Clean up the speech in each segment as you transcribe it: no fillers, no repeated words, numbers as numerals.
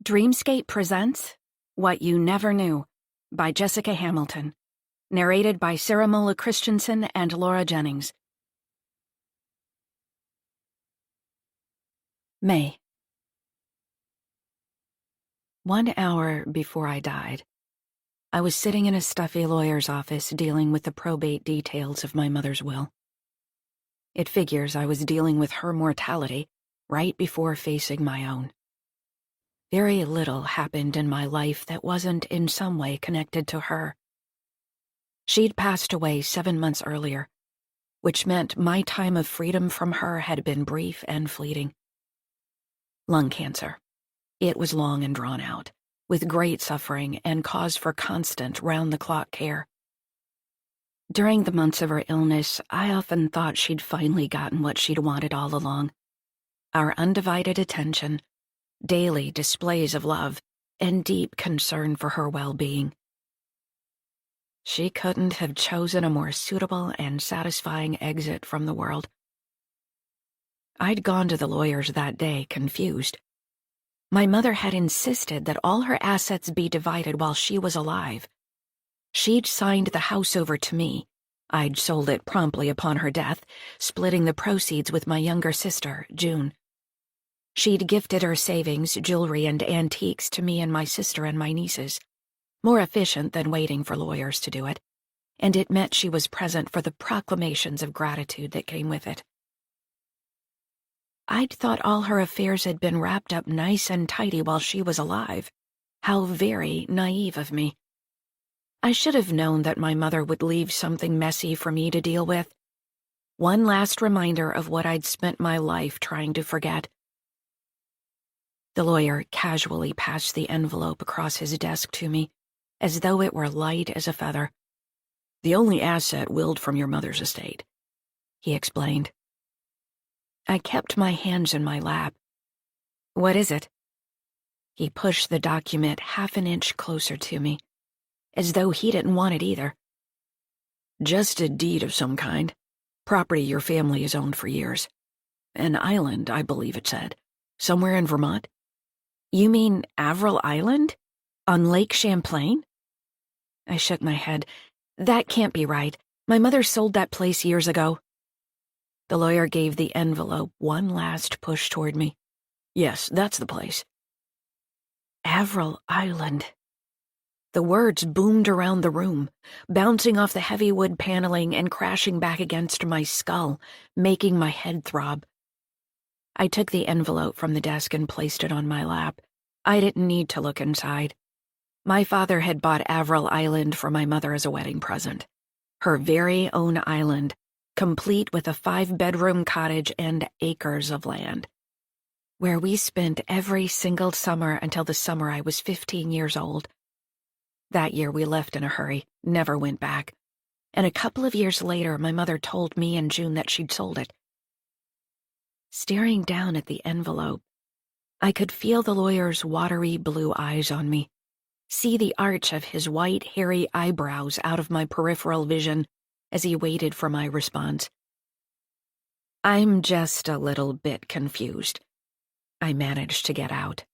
Dreamscape presents What You Never Knew by Jessica Hamilton, narrated by Sarah Mola Christensen and Laura Jennings. May. 1 hour before I died, I was sitting in a stuffy lawyer's office dealing with the probate details of my mother's will. It figures I was dealing with her mortality right before facing my own. Very little happened in my life that wasn't in some way connected to her. She'd passed away 7 months earlier, which meant my time of freedom from her had been brief and fleeting. Lung cancer. It was long and drawn out, with great suffering and cause for constant round-the-clock care. During the months of her illness, I often thought she'd finally gotten what she'd wanted all along: our undivided attention, daily displays of love, and deep concern for her well-being. She couldn't have chosen a more suitable and satisfying exit from the world. I'd gone to the lawyers that day, confused. My mother had insisted that all her assets be divided while she was alive. She'd signed the house over to me. I'd sold it promptly upon her death, splitting the proceeds with my younger sister, June. She'd gifted her savings, jewelry, and antiques to me and my sister and my nieces, more efficient than waiting for lawyers to do it, and it meant she was present for the proclamations of gratitude that came with it. I'd thought all her affairs had been wrapped up nice and tidy while she was alive. How very naive of me. I should have known that my mother would leave something messy for me to deal with. One last reminder of what I'd spent my life trying to forget. The lawyer casually passed the envelope across his desk to me, as though it were light as a feather. "The only asset willed from your mother's estate," he explained. I kept my hands in my lap. "What is it?" He pushed the document half an inch closer to me, as though he didn't want it either. "Just a deed of some kind. Property your family has owned for years. An island, I believe it said. Somewhere in Vermont." "You mean Avril Island? On Lake Champlain?" I shook my head. "That can't be right. My mother sold that place years ago." The lawyer gave the envelope one last push toward me. "Yes, that's the place." Avril Island. The words boomed around the room, bouncing off the heavy wood paneling and crashing back against my skull, making my head throb. I took the envelope from the desk and placed it on my lap. I didn't need to look inside. My father had bought Avril Island for my mother as a wedding present. Her very own island, complete with a 5-bedroom cottage and acres of land, where we spent every single summer until the summer I was 15 years old. That year we left in a hurry, never went back, and a couple of years later my mother told me and June that she'd sold it. Staring down at the envelope, I could feel the lawyer's watery blue eyes on me, see the arch of his white, hairy eyebrows out of my peripheral vision as he waited for my response. "I'm just a little bit confused," I managed to get out.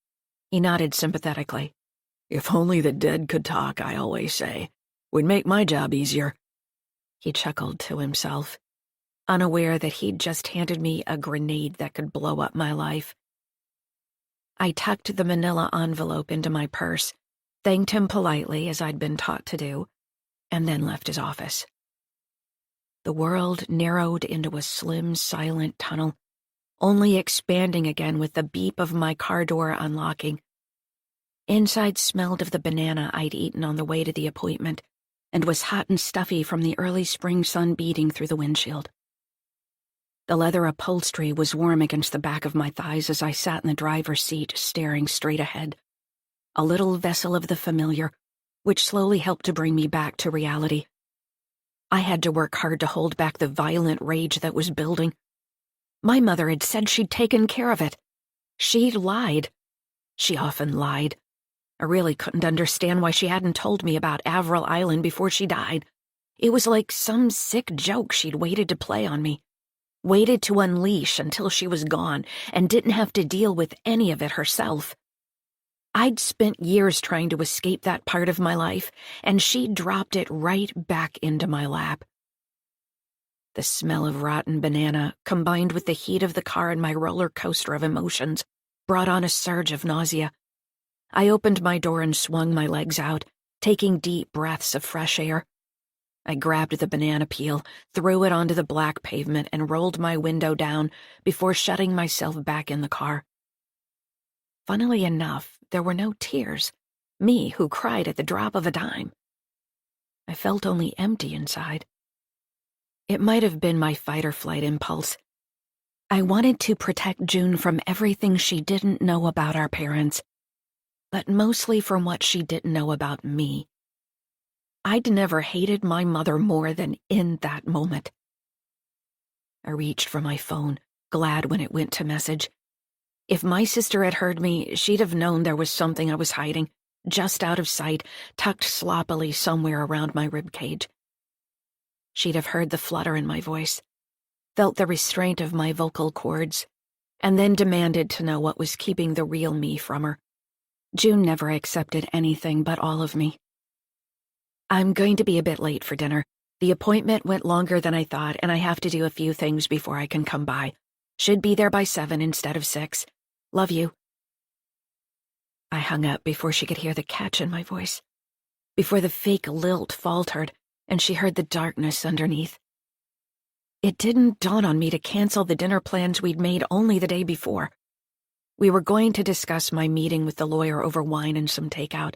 He nodded sympathetically. "If only the dead could talk, I always say. Would make my job easier." He chuckled to himself, unaware that he'd just handed me a grenade that could blow up my life. I tucked the manila envelope into my purse, thanked him politely as I'd been taught to do, and then left his office. The world narrowed into a slim, silent tunnel, only expanding again with the beep of my car door unlocking. Inside smelled of the banana I'd eaten on the way to the appointment, and was hot and stuffy from the early spring sun beating through the windshield. The leather upholstery was warm against the back of my thighs as I sat in the driver's seat, staring straight ahead. A little vessel of the familiar, which slowly helped to bring me back to reality. I had to work hard to hold back the violent rage that was building. My mother had said she'd taken care of it. She'd lied. She often lied. I really couldn't understand why she hadn't told me about Avril Island before she died. It was like some sick joke she'd waited to play on me. Waited to unleash until she was gone and didn't have to deal with any of it herself. I'd spent years trying to escape that part of my life, and she dropped it right back into my lap. The smell of rotten banana, combined with the heat of the car and my roller coaster of emotions, brought on a surge of nausea. I opened my door and swung my legs out, taking deep breaths of fresh air. I grabbed the banana peel, threw it onto the black pavement, and rolled my window down before shutting myself back in the car. Funnily enough, there were no tears. Me, who cried at the drop of a dime. I felt only empty inside. It might have been my fight-or-flight impulse. I wanted to protect June from everything she didn't know about our parents, but mostly from what she didn't know about me. I'd never hated my mother more than in that moment. I reached for my phone, glad when it went to message. If my sister had heard me, she'd have known there was something I was hiding, just out of sight, tucked sloppily somewhere around my ribcage. She'd have heard the flutter in my voice, felt the restraint of my vocal cords, and then demanded to know what was keeping the real me from her. June never accepted anything but all of me. I'm going to be a bit late for dinner. The appointment went longer than I thought, and I have to do a few things before I can come by. Should be there by 7 instead of 6. Love you. I hung up before she could hear the catch in my voice, before the fake lilt faltered and she heard the darkness underneath. It didn't dawn on me to cancel the dinner plans we'd made only the day before. We were going to discuss my meeting with the lawyer over wine and some takeout.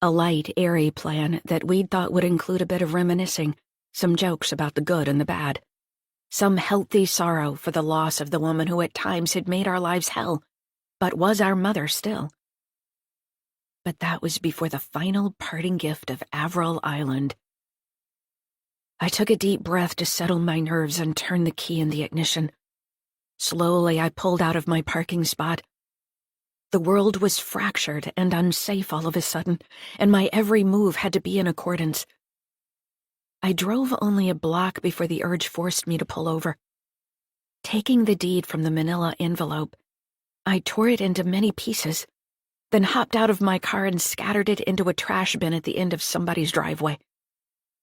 A light, airy plan that we'd thought would include a bit of reminiscing, some jokes about the good and the bad, some healthy sorrow for the loss of the woman who at times had made our lives hell, but was our mother still. But that was before the final parting gift of Averil Island. I took a deep breath to settle my nerves and turned the key in the ignition. Slowly, I pulled out of my parking spot. The world was fractured and unsafe all of a sudden, and my every move had to be in accordance. I drove only a block before the urge forced me to pull over. Taking the deed from the manila envelope, I tore it into many pieces, then hopped out of my car and scattered it into a trash bin at the end of somebody's driveway.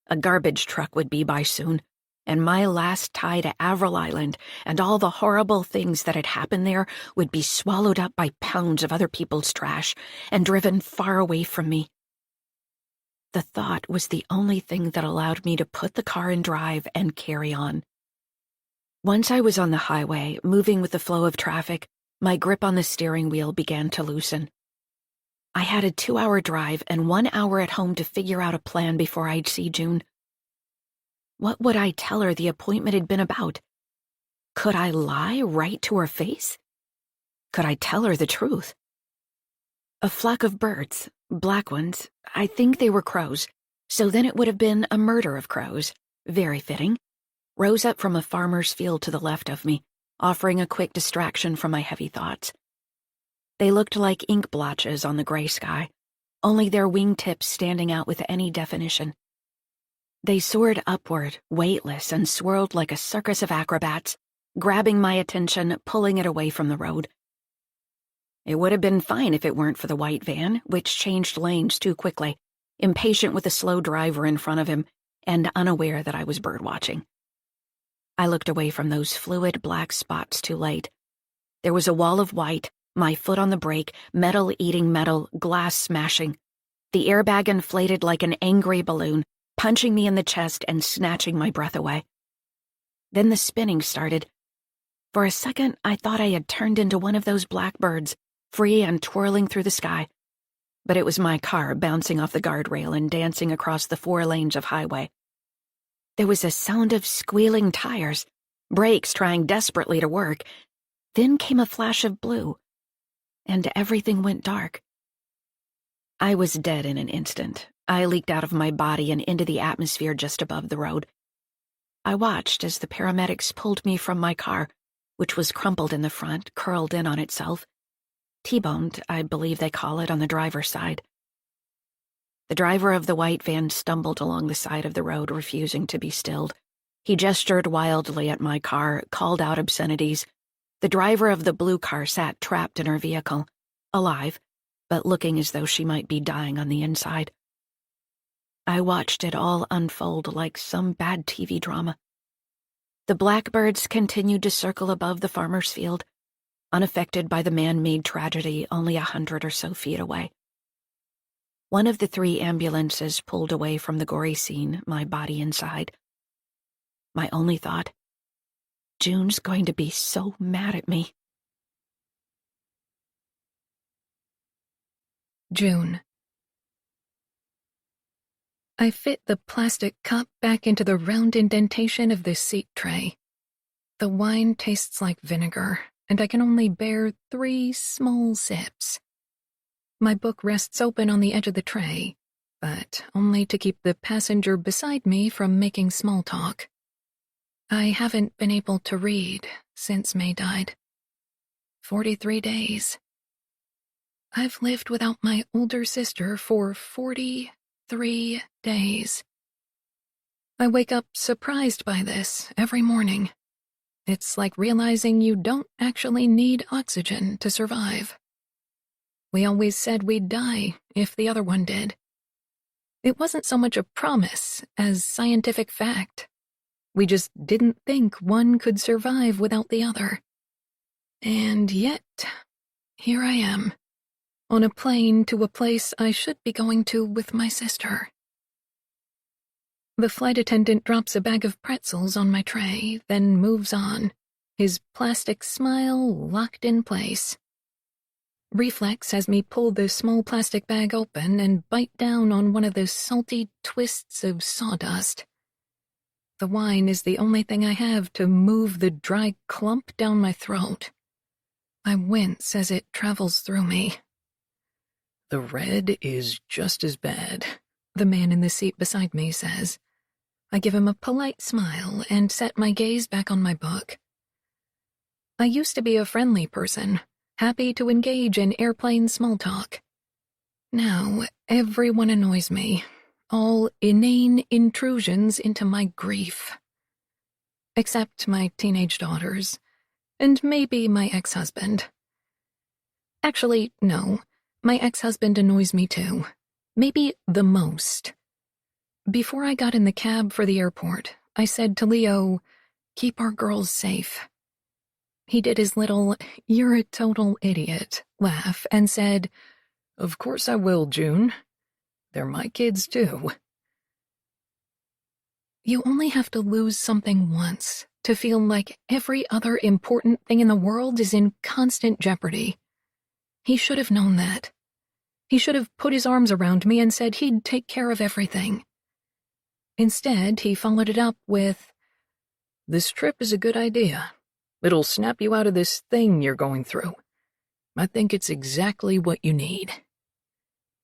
A garbage truck would be by soon, and my last tie to Averil Island and all the horrible things that had happened there would be swallowed up by pounds of other people's trash and driven far away from me. The thought was the only thing that allowed me to put the car in drive and carry on. Once I was on the highway, moving with the flow of traffic, my grip on the steering wheel began to loosen. I had a 2-hour drive and 1 hour at home to figure out a plan before I'd see June. What would I tell her the appointment had been about? Could I lie right to her face? Could I tell her the truth? A flock of birds, black ones, I think they were crows, so then it would have been a murder of crows, very fitting, rose up from a farmer's field to the left of me, offering a quick distraction from my heavy thoughts. They looked like ink blotches on the gray sky, only their wingtips standing out with any definition. They soared upward, weightless, and swirled like a circus of acrobats, grabbing my attention, pulling it away from the road. It would have been fine if it weren't for the white van, which changed lanes too quickly, impatient with the slow driver in front of him, and unaware that I was birdwatching. I looked away from those fluid black spots too late. There was a wall of white, my foot on the brake, metal eating metal, glass smashing. The airbag inflated like an angry balloon, punching me in the chest and snatching my breath away. Then the spinning started. For a second, I thought I had turned into one of those black birds, free and twirling through the sky. But it was my car bouncing off the guardrail and dancing across the 4 lanes of highway. There was a sound of squealing tires, brakes trying desperately to work. Then came a flash of blue, and everything went dark. I was dead in an instant. I leaked out of my body and into the atmosphere just above the road. I watched as the paramedics pulled me from my car, which was crumpled in the front, curled in on itself. T-boned, I believe they call it, on the driver's side. The driver of the white van stumbled along the side of the road, refusing to be stilled. He gestured wildly at my car, called out obscenities. The driver of the blue car sat trapped in her vehicle, alive, but looking as though she might be dying on the inside. I watched it all unfold like some bad TV drama. The blackbirds continued to circle above the farmer's field, unaffected by the man-made tragedy only 100 or so feet away. One of the 3 ambulances pulled away from the gory scene, my body inside. My only thought, June's going to be so mad at me. June. I fit the plastic cup back into the round indentation of the seat tray. The wine tastes like vinegar, and I can only bear 3 small sips. My book rests open on the edge of the tray, but only to keep the passenger beside me from making small talk. I haven't been able to read since May died. 43 days. I've lived without my older sister for 43 days. I wake up surprised by this every morning. It's like realizing you don't actually need oxygen to survive. We always said we'd die if the other one did. It wasn't so much a promise as scientific fact. We just didn't think one could survive without the other. And yet, here I am, on a plane to a place I should be going to with my sister. The flight attendant drops a bag of pretzels on my tray, then moves on, his plastic smile locked in place. Reflex has me pull the small plastic bag open and bite down on one of the salty twists of sawdust. The wine is the only thing I have to move the dry clump down my throat. I wince as it travels through me. The red is just as bad, the man in the seat beside me says. I give him a polite smile and set my gaze back on my book. I used to be a friendly person, happy to engage in airplane small talk. Now, everyone annoys me, all inane intrusions into my grief. Except my teenage daughters, and maybe my ex-husband. Actually, no, my ex-husband annoys me too, maybe the most. Before I got in the cab for the airport, I said to Leo, "Keep our girls safe." He did his little, "you're a total idiot" laugh and said, "Of course I will, June. They're my kids too." You only have to lose something once to feel like every other important thing in the world is in constant jeopardy. He should have known that. He should have put his arms around me and said he'd take care of everything. Instead, he followed it up with, "This trip is a good idea. It'll snap you out of this thing you're going through. I think it's exactly what you need."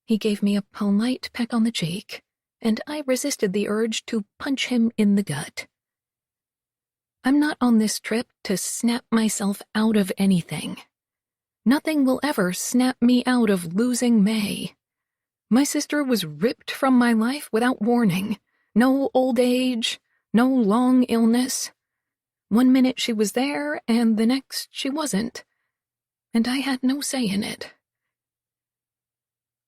He gave me a polite peck on the cheek, and I resisted the urge to punch him in the gut. I'm not on this trip to snap myself out of anything. Nothing will ever snap me out of losing May. My sister was ripped from my life without warning. No old age, no long illness. One minute she was there, and the next she wasn't. And I had no say in it.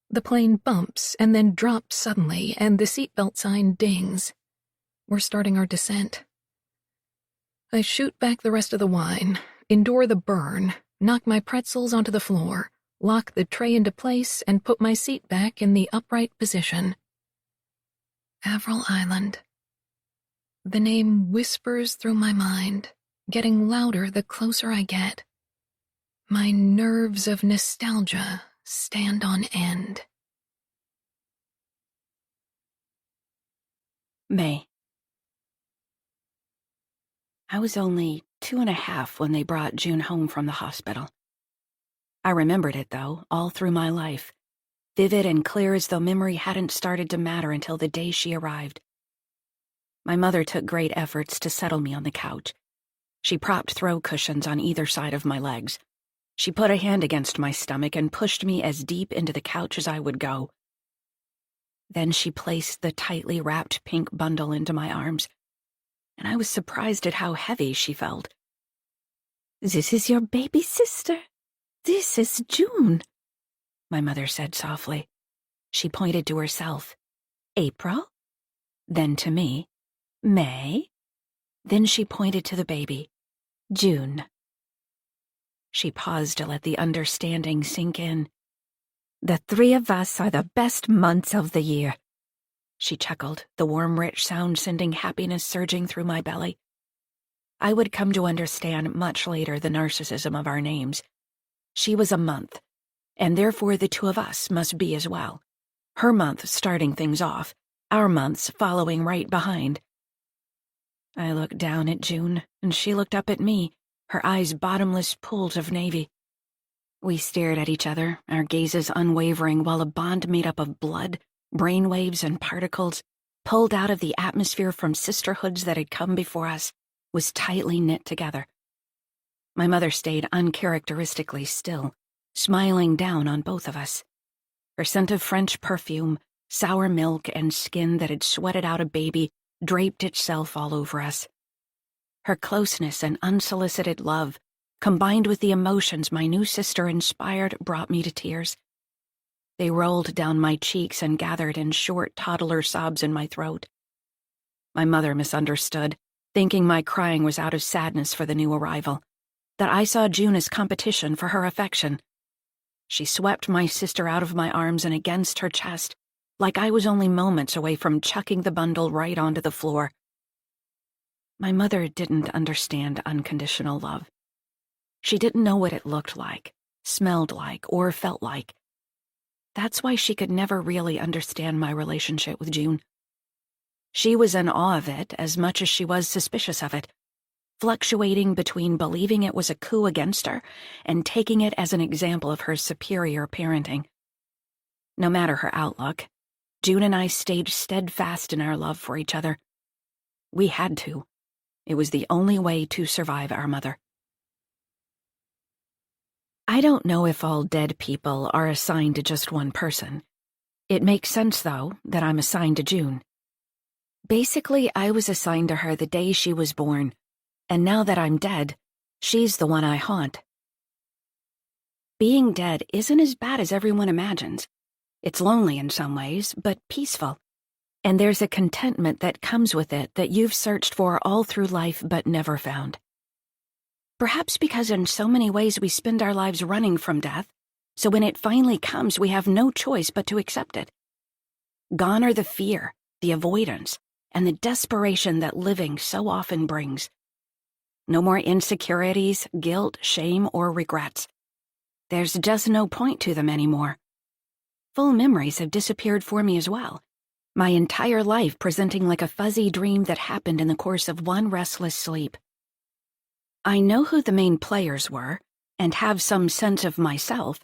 The plane bumps and then drops suddenly, and the seatbelt sign dings. We're starting our descent. I shoot back the rest of the wine, endure the burn, knock my pretzels onto the floor, lock the tray into place, and put my seat back in the upright position. Avril Island. The name whispers through my mind, getting louder the closer I get. My nerves of nostalgia stand on end. May. I was only 2.5 when they brought June home from the hospital. I remembered it, though, all through my life, vivid and clear as though memory hadn't started to matter until the day she arrived. My mother took great efforts to settle me on the couch. She propped throw cushions on either side of my legs. She put a hand against my stomach and pushed me as deep into the couch as I would go. Then she placed the tightly wrapped pink bundle into my arms, and I was surprised at how heavy she felt. "This is your baby sister. This is June." my mother said softly. She pointed to herself. April? Then to me. May? Then she pointed to the baby. June. She paused to let the understanding sink in. The three of us are the best months of the year. She chuckled, the warm, rich sound sending happiness surging through my belly. I would come to understand much later the narcissism of our names. She was a month, and therefore the two of us must be as well. Her month starting things off, our months following right behind. I looked down at June, and she looked up at me, her eyes bottomless pools of navy. We stared at each other, our gazes unwavering, while a bond made up of blood, brainwaves, and particles, pulled out of the atmosphere from sisterhoods that had come before us, was tightly knit together. My mother stayed uncharacteristically still, smiling down on both of us. Her scent of French perfume, sour milk, and skin that had sweated out a baby draped itself all over us. Her closeness and unsolicited love, combined with the emotions my new sister inspired, brought me to tears. They rolled down my cheeks and gathered in short toddler sobs in my throat. My mother misunderstood, thinking my crying was out of sadness for the new arrival, that I saw June as competition for her affection. She swept my sister out of my arms and against her chest, like I was only moments away from chucking the bundle right onto the floor. My mother didn't understand unconditional love. She didn't know what it looked like, smelled like, or felt like. That's why she could never really understand my relationship with June. She was in awe of it as much as she was suspicious of it, fluctuating between believing it was a coup against her and taking it as an example of her superior parenting. No matter her outlook, June and I stayed steadfast in our love for each other. We had to. It was the only way to survive our mother. I don't know if all dead people are assigned to just one person. It makes sense, though, that I'm assigned to June. Basically, I was assigned to her the day she was born, and now that I'm dead, she's the one I haunt. Being dead isn't as bad as everyone imagines. It's lonely in some ways, but peaceful. And there's a contentment that comes with it that you've searched for all through life but never found. Perhaps because in so many ways we spend our lives running from death, so when it finally comes we have no choice but to accept it. Gone are the fear, the avoidance, and the desperation that living so often brings. No more insecurities, guilt, shame, or regrets. There's just no point to them anymore. Full memories have disappeared for me as well, my entire life presenting like a fuzzy dream that happened in the course of one restless sleep. I know who the main players were, and have some sense of myself,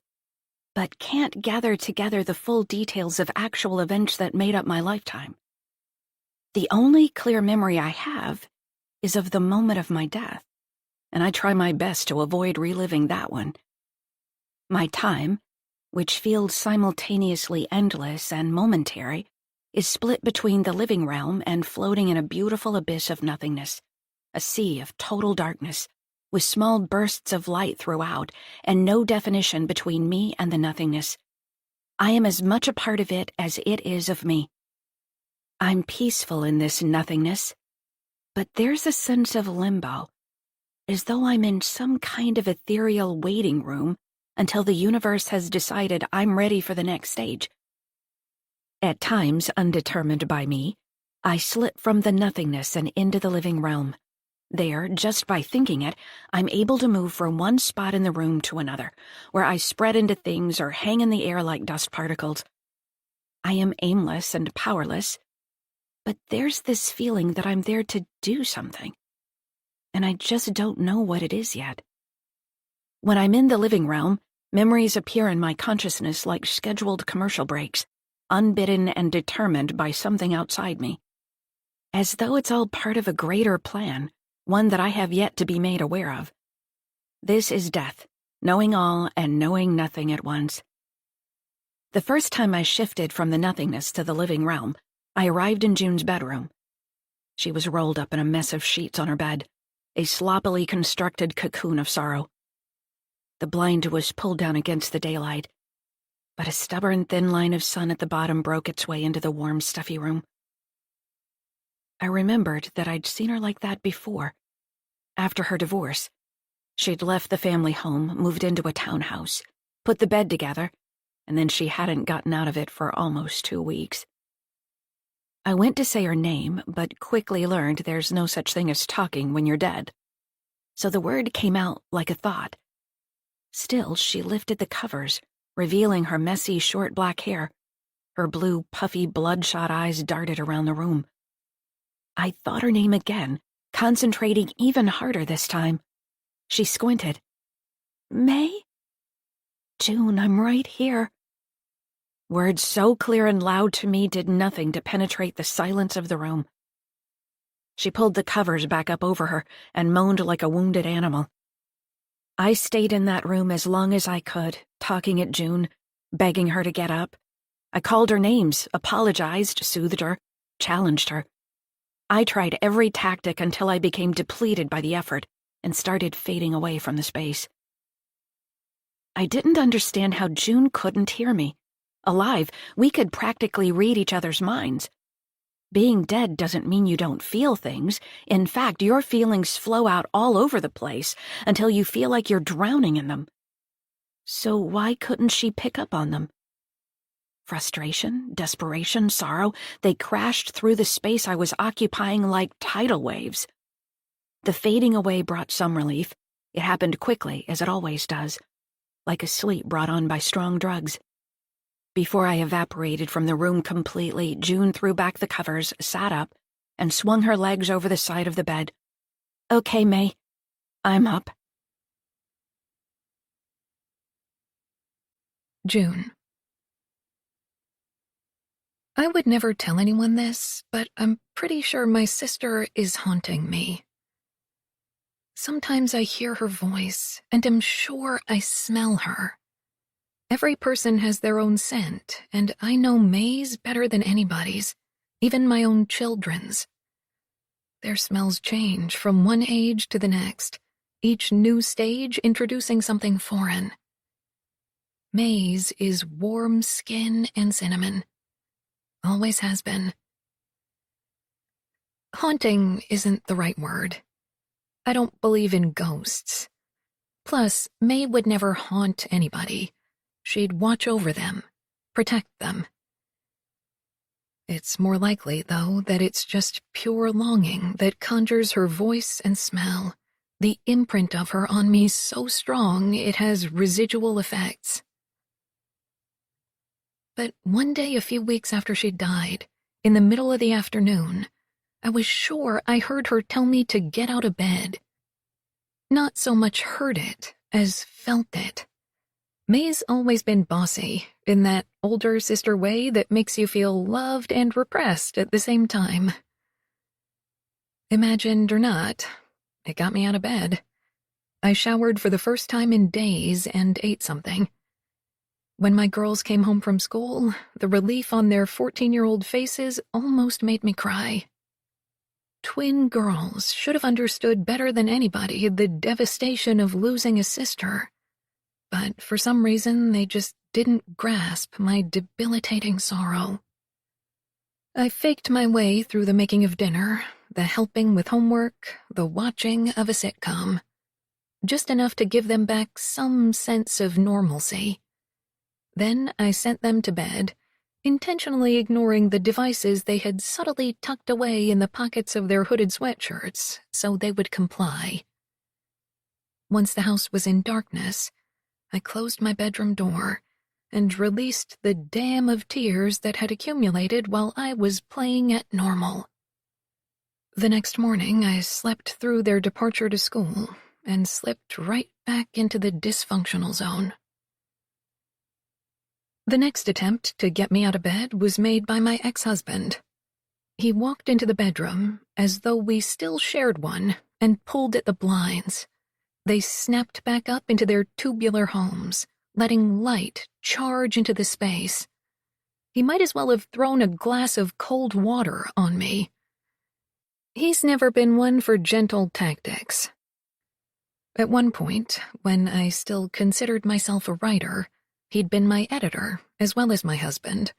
but can't gather together the full details of actual events that made up my lifetime. The only clear memory I have is of the moment of my death, and I try my best to avoid reliving that one. My time, which feels simultaneously endless and momentary, is split between the living realm and floating in a beautiful abyss of nothingness, a sea of total darkness, with small bursts of light throughout, and no definition between me and the nothingness. I am as much a part of it as it is of me. I'm peaceful in this nothingness, but there's a sense of limbo, as though I'm in some kind of ethereal waiting room until the universe has decided I'm ready for the next stage. At times, undetermined by me, I slip from the nothingness and into the living realm. There, just by thinking it, I'm able to move from one spot in the room to another, where I spread into things or hang in the air like dust particles. I am aimless and powerless, but there's this feeling that I'm there to do something, and I just don't know what it is yet. When I'm in the living realm, memories appear in my consciousness like scheduled commercial breaks, unbidden and determined by something outside me. As though it's all part of a greater plan, one that I have yet to be made aware of. This is death, knowing all and knowing nothing at once. The first time I shifted from the nothingness to the living realm, I arrived in June's bedroom. She was rolled up in a mess of sheets on her bed, a sloppily constructed cocoon of sorrow. The blind was pulled down against the daylight. but a stubborn thin line of sun at the bottom broke its way into the warm, stuffy room. I remembered that I'd seen her like that before. After her divorce, she'd left the family home, moved into a townhouse, put the bed together, and then she hadn't gotten out of it for almost 2 weeks. I went to say her name, but quickly learned there's no such thing as talking when you're dead. So the word came out like a thought. Still, she lifted the covers, revealing her messy, short black hair. Her blue, puffy, bloodshot eyes darted around the room. I thought her name again, concentrating even harder this time. She squinted. May? June, I'm right here. Words so clear and loud to me did nothing to penetrate the silence of the room. She pulled the covers back up over her and moaned like a wounded animal. I stayed in that room as long as I could, talking at June, begging her to get up. I called her names, apologized, soothed her, challenged her. I tried every tactic until I became depleted by the effort and started fading away from the space. I didn't understand how June couldn't hear me. Alive, we could practically read each other's minds. Being dead doesn't mean you don't feel things. In fact, your feelings flow out all over the place until you feel like you're drowning in them. So why couldn't she pick up on them? Frustration, desperation, sorrow, they crashed through the space I was occupying like tidal waves. The fading away brought some relief. It happened quickly, as it always does, like a sleep brought on by strong drugs. Before I evaporated from the room completely, June threw back the covers, sat up, and swung her legs over the side of the bed. Okay, May. I'm up. June. I would never tell anyone this, but I'm pretty sure my sister is haunting me. Sometimes I hear her voice, and am sure I smell her. Every person has their own scent, and I know May's better than anybody's, even my own children's. Their smells change from one age to the next, each new stage introducing something foreign. May's is warm skin and cinnamon. Always has been. Haunting isn't the right word. I don't believe in ghosts. Plus, May would never haunt anybody. She'd watch over them, protect them. It's more likely, though, that it's just pure longing that conjures her voice and smell, the imprint of her on me so strong it has residual effects. But one day a few weeks after she died, in the middle of the afternoon, I was sure I heard her tell me to get out of bed. Not so much heard it as felt it. May's always been bossy, in that older sister way that makes you feel loved and repressed at the same time. Imagined or not, it got me out of bed. I showered for the first time in days and ate something. When my girls came home from school, the relief on their 14-year-old faces almost made me cry. Twin girls should have understood better than anybody the devastation of losing a sister. But for some reason, they just didn't grasp my debilitating sorrow. I faked my way through the making of dinner, the helping with homework, the watching of a sitcom. Just enough to give them back some sense of normalcy. Then I sent them to bed, intentionally ignoring the devices they had subtly tucked away in the pockets of their hooded sweatshirts so they would comply. Once the house was in darkness, I closed my bedroom door and released the dam of tears that had accumulated while I was playing at normal. The next morning, I slept through their departure to school and slipped right back into the dysfunctional zone. The next attempt to get me out of bed was made by my ex-husband. He walked into the bedroom as though we still shared one and pulled at the blinds. They snapped back up into their tubular homes, letting light charge into the space. He might as well have thrown a glass of cold water on me. He's never been one for gentle tactics. At one point, when I still considered myself a writer, He'd been my editor, as well as my husband,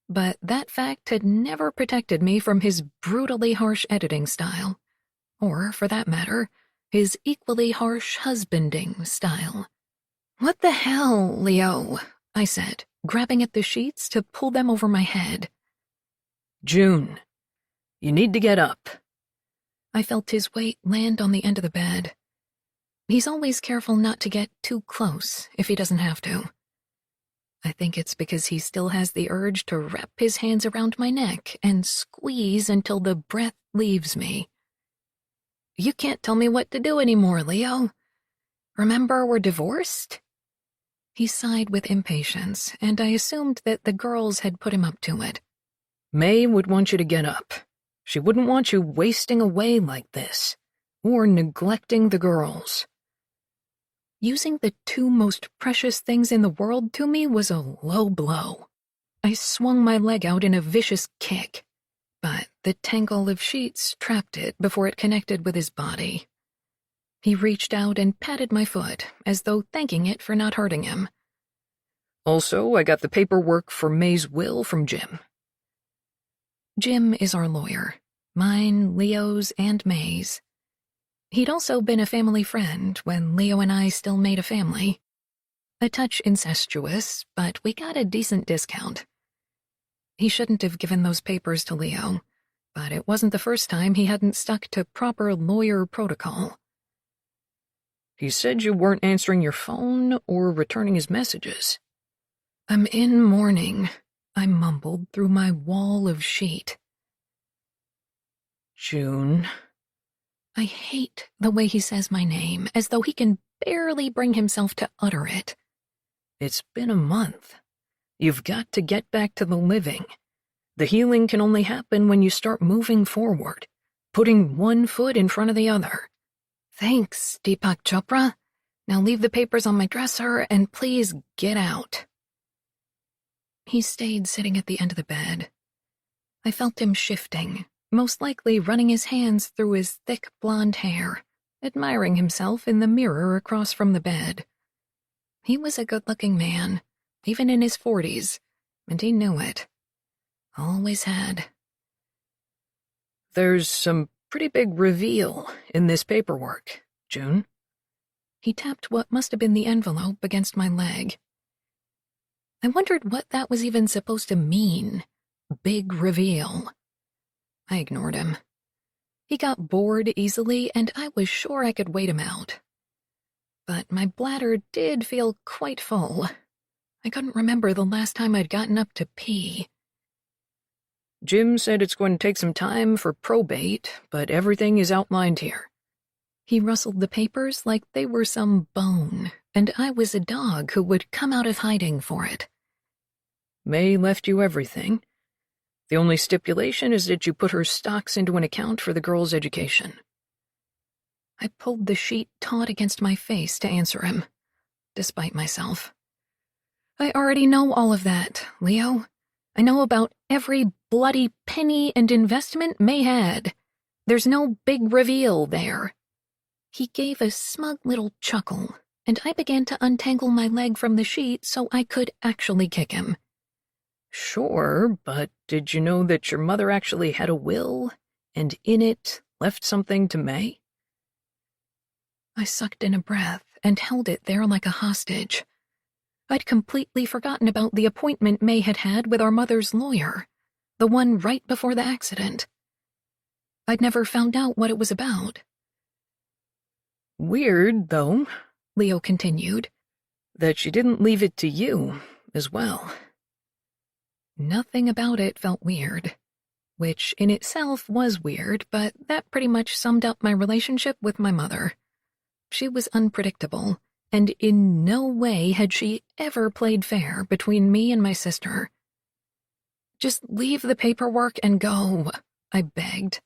but that fact had never protected me from his brutally harsh editing style, or, for that matter, his equally harsh husbanding style. "What the hell, Leo?" I said, grabbing at the sheets to pull them over my head. "June, you need to get up." I felt his weight land on the end of the bed. He's always careful not to get too close if he doesn't have to. I think it's because he still has the urge to wrap his hands around my neck and squeeze until the breath leaves me. "You can't tell me what to do anymore, Leo. Remember, we're divorced?" He sighed with impatience, and I assumed that the girls had put him up to it. May would want you to get up. She wouldn't want you wasting away like this, or neglecting the girls. Using the two most precious things in the world to me was a low blow. I swung my leg out in a vicious kick, but the tangle of sheets trapped it before it connected with his body. He reached out and patted my foot, as though thanking it for not hurting him. Also, I got the paperwork for May's will from Jim. Jim is our lawyer. Mine, Leo's, and May's. He'd also been a family friend when Leo and I still made a family. A touch incestuous, but we got a decent discount. He shouldn't have given those papers to Leo, but it wasn't the first time he hadn't stuck to proper lawyer protocol. He said you weren't answering your phone or returning his messages. "I'm in mourning," I mumbled through my wall of sheet. June. I hate the way he says my name, as though he can barely bring himself to utter it. It's been a month. You've got to get back to the living. The healing can only happen when you start moving forward, putting one foot in front of the other. "Thanks, Deepak Chopra. Now leave the papers on my dresser and please get out." He stayed sitting at the end of the bed. I felt him shifting, most likely running his hands through his thick blonde hair, admiring himself in the mirror across from the bed. He was a good-looking man, even in his 40s, and he knew it. Always had. There's some pretty big reveal in this paperwork, June. He tapped what must have been the envelope against my leg. I wondered what that was even supposed to mean. Big reveal. I ignored him. He got bored easily, and I was sure I could wait him out. But my bladder did feel quite full. I couldn't remember the last time I'd gotten up to pee. Jim said it's going to take some time for probate, but everything is outlined here. He rustled the papers like they were some bone, and I was a dog who would come out of hiding for it. May left you everything. The only stipulation is that you put her stocks into an account for the girl's education. I pulled the sheet taut against my face to answer him, despite myself. "I already know all of that, Leo. I know about every bloody penny and investment May had. There's no big reveal there." He gave a smug little chuckle, and I began to untangle my leg from the sheet so I could actually kick him. Sure, but did you know that your mother actually had a will, and in it left something to May? I sucked in a breath and held it there like a hostage. I'd completely forgotten about the appointment May had had with our mother's lawyer, the one right before the accident. I'd never found out what it was about. Weird, though, Leo continued, that she didn't leave it to you as well. Nothing about it felt weird, which in itself was weird, but that pretty much summed up my relationship with my mother. She was unpredictable, and in no way had she ever played fair between me and my sister. "Just leave the paperwork and go," I begged.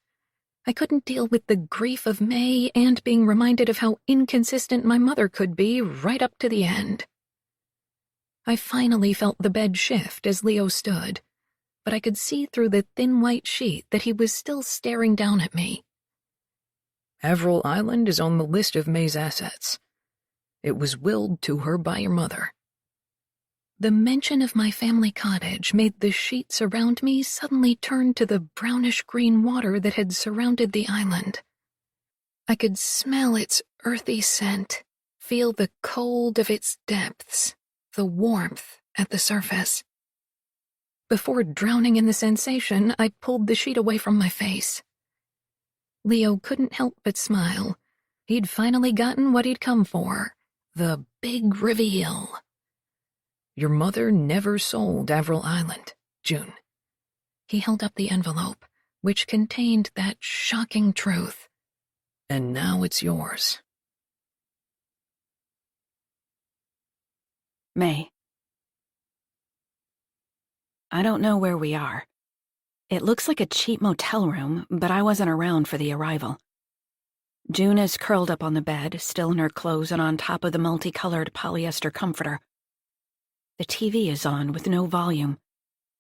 I couldn't deal with the grief of May and being reminded of how inconsistent my mother could be right up to the end. I finally felt the bed shift as Leo stood, but I could see through the thin white sheet that he was still staring down at me. Avril Island is on the list of May's assets. It was willed to her by your mother. The mention of my family cottage made the sheets around me suddenly turn to the brownish-green water that had surrounded the island. I could smell its earthy scent, feel the cold of its depths, the warmth at the surface. Before drowning in the sensation, I pulled the sheet away from my face. Leo couldn't help but smile. He'd finally gotten what he'd come for, the big reveal. Your mother never sold Avril Island, June. He held up the envelope, which contained that shocking truth. And now it's yours. May. I don't know where we are. It looks like a cheap motel room, but I wasn't around for the arrival. June is curled up on the bed, still in her clothes and on top of the multicolored polyester comforter. The TV is on with no volume,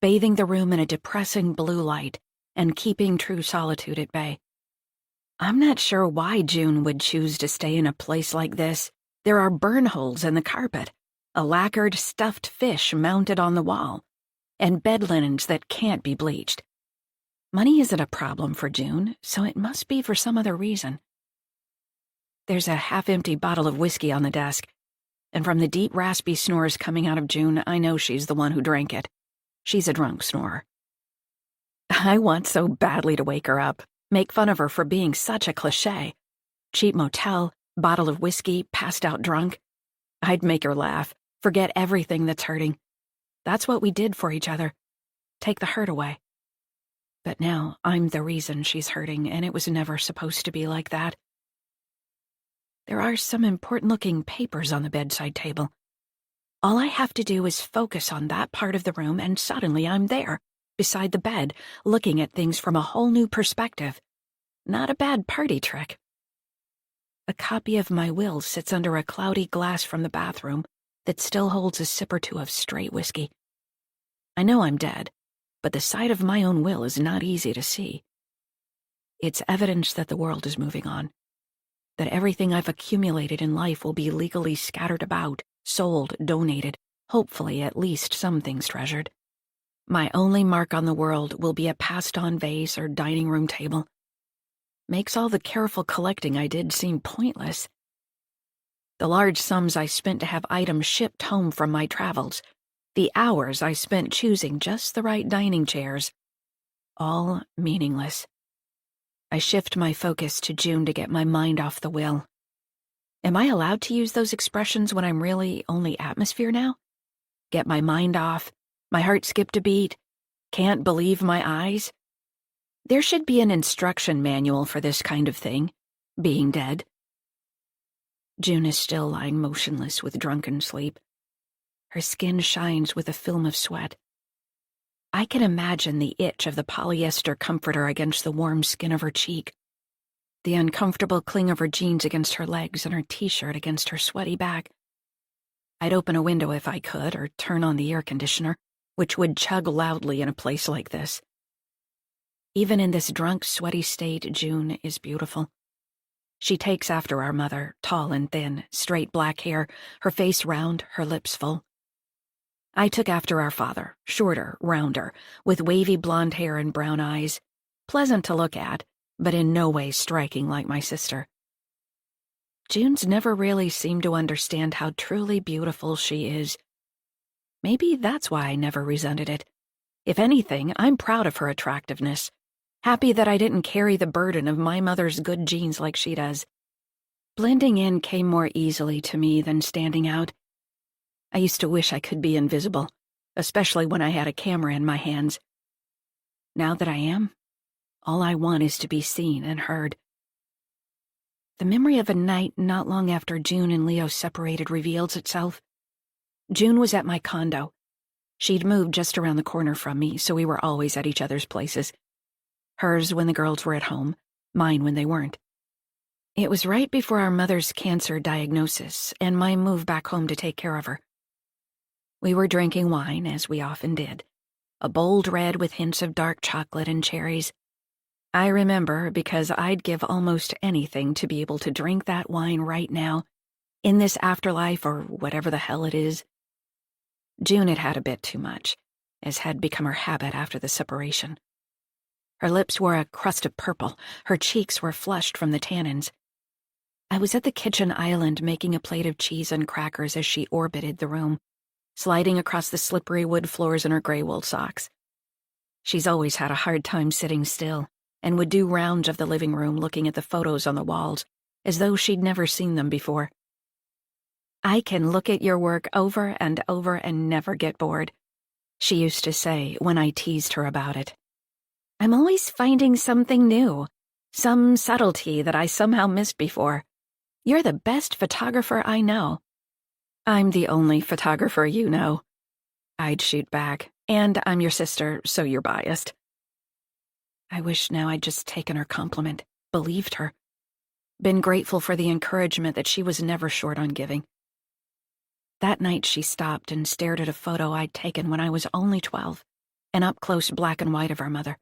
bathing the room in a depressing blue light and keeping true solitude at bay. I'm not sure why June would choose to stay in a place like this. There are burn holes in the carpet, a lacquered stuffed fish mounted on the wall, and bed linens that can't be bleached. Money isn't a problem for June, so it must be for some other reason. There's a half-empty bottle of whiskey on the desk, and from the deep, raspy snores coming out of June, I know she's the one who drank it. She's a drunk snorer. I want so badly to wake her up, make fun of her for being such a cliché. Cheap motel, bottle of whiskey, passed out drunk. I'd make her laugh, forget everything that's hurting. That's what we did for each other. Take the hurt away. But now I'm the reason she's hurting, and it was never supposed to be like that. There are some important-looking papers on the bedside table. All I have to do is focus on that part of the room, and suddenly I'm there, beside the bed, looking at things from a whole new perspective. Not a bad party trick. A copy of my will sits under a cloudy glass from the bathroom that still holds a sip or two of straight whiskey. I know I'm dead, but the side of my own will is not easy to see. It's evidence that the world is moving on, that everything I've accumulated in life will be legally scattered about, sold, donated, hopefully at least some things treasured. My only mark on the world will be a passed-on vase or dining room table. Makes all the careful collecting I did seem pointless. The large sums I spent to have items shipped home from my travels, the hours I spent choosing just the right dining chairs, all meaningless. I shift my focus to June to get my mind off the will. Am I allowed to use those expressions when I'm really only atmosphere now? Get my mind off, my heart skipped a beat, can't believe my eyes? There should be an instruction manual for this kind of thing, being dead. June is still lying motionless with drunken sleep. Her skin shines with a film of sweat. I can imagine the itch of the polyester comforter against the warm skin of her cheek, the uncomfortable cling of her jeans against her legs and her t-shirt against her sweaty back. I'd open a window if I could, or turn on the air conditioner, which would chug loudly in a place like this. Even in this drunk, sweaty state, June is beautiful. She takes after our mother, tall and thin, straight black hair, her face round, her lips full. I took after our father, shorter, rounder, with wavy blonde hair and brown eyes, pleasant to look at, but in no way striking like my sister. June's never really seemed to understand how truly beautiful she is. Maybe that's why I never resented it. If anything, I'm proud of her attractiveness, happy that I didn't carry the burden of my mother's good genes like she does. Blending in came more easily to me than standing out. I used to wish I could be invisible, especially when I had a camera in my hands. Now that I am, all I want is to be seen and heard. The memory of a night not long after June and Leo separated reveals itself. June was at my condo. She'd moved just around the corner from me, so we were always at each other's places. Hers when the girls were at home, mine when they weren't. It was right before our mother's cancer diagnosis and my move back home to take care of her. We were drinking wine, as we often did, a bold red with hints of dark chocolate and cherries. I remember because I'd give almost anything to be able to drink that wine right now, in this afterlife or whatever the hell it is. June had had a bit too much, as had become her habit after the separation. Her lips wore a crust of purple, her cheeks were flushed from the tannins. I was at the kitchen island making a plate of cheese and crackers as she orbited the room, sliding across the slippery wood floors in her gray wool socks. She's always had a hard time sitting still, and would do rounds of the living room looking at the photos on the walls, as though she'd never seen them before. "I can look at your work over and over and never get bored," she used to say when I teased her about it. "I'm always finding something new, some subtlety that I somehow missed before. You're the best photographer I know." "I'm the only photographer you know," I'd shoot back, "and I'm your sister, so you're biased." I wish now I'd just taken her compliment, believed her, been grateful for the encouragement that she was never short on giving. That night she stopped and stared at a photo I'd taken when I was only 12, an up-close black and white of our mother.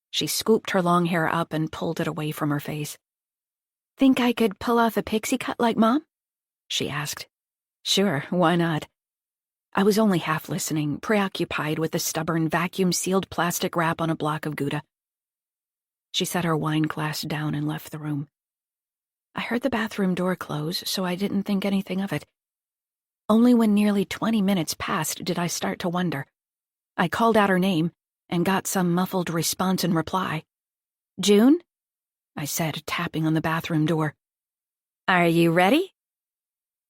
She scooped her long hair up and pulled it away from her face. "Think I could pull off a pixie cut like Mom?" she asked. Sure, why not? I was only half listening, preoccupied with the stubborn vacuum-sealed plastic wrap on a block of Gouda. She set her wine glass down and left the room. I heard the bathroom door close, so I didn't think anything of it. Only when nearly 20 minutes passed did I start to wonder. I called out her name and got some muffled response in reply. "June?" I said, tapping on the bathroom door. "Are you ready?"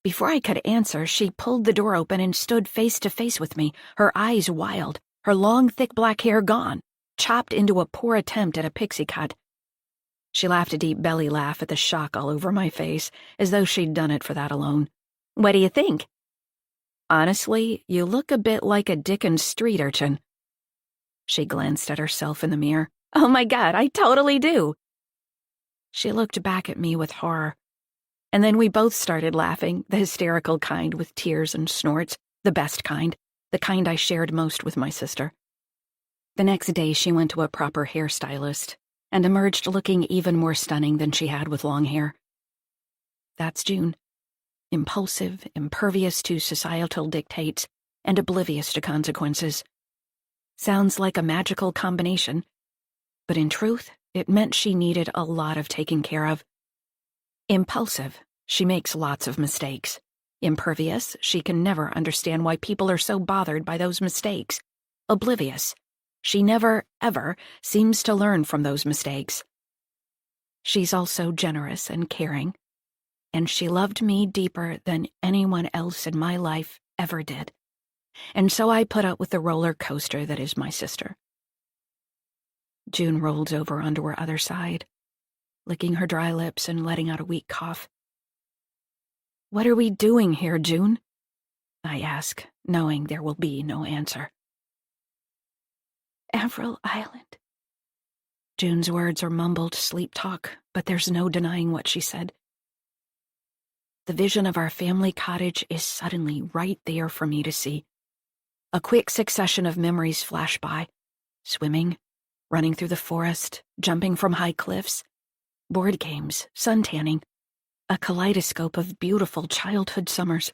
Before I could answer, she pulled the door open and stood face to face with me, her eyes wild, her long, thick black hair gone, chopped into a poor attempt at a pixie cut. She laughed a deep belly laugh at the shock all over my face, as though she'd done it for that alone. "What do you think?" "Honestly, you look a bit like a Dickens street urchin." She glanced at herself in the mirror. "Oh my God, I totally do." She looked back at me with horror. And then we both started laughing, the hysterical kind with tears and snorts, the best kind, the kind I shared most with my sister. The next day she went to a proper hairstylist and emerged looking even more stunning than she had with long hair. That's June. Impulsive, impervious to societal dictates, and oblivious to consequences. Sounds like a magical combination, but in truth, it meant she needed a lot of taking care of. Impulsive, she makes lots of mistakes. Impervious, she can never understand why people are so bothered by those mistakes. Oblivious, she never, ever seems to learn from those mistakes. She's also generous and caring, and she loved me deeper than anyone else in my life ever did. And so I put up with the roller coaster that is my sister. June rolled over onto her other side, licking her dry lips and letting out a weak cough. "What are we doing here, June?" I ask, knowing there will be no answer. "Avril Island." June's words are mumbled sleep talk, but there's no denying what she said. The vision of our family cottage is suddenly right there for me to see. A quick succession of memories flash by. Swimming, running through the forest, jumping from high cliffs, board games, suntanning, a kaleidoscope of beautiful childhood summers.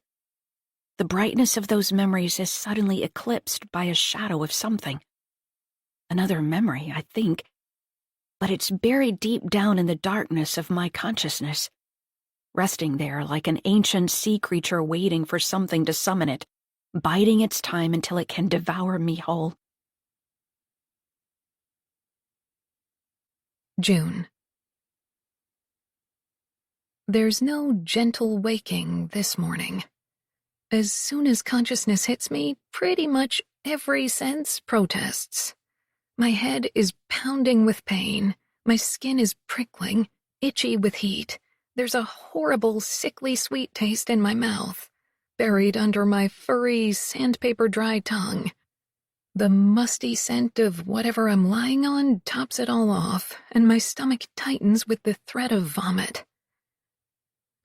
The brightness of those memories is suddenly eclipsed by a shadow of something. Another memory, I think, but it's buried deep down in the darkness of my consciousness, resting there like an ancient sea creature waiting for something to summon it, biding its time until it can devour me whole. June. There's no gentle waking this morning. As soon as consciousness hits me, pretty much every sense protests. My head is pounding with pain, my skin is prickling, itchy with heat. There's a horrible, sickly sweet taste in my mouth, buried under my furry, sandpaper-dry tongue. The musty scent of whatever I'm lying on tops it all off, and my stomach tightens with the threat of vomit.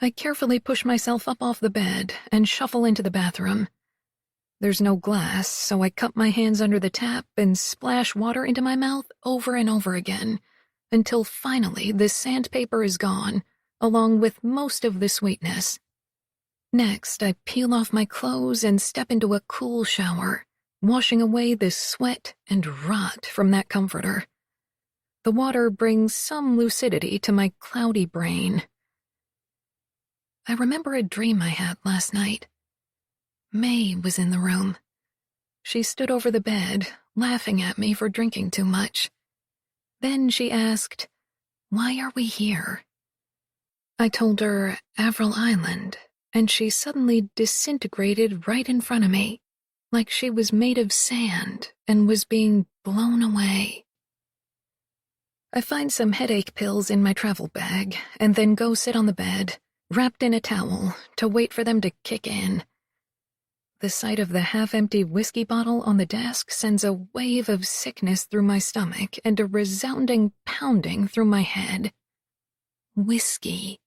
I carefully push myself up off the bed and shuffle into the bathroom. There's no glass, so I cup my hands under the tap and splash water into my mouth over and over again, until finally the sandpaper is gone, along with most of the sweetness. Next, I peel off my clothes and step into a cool shower, washing away the sweat and rot from that comforter. The water brings some lucidity to my cloudy brain. I remember a dream I had last night. May was in the room. She stood over the bed, laughing at me for drinking too much. Then she asked, "Why are we here?" I told her Avril Island, and she suddenly disintegrated right in front of me, like she was made of sand and was being blown away. I find some headache pills in my travel bag and then go sit on the bed, wrapped in a towel, to wait for them to kick in. The sight of the half-empty whiskey bottle on the desk sends a wave of sickness through my stomach and a resounding pounding through my head. Whiskey.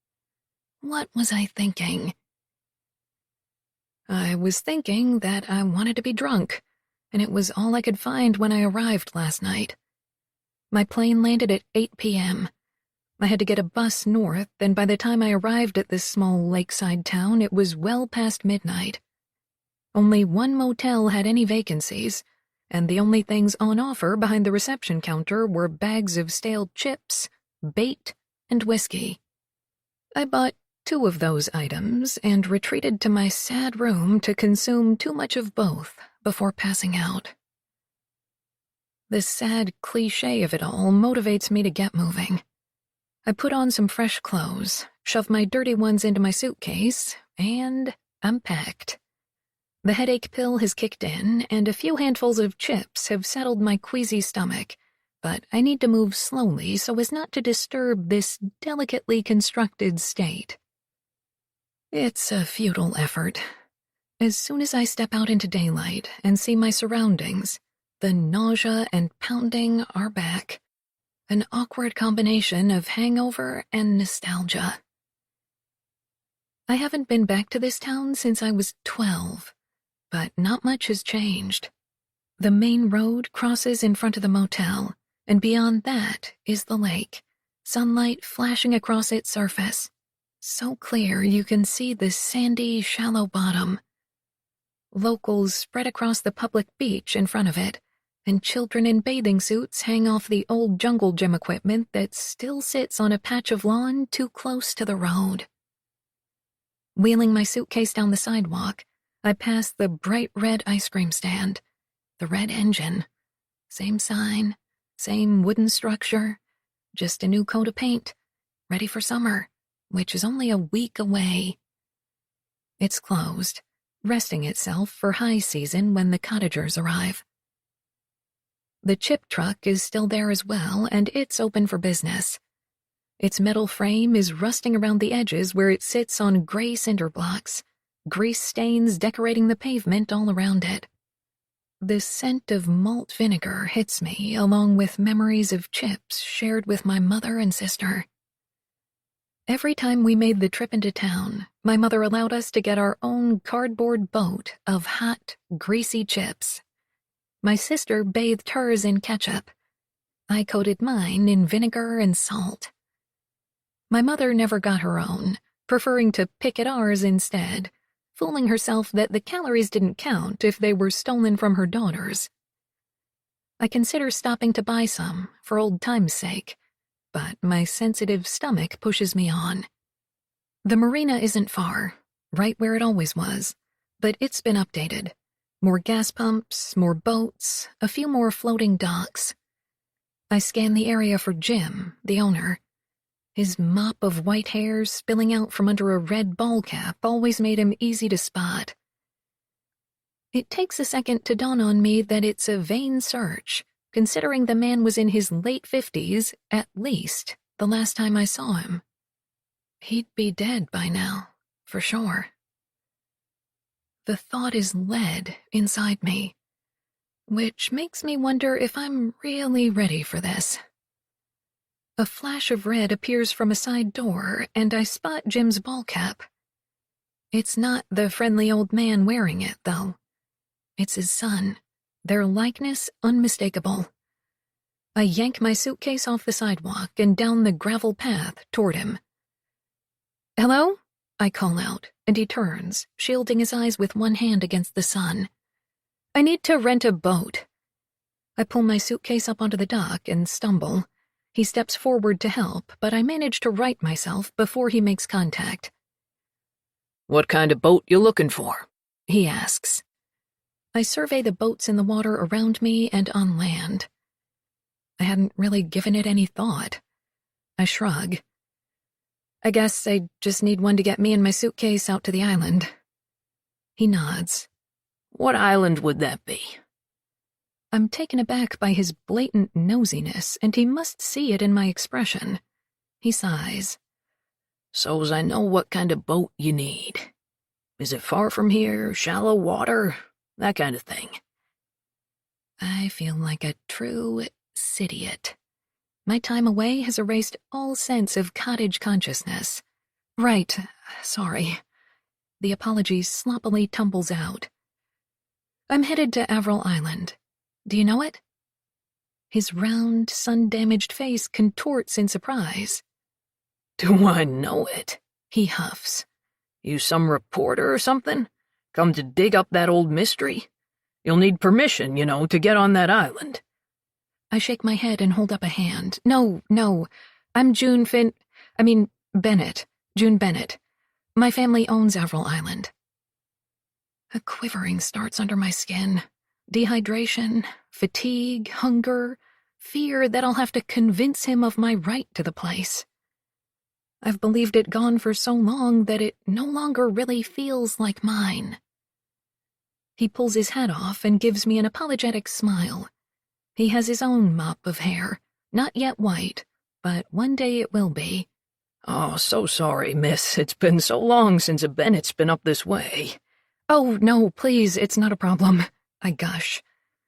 What was I thinking? I was thinking that I wanted to be drunk, and it was all I could find when I arrived last night. My plane landed at 8 p.m. I had to get a bus north, and by the time I arrived at this small lakeside town, it was well past midnight. Only one motel had any vacancies, and the only things on offer behind the reception counter were bags of stale chips, bait, and whiskey. I bought 2 of those items and retreated to my sad room to consume too much of both before passing out. The sad cliché of it all motivates me to get moving. I put on some fresh clothes, shove my dirty ones into my suitcase, and I'm packed. The headache pill has kicked in, and a few handfuls of chips have settled my queasy stomach, but I need to move slowly so as not to disturb this delicately constructed state. It's a futile effort. As soon as I step out into daylight and see my surroundings, the nausea and pounding are back. An awkward combination of hangover and nostalgia. I haven't been back to this town since I was 12. But not much has changed. The main road crosses in front of the motel, and beyond that is the lake, sunlight flashing across its surface. So clear you can see the sandy, shallow bottom. Locals spread across the public beach in front of it, and children in bathing suits hang off the old jungle gym equipment that still sits on a patch of lawn too close to the road. Wheeling my suitcase down the sidewalk, I pass the bright red ice cream stand, the red engine. Same sign, same wooden structure, just a new coat of paint, ready for summer, which is only a week away. It's closed, resting itself for high season when the cottagers arrive. The chip truck is still there as well, and it's open for business. Its metal frame is rusting around the edges where it sits on gray cinder blocks, grease stains decorating the pavement all around it. The scent of malt vinegar hits me, along with memories of chips shared with my mother and sister. Every time we made the trip into town, my mother allowed us to get our own cardboard boat of hot, greasy chips. My sister bathed hers in ketchup. I coated mine in vinegar and salt. My mother never got her own, preferring to pick at ours instead, fooling herself that the calories didn't count if they were stolen from her daughters. I consider stopping to buy some, for old time's sake, but my sensitive stomach pushes me on. The marina isn't far, right where it always was, but it's been updated. More gas pumps, more boats, a few more floating docks. I scan the area for Jim, the owner. His mop of white hair spilling out from under a red ball cap always made him easy to spot. It takes a second to dawn on me that it's a vain search, considering the man was in his late 50s, at least, the last time I saw him. He'd be dead by now, for sure. The thought is lead inside me, which makes me wonder if I'm really ready for this. A flash of red appears from a side door, and I spot Jim's ball cap. It's not the friendly old man wearing it, though. It's his son, their likeness unmistakable. I yank my suitcase off the sidewalk and down the gravel path toward him. "Hello?" I call out, and he turns, shielding his eyes with one hand against the sun. I need to rent a boat. I pull my suitcase up onto the dock and stumble. He steps forward to help, but I manage to right myself before he makes contact. What kind of boat you looking for? He asks. I survey the boats in the water around me and on land. I hadn't really given it any thought. I shrug. I guess I just need one to get me and my suitcase out to the island. He nods. What island would that be? I'm taken aback by his blatant nosiness, and he must see it in my expression. He sighs. So's I know what kind of boat you need. Is it far from here, shallow water, that kind of thing? I feel like a true cidiot. My time away has erased all sense of cottage consciousness. Right, sorry. The apology sloppily tumbles out. I'm headed to Avril Island. Do you know it? His round, sun-damaged face contorts in surprise. Do I know it? He huffs. You some reporter or something? Come to dig up that old mystery? You'll need permission, to get on that island. I shake my head and hold up a hand. No, I'm Bennett. June Bennett. My family owns Avril Island. A quivering starts under my skin. Dehydration, fatigue, hunger, fear that I'll have to convince him of my right to the place. I've believed it gone for so long that it no longer really feels like mine. He pulls his hat off and gives me an apologetic smile. He has his own mop of hair, not yet white, but one day it will be. Oh, so sorry, miss. It's been so long since a Bennett's been up this way. Oh, no, please, it's not a problem. I gush.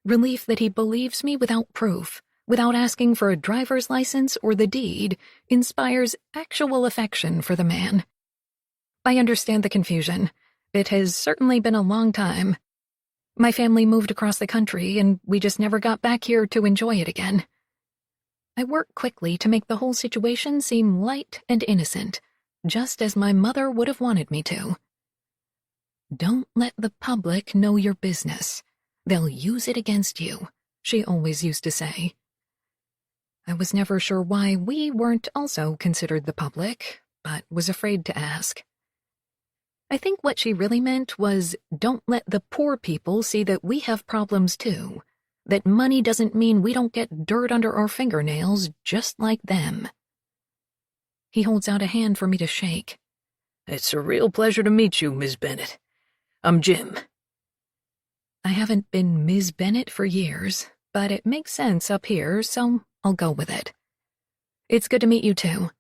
Relief that he believes me without proof, without asking for a driver's license or the deed, inspires actual affection for the man. I understand the confusion. It has certainly been a long time. My family moved across the country, and we just never got back here to enjoy it again. I work quickly to make the whole situation seem light and innocent, just as my mother would have wanted me to. Don't let the public know your business. They'll use it against you, she always used to say. I was never sure why we weren't also considered the public, but was afraid to ask. I think what she really meant was, don't let the poor people see that we have problems too, that money doesn't mean we don't get dirt under our fingernails just like them. He holds out a hand for me to shake. It's a real pleasure to meet you, Miss Bennett. I'm Jim. I haven't been Ms. Bennett for years, but it makes sense up here, so I'll go with it. It's good to meet you too.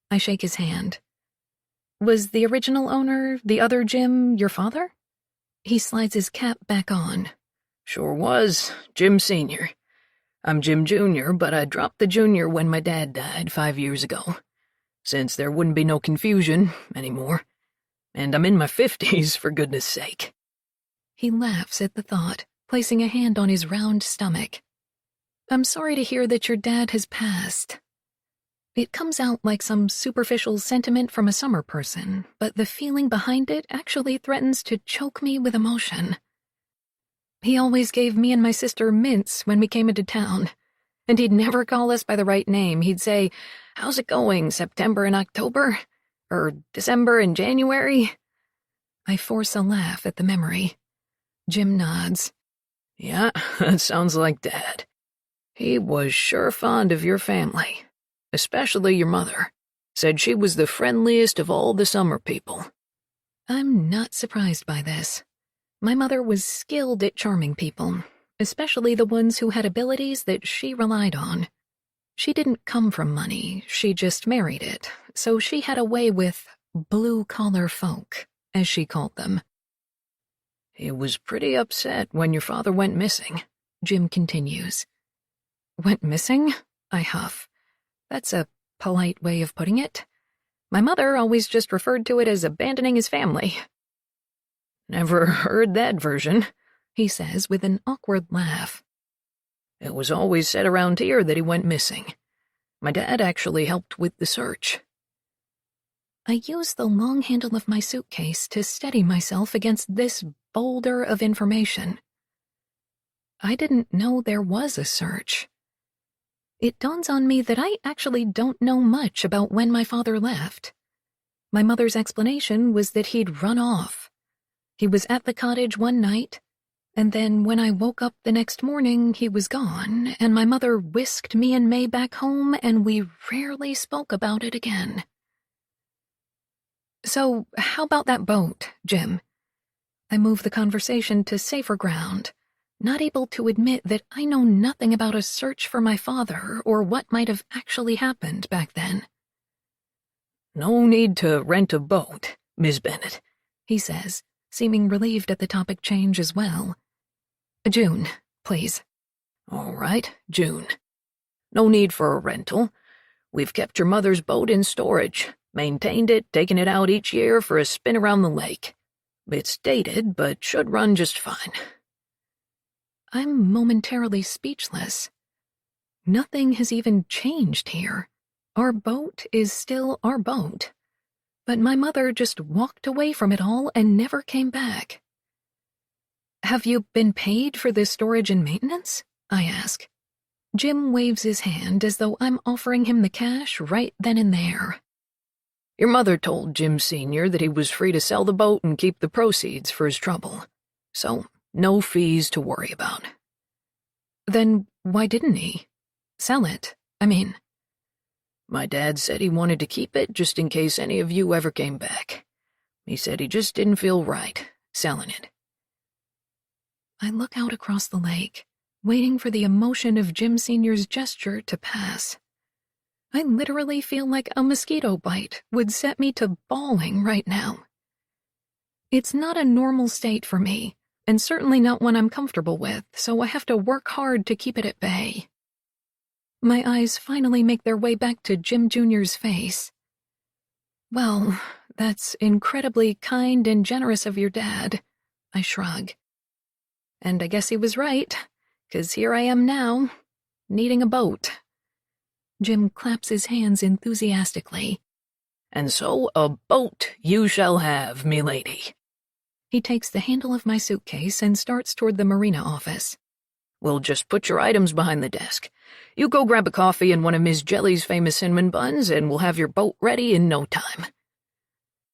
I shake his hand. Was the original owner, the other Jim, your father? He slides his cap back on. Sure was. Jim Sr. I'm Jim Jr., but I dropped the Jr. when my dad died 5 years ago, since there wouldn't be no confusion anymore. And I'm in my 50s, for goodness sake. He laughs at the thought, placing a hand on his round stomach. I'm sorry to hear that your dad has passed. It comes out like some superficial sentiment from a summer person, but the feeling behind it actually threatens to choke me with emotion. He always gave me and my sister mints when we came into town, and he'd never call us by the right name. He'd say, "How's it going, September and October? Or December and January?" I force a laugh at the memory. Jim nods. Yeah, that sounds like Dad. He was sure fond of your family. Especially your mother. Said she was the friendliest of all the summer people. I'm not surprised by this. My mother was skilled at charming people, especially the ones who had abilities that she relied on. She didn't come from money, she just married it, so she had a way with blue-collar folk, as she called them. He was pretty upset when your father went missing, Jim continues. Went missing? I huff. That's a polite way of putting it. My mother always just referred to it as abandoning his family. Never heard that version, he says with an awkward laugh. It was always said around here that he went missing. My dad actually helped with the search. I use the long handle of my suitcase to steady myself against this boulder of information. I didn't know there was a search. It dawns on me that I actually don't know much about when my father left. My mother's explanation was that he'd run off. He was at the cottage one night, and then when I woke up the next morning, he was gone, and my mother whisked me and May back home, and we rarely spoke about it again. So, how about that boat, Jim? I move the conversation to safer ground, not able to admit that I know nothing about a search for my father or what might have actually happened back then. No need to rent a boat, Miss Bennet, he says, seeming relieved at the topic change as well. June, please. All right, June. No need for a rental. We've kept your mother's boat in storage, maintained it, taken it out each year for a spin around the lake. It's dated, but should run just fine. I'm momentarily speechless. Nothing has even changed here. Our boat is still our boat. But my mother just walked away from it all and never came back. Have you been paid for this storage and maintenance? I ask. Jim waves his hand as though I'm offering him the cash right then and there. Your mother told Jim Sr. that he was free to sell the boat and keep the proceeds for his trouble. So, no fees to worry about. Then why didn't he? Sell it, I mean. My dad said he wanted to keep it just in case any of you ever came back. He said he just didn't feel right selling it. I look out across the lake, waiting for the emotion of Jim Sr.'s gesture to pass. I literally feel like a mosquito bite would set me to bawling right now. It's not a normal state for me, and certainly not one I'm comfortable with, so I have to work hard to keep it at bay. My eyes finally make their way back to Jim Jr.'s face. Well, that's incredibly kind and generous of your dad, I shrug. And I guess he was right, 'cause here I am now, needing a boat. Jim claps his hands enthusiastically. And so a boat you shall have, milady. He takes the handle of my suitcase and starts toward the marina office. We'll just put your items behind the desk. You go grab a coffee and one of Miss Jelly's famous cinnamon buns, and we'll have your boat ready in no time.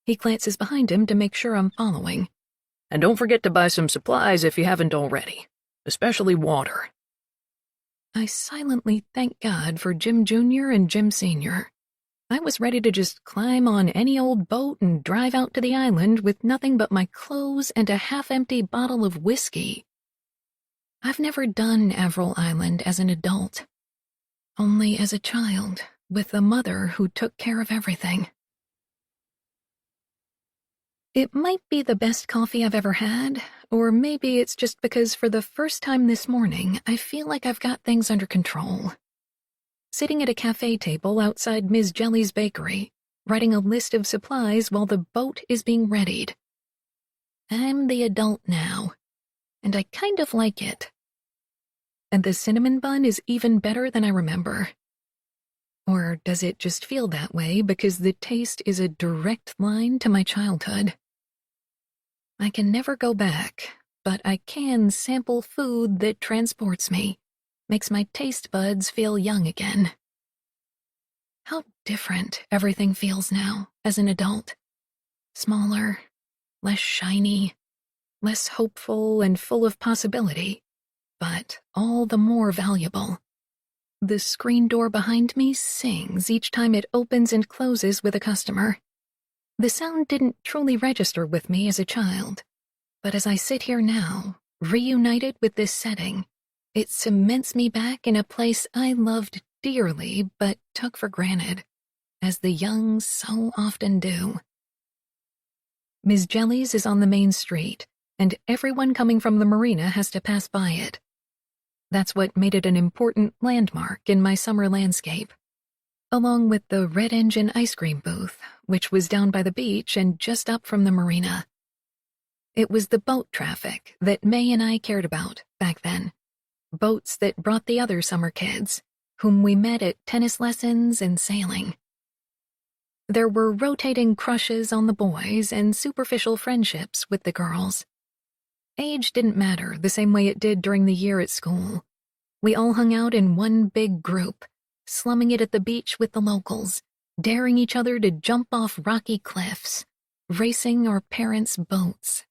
He glances behind him to make sure I'm following. And don't forget to buy some supplies if you haven't already, especially water. I silently thank God for Jim Jr. and Jim Sr. I was ready to just climb on any old boat and drive out to the island with nothing but my clothes and a half-empty bottle of whiskey. I've never done Avril Island as an adult, only as a child with a mother who took care of everything. It might be the best coffee I've ever had, or maybe it's just because for the first time this morning, I feel like I've got things under control. Sitting at a cafe table outside Ms. Jelly's bakery, writing a list of supplies while the boat is being readied. I'm the adult now, and I kind of like it. And the cinnamon bun is even better than I remember. Or does it just feel that way because the taste is a direct line to my childhood? I can never go back, but I can sample food that transports me, makes my taste buds feel young again. How different everything feels now as an adult. Smaller, less shiny, less hopeful and full of possibility, but all the more valuable. The screen door behind me sings each time it opens and closes with a customer. The sound didn't truly register with me as a child, but as I sit here now, reunited with this setting, it cements me back in a place I loved dearly but took for granted, as the young so often do. Ms. Jelly's is on the main street, and everyone coming from the marina has to pass by it. That's what made it an important landmark in my summer landscape, along with the Red Engine ice cream booth, which was down by the beach and just up from the marina. It was the boat traffic that May and I cared about back then. Boats that brought the other summer kids, whom we met at tennis lessons and sailing. There were rotating crushes on the boys and superficial friendships with the girls. Age didn't matter the same way it did during the year at school. We all hung out in one big group, slumming it at the beach with the locals, daring each other to jump off rocky cliffs, racing our parents' boats.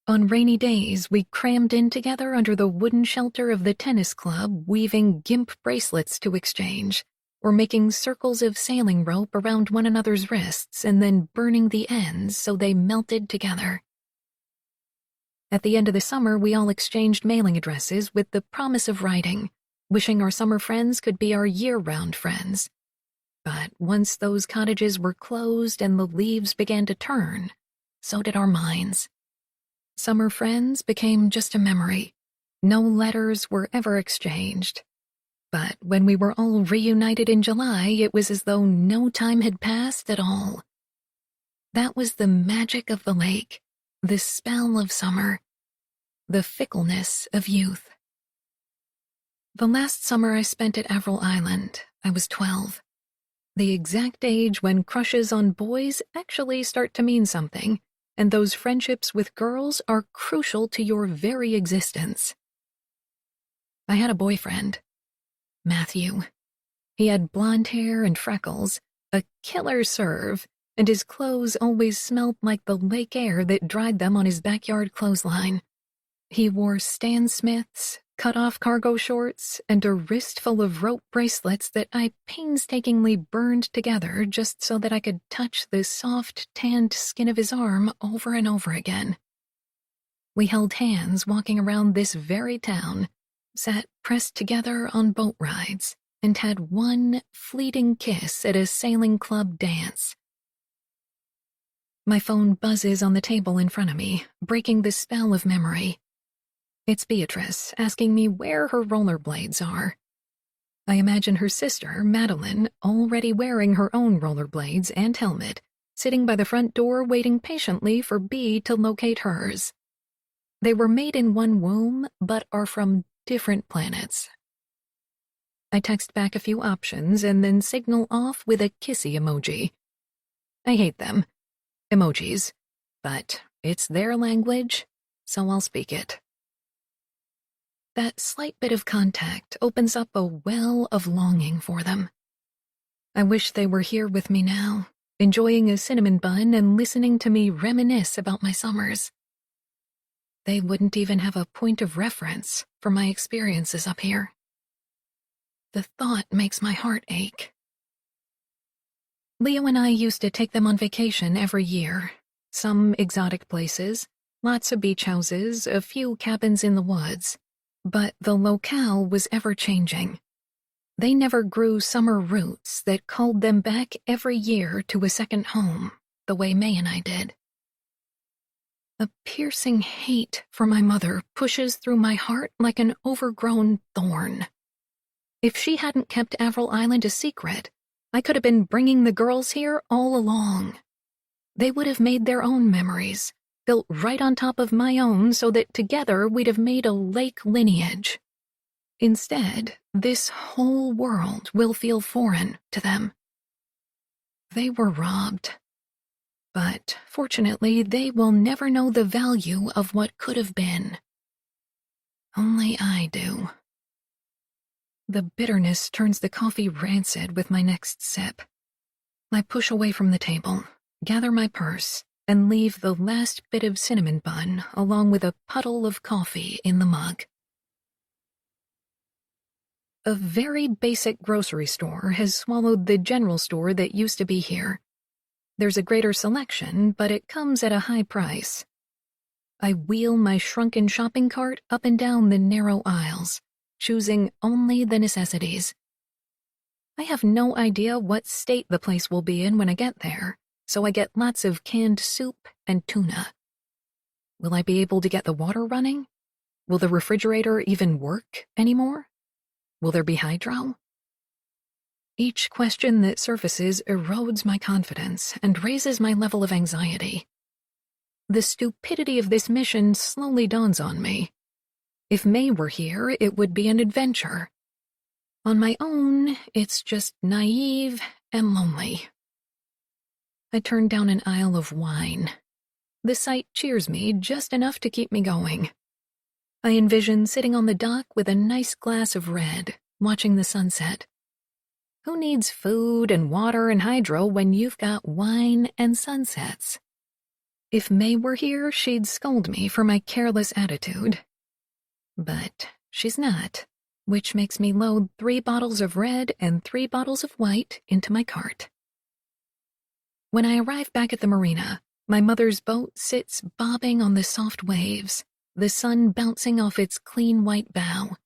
On rainy days, we crammed in together under the wooden shelter of the tennis club, weaving gimp bracelets to exchange, or making circles of sailing rope around one another's wrists and then burning the ends so they melted together. At the end of the summer, we all exchanged mailing addresses with the promise of writing, wishing our summer friends could be our year-round friends. But once those cottages were closed and the leaves began to turn, so did our minds. Summer friends became just a memory. No letters were ever exchanged. But when we were all reunited in July, it was as though no time had passed at all. That was the magic of the lake, the spell of summer, the fickleness of youth. The last summer I spent at Avril Island, I was 12. The exact age when crushes on boys actually start to mean something, and those friendships with girls are crucial to your very existence. I had a boyfriend, Matthew. He had blonde hair and freckles, a killer serve, and his clothes always smelled like the lake air that dried them on his backyard clothesline. He wore Stan Smiths, cut-off cargo shorts, and a wrist full of rope bracelets that I painstakingly burned together just so that I could touch the soft, tanned skin of his arm over and over again. We held hands walking around this very town, sat pressed together on boat rides, and had one fleeting kiss at a sailing club dance. My phone buzzes on the table in front of me, breaking the spell of memory. It's Beatrice asking me where her rollerblades are. I imagine her sister, Madeline, already wearing her own rollerblades and helmet, sitting by the front door waiting patiently for B to locate hers. They were made in one womb, but are from different planets. I text back a few options and then signal off with a kissy emoji. I hate them. Emojis. But it's their language, so I'll speak it. That slight bit of contact opens up a well of longing for them. I wish they were here with me now, enjoying a cinnamon bun and listening to me reminisce about my summers. They wouldn't even have a point of reference for my experiences up here. The thought makes my heart ache. Leo and I used to take them on vacation every year. Some exotic places, lots of beach houses, a few cabins in the woods. But the locale was ever-changing. They never grew summer roots that called them back every year to a second home, the way May and I did. A piercing hate for my mother pushes through my heart like an overgrown thorn. If she hadn't kept Avril Island a secret, I could have been bringing the girls here all along. They would have made their own memories, built right on top of my own so that together we'd have made a lake lineage. Instead, this whole world will feel foreign to them. They were robbed. But fortunately, they will never know the value of what could have been. Only I do. The bitterness turns the coffee rancid with my next sip. I push away from the table, gather my purse, and leave the last bit of cinnamon bun along with a puddle of coffee in the mug. A very basic grocery store has swallowed the general store that used to be here. There's a greater selection, but it comes at a high price. I wheel my shrunken shopping cart up and down the narrow aisles, choosing only the necessities. I have no idea what state the place will be in when I get there, so I get lots of canned soup and tuna. Will I be able to get the water running? Will the refrigerator even work anymore? Will there be hydro? Each question that surfaces erodes my confidence and raises my level of anxiety. The stupidity of this mission slowly dawns on me. If May were here, it would be an adventure. On my own, it's just naive and lonely. I turn down an aisle of wine. The sight cheers me just enough to keep me going. I envision sitting on the dock with a nice glass of red, watching the sunset. Who needs food and water and hydro when you've got wine and sunsets? If May were here, she'd scold me for my careless attitude. But she's not, which makes me load 3 bottles of red and 3 bottles of white into my cart. When I arrive back at the marina, my mother's boat sits bobbing on the soft waves, the sun bouncing off its clean white bow.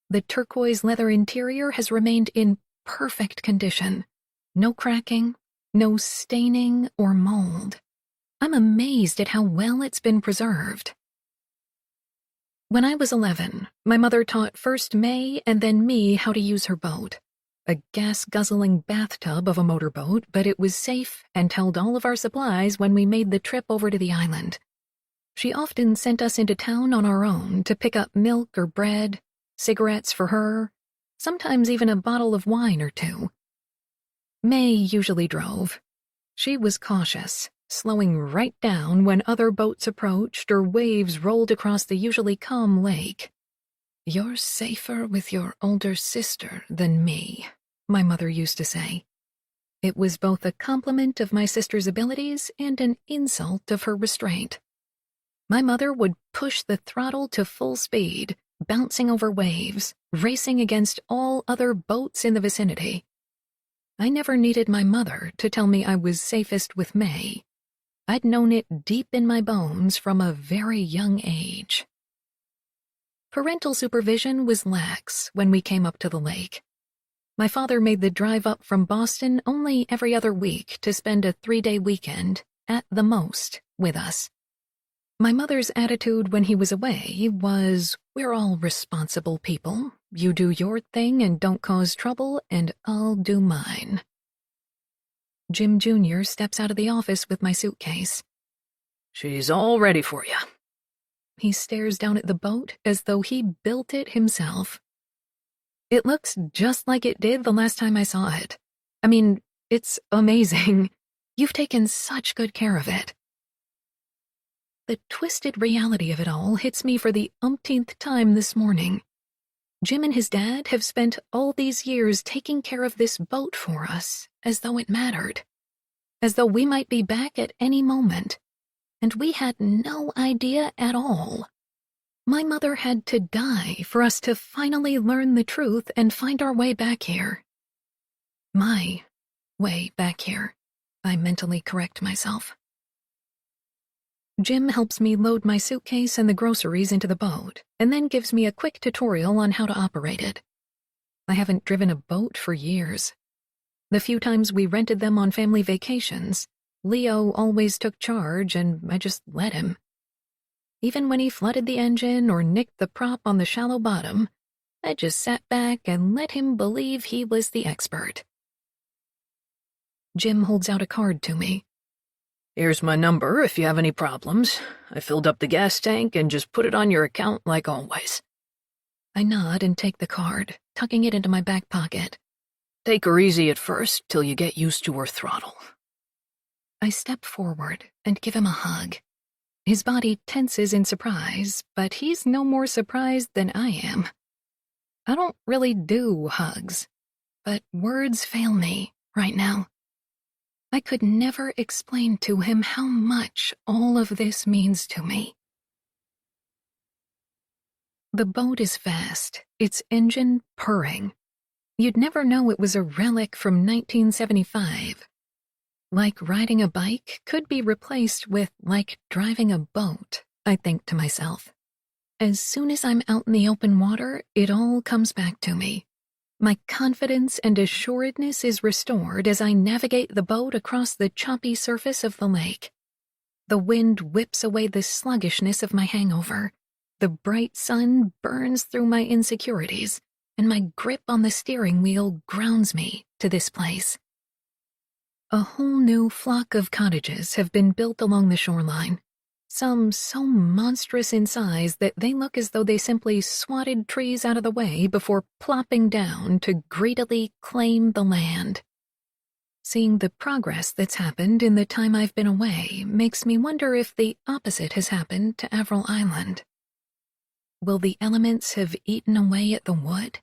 The turquoise leather interior has remained in perfect condition. No cracking, no staining or mold. I'm amazed at how well it's been preserved. When I was 11, my mother taught first May and then me how to use her boat. A gas-guzzling bathtub of a motorboat, but it was safe and held all of our supplies when we made the trip over to the island. She often sent us into town on our own to pick up milk or bread, cigarettes for her, sometimes even a bottle of wine or 2. May usually drove. She was cautious, slowing right down when other boats approached or waves rolled across the usually calm lake. "You're safer with your older sister than me," my mother used to say. It was both a compliment of my sister's abilities and an insult of her restraint. My mother would push the throttle to full speed, bouncing over waves, racing against all other boats in the vicinity. I never needed my mother to tell me I was safest with May. I'd known it deep in my bones from a very young age. Parental supervision was lax when we came up to the lake. My father made the drive up from Boston only every other week to spend a 3-day weekend, at the most, with us. My mother's attitude when he was away was, "We're all responsible people. You do your thing and don't cause trouble, and I'll do mine." Jim Jr. steps out of the office with my suitcase. "She's all ready for you." He stares down at the boat as though he built it himself. It looks just like it did the last time I saw it. I mean, it's amazing. You've taken such good care of it. The twisted reality of it all hits me for the umpteenth time this morning. Jim and his dad have spent all these years taking care of this boat for us, as though it mattered. As though we might be back at any moment. And we had no idea at all. My mother had to die for us to finally learn the truth and find our way back here. My way back here, I mentally correct myself. Jim helps me load my suitcase and the groceries into the boat, and then gives me a quick tutorial on how to operate it. I haven't driven a boat for years. The few times we rented them on family vacations, Leo always took charge and I just let him. Even when he flooded the engine or nicked the prop on the shallow bottom, I just sat back and let him believe he was the expert. Jim holds out a card to me. "Here's my number if you have any problems. I filled up the gas tank and just put it on your account like always." I nod and take the card, tucking it into my back pocket. "Take her easy at first till you get used to her throttle." I step forward and give him a hug. His body tenses in surprise, but he's no more surprised than I am. I don't really do hugs, but words fail me right now. I could never explain to him how much all of this means to me. The boat is fast, its engine purring. You'd never know it was a relic from 1975. Like riding a bike could be replaced with like driving a boat, I think to myself. As soon as I'm out in the open water, it all comes back to me. My confidence and assuredness is restored as I navigate the boat across the choppy surface of the lake. The wind whips away the sluggishness of my hangover. The bright sun burns through my insecurities, and my grip on the steering wheel grounds me to this place. A whole new flock of cottages have been built along the shoreline, some so monstrous in size that they look as though they simply swatted trees out of the way before plopping down to greedily claim the land. Seeing the progress that's happened in the time I've been away makes me wonder if the opposite has happened to Avril Island. Will the elements have eaten away at the wood?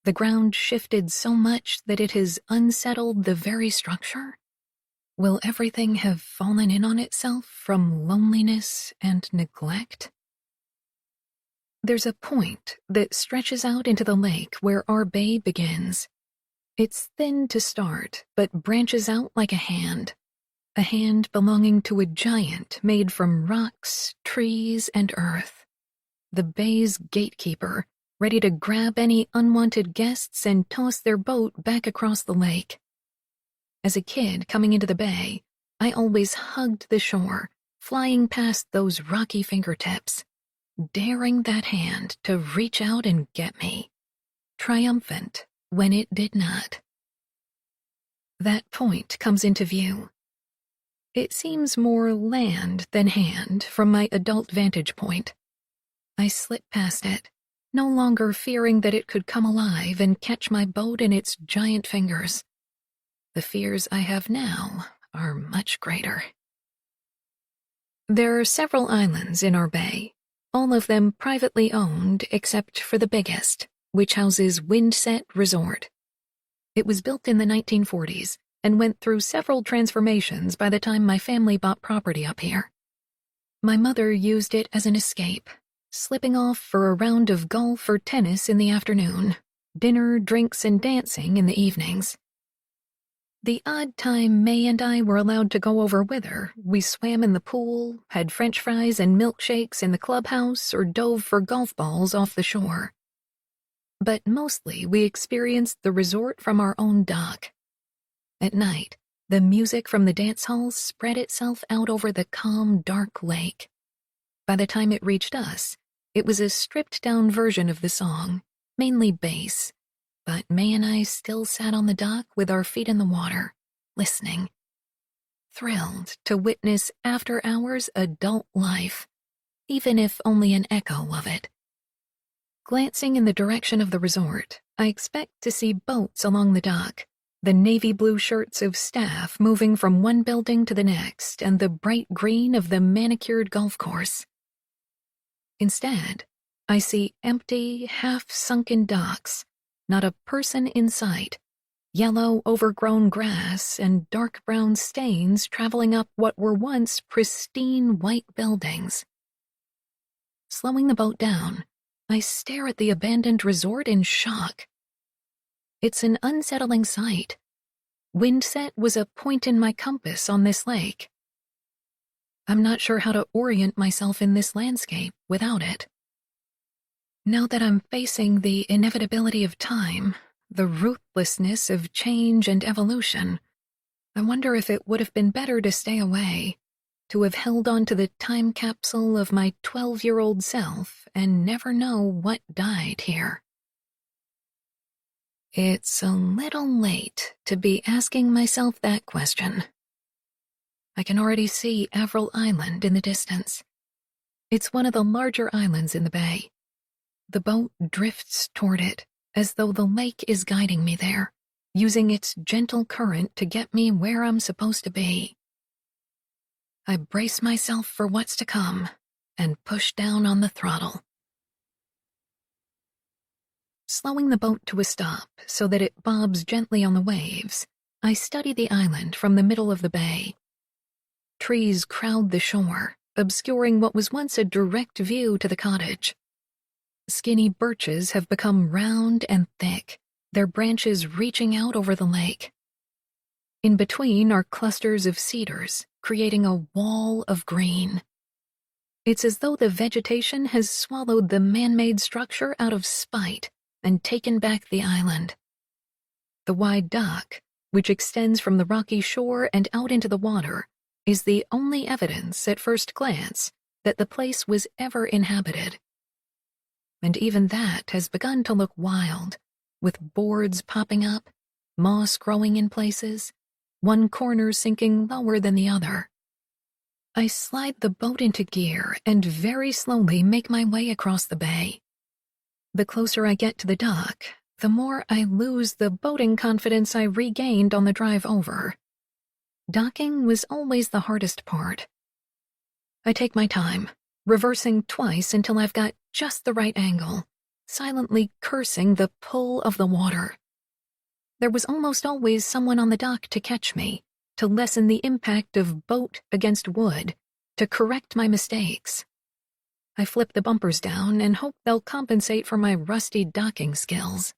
The ground shifted so much that it has unsettled the very structure? Will everything have fallen in on itself from loneliness and neglect? There's a point that stretches out into the lake where our bay begins. It's thin to start, but branches out like a hand belonging to a giant made from rocks, trees, and earth. The bay's gatekeeper, ready to grab any unwanted guests and toss their boat back across the lake. As a kid coming into the bay, I always hugged the shore, flying past those rocky fingertips, daring that hand to reach out and get me, triumphant when it did not. That point comes into view. It seems more land than hand from my adult vantage point. I slip past it, no longer fearing that it could come alive and catch my boat in its giant fingers. The fears I have now are much greater. There are several islands in our bay, all of them privately owned except for the biggest, which houses Windset Resort. It was built in the 1940s and went through several transformations by the time my family bought property up here. My mother used it as an escape, slipping off for a round of golf or tennis in the afternoon, dinner, drinks, and dancing in the evenings. The odd time May and I were allowed to go over with her, we swam in the pool, had French fries and milkshakes in the clubhouse, or dove for golf balls off the shore. But mostly we experienced the resort from our own dock. At night, the music from the dance halls spread itself out over the calm, dark lake. By the time it reached us, it was a stripped-down version of the song, mainly bass, but May and I still sat on the dock with our feet in the water, listening, thrilled to witness after-hours adult life, even if only an echo of it. Glancing in the direction of the resort, I expect to see boats along the dock, the navy blue shirts of staff moving from one building to the next, and the bright green of the manicured golf course. Instead, I see empty, half-sunken docks, not a person in sight, yellow, overgrown grass, and dark brown stains traveling up what were once pristine white buildings. Slowing the boat down, I stare at the abandoned resort in shock. It's an unsettling sight. Windset was a point in my compass on this lake. I'm not sure how to orient myself in this landscape without it. Now that I'm facing the inevitability of time, the ruthlessness of change and evolution, I wonder if it would have been better to stay away, to have held on to the time capsule of my 12-year-old self and never know what died here. It's a little late to be asking myself that question. I can already see Avril Island in the distance. It's one of the larger islands in the bay. The boat drifts toward it, as though the lake is guiding me there, using its gentle current to get me where I'm supposed to be. I brace myself for what's to come and push down on the throttle. Slowing the boat to a stop so that it bobs gently on the waves, I study the island from the middle of the bay. Trees crowd the shore, obscuring what was once a direct view to the cottage. Skinny birches have become round and thick, their branches reaching out over the lake. In between are clusters of cedars, creating a wall of green. It's as though the vegetation has swallowed the man-made structure out of spite and taken back the island. The wide dock, which extends from the rocky shore and out into the water, is the only evidence at first glance that the place was ever inhabited. And even that has begun to look wild, with boards popping up, moss growing in places, one corner sinking lower than the other. I slide the boat into gear and very slowly make my way across the bay. The closer I get to the dock, the more I lose the boating confidence I regained on the drive over. Docking was always the hardest part. I take my time, reversing twice until I've got just the right angle, silently cursing the pull of the water. There was almost always someone on the dock to catch me, to lessen the impact of boat against wood, to correct my mistakes. I flip the bumpers down and hope they'll compensate for my rusty docking skills.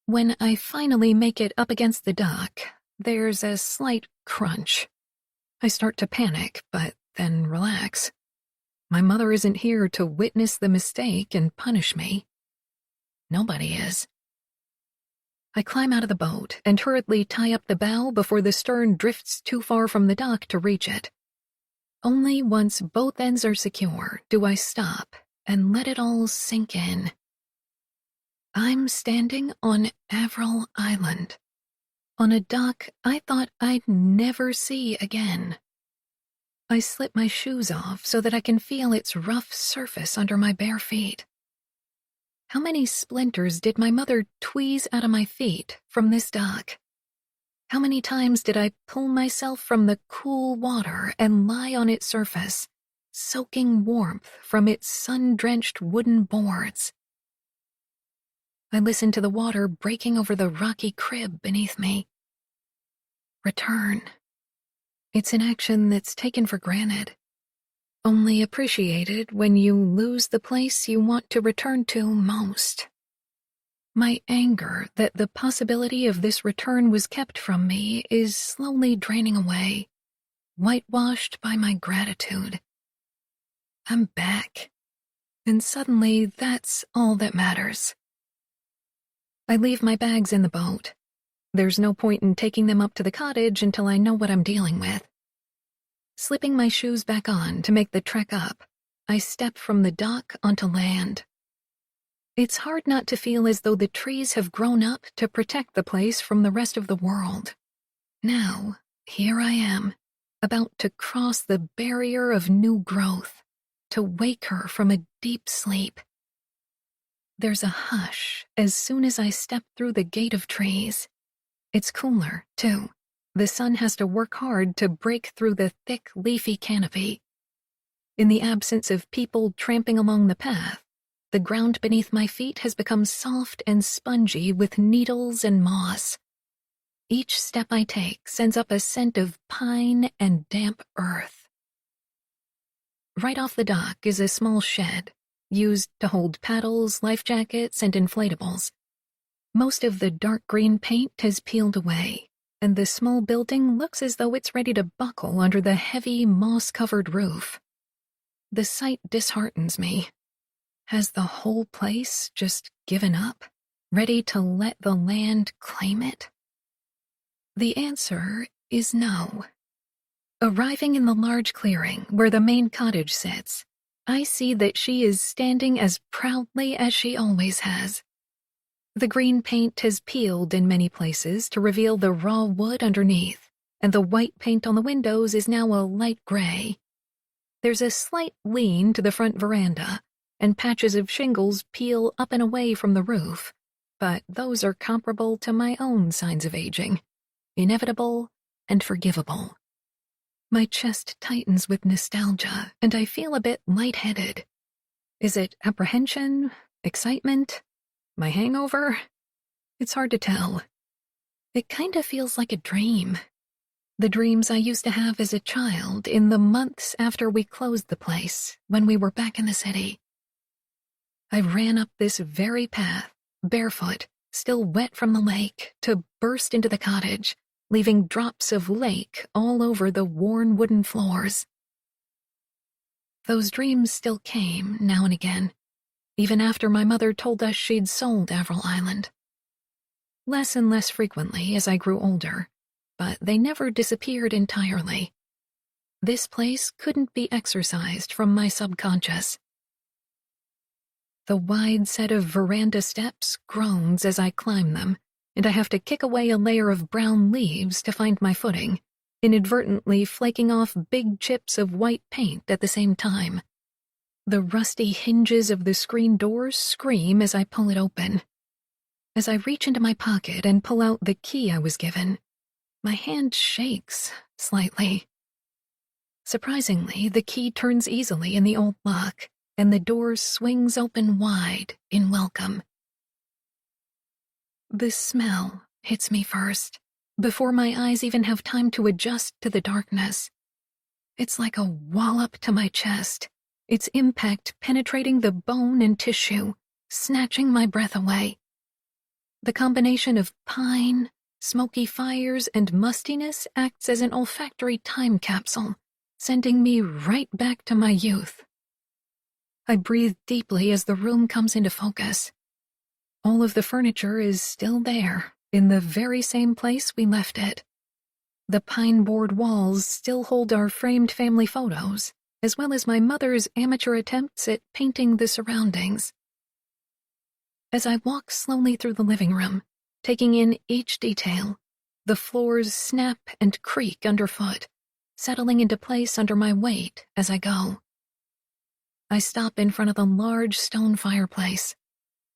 When I finally make it up against the dock, there's a slight crunch. I start to panic, but then relax. My mother isn't here to witness the mistake and punish me. Nobody is. I climb out of the boat and hurriedly tie up the bow before the stern drifts too far from the dock to reach it. Only once both ends are secure do I stop and let it all sink in. I'm standing on Avril Island, on a dock I thought I'd never see again. I slip my shoes off so that I can feel its rough surface under my bare feet. How many splinters did my mother tweeze out of my feet from this dock? How many times did I pull myself from the cool water and lie on its surface, soaking warmth from its sun-drenched wooden boards? I listen to the water breaking over the rocky crib beneath me. Return. It's an action that's taken for granted, only appreciated when you lose the place you want to return to most. My anger that the possibility of this return was kept from me is slowly draining away, whitewashed by my gratitude. I'm back, and suddenly that's all that matters. I leave my bags in the boat. There's no point in taking them up to the cottage until I know what I'm dealing with. Slipping my shoes back on to make the trek up, I step from the dock onto land. It's hard not to feel as though the trees have grown up to protect the place from the rest of the world. Now, here I am, about to cross the barrier of new growth, to wake her from a deep sleep. There's a hush as soon as I step through the gate of trees. It's cooler, too. The sun has to work hard to break through the thick, leafy canopy. In the absence of people tramping along the path, the ground beneath my feet has become soft and spongy with needles and moss. Each step I take sends up a scent of pine and damp earth. Right off the dock is a small shed, used to hold paddles, life jackets, and inflatables. Most of the dark green paint has peeled away, and the small building looks as though it's ready to buckle under the heavy, moss-covered roof. The sight disheartens me. Has the whole place just given up, ready to let the land claim it? The answer is no. Arriving in the large clearing where the main cottage sits, I see that she is standing as proudly as she always has. The green paint has peeled in many places to reveal the raw wood underneath, and the white paint on the windows is now a light gray. There's a slight lean to the front veranda, and patches of shingles peel up and away from the roof, but those are comparable to my own signs of aging, inevitable and forgivable. My chest tightens with nostalgia, and I feel a bit lightheaded. Is it apprehension? Excitement? My hangover? It's hard to tell. It kind of feels like a dream. The dreams I used to have as a child in the months after we closed the place, when we were back in the city. I ran up this very path, barefoot, still wet from the lake, to burst into the cottage, leaving drops of lake all over the worn wooden floors. Those dreams still came now and again, even after my mother told us she'd sold Avril Island. Less and less frequently as I grew older, but they never disappeared entirely. This place couldn't be exorcised from my subconscious. The wide set of veranda steps groans as I climb them, and I have to kick away a layer of brown leaves to find my footing, inadvertently flaking off big chips of white paint at the same time. The rusty hinges of the screen doors scream as I pull it open. As I reach into my pocket and pull out the key I was given, my hand shakes slightly. Surprisingly, the key turns easily in the old lock, and the door swings open wide in welcome. The smell hits me first, before my eyes even have time to adjust to the darkness. It's like a wallop to my chest, its impact penetrating the bone and tissue, snatching my breath away. The combination of pine, smoky fires, and mustiness acts as an olfactory time capsule, sending me right back to my youth. I breathe deeply as the room comes into focus. All of the furniture is still there, in the very same place we left it. The pine board walls still hold our framed family photos, as well as my mother's amateur attempts at painting the surroundings. As I walk slowly through the living room, taking in each detail, the floors snap and creak underfoot, settling into place under my weight as I go. I stop in front of the large stone fireplace.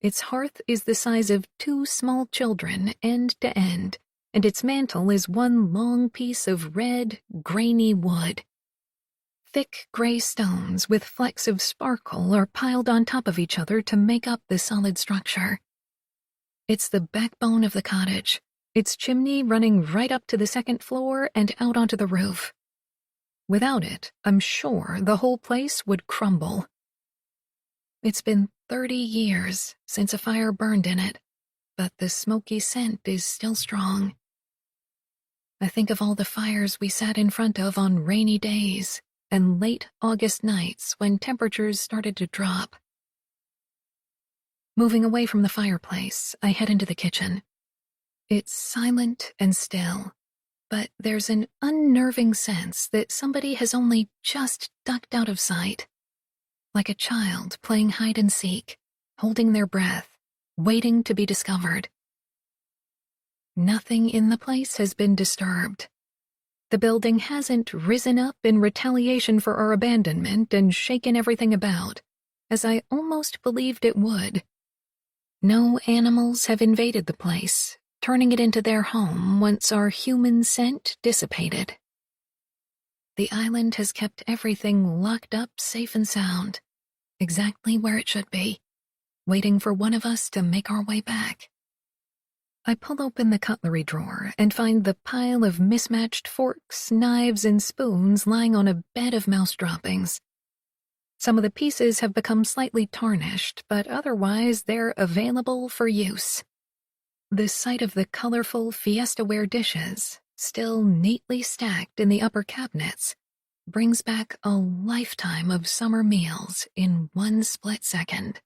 Its hearth is the size of 2 small children end to end, and its mantel is one long piece of red, grainy wood. Thick gray stones with flecks of sparkle are piled on top of each other to make up the solid structure. It's the backbone of the cottage, its chimney running right up to the second floor and out onto the roof. Without it, I'm sure the whole place would crumble. It's been 30 years since a fire burned in it, but the smoky scent is still strong. I think of all the fires we sat in front of on rainy days and late August nights when temperatures started to drop. Moving away from the fireplace, I head into the kitchen. It's silent and still, but there's an unnerving sense that somebody has only just ducked out of sight. Like a child playing hide and seek, holding their breath, waiting to be discovered. Nothing in the place has been disturbed. The building hasn't risen up in retaliation for our abandonment and shaken everything about, as I almost believed it would. No animals have invaded the place, turning it into their home once our human scent dissipated. The island has kept everything locked up safe and sound, exactly where it should be, waiting for one of us to make our way back. I pull open the cutlery drawer and find the pile of mismatched forks, knives, and spoons lying on a bed of mouse droppings. Some of the pieces have become slightly tarnished, but otherwise they're available for use. The sight of the colorful Fiesta-ware dishes, still neatly stacked in the upper cabinets, brings back a lifetime of summer meals in one split second.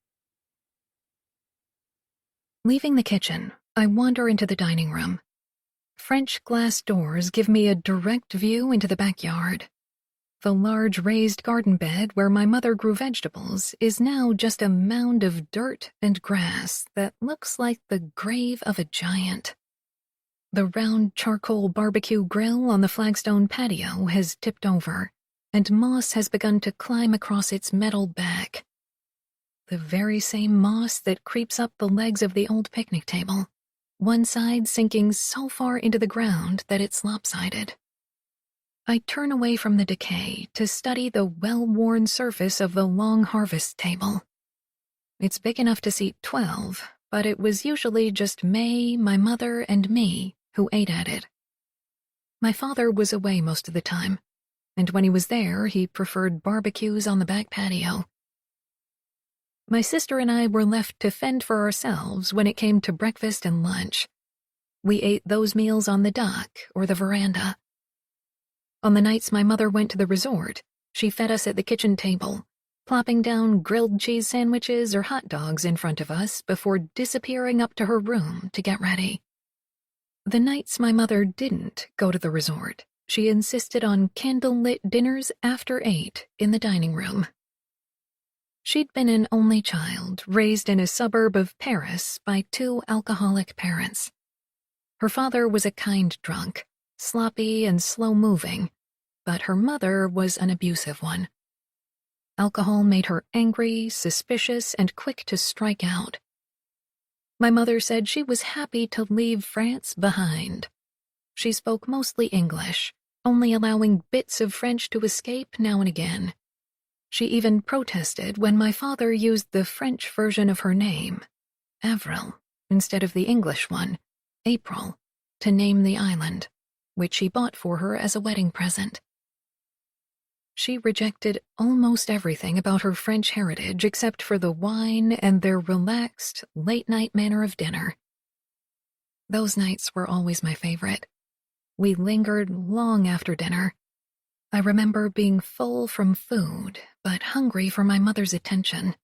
Leaving the kitchen, I wander into the dining room. French glass doors give me a direct view into the backyard. The large raised garden bed where my mother grew vegetables is now just a mound of dirt and grass that looks like the grave of a giant. The round charcoal barbecue grill on the flagstone patio has tipped over, and moss has begun to climb across its metal back. The very same moss that creeps up the legs of the old picnic table, one side sinking so far into the ground that it's lopsided. I turn away from the decay to study the well-worn surface of the long harvest table. It's big enough to seat 12, but it was usually just May, my mother, and me who ate at it. My father was away most of the time, and when he was there, he preferred barbecues on the back patio. My sister and I were left to fend for ourselves when it came to breakfast and lunch. We ate those meals on the dock or the veranda. On the nights my mother went to the resort, she fed us at the kitchen table, plopping down grilled cheese sandwiches or hot dogs in front of us before disappearing up to her room to get ready. The nights my mother didn't go to the resort, she insisted on candle-lit dinners after 8 in the dining room. She'd been an only child, raised in a suburb of Paris by 2 alcoholic parents. Her father was a kind drunk, sloppy and slow-moving, but her mother was an abusive one. Alcohol made her angry, suspicious, and quick to strike out. My mother said she was happy to leave France behind. She spoke mostly English, only allowing bits of French to escape now and again. She even protested when my father used the French version of her name, Avril, instead of the English one, April, to name the island, which she bought for her as a wedding present. She rejected almost everything about her French heritage except for the wine and their relaxed, late-night manner of dinner. Those nights were always my favorite. We lingered long after dinner. I remember being full from food, but hungry for my mother's attention.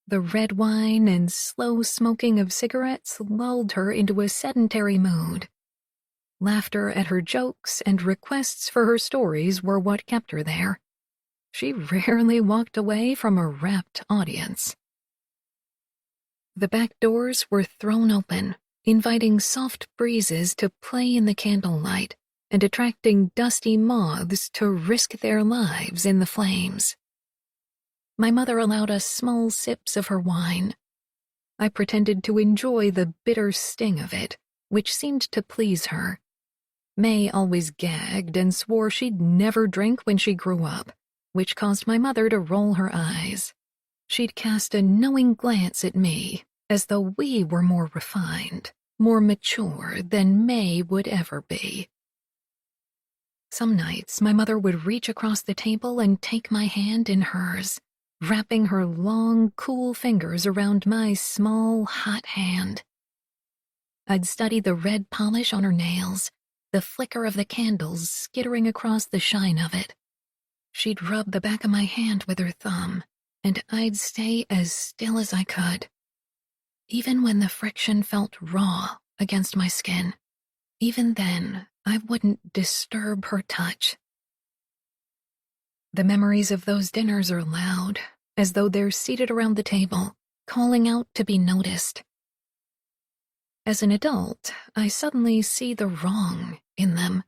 The red wine and slow smoking of cigarettes lulled her into a sedentary mood. Laughter at her jokes and requests for her stories were what kept her there. She rarely walked away from a rapt audience. The back doors were thrown open, inviting soft breezes to play in the candlelight and attracting dusty moths to risk their lives in the flames. My mother allowed us small sips of her wine. I pretended to enjoy the bitter sting of it, which seemed to please her. May always gagged and swore she'd never drink when she grew up, which caused my mother to roll her eyes. She'd cast a knowing glance at me, as though we were more refined, more mature than May would ever be. Some nights, my mother would reach across the table and take my hand in hers, wrapping her long, cool fingers around my small, hot hand. I'd study the red polish on her nails, the flicker of the candles skittering across the shine of it. She'd rub the back of my hand with her thumb, and I'd stay as still as I could. Even when the friction felt raw against my skin, even then, I wouldn't disturb her touch. The memories of those dinners are loud, as though they're seated around the table, calling out to be noticed. As an adult, I suddenly see the wrong in them.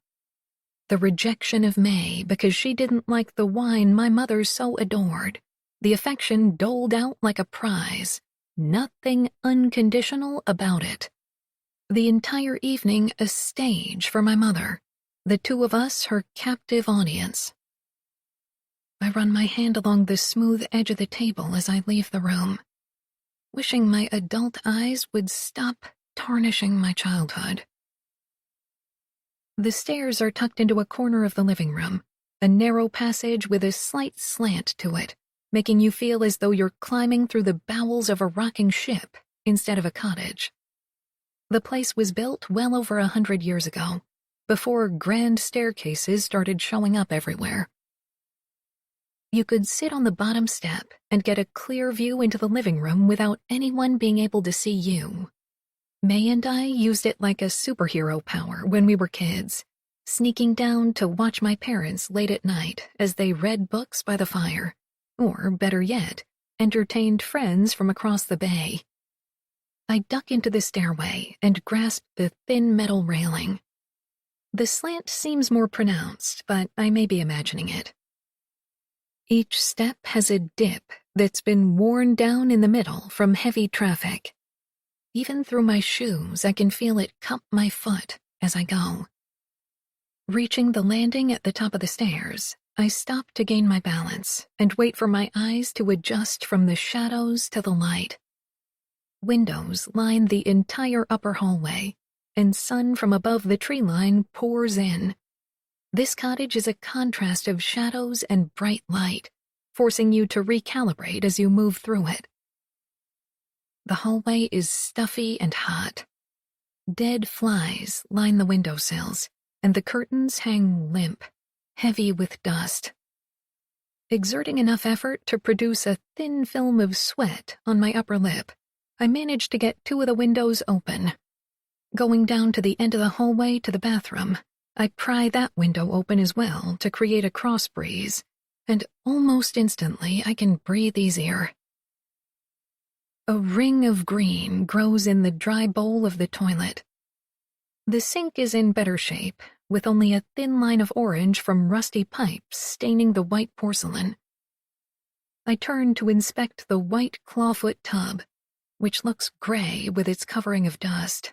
The rejection of May because she didn't like the wine my mother so adored, the affection doled out like a prize, nothing unconditional about it. The entire evening a stage for my mother, the two of us her captive audience. I run my hand along the smooth edge of the table as I leave the room, wishing my adult eyes would stop tarnishing my childhood. The stairs are tucked into a corner of the living room, a narrow passage with a slight slant to it, making you feel as though you're climbing through the bowels of a rocking ship instead of a cottage. The place was built well over 100 years ago, before grand staircases started showing up everywhere. You could sit on the bottom step and get a clear view into the living room without anyone being able to see you. May and I used it like a superhero power when we were kids, sneaking down to watch my parents late at night as they read books by the fire, or, better yet, entertained friends from across the bay. I duck into the stairway and grasp the thin metal railing. The slant seems more pronounced, but I may be imagining it. Each step has a dip that's been worn down in the middle from heavy traffic. Even through my shoes, I can feel it cup my foot as I go. Reaching the landing at the top of the stairs, I stop to gain my balance and wait for my eyes to adjust from the shadows to the light. Windows line the entire upper hallway, and sun from above the tree line pours in. This cottage is a contrast of shadows and bright light, forcing you to recalibrate as you move through it. The hallway is stuffy and hot. Dead flies line the windowsills, and the curtains hang limp, heavy with dust. Exerting enough effort to produce a thin film of sweat on my upper lip, I manage to get two of the windows open. Going down to the end of the hallway to the bathroom, I pry that window open as well to create a cross breeze, and almost instantly I can breathe easier. A ring of green grows in the dry bowl of the toilet. The sink is in better shape, with only a thin line of orange from rusty pipes staining the white porcelain. I turn to inspect the white clawfoot tub, which looks gray with its covering of dust.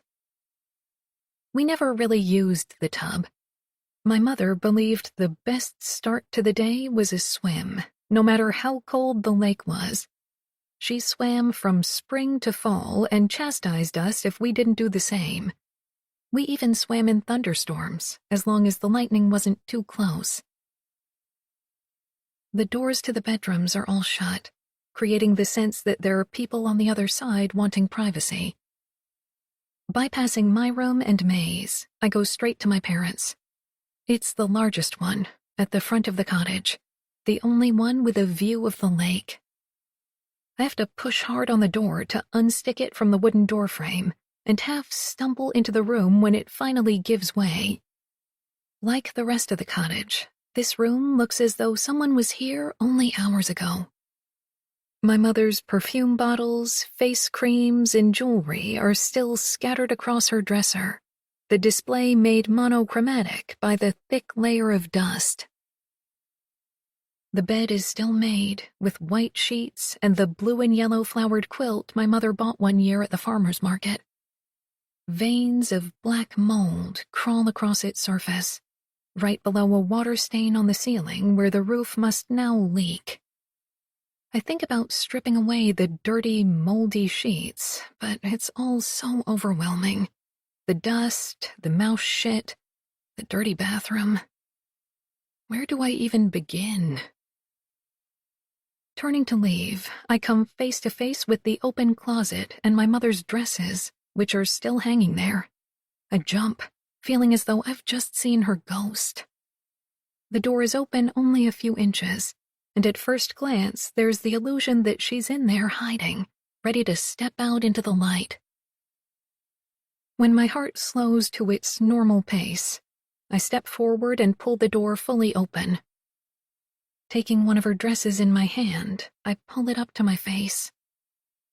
We never really used the tub. My mother believed the best start to the day was a swim, no matter how cold the lake was. She swam from spring to fall and chastised us if we didn't do the same. We even swam in thunderstorms, as long as the lightning wasn't too close. The doors to the bedrooms are all shut, creating the sense that there are people on the other side wanting privacy. Bypassing my room and May's, I go straight to my parents'. It's the largest one, at the front of the cottage, the only one with a view of the lake. I have to push hard on the door to unstick it from the wooden door frame, and half stumble into the room when it finally gives way. Like the rest of the cottage, this room looks as though someone was here only hours ago. My mother's perfume bottles, face creams, and jewelry are still scattered across her dresser, the display made monochromatic by the thick layer of dust. The bed is still made, with white sheets and the blue and yellow flowered quilt my mother bought one year at the farmer's market. Veins of black mold crawl across its surface, right below a water stain on the ceiling where the roof must now leak. I think about stripping away the dirty, moldy sheets, but it's all so overwhelming. The dust, the mouse shit, the dirty bathroom. Where do I even begin? Turning to leave, I come face to face with the open closet and my mother's dresses, which are still hanging there. I jump, feeling as though I've just seen her ghost. The door is open only a few inches, and at first glance there's the illusion that she's in there hiding, ready to step out into the light. When my heart slows to its normal pace, I step forward and pull the door fully open. Taking one of her dresses in my hand, I pull it up to my face.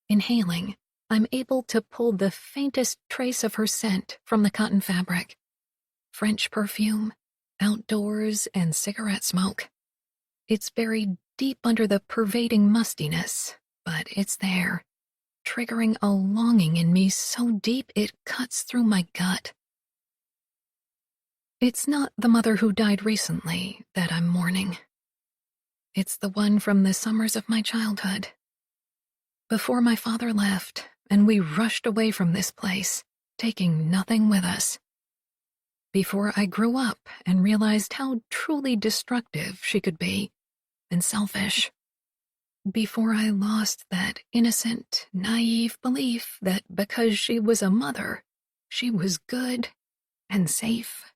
Inhaling, I'm able to pull the faintest trace of her scent from the cotton fabric. French perfume, outdoors, and cigarette smoke. It's buried deep under the pervading mustiness, but it's there, triggering a longing in me so deep it cuts through my gut. It's not the mother who died recently that I'm mourning. It's the one from the summers of my childhood. Before my father left, and we rushed away from this place, taking nothing with us. Before I grew up and realized how truly destructive she could be, and selfish. Before I lost that innocent, naive belief that because she was a mother, she was good and safe.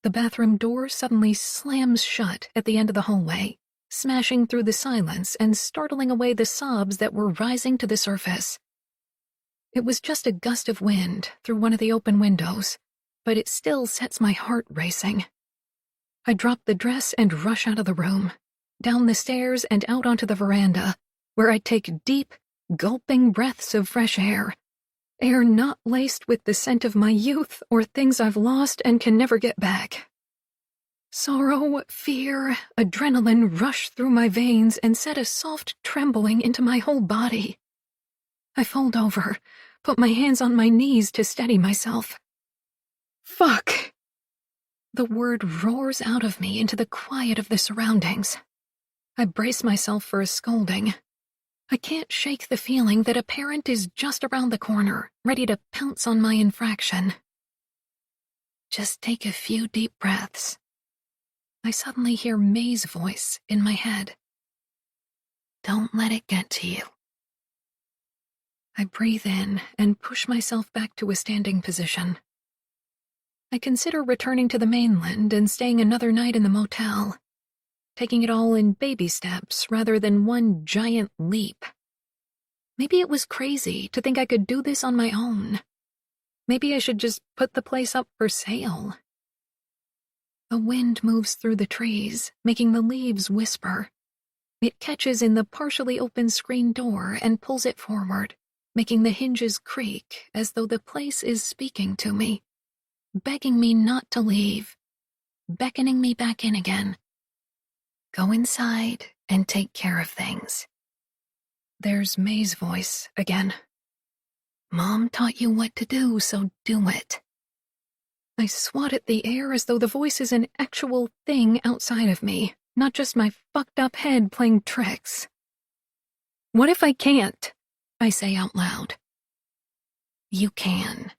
The bathroom door suddenly slams shut at the end of the hallway, smashing through the silence and startling away the sobs that were rising to the surface. It was just a gust of wind through one of the open windows, but it still sets my heart racing. I drop the dress and rush out of the room, down the stairs and out onto the veranda, where I take deep, gulping breaths of fresh air. Air not laced with the scent of my youth or things I've lost and can never get back. Sorrow, fear, adrenaline rush through my veins and set a soft trembling into my whole body. I fold over, put my hands on my knees to steady myself. Fuck! The word roars out of me into the quiet of the surroundings. I brace myself for a scolding. I can't shake the feeling that a parent is just around the corner, ready to pounce on my infraction. Just take a few deep breaths. I suddenly hear May's voice in my head. Don't let it get to you. I breathe in and push myself back to a standing position. I consider returning to the mainland and staying another night in the motel, taking it all in baby steps rather than one giant leap. Maybe it was crazy to think I could do this on my own. Maybe I should just put the place up for sale. The wind moves through the trees, making the leaves whisper. It catches in the partially open screen door and pulls it forward, making the hinges creak as though the place is speaking to me, begging me not to leave, beckoning me back in again. Go inside and take care of things. There's May's voice again. Mom taught you what to do, so do it. I swat at the air as though the voice is an actual thing outside of me, not just my fucked up head playing tricks. What if I can't? I say out loud. You can,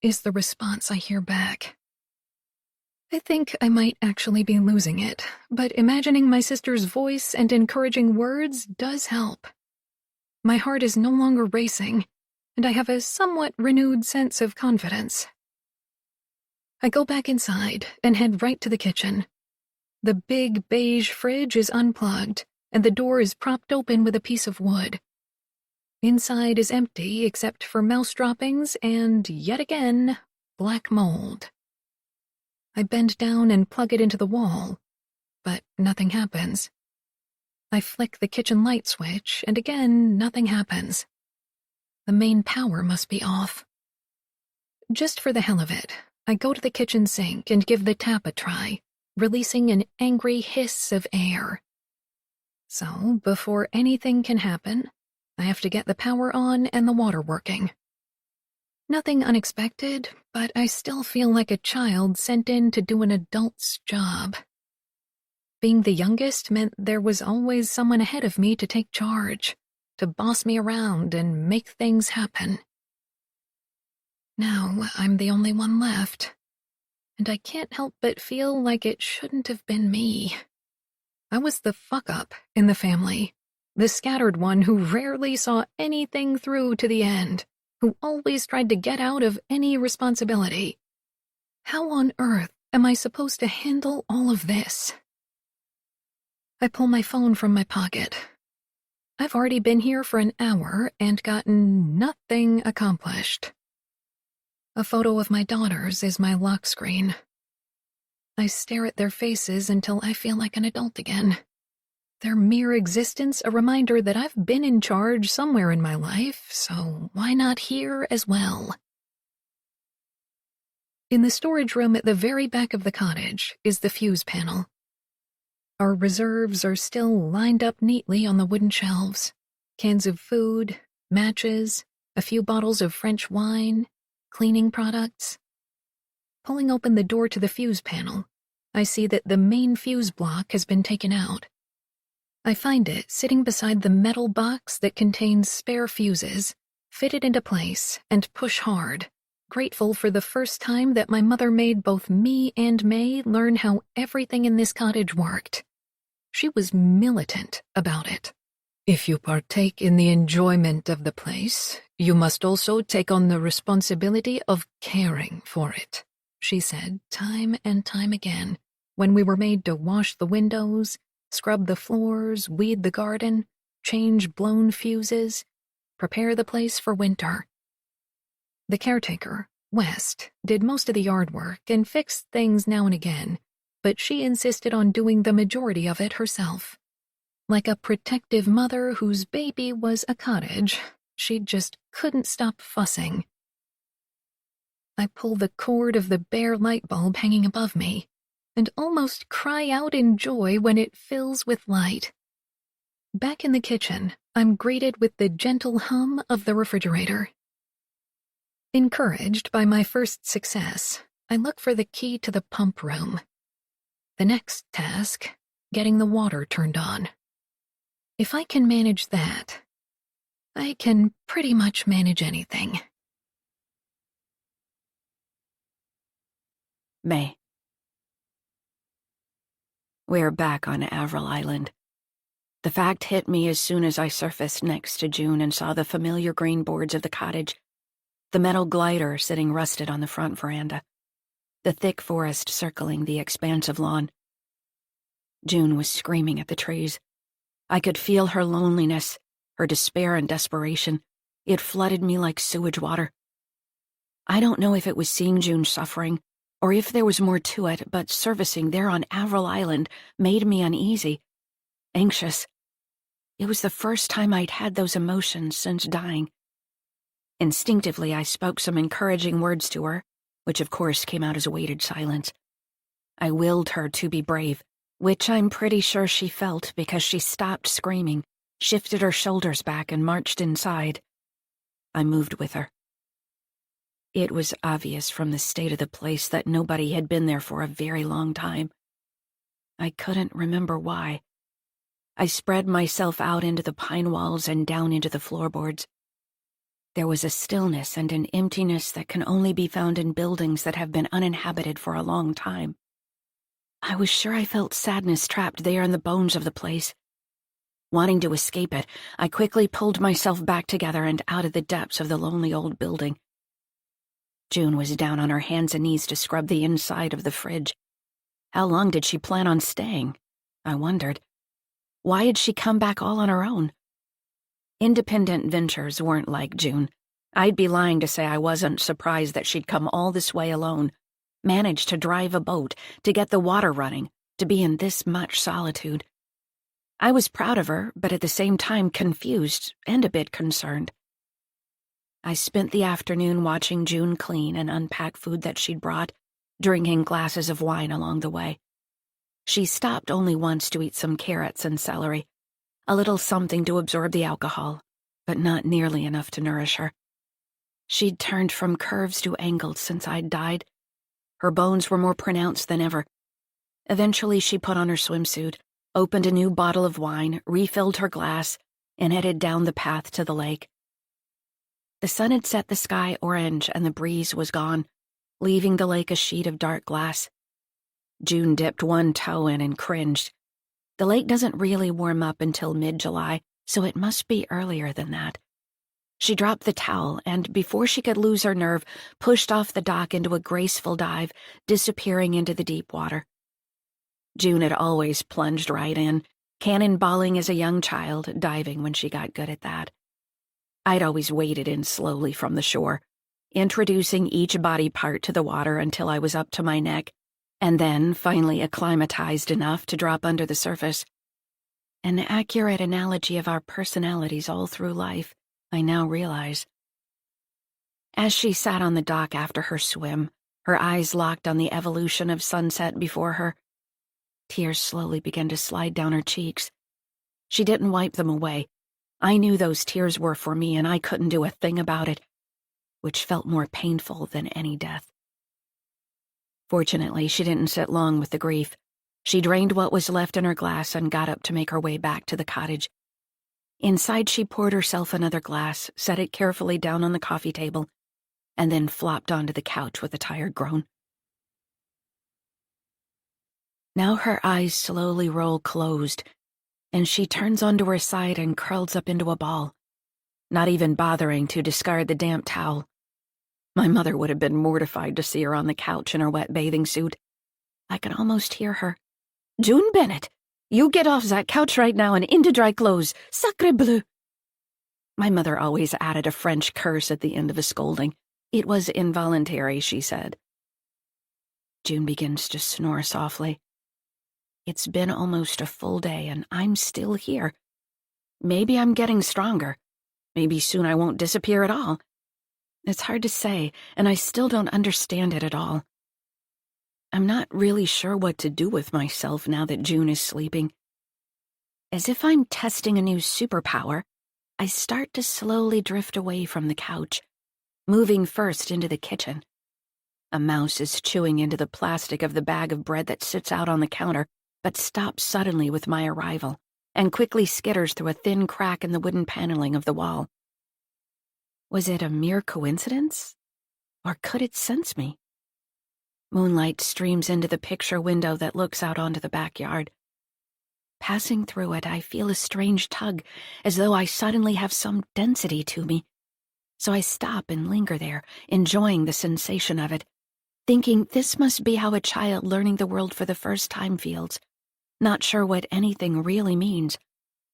is the response I hear back. I think I might actually be losing it, but imagining my sister's voice and encouraging words does help. My heart is no longer racing, and I have a somewhat renewed sense of confidence. I go back inside and head right to the kitchen. The big beige fridge is unplugged, and the door is propped open with a piece of wood. Inside is empty except for mouse droppings and, yet again, black mold. I bend down and plug it into the wall, but nothing happens. I flick the kitchen light switch, and again, nothing happens. The main power must be off. Just for the hell of it, I go to the kitchen sink and give the tap a try, releasing an angry hiss of air. So, before anything can happen, I have to get the power on and the water working. Nothing unexpected, but I still feel like a child sent in to do an adult's job. Being the youngest meant there was always someone ahead of me to take charge, to boss me around and make things happen. Now I'm the only one left, and I can't help but feel like it shouldn't have been me. I was the fuck-up in the family, the scattered one who rarely saw anything through to the end, who always tried to get out of any responsibility. How on earth am I supposed to handle all of this? I pull my phone from my pocket. I've already been here for an hour and gotten nothing accomplished. A photo of my daughters is my lock screen. I stare at their faces until I feel like an adult again. Their mere existence a reminder that I've been in charge somewhere in my life, so why not here as well? In the storage room at the very back of the cottage is the fuse panel. Our reserves are still lined up neatly on the wooden shelves. Cans of food, matches, a few bottles of French wine, cleaning products. Pulling open the door to the fuse panel, I see that the main fuse block has been taken out. I find it sitting beside the metal box that contains spare fuses, fitted into place and push hard, grateful for the first time that my mother made both me and May learn how everything in this cottage worked. She was militant about it. If you partake in the enjoyment of the place, you must also take on the responsibility of caring for it, she said time and time again, when we were made to wash the windows, scrub the floors, weed the garden, change blown fuses, prepare the place for winter. The caretaker, West, did most of the yard work and fixed things now and again, but she insisted on doing the majority of it herself. Like a protective mother whose baby was a cottage, she just couldn't stop fussing. I pull the cord of the bare light bulb hanging above me, and almost cry out in joy when it fills with light. Back in the kitchen, I'm greeted with the gentle hum of the refrigerator. Encouraged by my first success, I look for the key to the pump room. The next task, getting the water turned on. If I can manage that, I can pretty much manage anything. May. We're back on Avril Island. The fact hit me as soon as I surfaced next to June and saw the familiar green boards of the cottage, the metal glider sitting rusted on the front veranda, the thick forest circling the expansive lawn. June was screaming at the trees. I could feel her loneliness, her despair and desperation. It flooded me like sewage water. I don't know if it was seeing June suffering, or if there was more to it, but servicing there on Avril Island made me uneasy, anxious. It was the first time I'd had those emotions since dying. Instinctively, I spoke some encouraging words to her, which of course came out as a weighted silence. I willed her to be brave, which I'm pretty sure she felt because she stopped screaming shifted her shoulders back, and marched inside. I moved with her. It was obvious from the state of the place that nobody had been there for a very long time. I couldn't remember why. I spread myself out into the pine walls and down into the floorboards. There was a stillness and an emptiness that can only be found in buildings that have been uninhabited for a long time. I was sure I felt sadness trapped there in the bones of the place. Wanting to escape it, I quickly pulled myself back together and out of the depths of the lonely old building. June was down on her hands and knees to scrub the inside of the fridge. How long did she plan on staying? I wondered. Why had she come back all on her own? Independent ventures weren't like June. I'd be lying to say I wasn't surprised that she'd come all this way alone, managed to drive a boat, to get the water running, to be in this much solitude. I was proud of her, but at the same time confused and a bit concerned. I spent the afternoon watching June clean and unpack food that she'd brought, drinking glasses of wine along the way. She stopped only once to eat some carrots and celery, a little something to absorb the alcohol, but not nearly enough to nourish her. She'd turned from curves to angles since I'd died. Her bones were more pronounced than ever. Eventually she put on her swimsuit, opened a new bottle of wine, refilled her glass, and headed down the path to the lake. The sun had set the sky orange and the breeze was gone, leaving the lake a sheet of dark glass. June dipped one toe in and cringed. The lake doesn't really warm up until mid-July, so it must be earlier than that. She dropped the towel and, before she could lose her nerve, pushed off the dock into a graceful dive, disappearing into the deep water. June had always plunged right in, cannonballing as a young child, diving when she got good at that. I'd always waded in slowly from the shore, introducing each body part to the water until I was up to my neck, and then finally acclimatized enough to drop under the surface. An accurate analogy of our personalities all through life, I now realize. As she sat on the dock after her swim, her eyes locked on the evolution of sunset before her, tears slowly began to slide down her cheeks. She didn't wipe them away. I knew those tears were for me, and I couldn't do a thing about it, which felt more painful than any death. Fortunately, she didn't sit long with the grief. She drained what was left in her glass and got up to make her way back to the cottage. Inside, she poured herself another glass, set it carefully down on the coffee table, and then flopped onto the couch with a tired groan. Now her eyes slowly roll closed, and she turns onto her side and curls up into a ball, not even bothering to discard the damp towel. My mother would have been mortified to see her on the couch in her wet bathing suit. I could almost hear her. "June Bennett, you get off that couch right now and into dry clothes. Sacre bleu!" My mother always added a French curse at the end of a scolding. It was involuntary, she said. June begins to snore softly. It's been almost a full day and I'm still here. Maybe I'm getting stronger. Maybe soon I won't disappear at all. It's hard to say, and I still don't understand it at all. I'm not really sure what to do with myself now that June is sleeping. As if I'm testing a new superpower, I start to slowly drift away from the couch, moving first into the kitchen. A mouse is chewing into the plastic of the bag of bread that sits out on the counter, but stops suddenly with my arrival, and quickly skitters through a thin crack in the wooden paneling of the wall. Was it a mere coincidence? Or could it sense me? Moonlight streams into the picture window that looks out onto the backyard. Passing through it, I feel a strange tug, as though I suddenly have some density to me. So I stop and linger there, enjoying the sensation of it, thinking this must be how a child learning the world for the first time feels, not sure what anything really means,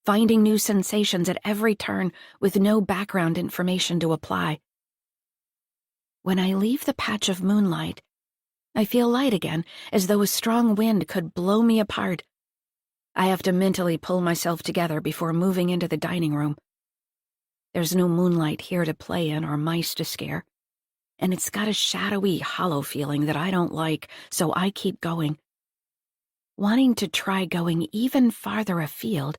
finding new sensations at every turn with no background information to apply. When I leave the patch of moonlight, I feel light again, as though a strong wind could blow me apart. I have to mentally pull myself together before moving into the dining room. There's no moonlight here to play in or mice to scare, and it's got a shadowy, hollow feeling that I don't like, so I keep going. Wanting to try going even farther afield,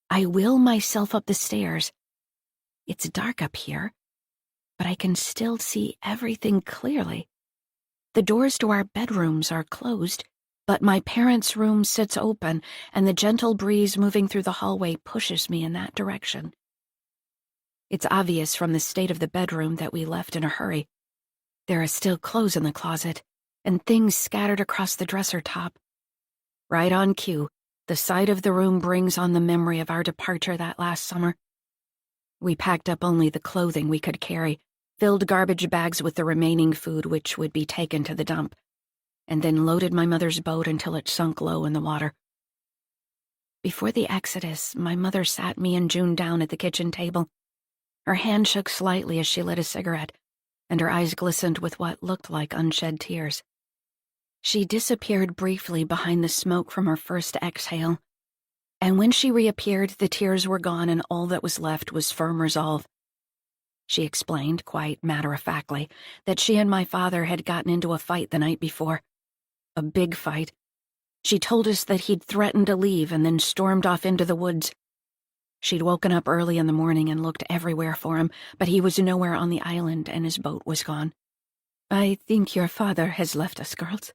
I will myself up the stairs. It's dark up here, but I can still see everything clearly. The doors to our bedrooms are closed, but my parents' room sits open, and the gentle breeze moving through the hallway pushes me in that direction. It's obvious from the state of the bedroom that we left in a hurry. There are still clothes in the closet, and things scattered across the dresser top. Right on cue, the sight of the room brings on the memory of our departure that last summer. We packed up only the clothing we could carry, filled garbage bags with the remaining food which would be taken to the dump, and then loaded my mother's boat until it sunk low in the water. Before the exodus, my mother sat me and June down at the kitchen table. Her hand shook slightly as she lit a cigarette, and her eyes glistened with what looked like unshed tears. She disappeared briefly behind the smoke from her first exhale, and when she reappeared, the tears were gone and all that was left was firm resolve. She explained, quite matter-of-factly, that she and my father had gotten into a fight the night before. A big fight. She told us that he'd threatened to leave and then stormed off into the woods. She'd woken up early in the morning and looked everywhere for him, but he was nowhere on the island and his boat was gone. "I think your father has left us, girls,"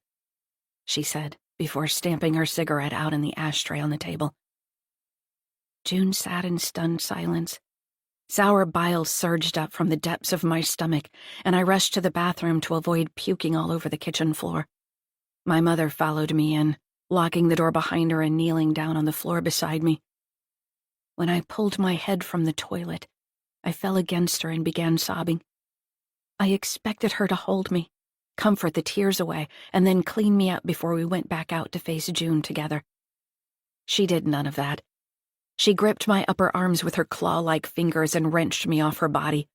she said, before stamping her cigarette out in the ashtray on the table. June sat in stunned silence. Sour bile surged up from the depths of my stomach, and I rushed to the bathroom to avoid puking all over the kitchen floor. My mother followed me in, locking the door behind her and kneeling down on the floor beside me. When I pulled my head from the toilet, I fell against her and began sobbing. I expected her to hold me, comfort the tears away, and then clean me up before we went back out to face June together. She did none of that. She gripped my upper arms with her claw-like fingers and wrenched me off her body.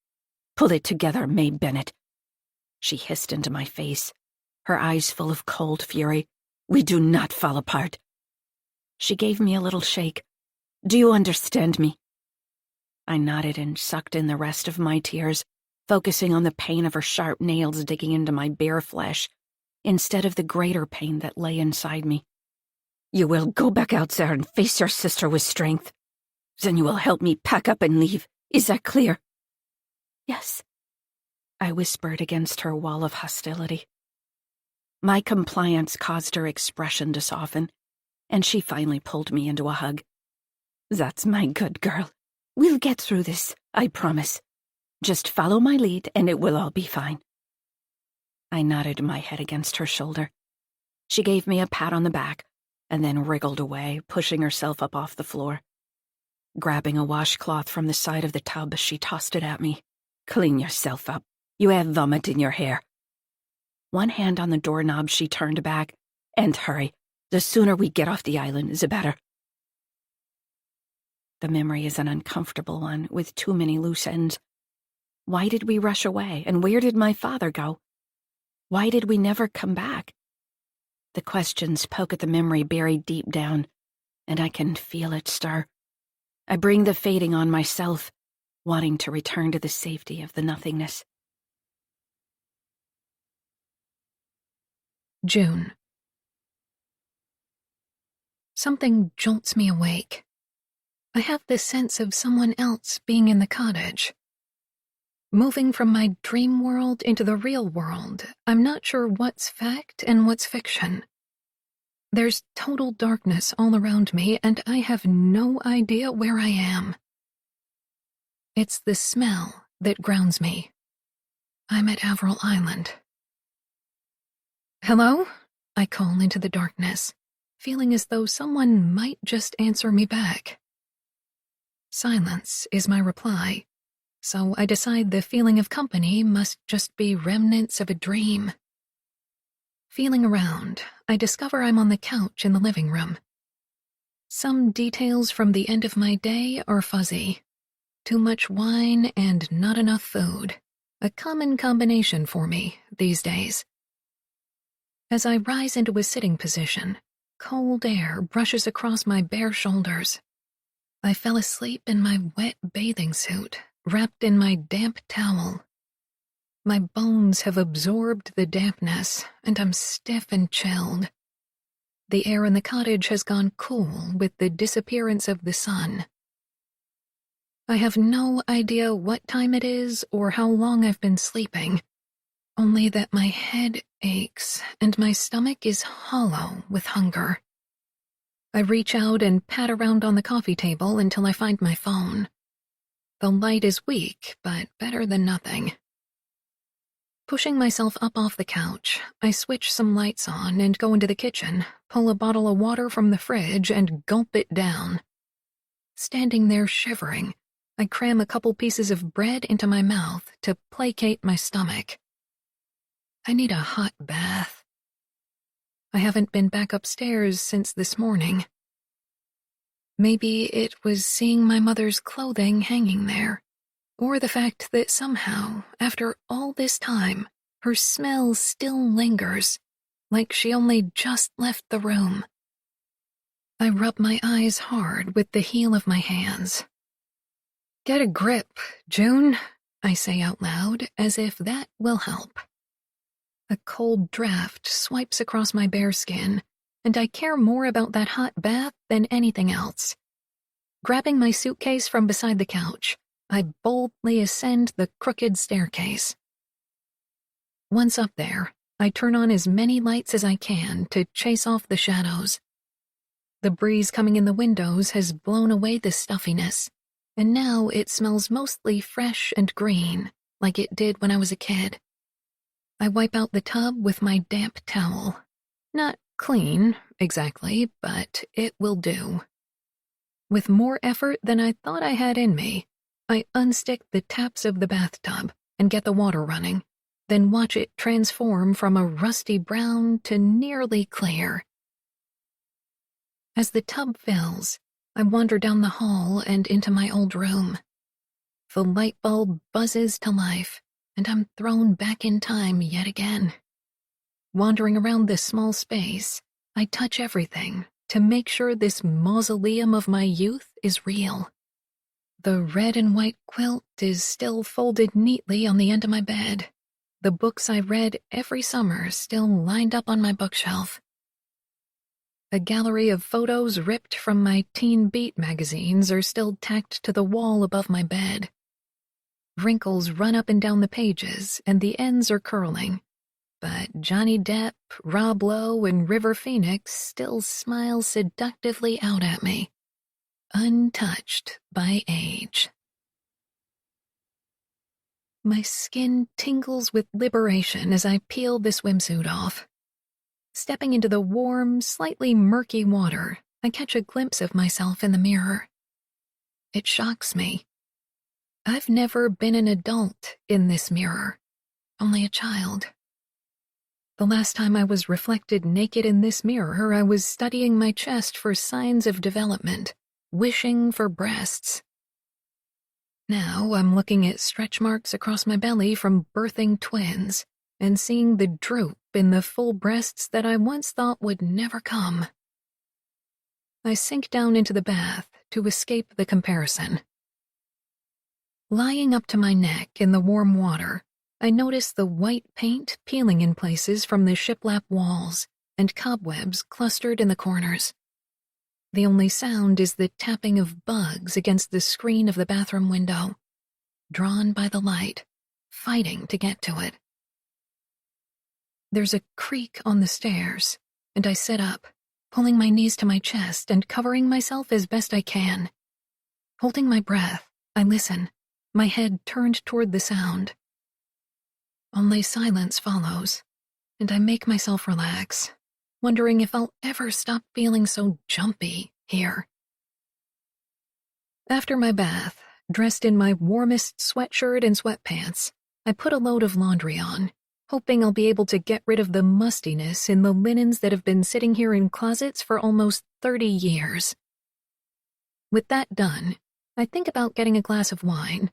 "Pull it together, May Bennett," she hissed into my face, her eyes full of cold fury. "We do not fall apart." She gave me a little shake. "Do you understand me?" I nodded and sucked in the rest of my tears, focusing on the pain of her sharp nails digging into my bare flesh, instead of the greater pain that lay inside me. "You will go back out there and face your sister with strength. Then you will help me pack up and leave. Is that clear?" "Yes," I whispered against her wall of hostility. My compliance caused her expression to soften, and she finally pulled me into a hug. "That's my good girl. We'll get through this, I promise. Just follow my lead and it will all be fine." I nodded my head against her shoulder. She gave me a pat on the back, and then wriggled away, pushing herself up off the floor. Grabbing a washcloth from the side of the tub, she tossed it at me. "Clean yourself up. You have vomit in your hair." One hand on the doorknob, she turned back. "And hurry. The sooner we get off the island, the better." The memory is an uncomfortable one, with too many loose ends. Why did we rush away, and where did my father go? Why did we never come back? The questions poke at the memory buried deep down, and I can feel it stir. I bring the fading on myself, wanting to return to the safety of the nothingness. June. Something jolts me awake. I have the sense of someone else being in the cottage. Moving from my dream world into the real world, I'm not sure what's fact and what's fiction. There's total darkness all around me, and I have no idea where I am. It's the smell that grounds me. I'm at Averil Island. "Hello?" I call into the darkness, feeling as though someone might just answer me back. Silence is my reply, so I decide the feeling of company must just be remnants of a dream. Feeling around, I discover I'm on the couch in the living room. Some details from the end of my day are fuzzy. Too much wine and not enough food, a common combination for me these days. As I rise into a sitting position, cold air brushes across my bare shoulders. I fell asleep in my wet bathing suit, wrapped in my damp towel. My bones have absorbed the dampness, and I'm stiff and chilled. The air in the cottage has gone cool with the disappearance of the sun, I have no idea what time it is or how long I've been sleeping, only that my head aches and my stomach is hollow with hunger. I reach out and pat around on the coffee table until I find my phone. The light is weak, but better than nothing. Pushing myself up off the couch, I switch some lights on and go into the kitchen, pull a bottle of water from the fridge, and gulp it down. Standing there shivering, I cram a couple pieces of bread into my mouth to placate my stomach. I need a hot bath. I haven't been back upstairs since this morning. Maybe it was seeing my mother's clothing hanging there, or the fact that somehow, after all this time, her smell still lingers, like she only just left the room. I rub my eyes hard with the heel of my hands. "Get a grip, June," I say out loud, as if that will help. A cold draft swipes across my bare skin, and I care more about that hot bath than anything else. Grabbing my suitcase from beside the couch, I boldly ascend the crooked staircase. Once up there, I turn on as many lights as I can to chase off the shadows. The breeze coming in the windows has blown away the stuffiness, and now it smells mostly fresh and green, like it did when I was a kid. I wipe out the tub with my damp towel. Not clean, exactly, but it will do. With more effort than I thought I had in me, I unstick the taps of the bathtub and get the water running, then watch it transform from a rusty brown to nearly clear. As the tub fills, I wander down the hall and into my old room. The light bulb buzzes to life, and I'm thrown back in time yet again. Wandering around this small space, I touch everything to make sure this mausoleum of my youth is real. The red and white quilt is still folded neatly on the end of my bed. The books I read every summer still lined up on my bookshelf. A gallery of photos ripped from my Teen Beat magazines are still tacked to the wall above my bed. Wrinkles run up and down the pages, and the ends are curling. But Johnny Depp, Rob Lowe, and River Phoenix still smile seductively out at me, untouched by age. My skin tingles with liberation as I peel the swimsuit off. Stepping into the warm, slightly murky water, I catch a glimpse of myself in the mirror. It shocks me. I've never been an adult in this mirror, only a child. The last time I was reflected naked in this mirror, I was studying my chest for signs of development, wishing for breasts. Now I'm looking at stretch marks across my belly from birthing twins and seeing the droop in the full breasts that I once thought would never come. I sink down into the bath to escape the comparison. Lying up to my neck in the warm water, I notice the white paint peeling in places from the shiplap walls and cobwebs clustered in the corners. The only sound is the tapping of bugs against the screen of the bathroom window, drawn by the light, fighting to get to it. There's a creak on the stairs, and I sit up, pulling my knees to my chest and covering myself as best I can. Holding my breath, I listen, my head turned toward the sound. Only silence follows, and I make myself relax, wondering if I'll ever stop feeling so jumpy here. After my bath, dressed in my warmest sweatshirt and sweatpants, I put a load of laundry on, hoping I'll be able to get rid of the mustiness in the linens that have been sitting here in closets for almost 30 years. With that done, I think about getting a glass of wine,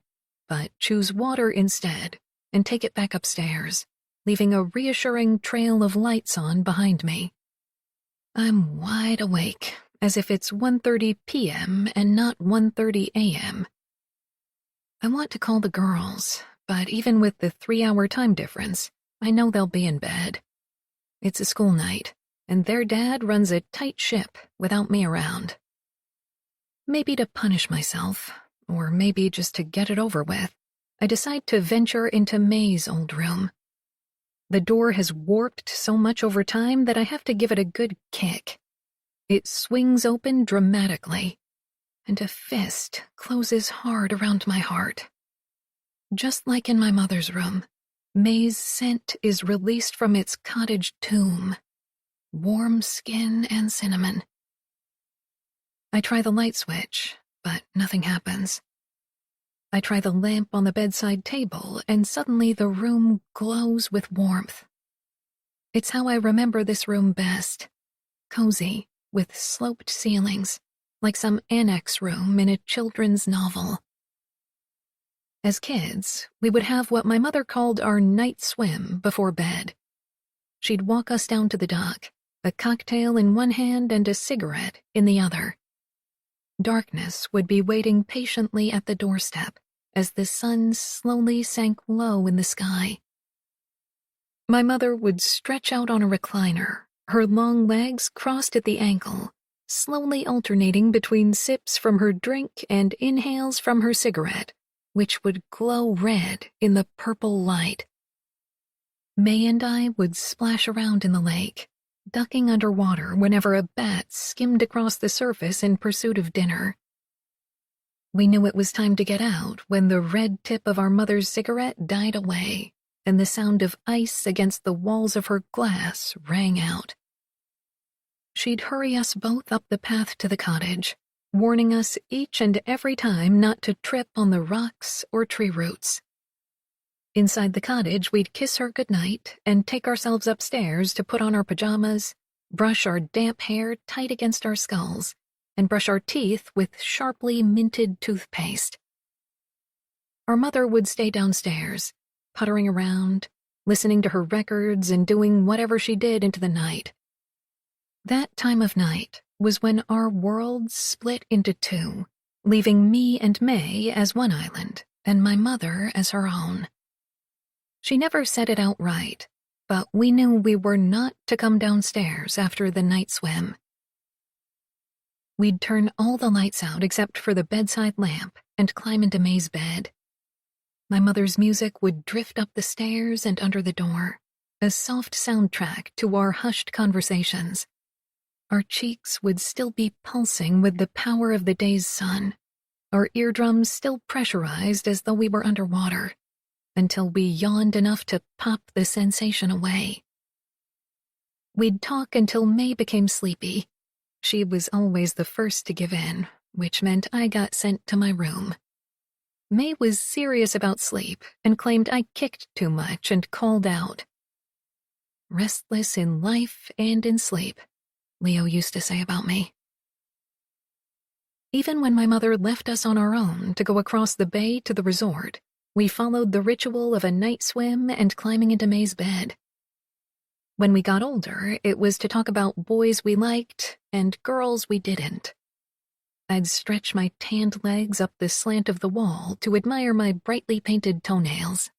but choose water instead and take it back upstairs, leaving a reassuring trail of lights on behind me. I'm wide awake, as if it's 1:30 p.m. and not 1:30 a.m. I want to call the girls, but even with the 3-hour time difference, I know they'll be in bed. It's a school night, and their dad runs a tight ship without me around. Maybe to punish myself, or maybe just to get it over with, I decide to venture into May's old room. The door has warped so much over time that I have to give it a good kick. It swings open dramatically, and a fist closes hard around my heart. Just like in my mother's room, May's scent is released from its cottage tomb. Warm skin and cinnamon. I try the light switch, but nothing happens. I try the lamp on the bedside table, and suddenly the room glows with warmth. It's how I remember this room best. Cozy, with sloped ceilings, like some annex room in a children's novel. As kids, we would have what my mother called our night swim before bed. She'd walk us down to the dock, a cocktail in one hand and a cigarette in the other. Darkness would be waiting patiently at the doorstep as the sun slowly sank low in the sky. My mother would stretch out on a recliner, her long legs crossed at the ankle, slowly alternating between sips from her drink and inhales from her cigarette, which would glow red in the purple light. May and I would splash around in the lake, ducking underwater whenever a bat skimmed across the surface in pursuit of dinner. We knew it was time to get out when the red tip of our mother's cigarette died away, and the sound of ice against the walls of her glass rang out. She'd hurry us both up the path to the cottage, warning us each and every time not to trip on the rocks or tree roots. Inside the cottage, we'd kiss her goodnight and take ourselves upstairs to put on our pajamas, brush our damp hair tight against our skulls, and brush our teeth with sharply minted toothpaste. Our mother would stay downstairs, puttering around, listening to her records and doing whatever she did into the night. That time of night was when our worlds split into two, leaving me and May as one island and my mother as her own. She never said it outright, but we knew we were not to come downstairs after the night swim. We'd turn all the lights out except for the bedside lamp and climb into May's bed. My mother's music would drift up the stairs and under the door, a soft soundtrack to our hushed conversations. Our cheeks would still be pulsing with the power of the day's sun, our eardrums still pressurized as though we were underwater, until we yawned enough to pop the sensation away. We'd talk until May became sleepy. She was always the first to give in, which meant I got sent to my room. May was serious about sleep and claimed I kicked too much and called out. Restless in life and in sleep, Leo used to say about me. Even when my mother left us on our own to go across the bay to the resort, we followed the ritual of a night swim and climbing into May's bed. When we got older, it was to talk about boys we liked and girls we didn't. I'd stretch my tanned legs up the slant of the wall to admire my brightly painted toenails.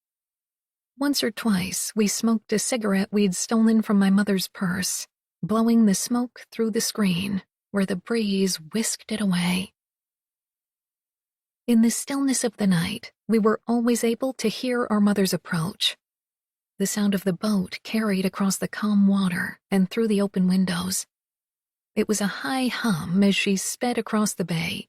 Once or twice, we smoked a cigarette we'd stolen from my mother's purse, blowing the smoke through the screen, where the breeze whisked it away. In the stillness of the night, we were always able to hear our mother's approach. The sound of the boat carried across the calm water and through the open windows. It was a high hum as she sped across the bay,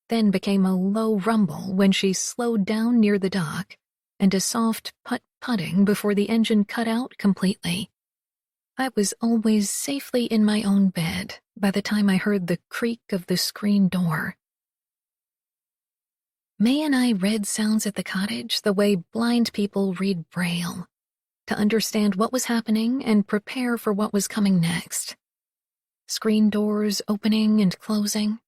then became a low rumble when she slowed down near the dock, and a soft putt-putting before the engine cut out completely. I was always safely in my own bed by the time I heard the creak of the screen door. May and I read sounds at the cottage the way blind people read Braille, to understand what was happening and prepare for what was coming next. Screen doors opening and closing,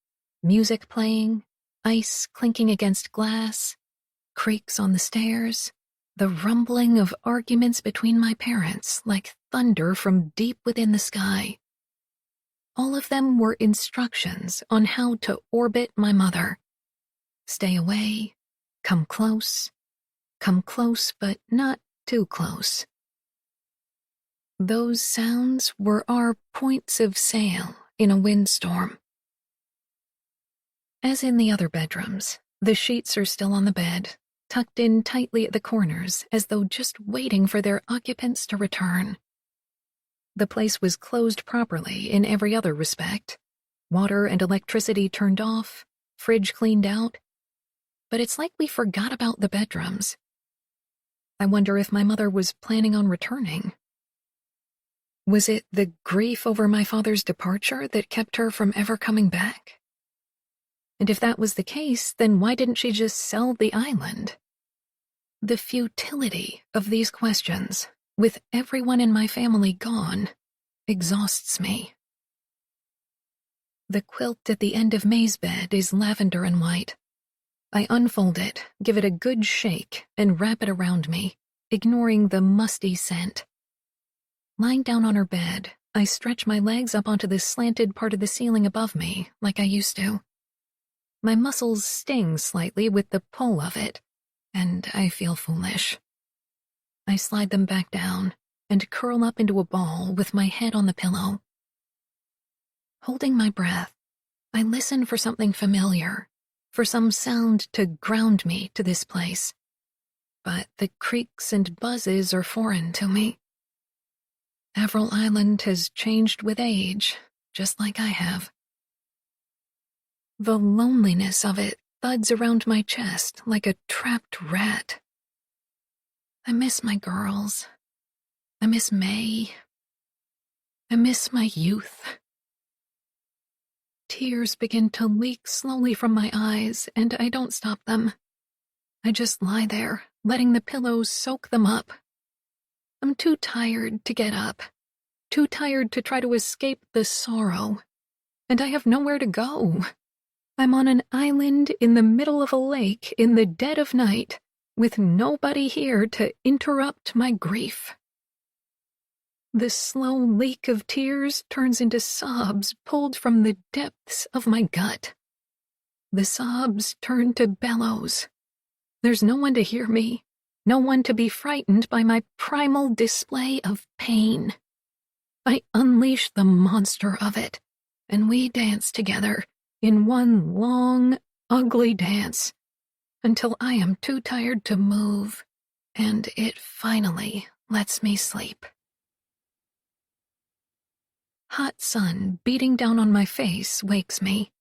music playing, ice clinking against glass, creaks on the stairs, the rumbling of arguments between my parents like thunder from deep within the sky. All of them were instructions on how to orbit my mother. Stay away, come close but not too close. Those sounds were our points of sail in a windstorm. As in the other bedrooms, The sheets are still on the bed, tucked in tightly at the corners as though just waiting for their occupants to return. The place was closed properly in every other respect. Water and electricity turned off, fridge cleaned out. But it's like we forgot about the bedrooms. I wonder if my mother was planning on returning. Was it the grief over my father's departure that kept her from ever coming back? And if that was the case, then why didn't she just sell the island? The futility of these questions, with everyone in my family gone, exhausts me. The quilt at the end of May's bed is lavender and white. I unfold it, give it a good shake, and wrap it around me, ignoring the musty scent. Lying down on her bed, I stretch my legs up onto the slanted part of the ceiling above me, like I used to. My muscles sting slightly with the pull of it, and I feel foolish. I slide them back down and curl up into a ball with my head on the pillow. Holding my breath, I listen for something familiar, for some sound to ground me to this place. But the creaks and buzzes are foreign to me. Avril Island has changed with age, just like I have. The loneliness of it thuds around my chest like a trapped rat. I miss my girls. I miss May. I miss my youth. Tears begin to leak slowly from my eyes, and I don't stop them. I just lie there, letting the pillows soak them up. I'm too tired to get up, too tired to try to escape the sorrow, and I have nowhere to go. I'm on an island in the middle of a lake in the dead of night, with nobody here to interrupt my grief. The slow leak of tears turns into sobs pulled from the depths of my gut. The sobs turn to bellows. There's no one to hear me, no one to be frightened by my primal display of pain. I unleash the monster of it, and we dance together in one long, ugly dance, until I am too tired to move, and it finally lets me sleep. Hot sun beating down on my face wakes me.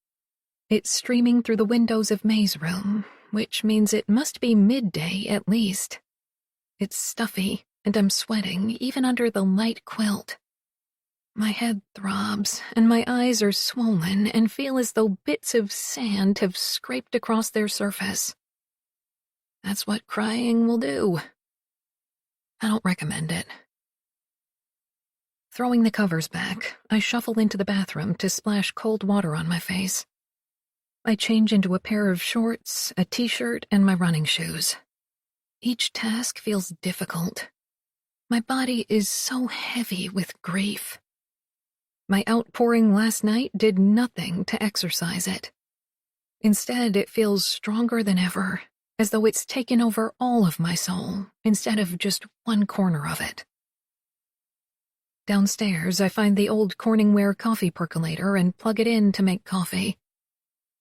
It's streaming through the windows of May's room, which means it must be midday at least. It's stuffy, and I'm sweating even under the light quilt. My head throbs, and my eyes are swollen and feel as though bits of sand have scraped across their surface. That's what crying will do. I don't recommend it. Throwing the covers back, I shuffle into the bathroom to splash cold water on my face. I change into a pair of shorts, a t-shirt, and my running shoes. Each task feels difficult. My body is so heavy with grief. My outpouring last night did nothing to exercise it. Instead, it feels stronger than ever, as though it's taken over all of my soul, instead of just one corner of it. Downstairs, I find the old Corningware coffee percolator and plug it in to make coffee.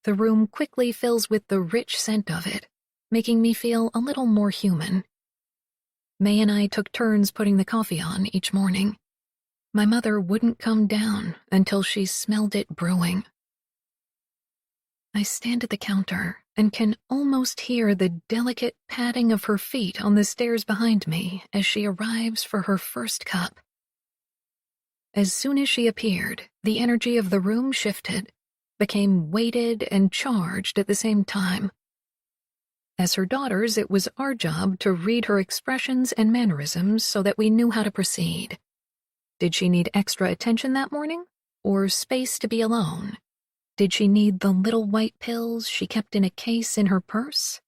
The room quickly fills with the rich scent of it, making me feel a little more human. May and I took turns putting the coffee on each morning. My mother wouldn't come down until she smelled it brewing. I stand at the counter and can almost hear the delicate padding of her feet on the stairs behind me as she arrives for her first cup. As soon as she appeared, the energy of the room shifted, became weighted and charged at the same time. As her daughters, it was our job to read her expressions and mannerisms so that we knew how to proceed. Did she need extra attention that morning, or space to be alone? Did she need the little white pills she kept in a case in her purse?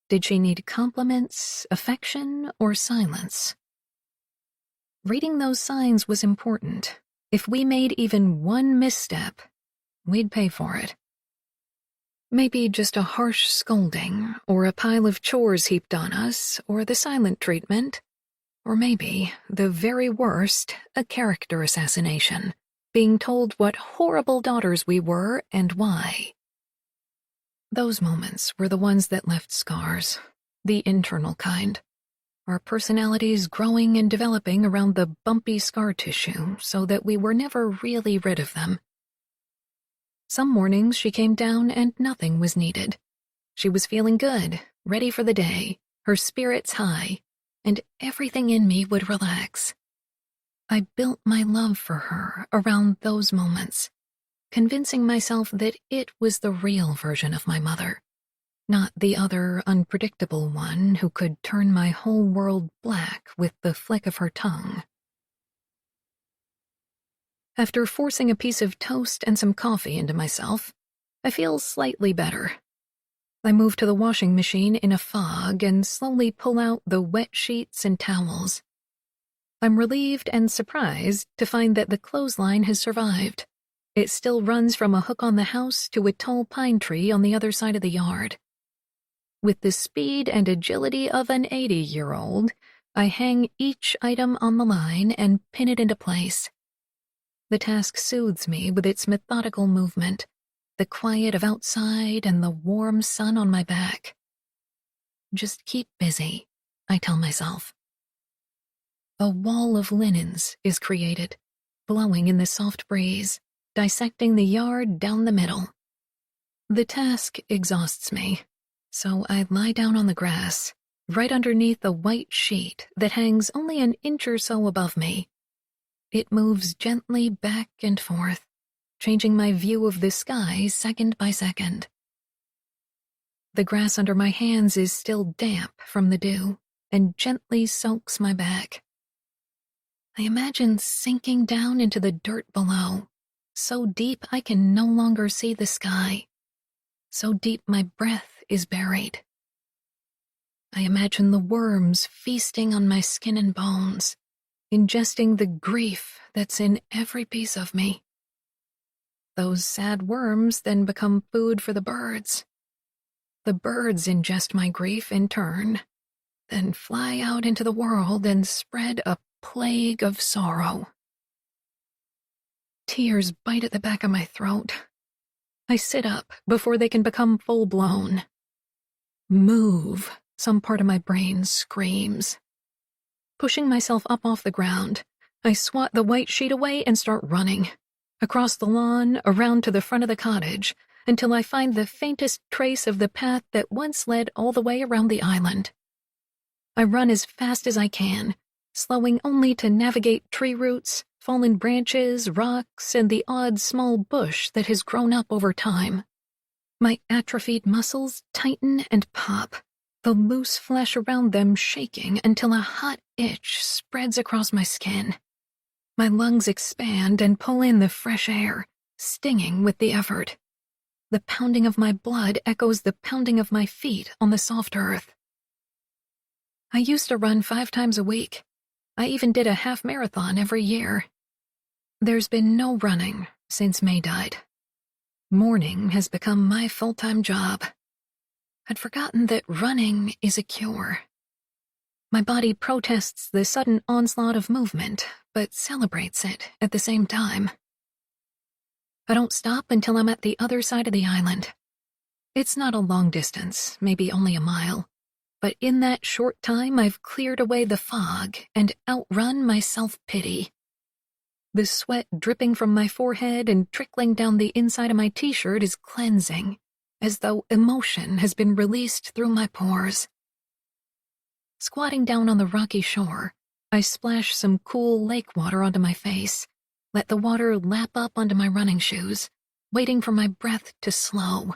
Did she need compliments, affection, or silence? Reading those signs was important. If we made even one misstep, we'd pay for it. Maybe just a harsh scolding, or a pile of chores heaped on us, or the silent treatment. Or maybe, the very worst, a character assassination, being told what horrible daughters we were and why. Those moments were the ones that left scars, the internal kind. Our personalities growing and developing around the bumpy scar tissue so that we were never really rid of them. Some mornings she came down and nothing was needed. She was feeling good, ready for the day, her spirits high, and everything in me would relax. I built my love for her around those moments, convincing myself that it was the real version of my mother, not the other unpredictable one who could turn my whole world black with the flick of her tongue. After forcing a piece of toast and some coffee into myself, I feel slightly better. I move to the washing machine in a fog and slowly pull out the wet sheets and towels. I'm relieved and surprised to find that the clothesline has survived. It still runs from a hook on the house to a tall pine tree on the other side of the yard. With the speed and agility of an 80-year-old, I hang each item on the line and pin it into place. The task soothes me with its methodical movement, the quiet of outside and the warm sun on my back. Just keep busy, I tell myself. A wall of linens is created, blowing in the soft breeze, dissecting the yard down the middle. The task exhausts me, so I lie down on the grass, right underneath a white sheet that hangs only an inch or so above me. It moves gently back and forth, changing my view of the sky second by second. The grass under my hands is still damp from the dew and gently soaks my back. I imagine sinking down into the dirt below, so deep I can no longer see the sky, so deep my breath is buried. I imagine the worms feasting on my skin and bones, ingesting the grief that's in every piece of me. Those sad worms then become food for the birds. The birds ingest my grief in turn, then fly out into the world and spread a plague of sorrow. Tears bite at the back of my throat. I sit up before they can become full-blown. Move, some part of my brain screams. Pushing myself up off the ground, I swat the white sheet away and start running, across the lawn, around to the front of the cottage, until I find the faintest trace of the path that once led all the way around the island. I run as fast as I can, slowing only to navigate tree roots, fallen branches, rocks, and the odd small bush that has grown up over time. My atrophied muscles tighten and pop, the loose flesh around them shaking until a hot itch spreads across my skin. My lungs expand and pull in the fresh air, stinging with the effort. The pounding of my blood echoes the pounding of my feet on the soft earth. I used to run 5 times a week. I even did a half marathon every year. There's been no running since May died. Mourning has become my full-time job. I'd forgotten that running is a cure. My body protests the sudden onslaught of movement, but celebrates it at the same time. I don't stop until I'm at the other side of the island. It's not a long distance, maybe only a mile, but in that short time I've cleared away the fog and outrun my self-pity. The sweat dripping from my forehead and trickling down the inside of my t-shirt is cleansing, as though emotion has been released through my pores. Squatting down on the rocky shore, I splash some cool lake water onto my face, let the water lap up onto my running shoes, waiting for my breath to slow.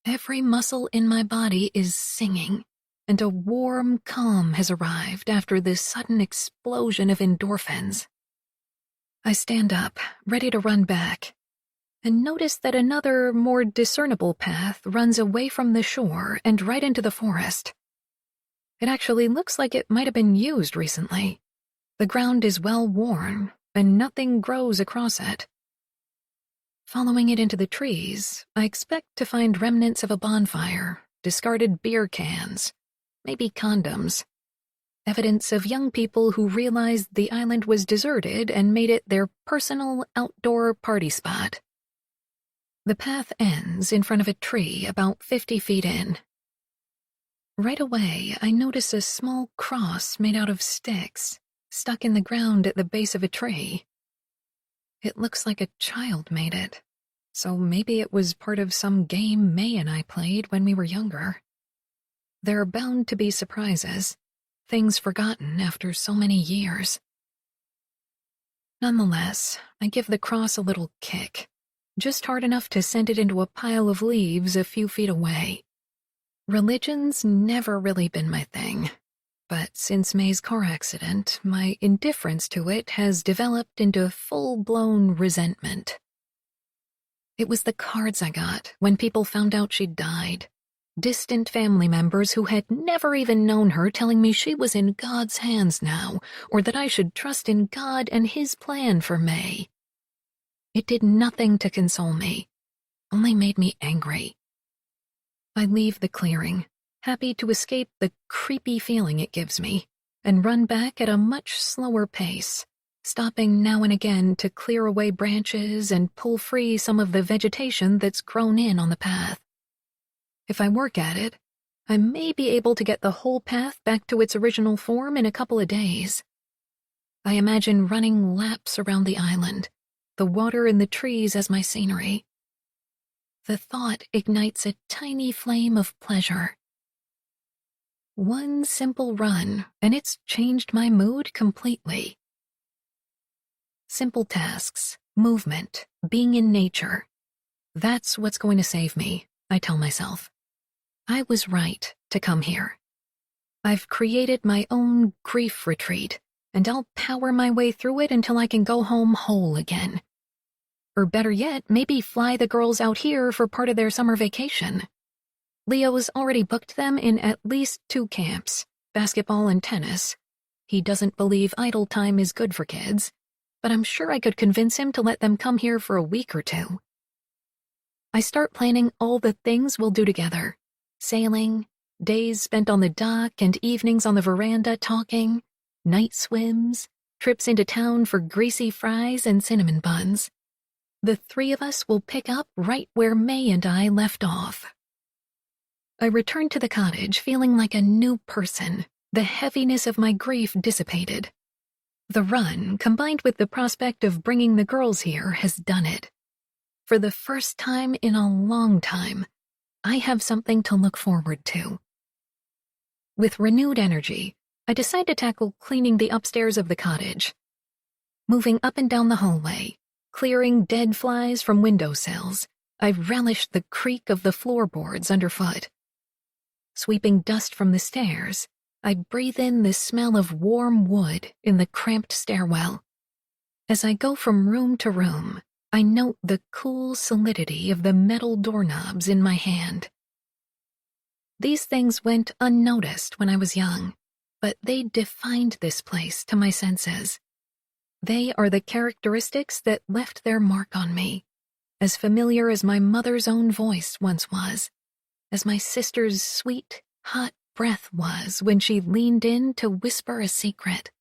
Every muscle in my body is singing, and a warm calm has arrived after this sudden explosion of endorphins. I stand up, ready to run back, and notice that another, more discernible path runs away from the shore and right into the forest. It actually looks like it might have been used recently. The ground is well worn, and nothing grows across it. Following it into the trees, I expect to find remnants of a bonfire, discarded beer cans, maybe condoms. Evidence of young people who realized the island was deserted and made it their personal outdoor party spot. The path ends in front of a tree about 50 feet in. Right away, I notice a small cross made out of sticks, stuck in the ground at the base of a tree. It looks like a child made it, so maybe it was part of some game May and I played when we were younger. There are bound to be surprises, things forgotten after so many years. Nonetheless, I give the cross a little kick, just hard enough to send it into a pile of leaves a few feet away. Religion's never really been my thing, but since May's car accident, my indifference to it has developed into full-blown resentment. It was the cards I got when people found out she'd died. Distant family members who had never even known her telling me she was in God's hands now, or that I should trust in God and His plan for May. It did nothing to console me, only made me angry. I leave the clearing, happy to escape the creepy feeling it gives me, and run back at a much slower pace, stopping now and again to clear away branches and pull free some of the vegetation that's grown in on the path. If I work at it, I may be able to get the whole path back to its original form in a couple of days. I imagine running laps around the island, the water and the trees as my scenery. The thought ignites a tiny flame of pleasure. One simple run, and it's changed my mood completely. Simple tasks, movement, being in nature. That's what's going to save me, I tell myself. I was right to come here. I've created my own grief retreat, and I'll power my way through it until I can go home whole again. Or better yet, maybe fly the girls out here for part of their summer vacation. Leo's already booked them in at least 2 camps, basketball and tennis. He doesn't believe idle time is good for kids, but I'm sure I could convince him to let them come here for a week or 2. I start planning all the things we'll do together. Sailing, days spent on the dock and evenings on the veranda talking, night swims, trips into town for greasy fries and cinnamon buns. The 3 of us will pick up right where May and I left off. I return to the cottage feeling like a new person, the heaviness of my grief dissipated. The run, combined with the prospect of bringing the girls here, has done it. For the first time in a long time, I have something to look forward to. With renewed energy, I decide to tackle cleaning the upstairs of the cottage. Moving up and down the hallway, clearing dead flies from windowsills, I relish the creak of the floorboards underfoot. Sweeping dust from the stairs, I breathe in the smell of warm wood in the cramped stairwell. As I go from room to room, I note the cool solidity of the metal doorknobs in my hand. These things went unnoticed when I was young, but they defined this place to my senses. They are the characteristics that left their mark on me, as familiar as my mother's own voice once was, as my sister's sweet, hot breath was when she leaned in to whisper a secret.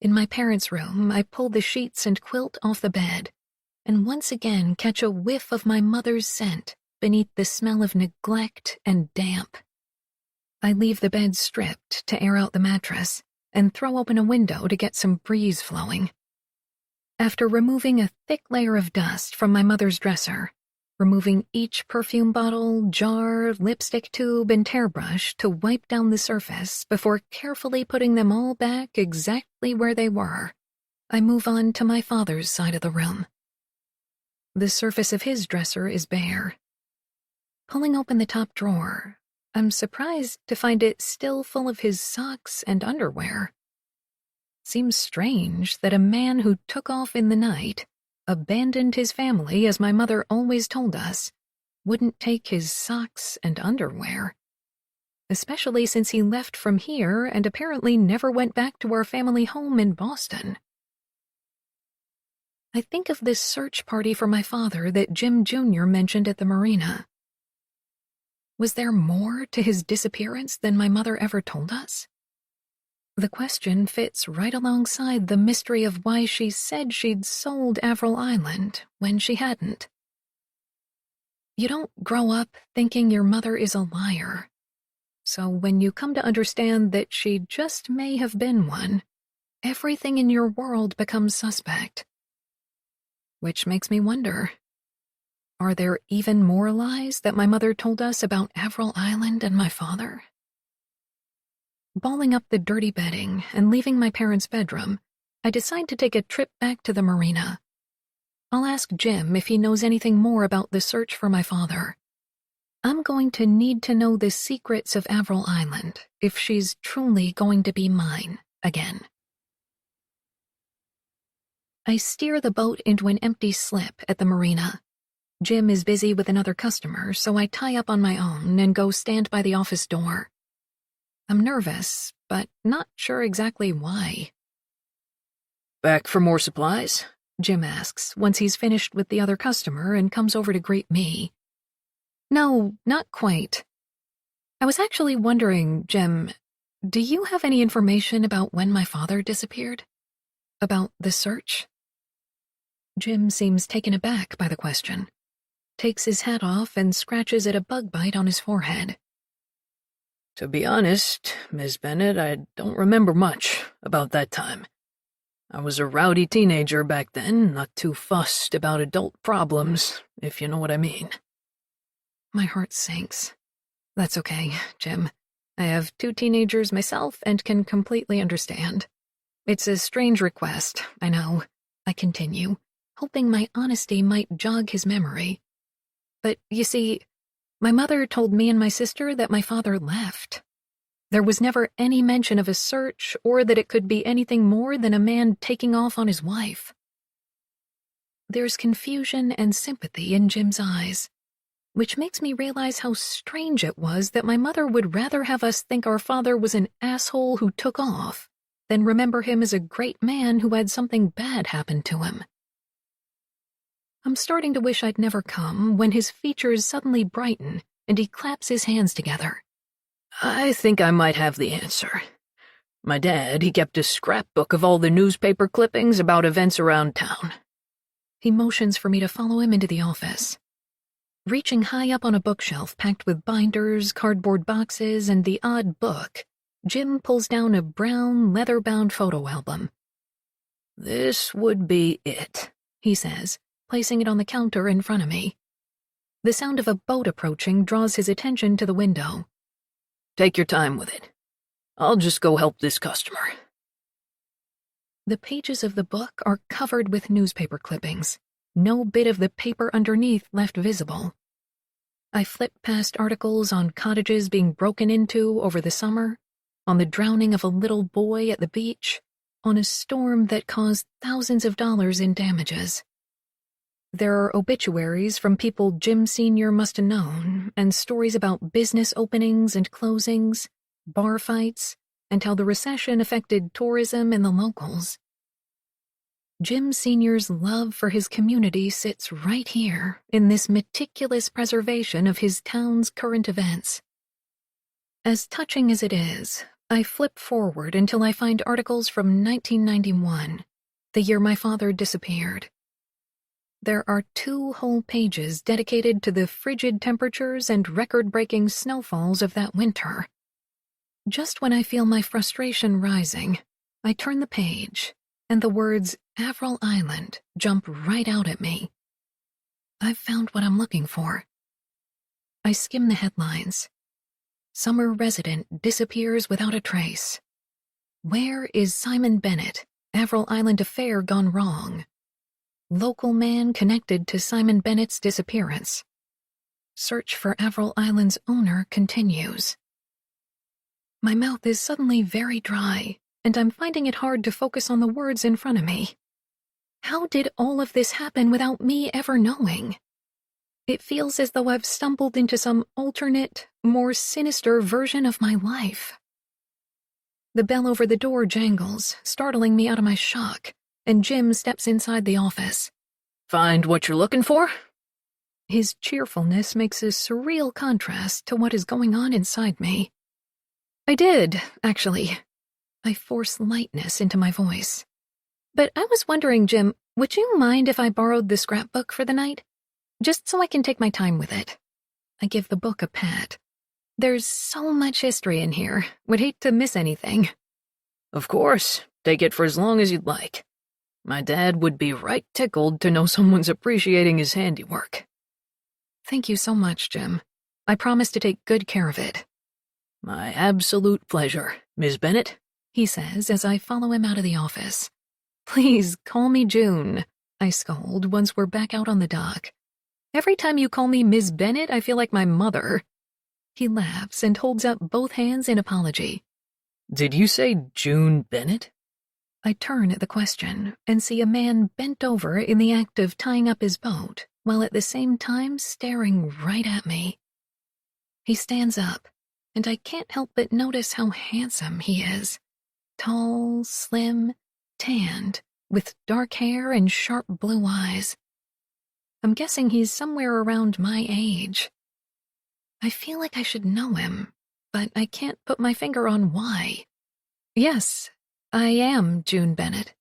In my parents' room, I pull the sheets and quilt off the bed, and once again catch a whiff of my mother's scent beneath the smell of neglect and damp. I leave the bed stripped to air out the mattress, and throw open a window to get some breeze flowing. After removing a thick layer of dust from my mother's dresser, removing each perfume bottle, jar, lipstick tube, and hairbrush to wipe down the surface before carefully putting them all back exactly where they were, I move on to my father's side of the room. The surface of his dresser is bare. Pulling open the top drawer, I'm surprised to find it still full of his socks and underwear. Seems strange that a man who took off in the night, abandoned his family as my mother always told us, wouldn't take his socks and underwear. Especially since he left from here and apparently never went back to our family home in Boston. I think of this search party for my father that Jim Jr. mentioned at the marina. Was there more to his disappearance than my mother ever told us? The question fits right alongside the mystery of why she said she'd sold Avril Island when she hadn't. You don't grow up thinking your mother is a liar. So when you come to understand that she just may have been one, everything in your world becomes suspect. Which makes me wonder, are there even more lies that my mother told us about Avril Island and my father? Balling up the dirty bedding and leaving my parents' bedroom, I decide to take a trip back to the marina. I'll ask Jim if he knows anything more about the search for my father. I'm going to need to know the secrets of Avril Island if she's truly going to be mine again. I steer the boat into an empty slip at the marina. Jim is busy with another customer, so I tie up on my own and go stand by the office door. I'm nervous, but not sure exactly why. Back for more supplies? Jim asks once he's finished with the other customer and comes over to greet me. No, not quite. I was actually wondering, Jim, do you have any information about when my father disappeared? About the search? Jim seems taken aback by the question, takes his hat off and scratches at a bug bite on his forehead. To be honest, Miss Bennett, I don't remember much about that time. I was a rowdy teenager back then, not too fussed about adult problems, if you know what I mean. My heart sinks. That's okay, Jim. I have 2 teenagers myself and can completely understand. It's a strange request, I know. I continue, hoping my honesty might jog his memory. But, you see, my mother told me and my sister that my father left. There was never any mention of a search or that it could be anything more than a man taking off on his wife. There's confusion and sympathy in Jim's eyes, which makes me realize how strange it was that my mother would rather have us think our father was an asshole who took off than remember him as a great man who had something bad happen to him. I'm starting to wish I'd never come when his features suddenly brighten and he claps his hands together. I think I might have the answer. My dad, he kept a scrapbook of all the newspaper clippings about events around town. He motions for me to follow him into the office. Reaching high up on a bookshelf packed with binders, cardboard boxes, and the odd book, Jim pulls down a brown, leather-bound photo album. This would be it, he says, placing it on the counter in front of me. The sound of a boat approaching draws his attention to the window. Take your time with it. I'll just go help this customer. The pages of the book are covered with newspaper clippings, no bit of the paper underneath left visible. I flip past articles on cottages being broken into over the summer, on the drowning of a little boy at the beach, on a storm that caused thousands of dollars in damages. There are obituaries from people Jim Sr. must have known, and stories about business openings and closings, bar fights, and how the recession affected tourism and the locals. Jim Sr.'s love for his community sits right here in this meticulous preservation of his town's current events. As touching as it is, I flip forward until I find articles from 1991, the year my father disappeared. There are 2 whole pages dedicated to the frigid temperatures and record-breaking snowfalls of that winter. Just when I feel my frustration rising, I turn the page, and the words Avril Island jump right out at me. I've found what I'm looking for. I skim the headlines. Summer resident disappears without a trace. Where is Simon Bennett? Avril Island affair gone wrong. Local man connected to Simon Bennett's disappearance. Search for Avril Island's owner continues. My mouth is suddenly very dry, and I'm finding it hard to focus on the words in front of me. How did all of this happen without me ever knowing? It feels as though I've stumbled into some alternate, more sinister version of my life. The bell over the door jangles, startling me out of my shock, and Jim steps inside the office. Find what you're looking for? His cheerfulness makes a surreal contrast to what is going on inside me. I did, actually. I force lightness into my voice. But I was wondering, Jim, would you mind if I borrowed the scrapbook for the night? Just so I can take my time with it. I give the book a pat. There's so much history in here. Would hate to miss anything. Of course, take it for as long as you'd like. My dad would be right tickled to know someone's appreciating his handiwork. Thank you so much, Jim. I promise to take good care of it. My absolute pleasure, Miss Bennett, he says as I follow him out of the office. Please call me June, I scold once we're back out on the dock. Every time you call me Miss Bennett, I feel like my mother. He laughs and holds up both hands in apology. Did you say June Bennett? I turn at the question and see a man bent over in the act of tying up his boat, while at the same time staring right at me. He stands up, and I can't help but notice how handsome he is. Tall, slim, tanned, with dark hair and sharp blue eyes. I'm guessing he's somewhere around my age. I feel like I should know him, but I can't put my finger on why. Yes, I am June Bennett.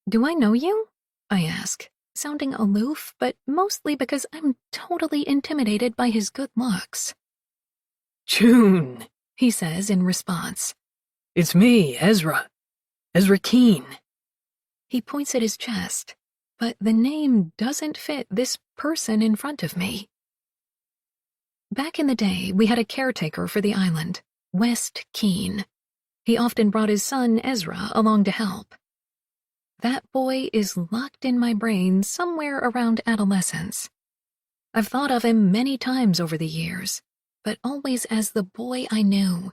Do I know you? I ask, sounding aloof, but mostly because I'm totally intimidated by his good looks. June, he says in response. It's me, Ezra. Ezra Keene. He points at his chest, but the name doesn't fit this person in front of me. Back in the day, we had a caretaker for the island, West Keene. He often brought his son, Ezra, along to help. That boy is locked in my brain somewhere around adolescence. I've thought of him many times over the years, but always as the boy I knew.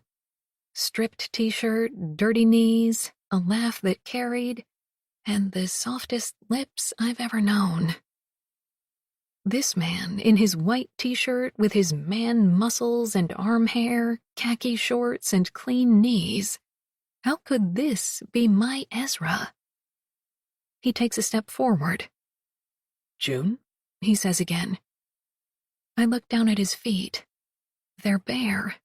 Stripped t-shirt, dirty knees, a laugh that carried, and the softest lips I've ever known. This man, in his white t-shirt with his man muscles and arm hair, khaki shorts, and clean knees. How could this be my Ezra? He takes a step forward. June? He says again. I look down at his feet. They're bare.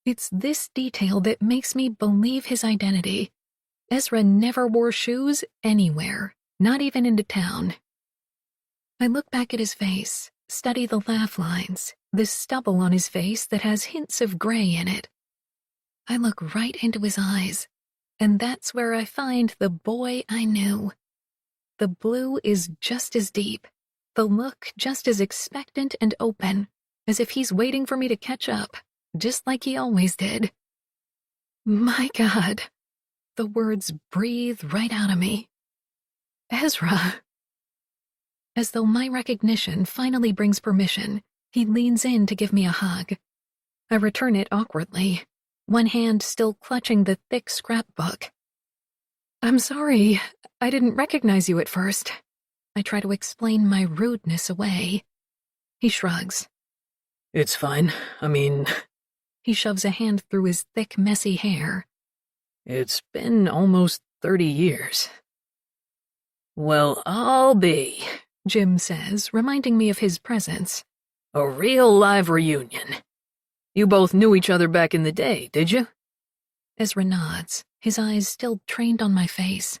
It's this detail that makes me believe his identity. Ezra never wore shoes anywhere, not even into town. I look back at his face, study the laugh lines, the stubble on his face that has hints of gray in it. I look right into his eyes, and that's where I find the boy I knew. The blue is just as deep, the look just as expectant and open, as if he's waiting for me to catch up, just like he always did. My God, the words breathe right out of me. Ezra. As though my recognition finally brings permission, he leans in to give me a hug. I return it awkwardly, one hand still clutching the thick scrapbook. I'm sorry, I didn't recognize you at first. I try to explain my rudeness away. He shrugs. It's fine. I mean... He shoves a hand through his thick, messy hair. It's been almost 30 years. Well, I'll be... Jim says, reminding me of his presence. A real live reunion. You both knew each other back in the day, did you? Ezra nods, his eyes still trained on my face.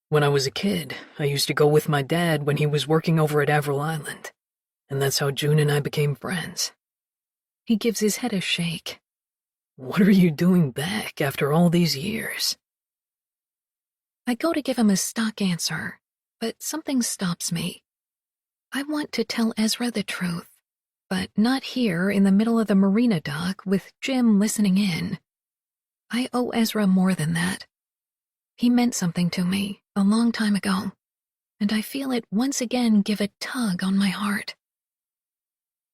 When I was a kid, I used to go with my dad when he was working over at Avril Island, and that's how June and I became friends. He gives his head a shake. What are you doing back after all these years? I go to give him a stock answer, but something stops me. I want to tell Ezra the truth, but not here in the middle of the marina dock with Jim listening in. I owe Ezra more than that. He meant something to me a long time ago, and I feel it once again give a tug on my heart.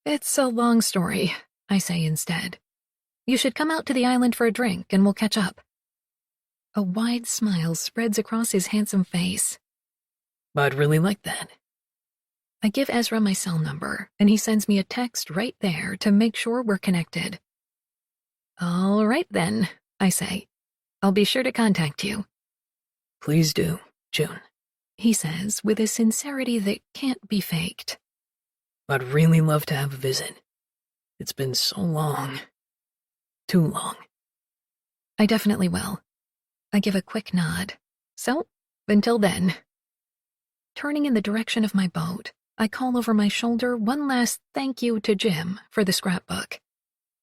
It's a long story, I say instead. You should come out to the island for a drink and we'll catch up. A wide smile spreads across his handsome face. I'd really like that. I give Ezra my cell number, and he sends me a text right there to make sure we're connected. All right then, I say. I'll be sure to contact you. Please do, June. He says with a sincerity that can't be faked. I'd really love to have a visit. It's been so long. Too long. I definitely will. I give a quick nod. So, until then. Turning in the direction of my boat, I call over my shoulder one last thank you to Jim for the scrapbook.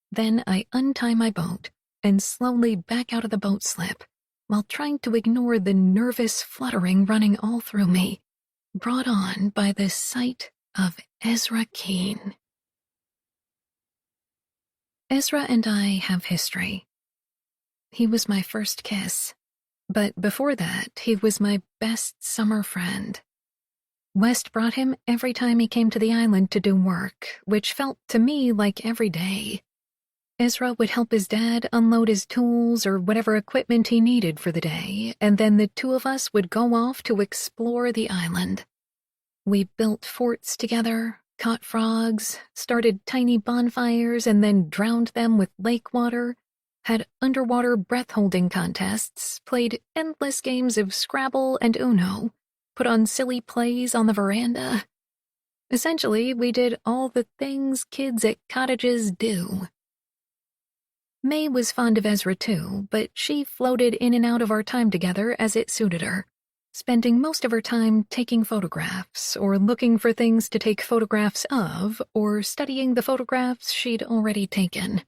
Then I untie my boat and slowly back out of the boat slip while trying to ignore the nervous fluttering running all through me, brought on by the sight of Ezra Keene. Ezra and I have history. He was my first kiss, but before that, he was my best summer friend. West brought him every time he came to the island to do work, which felt to me like every day. Ezra would help his dad unload his tools or whatever equipment he needed for the day, and then the two of us would go off to explore the island. We built forts together, caught frogs, started tiny bonfires and then drowned them with lake water, had underwater breath-holding contests, played endless games of Scrabble and Uno, put on silly plays on the veranda. Essentially, we did all the things kids at cottages do. May was fond of Ezra too, but she floated in and out of our time together as it suited her, spending most of her time taking photographs, or looking for things to take photographs of, or studying the photographs she'd already taken.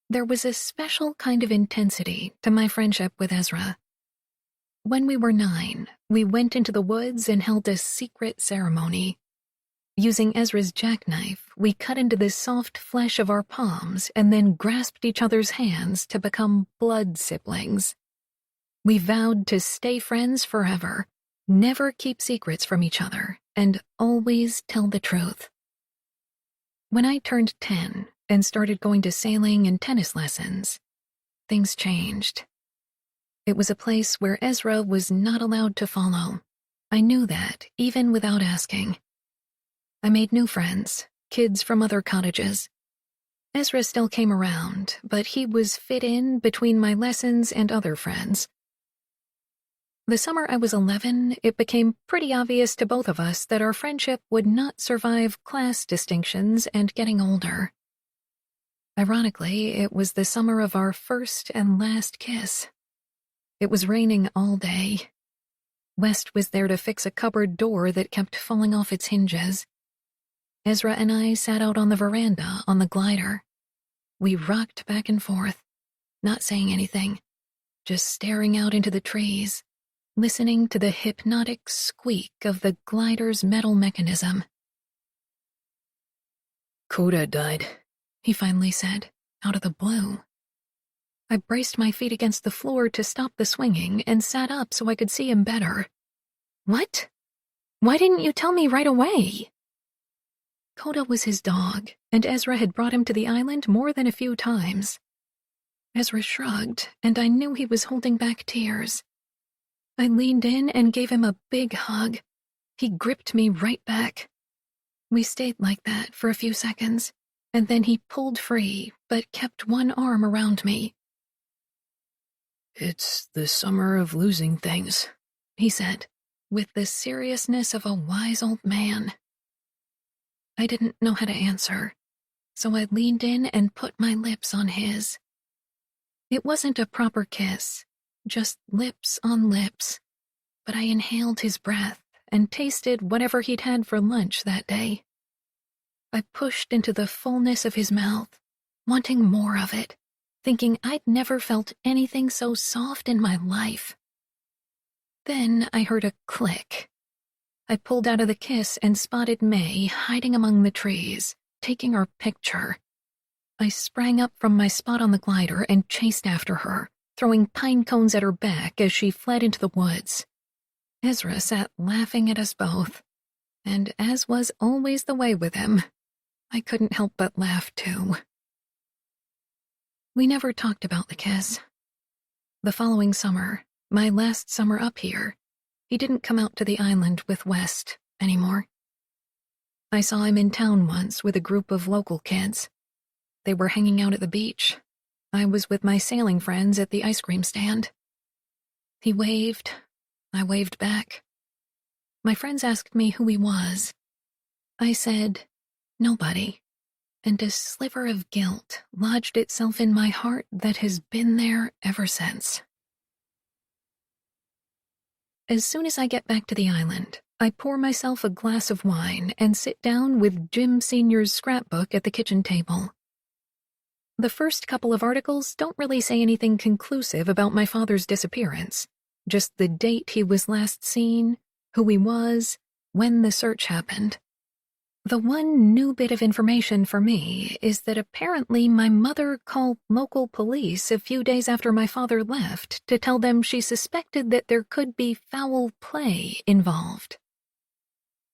There was a special kind of intensity to my friendship with Ezra. When we were 9, we went into the woods and held a secret ceremony. Using Ezra's jackknife, we cut into the soft flesh of our palms and then grasped each other's hands to become blood siblings. We vowed to stay friends forever, never keep secrets from each other, and always tell the truth. When I turned 10 and started going to sailing and tennis lessons, things changed. It was a place where Ezra was not allowed to follow. I knew that, even without asking. I made new friends, kids from other cottages. Ezra still came around, but he was fit in between my lessons and other friends. The summer I was 11, it became pretty obvious to both of us that our friendship would not survive class distinctions and getting older. Ironically, it was the summer of our first and last kiss. It was raining all day. West was there to fix a cupboard door that kept falling off its hinges. Ezra and I sat out on the veranda on the glider. We rocked back and forth, not saying anything, just staring out into the trees, listening to the hypnotic squeak of the glider's metal mechanism. Coda died, he finally said, out of the blue. I braced my feet against the floor to stop the swinging and sat up so I could see him better. What? Why didn't you tell me right away? Coda was his dog, and Ezra had brought him to the island more than a few times. Ezra shrugged, and I knew he was holding back tears. I leaned in and gave him a big hug. He gripped me right back. We stayed like that for a few seconds, and then he pulled free, but kept one arm around me. "It's the summer of losing things," he said, with the seriousness of a wise old man. I didn't know how to answer, so I leaned in and put my lips on his. It wasn't a proper kiss, just lips on lips, but I inhaled his breath and tasted whatever he'd had for lunch that day. I pushed into the fullness of his mouth, wanting more of it, thinking I'd never felt anything so soft in my life. Then I heard a click. I pulled out of the kiss and spotted May hiding among the trees, taking our picture. I sprang up from my spot on the glider and chased after her, throwing pine cones at her back as she fled into the woods. Ezra sat laughing at us both, and as was always the way with him, I couldn't help but laugh too. We never talked about the kiss. The following summer, my last summer up here, he didn't come out to the island with West anymore. I saw him in town once with a group of local kids. They were hanging out at the beach. I was with my sailing friends at the ice cream stand. He waved. I waved back. My friends asked me who he was. I said, nobody, and a sliver of guilt lodged itself in my heart that has been there ever since. As soon as I get back to the island, I pour myself a glass of wine and sit down with Jim Sr.'s scrapbook at the kitchen table. The first couple of articles don't really say anything conclusive about my father's disappearance, just the date he was last seen, who he was, when the search happened. The one new bit of information for me is that apparently my mother called local police a few days after my father left to tell them she suspected that there could be foul play involved.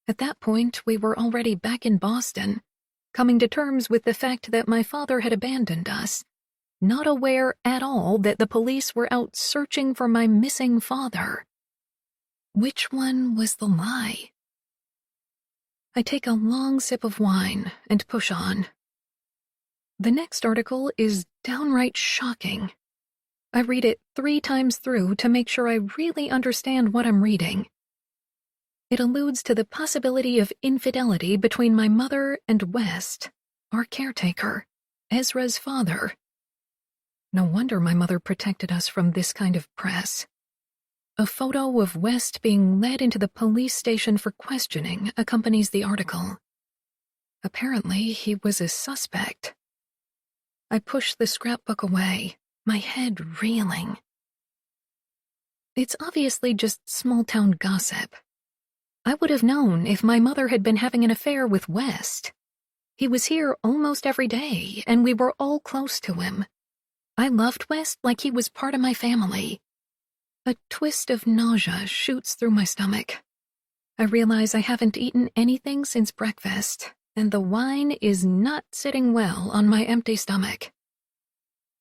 At that point, we were already back in Boston, coming to terms with the fact that my father had abandoned us, not aware at all that the police were out searching for my missing father. Which one was the lie? I take a long sip of wine and push on. The next article is downright shocking. I read it 3 times through to make sure I really understand what I'm reading. It alludes to the possibility of infidelity between my mother and West, our caretaker, Ezra's father. No wonder my mother protected us from this kind of press. A photo of West being led into the police station for questioning accompanies the article. Apparently, he was a suspect. I push the scrapbook away, my head reeling. It's obviously just small-town gossip. I would have known if my mother had been having an affair with West. He was here almost every day, and we were all close to him. I loved West like he was part of my family. A twist of nausea shoots through my stomach. I realize I haven't eaten anything since breakfast, and the wine is not sitting well on my empty stomach.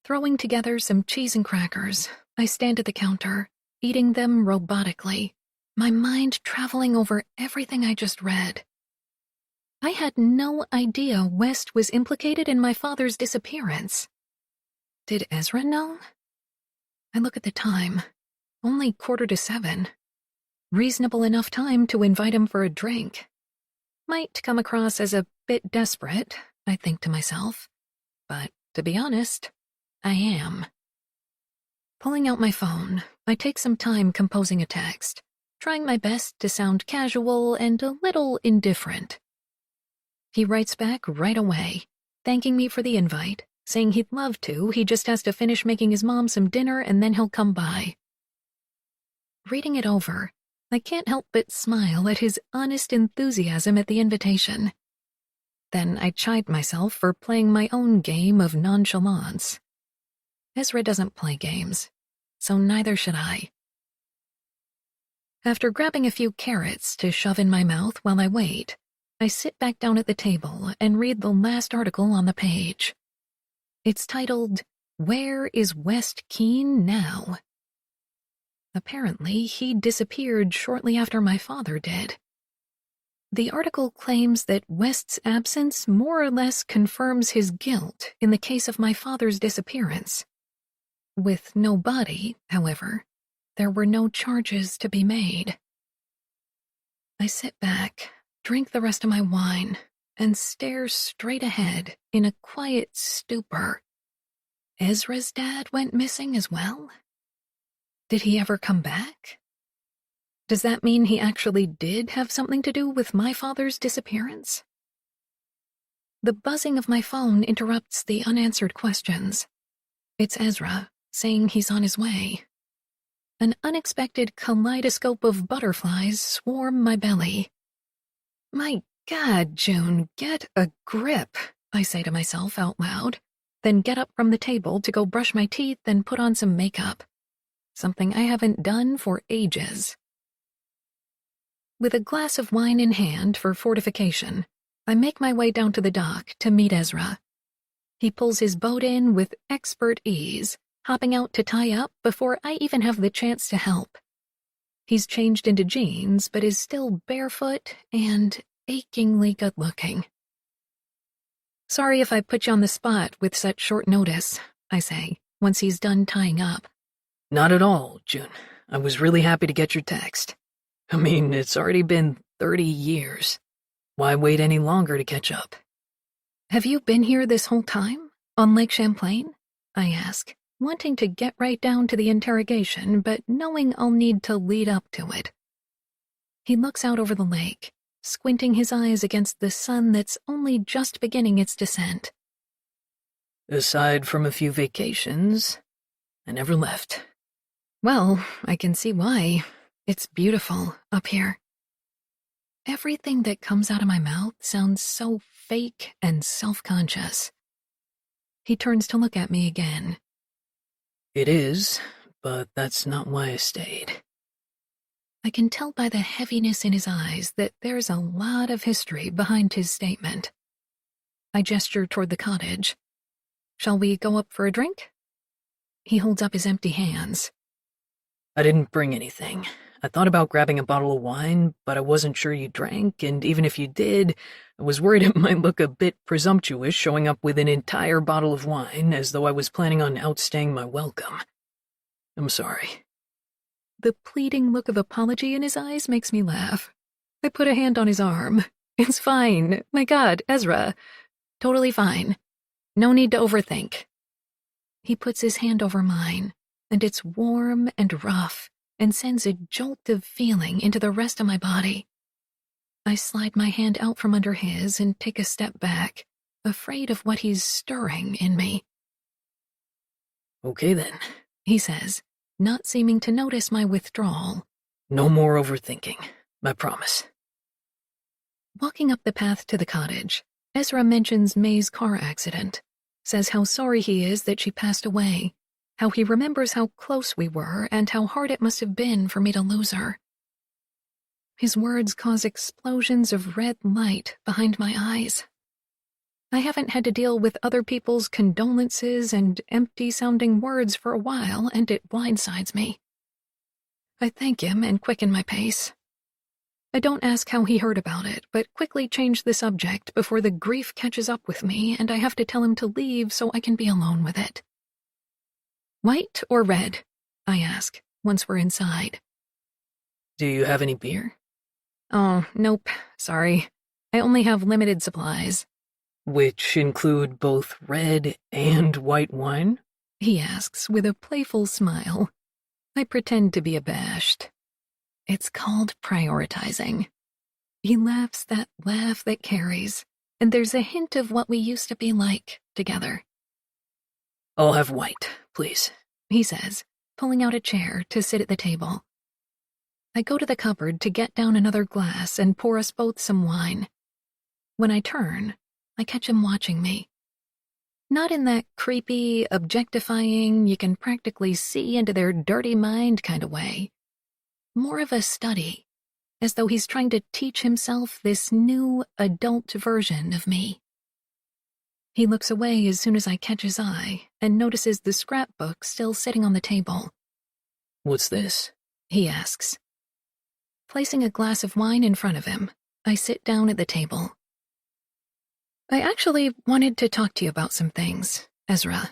Throwing together some cheese and crackers, I stand at the counter, eating them robotically, my mind traveling over everything I just read. I had no idea West was implicated in my father's disappearance. Did Ezra know? I look at the time. Only 6:45. Reasonable enough time to invite him for a drink. Might come across as a bit desperate, I think to myself. But, to be honest, I am. Pulling out my phone, I take some time composing a text, trying my best to sound casual and a little indifferent. He writes back right away, thanking me for the invite, saying he'd love to, he just has to finish making his mom some dinner and then he'll come by. Reading it over, I can't help but smile at his honest enthusiasm at the invitation. Then I chide myself for playing my own game of nonchalance. Ezra doesn't play games, so neither should I. After grabbing a few carrots to shove in my mouth while I wait, I sit back down at the table and read the last article on the page. It's titled, "Where is West Keene Now?" Apparently, he disappeared shortly after my father did. The article claims that West's absence more or less confirms his guilt in the case of my father's disappearance. With no body, however, there were no charges to be made. I sit back, drink the rest of my wine, and stare straight ahead in a quiet stupor. Ezra's dad went missing as well? Did he ever come back? Does that mean he actually did have something to do with my father's disappearance? The buzzing of my phone interrupts the unanswered questions. It's Ezra, saying he's on his way. An unexpected kaleidoscope of butterflies swarm my belly. My God, June, get a grip, I say to myself out loud, then get up from the table to go brush my teeth and put on some makeup. Something I haven't done for ages. With a glass of wine in hand for fortification, I make my way down to the dock to meet Ezra. He pulls his boat in with expert ease, hopping out to tie up before I even have the chance to help. He's changed into jeans, but is still barefoot and achingly good-looking. "Sorry if I put you on the spot with such short notice," I say, once he's done tying up. Not at all, June. I was really happy to get your text. I mean, it's already been 30 years. Why wait any longer to catch up? "Have you been here this whole time? On Lake Champlain?" I ask, wanting to get right down to the interrogation, but knowing I'll need to lead up to it. He looks out over the lake, squinting his eyes against the sun that's only just beginning its descent. Aside from a few vacations, I never left. Well, I can see why. It's beautiful up here. Everything that comes out of my mouth sounds so fake and self-conscious. He turns to look at me again. It is, but that's not why I stayed. I can tell by the heaviness in his eyes that there's a lot of history behind his statement. I gesture toward the cottage. Shall we go up for a drink? He holds up his empty hands. I didn't bring anything. I thought about grabbing a bottle of wine, but I wasn't sure you drank, and even if you did, I was worried it might look a bit presumptuous showing up with an entire bottle of wine as though I was planning on outstaying my welcome. I'm sorry. The pleading look of apology in his eyes makes me laugh. I put a hand on his arm. It's fine. My God, Ezra. Totally fine. No need to overthink. He puts his hand over mine, and it's warm and rough, and sends a jolt of feeling into the rest of my body. I slide my hand out from under his and take a step back, afraid of what he's stirring in me. Okay then, He says, not seeming to notice my withdrawal. no more overthinking, I promise. Walking up the path to the cottage, Ezra mentions May's car accident, says how sorry he is that she passed away, how he remembers how close we were and how hard it must have been for me to lose her. His words cause explosions of red light behind my eyes. I haven't had to deal with other people's condolences and empty-sounding words for a while, and it blindsides me. I thank him and quicken my pace. I don't ask how he heard about it, but quickly change the subject before the grief catches up with me and I have to tell him to leave so I can be alone with it. White or red? I ask, once we're inside. Do you have any beer? Oh, nope, sorry. I only have limited supplies. Which include both red and white wine? He asks with a playful smile. I pretend to be abashed. It's called prioritizing. He laughs that laugh that carries, and there's a hint of what we used to be like together. I'll have white, please, He says, pulling out a chair to sit at the table. I go to the cupboard to get down another glass and pour us both some wine. When I turn, I catch him watching me. Not in that creepy, objectifying, you can practically see into their dirty mind kind of way. More of a study, as though he's trying to teach himself this new, adult version of me. He looks away as soon as I catch his eye and notices the scrapbook still sitting on the table. What's this? He asks. Placing a glass of wine in front of him, I sit down at the table. I actually wanted to talk to you about some things, Ezra.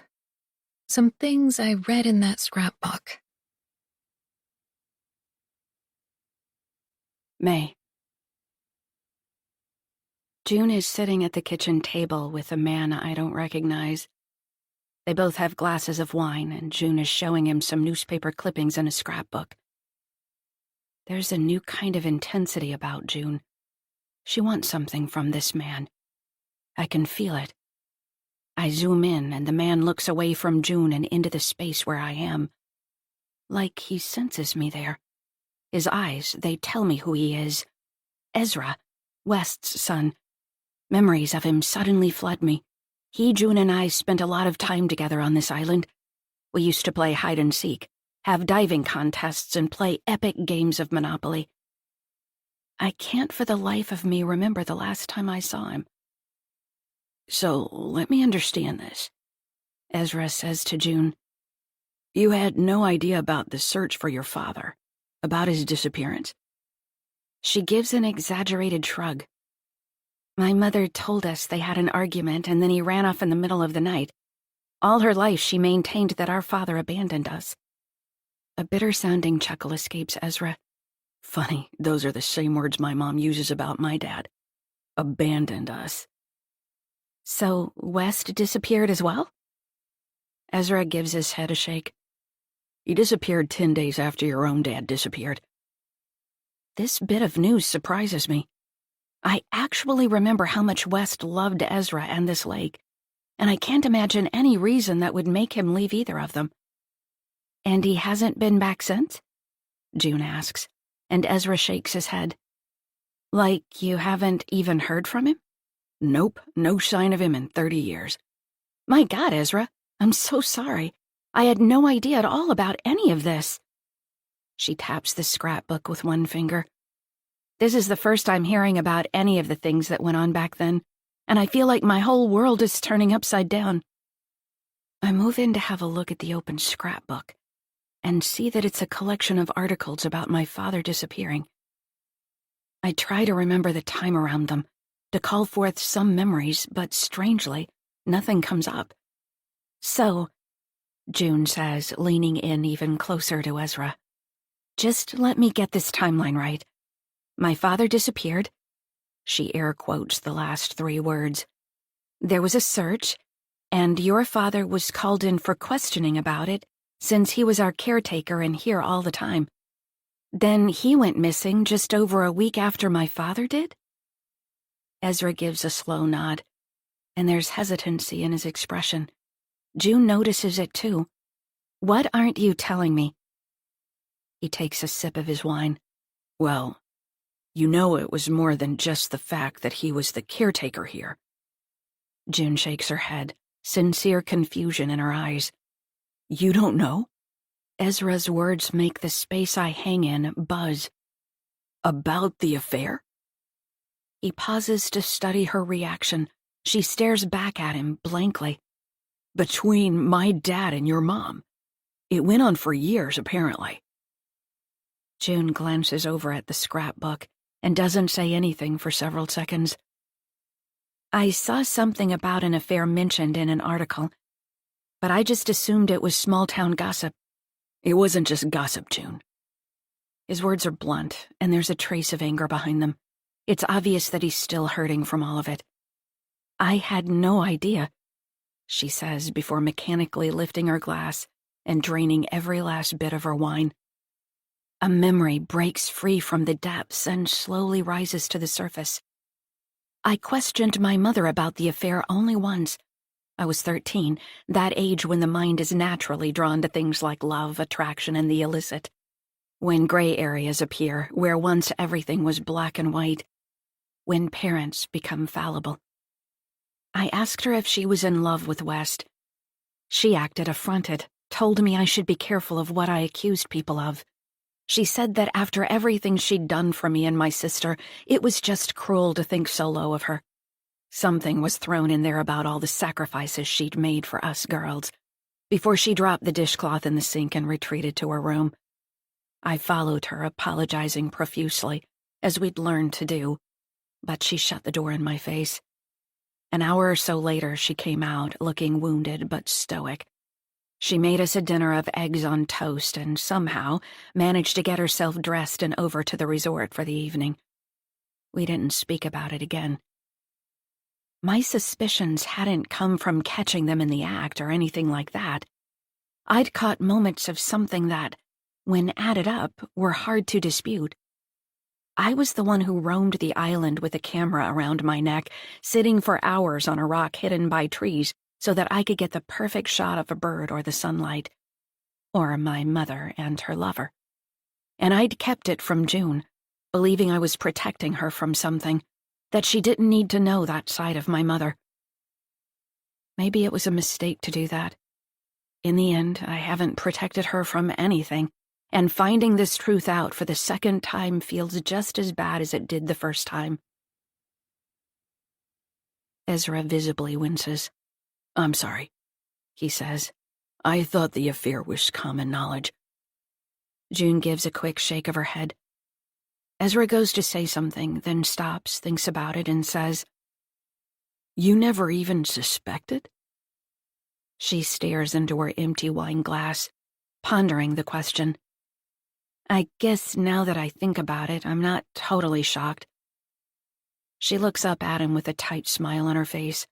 Some things I read in that scrapbook. May. June is sitting at the kitchen table with a man I don't recognize. They both have glasses of wine, and June is showing him some newspaper clippings in a scrapbook. There's a new kind of intensity about June. She wants something from this man. I can feel it. I zoom in, and the man looks away from June and into the space where I am. Like he senses me there. His eyes, they tell me who he is. Ezra, West's son. Memories of him suddenly flood me. June and I spent a lot of time together on this island. We used to play hide and seek, have diving contests, and play epic games of Monopoly. I can't for the life of me remember the last time I saw him. So, let me understand this. Ezra says to June, "You had no idea about the search for your father, about his disappearance." She gives an exaggerated shrug. "My mother told us they had an argument and then he ran off in the middle of the night. All her life she maintained that our father abandoned us." A bitter-sounding chuckle escapes Ezra. Funny, those are the same words my mom uses about my dad. Abandoned us. So West disappeared as well? Ezra gives his head a shake. He disappeared 10 days after your own dad disappeared. This bit of news surprises me. I actually remember how much West loved Ezra and this lake, and I can't imagine any reason that would make him leave either of them. And he hasn't been back since? June asks, and Ezra shakes his head. Like you haven't even heard from him? Nope, no sign of him in 30 years. My God, Ezra, I'm so sorry. I had no idea at all about any of this. She taps the scrapbook with one finger. This is the first I'm hearing about any of the things that went on back then, and I feel like my whole world is turning upside down. I move in to have a look at the open scrapbook and see that it's a collection of articles about my father disappearing. I try to remember the time around them, to call forth some memories, but strangely, nothing comes up. So, June says, leaning in even closer to Ezra, just let me get this timeline right. My father disappeared. She air quotes the last 3 words. There was a search, and your father was called in for questioning about it, since he was our caretaker and here all the time. Then he went missing just over a week after my father did? Ezra gives a slow nod, and there's hesitancy in his expression. June notices it too. What aren't you telling me? He takes a sip of his wine. Well, you know it was more than just the fact that he was the caretaker here. June shakes her head, sincere confusion in her eyes. You don't know? Ezra's words make the space I hang in buzz. About the affair? He pauses to study her reaction. She stares back at him blankly. Between my dad and your mom. It went on for years, apparently. June glances over at the scrapbook and doesn't say anything for several seconds. I saw something about an affair mentioned in an article, but I just assumed it was small-town gossip. It wasn't just gossip, June. His words are blunt, and there's a trace of anger behind them. It's obvious that he's still hurting from all of it. I had no idea, she says before mechanically lifting her glass and draining every last bit of her wine. A memory breaks free from the depths and slowly rises to the surface. I questioned my mother about the affair only once. I was 13, that age when the mind is naturally drawn to things like love, attraction, and the illicit. When gray areas appear, where once everything was black and white. When parents become fallible. I asked her if she was in love with West. She acted affronted, told me I should be careful of what I accused people of. She said that after everything she'd done for me and my sister, it was just cruel to think so low of her. Something was thrown in there about all the sacrifices she'd made for us girls, before she dropped the dishcloth in the sink and retreated to her room. I followed her, apologizing profusely, as we'd learned to do, but she shut the door in my face. An hour or so later, she came out, looking wounded but stoic. She made us a dinner of eggs on toast and somehow managed to get herself dressed and over to the resort for the evening. We didn't speak about it again. My suspicions hadn't come from catching them in the act or anything like that. I'd caught moments of something that, when added up, were hard to dispute. I was the one who roamed the island with a camera around my neck, sitting for hours on a rock hidden by trees so that I could get the perfect shot of a bird or the sunlight, or my mother and her lover. And I'd kept it from June, believing I was protecting her from something, that she didn't need to know that side of my mother. Maybe it was a mistake to do that. In the end, I haven't protected her from anything, and finding this truth out for the second time feels just as bad as it did the first time. Ezra visibly winces. I'm sorry, he says. I thought the affair was common knowledge. June gives a quick shake of her head. Ezra goes to say something, then stops, thinks about it, and says, You never even suspected? She stares into her empty wine glass, pondering the question. I guess now that I think about it, I'm not totally shocked. She looks up at him with a tight smile on her face.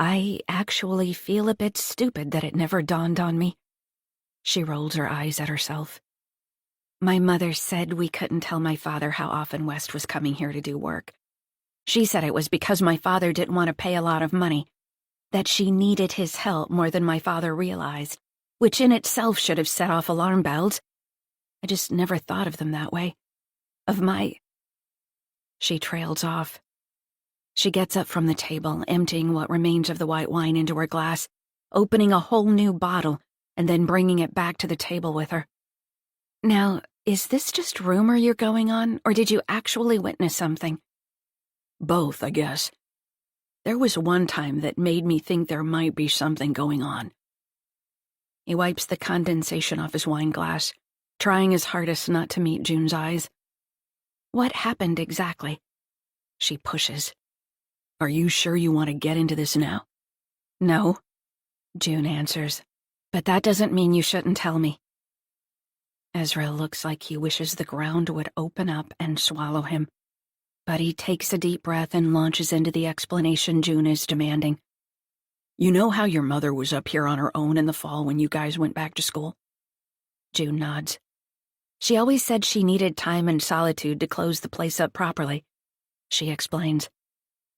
I actually feel a bit stupid that it never dawned on me. She rolls her eyes at herself. My mother said we couldn't tell my father how often West was coming here to do work. She said it was because my father didn't want to pay a lot of money, that she needed his help more than my father realized, which in itself should have set off alarm bells. I just never thought of them that way. She trails off. She gets up from the table, emptying what remains of the white wine into her glass, opening a whole new bottle, and then bringing it back to the table with her. Now, is this just rumor you're going on, or did you actually witness something? Both, I guess. There was one time that made me think there might be something going on. He wipes the condensation off his wine glass, trying his hardest not to meet June's eyes. What happened exactly? She pushes. Are you sure you want to get into this now? No, June answers, but that doesn't mean you shouldn't tell me. Ezra looks like he wishes the ground would open up and swallow him, but he takes a deep breath and launches into the explanation June is demanding. You know how your mother was up here on her own in the fall when you guys went back to school? June nods. She always said she needed time and solitude to close the place up properly. She explains.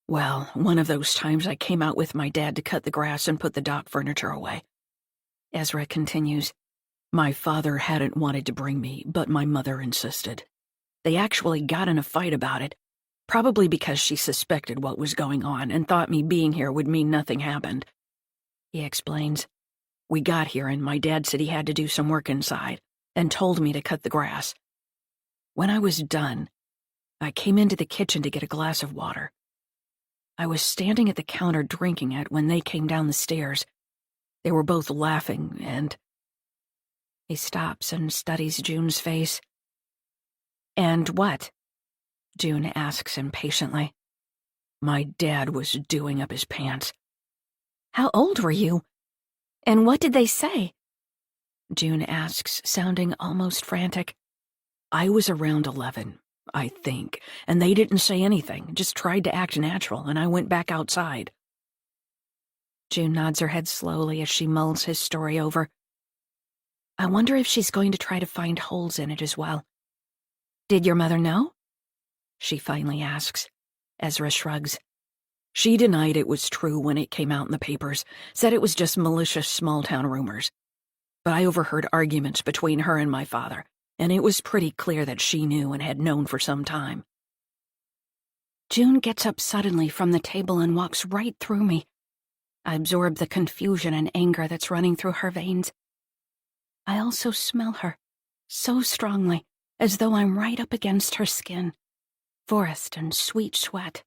Well, one of those times I came out with my dad to cut the grass and put the dock furniture away. Ezra continues. My father hadn't wanted to bring me, but my mother insisted. They actually got in a fight about it, probably because she suspected what was going on and thought me being here would mean nothing happened. He explains. We got here and my dad said he had to do some work inside and told me to cut the grass. When I was done, I came into the kitchen to get a glass of water. I was standing at the counter drinking it when they came down the stairs. They were both laughing and... He stops and studies June's face. And what? June asks impatiently. My dad was doing up his pants. How old were you? And what did they say? June asks, sounding almost frantic. I was around 11, I think, and they didn't say anything, just tried to act natural, and I went back outside. June nods her head slowly as she mulls his story over. I wonder if she's going to try to find holes in it as well. Did your mother know? She finally asks. Ezra shrugs. She denied it was true when it came out in the papers, said it was just malicious small-town rumors. But I overheard arguments between her and my father, and it was pretty clear that she knew and had known for some time. June gets up suddenly from the table and walks right through me. I absorb the confusion and anger that's running through her veins. I also smell her, so strongly, as though I'm right up against her skin. Forest and sweet sweat.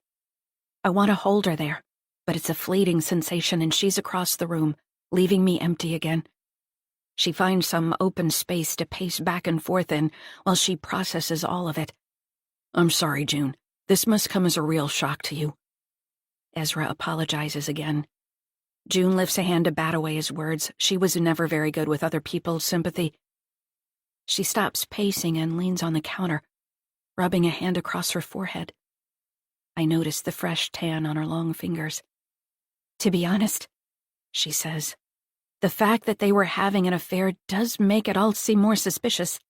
I want to hold her there, but it's a fleeting sensation and she's across the room, leaving me empty again. She finds some open space to pace back and forth in while she processes all of it. I'm sorry, June. This must come as a real shock to you. Ezra apologizes again. June lifts a hand to bat away his words. She was never very good with other people's sympathy. She stops pacing and leans on the counter, rubbing a hand across her forehead. I notice the fresh tan on her long fingers. To be honest, she says, the fact that they were having an affair does make it all seem more suspicious.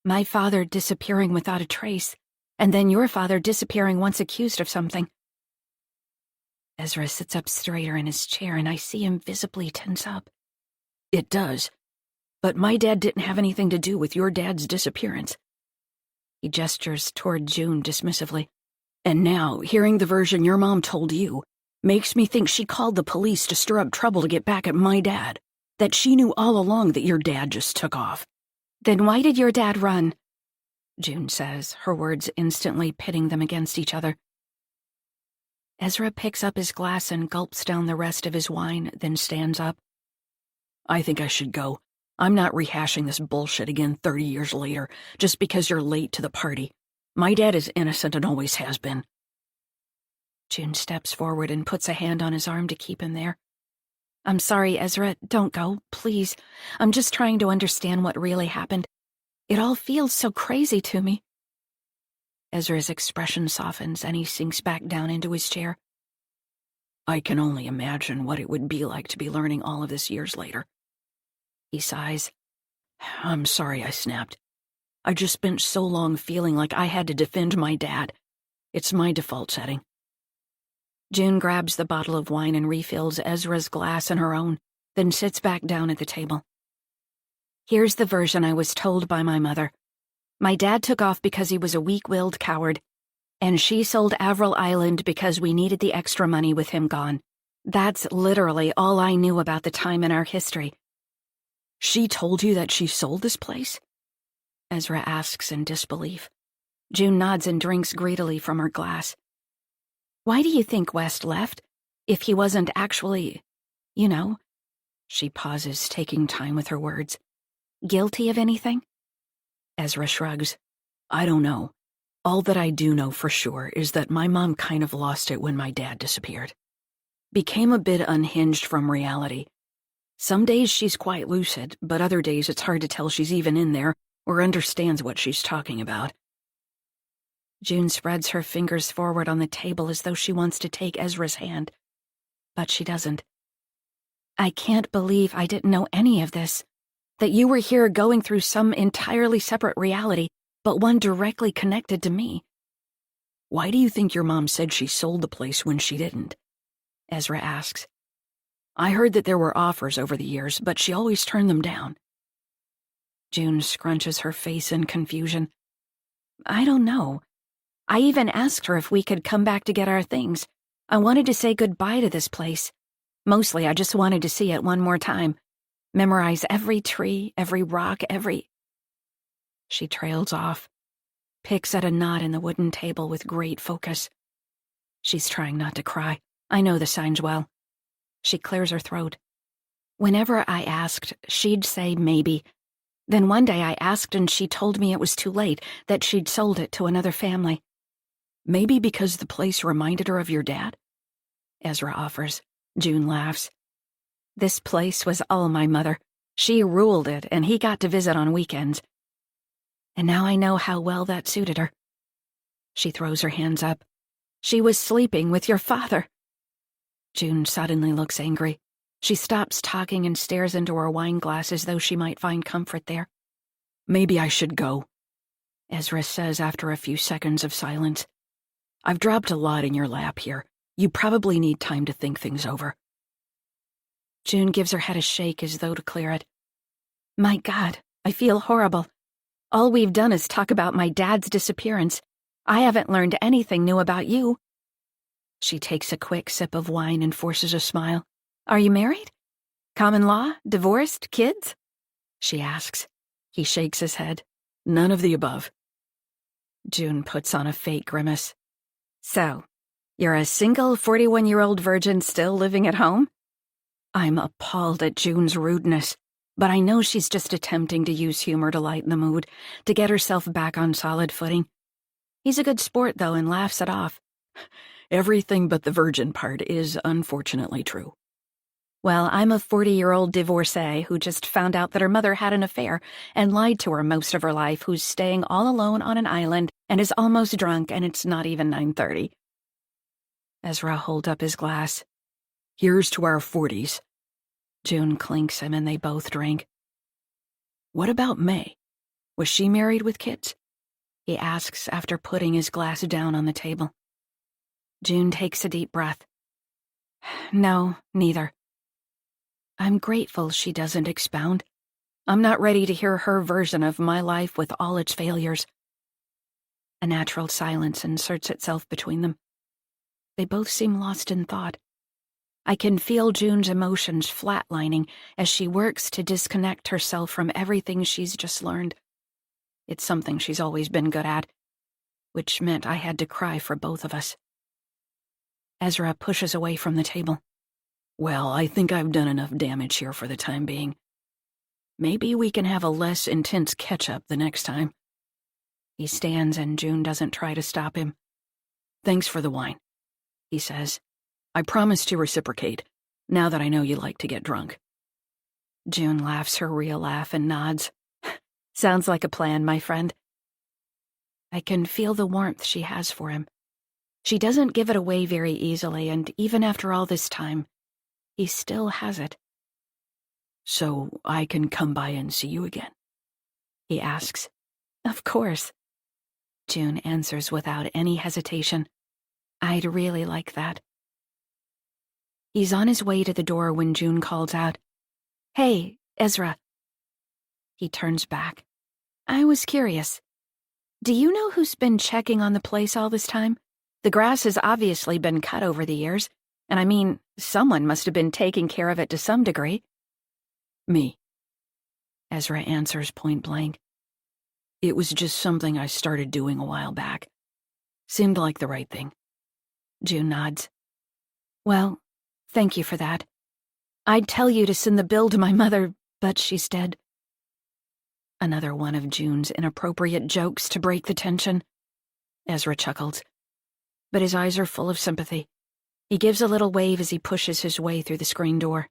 My father disappearing without a trace, and then your father disappearing once accused of something. Ezra sits up straighter in his chair, and I see him visibly tense up. It does. But my dad didn't have anything to do with your dad's disappearance. He gestures toward June dismissively. And now, hearing the version your mom told you, makes me think she called the police to stir up trouble to get back at my dad. That she knew all along that your dad just took off. Then why did your dad run? June says, her words instantly pitting them against each other. Ezra picks up his glass and gulps down the rest of his wine, then stands up. I think I should go. I'm not rehashing this bullshit again 30 years later, just because you're late to the party. My dad is innocent and always has been. June steps forward and puts a hand on his arm to keep him there. I'm sorry, Ezra, don't go, please. I'm just trying to understand what really happened. It all feels so crazy to me. Ezra's expression softens and he sinks back down into his chair. I can only imagine what it would be like to be learning all of this years later. He sighs. I'm sorry I snapped. I just spent so long feeling like I had to defend my dad. It's my default setting. June grabs the bottle of wine and refills Ezra's glass and her own, then sits back down at the table. Here's the version I was told by my mother. My dad took off because he was a weak-willed coward, and she sold Avril Island because we needed the extra money with him gone. That's literally all I knew about the time in our history. She told you that she sold this place? Ezra asks in disbelief. June nods and drinks greedily from her glass. Why do you think West left, if he wasn't actually, you know? She pauses, taking time with her words. Guilty of anything? Ezra shrugs. I don't know. All that I do know for sure is that my mom kind of lost it when my dad disappeared. Became a bit unhinged from reality. Some days she's quite lucid, but other days it's hard to tell she's even in there or understands what she's talking about. June spreads her fingers forward on the table as though she wants to take Ezra's hand, but she doesn't. I can't believe I didn't know any of this, that you were here going through some entirely separate reality, but one directly connected to me. Why do you think your mom said she sold the place when she didn't? Ezra asks. I heard that there were offers over the years, but she always turned them down. June scrunches her face in confusion. I don't know. I even asked her if we could come back to get our things. I wanted to say goodbye to this place. Mostly, I just wanted to see it one more time. Memorize every tree, every rock, every... She trails off, picks at a knot in the wooden table with great focus. She's trying not to cry. I know the signs well. She clears her throat. Whenever I asked, she'd say maybe. Then one day I asked and she told me it was too late, that she'd sold it to another family. Maybe because the place reminded her of your dad? Ezra offers. June laughs. This place was all my mother. She ruled it, and he got to visit on weekends. And now I know how well that suited her. She throws her hands up. She was sleeping with your father. June suddenly looks angry. She stops talking and stares into her wine glass as though she might find comfort there. Maybe I should go, Ezra says after a few seconds of silence. I've dropped a lot in your lap here. You probably need time to think things over. June gives her head a shake as though to clear it. My God, I feel horrible. All we've done is talk about my dad's disappearance. I haven't learned anything new about you. She takes a quick sip of wine and forces a smile. Are you married? Common law? Divorced? Kids? She asks. He shakes his head. None of the above. June puts on a fake grimace. So, you're a single 41-year-old virgin still living at home? I'm appalled at June's rudeness, but I know she's just attempting to use humor to lighten the mood, to get herself back on solid footing. He's a good sport, though, and laughs it off. Everything but the virgin part is unfortunately true. Well, I'm a 40-year-old divorcee who just found out that her mother had an affair and lied to her most of her life, who's staying all alone on an island and is almost drunk, and it's not even 9:30. Ezra holds up his glass. Here's to our 40s. June clinks him and they both drink. What about May? Was she married with kids? He asks after putting his glass down on the table. June takes a deep breath. No, neither. I'm grateful she doesn't expound. I'm not ready to hear her version of my life with all its failures. A natural silence inserts itself between them. They both seem lost in thought. I can feel June's emotions flatlining as she works to disconnect herself from everything she's just learned. It's something she's always been good at, which meant I had to cry for both of us. Ezra pushes away from the table. Well, I think I've done enough damage here for the time being. Maybe we can have a less intense catch-up the next time. He stands and June doesn't try to stop him. Thanks for the wine, he says. I promise to reciprocate, now that I know you like to get drunk. June laughs her real laugh and nods. Sounds like a plan, my friend. I can feel the warmth she has for him. She doesn't give it away very easily, and even after all this time, he still has it. "So I can come by and see you again?" he asks. "Of course," June answers without any hesitation. "I'd really like that." He's on his way to the door when June calls out, "Hey, Ezra." He turns back. "I was curious. Do you know who's been checking on the place all this time? The grass has obviously been cut over the years, and I mean, someone must have been taking care of it to some degree." "Me," Ezra answers point blank. "It was just something I started doing a while back. Seemed like the right thing." June nods. "Well, thank you for that. I'd tell you to send the bill to my mother, but she's dead." Another one of June's inappropriate jokes to break the tension. Ezra chuckles, but his eyes are full of sympathy. He gives a little wave as he pushes his way through the screen door.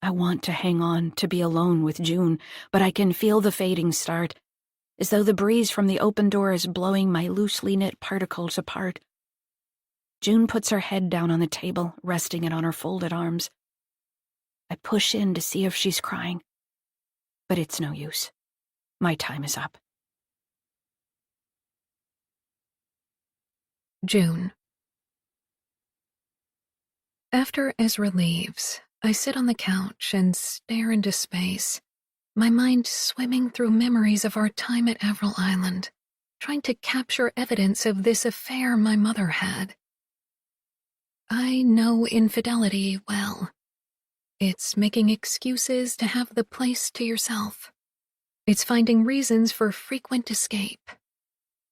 I want to hang on, to be alone with June, but I can feel the fading start, as though the breeze from the open door is blowing my loosely knit particles apart. June puts her head down on the table, resting it on her folded arms. I push in to see if she's crying, but it's no use. My time is up. June. After Ezra leaves, I sit on the couch and stare into space, my mind swimming through memories of our time at Avril Island, trying to capture evidence of this affair my mother had. I know infidelity well. It's making excuses to have the place to yourself. It's finding reasons for frequent escape.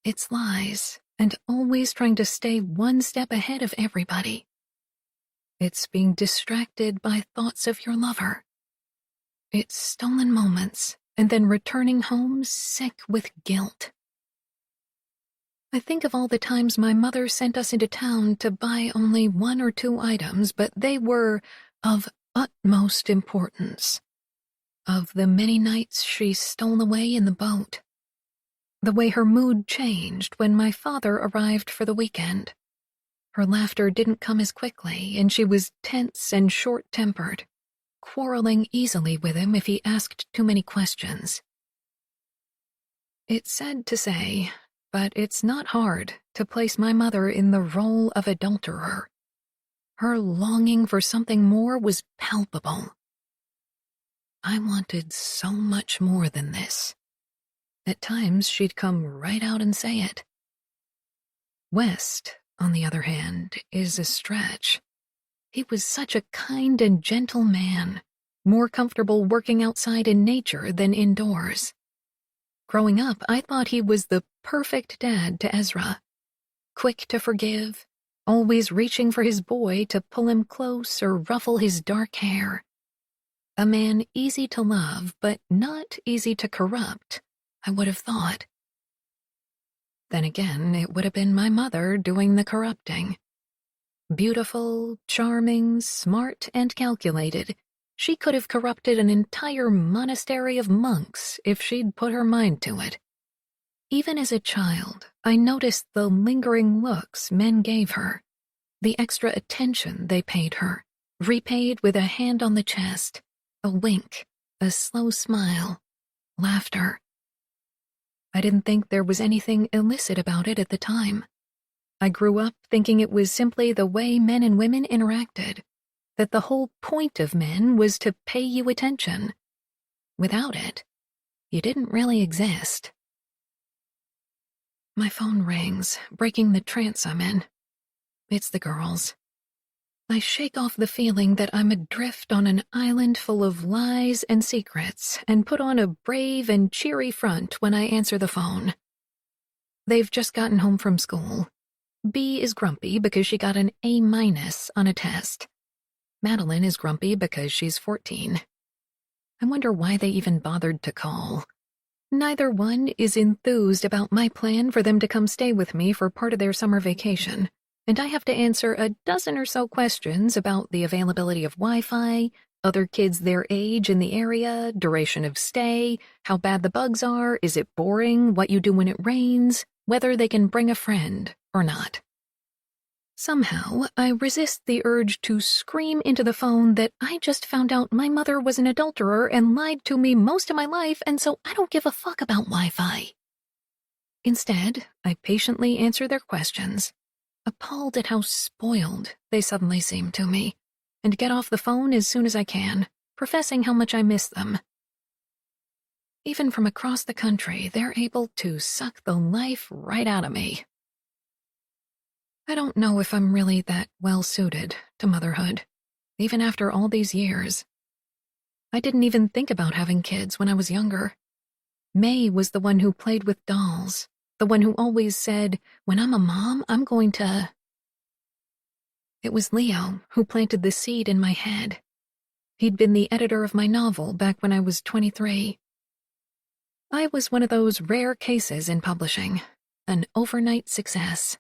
It's lies and always trying to stay one step ahead of everybody. It's being distracted by thoughts of your lover. It's stolen moments and then returning home sick with guilt. I think of all the times my mother sent us into town to buy only 1 or 2 items, but they were of utmost importance. Of the many nights she stole away in the boat. The way her mood changed when my father arrived for the weekend. Her laughter didn't come as quickly, and she was tense and short-tempered, quarreling easily with him if he asked too many questions. It's sad to say, but it's not hard to place my mother in the role of adulterer. Her longing for something more was palpable. I wanted so much more than this. At times, she'd come right out and say it. West, on the other hand, is a stretch. He was such a kind and gentle man, more comfortable working outside in nature than indoors. Growing up, I thought he was the perfect dad to Ezra. Quick to forgive, always reaching for his boy to pull him close or ruffle his dark hair. A man easy to love, but not easy to corrupt, I would have thought. Then again, it would have been my mother doing the corrupting. Beautiful, charming, smart, and calculated, she could have corrupted an entire monastery of monks if she'd put her mind to it. Even as a child, I noticed the lingering looks men gave her, the extra attention they paid her, repaid with a hand on the chest, a wink, a slow smile, laughter. I didn't think there was anything illicit about it at the time. I grew up thinking it was simply the way men and women interacted, that the whole point of men was to pay you attention. Without it, you didn't really exist. My phone rings, breaking the trance I'm in. It's the girls. I shake off the feeling that I'm adrift on an island full of lies and secrets and put on a brave and cheery front when I answer the phone. They've just gotten home from school. B is grumpy because she got an A- on a test. Madeline is grumpy because she's 14. I wonder why they even bothered to call. Neither one is enthused about my plan for them to come stay with me for part of their summer vacation, and I have to answer a dozen or so questions about the availability of Wi-Fi, other kids their age in the area, duration of stay, how bad the bugs are, is it boring, what you do when it rains, whether they can bring a friend or not. Somehow, I resist the urge to scream into the phone that I just found out my mother was an adulterer and lied to me most of my life, and so I don't give a fuck about Wi-Fi. Instead, I patiently answer their questions, appalled at how spoiled they suddenly seem to me, and get off the phone as soon as I can, professing how much I miss them. Even from across the country, they're able to suck the life right out of me. I don't know if I'm really that well-suited to motherhood, even after all these years. I didn't even think about having kids when I was younger. May was the one who played with dolls, the one who always said, "When I'm a mom, I'm going to..." It was Leo who planted the seed in my head. He'd been the editor of my novel back when I was 23. I was one of those rare cases in publishing, an overnight success.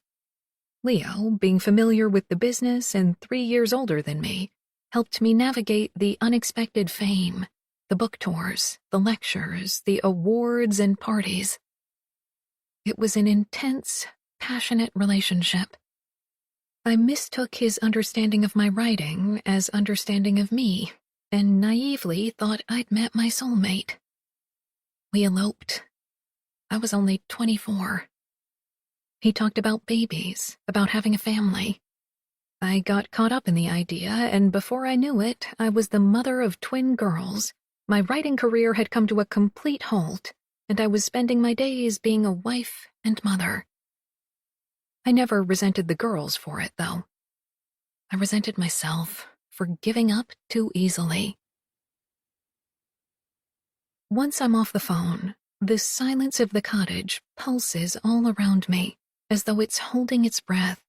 Leo, being familiar with the business and 3 years older than me, helped me navigate the unexpected fame, the book tours, the lectures, the awards and parties. It was an intense, passionate relationship. I mistook his understanding of my writing as understanding of me, and naively thought I'd met my soulmate. We eloped. I was only 24. He talked about babies, about having a family. I got caught up in the idea, and before I knew it, I was the mother of twin girls. My writing career had come to a complete halt, and I was spending my days being a wife and mother. I never resented the girls for it, though. I resented myself for giving up too easily. Once I'm off the phone, the silence of the cottage pulses all around me, as though it's holding its breath,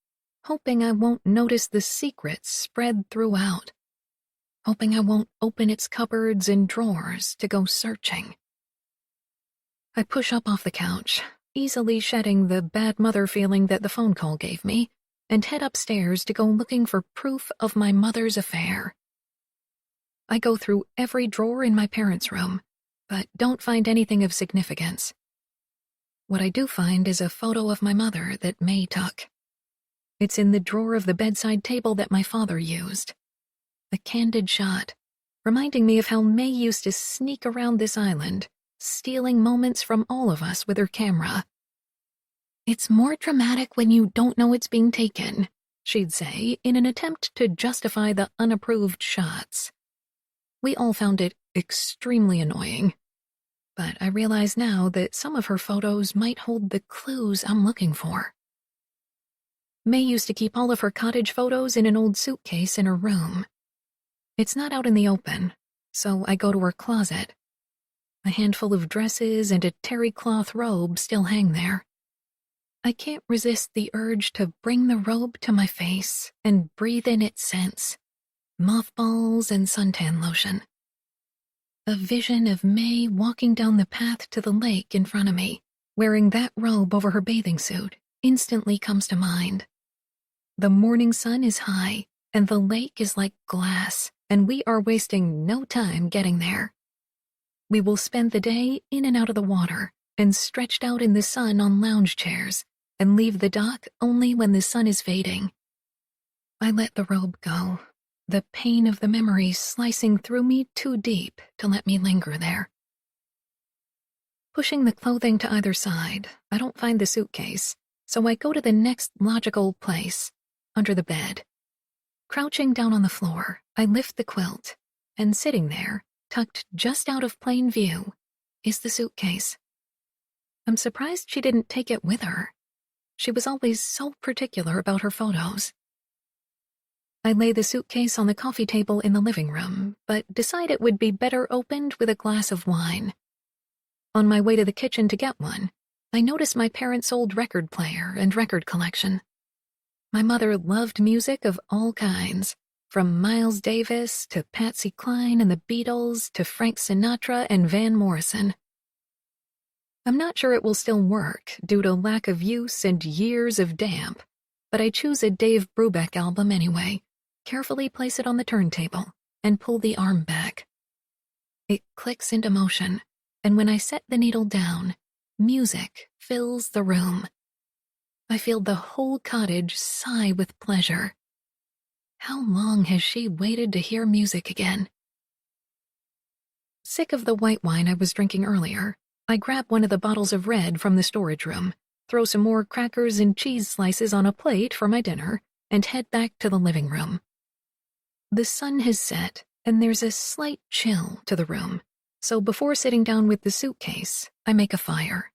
hoping I won't notice the secrets spread throughout, hoping I won't open its cupboards and drawers to go searching. I push up off the couch, easily shedding the bad mother feeling that the phone call gave me, and head upstairs to go looking for proof of my mother's affair. I go through every drawer in my parents' room, but don't find anything of significance. What I do find is a photo of my mother that May took. It's in the drawer of the bedside table that my father used. A candid shot, reminding me of how May used to sneak around this island, stealing moments from all of us with her camera. "It's more dramatic when you don't know it's being taken," she'd say, in an attempt to justify the unapproved shots. We all found it extremely annoying. But I realize now that some of her photos might hold the clues I'm looking for. May used to keep all of her cottage photos in an old suitcase in her room. It's not out in the open, so I go to her closet. A handful of dresses and a terry cloth robe still hang there. I can't resist the urge to bring the robe to my face and breathe in its scents, mothballs and suntan lotion. A vision of May walking down the path to the lake in front of me, wearing that robe over her bathing suit, instantly comes to mind. The morning sun is high, and the lake is like glass, and we are wasting no time getting there. We will spend the day in and out of the water, and stretched out in the sun on lounge chairs, and leave the dock only when the sun is fading. I let the robe go, the pain of the memory slicing through me too deep to let me linger there. Pushing the clothing to either side, I don't find the suitcase, so I go to the next logical place, under the bed. Crouching down on the floor, I lift the quilt, and sitting there, tucked just out of plain view, is the suitcase. I'm surprised she didn't take it with her. She was always so particular about her photos. I lay the suitcase on the coffee table in the living room, but decide it would be better opened with a glass of wine. On my way to the kitchen to get one, I notice my parents' old record player and record collection. My mother loved music of all kinds, from Miles Davis to Patsy Cline and the Beatles to Frank Sinatra and Van Morrison. I'm not sure it will still work due to lack of use and years of damp, but I choose a Dave Brubeck album anyway, carefully place it on the turntable, and pull the arm back. It clicks into motion, and when I set the needle down, music fills the room. I feel the whole cottage sigh with pleasure. How long has she waited to hear music again? Sick of the white wine I was drinking earlier, I grab one of the bottles of red from the storage room, throw some more crackers and cheese slices on a plate for my dinner, and head back to the living room. The sun has set, and there's a slight chill to the room, so before sitting down with the suitcase, I make a fire.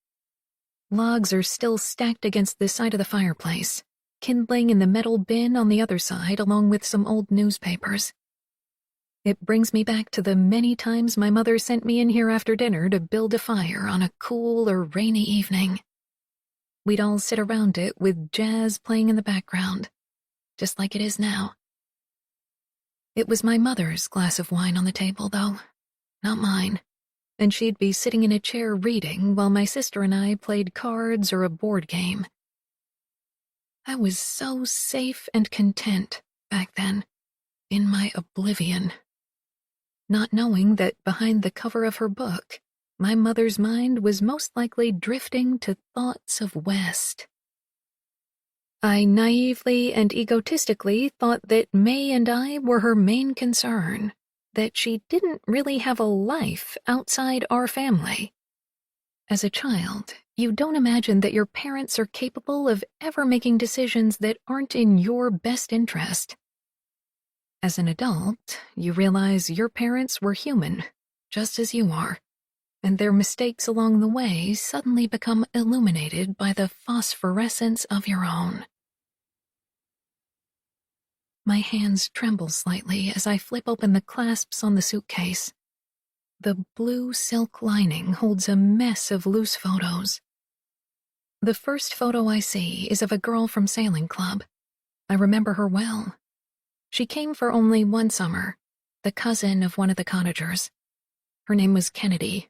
Logs are still stacked against the side of the fireplace, kindling in the metal bin on the other side along with some old newspapers. It brings me back to the many times my mother sent me in here after dinner to build a fire on a cool or rainy evening. We'd all sit around it with jazz playing in the background, just like it is now. It was my mother's glass of wine on the table, though, not mine, and she'd be sitting in a chair reading while my sister and I played cards or a board game. I was so safe and content back then, in my oblivion, not knowing that behind the cover of her book, my mother's mind was most likely drifting to thoughts of West. I naively and egotistically thought that May and I were her main concern, that she didn't really have a life outside our family. As a child, you don't imagine that your parents are capable of ever making decisions that aren't in your best interest. As an adult, you realize your parents were human, just as you are, and their mistakes along the way suddenly become illuminated by the phosphorescence of your own. My hands tremble slightly as I flip open the clasps on the suitcase. The blue silk lining holds a mess of loose photos. The first photo I see is of a girl from sailing club. I remember her well. She came for only one summer, the cousin of one of the cottagers. Her name was Kennedy.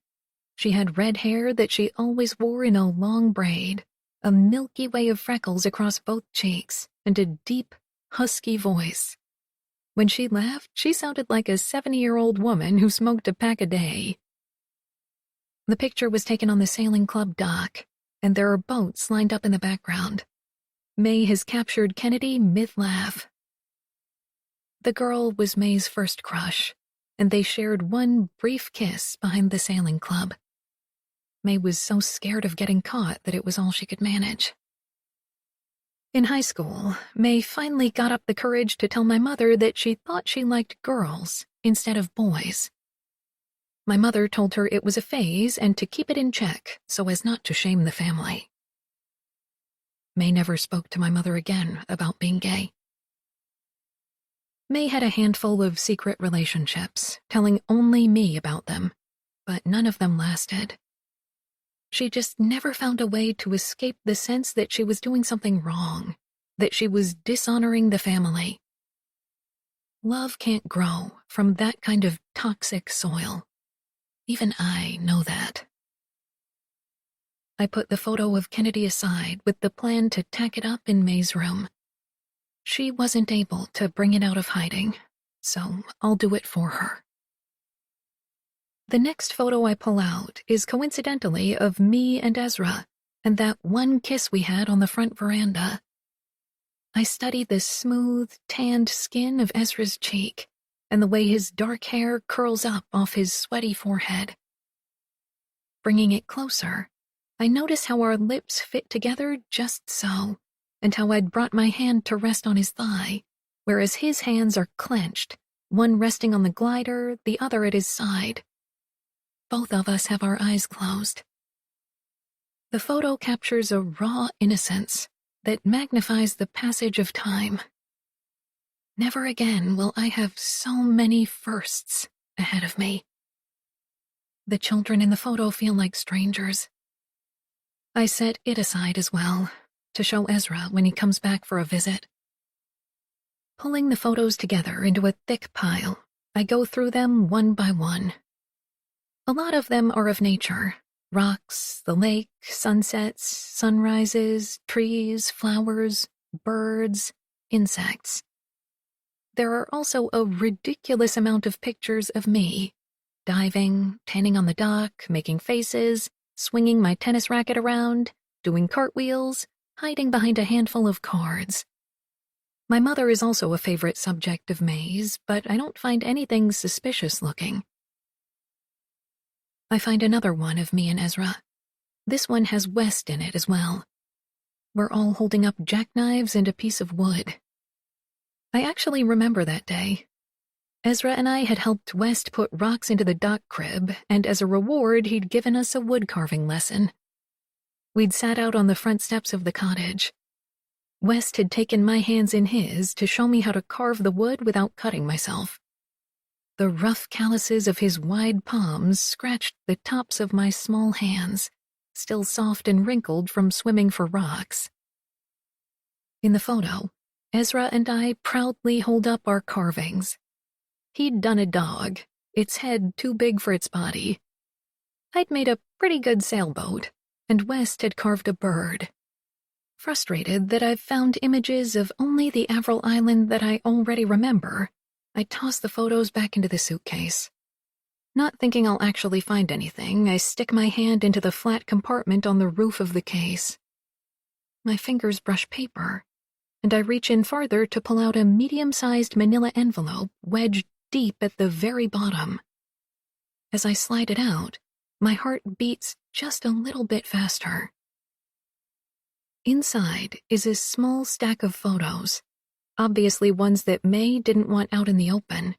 She had red hair that she always wore in a long braid, a milky way of freckles across both cheeks, and a deep, husky voice. When she laughed, she sounded like a 70-year-old woman who smoked a pack a day. The picture was taken on the sailing club dock, and there are boats lined up in the background. May has captured Kennedy mid-laugh. The girl was May's first crush, and they shared one brief kiss behind the sailing club. May was so scared of getting caught that it was all she could manage. In high school, May finally got up the courage to tell my mother that she thought she liked girls instead of boys. My mother told her it was a phase and to keep it in check so as not to shame the family. May never spoke to my mother again about being gay. May had a handful of secret relationships, telling only me about them, but none of them lasted. She just never found a way to escape the sense that she was doing something wrong, that she was dishonoring the family. Love can't grow from that kind of toxic soil. Even I know that. I put the photo of Kennedy aside with the plan to tack it up in May's room. She wasn't able to bring it out of hiding, so I'll do it for her. The next photo I pull out is coincidentally of me and Ezra, and that one kiss we had on the front veranda. I study the smooth, tanned skin of Ezra's cheek, and the way his dark hair curls up off his sweaty forehead. Bringing it closer, I notice how our lips fit together just so, and how I'd brought my hand to rest on his thigh, whereas his hands are clenched, one resting on the glider, the other at his side. Both of us have our eyes closed. The photo captures a raw innocence that magnifies the passage of time. Never again will I have so many firsts ahead of me. The children in the photo feel like strangers. I set it aside as well, to show Ezra when he comes back for a visit. Pulling the photos together into a thick pile, I go through them one by one. A lot of them are of nature: rocks, the lake, sunsets, sunrises, trees, flowers, birds, insects. There are also a ridiculous amount of pictures of me, diving, tanning on the dock, making faces, swinging my tennis racket around, doing cartwheels, hiding behind a handful of cards. My mother is also a favorite subject of May's, but I don't find anything suspicious looking. I find another one of me and Ezra. This one has West in it as well. We're all holding up jackknives and a piece of wood. I actually remember that day. Ezra and I had helped West put rocks into the dock crib, and as a reward, he'd given us a wood carving lesson. We'd sat out on the front steps of the cottage. West had taken my hands in his to show me how to carve the wood without cutting myself. The rough calluses of his wide palms scratched the tops of my small hands, still soft and wrinkled from swimming for rocks. In the photo, Ezra and I proudly hold up our carvings. He'd done a dog, its head too big for its body. I'd made a pretty good sailboat, and West had carved a bird. Frustrated that I've found images of only the Avril Island that I already remember, I toss the photos back into the suitcase. Not thinking I'll actually find anything, I stick my hand into the flat compartment on the roof of the case. My fingers brush paper, and I reach in farther to pull out a medium-sized manila envelope wedged deep at the very bottom. As I slide it out, my heart beats just a little bit faster. Inside is a small stack of photos, obviously ones that May didn't want out in the open.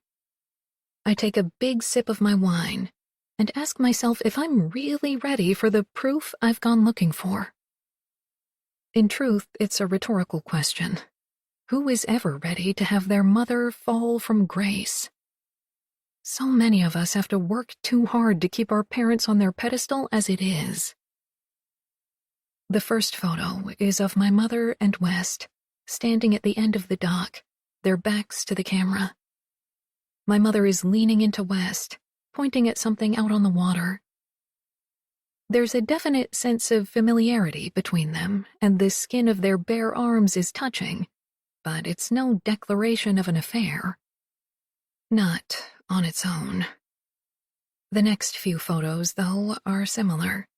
I take a big sip of my wine and ask myself if I'm really ready for the proof I've gone looking for. In truth, it's a rhetorical question. Who is ever ready to have their mother fall from grace? So many of us have to work too hard to keep our parents on their pedestal as it is. The first photo is of my mother and West, standing at the end of the dock, their backs to the camera. My mother is leaning into West, pointing at something out on the water. There's a definite sense of familiarity between them, and the skin of their bare arms is touching, but it's no declaration of an affair. Not on its own. The next few photos, though, are similar.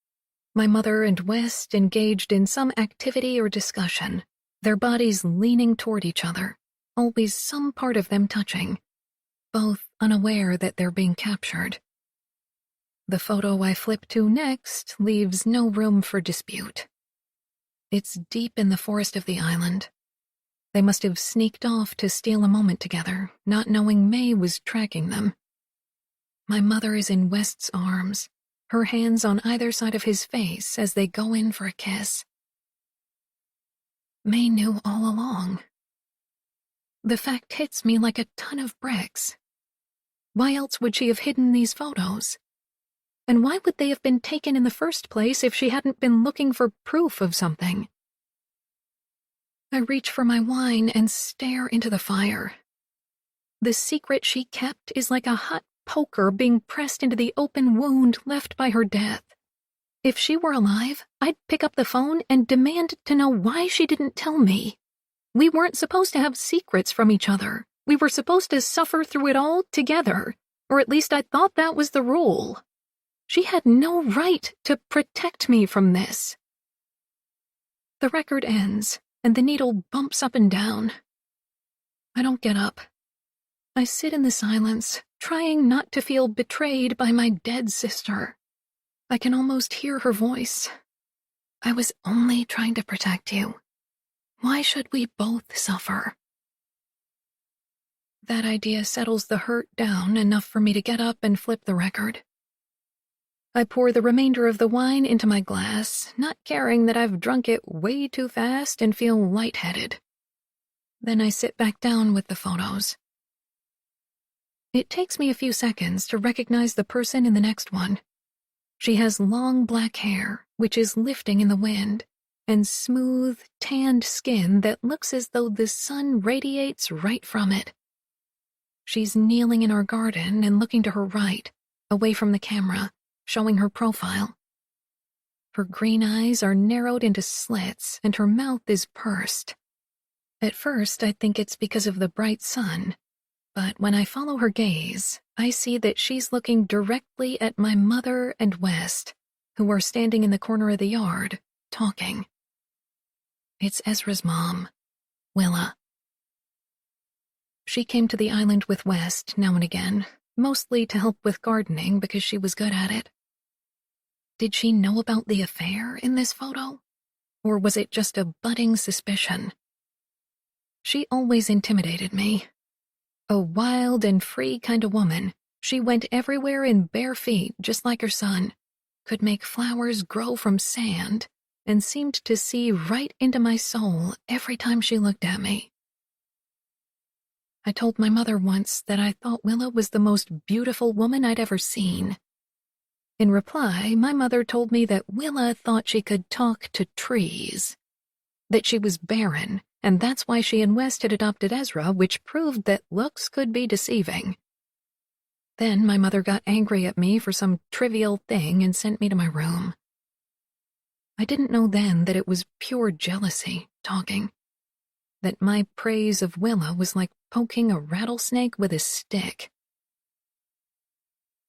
My mother and West engaged in some activity or discussion, their bodies leaning toward each other, always some part of them touching, both unaware that they're being captured. The photo I flip to next leaves no room for dispute. It's deep in the forest of the island. They must have sneaked off to steal a moment together, not knowing May was tracking them. My mother is in West's arms, her hands on either side of his face as they go in for a kiss. May knew all along. The fact hits me like a ton of bricks. Why else would she have hidden these photos? And why would they have been taken in the first place if she hadn't been looking for proof of something? I reach for my wine and stare into the fire. The secret she kept is like a hot poker being pressed into the open wound left by her death. If she were alive, I'd pick up the phone and demand to know why she didn't tell me. We weren't supposed to have secrets from each other. We were supposed to suffer through it all together, or at least I thought that was the rule. She had no right to protect me from this. The record ends, and the needle bumps up and down. I don't get up. I sit in the silence, trying not to feel betrayed by my dead sister. I can almost hear her voice. I was only trying to protect you. Why should we both suffer? That idea settles the hurt down enough for me to get up and flip the record. I pour the remainder of the wine into my glass, not caring that I've drunk it way too fast and feel lightheaded. Then I sit back down with the photos. It takes me a few seconds to recognize the person in the next one. She has long black hair, which is lifting in the wind, and smooth, tanned skin that looks as though the sun radiates right from it. She's kneeling in our garden and looking to her right, away from the camera, showing her profile. Her green eyes are narrowed into slits, and her mouth is pursed. At first, I think it's because of the bright sun, but when I follow her gaze, I see that she's looking directly at my mother and West, who are standing in the corner of the yard, talking. It's Ezra's mom, Willa. She came to the island with West now and again, mostly to help with gardening because she was good at it. Did she know about the affair in this photo? Or was it just a budding suspicion? She always intimidated me. A wild and free kind of woman, she went everywhere in bare feet just like her son, could make flowers grow from sand, and seemed to see right into my soul every time she looked at me. I told my mother once that I thought Willa was the most beautiful woman I'd ever seen. In reply, my mother told me that Willa thought she could talk to trees, that she was barren, and that's why she and West had adopted Ezra, which proved that looks could be deceiving. Then my mother got angry at me for some trivial thing and sent me to my room. I didn't know then that it was pure jealousy talking, that my praise of Willa was like poking a rattlesnake with a stick.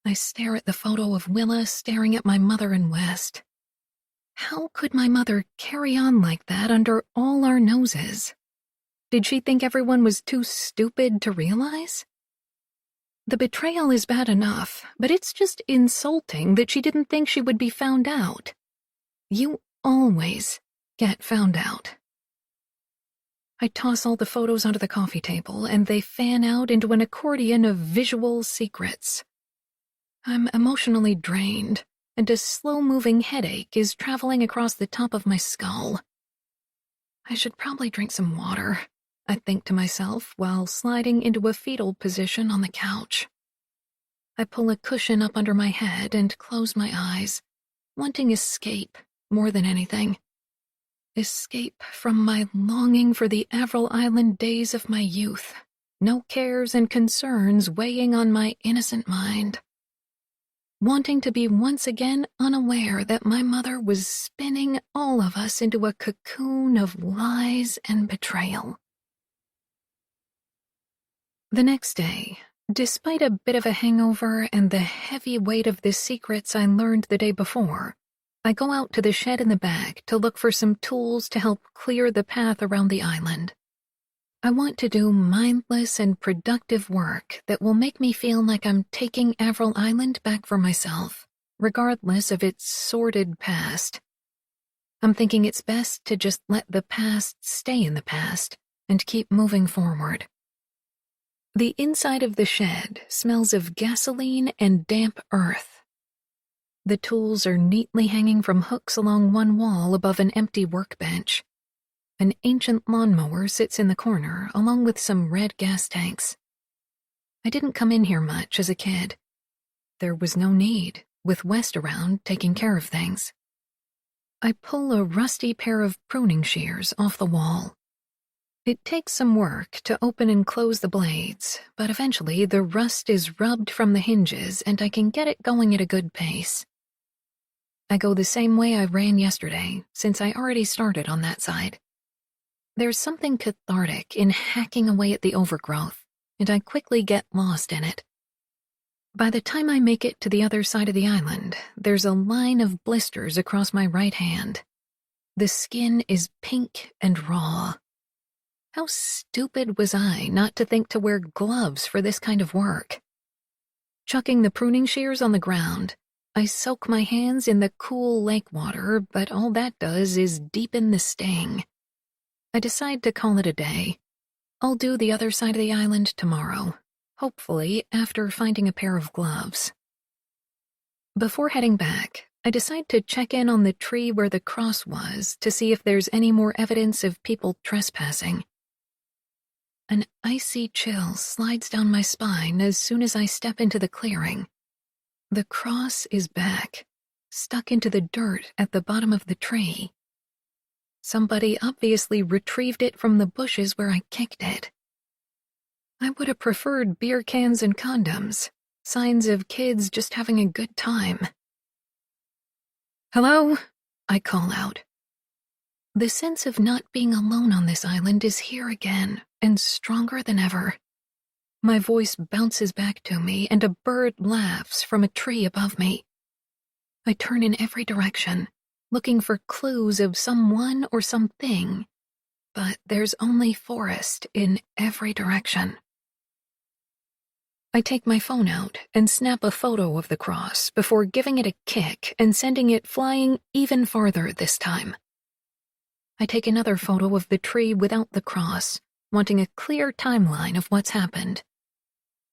I stare at the photo of Willa staring at my mother and West. How could my mother carry on like that under all our noses? Did she think everyone was too stupid to realize? The betrayal is bad enough, but it's just insulting that she didn't think she would be found out. You always get found out. I toss all the photos onto the coffee table, and they fan out into an accordion of visual secrets. I'm emotionally drained, and a slow-moving headache is traveling across the top of my skull. I should probably drink some water, I think to myself while sliding into a fetal position on the couch. I pull a cushion up under my head and close my eyes, wanting escape more than anything. Escape from my longing for the Avril Island days of my youth, no cares and concerns weighing on my innocent mind. Wanting to be once again unaware that my mother was spinning all of us into a cocoon of lies and betrayal. The next day, despite a bit of a hangover and the heavy weight of the secrets I learned the day before, I go out to the shed in the back to look for some tools to help clear the path around the island. I want to do mindless and productive work that will make me feel like I'm taking Avril Island back for myself, regardless of its sordid past. I'm thinking it's best to just let the past stay in the past and keep moving forward. The inside of the shed smells of gasoline and damp earth. The tools are neatly hanging from hooks along one wall above an empty workbench. An ancient lawnmower sits in the corner, along with some red gas tanks. I didn't come in here much as a kid. There was no need, with West around taking care of things. I pull a rusty pair of pruning shears off the wall. It takes some work to open and close the blades, but eventually the rust is rubbed from the hinges and I can get it going at a good pace. I go the same way I ran yesterday, since I already started on that side. There's something cathartic in hacking away at the overgrowth, and I quickly get lost in it. By the time I make it to the other side of the island, there's a line of blisters across my right hand. The skin is pink and raw. How stupid was I not to think to wear gloves for this kind of work? Chucking the pruning shears on the ground, I soak my hands in the cool lake water, but all that does is deepen the sting. I decide to call it a day. I'll do the other side of the island tomorrow, hopefully after finding a pair of gloves. Before heading back, I decide to check in on the tree where the cross was to see if there's any more evidence of people trespassing. An icy chill slides down my spine as soon as I step into the clearing. The cross is back, stuck into the dirt at the bottom of the tree. Somebody obviously retrieved it from the bushes where I kicked it. I would have preferred beer cans and condoms, signs of kids just having a good time. "Hello?" I call out. The sense of not being alone on this island is here again, and stronger than ever. My voice bounces back to me, and a bird laughs from a tree above me. I turn in every direction, looking for clues of someone or something but there's only forest in every direction. I take my phone out and snap a photo of the cross before giving it a kick and sending it flying even farther this time. I take another photo of the tree without the cross, wanting a clear timeline of what's happened.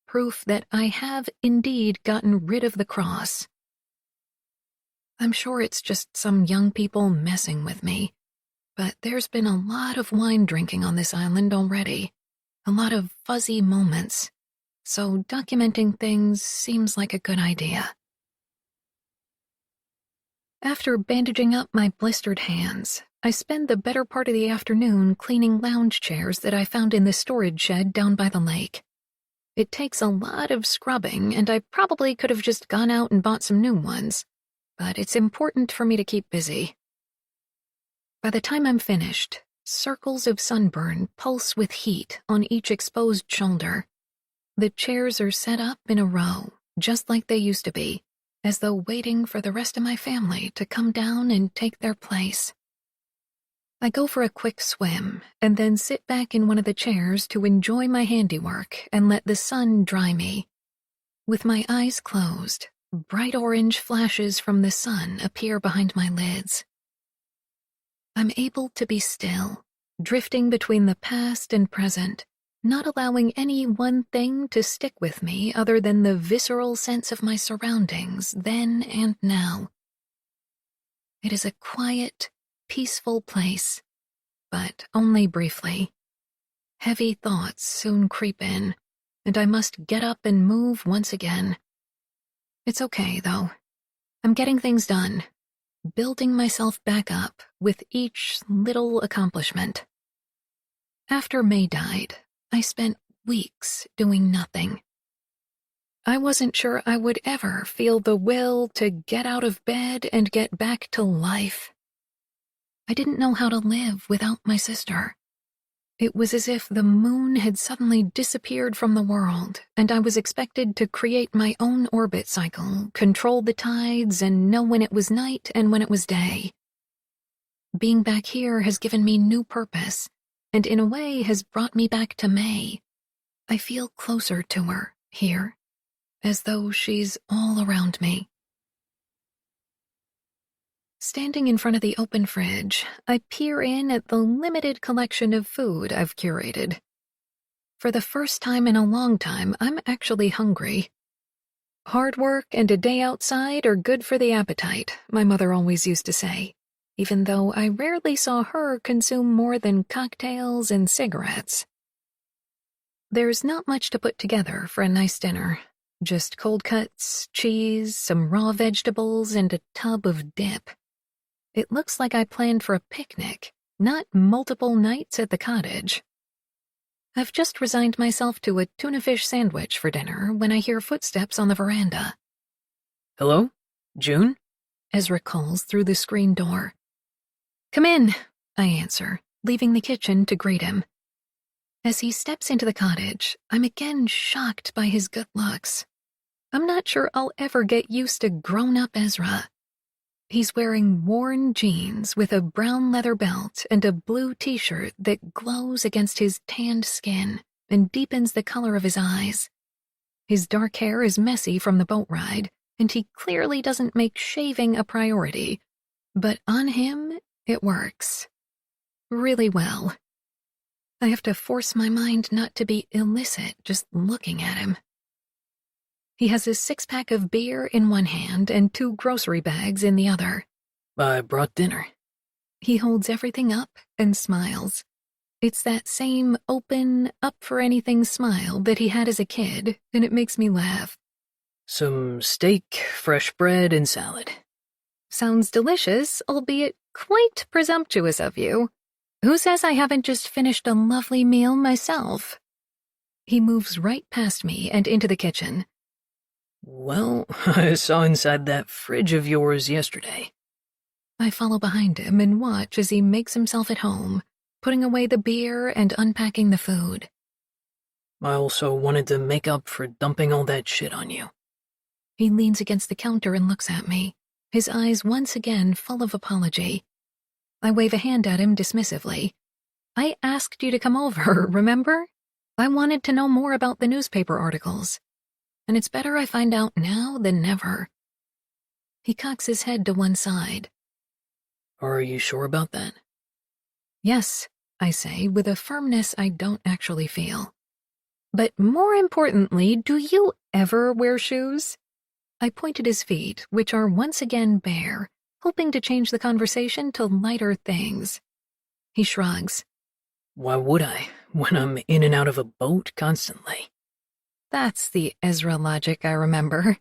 Proof that I have indeed gotten rid of the cross. I'm sure it's just some young people messing with me, but there's been a lot of wine drinking on this island already, a lot of fuzzy moments, so documenting things seems like a good idea. After bandaging up my blistered hands, I spend the better part of the afternoon cleaning lounge chairs that I found in the storage shed down by the lake. It takes a lot of scrubbing, and I probably could have just gone out and bought some new ones, but it's important for me to keep busy. By the time I'm finished, circles of sunburn pulse with heat on each exposed shoulder. The chairs are set up in a row, just like they used to be, as though waiting for the rest of my family to come down and take their place. I go for a quick swim and then sit back in one of the chairs to enjoy my handiwork and let the sun dry me. With my eyes closed, bright orange flashes from the sun appear behind my lids. I'm able to be still, drifting between the past and present, not allowing any one thing to stick with me other than the visceral sense of my surroundings then and now. It is a quiet, peaceful place, but only briefly. Heavy thoughts soon creep in, and I must get up and move once again. It's okay, though. I'm getting things done, building myself back up with each little accomplishment. After May died, I spent weeks doing nothing. I wasn't sure I would ever feel the will to get out of bed and get back to life. I didn't know how to live without my sister. It was as if the moon had suddenly disappeared from the world, and I was expected to create my own orbit cycle, control the tides, and know when it was night and when it was day. Being back here has given me new purpose, and in a way has brought me back to May. I feel closer to her here, as though she's all around me. Standing in front of the open fridge, I peer in at the limited collection of food I've curated. For the first time in a long time, I'm actually hungry. Hard work and a day outside are good for the appetite, my mother always used to say, even though I rarely saw her consume more than cocktails and cigarettes. There's not much to put together for a nice dinner. Just cold cuts, cheese, some raw vegetables, and a tub of dip. It looks like I planned for a picnic, not multiple nights at the cottage. I've just resigned myself to a tuna fish sandwich for dinner when I hear footsteps on the veranda. Hello? June? Ezra calls through the screen door. Come in, I answer, leaving the kitchen to greet him. As he steps into the cottage, I'm again shocked by his good looks. I'm not sure I'll ever get used to grown-up Ezra. He's wearing worn jeans with a brown leather belt and a blue t-shirt that glows against his tanned skin and deepens the color of his eyes. His dark hair is messy from the boat ride, and he clearly doesn't make shaving a priority, but on him, it works. Really well. I have to force my mind not to be illicit just looking at him. He has his 6-pack of beer in one hand and 2 grocery bags in the other. I brought dinner. He holds everything up and smiles. It's that same open, up-for-anything smile that he had as a kid, and it makes me laugh. Some steak, fresh bread, and salad. Sounds delicious, albeit quite presumptuous of you. Who says I haven't just finished a lovely meal myself? He moves right past me and into the kitchen. Well, I saw inside that fridge of yours yesterday. I follow behind him and watch as he makes himself at home, putting away the beer and unpacking the food. I also wanted to make up for dumping all that shit on you. He leans against the counter and looks at me, his eyes once again full of apology. I wave a hand at him dismissively. I asked you to come over, remember? I wanted to know more about the newspaper articles. And it's better I find out now than never. He cocks his head to one side. Are you sure about that? Yes, I say, with a firmness I don't actually feel. But more importantly, do you ever wear shoes? I point at his feet, which are once again bare, hoping to change the conversation to lighter things. He shrugs. Why would I, when I'm in and out of a boat constantly? That's the Ezra logic I remember.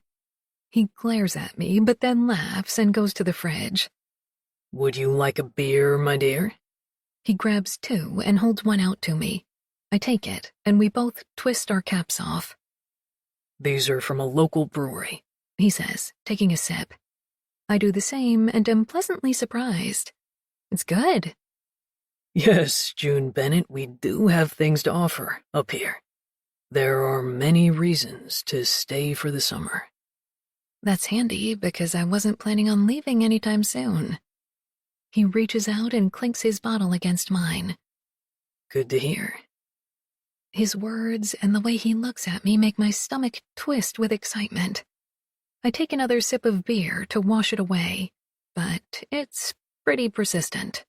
He glares at me, but then laughs and goes to the fridge. Would you like a beer, my dear? He grabs two and holds one out to me. I take it, and we both twist our caps off. These are from a local brewery, he says, taking a sip. I do the same and am pleasantly surprised. It's good. Yes, June Bennett, we do have things to offer up here. There are many reasons to stay for the summer. That's handy because I wasn't planning on leaving anytime soon. He reaches out and clinks his bottle against mine. Good to hear. His words and the way he looks at me make my stomach twist with excitement. I take another sip of beer to wash it away, but it's pretty persistent.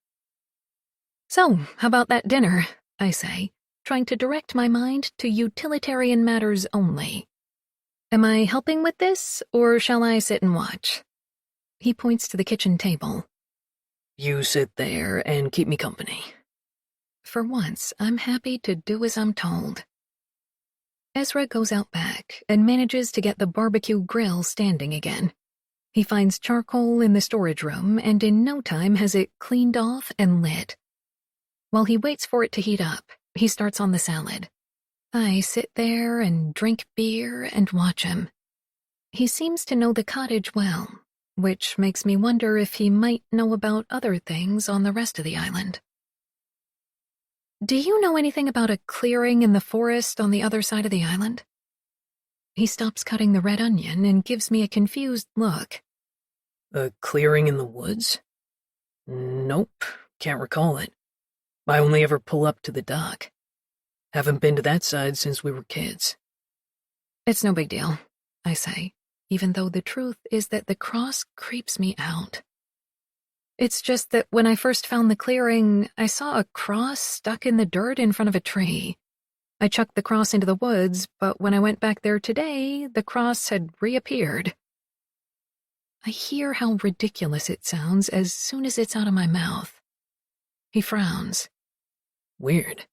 So, how about that dinner? I say, trying to direct my mind to utilitarian matters only. Am I helping with this, or shall I sit and watch? He points to the kitchen table. You sit there and keep me company. For once, I'm happy to do as I'm told. Ezra goes out back and manages to get the barbecue grill standing again. He finds charcoal in the storage room and in no time has it cleaned off and lit. While he waits for it to heat up, he starts on the salad. I sit there and drink beer and watch him. He seems to know the cottage well, which makes me wonder if he might know about other things on the rest of the island. Do you know anything about a clearing in the forest on the other side of the island? He stops cutting the red onion and gives me a confused look. A clearing in the woods? Nope, can't recall it. I only ever pull up to the dock. Haven't been to that side since we were kids. It's no big deal, I say, even though the truth is that the cross creeps me out. It's just that when I first found the clearing, I saw a cross stuck in the dirt in front of a tree. I chucked the cross into the woods, but when I went back there today, the cross had reappeared. I hear how ridiculous it sounds as soon as it's out of my mouth. He frowns. Weird.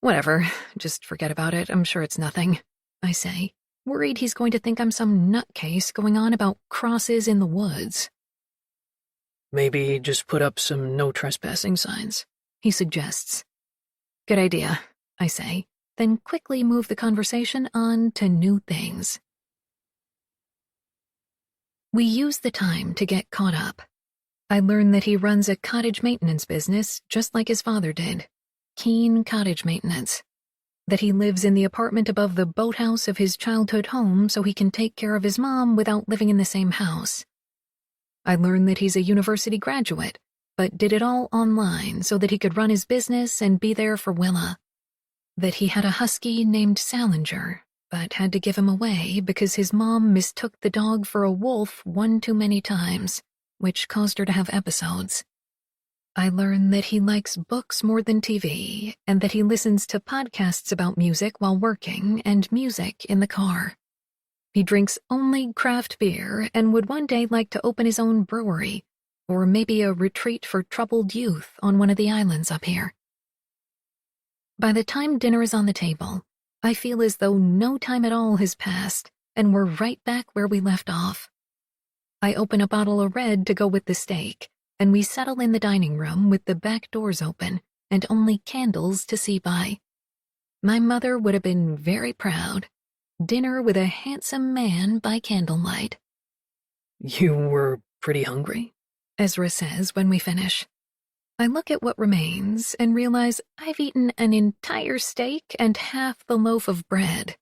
Whatever, just forget about it. I'm sure it's nothing, I say, worried he's going to think I'm some nutcase going on about crosses in the woods. Maybe just put up some no trespassing signs, he suggests. Good idea, I say, then quickly move the conversation on to new things. We use the time to get caught up. I learn that he runs a cottage maintenance business just like his father did. Keen cottage maintenance. That he lives in the apartment above the boathouse of his childhood home so he can take care of his mom without living in the same house. I learn that he's a university graduate, but did it all online so that he could run his business and be there for Willa. That he had a husky named Salinger, but had to give him away because his mom mistook the dog for a wolf one too many times, which caused her to have episodes. I learn that he likes books more than TV, and that he listens to podcasts about music while working and music in the car. He drinks only craft beer and would one day like to open his own brewery, or maybe a retreat for troubled youth on one of the islands up here. By the time dinner is on the table, I feel as though no time at all has passed, and we're right back where we left off. I open a bottle of red to go with the steak, and we settle in the dining room with the back doors open and only candles to see by. My mother would have been very proud. Dinner with a handsome man by candlelight. You were pretty hungry? Ezra says when we finish. I look at what remains and realize I've eaten an entire steak and half the loaf of bread.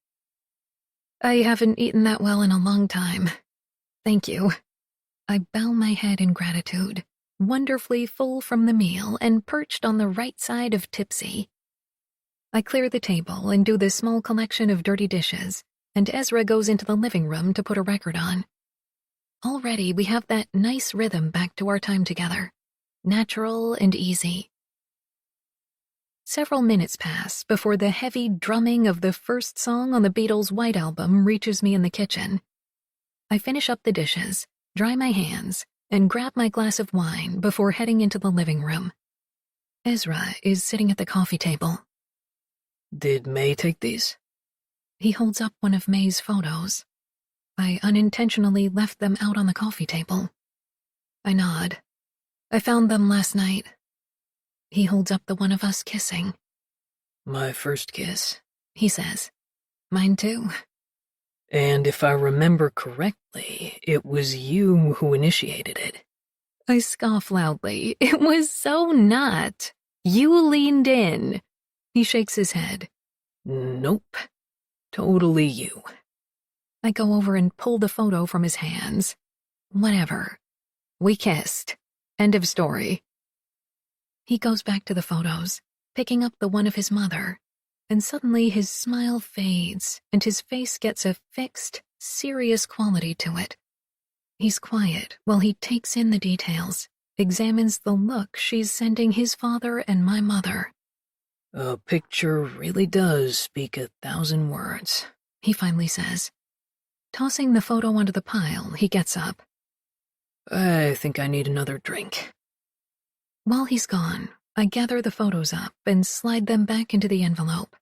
I haven't eaten that well in a long time. Thank you. I bow my head in gratitude, wonderfully full from the meal and perched on the right side of tipsy. I clear the table and do the small collection of dirty dishes, and Ezra goes into the living room to put a record on. Already we have that nice rhythm back to our time together, natural and easy. Several minutes pass before the heavy drumming of the first song on the Beatles' White Album reaches me in the kitchen. I finish up the dishes, dry my hands, and grab my glass of wine before heading into the living room. Ezra is sitting at the coffee table. Did May take these? He holds up one of May's photos. I unintentionally left them out on the coffee table. I nod. I found them last night. He holds up the one of us kissing. My first kiss, He says. Mine too. and if I remember correctly, it was you who initiated it. I scoff loudly. It was so not. You leaned in. He shakes his head. Nope. Totally you. I go over and pull the photo from his hands. Whatever. We kissed. End of story. He goes back to the photos, picking up the one of his mother, and suddenly his smile fades and his face gets a fixed, serious quality to it. He's quiet while he takes in the details, examines the look she's sending his father and my mother. A picture really does speak 1,000 words, He finally says. Tossing the photo onto the pile, he gets up. I think I need another drink. While he's gone, I gather the photos up and slide them back into the envelope.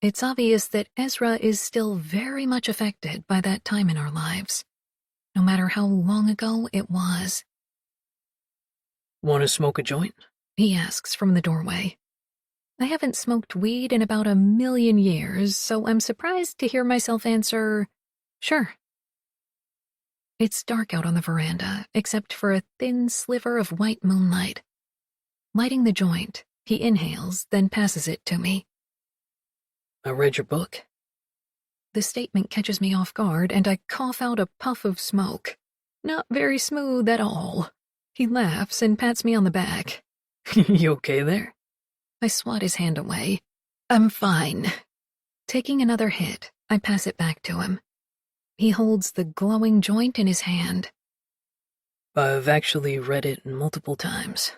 It's obvious that Ezra is still very much affected by that time in our lives, no matter how long ago it was. Want to smoke a joint? He asks from the doorway. I haven't smoked weed in about 1,000,000 years, so I'm surprised to hear myself answer, sure. It's dark out on the veranda, except for a thin sliver of white moonlight. Lighting the joint, he inhales, then passes it to me. I read your book. The statement catches me off guard, and I cough out a puff of smoke. Not very smooth at all. He laughs and pats me on the back. You okay there? I swat his hand away. I'm fine. Taking another hit, I pass it back to him. He holds the glowing joint in his hand. I've actually read it multiple times.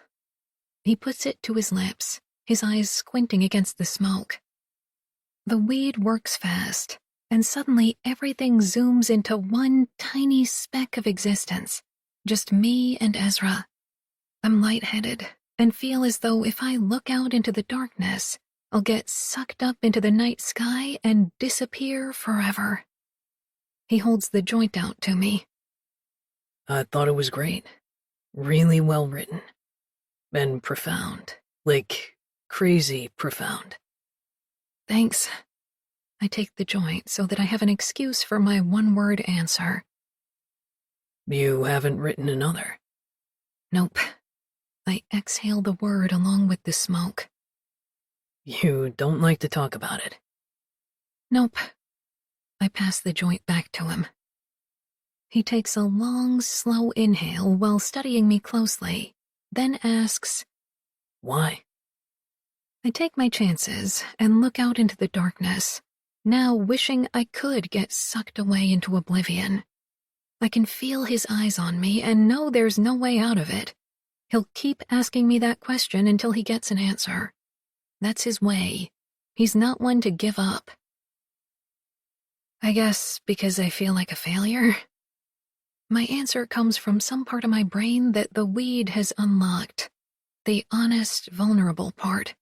He puts it to his lips, his eyes squinting against the smoke. The weed works fast, and suddenly everything zooms into one tiny speck of existence. Just me and Ezra. I'm lightheaded and feel as though if I look out into the darkness, I'll get sucked up into the night sky and disappear forever. He holds the joint out to me. I thought it was great. Really well written. And profound. Like, crazy profound. Thanks. I take the joint so that I have an excuse for my one-word answer. You haven't written another. Nope. I exhale the word along with the smoke. You don't like to talk about it. Nope. I pass the joint back to him. He takes a long, slow inhale while studying me closely, then asks, Why? I take my chances and look out into the darkness, now wishing I could get sucked away into oblivion. I can feel his eyes on me and know there's no way out of it. He'll keep asking me that question until he gets an answer. That's his way. He's not one to give up. I guess because I feel like a failure? My answer comes from some part of my brain that the weed has unlocked. The honest, vulnerable part.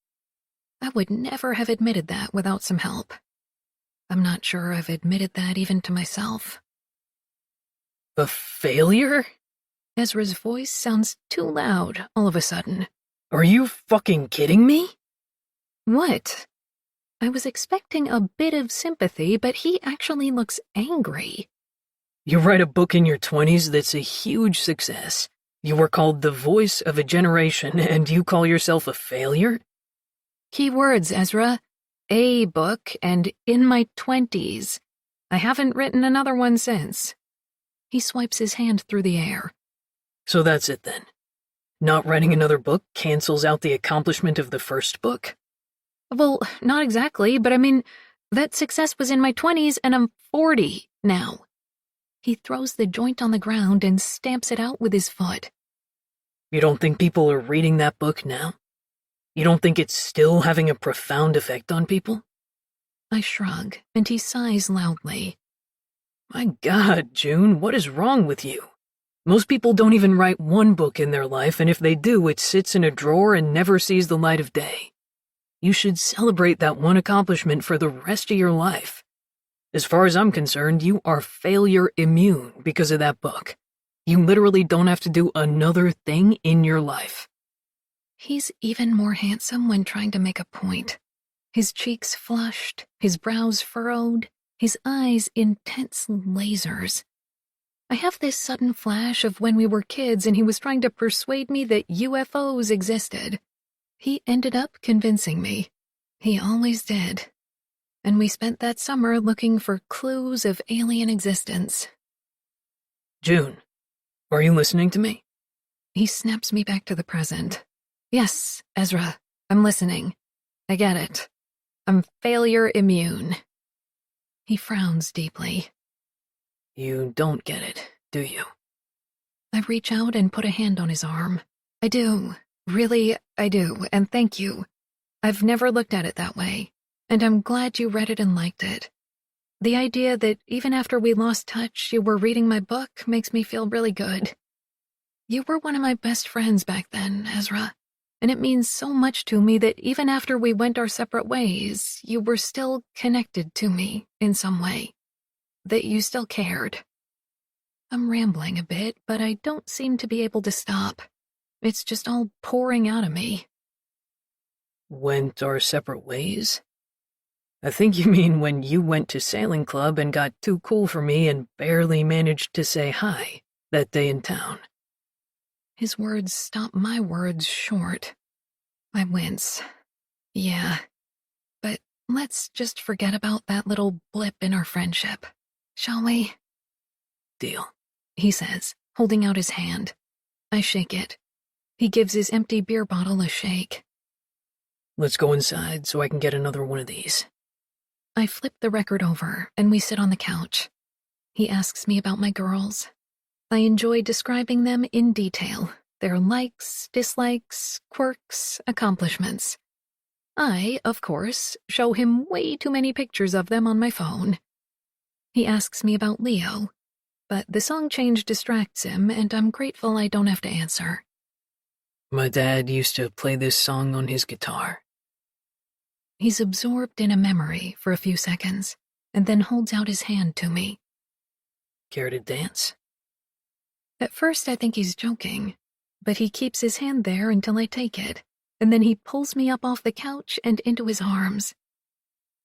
I would never have admitted that without some help. I'm not sure I've admitted that even to myself. A failure? Ezra's voice sounds too loud all of a sudden. Are you fucking kidding me? What? I was expecting a bit of sympathy, but he actually looks angry. You write a book in your 20s that's a huge success. You were called the voice of a generation, and you call yourself a failure? Key words, Ezra. A book and in my 20s. I haven't written another one since. He swipes his hand through the air. So that's it then. Not writing another book cancels out the accomplishment of the first book? Well, not exactly, but I mean, that success was in my 20s and I'm 40 now. He throws the joint on the ground and stamps it out with his foot. You don't think people are reading that book now? You don't think it's still having a profound effect on people? I shrug, and he sighs loudly. My God, June, what is wrong with you? Most people don't even write one book in their life, and if they do, it sits in a drawer and never sees the light of day. You should celebrate that one accomplishment for the rest of your life. As far as I'm concerned, you are failure immune because of that book. You literally don't have to do another thing in your life. He's even more handsome when trying to make a point. His cheeks flushed, his brows furrowed, his eyes intense lasers. I have this sudden flash of when we were kids and he was trying to persuade me that UFOs existed. He ended up convincing me. He always did. And we spent that summer looking for clues of alien existence. June, are you listening to me? He snaps me back to the present. Yes, Ezra, I'm listening. I get it. I'm failure immune. He frowns deeply. You don't get it, do you? I reach out and put a hand on his arm. I do. Really, I do, and thank you. I've never looked at it that way, and I'm glad you read it and liked it. The idea that even after we lost touch, you were reading my book makes me feel really good. You were one of my best friends back then, Ezra, and it means so much to me that even after we went our separate ways, you were still connected to me in some way. That you still cared. I'm rambling a bit, but I don't seem to be able to stop. It's just all pouring out of me. Went our separate ways? I think you mean when you went to sailing club and got too cool for me and barely managed to say hi that day in town. His words stop my words short. I wince. Yeah, but let's just forget about that little blip in our friendship, shall we? Deal, He says, holding out his hand. I shake it. He gives his empty beer bottle a shake. Let's go inside so I can get another one of these. I flip the record over, and we sit on the couch. He asks me about my girls. I enjoy describing them in detail, their likes, dislikes, quirks, accomplishments. I, of course, show him way too many pictures of them on my phone. He asks me about Leo, but the song change distracts him, and I'm grateful I don't have to answer. My dad used to play this song on his guitar. He's absorbed in a memory for a few seconds, and then holds out his hand to me. Care to dance? At first I think he's joking, but he keeps his hand there until I take it, and then he pulls me up off the couch and into his arms.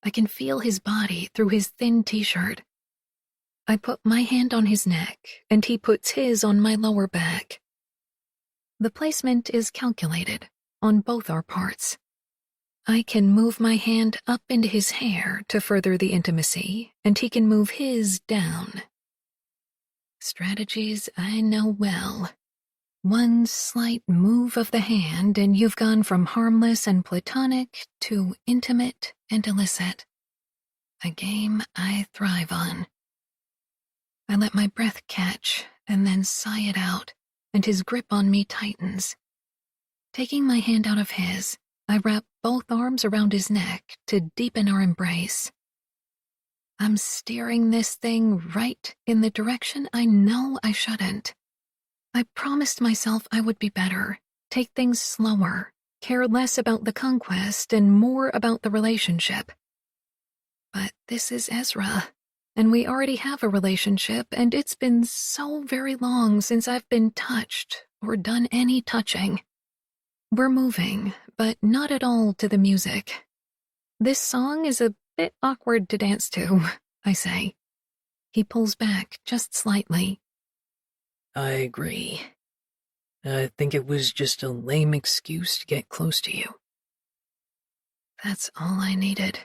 I can feel his body through his thin t-shirt. I put my hand on his neck, and he puts his on my lower back. The placement is calculated on both our parts. I can move my hand up into his hair to further the intimacy, and he can move his down. Strategies I know well. One slight move of the hand, and you've gone from harmless and platonic to intimate and illicit. A game I thrive on. I let my breath catch and then sigh it out, and his grip on me tightens. Taking my hand out of his, I wrap both arms around his neck to deepen our embrace. I'm steering this thing right in the direction I know I shouldn't. I promised myself I would be better, take things slower, care less about the conquest and more about the relationship. But this is Ezra, and we already have a relationship, and it's been so very long since I've been touched or done any touching. We're moving, but not at all to the music. This song is a bit awkward to dance to, I say. He pulls back just slightly. I agree. I think it was just a lame excuse to get close to you. That's all I needed.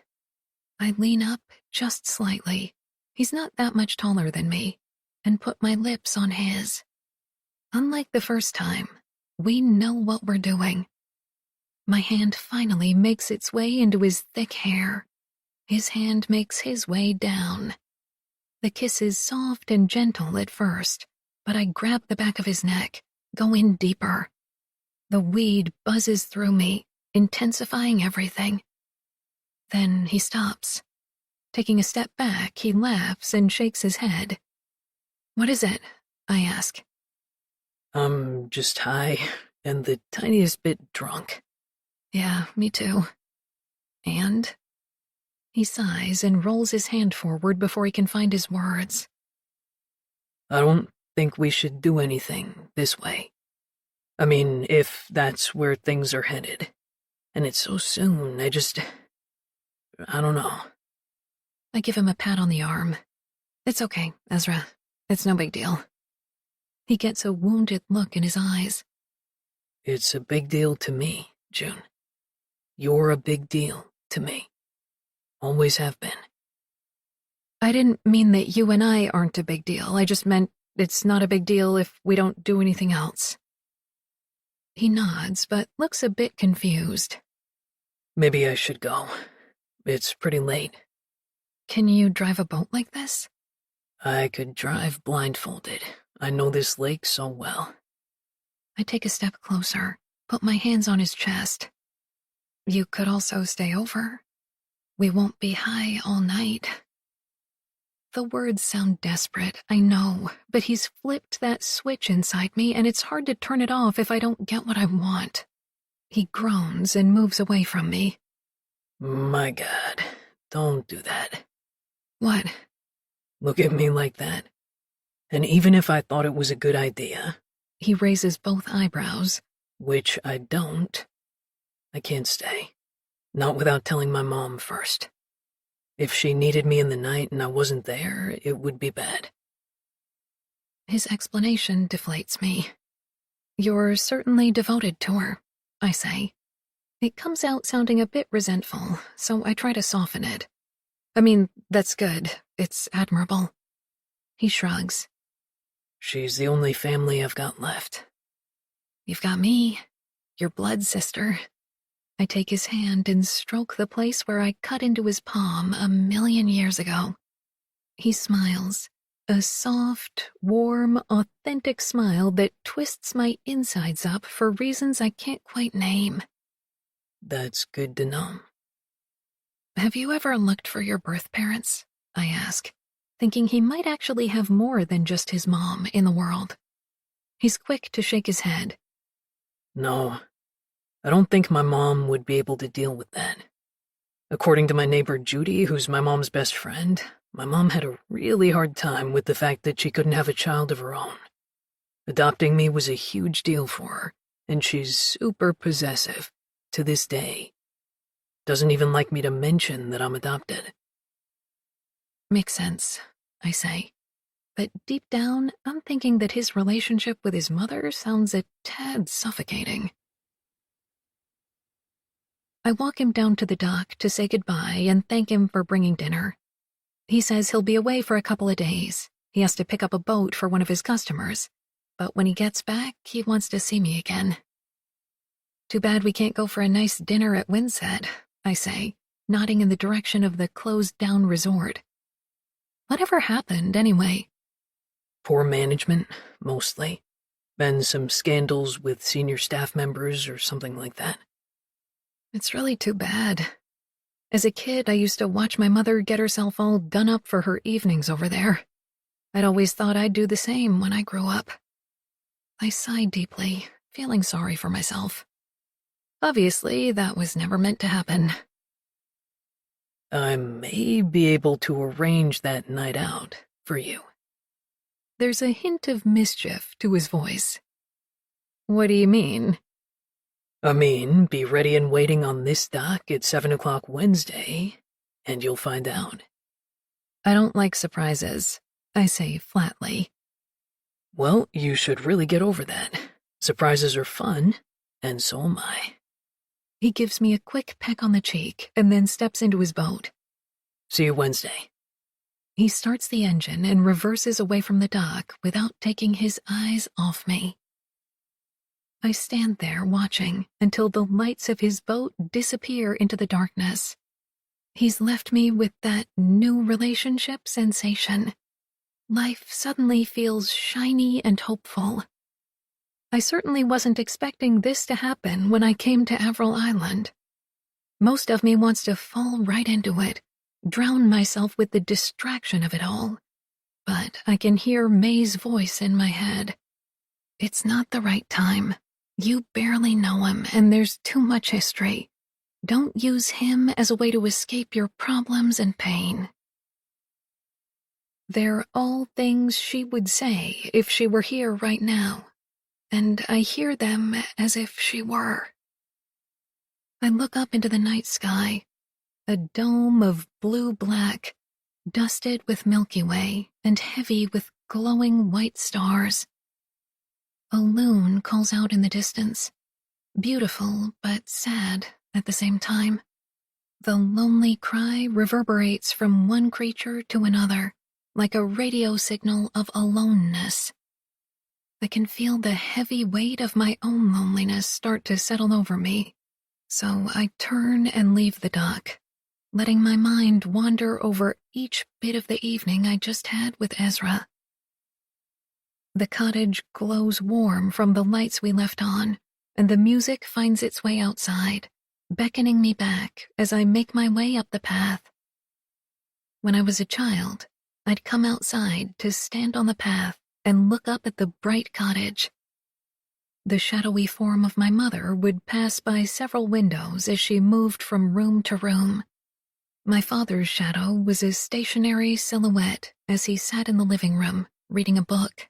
I lean up just slightly. He's not that much taller than me, and put my lips on his. Unlike the first time, We know what we're doing. My hand finally makes its way into his thick hair. His hand makes his way down. The kiss is soft and gentle at first, but I grab the back of his neck, go in deeper. The weed buzzes through me, intensifying everything. Then he stops. Taking a step back, he laughs and shakes his head. "What is it?" I ask. I'm just high and the tiniest bit drunk. "Yeah, me too." "And?" He sighs and rolls his hand forward before he can find his words. I don't think we should do anything this way. I mean, if that's where things are headed. And it's so soon, I don't know. I give him a pat on the arm. "It's okay, Ezra. It's no big deal." He gets a wounded look in his eyes. It's a big deal to me, June. You're a big deal to me. Always have been. "I didn't mean that you and I aren't a big deal. I just meant it's not a big deal if we don't do anything else." He nods, but looks a bit confused. Maybe I should go. It's pretty late. "Can you drive a boat like this?" I could drive blindfolded. I know this lake so well. I take a step closer, put my hands on his chest. "You could also stay over. We won't be high all night." The words sound desperate, I know, but he's flipped that switch inside me, and it's hard to turn it off if I don't get what I want. He groans and moves away from me. My God, don't do that. "What?" Look at me like that. And even if I thought it was a good idea, He raises both eyebrows. which I don't, I can't stay. Not without telling my mom first. If she needed me in the night and I wasn't there, it would be bad. His explanation deflates me. "You're certainly devoted to her," I say. It comes out sounding a bit resentful, so I try to soften it. "I mean, that's good. It's admirable." He shrugs. She's the only family I've got left. "You've got me, your blood sister." I take his hand and stroke the place where I cut into his palm 1,000,000 years ago. He smiles, a soft, warm, authentic smile that twists my insides up for reasons I can't quite name. That's good to know. "Have you ever looked for your birth parents?" I ask, thinking he might actually have more than just his mom in the world. He's quick to shake his head. No, I don't think my mom would be able to deal with that. According to my neighbor Judy, who's my mom's best friend, my mom had a really hard time with the fact that she couldn't have a child of her own. Adopting me was a huge deal for her, and she's super possessive, to this day. Doesn't even like me to mention that I'm adopted. "Makes sense," I say. But deep down, I'm thinking that his relationship with his mother sounds a tad suffocating. I walk him down to the dock to say goodbye and thank him for bringing dinner. He says he'll be away for a couple of days. He has to pick up a boat for one of his customers. But when he gets back, he wants to see me again. "Too bad we can't go for a nice dinner at Windset," I say, nodding in the direction of the closed-down resort. "Whatever happened, anyway?" Poor management, mostly. Been some scandals with senior staff members or something like that. "It's really too bad. As a kid, I used to watch my mother get herself all done up for her evenings over there. I'd always thought I'd do the same when I grew up." I sigh deeply, feeling sorry for myself. Obviously, that was never meant to happen. I may be able to arrange that night out for you. There's a hint of mischief to his voice. "What do you mean?" I mean, be ready and waiting on this dock at 7 o'clock Wednesday, and you'll find out. "I don't like surprises," I say flatly. Well, you should really get over that. Surprises are fun, and so am I. He gives me a quick peck on the cheek and then steps into his boat. See you Wednesday. He starts the engine and reverses away from the dock without taking his eyes off me. I stand there watching until the lights of his boat disappear into the darkness. He's left me with that new relationship sensation. Life suddenly feels shiny and hopeful. I certainly wasn't expecting this to happen when I came to Avril Island. Most of me wants to fall right into it, drown myself with the distraction of it all. But I can hear May's voice in my head. It's not the right time. You barely know him, and there's too much history. Don't use him as a way to escape your problems and pain. They're all things she would say if she were here right now, and I hear them as if she were. I look up into the night sky, a dome of blue-black, dusted with Milky Way and heavy with glowing white stars. A loon calls out in the distance, beautiful but sad at the same time. The lonely cry reverberates from one creature to another, like a radio signal of aloneness. I can feel the heavy weight of my own loneliness start to settle over me, so I turn and leave the dock, letting my mind wander over each bit of the evening I just had with Ezra. The cottage glows warm from the lights we left on, and the music finds its way outside, beckoning me back as I make my way up the path. When I was a child, I'd come outside to stand on the path and look up at the bright cottage. The shadowy form of my mother would pass by several windows as she moved from room to room. My father's shadow was a stationary silhouette as he sat in the living room, reading a book.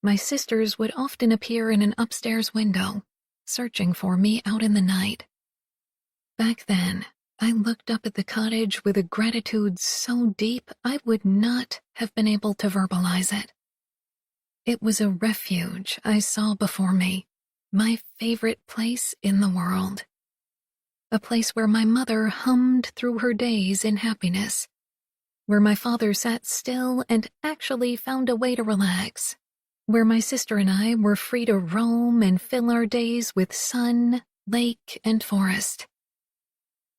My sisters would often appear in an upstairs window, searching for me out in the night. Back then, I looked up at the cottage with a gratitude so deep I would not have been able to verbalize it. It was a refuge I saw before me, my favorite place in the world. A place where my mother hummed through her days in happiness, where my father sat still and actually found a way to relax, where my sister and I were free to roam and fill our days with sun, lake, and forest.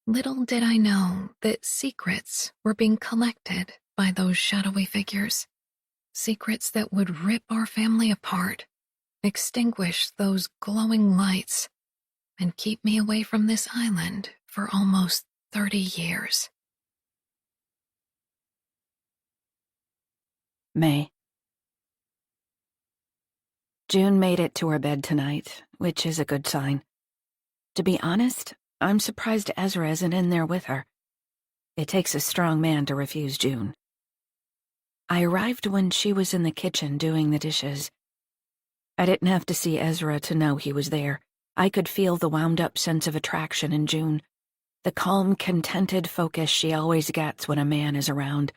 Little did I know that secrets were being collected by those shadowy figures, secrets that would rip our family apart, extinguish those glowing lights, and keep me away from this island for almost 30 years. May. June made it to her bed tonight, which is a good sign. To be honest, I'm surprised Ezra isn't in there with her. It takes a strong man to refuse June. I arrived when she was in the kitchen doing the dishes. I didn't have to see Ezra to know he was there. I could feel the wound-up sense of attraction in June, the calm, contented focus she always gets when a man is around.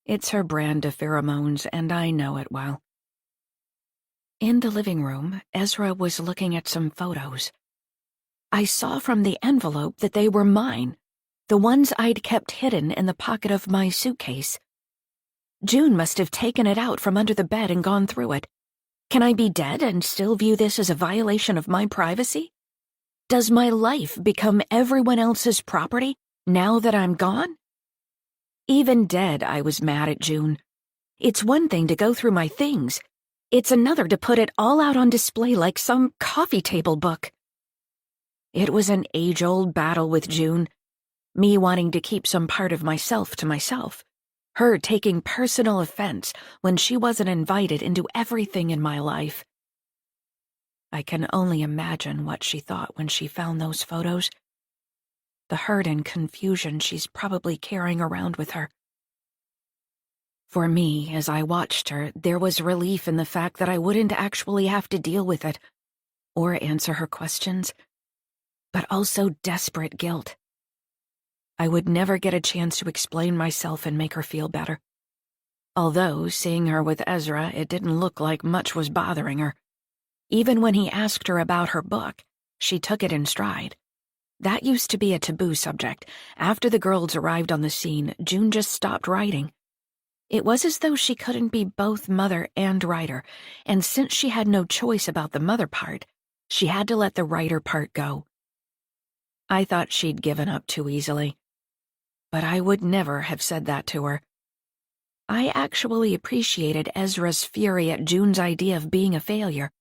It's her brand of pheromones, and I know it well. In the living room, Ezra was looking at some photos. I saw from the envelope that they were mine, the ones I'd kept hidden in the pocket of my suitcase. June must have taken it out from under the bed and gone through it. Can I be dead and still view this as a violation of my privacy? Does my life become everyone else's property now that I'm gone? Even dead, I was mad at June. It's one thing to go through my things. It's another to put it all out on display like some coffee table book. It was an age-old battle with June, me wanting to keep some part of myself to myself, her taking personal offense when she wasn't invited into everything in my life. I can only imagine what she thought when she found those photos. The hurt and confusion she's probably carrying around with her. For me, as I watched her, there was relief in the fact that I wouldn't actually have to deal with it or answer her questions, but also desperate guilt. I would never get a chance to explain myself and make her feel better. Although, seeing her with Ezra, it didn't look like much was bothering her. Even when he asked her about her book, she took it in stride. That used to be a taboo subject. After the girls arrived on the scene, June just stopped writing. It was as though she couldn't be both mother and writer, and since she had no choice about the mother part, she had to let the writer part go. I thought she'd given up too easily, but I would never have said that to her. I actually appreciated Ezra's fury at June's idea of being a failure.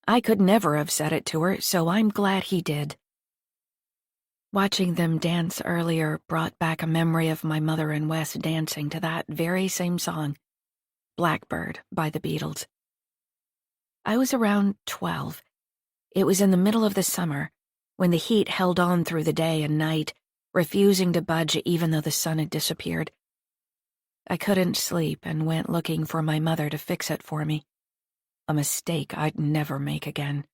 I could never have said it to her, so I'm glad he did. Watching them dance earlier brought back a memory of my mother and Wes dancing to that very same song, Blackbird by the Beatles. I was around 12. It was in the middle of the summer, when the heat held on through the day and night, refusing to budge even though the sun had disappeared. I couldn't sleep and went looking for my mother to fix it for me, a mistake I'd never make again.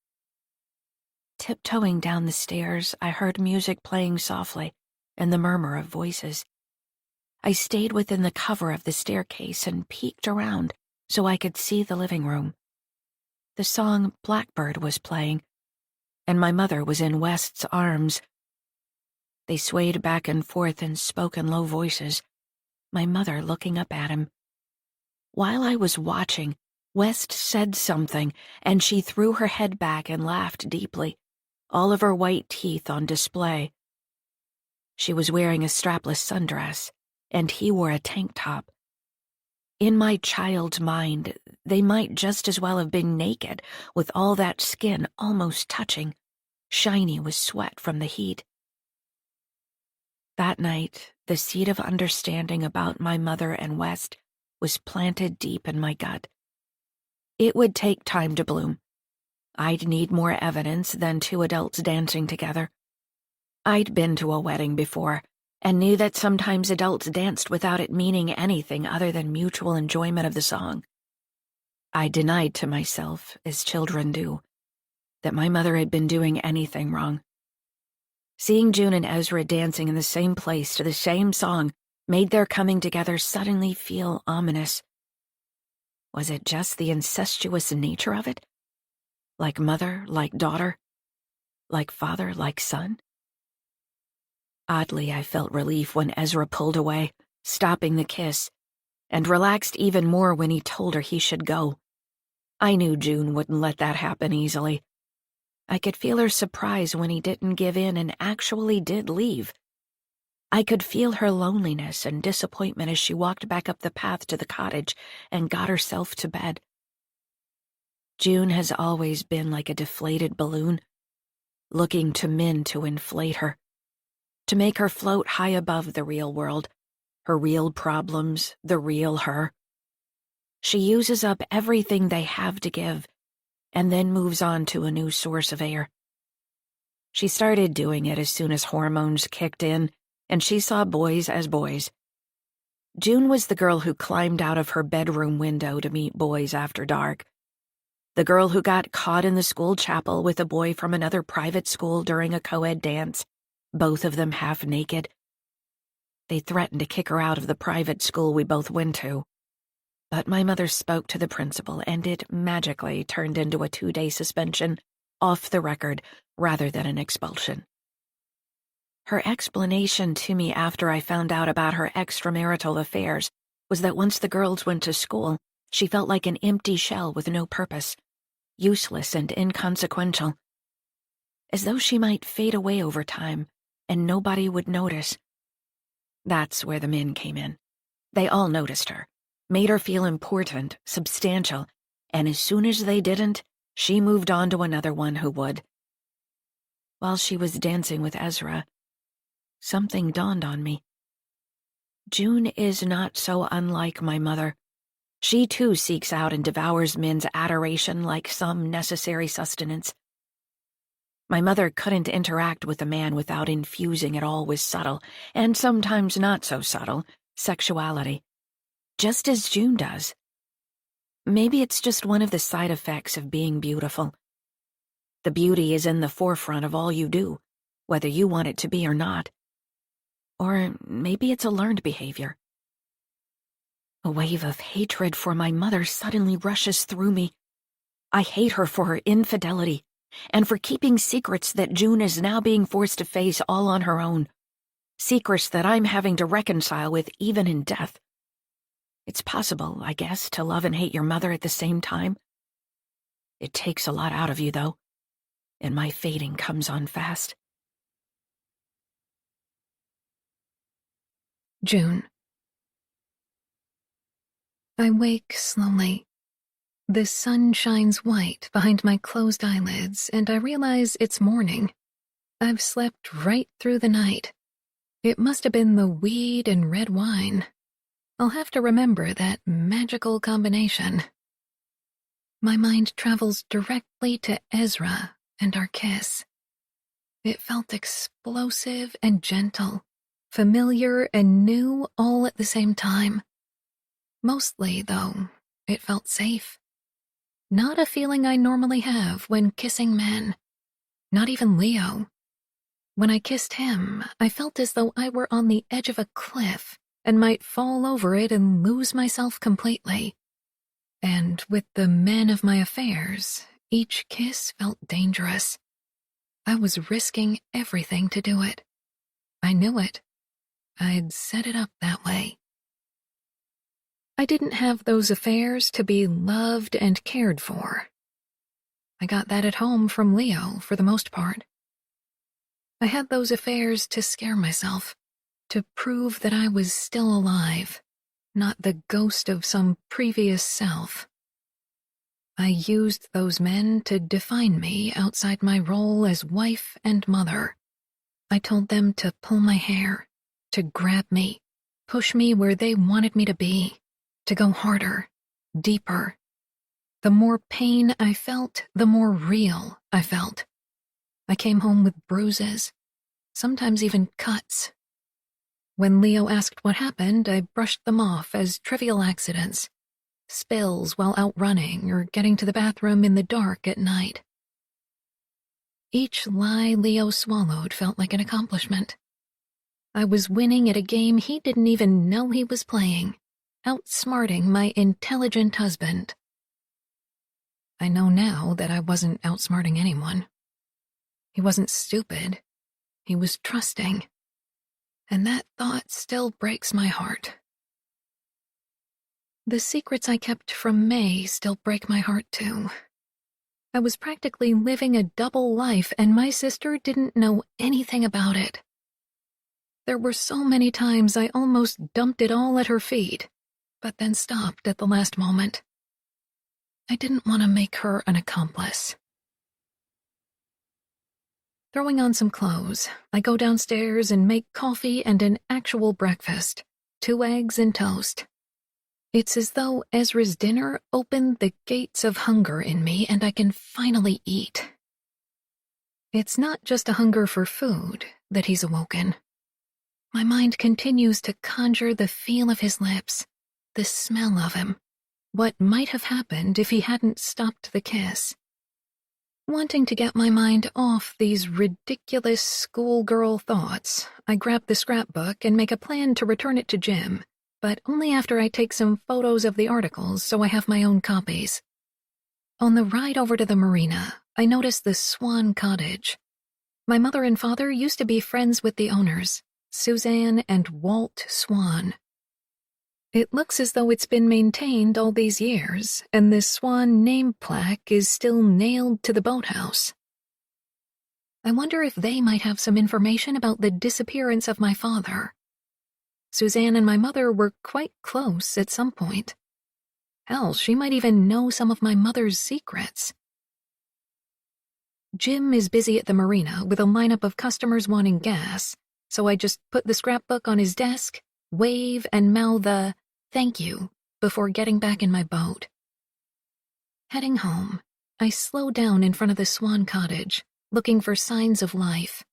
Tiptoeing down the stairs, I heard music playing softly and the murmur of voices. I stayed within the cover of the staircase and peeked around so I could see the living room. The song Blackbird was playing, and my mother was in West's arms. They swayed back and forth and spoke in low voices, my mother looking up at him. While I was watching, West said something, and she threw her head back and laughed deeply, all of her white teeth on display. She was wearing a strapless sundress, and he wore a tank top. In my child's mind, they might just as well have been naked, with all that skin almost touching, shiny with sweat from the heat. That night, the seed of understanding about my mother and West was planted deep in my gut. It would take time to bloom. I'd need more evidence than two adults dancing together. I'd been to a wedding before, and knew that sometimes adults danced without it meaning anything other than mutual enjoyment of the song. I denied to myself, as children do, that my mother had been doing anything wrong. Seeing June and Ezra dancing in the same place to the same song made their coming together suddenly feel ominous. Was it just the incestuous nature of it? Like mother, like daughter? Like father, like son? Oddly, I felt relief when Ezra pulled away, stopping the kiss, and relaxed even more when he told her he should go. I knew June wouldn't let that happen easily. I could feel her surprise when he didn't give in and actually did leave. I could feel her loneliness and disappointment as she walked back up the path to the cottage and got herself to bed. June has always been like a deflated balloon, looking to men to inflate her, to make her float high above the real world, her real problems, the real her. She uses up everything they have to give, and then moves on to a new source of air. She started doing it as soon as hormones kicked in, and she saw boys as boys. June was the girl who climbed out of her bedroom window to meet boys after dark. The girl who got caught in the school chapel with a boy from another private school during a co-ed dance, both of them half naked. They threatened to kick her out of the private school we both went to. But my mother spoke to the principal, and it magically turned into a 2-day suspension, off the record, rather than an expulsion. Her explanation to me after I found out about her extramarital affairs was that once the girls went to school, she felt like an empty shell with no purpose, useless and inconsequential, as though she might fade away over time, and nobody would notice. That's where the men came in. They all noticed her, made her feel important, substantial, and as soon as they didn't, she moved on to another one who would. While she was dancing with Ezra, something dawned on me. June is not so unlike my mother. She too seeks out and devours men's adoration like some necessary sustenance. My mother couldn't interact with a man without infusing it all with subtle, and sometimes not so subtle, sexuality, just as June does. Maybe it's just one of the side effects of being beautiful. The beauty is in the forefront of all you do, whether you want it to be or not. Or maybe it's a learned behavior. A wave of hatred for my mother suddenly rushes through me. I hate her for her infidelity, and for keeping secrets that June is now being forced to face all on her own. Secrets that I'm having to reconcile with even in death. It's possible, I guess, to love and hate your mother at the same time. It takes a lot out of you, though, and my fading comes on fast. June. I wake slowly. The sun shines white behind my closed eyelids, and I realize it's morning. I've slept right through the night. It must have been the weed and red wine. I'll have to remember that magical combination. My mind travels directly to Ezra and our kiss. It felt explosive and gentle, familiar and new all at the same time. Mostly, though, it felt safe. Not a feeling I normally have when kissing men. Not even Leo. When I kissed him, I felt as though I were on the edge of a cliff and might fall over it and lose myself completely. And with the men of my affairs, each kiss felt dangerous. I was risking everything to do it. I knew it. I'd set it up that way. I didn't have those affairs to be loved and cared for. I got that at home from Leo for the most part. I had those affairs to scare myself, to prove that I was still alive, not the ghost of some previous self. I used those men to define me outside my role as wife and mother. I told them to pull my hair, to grab me, push me where they wanted me to be, to go harder, deeper. The more pain I felt, the more real I felt. I came home with bruises, sometimes even cuts. When Leo asked what happened, I brushed them off as trivial accidents, spills while out running or getting to the bathroom in the dark at night. Each lie Leo swallowed felt like an accomplishment. I was winning at a game he didn't even know he was playing, outsmarting my intelligent husband. I know now that I wasn't outsmarting anyone. He wasn't stupid. He was trusting. And that thought still breaks my heart. The secrets I kept from May still break my heart too. I was practically living a double life and my sister didn't know anything about it. There were so many times I almost dumped it all at her feet, but then stopped at the last moment. I didn't want to make her an accomplice. Throwing on some clothes, I go downstairs and make coffee and an actual breakfast, 2 eggs and toast. It's as though Ezra's dinner opened the gates of hunger in me and I can finally eat. It's not just a hunger for food that he's awoken. My mind continues to conjure the feel of his lips, the smell of him, what might have happened if he hadn't stopped the kiss. Wanting to get my mind off these ridiculous schoolgirl thoughts, I grab the scrapbook and make a plan to return it to Jim, but only after I take some photos of the articles so I have my own copies. On the ride over to the marina, I notice the Swan Cottage. My mother and father used to be friends with the owners, Suzanne and Walt Swan. It looks as though it's been maintained all these years, and the Swan name plaque is still nailed to the boathouse. I wonder if they might have some information about the disappearance of my father. Suzanne and my mother were quite close at some point. Hell, she might even know some of my mother's secrets. Jim is busy at the marina with a lineup of customers wanting gas, so I just put the scrapbook on his desk, wave, and mouth a "thank you" before getting back in my boat. Heading home, I slow down in front of the Swan Cottage, looking for signs of life.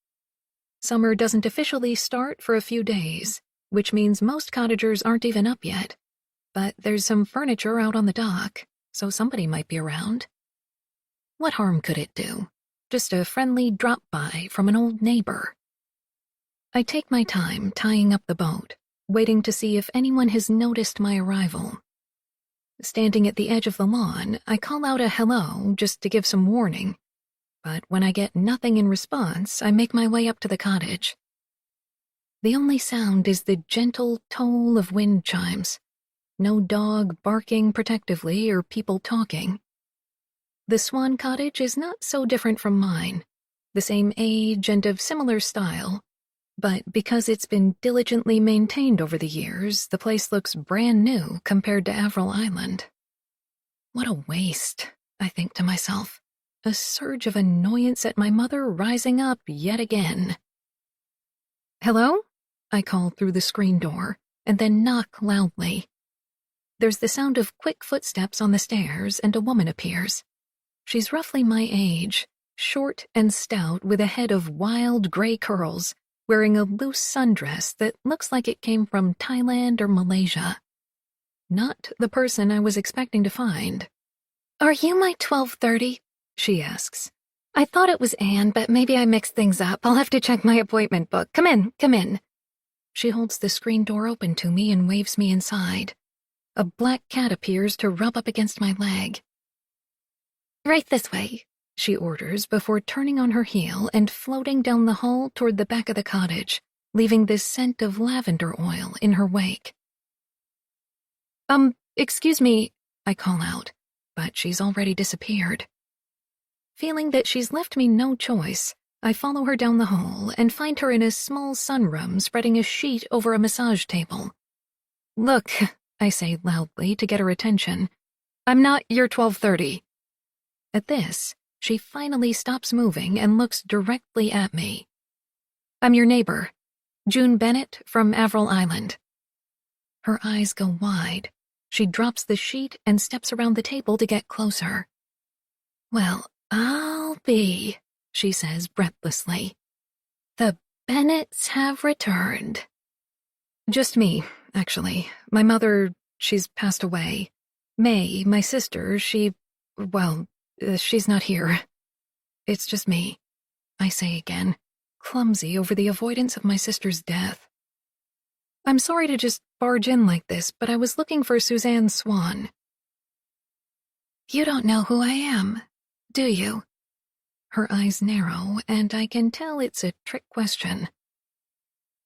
Summer doesn't officially start for a few days, which means most cottagers aren't even up yet, but there's some furniture out on the dock, so somebody might be around. What harm could it do? Just a friendly drop-by from an old neighbor. I take my time tying up the boat, waiting to see if anyone has noticed my arrival. Standing at the edge of the lawn, I call out a hello just to give some warning, but when I get nothing in response, I make my way up to the cottage. The only sound is the gentle toll of wind chimes, No dog barking protectively or people talking. The Swan Cottage is not so different from mine, the same age and of similar style, but because it's been diligently maintained over the years, the place looks brand new compared to Avril Island. What a waste, I think to myself. A surge of annoyance at my mother rising up yet again. "Hello?" I call through the screen door, and then knock loudly. There's the sound of quick footsteps on the stairs, and a woman appears. She's roughly my age, short and stout with a head of wild gray curls, wearing a loose sundress that looks like it came from Thailand or Malaysia. Not the person I was expecting to find. "Are you my 12:30?" she asks. "I thought it was Anne, but maybe I mixed things up. I'll have to check my appointment book. Come in, come in." She holds the screen door open to me and waves me inside. A black cat appears to rub up against my leg. "Right this way," she orders before turning on her heel and floating down the hall toward the back of the cottage, leaving this scent of lavender oil in her wake. Excuse me," I call out, but she's already disappeared. Feeling that she's left me no choice, I follow her down the hall and find her in a small sunroom spreading a sheet over a massage table. "Look," I say loudly to get her attention, "I'm not your 12:30. At this, she finally stops moving and looks directly at me. "I'm your neighbor, June Bennett from Avril Island." Her eyes go wide. She drops the sheet and steps around the table to get closer. "Well, I'll be," she says breathlessly. "The Bennetts have returned." "Just me, actually. My mother, she's passed away. May, my sister, she's not here. It's just me," I say again, clumsy over the avoidance of my sister's death. "I'm sorry to just barge in like this, but I was looking for Suzanne Swan." "You don't know who I am, do you?" Her eyes narrow, and I can tell it's a trick question.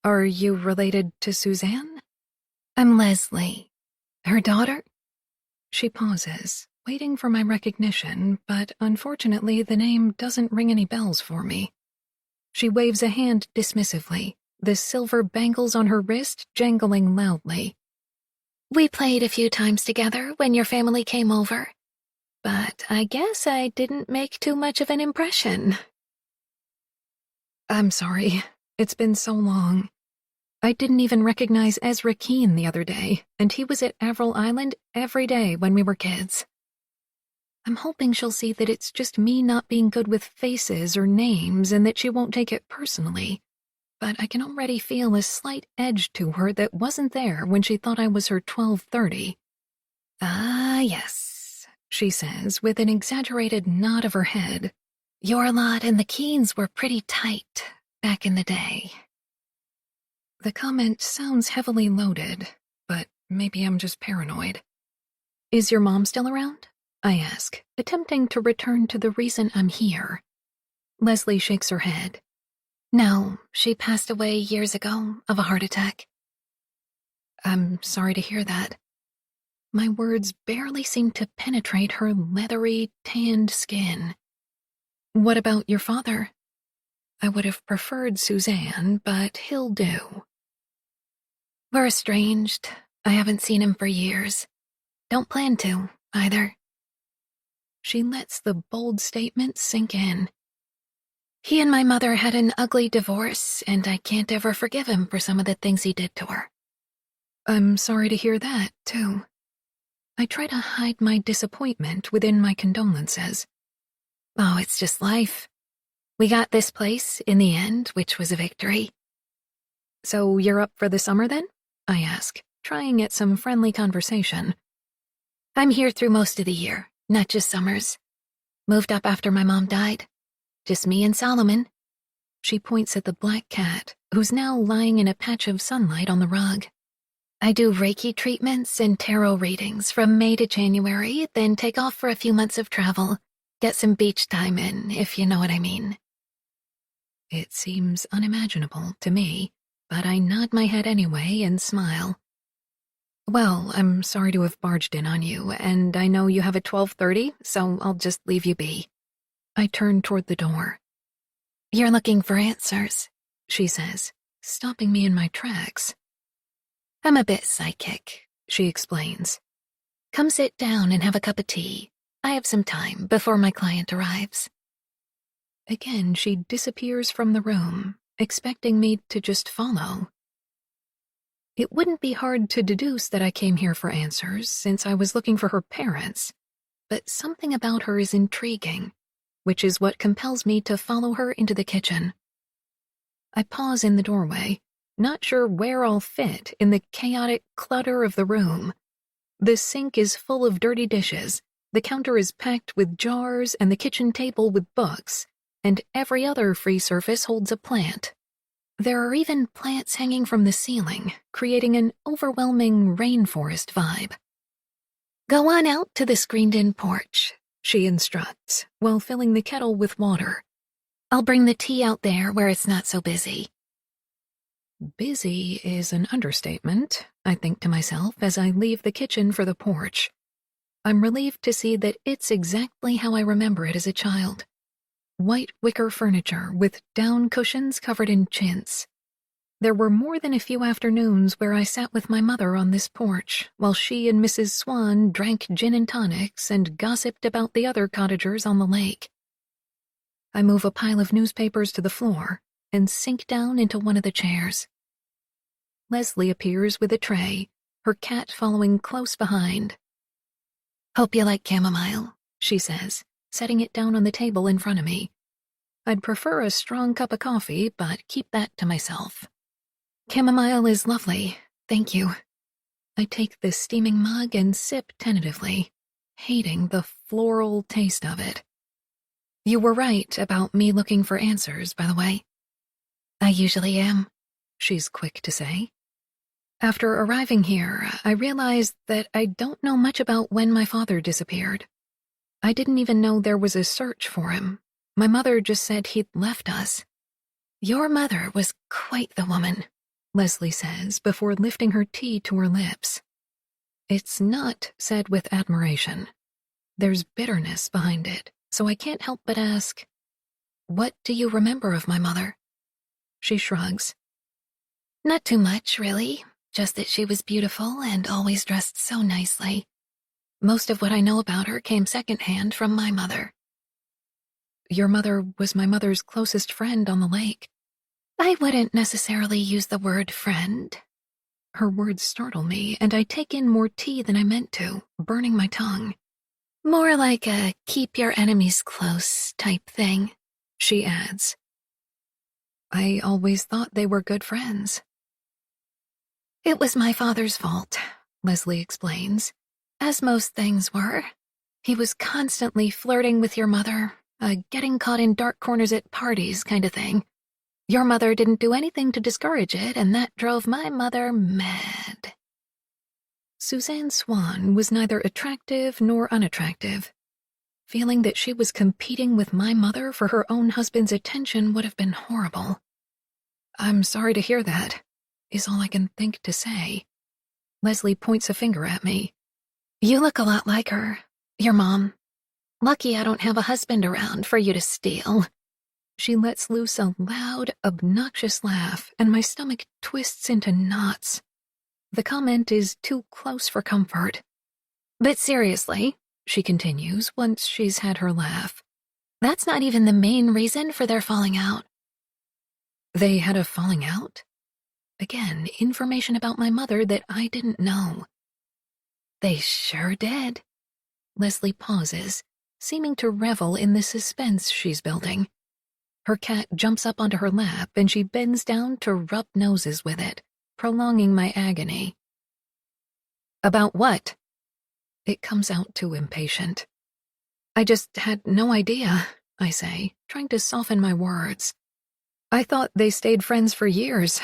"Are you related to Suzanne?" "I'm Leslie. Her daughter?" She pauses, waiting for my recognition, but unfortunately the name doesn't ring any bells for me. She waves a hand dismissively, the silver bangles on her wrist jangling loudly. "We played a few times together when your family came over, but I guess I didn't make too much of an impression." "I'm sorry. It's been so long. I didn't even recognize Ezra Keene the other day, and he was at Avril Island every day when we were kids." I'm hoping she'll see that it's just me not being good with faces or names and that she won't take it personally. But I can already feel a slight edge to her that wasn't there when she thought I was her 12:30. "Ah, yes," she says with an exaggerated nod of her head. "Your lot and the Keenes were pretty tight back in the day." The comment sounds heavily loaded, but maybe I'm just paranoid. "Is your mom still around?" I ask, attempting to return to the reason I'm here. Leslie shakes her head. "No, she passed away years ago of a heart attack." "I'm sorry to hear that." My words barely seem to penetrate her leathery, tanned skin. "What about your father?" I would have preferred Suzanne, but he'll do. "We're estranged. I haven't seen him for years. Don't plan to, either." She lets the bold statement sink in. "He and my mother had an ugly divorce, and I can't ever forgive him for some of the things he did to her." I'm sorry to hear that, too. I try to hide my disappointment within my condolences. "Oh, it's just life. We got this place in the end, which was a victory." "So you're up for the summer then?" I ask, trying at some friendly conversation. "I'm here through most of the year, not just summers. Moved up after my mom died. Just me and Solomon." She points at the black cat, who's now lying in a patch of sunlight on the rug. "I do Reiki treatments and tarot readings from May to January, then take off for a few months of travel. Get some beach time in, if you know what I mean." It seems unimaginable to me, but I nod my head anyway and smile. Well, I'm sorry to have barged in on you, and I know you have a 12:30, so I'll just leave you be. I turn toward the door. You're looking for answers, she says, stopping me in my tracks. I'm a bit psychic, she explains. Come sit down and have a cup of tea. I have some time before my client arrives. Again, she disappears from the room, expecting me to just follow. It wouldn't be hard to deduce that I came here for answers, since I was looking for her parents, but something about her is intriguing, which is what compels me to follow her into the kitchen. I pause in the doorway, not sure where I'll fit in the chaotic clutter of the room. The sink is full of dirty dishes, the counter is packed with jars, and the kitchen table with books, and every other free surface holds a plant. There are even plants hanging from the ceiling, creating an overwhelming rainforest vibe. Go on out to the screened-in porch, she instructs, while filling the kettle with water. I'll bring the tea out there where it's not so busy. Busy is an understatement, I think to myself as I leave the kitchen for the porch. I'm relieved to see that it's exactly how I remember it as a child. White wicker furniture with down cushions covered in chintz. There were more than a few afternoons where I sat with my mother on this porch while she and Mrs. Swan drank gin and tonics and gossiped about the other cottagers on the lake. I move a pile of newspapers to the floor and sink down into one of the chairs. Leslie appears with a tray, her cat following close behind. Hope you like chamomile, she says, setting it down on the table in front of me. I'd prefer a strong cup of coffee, but keep that to myself. Chamomile is lovely, thank you. I take the steaming mug and sip tentatively, hating the floral taste of it. You were right about me looking for answers, by the way. I usually am, she's quick to say. After arriving here, I realized that I don't know much about when my father disappeared. I didn't even know there was a search for him. My mother just said he'd left us. Your mother was quite the woman, Leslie says before lifting her tea to her lips. It's not said with admiration. There's bitterness behind it, so I can't help but ask, what do you remember of my mother? She shrugs. Not too much, really. Just that she was beautiful and always dressed so nicely. Most of what I know about her came secondhand from my mother. Your mother was my mother's closest friend on the lake. I wouldn't necessarily use the word friend. Her words startle me, and I take in more tea than I meant to, burning my tongue. More like a keep your enemies close type thing, she adds. I always thought they were good friends. It was my father's fault, Leslie explains, as most things were. He was constantly flirting with your mother, getting caught in dark corners at parties kind of thing. Your mother didn't do anything to discourage it, and that drove my mother mad. Suzanne Swan was neither attractive nor unattractive. Feeling that she was competing with my mother for her own husband's attention would have been horrible. I'm sorry to hear that, is all I can think to say. Leslie points a finger at me. You look a lot like her, your mom. Lucky I don't have a husband around for you to steal. She lets loose a loud, obnoxious laugh, and my stomach twists into knots. The comment is too close for comfort. But seriously, she continues once she's had her laugh, that's not even the main reason for their falling out. They had a falling out? Again, information about my mother that I didn't know. They sure did. Leslie pauses, seeming to revel in the suspense she's building. Her cat jumps up onto her lap and she bends down to rub noses with it, prolonging my agony. About what? It comes out too impatient. I just had no idea, I say, trying to soften my words. I thought they stayed friends for years.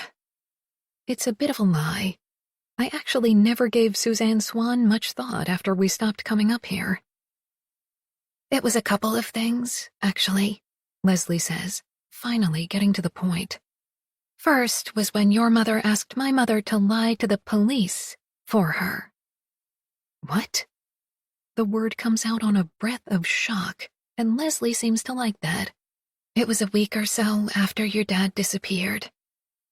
It's a bit of a lie. I actually never gave Suzanne Swan much thought after we stopped coming up here. It was a couple of things, actually, Leslie says, finally getting to the point. First was when your mother asked my mother to lie to the police For her. What? The word comes out on a breath of shock, and Leslie seems to like that. It was a week or so after your dad disappeared.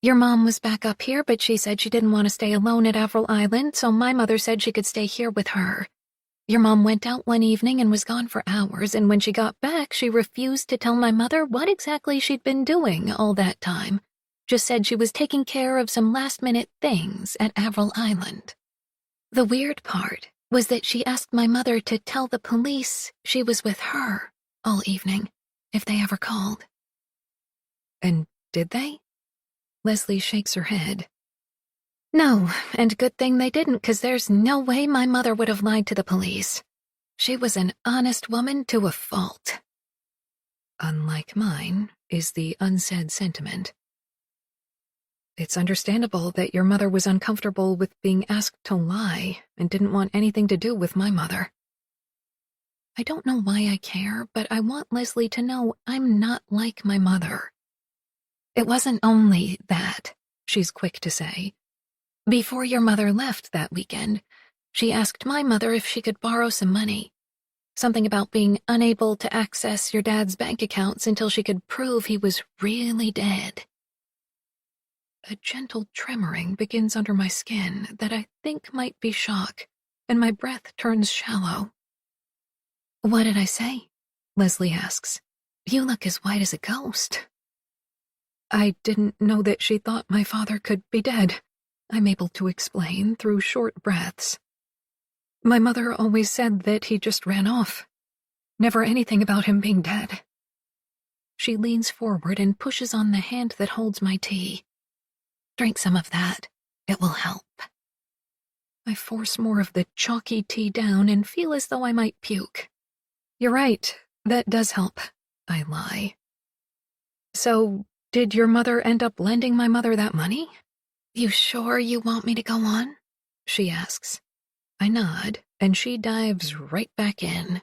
Your mom was back up here, but she said she didn't want to stay alone at Avril Island, so my mother said she could stay here with her. Your mom went out one evening and was gone for hours, and when she got back, she refused to tell my mother what exactly she'd been doing all that time. Just said she was taking care of some last-minute things at Avril Island. The weird part was that she asked my mother to tell the police she was with her all evening, if they ever called. And did they? Leslie shakes her head. No, and good thing they didn't, 'cause there's no way my mother would have lied to the police. She was an honest woman to a fault. Unlike mine is the unsaid sentiment. It's understandable that your mother was uncomfortable with being asked to lie and didn't want anything to do with my mother. I don't know why I care, but I want Leslie to know I'm not like my mother. It wasn't only that, she's quick to say. Before your mother left that weekend, she asked my mother if she could borrow some money. Something about being unable to access your dad's bank accounts until she could prove he was really dead. A gentle tremoring begins under my skin that I think might be shock, and my breath turns shallow. What did I say? Leslie asks. You look as white as a ghost. I didn't know that she thought my father could be dead, I'm able to explain through short breaths. My mother always said that he just ran off. Never anything about him being dead. She leans forward and pushes on the hand that holds my tea. Drink some of that. It will help. I force more of the chalky tea down and feel as though I might puke. You're right, that does help, I lie. So, did your mother end up lending my mother that money? You sure you want me to go on? She asks. I nod, and she dives right back in.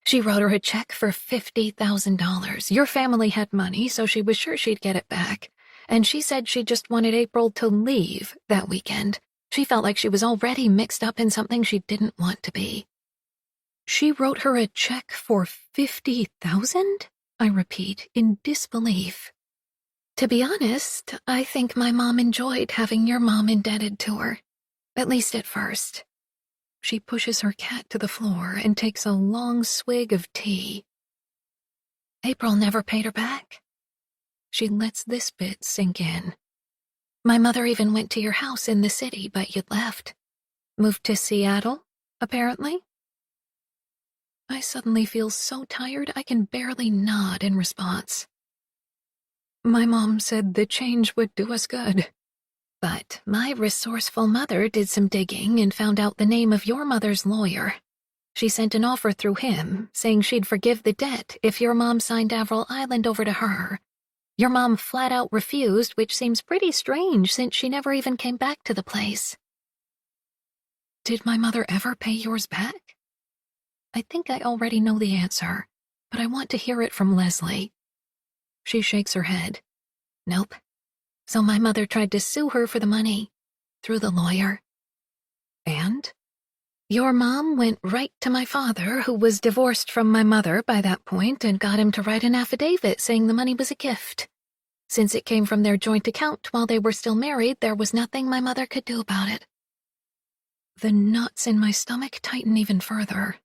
She wrote her a check for $50,000. Your family had money, so she was sure she'd get it back. And she said she just wanted April to leave that weekend. She felt like she was already mixed up in something she didn't want to be. She wrote her a check for $50,000? I repeat, in disbelief. To be honest, I think my mom enjoyed having your mom indebted to her. At least at first. She pushes her cat to the floor and takes a long swig of tea. April never paid her back. She lets this bit sink in. My mother even went to your house in the city, but you'd left. Moved to Seattle, apparently? I suddenly feel so tired I can barely nod in response. My mom said the change would do us good. But my resourceful mother did some digging and found out the name of your mother's lawyer. She sent an offer through him, saying she'd forgive the debt if your mom signed Avril Island over to her. Your mom flat out refused, which seems pretty strange since she never even came back to the place. Did my mother ever pay yours back? I think I already know the answer, but I want to hear it from Leslie. She shakes her head. Nope. So my mother tried to sue her for the money, through the lawyer. And? Your mom went right to my father, who was divorced from my mother by that point, and got him to write an affidavit saying the money was a gift. Since it came from their joint account while they were still married, there was nothing my mother could do about it. The knots in my stomach tighten even further.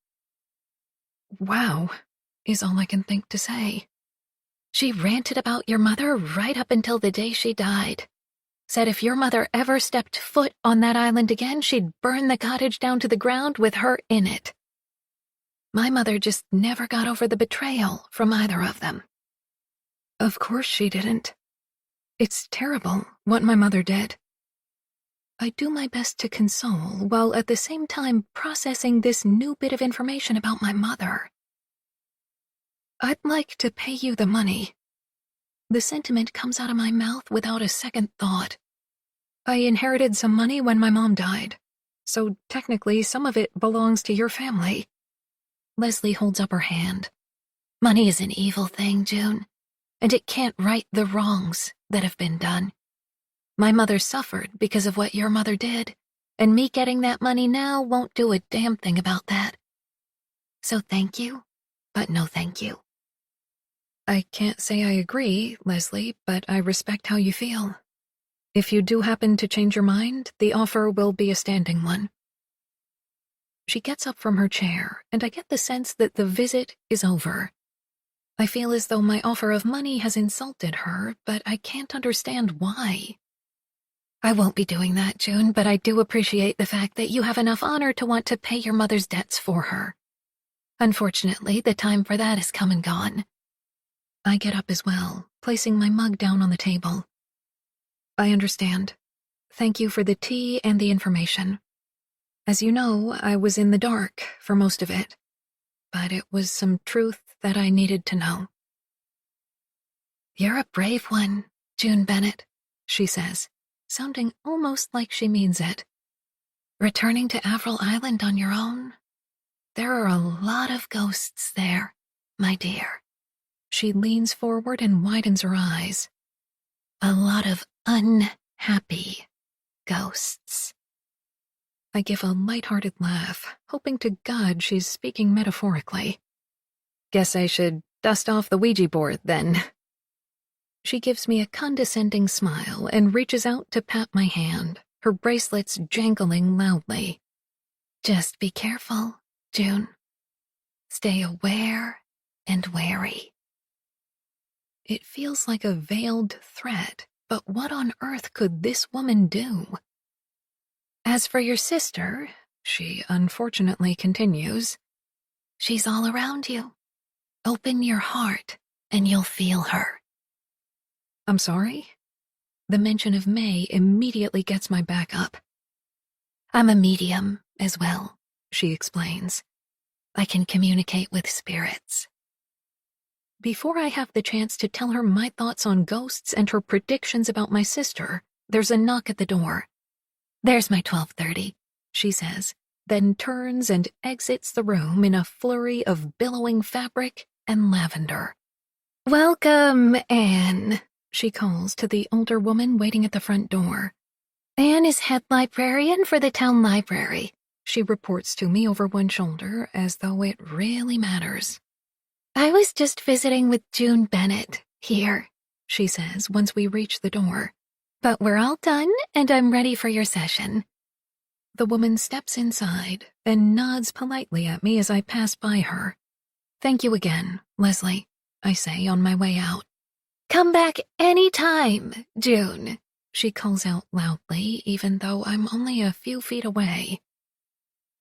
Wow, is all I can think to say. She ranted about your mother right up until the day she died. Said if your mother ever stepped foot on that island again, she'd burn the cottage down to the ground with her in it. My mother just never got over the betrayal from either of them. Of course she didn't. It's terrible what my mother did. I do my best to console while at the same time processing this new bit of information about my mother. I'd like to pay you the money. The sentiment comes out of my mouth without a second thought. I inherited some money when my mom died, so technically some of it belongs to your family. Leslie holds up her hand. Money is an evil thing, June, and it can't right the wrongs that have been done. My mother suffered because of what your mother did, and me getting that money now won't do a damn thing about that. So thank you, but no thank you. I can't say I agree, Leslie, but I respect how you feel. If you do happen to change your mind, the offer will be a standing one. She gets up from her chair, and I get the sense that the visit is over. I feel as though my offer of money has insulted her, but I can't understand why. I won't be doing that, June, but I do appreciate the fact that you have enough honor to want to pay your mother's debts for her. Unfortunately, the time for that has come and gone. I get up as well, placing my mug down on the table. I understand. Thank you for the tea and the information. As you know, I was in the dark for most of it, but it was some truth that I needed to know. You're a brave one, June Bennett, she says, sounding almost like she means it. Returning to Avril Island on your own? There are a lot of ghosts there, my dear. She leans forward and widens her eyes. A lot of unhappy ghosts. I give a light-hearted laugh, hoping to God she's speaking metaphorically. Guess I should dust off the Ouija board, then. She gives me a condescending smile and reaches out to pat my hand, her bracelets jangling loudly. Just be careful, June. Stay aware and wary. It feels like a veiled threat, but what on earth could this woman do? As for your sister, she unfortunately continues, she's all around you. Open your heart and you'll feel her. I'm sorry? The mention of May immediately gets my back up. I'm a medium as well, she explains. I can communicate with spirits. Before I have the chance to tell her my thoughts on ghosts and her predictions about my sister, there's a knock at the door. There's my 12:30, she says, then turns and exits the room in a flurry of billowing fabric and lavender. Welcome, Anne, she calls to the older woman waiting at the front door. Anne is head librarian for the town library, she reports to me over one shoulder as though it really matters. I was just visiting with June Bennett here, she says once we reach the door. But we're all done, and I'm ready for your session. The woman steps inside and nods politely at me as I pass by her. Thank you again, Leslie, I say on my way out. Come back any time, June, she calls out loudly, even though I'm only a few feet away.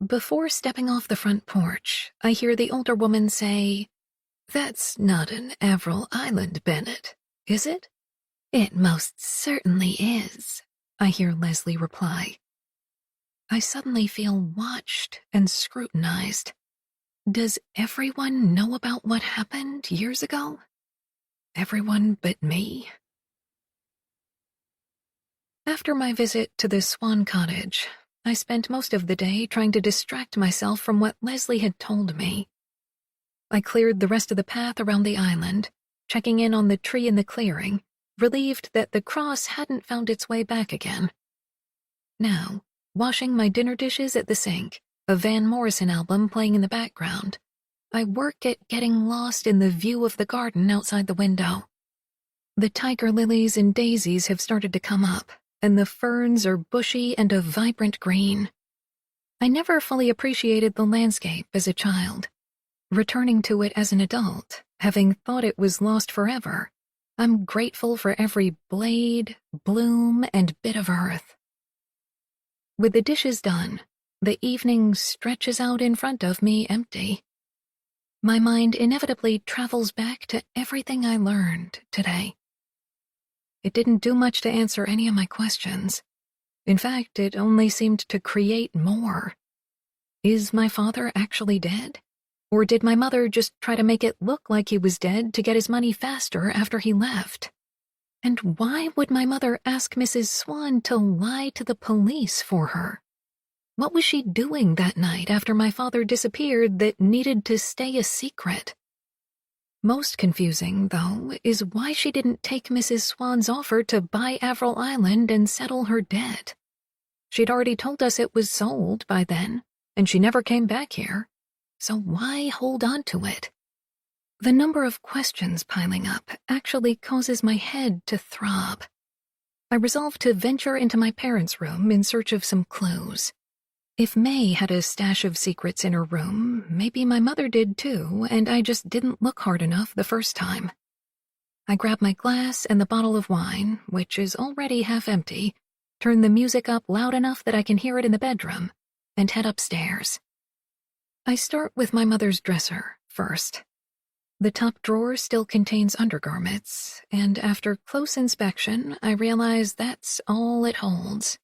Before stepping off the front porch, I hear the older woman say, "That's not an Avril Island, Bennett, is it?" It most certainly is, I hear Leslie reply. I suddenly feel watched and scrutinized. Does everyone know about what happened years ago? Everyone but me? After my visit to the Swan Cottage, I spent most of the day trying to distract myself from what Leslie had told me. I cleared the rest of the path around the island, checking in on the tree in the clearing, relieved that the cross hadn't found its way back again. Now, washing my dinner dishes at the sink, a Van Morrison album playing in the background, I work at getting lost in the view of the garden outside the window. The tiger lilies and daisies have started to come up, and the ferns are bushy and a vibrant green. I never fully appreciated the landscape as a child. Returning to it as an adult, having thought it was lost forever, I'm grateful for every blade, bloom, and bit of earth. With the dishes done, the evening stretches out in front of me empty. My mind inevitably travels back to everything I learned today. It didn't do much to answer any of my questions. In fact, it only seemed to create more. Is my father actually dead? Or did my mother just try to make it look like he was dead to get his money faster after he left? And why would my mother ask Mrs. Swan to lie to the police for her? What was she doing that night after my father disappeared that needed to stay a secret? Most confusing, though, is why she didn't take Mrs. Swan's offer to buy Avril Island and settle her debt. She'd already told us it was sold by then, and she never came back here. So why hold on to it? The number of questions piling up actually causes my head to throb. I resolve to venture into my parents' room in search of some clues. If May had a stash of secrets in her room, maybe my mother did too, and I just didn't look hard enough the first time. I grab my glass and the bottle of wine, which is already half empty, turn the music up loud enough that I can hear it in the bedroom, and head upstairs. I start with my mother's dresser first. The top drawer still contains undergarments, and after close inspection, I realize that's all it holds.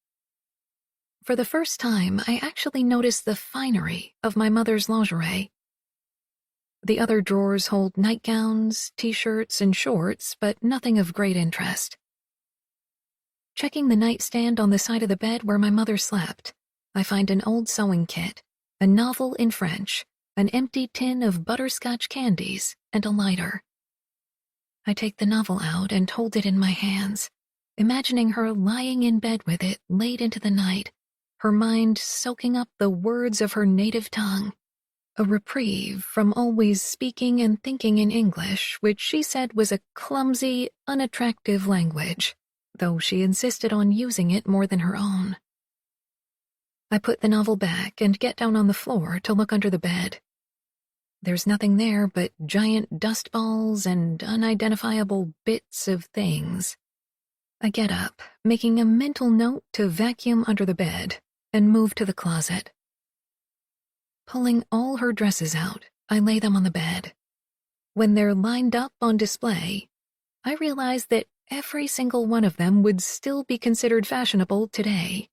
For the first time, I actually notice the finery of my mother's lingerie. The other drawers hold nightgowns, t-shirts, and shorts, but nothing of great interest. Checking the nightstand on the side of the bed where my mother slept, I find an old sewing kit, a novel in French, an empty tin of butterscotch candies, and a lighter. I take the novel out and hold it in my hands, imagining her lying in bed with it late into the night, her mind soaking up the words of her native tongue, a reprieve from always speaking and thinking in English, which she said was a clumsy, unattractive language, though she insisted on using it more than her own. I put the novel back and get down on the floor to look under the bed. There's nothing there but giant dust balls and unidentifiable bits of things. I get up, making a mental note to vacuum under the bed, and move to the closet. Pulling all her dresses out, I lay them on the bed. When they're lined up on display, I realize that every single one of them would still be considered fashionable today.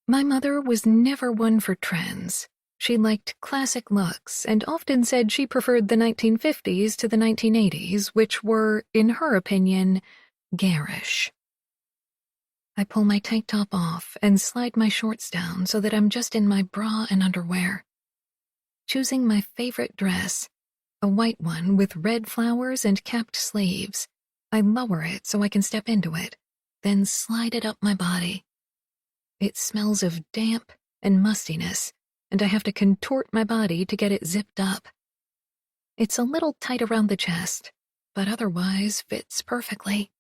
My mother was never one for trends. She liked classic looks and often said she preferred the 1950s to the 1980s, which were, in her opinion, garish. I pull my tank top off and slide my shorts down so that I'm just in my bra and underwear. Choosing my favorite dress, a white one with red flowers and capped sleeves, I lower it so I can step into it, then slide it up my body. It smells of damp and mustiness, and I have to contort my body to get it zipped up. It's a little tight around the chest, but otherwise fits perfectly.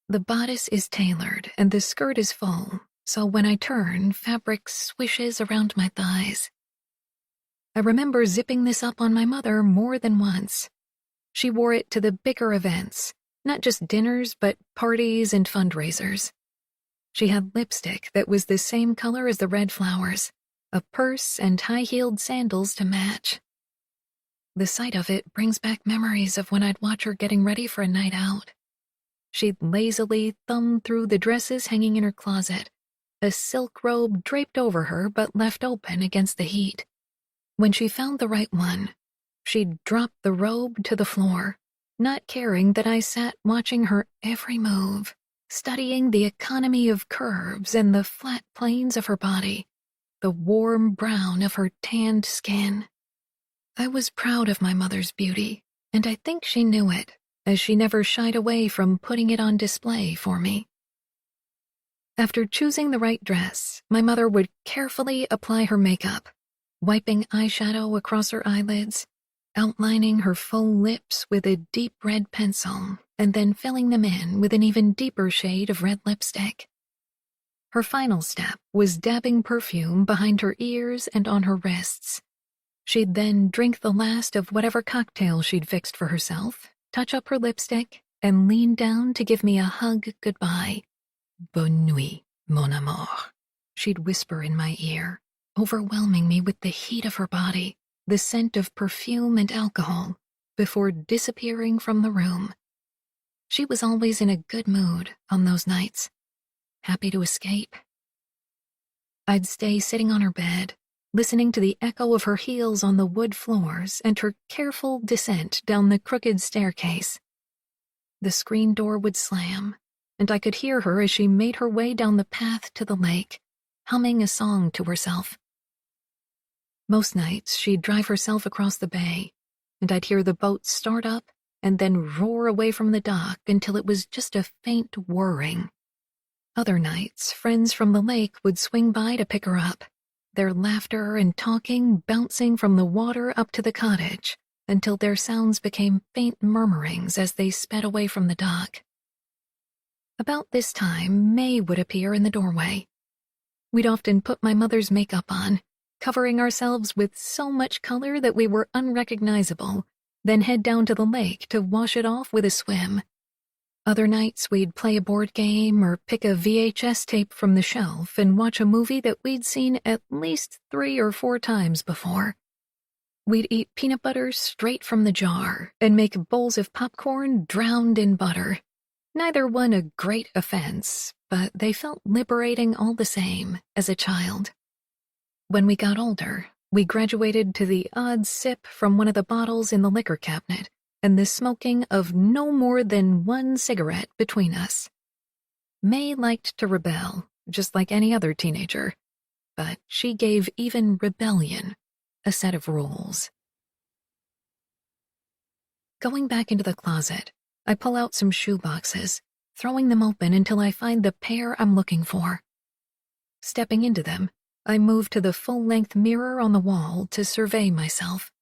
The bodice is tailored and the skirt is full, so when I turn, fabric swishes around my thighs. I remember zipping this up on my mother more than once. She wore it to the bigger events, not just dinners, but parties and fundraisers. She had lipstick that was the same color as the red flowers, a purse and high-heeled sandals to match. The sight of it brings back memories of when I'd watch her getting ready for a night out. She'd lazily thumb through the dresses hanging in her closet, a silk robe draped over her but left open against the heat. When she found the right one, she'd drop the robe to the floor, not caring that I sat watching her every move, studying the economy of curves and the flat planes of her body, the warm brown of her tanned skin. I was proud of my mother's beauty, and I think she knew it, as she never shied away from putting it on display for me. After choosing the right dress, my mother would carefully apply her makeup, wiping eyeshadow across her eyelids, outlining her full lips with a deep red pencil, and then filling them in with an even deeper shade of red lipstick. Her final step was dabbing perfume behind her ears and on her wrists. She'd then drink the last of whatever cocktail she'd fixed for herself, touch up her lipstick, and lean down to give me a hug goodbye. Bonne nuit, mon amour, she'd whisper in my ear, overwhelming me with the heat of her body, the scent of perfume and alcohol, before disappearing from the room. She was always in a good mood on those nights, happy to escape. I'd stay sitting on her bed, listening to the echo of her heels on the wood floors and her careful descent down the crooked staircase. The screen door would slam, and I could hear her as she made her way down the path to the lake, humming a song to herself. Most nights, she'd drive herself across the bay, and I'd hear the boat start up and then roar away from the dock until it was just a faint whirring. Other nights, friends from the lake would swing by to pick her up, their laughter and talking bouncing from the water up to the cottage until their sounds became faint murmurings as they sped away from the dock. About this time, May would appear in the doorway. We'd often put my mother's makeup on, covering ourselves with so much color that we were unrecognizable, then head down to the lake to wash it off with a swim. Other nights, we'd play a board game or pick a VHS tape from the shelf and watch a movie that we'd seen at least 3 or 4 times before. We'd eat peanut butter straight from the jar and make bowls of popcorn drowned in butter. Neither one a great offense, but they felt liberating all the same as a child. When we got older, we graduated to the odd sip from one of the bottles in the liquor cabinet and the smoking of no more than 1 cigarette between us. May liked to rebel, just like any other teenager, but she gave even rebellion a set of rules. Going back into the closet, I pull out some shoe boxes, throwing them open until I find the pair I'm looking for. Stepping into them, I move to the full-length mirror on the wall to survey myself.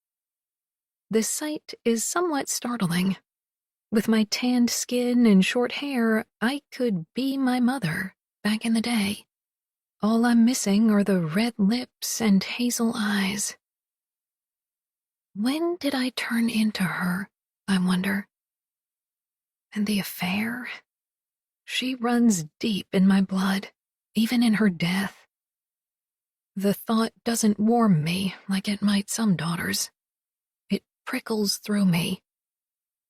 The sight is somewhat startling. With my tanned skin and short hair, I could be my mother back in the day. All I'm missing are the red lips and hazel eyes. When did I turn into her, I wonder? And the affair? She runs deep in my blood, even in her death. The thought doesn't warm me like it might some daughters. It prickles through me.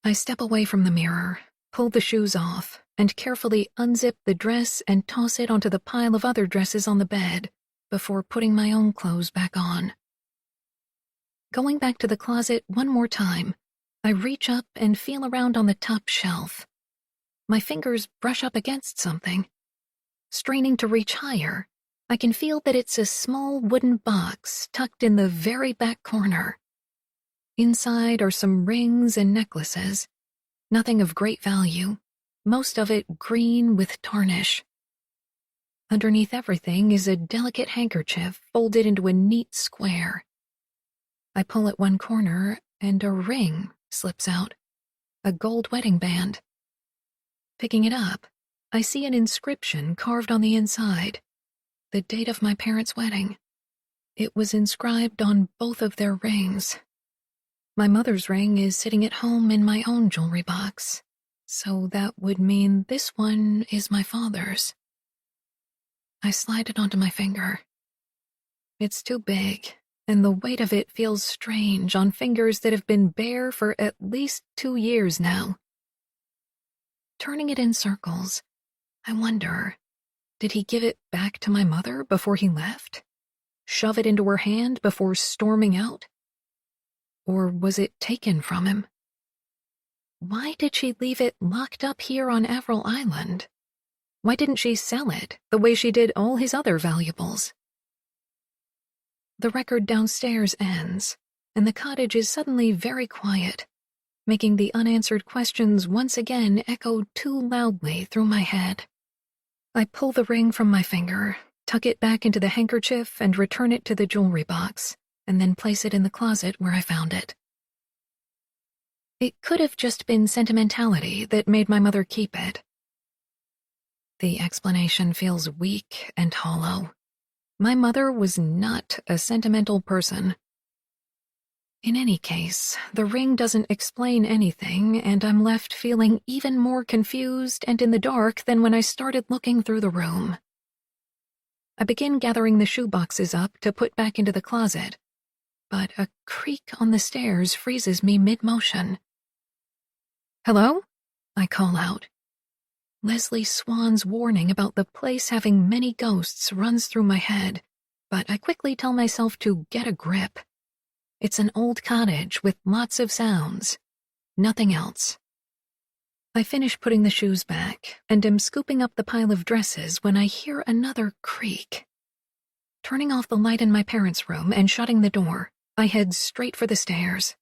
I step away from the mirror, pull the shoes off, and carefully unzip the dress and toss it onto the pile of other dresses on the bed before putting my own clothes back on. Going back to the closet one more time, I reach up and feel around on the top shelf. My fingers brush up against something. Straining to reach higher, I can feel that it's a small wooden box tucked in the very back corner. Inside are some rings and necklaces. Nothing of great value, most of it green with tarnish. Underneath everything is a delicate handkerchief folded into a neat square. I pull at one corner and a ring slips out, a gold wedding band. Picking it up, I see an inscription carved on the inside. The date of my parents' wedding. It was inscribed on both of their rings. My mother's ring is sitting at home in my own jewelry box, so that would mean this one is my father's. I slide it onto my finger. It's too big, and the weight of it feels strange on fingers that have been bare for at least 2 years now. Turning it in circles, I wonder, did he give it back to my mother before he left? Shove it into her hand before storming out? Or was it taken from him? Why did she leave it locked up here on Avril Island? Why didn't she sell it the way she did all his other valuables? The record downstairs ends, and the cottage is suddenly very quiet, making the unanswered questions once again echo too loudly through my head. I pull the ring from my finger, tuck it back into the handkerchief, and return it to the jewelry box, and then place it in the closet where I found it. It could have just been sentimentality that made my mother keep it. The explanation feels weak and hollow. My mother was not a sentimental person. In any case, the ring doesn't explain anything, and I'm left feeling even more confused and in the dark than when I started looking through the room. I begin gathering the shoe boxes up to put back into the closet, but a creak on the stairs freezes me mid-motion. "Hello?" I call out. Leslie Swan's warning about the place having many ghosts runs through my head, but I quickly tell myself to get a grip. It's an old cottage with lots of sounds. Nothing else. I finish putting the shoes back and am scooping up the pile of dresses when I hear another creak. Turning off the light in my parents' room and shutting the door, I head straight for the stairs.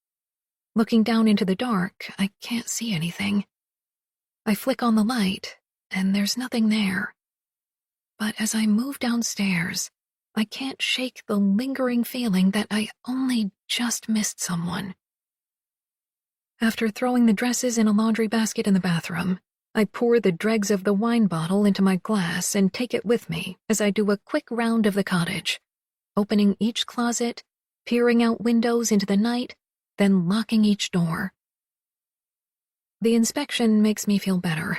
Looking down into the dark, I can't see anything. I flick on the light, and there's nothing there. but as I move downstairs, I can't shake the lingering feeling that I only just missed someone. After throwing the dresses in a laundry basket in the bathroom, I pour the dregs of the wine bottle into my glass and take it with me as I do a quick round of the cottage, opening each closet, peering out windows into the night, then locking each door. The inspection makes me feel better.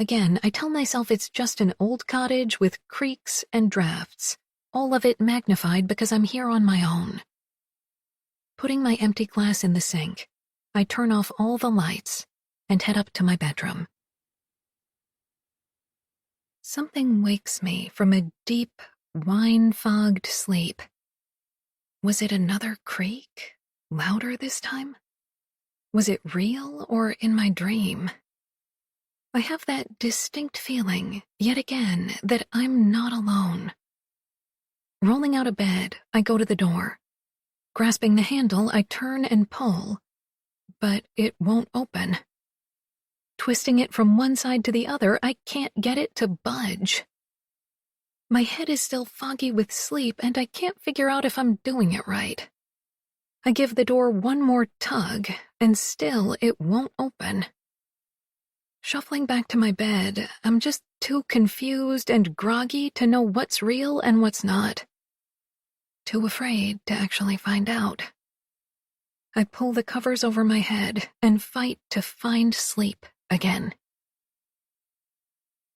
Again, I tell myself it's just an old cottage with creaks and drafts, all of it magnified because I'm here on my own. Putting my empty glass in the sink, I turn off all the lights and head up to my bedroom. Something wakes me from a deep, wine-fogged sleep. Was it another creak? Louder this time? Was it real or in my dream? I have that distinct feeling, yet again, that I'm not alone. Rolling out of bed, I go to the door. Grasping the handle, I turn and pull, but it won't open. Twisting it from one side to the other, I can't get it to budge. My head is still foggy with sleep, and I can't figure out if I'm doing it right. I give the door one more tug, and still it won't open. Shuffling back to my bed, I'm just too confused and groggy to know what's real and what's not. Too afraid to actually find out. I pull the covers over my head and fight to find sleep again.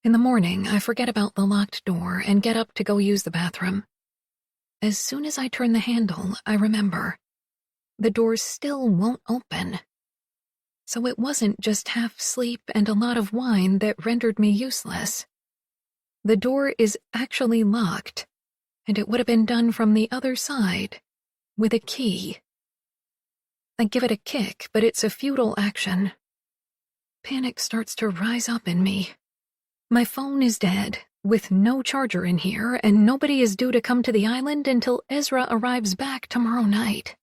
In the morning, I forget about the locked door and get up to go use the bathroom. As soon as I turn the handle, I remember. The door still won't open. So it wasn't just half sleep and a lot of wine that rendered me useless. The door is actually locked, and it would have been done from the other side, with a key. I give it a kick, but it's a futile action. Panic starts to rise up in me. My phone is dead, with no charger in here, and nobody is due to come to the island until Ezra arrives back tomorrow night.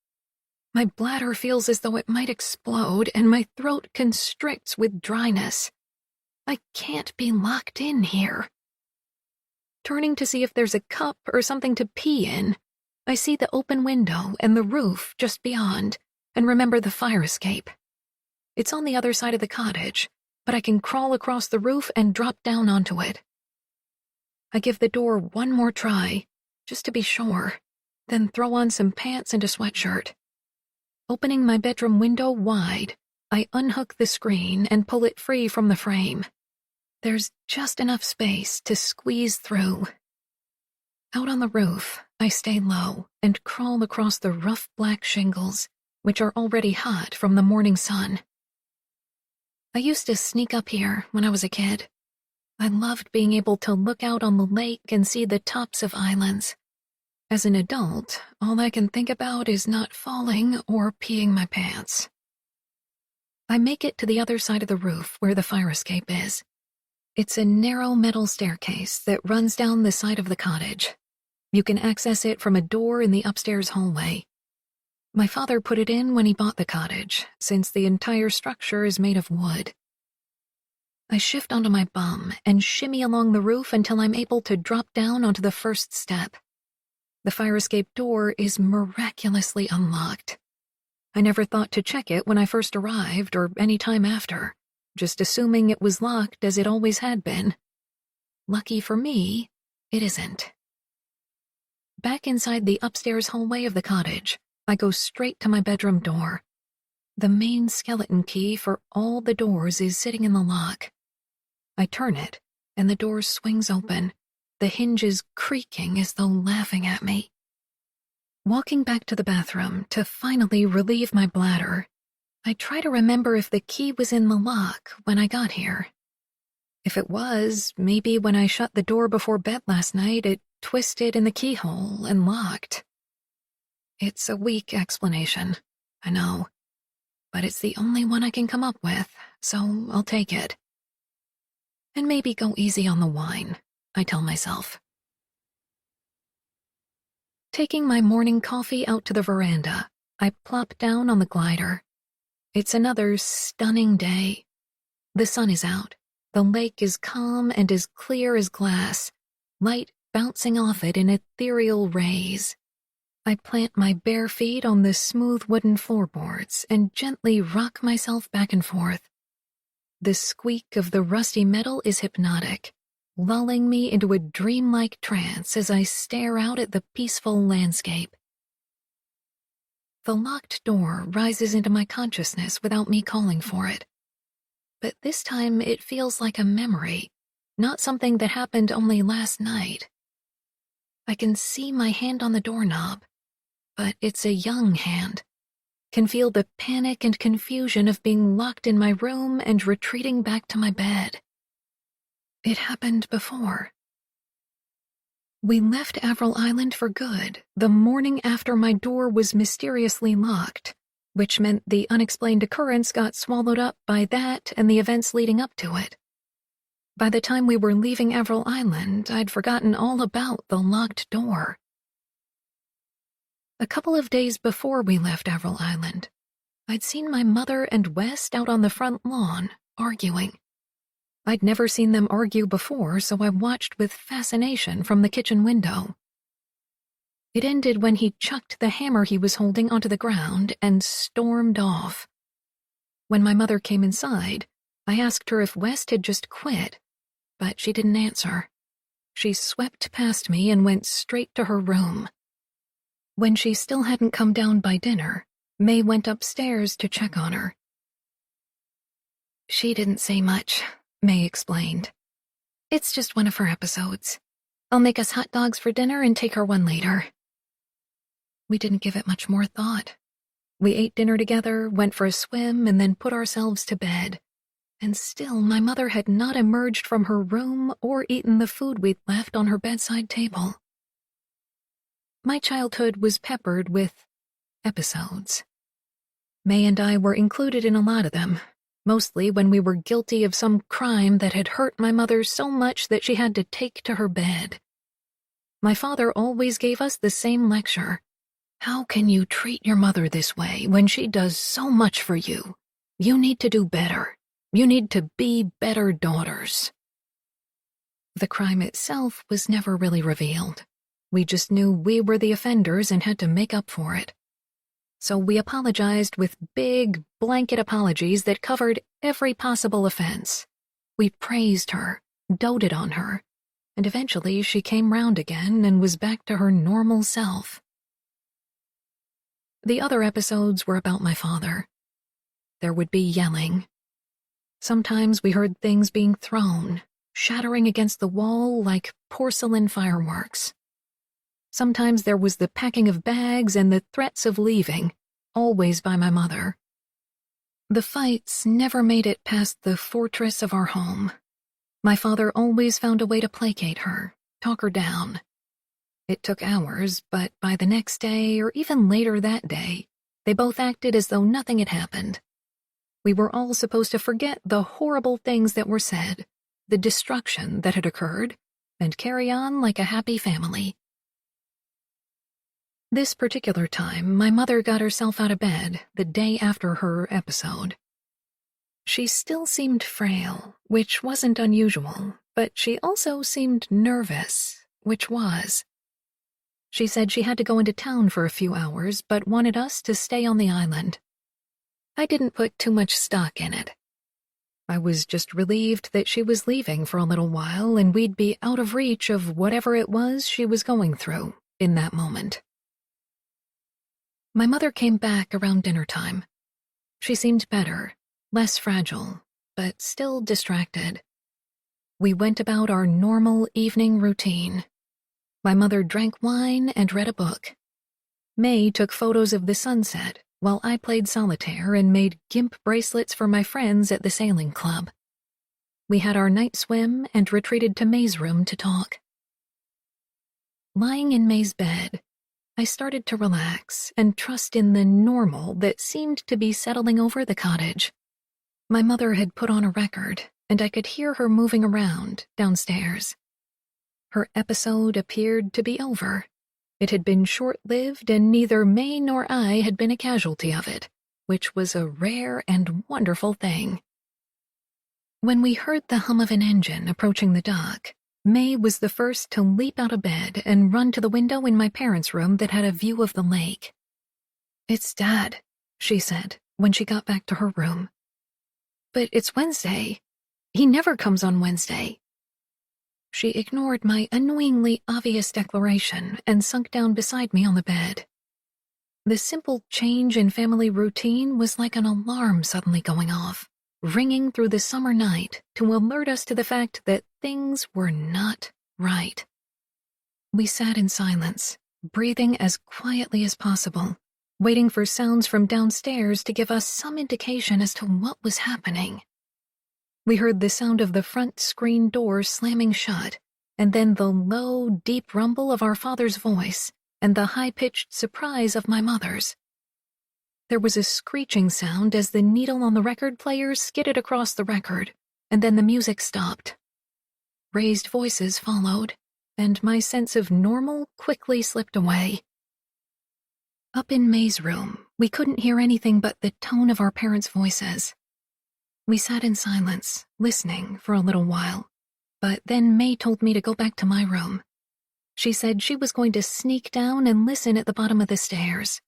My bladder feels as though it might explode, and my throat constricts with dryness. I can't be locked in here. Turning to see if there's a cup or something to pee in, I see the open window and the roof just beyond, and remember the fire escape. It's on the other side of the cottage, but I can crawl across the roof and drop down onto it. I give the door one more try, just to be sure, then throw on some pants and a sweatshirt. Opening my bedroom window wide, I unhook the screen and pull it free from the frame. There's just enough space to squeeze through. Out on the roof, I stay low and crawl across the rough black shingles, which are already hot from the morning sun. I used to sneak up here when I was a kid. I loved being able to look out on the lake and see the tops of islands. As an adult, all I can think about is not falling or peeing my pants. I make it to the other side of the roof where the fire escape is. It's a narrow metal staircase that runs down the side of the cottage. You can access it from a door in the upstairs hallway. My father put it in when he bought the cottage, since the entire structure is made of wood. I shift onto my bum and shimmy along the roof until I'm able to drop down onto the first step. The fire escape door is miraculously unlocked. I never thought to check it when I first arrived or any time after, just assuming it was locked as it always had been. Lucky for me, it isn't. Back inside the upstairs hallway of the cottage, I go straight to my bedroom door. The main skeleton key for all the doors is sitting in the lock. I turn it, and the door swings open, the hinges creaking as though laughing at me. Walking back to the bathroom to finally relieve my bladder, I try to remember if the key was in the lock when I got here. If it was, maybe when I shut the door before bed last night, it twisted in the keyhole and locked. It's a weak explanation, I know, but it's the only one I can come up with, so I'll take it. And maybe go easy on the wine, I tell myself. Taking my morning coffee out to the veranda, I plop down on the glider. It's another stunning day. The sun is out, the lake is calm and as clear as glass, light bouncing off it in ethereal rays. I plant my bare feet on the smooth wooden floorboards and gently rock myself back and forth. The squeak of the rusty metal is hypnotic, lulling me into a dreamlike trance as I stare out at the peaceful landscape. The locked door rises into my consciousness without me calling for it. But this time it feels like a memory, not something that happened only last night. I can see my hand on the doorknob, but it's a young hand. Can feel the panic and confusion of being locked in my room and retreating back to my bed. It happened before. We left Avril Island for good the morning after my door was mysteriously locked, which meant the unexplained occurrence got swallowed up by that and the events leading up to it. By the time we were leaving Avril Island, I'd forgotten all about the locked door. A couple of days before we left Avril Island, I'd seen my mother and West out on the front lawn, arguing. I'd never seen them argue before, so I watched with fascination from the kitchen window. It ended when he chucked the hammer he was holding onto the ground and stormed off. When my mother came inside, I asked her if West had just quit, but she didn't answer. She swept past me and went straight to her room. When she still hadn't come down by dinner, May went upstairs to check on her. "She didn't say much," May explained. "It's just one of her episodes. I'll make us hot dogs for dinner and take her one later." We didn't give it much more thought. We ate dinner together, went for a swim, and then put ourselves to bed. And still my mother had not emerged from her room or eaten the food we'd left on her bedside table. My childhood was peppered with episodes. May and I were included in a lot of them, mostly when we were guilty of some crime that had hurt my mother so much that she had to take to her bed. My father always gave us the same lecture. "How can you treat your mother this way when she does so much for you? You need to do better. You need to be better daughters." The crime itself was never really revealed. We just knew we were the offenders and had to make up for it. So we apologized with big, blanket apologies that covered every possible offense. We praised her, doted on her, and eventually she came round again and was back to her normal self. The other episodes were about my father. There would be yelling. Sometimes we heard things being thrown, shattering against the wall like porcelain fireworks. Sometimes there was the packing of bags and the threats of leaving, always by my mother. The fights never made it past the fortress of our home. My father always found a way to placate her, talk her down. It took hours, but by the next day, or even later that day, they both acted as though nothing had happened. We were all supposed to forget the horrible things that were said, the destruction that had occurred, and carry on like a happy family. This particular time, my mother got herself out of bed the day after her episode. She still seemed frail, which wasn't unusual, but she also seemed nervous, which was. She said she had to go into town for a few hours, but wanted us to stay on the island. I didn't put too much stock in it. I was just relieved that she was leaving for a little while and we'd be out of reach of whatever it was she was going through in that moment. My mother came back around dinner time. She seemed better, less fragile, but still distracted. We went about our normal evening routine. My mother drank wine and read a book. May took photos of the sunset, while I played solitaire and made gimp bracelets for my friends at the sailing club. We had our night swim and retreated to May's room to talk. Lying in May's bed, I started to relax and trust in the normal that seemed to be settling over the cottage. My mother had put on a record, and I could hear her moving around downstairs. Her episode appeared to be over. It had been short-lived, and neither May nor I had been a casualty of it, which was a rare and wonderful thing. When we heard the hum of an engine approaching the dock, May was the first to leap out of bed and run to the window in my parents' room that had a view of the lake. "It's Dad," she said when she got back to her room. "But it's Wednesday. He never comes on Wednesday." She ignored my annoyingly obvious declaration and sunk down beside me on the bed. The simple change in family routine was like an alarm suddenly going off, ringing through the summer night to alert us to the fact that things were not right. We sat in silence, breathing as quietly as possible, waiting for sounds from downstairs to give us some indication as to what was happening. We heard the sound of the front screen door slamming shut, and then the low, deep rumble of our father's voice and the high-pitched surprise of my mother's. There was a screeching sound as the needle on the record player skidded across the record, and then the music stopped. Raised voices followed, and my sense of normal quickly slipped away. Up in May's room, we couldn't hear anything but the tone of our parents' voices. We sat in silence, listening for a little while, but then May told me to go back to my room. She said she was going to sneak down and listen at the bottom of the stairs.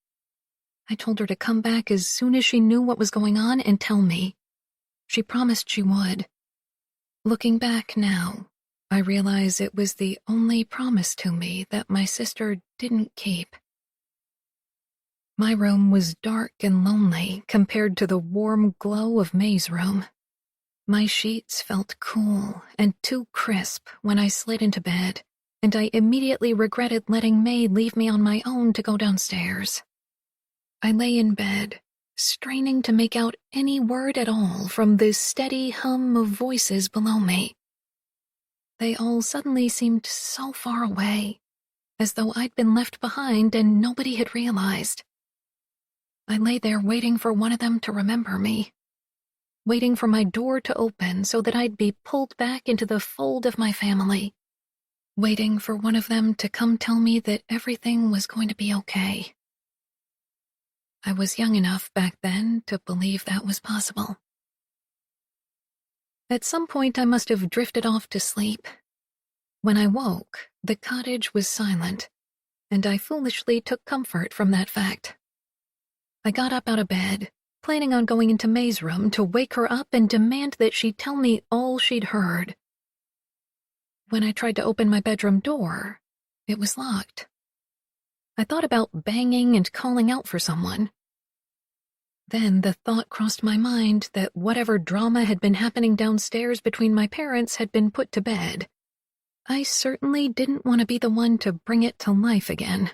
I told her to come back as soon as she knew what was going on and tell me. She promised she would. Looking back now, I realize it was the only promise to me that my sister didn't keep. My room was dark and lonely compared to the warm glow of May's room. My sheets felt cool and too crisp when I slid into bed, and I immediately regretted letting May leave me on my own to go downstairs. I lay in bed, straining to make out any word at all from the steady hum of voices below me. They all suddenly seemed so far away, as though I'd been left behind and nobody had realized. I lay there waiting for one of them to remember me, waiting for my door to open so that I'd be pulled back into the fold of my family, waiting for one of them to come tell me that everything was going to be okay. I was young enough back then to believe that was possible. At some point, I must have drifted off to sleep. When I woke, the cottage was silent, and I foolishly took comfort from that fact. I got up out of bed, planning on going into May's room to wake her up and demand that she tell me all she'd heard. When I tried to open my bedroom door, it was locked. I thought about banging and calling out for someone. Then the thought crossed my mind that whatever drama had been happening downstairs between my parents had been put to bed. I certainly didn't want to be the one to bring it to life again.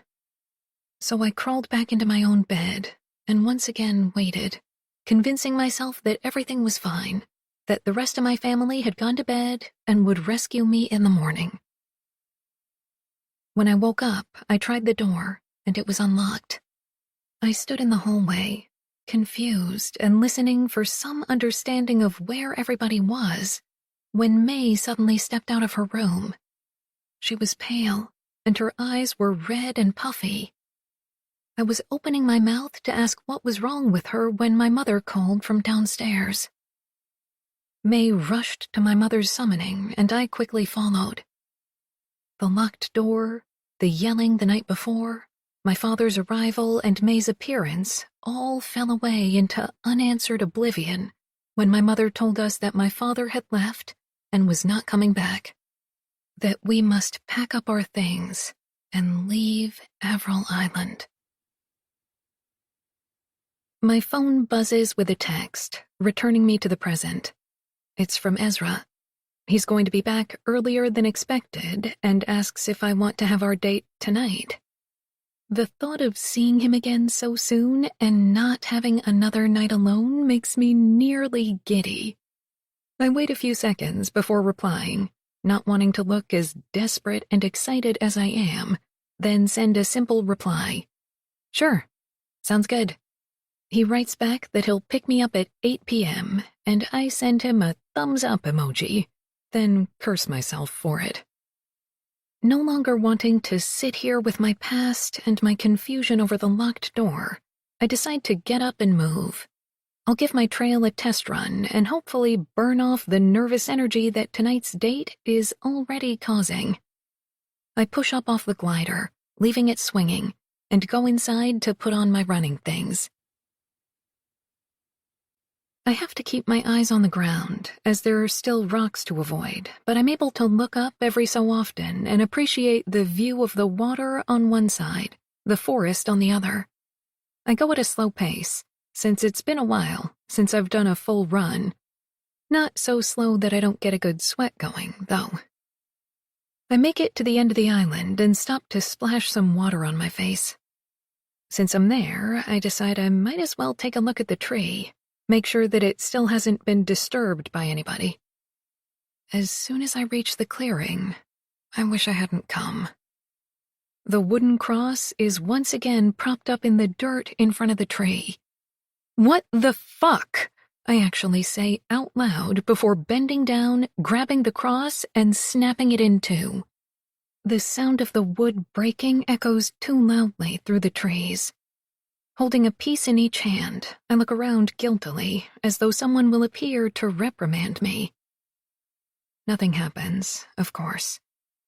So I crawled back into my own bed and once again waited, convincing myself that everything was fine, that the rest of my family had gone to bed and would rescue me in the morning. When I woke up, I tried the door, and it was unlocked. I stood in the hallway, confused and listening for some understanding of where everybody was, when May suddenly stepped out of her room. She was pale, and her eyes were red and puffy. I was opening my mouth to ask what was wrong with her when my mother called from downstairs. May rushed to my mother's summoning, and I quickly followed. The locked door, the yelling the night before, my father's arrival, and May's appearance all fell away into unanswered oblivion when my mother told us that my father had left and was not coming back, that we must pack up our things and leave Avril Island. My phone buzzes with a text, returning me to the present. It's from Ezra. He's going to be back earlier than expected and asks if I want to have our date tonight. The thought of seeing him again so soon and not having another night alone makes me nearly giddy. I wait a few seconds before replying, not wanting to look as desperate and excited as I am, then send a simple reply. Sure, sounds good. He writes back that he'll pick me up at 8 p.m., and I send him a thumbs-up emoji, then curse myself for it. No longer wanting to sit here with my past and my confusion over the locked door, I decide to get up and move. I'll give my trail a test run and hopefully burn off the nervous energy that tonight's date is already causing. I push up off the glider, leaving it swinging, and go inside to put on my running things. I have to keep my eyes on the ground, as there are still rocks to avoid, but I'm able to look up every so often and appreciate the view of the water on one side, the forest on the other. I go at a slow pace, since it's been a while since I've done a full run. Not so slow that I don't get a good sweat going, though. I make it to the end of the island and stop to splash some water on my face. Since I'm there, I decide I might as well take a look at the tree, make sure that it still hasn't been disturbed by anybody. As soon as I reach the clearing, I wish I hadn't come. The wooden cross is once again propped up in the dirt in front of the tree. What the fuck? I actually say out loud before bending down, grabbing the cross, and snapping it in two. The sound of the wood breaking echoes too loudly through the trees. Holding a piece in each hand, I look around guiltily, as though someone will appear to reprimand me. Nothing happens, of course,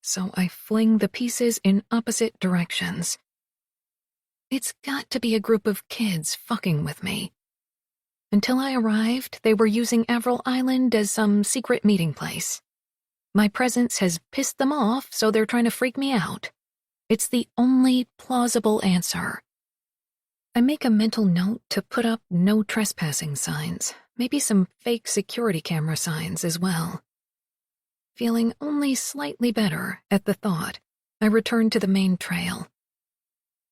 so I fling the pieces in opposite directions. It's got to be a group of kids fucking with me. Until I arrived, they were using Avril Island as some secret meeting place. My presence has pissed them off, so they're trying to freak me out. It's the only plausible answer. I make a mental note to put up no trespassing signs, maybe some fake security camera signs as well. Feeling only slightly better at the thought, I return to the main trail.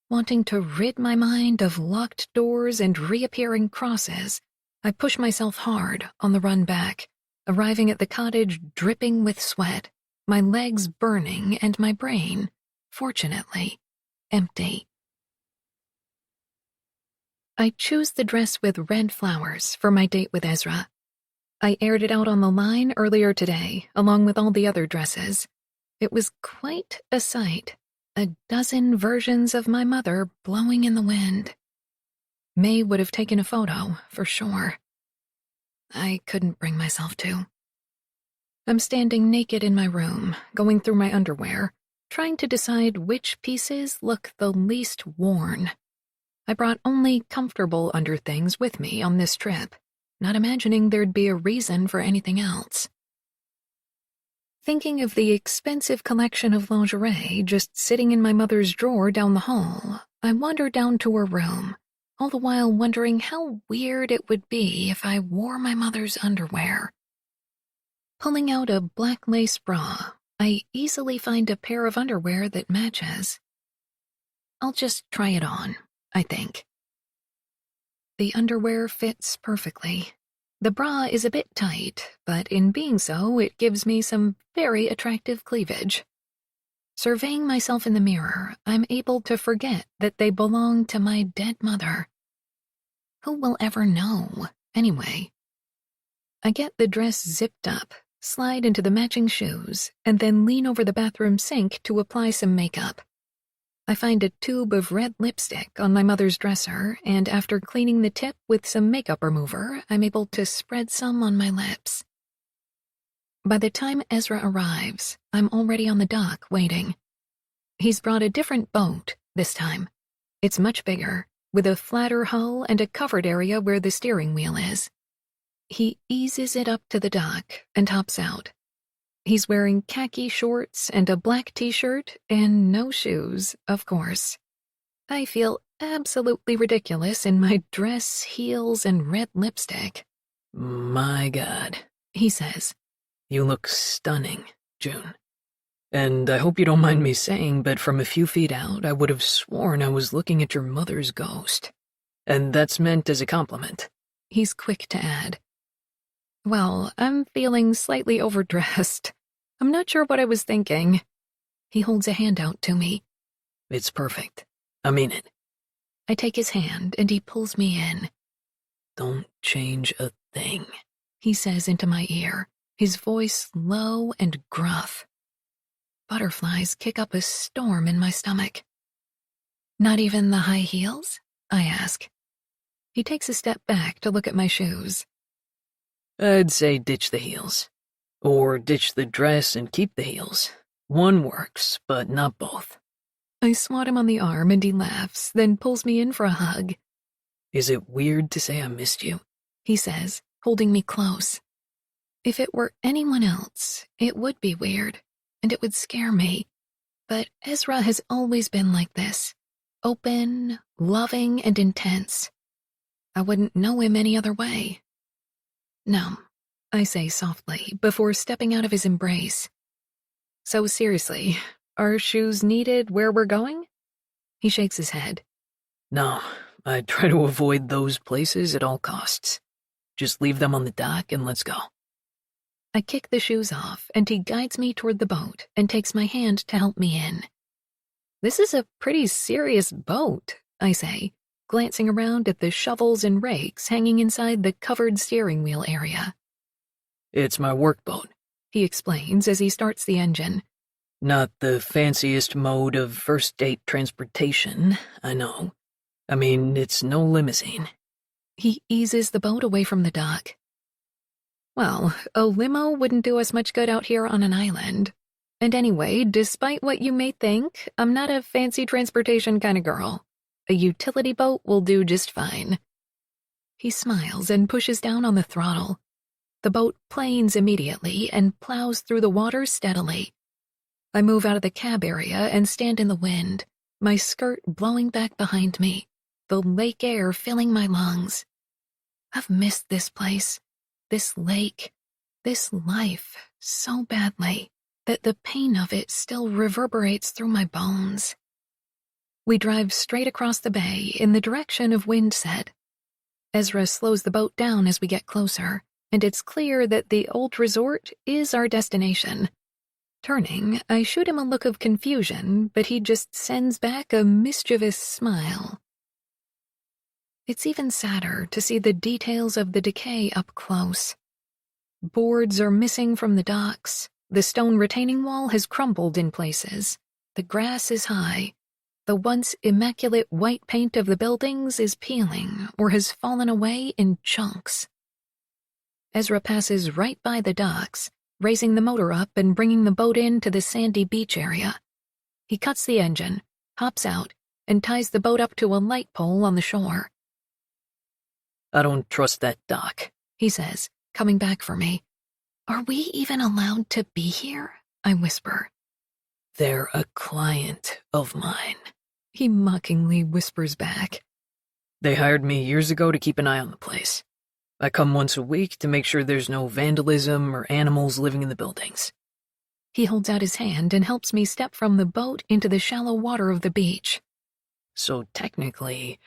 Wanting to rid my mind of locked doors and reappearing crosses, I push myself hard on the run back, arriving at the cottage dripping with sweat, my legs burning and my brain, fortunately, empty. I choose the dress with red flowers for my date with Ezra. I aired it out on the line earlier today, along with all the other dresses. It was quite a sight, a dozen versions of my mother blowing in the wind. May would have taken a photo, for sure. I couldn't bring myself to. I'm standing naked in my room, going through my underwear, trying to decide which pieces look the least worn. I brought only comfortable underthings with me on this trip, not imagining there'd be a reason for anything else. Thinking of the expensive collection of lingerie just sitting in my mother's drawer down the hall, I wander down to her room, all the while wondering how weird it would be if I wore my mother's underwear. Pulling out a black lace bra, I easily find a pair of underwear that matches. I'll just try it on, I think. The underwear fits perfectly. The bra is a bit tight, but in being so, it gives me some very attractive cleavage. Surveying myself in the mirror, I'm able to forget that they belong to my dead mother. Who will ever know, anyway? I get the dress zipped up, slide into the matching shoes, and then lean over the bathroom sink to apply some makeup. I find a tube of red lipstick on my mother's dresser, and after cleaning the tip with some makeup remover, I'm able to spread some on my lips. By the time Ezra arrives, I'm already on the dock waiting. He's brought a different boat this time. It's much bigger, with a flatter hull and a covered area where the steering wheel is. He eases it up to the dock and hops out. He's wearing khaki shorts and a black t-shirt and no shoes, of course. I feel absolutely ridiculous in my dress, heels, and red lipstick. My God, He says. You look stunning, June. And I hope you don't mind me saying, but from a few feet out, I would have sworn I was looking at your mother's ghost. And that's meant as a compliment. He's quick to add. Well, I'm feeling slightly overdressed. I'm not sure what I was thinking. He holds a hand out to me. It's perfect. I mean it. I take his hand and he pulls me in. Don't change a thing, He says into my ear, his voice low and gruff. Butterflies kick up a storm in my stomach. Not even the high heels? I ask. He takes a step back to look at my shoes. I'd say ditch the heels. Or ditch the dress and keep the heels. One works, but not both. I swat him on the arm and he laughs, then pulls me in for a hug. Is it weird to say I missed you? He says, holding me close. If it were anyone else, it would be weird, and it would scare me. But Ezra has always been like this. Open, loving, and intense. I wouldn't know him any other way. No, I say softly, before stepping out of his embrace. So seriously, are shoes needed where we're going? He shakes his head. No, I try to avoid those places at all costs. Just leave them on the dock and let's go. I kick the shoes off, and he guides me toward the boat and takes my hand to help me in. This is a pretty serious boat, I say, glancing around at the shovels and rakes hanging inside the covered steering wheel area. It's my workboat, He explains as he starts the engine. Not the fanciest mode of first date transportation, I know. I mean, it's no limousine. He eases the boat away from the dock. Well, a limo wouldn't do us much good out here on an island. And anyway, despite what you may think, I'm not a fancy transportation kind of girl. A utility boat will do just fine. He smiles and pushes down on the throttle. The boat planes immediately and plows through the water steadily. I move out of the cab area and stand in the wind, my skirt blowing back behind me, the lake air filling my lungs. I've missed this place, this lake, this life so badly that the pain of it still reverberates through my bones. We drive straight across the bay in the direction of Windset. Ezra slows the boat down as we get closer, and it's clear that the old resort is our destination. Turning, I shoot him a look of confusion, but he just sends back a mischievous smile. It's even sadder to see the details of the decay up close. Boards are missing from the docks, the stone retaining wall has crumbled in places, the grass is high, the once immaculate white paint of the buildings is peeling or has fallen away in chunks. Ezra passes right by the docks, raising the motor up and bringing the boat in to the sandy beach area. He cuts the engine, hops out, and ties the boat up to a light pole on the shore. I don't trust that dock, He says, coming back for me. Are we even allowed to be here? I whisper. They're a client of mine. He mockingly whispers back. They hired me years ago to keep an eye on the place. I come once a week to make sure there's no vandalism or animals living in the buildings. He holds out his hand and helps me step from the boat into the shallow water of the beach. So technically,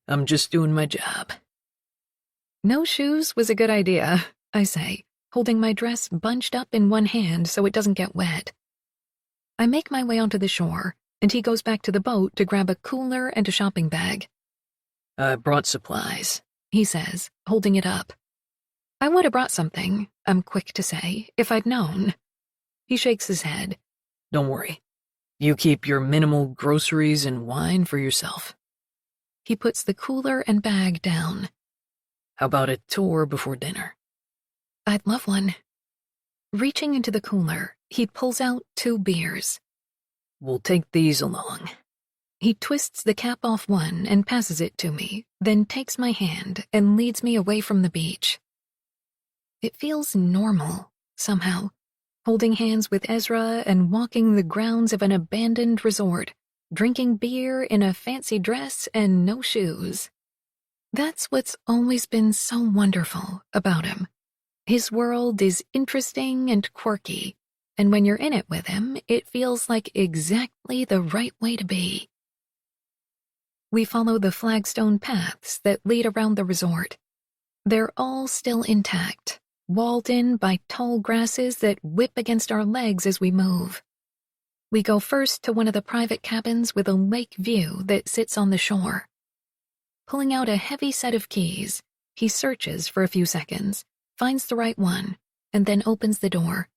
I'm just doing my job. No shoes was a good idea, I say, holding my dress bunched up in one hand so it doesn't get wet. I make my way onto the shore, and he goes back to the boat to grab a cooler and a shopping bag. I brought supplies, He says, holding it up. I would have brought something, I'm quick to say, if I'd known. He shakes his head. Don't worry. You keep your minimal groceries and wine for yourself. He puts the cooler and bag down. How about a tour before dinner? I'd love one. Reaching into the cooler, he pulls out 2 beers. We'll take these along. He twists the cap off one and passes it to me, then takes my hand and leads me away from the beach. It feels normal, somehow, holding hands with Ezra and walking the grounds of an abandoned resort, drinking beer in a fancy dress and no shoes. That's what's always been so wonderful about him. His world is interesting and quirky, and when you're in it with him, it feels like exactly the right way to be. We follow the flagstone paths that lead around the resort. They're all still intact, walled in by tall grasses that whip against our legs as we move. We go first to one of the private cabins with a lake view that sits on the shore. Pulling out a heavy set of keys, he searches for a few seconds, finds the right one, and then opens the door.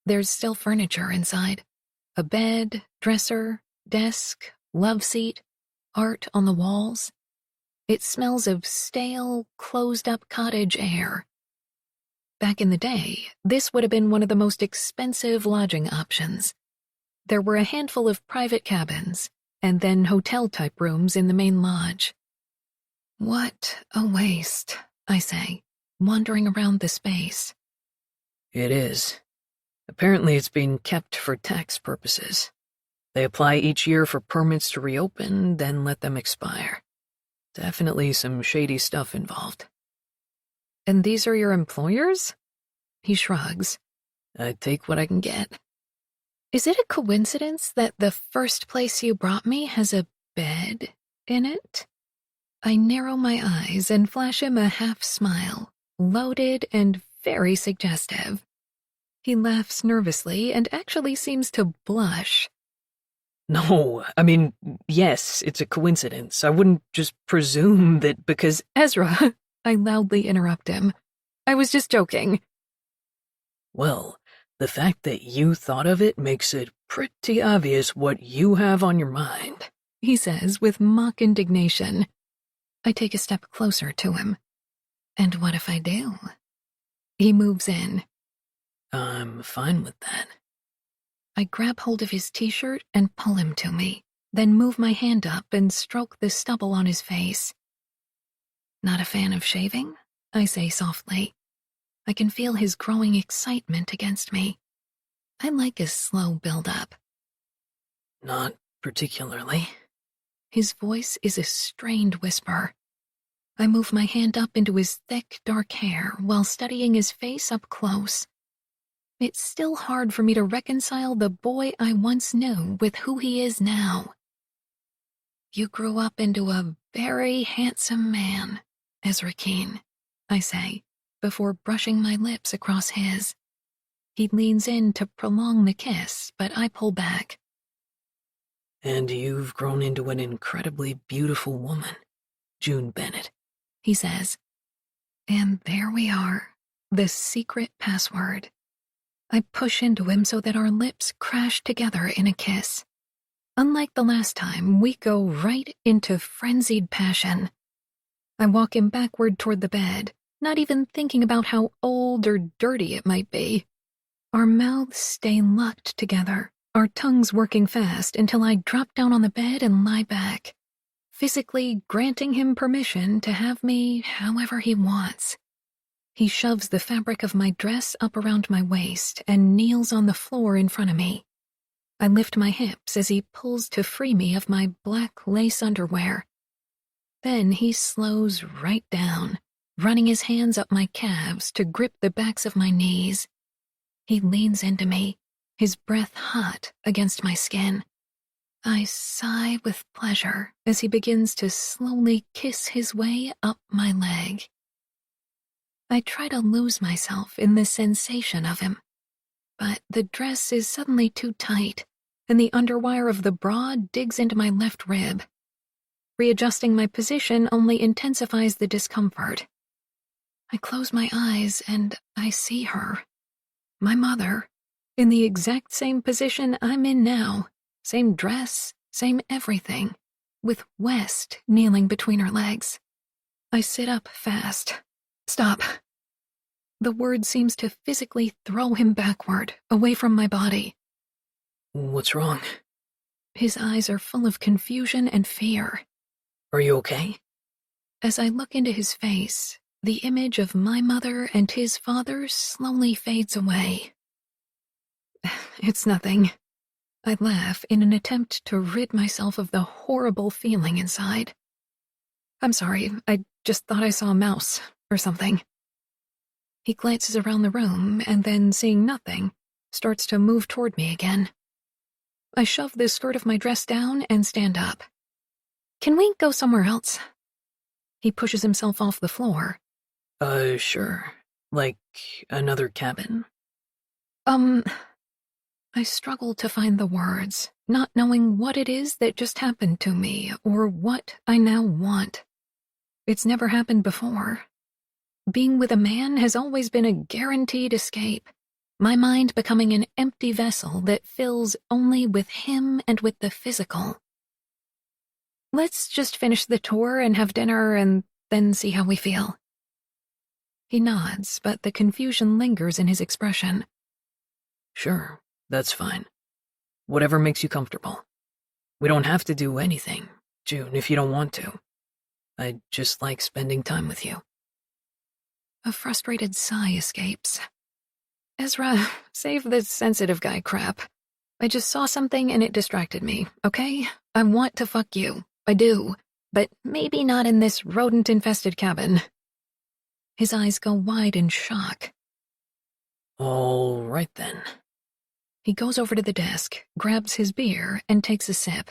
There's still furniture inside. A bed, dresser, desk, love seat, art on the walls. It smells of stale, closed-up cottage air. Back in the day, this would have been one of the most expensive lodging options. There were a handful of private cabins, and then hotel-type rooms in the main lodge. What a waste, I say, wandering around the space. It is. Apparently it's being kept for tax purposes. They apply each year for permits to reopen, then let them expire. Definitely some shady stuff involved. And these are your employers? He shrugs. I take what I can get. Is it a coincidence that the first place you brought me has a bed in it? I narrow my eyes and flash him a half smile, loaded and very suggestive. He laughs nervously and actually seems to blush. No, I mean, yes, it's a coincidence. I wouldn't just presume that because— Ezra, I loudly interrupt him. I was just joking. Well, the fact that you thought of it makes it pretty obvious what you have on your mind, he says with mock indignation. I take a step closer to him. And what if I do? He moves in. I'm fine with that. I grab hold of his t-shirt and pull him to me, then move my hand up and stroke the stubble on his face. Not a fan of shaving? I say softly. I can feel his growing excitement against me. I like a slow build-up. Not particularly. His voice is a strained whisper. I move my hand up into his thick, dark hair while studying his face up close. It's still hard for me to reconcile the boy I once knew with who he is now. You grew up into a very handsome man, Ezra Keene, I say, before brushing my lips across his. He leans in to prolong the kiss, but I pull back. And you've grown into an incredibly beautiful woman, June Bennett, he says. And there we are, the secret password. I push into him so that our lips crash together in a kiss. Unlike the last time, we go right into frenzied passion. I walk him backward toward the bed, not even thinking about how old or dirty it might be. Our mouths stay locked together, our tongues working fast until I drop down on the bed and lie back, physically granting him permission to have me however he wants. He shoves the fabric of my dress up around my waist and kneels on the floor in front of me. I lift my hips as he pulls to free me of my black lace underwear. Then he slows right down, running his hands up my calves to grip the backs of my knees. He leans into me, his breath hot against my skin. I sigh with pleasure as he begins to slowly kiss his way up my leg. I try to lose myself in the sensation of him, but the dress is suddenly too tight, and the underwire of the bra digs into my left rib. Readjusting my position only intensifies the discomfort. I close my eyes and I see her, my mother, in the exact same position I'm in now, same dress, same everything, with West kneeling between her legs. I sit up fast. Stop. The word seems to physically throw him backward, away from my body. What's wrong? His eyes are full of confusion and fear. Are you okay? As I look into his face, the image of my mother and his father slowly fades away. It's nothing. I laugh in an attempt to rid myself of the horrible feeling inside. I'm sorry, I just thought I saw a mouse or something. He glances around the room and then, seeing nothing, starts to move toward me again. I shove the skirt of my dress down and stand up. Can we go somewhere else? He pushes himself off the floor. Sure. Like another cabin? I struggle to find the words, not knowing what it is that just happened to me or what I now want. It's never happened before. Being with a man has always been a guaranteed escape, my mind becoming an empty vessel that fills only with him and with the physical. Let's just finish the tour and have dinner and then see how we feel. He nods, but the confusion lingers in his expression. Sure, that's fine. Whatever makes you comfortable. We don't have to do anything, June, if you don't want to. I just like spending time with you. A frustrated sigh escapes. Ezra, save the sensitive guy crap. I just saw something and it distracted me, okay? I want to fuck you. I do. But maybe not in this rodent-infested cabin. His eyes go wide in shock. All right then. He goes over to the desk, grabs his beer, and takes a sip.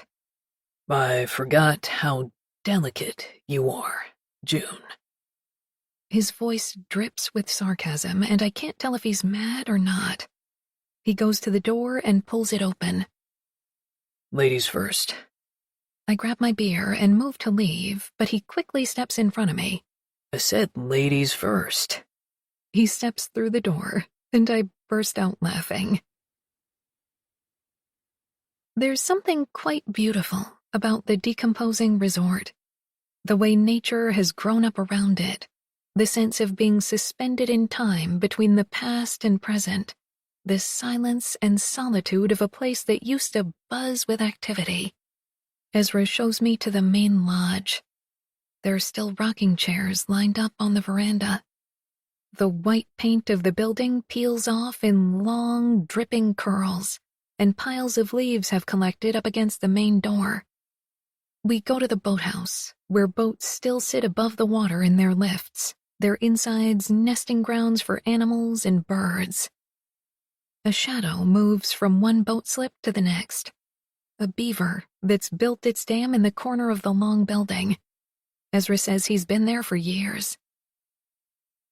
I forgot how delicate you are, June. His voice drips with sarcasm, and I can't tell if he's mad or not. He goes to the door and pulls it open. Ladies first. I grab my beer and move to leave, but he quickly steps in front of me. I said ladies first. He steps through the door, and I burst out laughing. There's something quite beautiful about the decomposing resort. The way nature has grown up around it. The sense of being suspended in time between the past and present. The silence and solitude of a place that used to buzz with activity. Ezra shows me to the main lodge. There are still rocking chairs lined up on the veranda. The white paint of the building peels off in long, dripping curls, and piles of leaves have collected up against the main door. We go to the boathouse, where boats still sit above the water in their lifts, their insides nesting grounds for animals and birds. A shadow moves from one boat slip to the next. A beaver that's built its dam in the corner of the long building. Ezra says he's been there for years.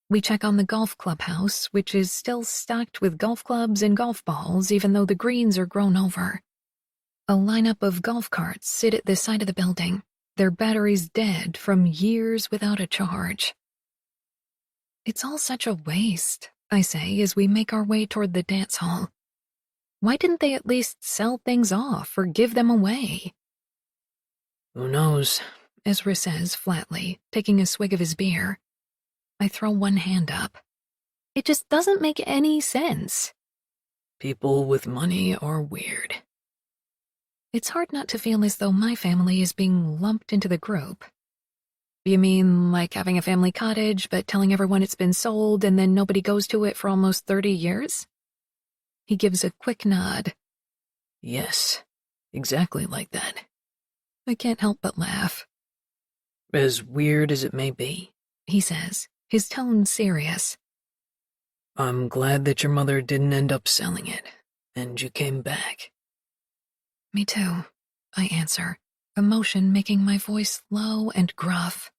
We check on the golf clubhouse, which is still stocked with golf clubs and golf balls even though the greens are grown over. A lineup of golf carts sit at the side of the building, their batteries dead from years without a charge. It's all such a waste, I say as we make our way toward the dance hall. Why didn't they at least sell things off or give them away? Who knows? Ezra says flatly, taking a swig of his beer. I throw one hand up. It just doesn't make any sense. People with money are weird. It's hard not to feel as though my family is being lumped into the group. You mean like having a family cottage but telling everyone it's been sold and then nobody goes to it for almost 30 years? He gives a quick nod. Yes, exactly like that. I can't help but laugh. As weird as it may be, He says, his tone serious. I'm glad that your mother didn't end up selling it, and you came back. Me too, I answer, emotion making my voice low and gruff.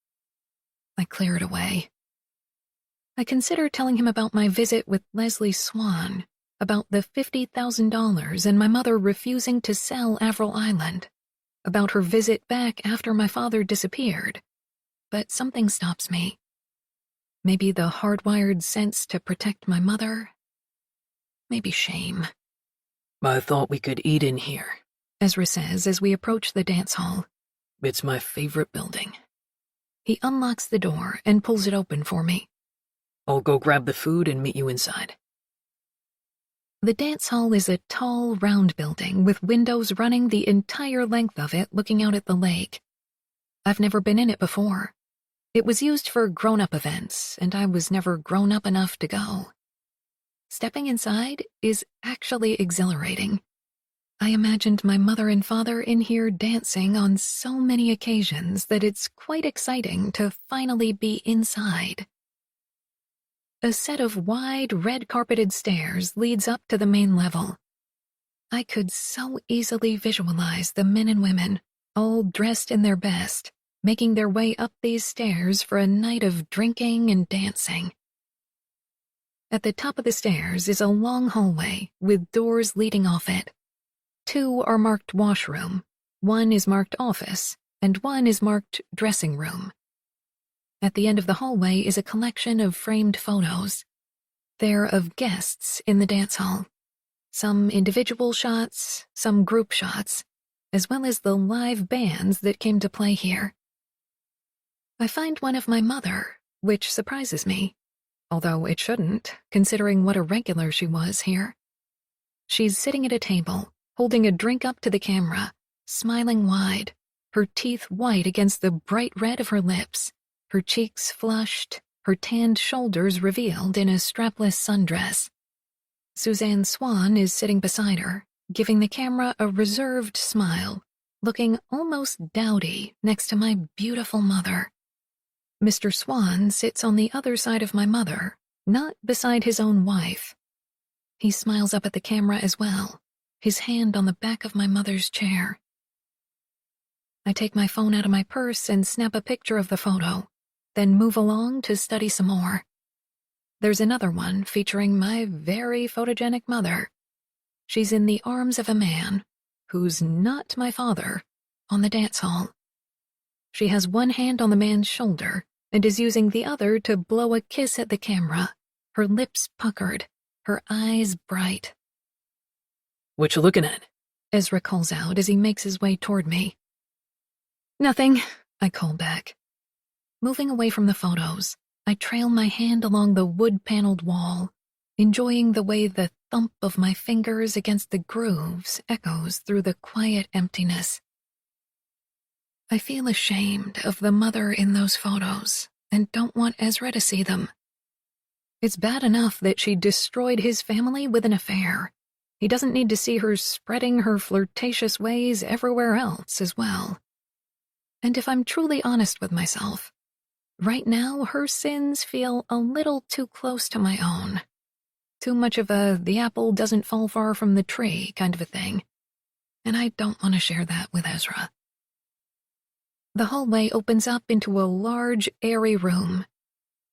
I clear it away. I consider telling him about my visit with Leslie Swan, about the $50,000 and my mother refusing to sell Avril Island, about her visit back after my father disappeared. But something stops me. Maybe the hardwired sense to protect my mother. Maybe shame. I thought we could eat in here, Ezra says as we approach the dance hall. It's my favorite building. He unlocks the door and pulls it open for me. I'll go grab the food and meet you inside. The dance hall is a tall, round building with windows running the entire length of it looking out at the lake. I've never been in it before. It was used for grown-up events, and I was never grown up enough to go. Stepping inside is actually exhilarating. I imagined my mother and father in here dancing on so many occasions that it's quite exciting to finally be inside. A set of wide, red-carpeted stairs leads up to the main level. I could so easily visualize the men and women, all dressed in their best, making their way up these stairs for a night of drinking and dancing. At the top of the stairs is a long hallway with doors leading off it. 2 are marked washroom, 1 is marked office, and 1 is marked dressing room. At the end of the hallway is a collection of framed photos. They're of guests in the dance hall. Some individual shots, some group shots. as well as the live bands that came to play here. I find one of my mother, which surprises me, although it shouldn't, considering what a regular she was here. She's sitting at a table, holding a drink up to the camera, smiling wide, her teeth white against the bright red of her lips, her cheeks flushed, her tanned shoulders revealed in a strapless sundress. Suzanne Swan is sitting beside her, giving the camera a reserved smile, looking almost dowdy next to my beautiful mother. Mr. Swan sits on the other side of my mother, not beside his own wife. He smiles up at the camera as well, his hand on the back of my mother's chair. I take my phone out of my purse and snap a picture of the photo, then move along to study some more. There's another one featuring my very photogenic mother. She's in the arms of a man, who's not my father, on the dance hall. She has one hand on the man's shoulder and is using the other to blow a kiss at the camera, her lips puckered, her eyes bright. What you looking at? Ezra calls out as he makes his way toward me. Nothing, I call back. Moving away from the photos, I trail my hand along the wood-paneled wall, enjoying the way the thump of my fingers against the grooves echoes through the quiet emptiness. I feel ashamed of the mother in those photos and don't want Ezra to see them. It's bad enough that she destroyed his family with an affair. He doesn't need to see her spreading her flirtatious ways everywhere else as well. And if I'm truly honest with myself, right now her sins feel a little too close to my own. Too much of a the apple doesn't fall far from the tree kind of a thing. And I don't want to share that with Ezra. The hallway opens up into a large, airy room.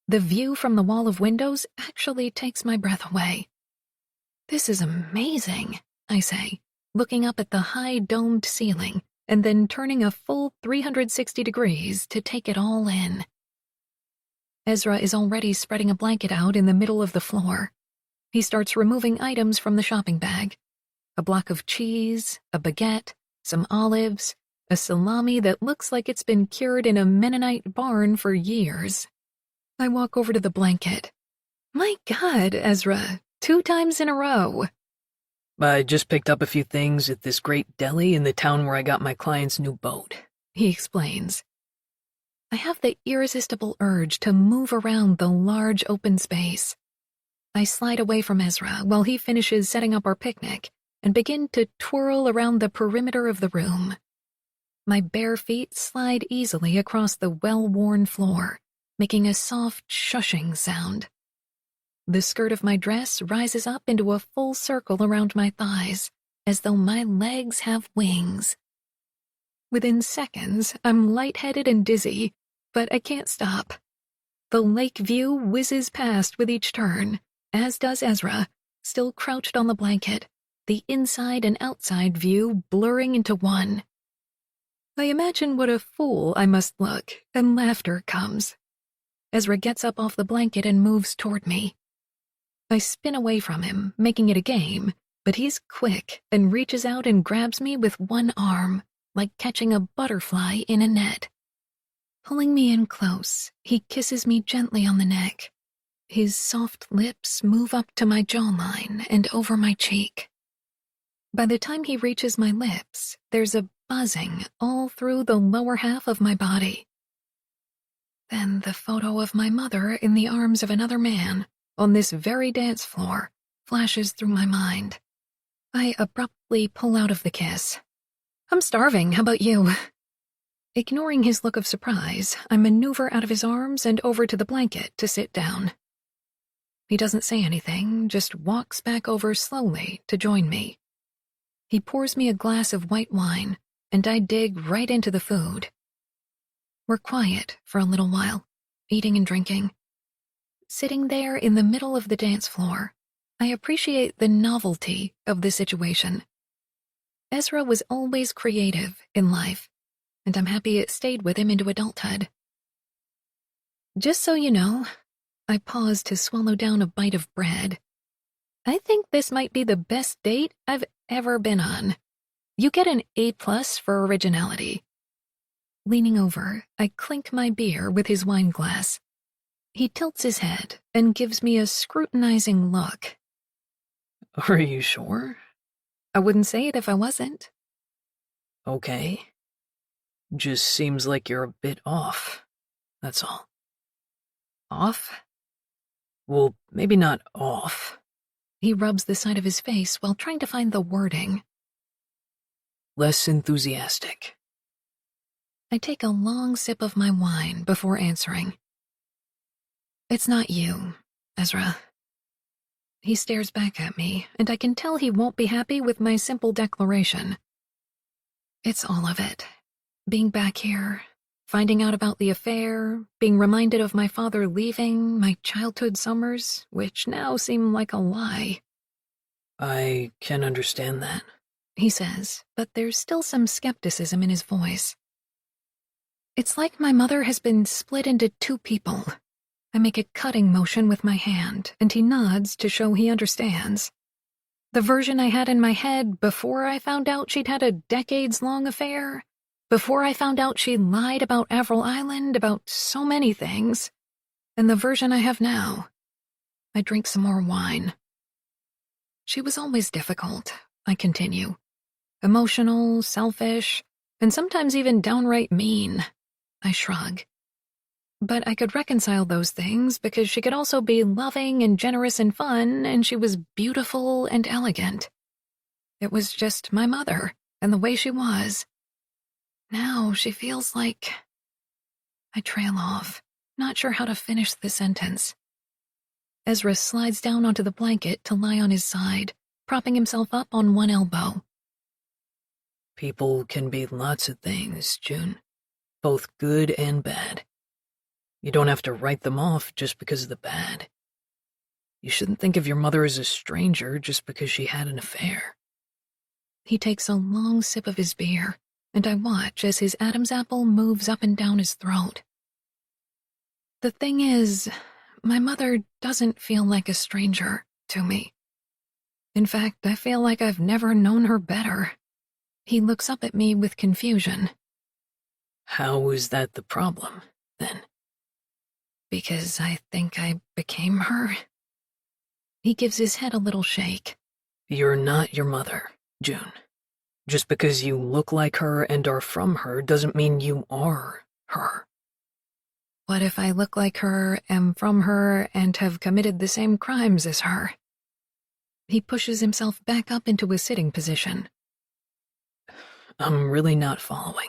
The view from the wall of windows actually takes my breath away. This is amazing, I say, looking up at the high domed ceiling and then turning a full 360 degrees to take it all in. Ezra is already spreading a blanket out in the middle of the floor. He starts removing items from the shopping bag. A block of cheese, a baguette, some olives, a salami that looks like it's been cured in a Mennonite barn for years. I walk over to the blanket. My God, Ezra, 2 times in a row. I just picked up a few things at this great deli in the town where I got my client's new boat, he explains. I have the irresistible urge to move around the large open space. I slide away from Ezra while he finishes setting up our picnic and begin to twirl around the perimeter of the room. My bare feet slide easily across the well-worn floor, making a soft shushing sound. The skirt of my dress rises up into a full circle around my thighs, as though my legs have wings. Within seconds, I'm lightheaded and dizzy, but I can't stop. The lake view whizzes past with each turn, as does Ezra, still crouched on the blanket, the inside and outside view blurring into one. I imagine what a fool I must look, and laughter comes. Ezra gets up off the blanket and moves toward me. I spin away from him, making it a game, but he's quick and reaches out and grabs me with one arm, like catching a butterfly in a net. Pulling me in close, he kisses me gently on the neck. His soft lips move up to my jawline and over my cheek. By the time he reaches my lips, there's a buzzing all through the lower half of my body. Then the photo of my mother in the arms of another man on this very dance floor flashes through my mind. I abruptly pull out of the kiss. I'm starving, how about you? Ignoring his look of surprise, I maneuver out of his arms and over to the blanket to sit down. He doesn't say anything, just walks back over slowly to join me. He pours me a glass of white wine, and I dig right into the food. We're quiet for a little while, eating and drinking. Sitting there in the middle of the dance floor, I appreciate the novelty of the situation. Ezra was always creative in life, and I'm happy it stayed with him into adulthood. Just so you know, I pause to swallow down a bite of bread. I think this might be the best date I've ever been on. You get an A+ for originality. Leaning over, I clink my beer with his wine glass. He tilts his head and gives me a scrutinizing look. Are you sure? I wouldn't say it if I wasn't. Okay. Just seems like you're a bit off. That's all. Off? Well, maybe not off. He rubs the side of his face while trying to find the wording. Less enthusiastic. I take a long sip of my wine before answering. It's not you, Ezra. He stares back at me, and I can tell he won't be happy with my simple declaration. It's all of it. Being back here, finding out about the affair, being reminded of my father leaving, my childhood summers, which now seem like a lie. I can understand that, He says, but there's still some skepticism in his voice. It's like my mother has been split into two people. I make a cutting motion with my hand, and he nods to show he understands. The version I had in my head before I found out she'd had a decades-long affair, before I found out she lied about Avril Island, about so many things, and the version I have now. I drink some more wine. She was always difficult, I continue. Emotional, selfish, and sometimes even downright mean. I shrug. But I could reconcile those things because she could also be loving and generous and fun, and she was beautiful and elegant. It was just my mother, and the way she was. Now she feels like... I trail off, not sure how to finish the sentence. Ezra slides down onto the blanket to lie on his side, propping himself up on one elbow. People can be lots of things, June. Both good and bad. You don't have to write them off just because of the bad. You shouldn't think of your mother as a stranger just because she had an affair. He takes a long sip of his beer, and I watch as his Adam's apple moves up and down his throat. The thing is, my mother doesn't feel like a stranger to me. In fact, I feel like I've never known her better. He looks up at me with confusion. How is that the problem, then? Because I think I became her. He gives his head a little shake. You're not your mother, June. Just because you look like her and are from her doesn't mean you are her. What if I look like her, am from her, and have committed the same crimes as her? He pushes himself back up into a sitting position. I'm really not following.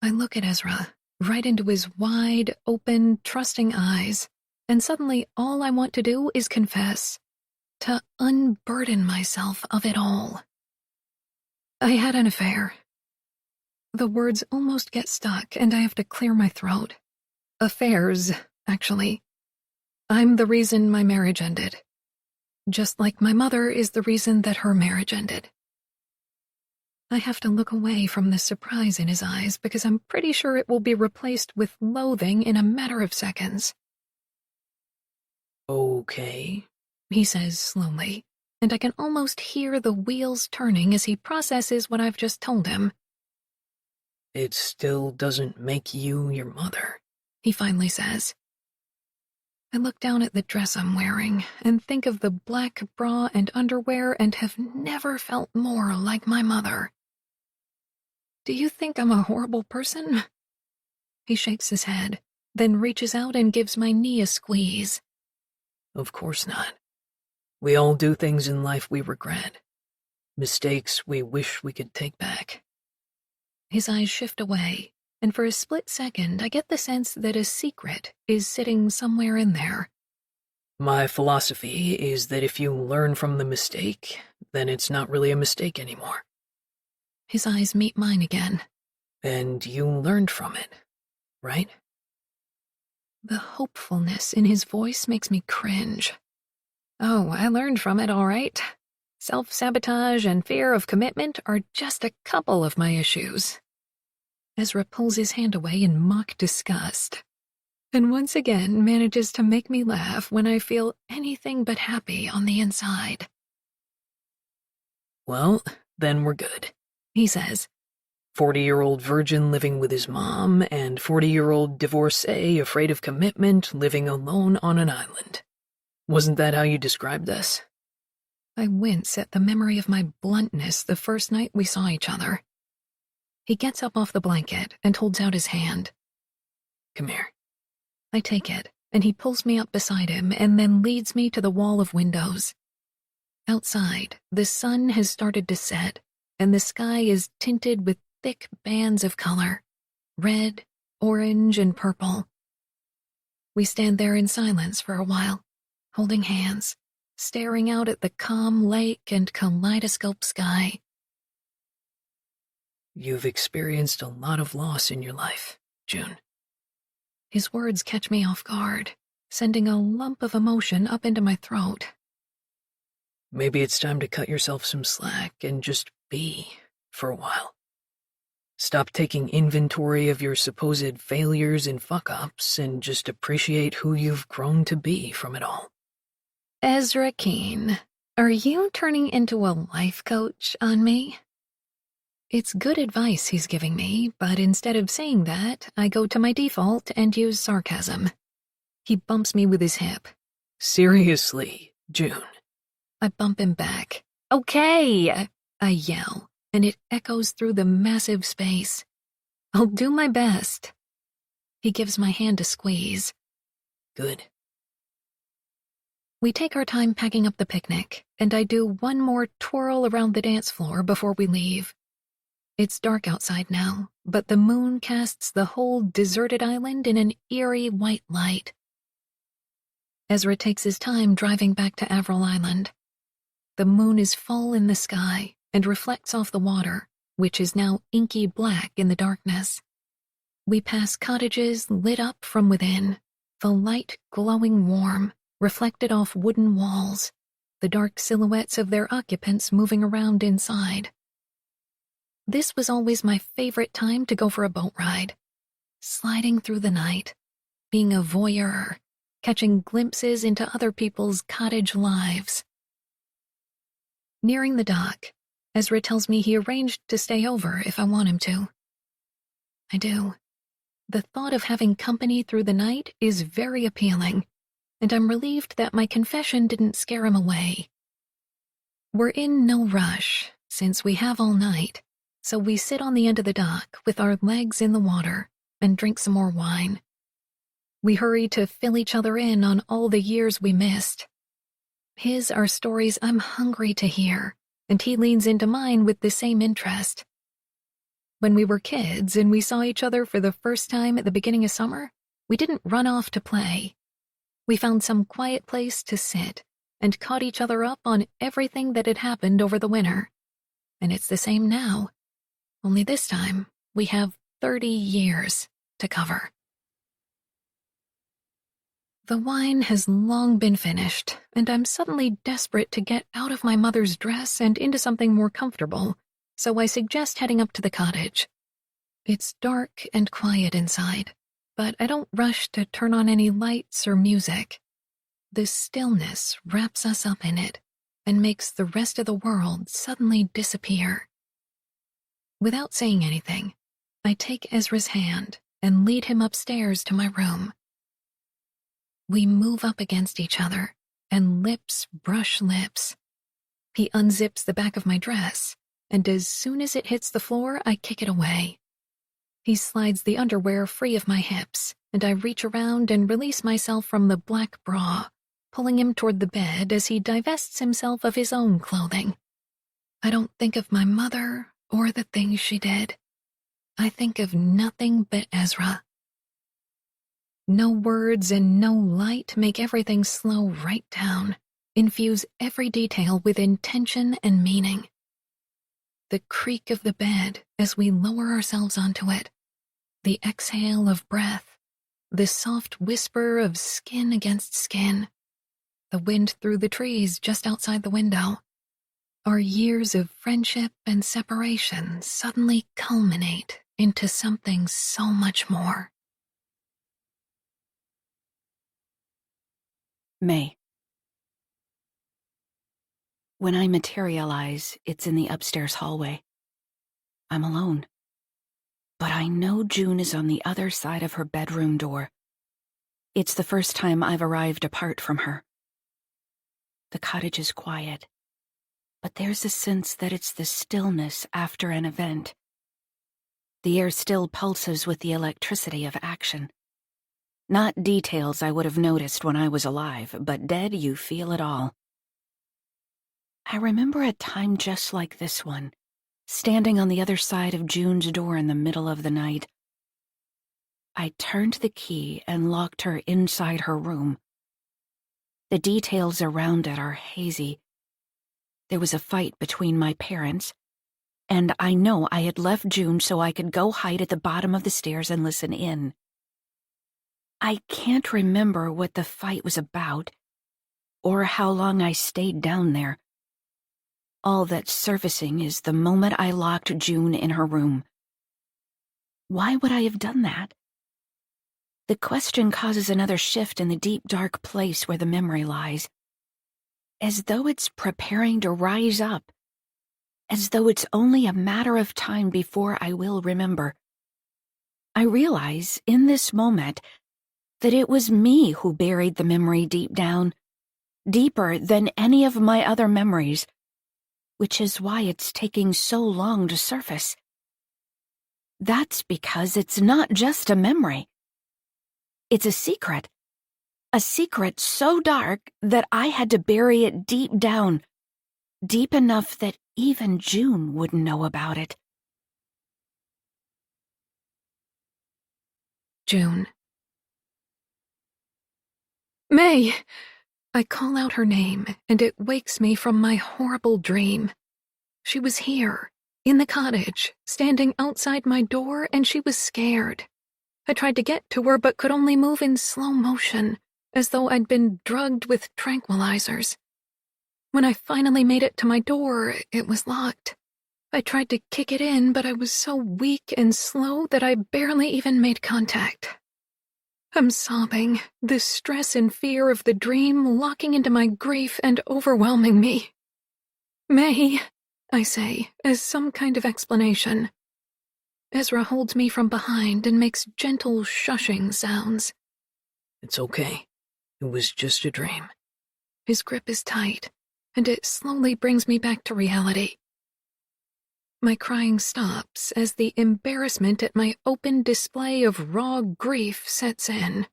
I look at Ezra, right into his wide, open, trusting eyes, and suddenly all I want to do is confess, to unburden myself of it all. I had an affair. The words almost get stuck, and I have to clear my throat. Affairs, actually. I'm the reason my marriage ended. Just like my mother is the reason that her marriage ended. I have to look away from the surprise in his eyes because I'm pretty sure it will be replaced with loathing in a matter of seconds. Okay, He says slowly, and I can almost hear the wheels turning as he processes what I've just told him. it still doesn't make you your mother. He finally says. I look down at the dress I'm wearing and think of the black bra and underwear and have never felt more like my mother. Do you think I'm a horrible person? He shakes his head, then reaches out and gives my knee a squeeze. Of course not. We all do things in life we regret. Mistakes we wish we could take back. His eyes shift away, and for a split second I get the sense that a secret is sitting somewhere in there. My philosophy is that if you learn from the mistake, then it's not really a mistake anymore. His eyes meet mine again. And you learned from it, right? The hopefulness in his voice makes me cringe. Oh, I learned from it, all right. Self-sabotage and fear of commitment are just a couple of my issues. Ezra pulls his hand away in mock disgust, and once again manages to make me laugh when I feel anything but happy on the inside. Well, then we're good," he says. 40-year-old virgin living with his mom, and 40-year-old divorcee afraid of commitment living alone on an island. Wasn't that how you described us? I wince at the memory of my bluntness the first night we saw each other. He gets up off the blanket and holds out his hand. Come here. I take it, and he pulls me up beside him and then leads me to the wall of windows. Outside, the sun has started to set, and the sky is tinted with thick bands of color, red, orange, and purple. We stand there in silence for a while, holding hands, staring out at the calm lake and kaleidoscope sky. You've experienced a lot of loss in your life, June. His words catch me off guard, sending a lump of emotion up into my throat. Maybe it's time to cut yourself some slack and just be for a while. Stop taking inventory of your supposed failures and fuck-ups and just appreciate who you've grown to be from it all. Ezra Keene, are you turning into a life coach on me? It's good advice he's giving me, but instead of saying that, I go to my default and use sarcasm. He bumps me with his hip. Seriously, June. I bump him back. Okay, I yell, and it echoes through the massive space. I'll do my best. He gives my hand a squeeze. Good. We take our time packing up the picnic, and I do one more twirl around the dance floor before we leave. It's dark outside now, but the moon casts the whole deserted island in an eerie white light. Ezra takes his time driving back to Avril Island. The moon is full in the sky and reflects off the water, which is now inky black in the darkness. We pass cottages lit up from within, the light glowing warm, reflected off wooden walls, the dark silhouettes of their occupants moving around inside. This was always my favorite time to go for a boat ride, sliding through the night, being a voyeur, catching glimpses into other people's cottage lives. Nearing the dock, Ezra tells me he arranged to stay over if I want him to. I do. The thought of having company through the night is very appealing, and I'm relieved that my confession didn't scare him away. We're in no rush, since we have all night, so we sit on the end of the dock with our legs in the water and drink some more wine. We hurry to fill each other in on all the years we missed. His are stories I'm hungry to hear, and he leans into mine with the same interest. When we were kids and we saw each other for the first time at the beginning of summer, we didn't run off to play. We found some quiet place to sit and caught each other up on everything that had happened over the winter. And it's the same now, only this time we have 30 years to cover. The wine has long been finished, and I'm suddenly desperate to get out of my mother's dress and into something more comfortable, so I suggest heading up to the cottage. It's dark and quiet inside, but I don't rush to turn on any lights or music. The stillness wraps us up in it and makes the rest of the world suddenly disappear. Without saying anything, I take Ezra's hand and lead him upstairs to my room. We move up against each other, and lips brush lips. He unzips the back of my dress, and as soon as it hits the floor, I kick it away. He slides the underwear free of my hips, and I reach around and release myself from the black bra, pulling him toward the bed as he divests himself of his own clothing. I don't think of my mother or the things she did. I think of nothing but Ezra. No words and no light make everything slow right down, infuse every detail with intention and meaning. The creak of the bed as we lower ourselves onto it, the exhale of breath, the soft whisper of skin against skin, the wind through the trees just outside the window. Our years of friendship and separation suddenly culminate into something so much more. May. When I materialize, it's in the upstairs hallway. I'm alone. But I know June is on the other side of her bedroom door. It's the first time I've arrived apart from her. The cottage is quiet, but there's a sense that it's the stillness after an event. The air still pulses with the electricity of action. Not details I would have noticed when I was alive, but dead you feel it all. I remember a time just like this one, standing on the other side of June's door in the middle of the night. I turned the key and locked her inside her room. The details around it are hazy. There was a fight between my parents, and I know I had left June so I could go hide at the bottom of the stairs and listen in. I can't remember what the fight was about, or how long I stayed down there. All that's surfacing is the moment I locked June in her room. Why would I have done that? The question causes another shift in the deep, dark place where the memory lies. As though it's preparing to rise up. As though it's only a matter of time before I will remember. I realize, in this moment, that it was me who buried the memory deep down, deeper than any of my other memories, which is why it's taking so long to surface. That's because it's not just a memory. It's a secret so dark that I had to bury it deep down, deep enough that even June wouldn't know about it. June. May! I call out her name, and it wakes me from my horrible dream. She was here, in the cottage, standing outside my door, and she was scared. I tried to get to her but could only move in slow motion, as though I'd been drugged with tranquilizers. When I finally made it to my door, it was locked. I tried to kick it in, but I was so weak and slow that I barely even made contact. I'm sobbing, the stress and fear of the dream locking into my grief and overwhelming me. May, I say, as some kind of explanation. Ezra holds me from behind and makes gentle shushing sounds. It's okay. It was just a dream. His grip is tight, and it slowly brings me back to reality. My crying stops as the embarrassment at my open display of raw grief sets in.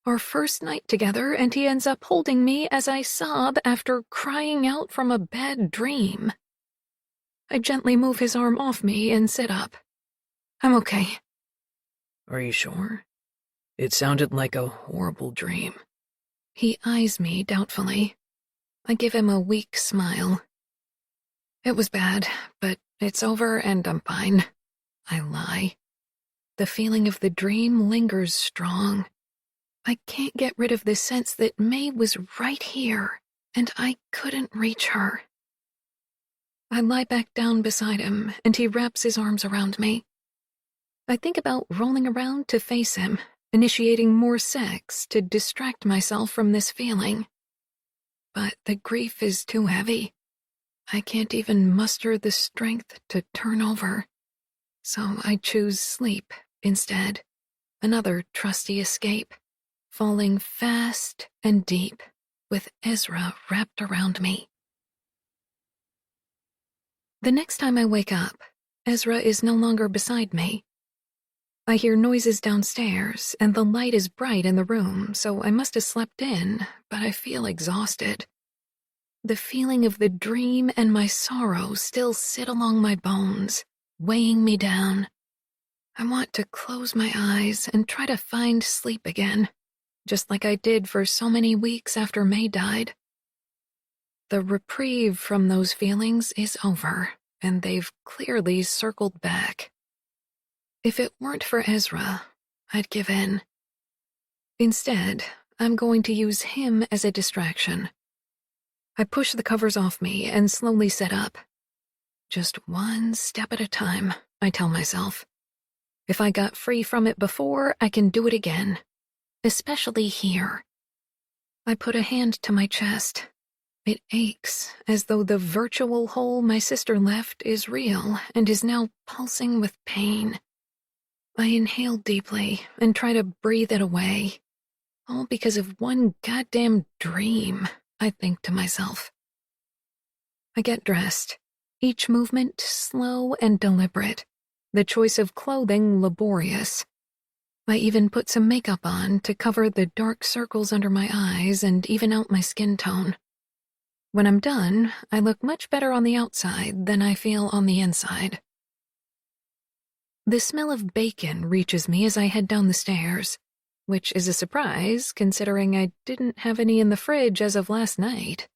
Our first night together, and he ends up holding me as I sob after crying out from a bad dream. I gently move his arm off me and sit up. I'm okay. Are you sure? It sounded like a horrible dream. He eyes me doubtfully. I give him a weak smile. It was bad, but it's over and I'm fine. I lie. The feeling of the dream lingers strong. I can't get rid of the sense that May was right here, and I couldn't reach her. I lie back down beside him, and he wraps his arms around me. I think about rolling around to face him, initiating more sex to distract myself from this feeling. But the grief is too heavy. I can't even muster the strength to turn over. So I choose sleep instead, another trusty escape, falling fast and deep, with Ezra wrapped around me. The next time I wake up, Ezra is no longer beside me. I hear noises downstairs, and the light is bright in the room, so I must have slept in, but I feel exhausted. The feeling of the dream and my sorrow still sit along my bones, weighing me down. I want to close my eyes and try to find sleep again, just like I did for so many weeks after May died. The reprieve from those feelings is over, and they've clearly circled back. If it weren't for Ezra, I'd give in. Instead, I'm going to use him as a distraction. I push the covers off me and slowly sit up. Just one step at a time, I tell myself. If I got free from it before, I can do it again. Especially here. I put a hand to my chest. It aches, as though the virtual hole my sister left is real and is now pulsing with pain. I inhale deeply and try to breathe it away, all because of one goddamn dream, I think to myself. I get dressed, each movement slow and deliberate, the choice of clothing laborious. I even put some makeup on to cover the dark circles under my eyes and even out my skin tone. When I'm done, I look much better on the outside than I feel on the inside. The smell of bacon reaches me as I head down the stairs, which is a surprise considering I didn't have any in the fridge as of last night.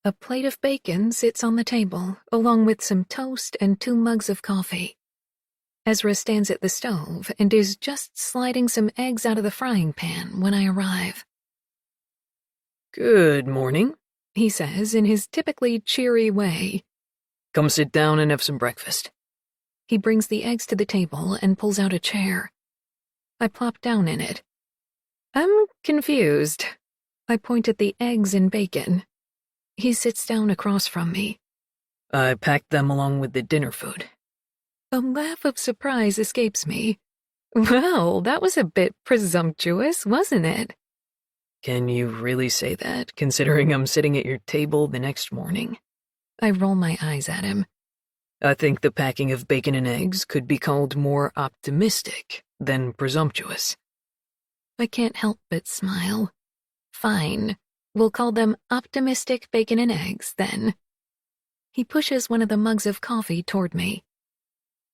A plate of bacon sits on the table, along with some toast and 2 mugs of coffee. Ezra stands at the stove and is just sliding some eggs out of the frying pan when I arrive. Good morning, He says in his typically cheery way. Come sit down and have some breakfast. He brings the eggs to the table and pulls out a chair. I plop down in it. I'm confused. I point at the eggs and bacon. He sits down across from me. I packed them along with the dinner food. A laugh of surprise escapes me. Well, that was a bit presumptuous, wasn't it? Can you really say that, considering I'm sitting at your table the next morning? I roll my eyes at him. I think the packing of bacon and eggs could be called more optimistic than presumptuous. I can't help but smile. Fine. We'll call them optimistic bacon and eggs, then. He pushes one of the mugs of coffee toward me.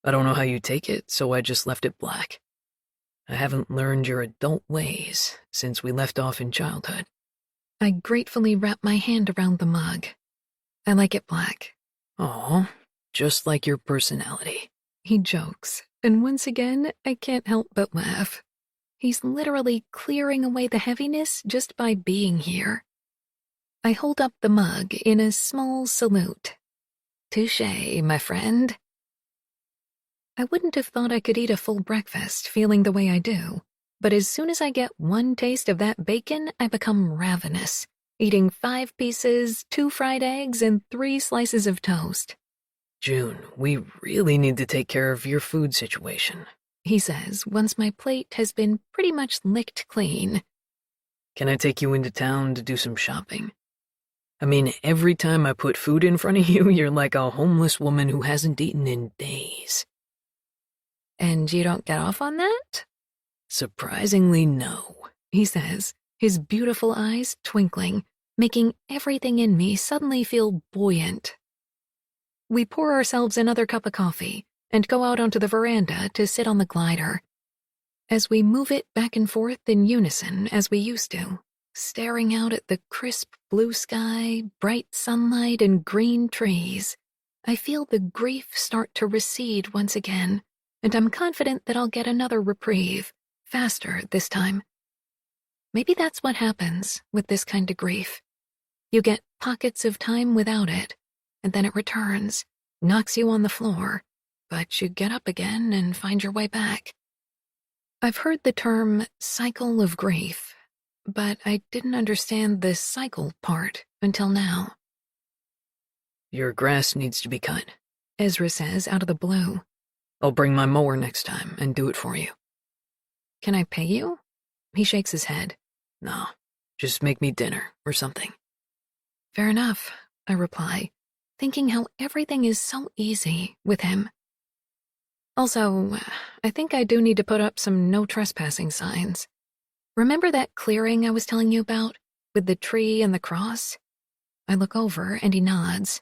I don't know how you take it, so I just left it black. I haven't learned your adult ways since we left off in childhood. I gratefully wrap my hand around the mug. I like it black. Aw, just like your personality. He jokes, and once again, I can't help but laugh. He's literally clearing away the heaviness just by being here. I hold up the mug in a small salute. Touché, my friend. I wouldn't have thought I could eat a full breakfast feeling the way I do, but as soon as I get one taste of that bacon, I become ravenous, eating 5 pieces, 2 fried eggs, and 3 slices of toast. June, we really need to take care of your food situation, He says once my plate has been pretty much licked clean. Can I take you into town to do some shopping? I mean, every time I put food in front of you, you're like a homeless woman who hasn't eaten in days. And you don't get off on that? Surprisingly, no, He says, his beautiful eyes twinkling, making everything in me suddenly feel buoyant. We pour ourselves another cup of coffee and go out onto the veranda to sit on the glider. As we move it back and forth in unison as we used to, staring out at the crisp blue sky, bright sunlight, and green trees, I feel the grief start to recede once again, and I'm confident that I'll get another reprieve, faster this time. Maybe that's what happens with this kind of grief. You get pockets of time without it, and then it returns, knocks you on the floor, but you get up again and find your way back. I've heard the term cycle of grief, but I didn't understand the cycle part until now. Your grass needs to be cut, Ezra says out of the blue. I'll bring my mower next time and do it for you. Can I pay you? He shakes his head. No, just make me dinner or something. Fair enough, I reply, thinking how everything is so easy with him. Also, I think I do need to put up some no trespassing signs. Remember that clearing I was telling you about, with the tree and the cross? I look over and he nods.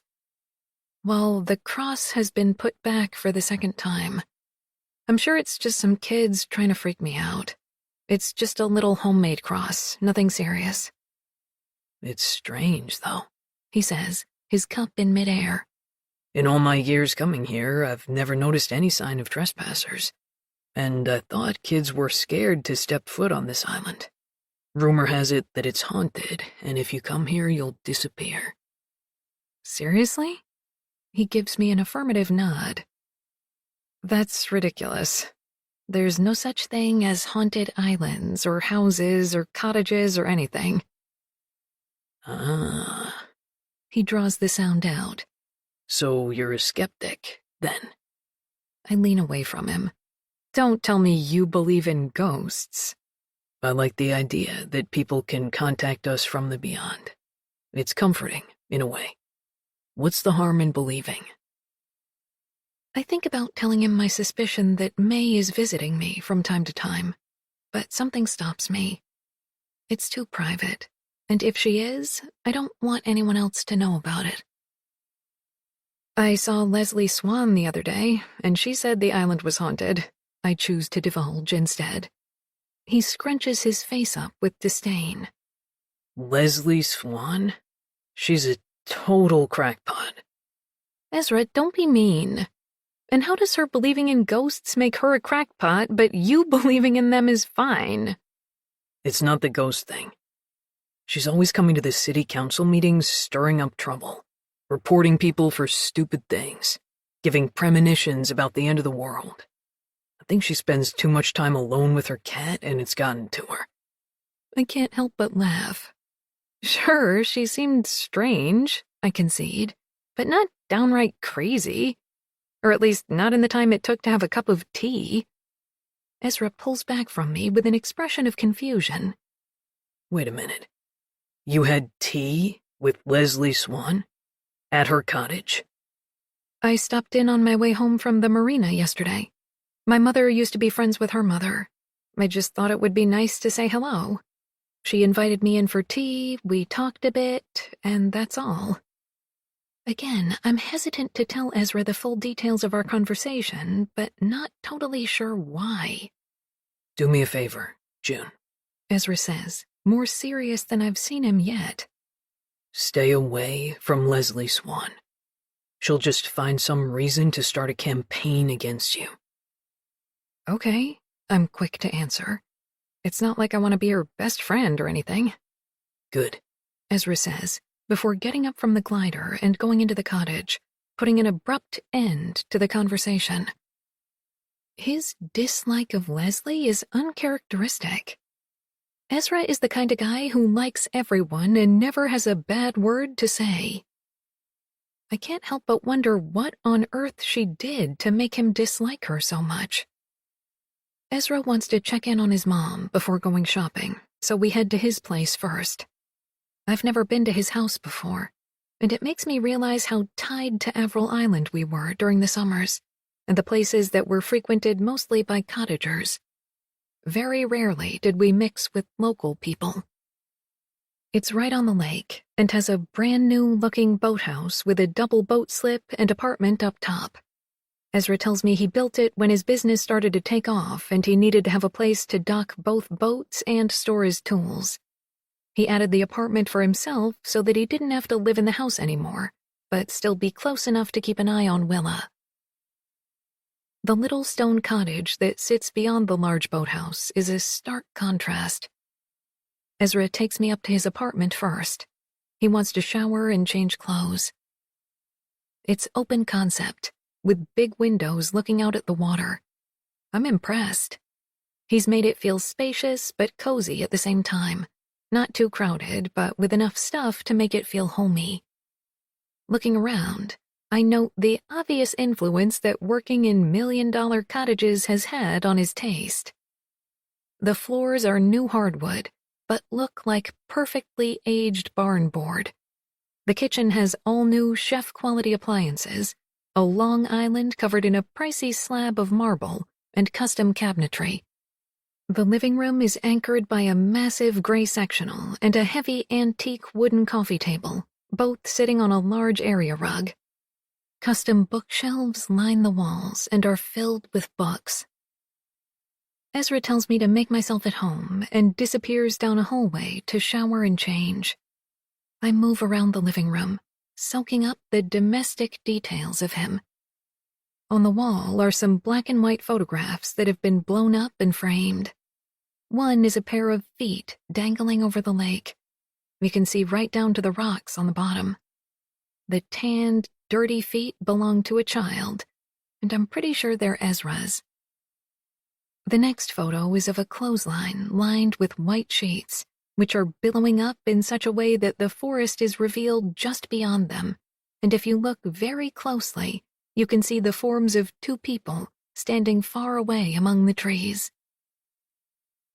Well, the cross has been put back for the 2nd time. I'm sure it's just some kids trying to freak me out. It's just a little homemade cross, nothing serious. It's strange, though, He says, his cup in midair. In all my years coming here, I've never noticed any sign of trespassers, and I thought kids were scared to step foot on this island. Rumor has it that it's haunted, and if you come here, you'll disappear. Seriously? He gives me an affirmative nod. That's ridiculous. There's no such thing as haunted islands or houses or cottages or anything. Ah, He draws the sound out. So you're a skeptic, then? I lean away from him. Don't tell me you believe in ghosts. I like the idea that people can contact us from the beyond. It's comforting, in a way. What's the harm in believing? I think about telling him my suspicion that May is visiting me from time to time, but something stops me. It's too private, and if she is, I don't want anyone else to know about it. I saw Leslie Swan the other day, and she said the island was haunted. I choose to divulge instead. He scrunches his face up with disdain. Leslie Swan? She's a total crackpot. Ezra, don't be mean. And how does her believing in ghosts make her a crackpot, but you believing in them is fine? It's not the ghost thing. She's always coming to the city council meetings, stirring up trouble, reporting people for stupid things, giving premonitions about the end of the world. I think she spends too much time alone with her cat, and it's gotten to her. I can't help but laugh. Sure, she seemed strange, I concede, but not downright crazy. Or at least not in the time it took to have a cup of tea. Ezra pulls back from me with an expression of confusion. Wait a minute. You had tea with Leslie Swan? At her cottage? I stopped in on my way home from the marina yesterday. My mother used to be friends with her mother. I just thought it would be nice to say hello. She invited me in for tea, we talked a bit, and that's all. Again, I'm hesitant to tell Ezra the full details of our conversation, but not totally sure why. Do me a favor, June. Ezra says, more serious than I've seen him yet. Stay away from Leslie Swan. She'll just find some reason to start a campaign against you. Okay, I'm quick to answer. It's not like I want to be her best friend or anything. Good, Ezra says, before getting up from the glider and going into the cottage, putting an abrupt end to the conversation. His dislike of Leslie is uncharacteristic. Ezra is the kind of guy who likes everyone and never has a bad word to say. I can't help but wonder what on earth she did to make him dislike her so much. Ezra wants to check in on his mom before going shopping, so we head to his place first. I've never been to his house before, and it makes me realize how tied to Avril Island we were during the summers, and the places that were frequented mostly by cottagers. Very rarely did we mix with local people. It's right on the lake, and has a brand-new-looking boathouse with a double boat slip and apartment up top. Ezra tells me he built it when his business started to take off and he needed to have a place to dock both boats and store his tools. He added the apartment for himself so that he didn't have to live in the house anymore, but still be close enough to keep an eye on Willa. The little stone cottage that sits beyond the large boathouse is a stark contrast. Ezra takes me up to his apartment first. He wants to shower and change clothes. It's open concept, with big windows looking out at the water. I'm impressed. He's made it feel spacious but cozy at the same time. Not too crowded, but with enough stuff to make it feel homey. Looking around, I note the obvious influence that working in million-dollar cottages has had on his taste. The floors are new hardwood, but look like perfectly aged barn board. The kitchen has all-new chef-quality appliances, a long island covered in a pricey slab of marble, and custom cabinetry. The living room is anchored by a massive gray sectional and a heavy antique wooden coffee table, both sitting on a large area rug. Custom bookshelves line the walls and are filled with books. Ezra tells me to make myself at home and disappears down a hallway to shower and change. I move around the living room, soaking up the domestic details of him. On the wall are some black and white photographs that have been blown up and framed. One is a pair of feet dangling over the lake. You can see right down to the rocks on the bottom. The tanned, dirty feet belong to a child, and I'm pretty sure they're Ezra's. The next photo is of a clothesline lined with white sheets, which are billowing up in such a way that the forest is revealed just beyond them, and if you look very closely, you can see the forms of two people standing far away among the trees.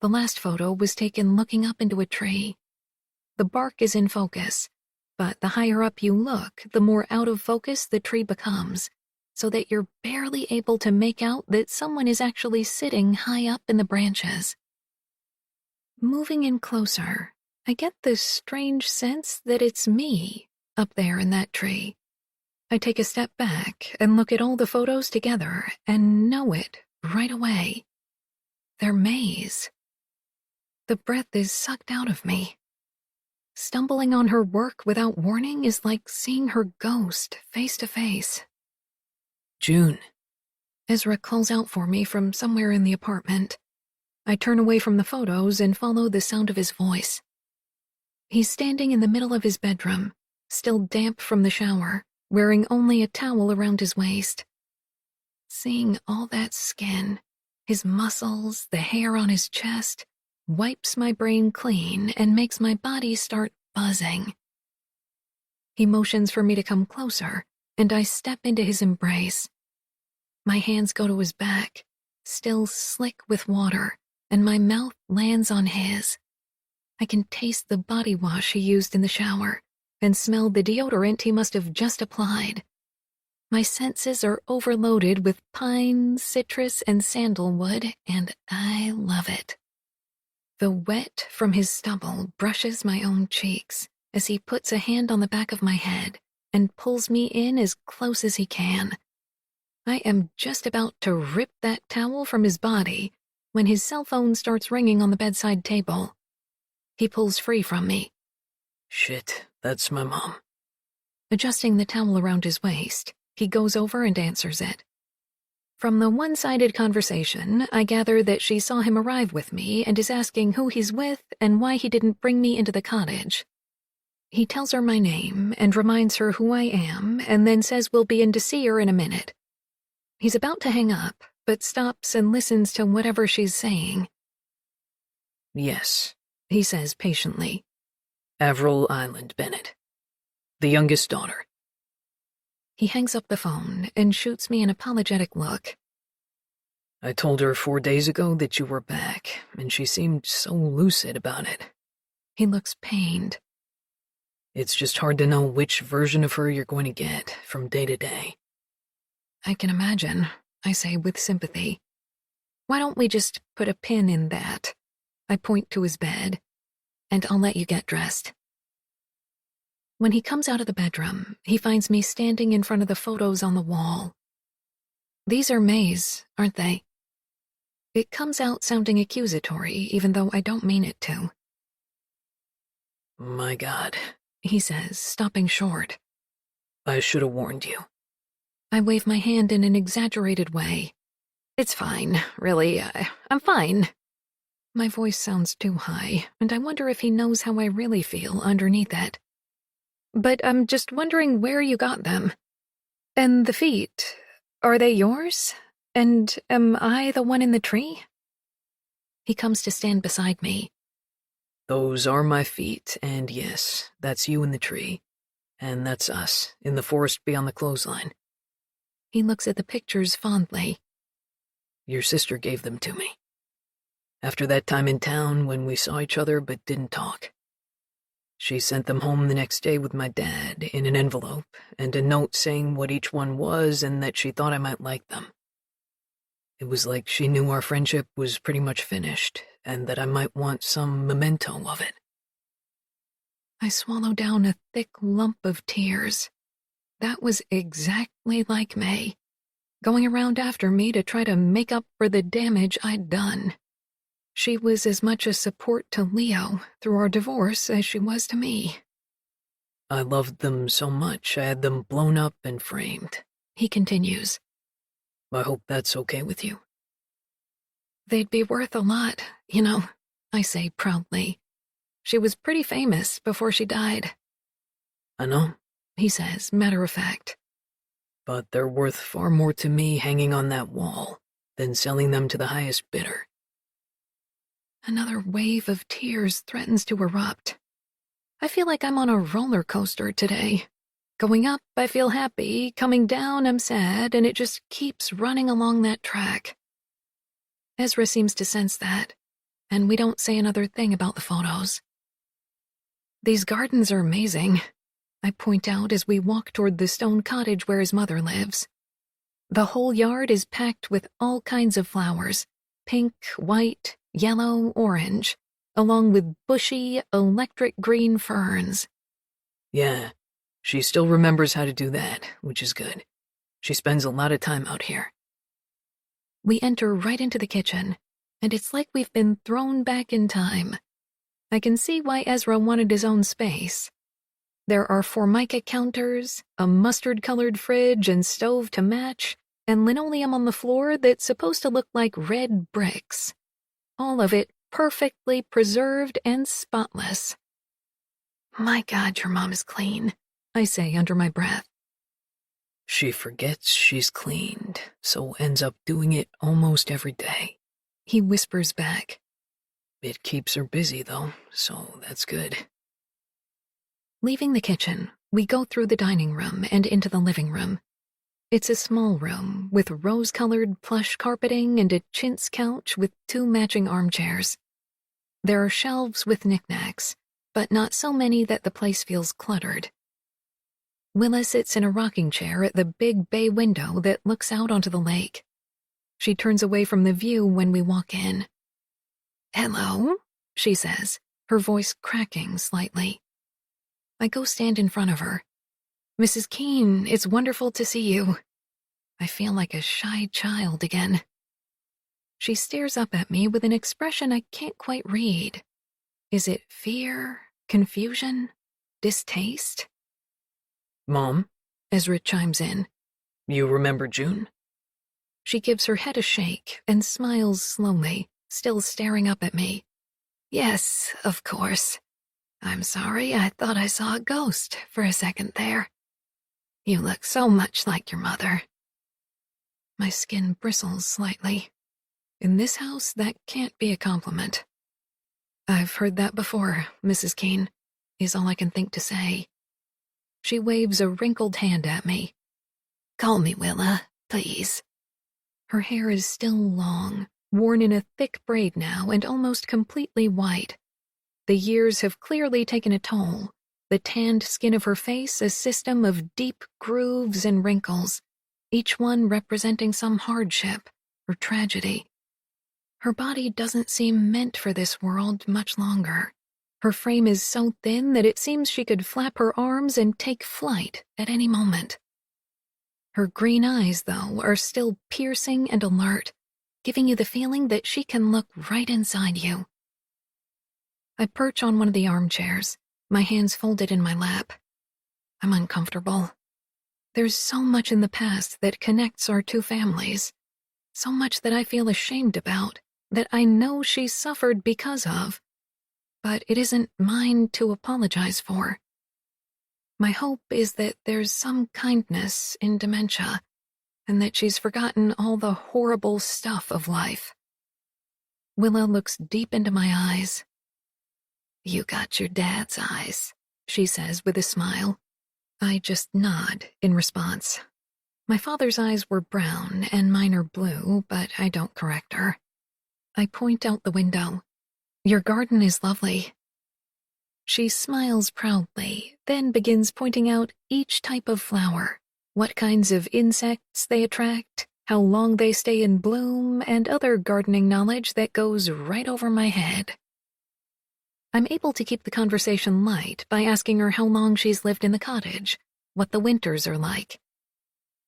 The last photo was taken looking up into a tree. The bark is in focus, but the higher up you look, the more out of focus the tree becomes, so that you're barely able to make out that someone is actually sitting high up in the branches. Moving in closer, I get this strange sense that it's me up there in that tree. I take a step back and look at all the photos together and know it right away. They're May's. The breath is sucked out of me. Stumbling on her work without warning is like seeing her ghost face to face. June. Ezra calls out for me from somewhere in the apartment. I turn away from the photos and follow the sound of his voice. He's standing in the middle of his bedroom, still damp from the shower, wearing only a towel around his waist. Seeing all that skin, his muscles, the hair on his chest, wipes my brain clean and makes my body start buzzing. He motions for me to come closer, and I step into his embrace. My hands go to his back, still slick with water, and my mouth lands on his. I can taste the body wash he used in the shower and smell the deodorant he must have just applied. My senses are overloaded with pine, citrus, and sandalwood, and I love it. The wet from his stubble brushes my own cheeks as he puts a hand on the back of my head and pulls me in as close as he can. I am just about to rip that towel from his body when his cell phone starts ringing on the bedside table. He pulls free from me. Shit, that's my mom. Adjusting the towel around his waist, he goes over and answers it. From the one-sided conversation, I gather that she saw him arrive with me and is asking who he's with and why he didn't bring me into the cottage. He tells her my name and reminds her who I am and then says we'll be in to see her in a minute. He's about to hang up, but stops and listens to whatever she's saying. Yes, He says patiently. Avril Island Bennett. The youngest daughter. He hangs up the phone and shoots me an apologetic look. I told her 4 days ago that you were back, and she seemed so lucid about it. He looks pained. It's just hard to know which version of her you're going to get from day to day. I can imagine, I say with sympathy. Why don't we just put a pin in that? I point to his bed, and I'll let you get dressed. When he comes out of the bedroom, he finds me standing in front of the photos on the wall. These are May's, aren't they? It comes out sounding accusatory, even though I don't mean it to. My God, He says, stopping short. I should have warned you. I wave my hand in an exaggerated way. It's fine, really, I'm fine. My voice sounds too high, and I wonder if he knows how I really feel underneath it. But I'm just wondering where you got them. And the feet, are they yours? And am I the one in the tree? He comes to stand beside me. Those are my feet, and yes, that's you in the tree. And that's us, in the forest beyond the clothesline. He looks at the pictures fondly. Your sister gave them to me. After that time in town when we saw each other but didn't talk. She sent them home the next day with my dad in an envelope and a note saying what each one was and that she thought I might like them. It was like she knew our friendship was pretty much finished and that I might want some memento of it. I swallow down a thick lump of tears. That was exactly like May, going around after me to try to make up for the damage I'd done. She was as much a support to Leo through our divorce as she was to me. I loved them so much I had them blown up and framed. He continues. I hope that's okay with you. They'd be worth a lot, you know, I say proudly. She was pretty famous before she died. I know, He says, matter of fact. but they're worth far more to me hanging on that wall than selling them to the highest bidder. Another wave of tears threatens to erupt. I feel like I'm on a roller coaster today. Going up, I feel happy. Coming down, I'm sad, and it just keeps running along that track. Ezra seems to sense that, and we don't say another thing about the photos. These gardens are amazing, I point out as we walk toward the stone cottage where his mother lives. The whole yard is packed with all kinds of flowers, pink, white, yellow, orange, along with bushy, electric green ferns. Yeah, she still remembers how to do that, which is good. She spends a lot of time out here. We enter right into the kitchen, and it's like we've been thrown back in time. I can see why Ezra wanted his own space. There are formica counters, a mustard-colored fridge and stove to match, and linoleum on the floor that's supposed to look like red bricks. All of it perfectly preserved and spotless. My God, your mom is clean, I say under my breath. She forgets she's cleaned, so ends up doing it almost every day. He whispers back. It keeps her busy, though, so that's good. Leaving the kitchen, we go through the dining room and into the living room. It's a small room with rose-colored plush carpeting and a chintz couch with 2 matching armchairs. There are shelves with knickknacks, but not so many that the place feels cluttered. Willa sits in a rocking chair at the big bay window that looks out onto the lake. She turns away from the view when we walk in. "Hello," she says, her voice cracking slightly. I go stand in front of her. "Mrs. Keene, it's wonderful to see you." I feel like a shy child again. She stares up at me with an expression I can't quite read. Is it fear, confusion, distaste? Mom, Ezra chimes in. you remember June? She gives her head a shake and smiles slowly, still staring up at me. "Yes, of course. I'm sorry, I thought I saw a ghost for a second there. You look so much like your mother." My skin bristles slightly. In this house, that can't be a compliment. "I've heard that before, Mrs. Keene," is all I can think to say. She waves a wrinkled hand at me. "Call me Willa, please." Her hair is still long, worn in a thick braid now and almost completely white. The years have clearly taken a toll. The tanned skin of her face a system of deep grooves and wrinkles, each one representing some hardship or tragedy. Her body doesn't seem meant for this world much longer. Her frame is so thin that it seems she could flap her arms and take flight at any moment. Her green eyes, though, are still piercing and alert, giving you the feeling that she can look right inside you. I perch on one of the armchairs, my hands folded in my lap. I'm uncomfortable. There's so much in the past that connects our 2 families, so much that I feel ashamed about, that I know she suffered because of, but it isn't mine to apologize for. My hope is that there's some kindness in dementia, and that she's forgotten all the horrible stuff of life. Willa looks deep into my eyes. "You got your dad's eyes," she says with a smile. I just nod in response. My father's eyes were brown and mine are blue, but I don't correct her. I point out the window. "Your garden is lovely." She smiles proudly, then begins pointing out each type of flower, what kinds of insects they attract, how long they stay in bloom, and other gardening knowledge that goes right over my head. I'm able to keep the conversation light by asking her how long she's lived in the cottage, what the winters are like.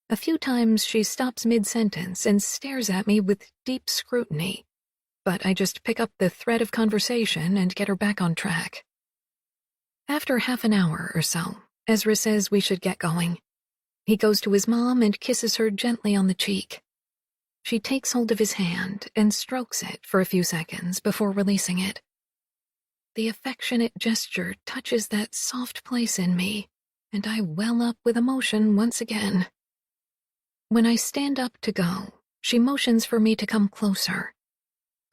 A few times she stops mid-sentence and stares at me with deep scrutiny, but I just pick up the thread of conversation and get her back on track. After half an hour or so, Ezra says we should get going. He goes to his mom and kisses her gently on the cheek. She takes hold of his hand and strokes it for a few seconds before releasing it. The affectionate gesture touches that soft place in me, and I well up with emotion once again. When I stand up to go, she motions for me to come closer.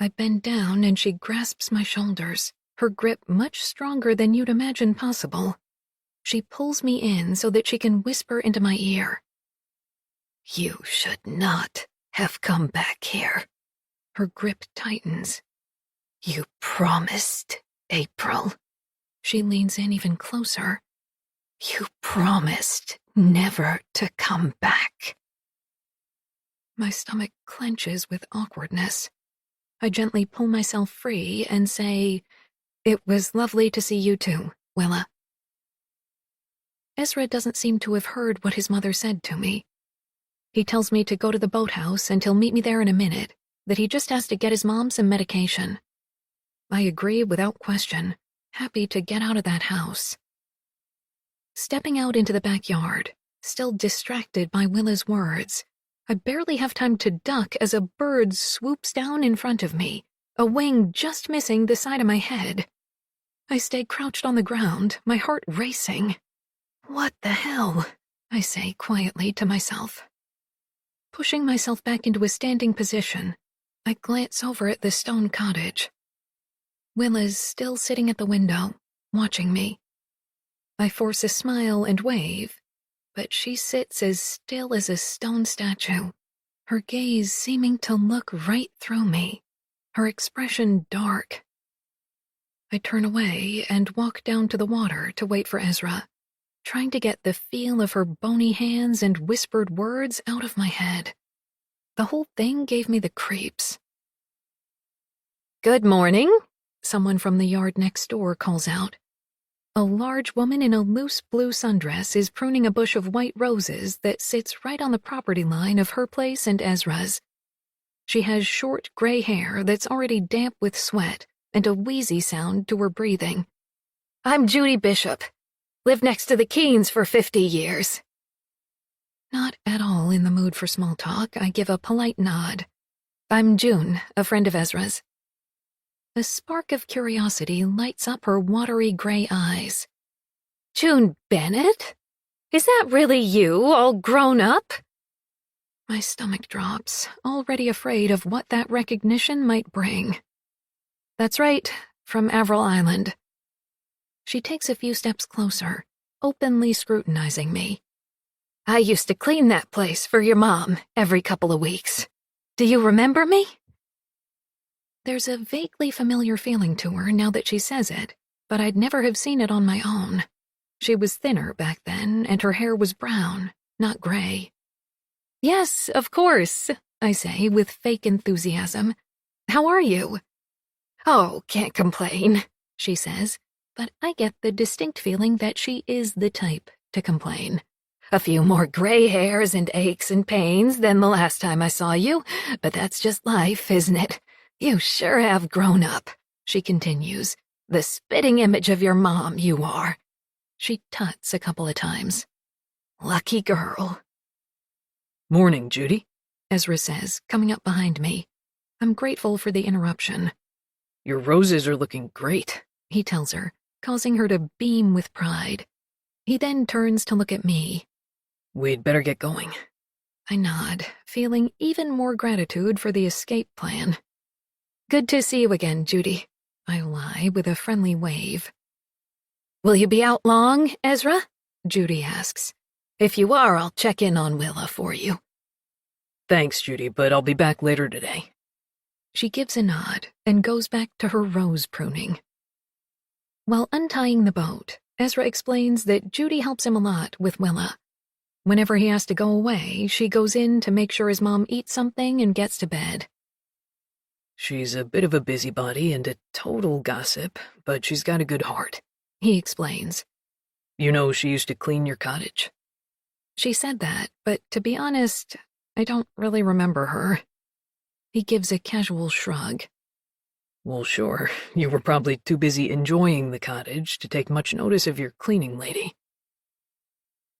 I bend down and she grasps my shoulders, her grip much stronger than you'd imagine possible. She pulls me in so that she can whisper into my ear. "You should not have come back here." Her grip tightens. "You promised, April." She leans in even closer. "You promised never to come back." My stomach clenches with awkwardness. I gently pull myself free and say, "It was lovely to see you too, Willa." Ezra doesn't seem to have heard what his mother said to me. He tells me to go to the boathouse and he'll meet me there in a minute, that he just has to get his mom some medication. I agree without question, happy to get out of that house. Stepping out into the backyard, still distracted by Willa's words, I barely have time to duck as a bird swoops down in front of me, a wing just missing the side of my head. I stay crouched on the ground, my heart racing. "What the hell?" I say quietly to myself. Pushing myself back into a standing position, I glance over at the stone cottage. Willa's still sitting at the window, watching me. I force a smile and wave, but she sits as still as a stone statue, her gaze seeming to look right through me, her expression dark. I turn away and walk down to the water to wait for Ezra, trying to get the feel of her bony hands and whispered words out of my head. The whole thing gave me the creeps. "Good morning," someone from the yard next door calls out. A large woman in a loose blue sundress is pruning a bush of white roses that sits right on the property line of her place and Ezra's. She has short gray hair that's already damp with sweat and a wheezy sound to her breathing. "I'm Judy Bishop. Lived next to the Keens for 50 years. Not at all in the mood for small talk, I give a polite nod. "I'm June, a friend of Ezra's." A spark of curiosity lights up her watery gray eyes. "June Bennett? Is that really you, all grown up?" My stomach drops, already afraid of what that recognition might bring. "That's right, from Avril Island." She takes a few steps closer, openly scrutinizing me. "I used to clean that place for your mom every couple of weeks. Do you remember me?" There's a vaguely familiar feeling to her now that she says it, but I'd never have seen it on my own. She was thinner back then, and her hair was brown, not gray. "Yes, of course," I say with fake enthusiasm. "How are you?" "Oh, can't complain," she says, but I get the distinct feeling that she is the type to complain. "A few more gray hairs and aches and pains than the last time I saw you, but that's just life, isn't it? You sure have grown up," she continues. "The spitting image of your mom, you are." She tuts a couple of times. "Lucky girl." "Morning, Judy," Ezra says, coming up behind me. I'm grateful for the interruption. "Your roses are looking great," he tells her, causing her to beam with pride. He then turns to look at me. "We'd better get going." I nod, feeling even more gratitude for the escape plan. "Good to see you again, Judy," I lie with a friendly wave. "Will you be out long, Ezra?" Judy asks. "If you are, I'll check in on Willa for you." "Thanks, Judy, but I'll be back later today." She gives a nod and goes back to her rose pruning. While untying the boat, Ezra explains that Judy helps him a lot with Willa. Whenever he has to go away, she goes in to make sure his mom eats something and gets to bed. "She's a bit of a busybody and a total gossip, but she's got a good heart," he explains. "You know she used to clean your cottage." She said that, but to be honest, I don't really remember her. He gives a casual shrug. "Well, sure, you were probably too busy enjoying the cottage to take much notice of your cleaning lady."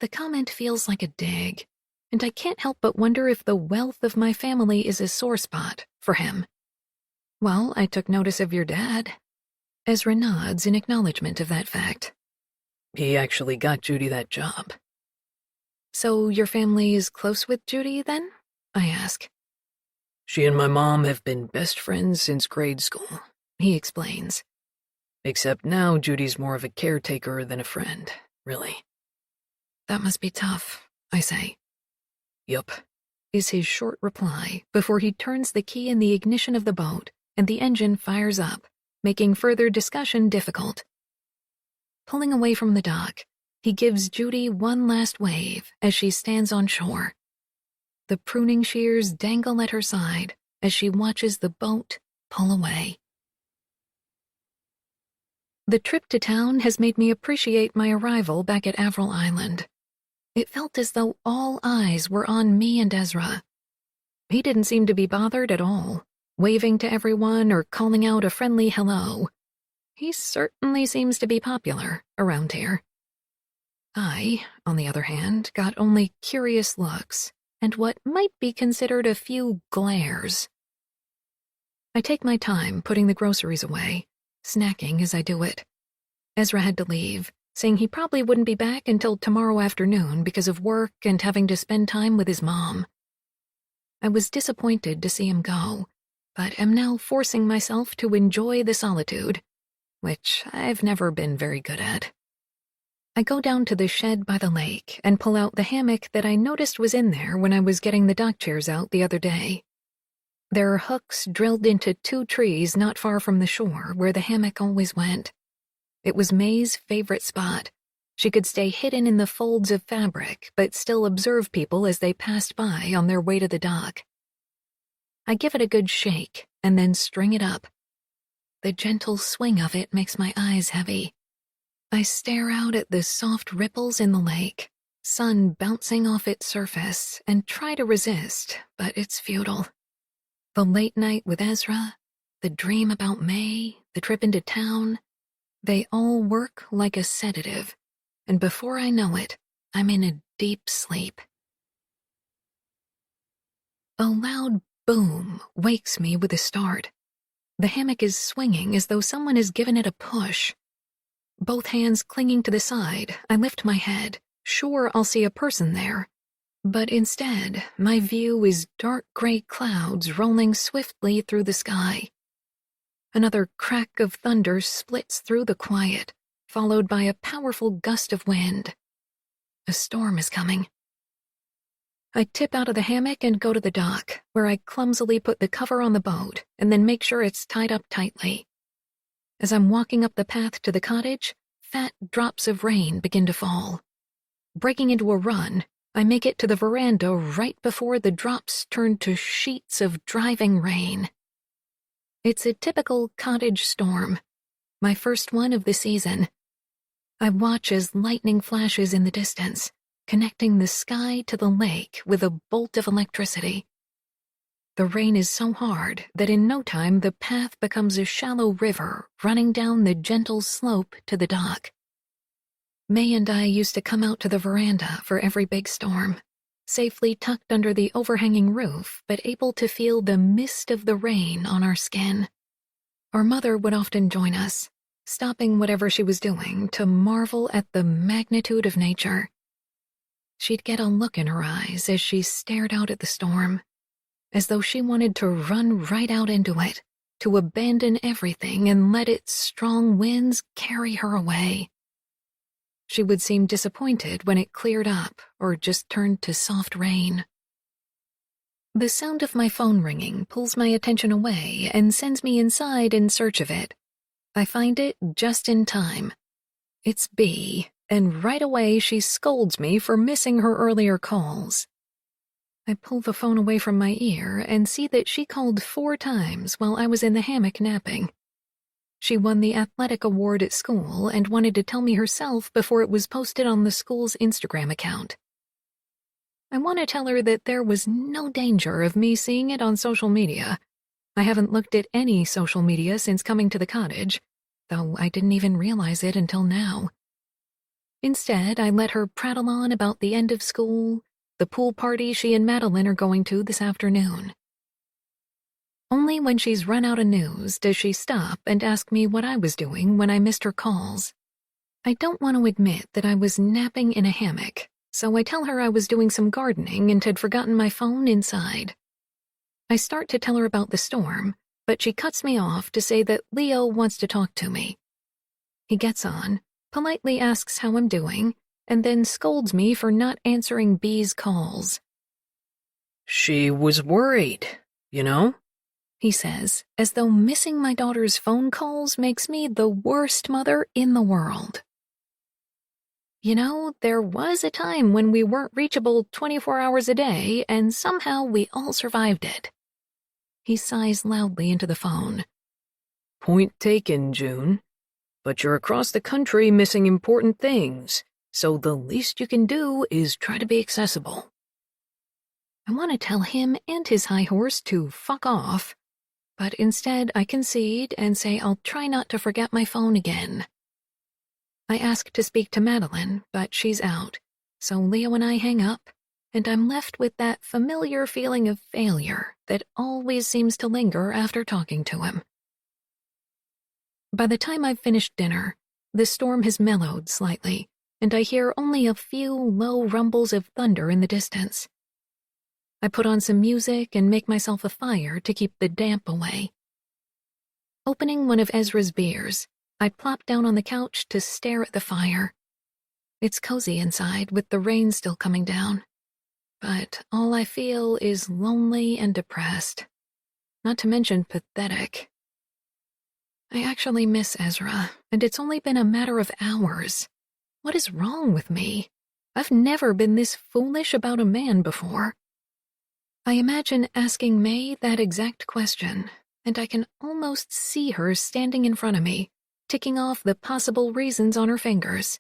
The comment feels like a dig, and I can't help but wonder if the wealth of my family is a sore spot for him. "Well, I took notice of your dad." Ezra nods in acknowledgement of that fact. "He actually got Judy that job." "So your family is close with Judy, then?" I ask. She and my mom have been best friends since grade school, he explains. Except now Judy's more of a caretaker than a friend, really. That must be tough, I say. Yup, Is his short reply before he turns the key in the ignition of the boat and the engine fires up, making further discussion difficult. Pulling away from the dock, he gives Judy one last wave as she stands on shore. The pruning shears dangle at her side as she watches the boat pull away. The trip to town has made me appreciate my arrival back at Avril Island. It felt as though all eyes were on me and Ezra. He didn't seem to be bothered at all, waving to everyone or calling out a friendly hello. He certainly seems to be popular around here. I, on the other hand, got only curious looks and what might be considered a few glares. I take my time putting the groceries away, snacking as I do it. Ezra had to leave, saying he probably wouldn't be back until tomorrow afternoon because of work and having to spend time with his mom. I was disappointed to see him go, but am now forcing myself to enjoy the solitude, which I've never been very good at. I go down to the shed by the lake and pull out the hammock that I noticed was in there when I was getting the dock chairs out the other day. There are hooks drilled into 2 trees not far from the shore where the hammock always went. It was May's favorite spot. She could stay hidden in the folds of fabric but still observe people as they passed by on their way to the dock. I give it a good shake and then string it up. The gentle swing of it makes my eyes heavy. I stare out at the soft ripples in the lake, sun bouncing off its surface, and try to resist, but it's futile. The late night with Ezra, the dream about May, the trip into town, they all work like a sedative, and before I know it, I'm in a deep sleep. A loud boom wakes me with a start. The hammock is swinging as though someone has given it a push. Both hands clinging to the side, I lift my head, sure I'll see a person there. But instead, my view is dark gray clouds rolling swiftly through the sky. Another crack of thunder splits through the quiet, followed by a powerful gust of wind. A storm is coming. I tip out of the hammock and go to the dock, where I clumsily put the cover on the boat and then make sure it's tied up tightly. As I'm walking up the path to the cottage, fat drops of rain begin to fall. Breaking into a run, I make it to the veranda right before the drops turn to sheets of driving rain. It's a typical cottage storm, my first one of the season. I watch as lightning flashes in the distance, connecting the sky to the lake with a bolt of electricity. The rain is so hard that in no time the path becomes a shallow river running down the gentle slope to the dock. May and I used to come out to the veranda for every big storm, safely tucked under the overhanging roof but able to feel the mist of the rain on our skin. Our mother would often join us, stopping whatever she was doing to marvel at the magnitude of nature. She'd get a look in her eyes as she stared out at the storm, as though she wanted to run right out into it, to abandon everything and let its strong winds carry her away. She would seem disappointed when it cleared up or just turned to soft rain. The sound of my phone ringing pulls my attention away and sends me inside in search of it. I find it just in time. It's Bea, and right away she scolds me for missing her earlier calls. I pull the phone away from my ear and see that she called 4 times while I was in the hammock napping. She won the athletic award at school and wanted to tell me herself before it was posted on the school's Instagram account. I want to tell her that there was no danger of me seeing it on social media. I haven't looked at any social media since coming to the cottage, though I didn't even realize it until now. Instead, I let her prattle on about the end of school, the pool party she and Madeline are going to this afternoon. Only when she's run out of news does she stop and ask me what I was doing when I missed her calls. I don't want to admit that I was napping in a hammock, so I tell her I was doing some gardening and had forgotten my phone inside. I start to tell her about the storm, but she cuts me off to say that Leo wants to talk to me. He gets on, politely asks how I'm doing, and then scolds me for not answering B's calls. She was worried, you know? He says, as though missing my daughter's phone calls makes me the worst mother in the world. You know, there was a time when we weren't reachable 24 hours a day, and somehow we all survived it. He sighs loudly into the phone. Point taken, June. But you're across the country missing important things, so the least you can do is try to be accessible. I want to tell him and his high horse to fuck off, but instead I concede and say I'll try not to forget my phone again. I ask to speak to Madeline, but she's out, so Leo and I hang up, and I'm left with that familiar feeling of failure that always seems to linger after talking to him. By the time I've finished dinner, the storm has mellowed slightly, and I hear only a few low rumbles of thunder in the distance. I put on some music and make myself a fire to keep the damp away. Opening one of Ezra's beers, I plop down on the couch to stare at the fire. It's cozy inside with the rain still coming down, but all I feel is lonely and depressed, not to mention pathetic. I actually miss Ezra, and it's only been a matter of hours. What is wrong with me? I've never been this foolish about a man before. I imagine asking May that exact question, and I can almost see her standing in front of me, ticking off the possible reasons on her fingers.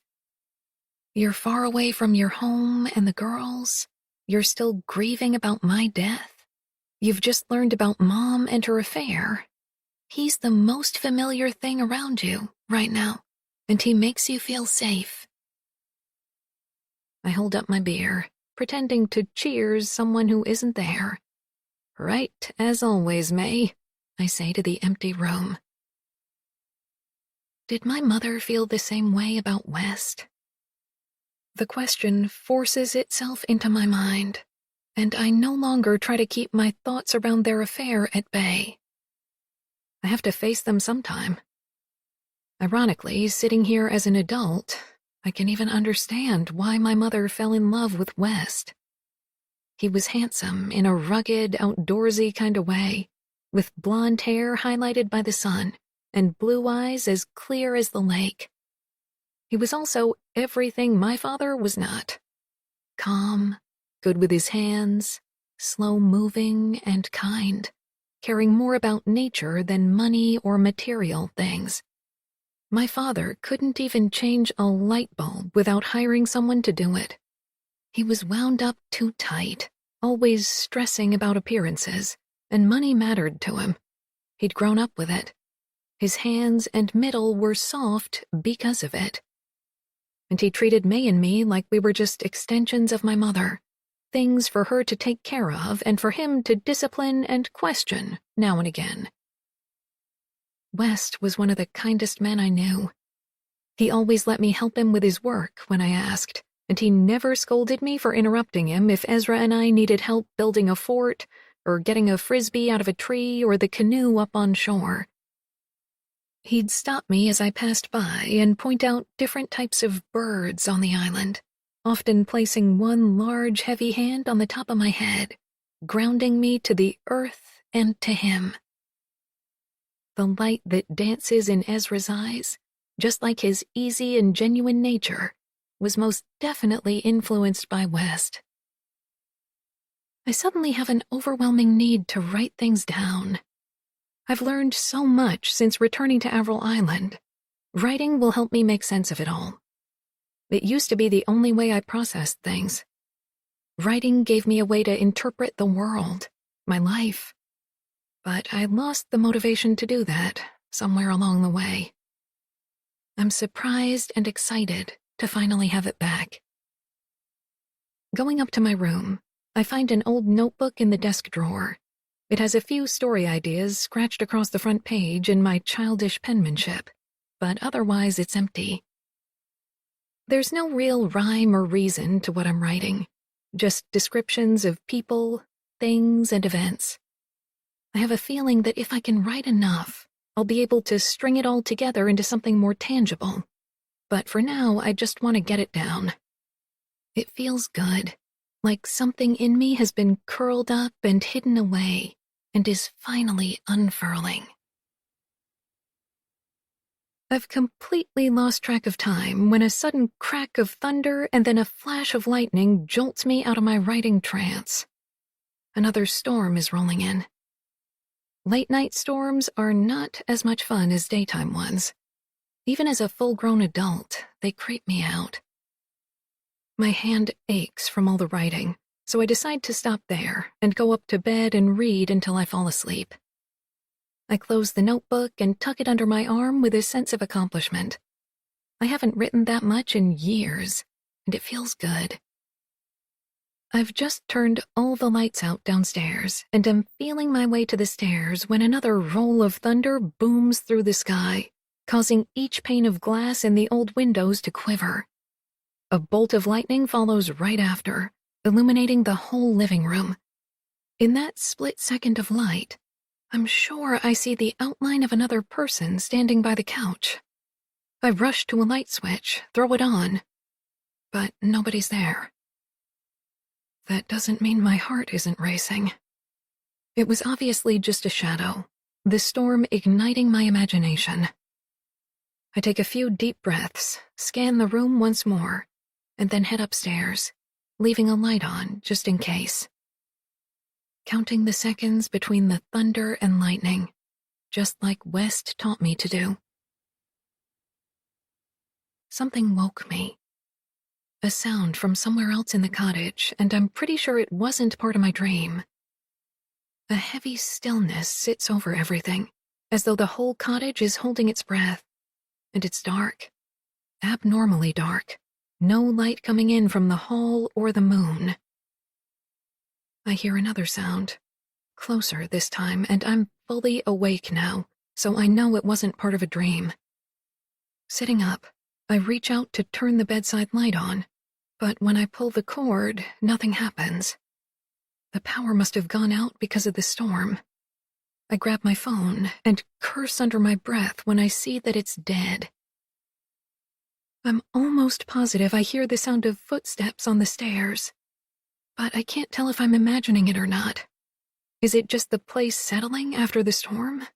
You're far away from your home and the girls. You're still grieving about my death. You've just learned about Mom and her affair. He's the most familiar thing around you right now, and he makes you feel safe. I hold up my beer, pretending to cheers someone who isn't there. Right, as always, May, I say to the empty room. Did my mother feel the same way about West? The question forces itself into my mind, and I no longer try to keep my thoughts around their affair at bay. I have to face them sometime. Ironically, sitting here as an adult, I can even understand why my mother fell in love with West. He was handsome in a rugged, outdoorsy kind of way, with blonde hair highlighted by the sun and blue eyes as clear as the lake. He was also everything my father was not. Calm, good with his hands, slow-moving and kind, caring more about nature than money or material things. My father couldn't even change a light bulb without hiring someone to do it. He was wound up too tight, always stressing about appearances, and money mattered to him. He'd grown up with it. His hands and middle were soft because of it. And he treated May and me like we were just extensions of my mother, things for her to take care of and for him to discipline and question now and again. West was one of the kindest men I knew. He always let me help him with his work when I asked, and he never scolded me for interrupting him if Ezra and I needed help building a fort or getting a frisbee out of a tree or the canoe up on shore. He'd stop me as I passed by and point out different types of birds on the island, often placing one large heavy hand on the top of my head, grounding me to the earth and to him. The light that dances in Ezra's eyes, just like his easy and genuine nature, was most definitely influenced by West. I suddenly have an overwhelming need to write things down. I've learned so much since returning to Avril Island. Writing will help me make sense of it all. It used to be the only way I processed things. Writing gave me a way to interpret the world, my life. But I lost the motivation to do that somewhere along the way. I'm surprised and excited to finally have it back. Going up to my room, I find an old notebook in the desk drawer. It has a few story ideas scratched across the front page in my childish penmanship, but otherwise it's empty. There's no real rhyme or reason to what I'm writing, just descriptions of people, things, and events. I have a feeling that if I can write enough, I'll be able to string it all together into something more tangible. But for now, I just want to get it down. It feels good, like something in me has been curled up and hidden away, and is finally unfurling. I've completely lost track of time when a sudden crack of thunder and then a flash of lightning jolts me out of my writing trance. Another storm is rolling in. Late-night storms are not as much fun as daytime ones. Even as a full-grown adult, they creep me out. My hand aches from all the writing, so I decide to stop there and go up to bed and read until I fall asleep. I close the notebook and tuck it under my arm with a sense of accomplishment. I haven't written that much in years, and it feels good. I've just turned all the lights out downstairs and am feeling my way to the stairs when another roll of thunder booms through the sky, causing each pane of glass in the old windows to quiver. A bolt of lightning follows right after, illuminating the whole living room. In that split second of light, I'm sure I see the outline of another person standing by the couch. I rush to a light switch, throw it on, but nobody's there. That doesn't mean my heart isn't racing. It was obviously just a shadow, the storm igniting my imagination. I take a few deep breaths, scan the room once more, and then head upstairs, leaving a light on just in case. Counting the seconds between the thunder and lightning, just like West taught me to do. Something woke me. A sound from somewhere else in the cottage, and I'm pretty sure it wasn't part of my dream. A heavy stillness sits over everything, as though the whole cottage is holding its breath. And it's dark. Abnormally dark. No light coming in from the hall or the moon. I hear another sound. Closer this time, and I'm fully awake now, so I know it wasn't part of a dream. Sitting up, I reach out to turn the bedside light on, but when I pull the cord, nothing happens. The power must have gone out because of the storm. I grab my phone and curse under my breath when I see that it's dead. I'm almost positive I hear the sound of footsteps on the stairs, but I can't tell if I'm imagining it or not. Is it just the place settling after the storm?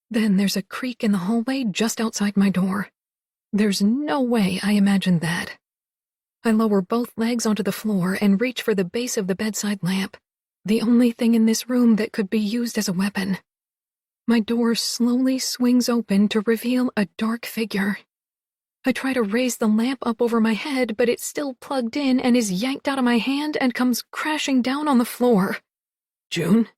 Then there's a creak in the hallway just outside my door. There's no way I imagined that. I lower both legs onto the floor and reach for the base of the bedside lamp, the only thing in this room that could be used as a weapon. My door slowly swings open to reveal a dark figure. I try to raise the lamp up over my head, but it's still plugged in and is yanked out of my hand and comes crashing down on the floor. June?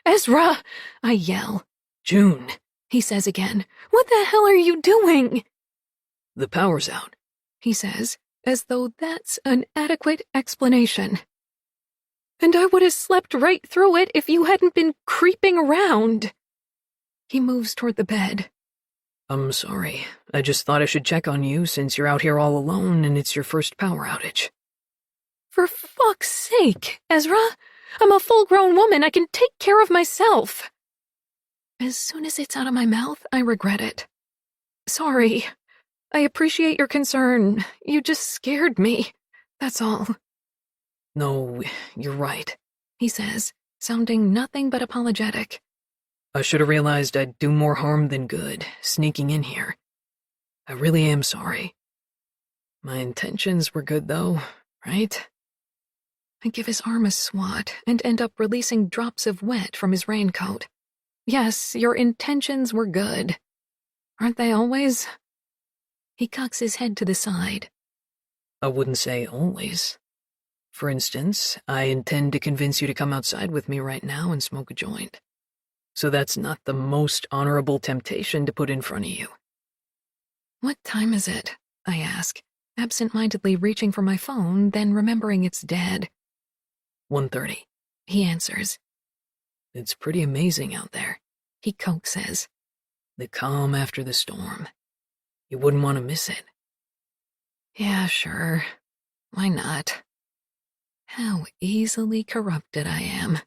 Ezra! I yell. June! He says again. What the hell are you doing? The power's out, he says, as though that's an adequate explanation. And I would have slept right through it if you hadn't been creeping around. He moves toward the bed. I'm sorry. I just thought I should check on you since you're out here all alone and it's your first power outage. For fuck's sake, Ezra! I'm a full-grown woman. I can take care of myself. As soon as it's out of my mouth, I regret it. Sorry. I appreciate your concern. You just scared me. That's all. No, you're right, he says, sounding nothing but apologetic. I should have realized I'd do more harm than good, sneaking in here. I really am sorry. My intentions were good, though, right? I give his arm a swat and end up releasing drops of wet from his raincoat. Yes, your intentions were good. Aren't they always? He cocks his head to the side. I wouldn't say always. For instance, I intend to convince you to come outside with me right now and smoke a joint. So that's not the most honorable temptation to put in front of you. What time is it? I ask, absent-mindedly reaching for my phone, then remembering it's dead. 1:30. He answers. It's pretty amazing out there, he coaxes. The calm after the storm. You wouldn't want to miss it. Yeah, sure. Why not? How easily corrupted I am.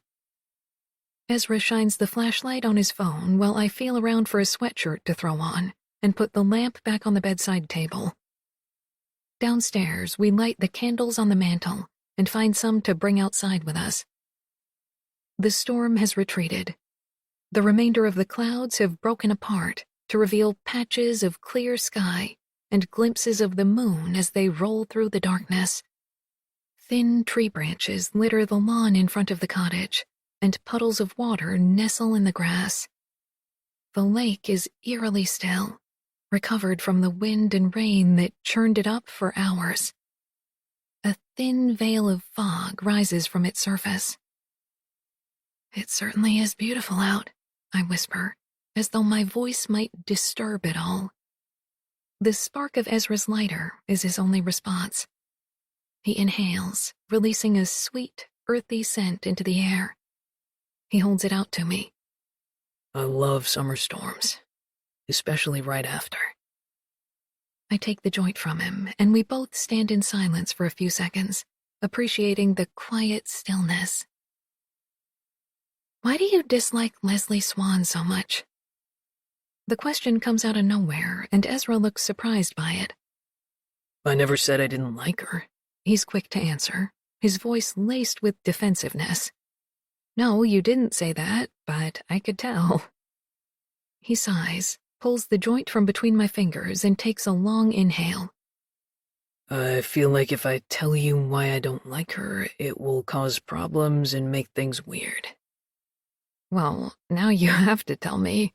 Ezra shines the flashlight on his phone while I feel around for a sweatshirt to throw on and put the lamp back on the bedside table. Downstairs, we light the candles on the mantel and find some to bring outside with us. The storm has retreated. The remainder of the clouds have broken apart to reveal patches of clear sky and glimpses of the moon as they roll through the darkness. Thin tree branches litter the lawn in front of the cottage, and puddles of water nestle in the grass. The lake is eerily still, recovered from the wind and rain that churned it up for hours. A thin veil of fog rises from its surface. "It certainly is beautiful out," I whisper, as though my voice might disturb it all. The spark of Ezra's lighter is his only response. He inhales, releasing a sweet, earthy scent into the air. He holds it out to me. I love summer storms, especially right after. I take the joint from him, and we both stand in silence for a few seconds, appreciating the quiet stillness. "Why do you dislike Leslie Swan so much?" The question comes out of nowhere, and Ezra looks surprised by it. I never said I didn't like her. He's quick to answer, his voice laced with defensiveness. "No, you didn't say that, but I could tell." He sighs, pulls the joint from between my fingers, and takes a long inhale. I feel like if I tell you why I don't like her, it will cause problems and make things weird. "Well, now you have to tell me."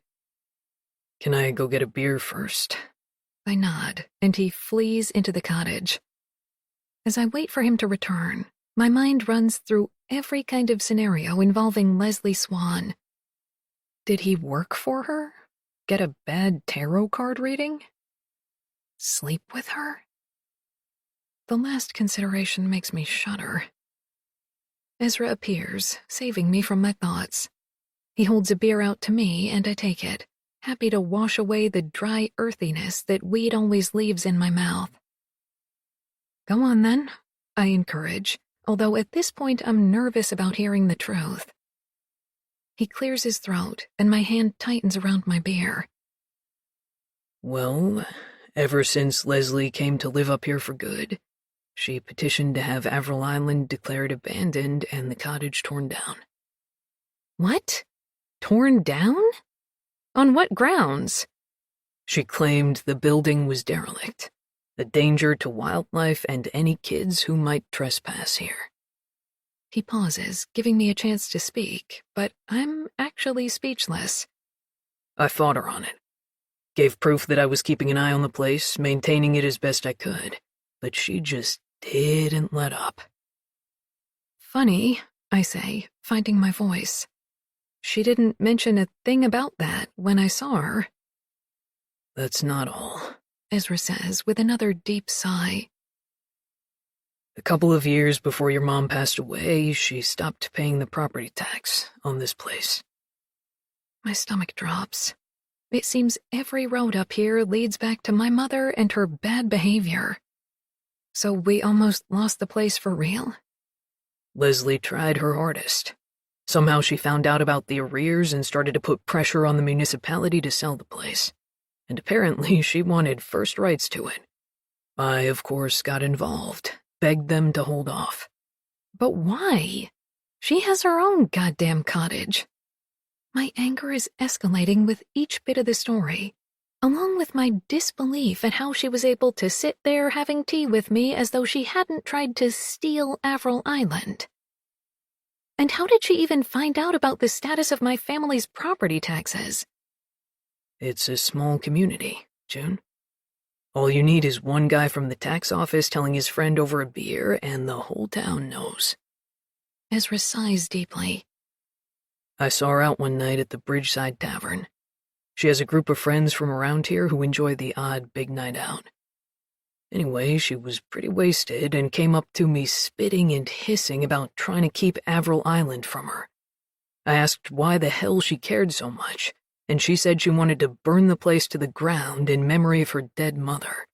Can I go get a beer first? I nod, and he flees into the cottage. As I wait for him to return, my mind runs through every kind of scenario involving Leslie Swan. Did he work for her? Get a bad tarot card reading? Sleep with her? The last consideration makes me shudder. Ezra appears, saving me from my thoughts. He holds a beer out to me, and I take it, happy to wash away the dry earthiness that weed always leaves in my mouth. "Go on, then," I encourage, although at this point I'm nervous about hearing the truth. He clears his throat, and my hand tightens around my beer. Well, ever since Leslie came to live up here for good, she petitioned to have Avril Island declared abandoned and the cottage torn down. What? Torn down? On what grounds? She claimed the building was derelict, a danger to wildlife and any kids who might trespass here. He pauses, giving me a chance to speak, but I'm actually speechless. I fought her on it. Gave proof that I was keeping an eye on the place, maintaining it as best I could, but she just didn't let up. Funny, I say, finding my voice. She didn't mention a thing about that when I saw her. That's not all, Ezra says with another deep sigh. A couple of years before your mom passed away, she stopped paying the property tax on this place. My stomach drops. It seems every road up here leads back to my mother and her bad behavior. So we almost lost the place for real? Leslie tried her hardest. Somehow she found out about the arrears and started to put pressure on the municipality to sell the place. And apparently she wanted first rights to it. I, of course, got involved, begged them to hold off. But why? She has her own goddamn cottage. My anger is escalating with each bit of the story, along with my disbelief at how she was able to sit there having tea with me as though she hadn't tried to steal Avril Island. And how did she even find out about the status of my family's property taxes? It's a small community, June. All you need is one guy from the tax office telling his friend over a beer, and the whole town knows. Ezra sighs deeply. I saw her out one night at the Bridgeside Tavern. She has a group of friends from around here who enjoy the odd big night out. Anyway, she was pretty wasted and came up to me spitting and hissing about trying to keep Avril Island from her. I asked why the hell she cared so much, and she said she wanted to burn the place to the ground in memory of her dead mother.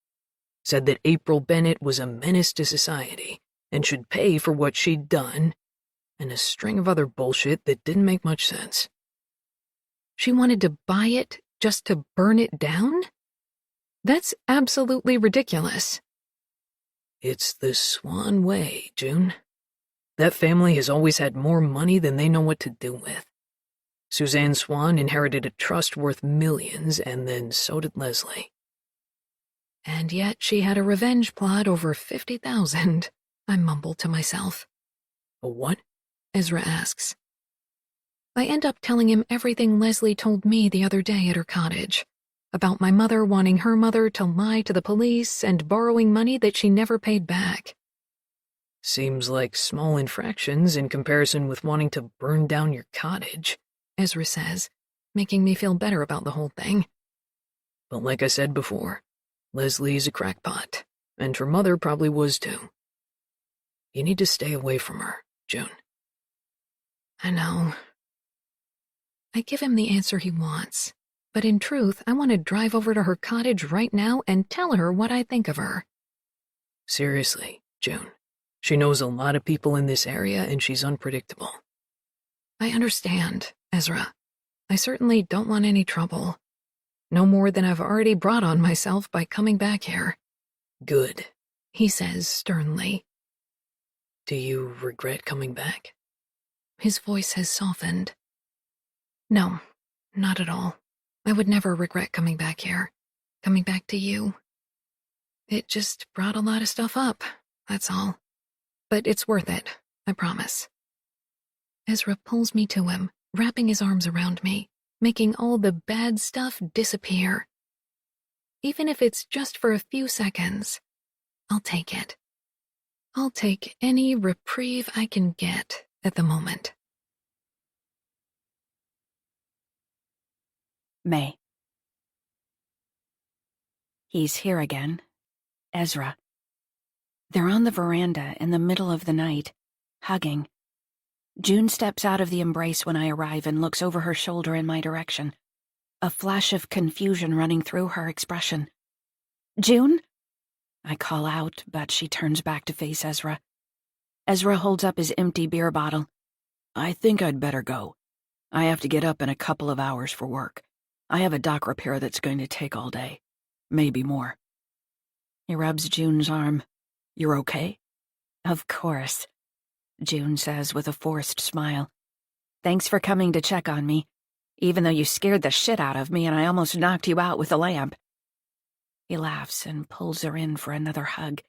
Said that April Bennett was a menace to society and should pay for what she'd done, and a string of other bullshit that didn't make much sense. She wanted to buy it just to burn it down? That's absolutely ridiculous. It's the Swan way, June. That family has always had more money than they know what to do with. Suzanne Swan inherited a trust worth millions, and then so did Leslie. And yet she had a revenge plot over 50,000, I mumble to myself. A what? Ezra asks. I end up telling him everything Leslie told me the other day at her cottage, about my mother wanting her mother to lie to the police and borrowing money that she never paid back. Seems like small infractions in comparison with wanting to burn down your cottage, Ezra says, making me feel better about the whole thing. But like I said before, Leslie's a crackpot, and her mother probably was too. You need to stay away from her, June. I know. I give him the answer he wants, but in truth, I want to drive over to her cottage right now and tell her what I think of her. Seriously, June. She knows a lot of people in this area, and she's unpredictable. I understand, Ezra. I certainly don't want any trouble. No more than I've already brought on myself by coming back here. Good, He says sternly. Do you regret coming back? His voice has softened. No, not at all. I would never regret coming back here. Coming back to you. It just brought a lot of stuff up, that's all. But it's worth it, I promise. Ezra pulls me to him, wrapping his arms around me, making all the bad stuff disappear. Even if it's just for a few seconds, I'll take it. I'll take any reprieve I can get at the moment. May. He's here again. Ezra. They're on the veranda in the middle of the night, hugging. June steps out of the embrace when I arrive and looks over her shoulder in my direction, a flash of confusion running through her expression. June? I call out, but she turns back to face Ezra. Ezra holds up his empty beer bottle. I think I'd better go. I have to get up in a couple of hours for work. I have a dock repair that's going to take all day. Maybe more. He rubs June's arm. You're okay? Of course, June says with a forced smile. Thanks for coming to check on me, even though you scared the shit out of me and I almost knocked you out with the lamp. He laughs and pulls her in for another hug.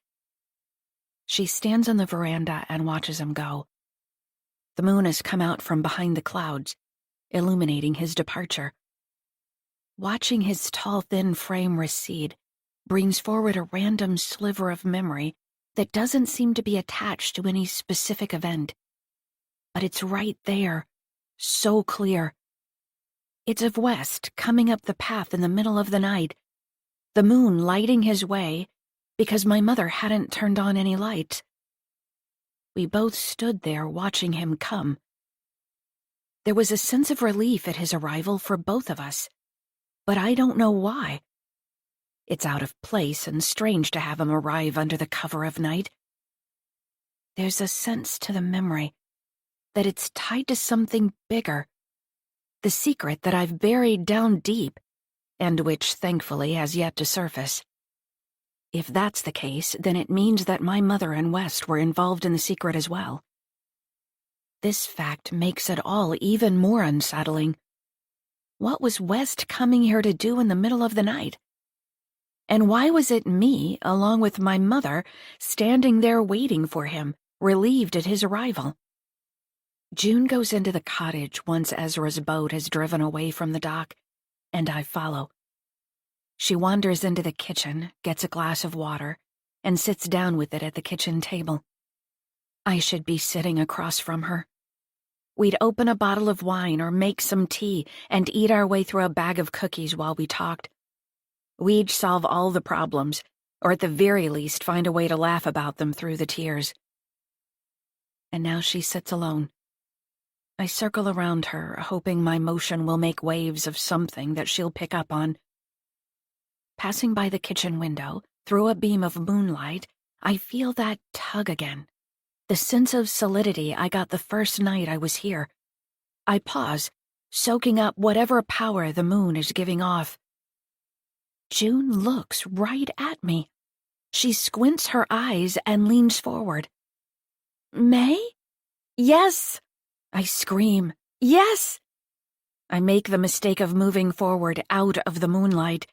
She stands on the veranda and watches him go. The moon has come out from behind the clouds, illuminating his departure. Watching his tall, thin frame recede brings forward a random sliver of memory that doesn't seem to be attached to any specific event. But it's right there, so clear. It's of West coming up the path in the middle of the night, the moon lighting his way because my mother hadn't turned on any lights. We both stood there watching him come. There was a sense of relief at his arrival for both of us, but I don't know why. It's out of place and strange to have him arrive under the cover of night. There's a sense to the memory that it's tied to something bigger, the secret that I've buried down deep, and which, thankfully, has yet to surface. If that's the case, then it means that my mother and West were involved in the secret as well. This fact makes it all even more unsettling. What was West coming here to do in the middle of the night? And why was it me, along with my mother, standing there waiting for him, relieved at his arrival? June goes into the cottage once Ezra's boat has driven away from the dock, and I follow. She wanders into the kitchen, gets a glass of water, and sits down with it at the kitchen table. I should be sitting across from her. We'd open a bottle of wine or make some tea and eat our way through a bag of cookies while we talked. We'd solve all the problems, or at the very least find a way to laugh about them through the tears. And now she sits alone. I circle around her, hoping my motion will make waves of something that she'll pick up on. Passing by the kitchen window, through a beam of moonlight, I feel that tug again. the sense of solidity I got the first night I was here. I pause, soaking up whatever power the moon is giving off. June looks right at me. She squints her eyes and leans forward. May? Yes! I scream. Yes! I make the mistake of moving forward out of the moonlight,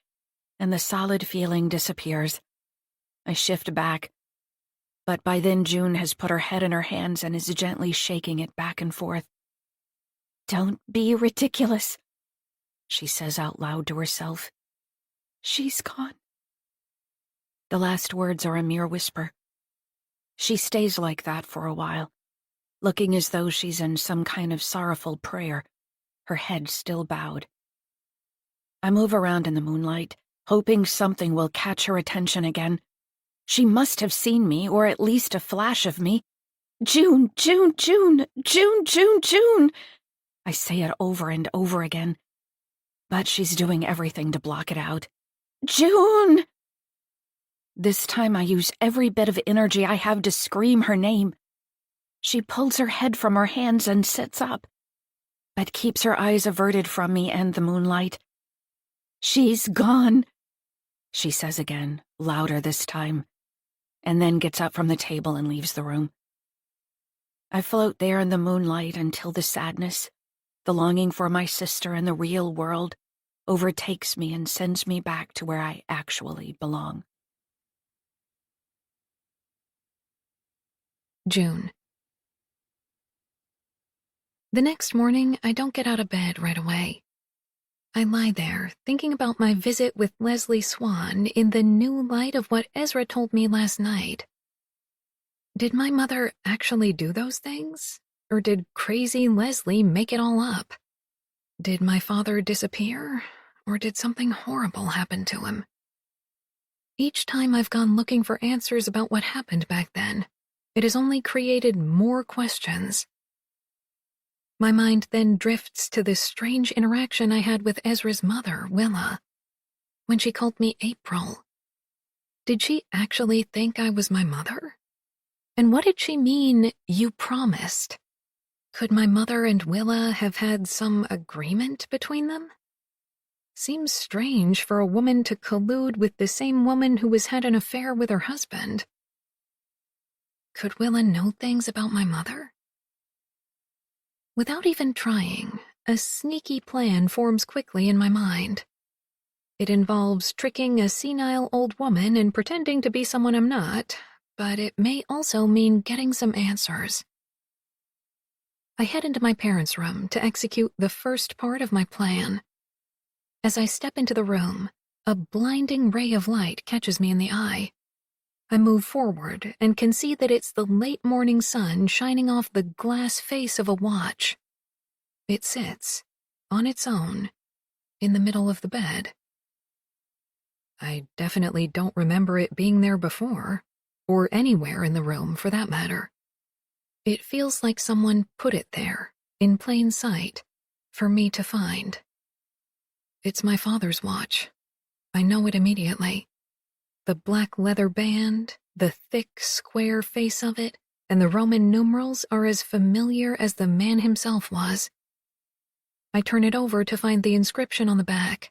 and the solid feeling disappears. I shift back, but by then June has put her head in her hands and is gently shaking it back and forth. Don't be ridiculous, she says out loud to herself. She's gone. The last words are a mere whisper. She stays like that for a while, looking as though she's in some kind of sorrowful prayer, her head still bowed. I move around in the moonlight, hoping something will catch her attention again. She must have seen me, or at least a flash of me. June, June, June, June, June, June! I say it over and over again, but she's doing everything to block it out. June! This time I use every bit of energy I have to scream her name. She pulls her head from her hands and sits up, but keeps her eyes averted from me and the moonlight. She's gone, she says again, louder this time, and then gets up from the table and leaves the room. I float there in the moonlight until the sadness, the longing for my sister and the real world, overtakes me and sends me back to where I actually belong. June. The next morning, I don't get out of bed right away. I lie there, thinking about my visit with Leslie Swan in the new light of what Ezra told me last night. Did my mother actually do those things? Or did crazy Leslie make it all up? Did my father disappear? Or did something horrible happen to him? Each time I've gone looking for answers about what happened back then, it has only created more questions. My mind then drifts to this strange interaction I had with Ezra's mother, Willa, when she called me April. Did she actually think I was my mother? And what did she mean, you promised? Could my mother and Willa have had some agreement between them? Seems strange for a woman to collude with the same woman who has had an affair with her husband. Could Willa know things about my mother? Without even trying, a sneaky plan forms quickly in my mind. It involves tricking a senile old woman and pretending to be someone I'm not, but it may also mean getting some answers. I head into my parents' room to execute the first part of my plan. As I step into the room, a blinding ray of light catches me in the eye. I move forward and can see that it's the late morning sun shining off the glass face of a watch. It sits, on its own, in the middle of the bed. I definitely don't remember it being there before, or anywhere in the room for that matter. It feels like someone put it there, in plain sight, for me to find. It's my father's watch. I know it immediately. The black leather band, the thick, square face of it, and the Roman numerals are as familiar as the man himself was. I turn it over to find the inscription on the back.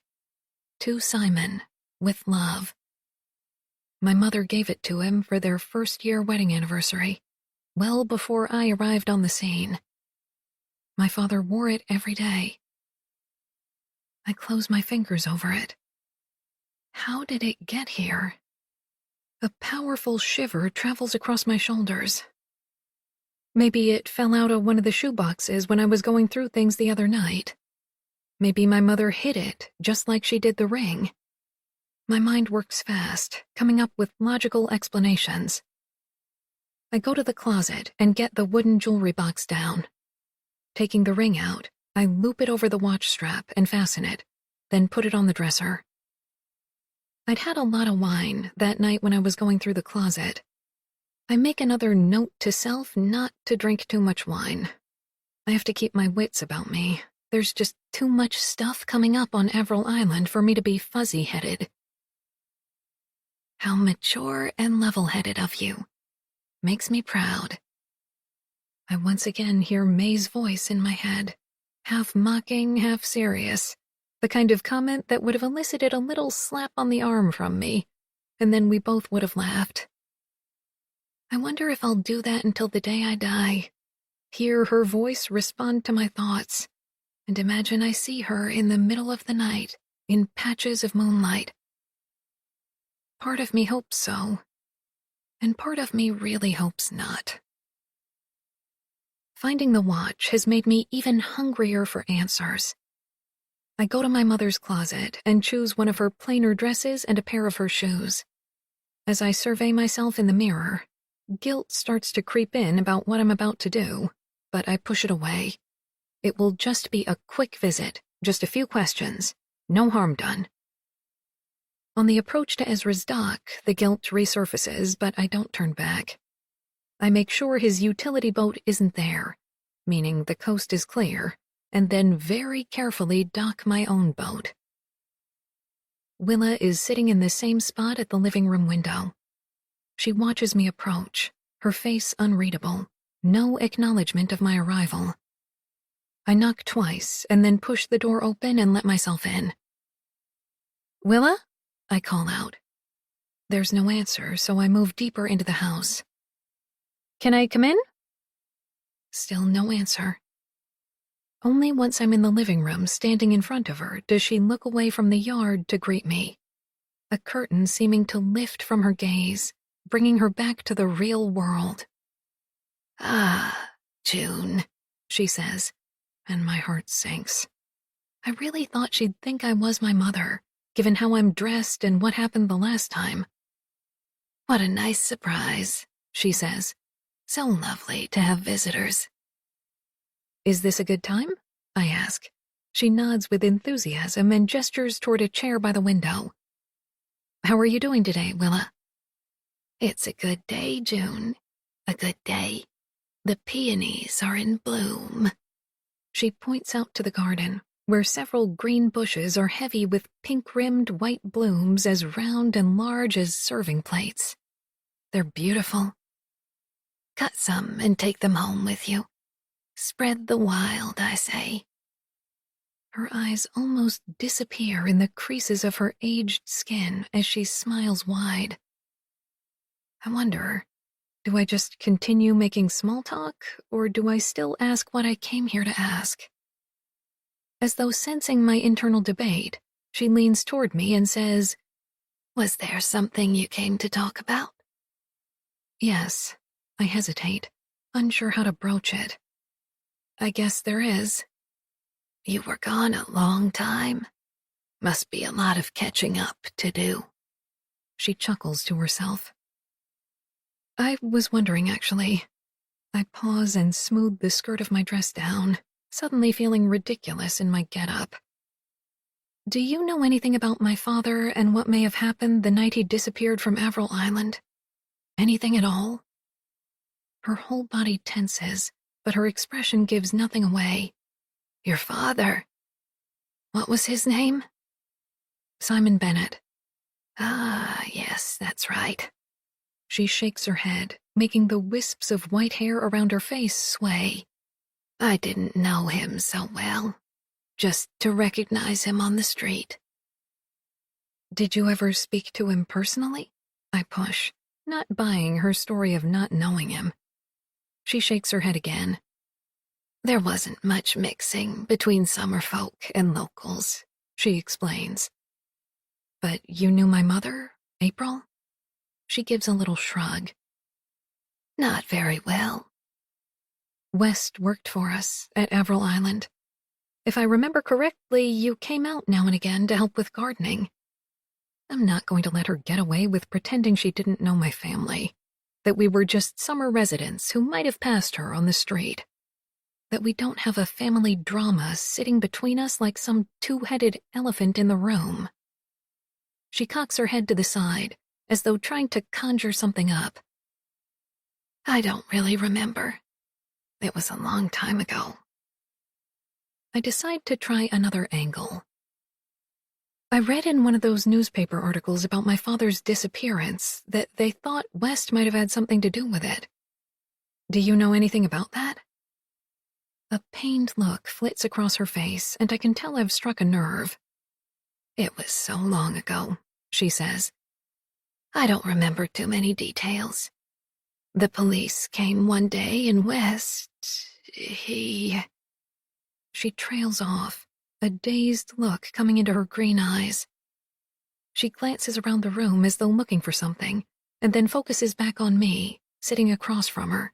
To Simon, with love. My mother gave it to him for their first-year wedding anniversary, well before I arrived on the scene. My father wore it every day. I close my fingers over it. How did it get here? A powerful shiver travels across my shoulders. Maybe it fell out of one of the shoeboxes when I was going through things the other night. Maybe my mother hid it, just like she did the ring. My mind works fast, coming up with logical explanations. I go to the closet and get the wooden jewelry box down. Taking the ring out, I loop it over the watch strap and fasten it, then put it on the dresser. I'd had a lot of wine that night when I was going through the closet. I make another note to self not to drink too much wine. I have to keep my wits about me. There's just too much stuff coming up on Avril Island for me to be fuzzy-headed. How mature and level-headed of you. Makes me proud. I once again hear May's voice in my head, half mocking, half serious, the kind of comment that would have elicited a little slap on the arm from me, and then we both would have laughed. I wonder if I'll do that until the day I die, hear her voice respond to my thoughts, and imagine I see her in the middle of the night, in patches of moonlight. Part of me hopes so, and part of me really hopes not. Finding the watch has made me even hungrier for answers. I go to my mother's closet and choose one of her plainer dresses and a pair of her shoes. As I survey myself in the mirror, guilt starts to creep in about what I'm about to do, but I push it away. It will just be a quick visit, just a few questions, no harm done. On the approach to Ezra's dock, the guilt resurfaces, but I don't turn back. I make sure his utility boat isn't there, meaning the coast is clear, and then very carefully dock my own boat. Willa is sitting in the same spot at the living room window. She watches me approach, her face unreadable, no acknowledgement of my arrival. I knock twice and then push the door open and let myself in. "Willa?" I call out. There's no answer, so I move deeper into the house. "Can I come in?" Still no answer. Only once I'm in the living room, standing in front of her, does she look away from the yard to greet me. A curtain seeming to lift from her gaze, bringing her back to the real world. "Ah, June," she says, and my heart sinks. I really thought she'd think I was my mother, given how I'm dressed and what happened the last time. "What a nice surprise," she says. "So lovely to have visitors." "Is this a good time?" I ask. She nods with enthusiasm and gestures toward a chair by the window. "How are you doing today, Willa?" "It's a good day, June. A good day. The peonies are in bloom." She points out to the garden, where several green bushes are heavy with pink-rimmed white blooms as round and large as serving plates. They're beautiful. "Cut some and take them home with you. Spread the wild, I say." Her eyes almost disappear in the creases of her aged skin as she smiles wide. I wonder, do I just continue making small talk, or do I still ask what I came here to ask? As though sensing my internal debate, she leans toward me and says, "Was there something you came to talk about?" "Yes." I hesitate, unsure how to broach it. "I guess there is." "You were gone a long time. Must be a lot of catching up to do." She chuckles to herself. "I was wondering, actually." I pause and smooth the skirt of my dress down, suddenly feeling ridiculous in my getup. "Do you know anything about my father and what may have happened the night he disappeared from Avril Island? Anything at all?" Her whole body tenses, but her expression gives nothing away. "Your father? What was his name?" "Simon Bennett." "Ah, yes, that's right." She shakes her head, making the wisps of white hair around her face sway. "I didn't know him so well, just to recognize him on the street." "Did you ever speak to him personally?" I push, not buying her story of not knowing him. She shakes her head again. "There wasn't much mixing between summer folk and locals," she explains. "But you knew my mother, April?" She gives a little shrug. "Not very well." "West worked for us at Avril Island. If I remember correctly, you came out now and again to help with gardening." I'm not going to let her get away with pretending she didn't know my family, that we were just summer residents who might have passed her on the street, that we don't have a family drama sitting between us like some two-headed elephant in the room. She cocks her head to the side, as though trying to conjure something up. "I don't really remember. It was a long time ago." I decide to try another angle. "I read in one of those newspaper articles about my father's disappearance that they thought West might have had something to do with it. Do you know anything about that? A pained look flits across her face, and I can tell I've struck a nerve. It was so long ago, she says. I don't remember too many details. The police came one day in West. She trails off, a dazed look coming into her green eyes. She glances around the room as though looking for something, and then focuses back on me, sitting across from her.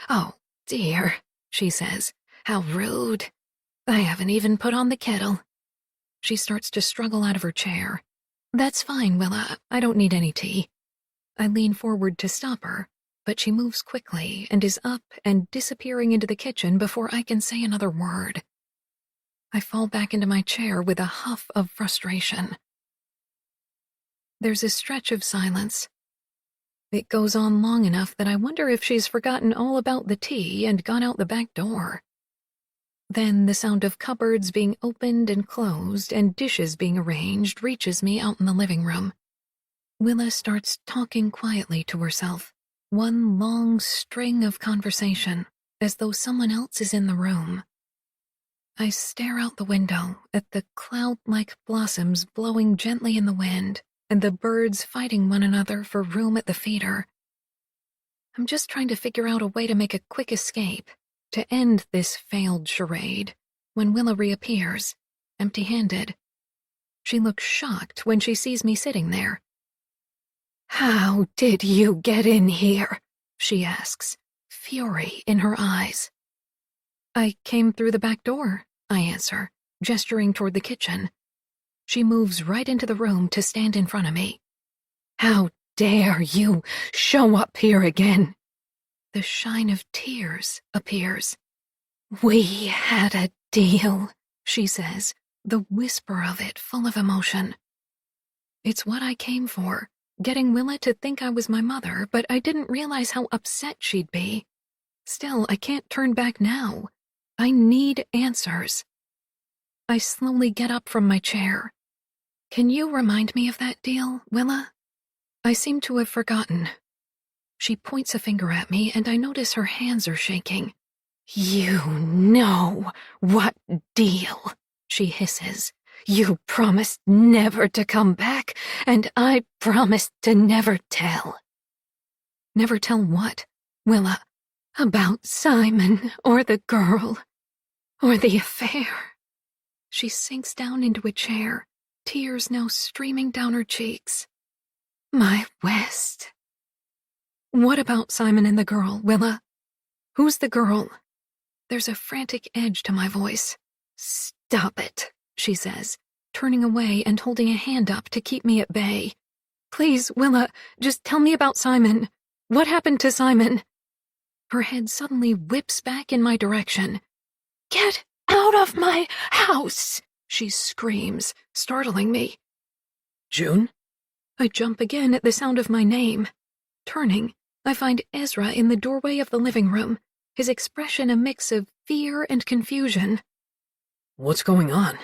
Oh, dear, she says. How rude. I haven't even put on the kettle. She starts to struggle out of her chair. That's fine, Willa. I don't need any tea. I lean forward to stop her, but she moves quickly and is up and disappearing into the kitchen before I can say another word. I fall back into my chair with a huff of frustration. There's a stretch of silence. It goes on long enough that I wonder if she's forgotten all about the tea and gone out the back door. Then the sound of cupboards being opened and closed and dishes being arranged reaches me out in the living room. Willa starts talking quietly to herself, one long string of conversation, as though someone else is in the room. I stare out the window at the cloud-like blossoms blowing gently in the wind and the birds fighting one another for room at the feeder. I'm just trying to figure out a way to make a quick escape, to end this failed charade, when Willa reappears, empty-handed. She looks shocked when she sees me sitting there. "How did you get in here?" she asks, fury in her eyes. "I came through the back door," I answer, gesturing toward the kitchen. She moves right into the room to stand in front of me. "How dare you show up here again?" The shine of tears appears. "We had a deal," she says, the whisper of it full of emotion. It's what I came for, getting Willa to think I was my mother, but I didn't realize how upset she'd be. Still, I can't turn back now. I need answers. I slowly get up from my chair. "Can you remind me of that deal, Willa? I seem to have forgotten." She points a finger at me, and I notice her hands are shaking. "You know what deal," she hisses. "You promised never to come back, and I promised to never tell." "Never tell what, Willa?" "About Simon, or the girl, or the affair." She sinks down into a chair, tears now streaming down her cheeks. "My West." "What about Simon and the girl, Willa? Who's the girl?" There's a frantic edge to my voice. "Stop it," she says, turning away and holding a hand up to keep me at bay. "Please, Willa, just tell me about Simon. What happened to Simon?" Her head suddenly whips back in my direction. "Get out of my house!" she screams, startling me. June? I jump again at the sound of my name. Turning, I find Ezra in the doorway of the living room, his expression a mix of fear and confusion. What's going on?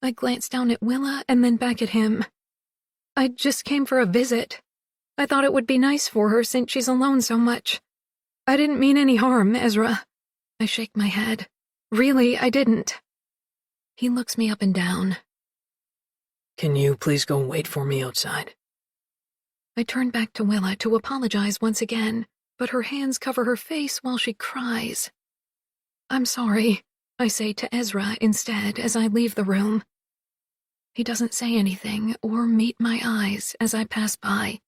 I glance down at Willa and then back at him. "I just came for a visit. I thought it would be nice for her since she's alone so much. I didn't mean any harm, Ezra." I shake my head. "Really, I didn't." He looks me up and down. Can you please go wait for me outside? I turn back to Willa to apologize once again, but her hands cover her face while she cries. "I'm sorry," I say to Ezra instead as I leave the room. He doesn't say anything or meet my eyes as I pass by.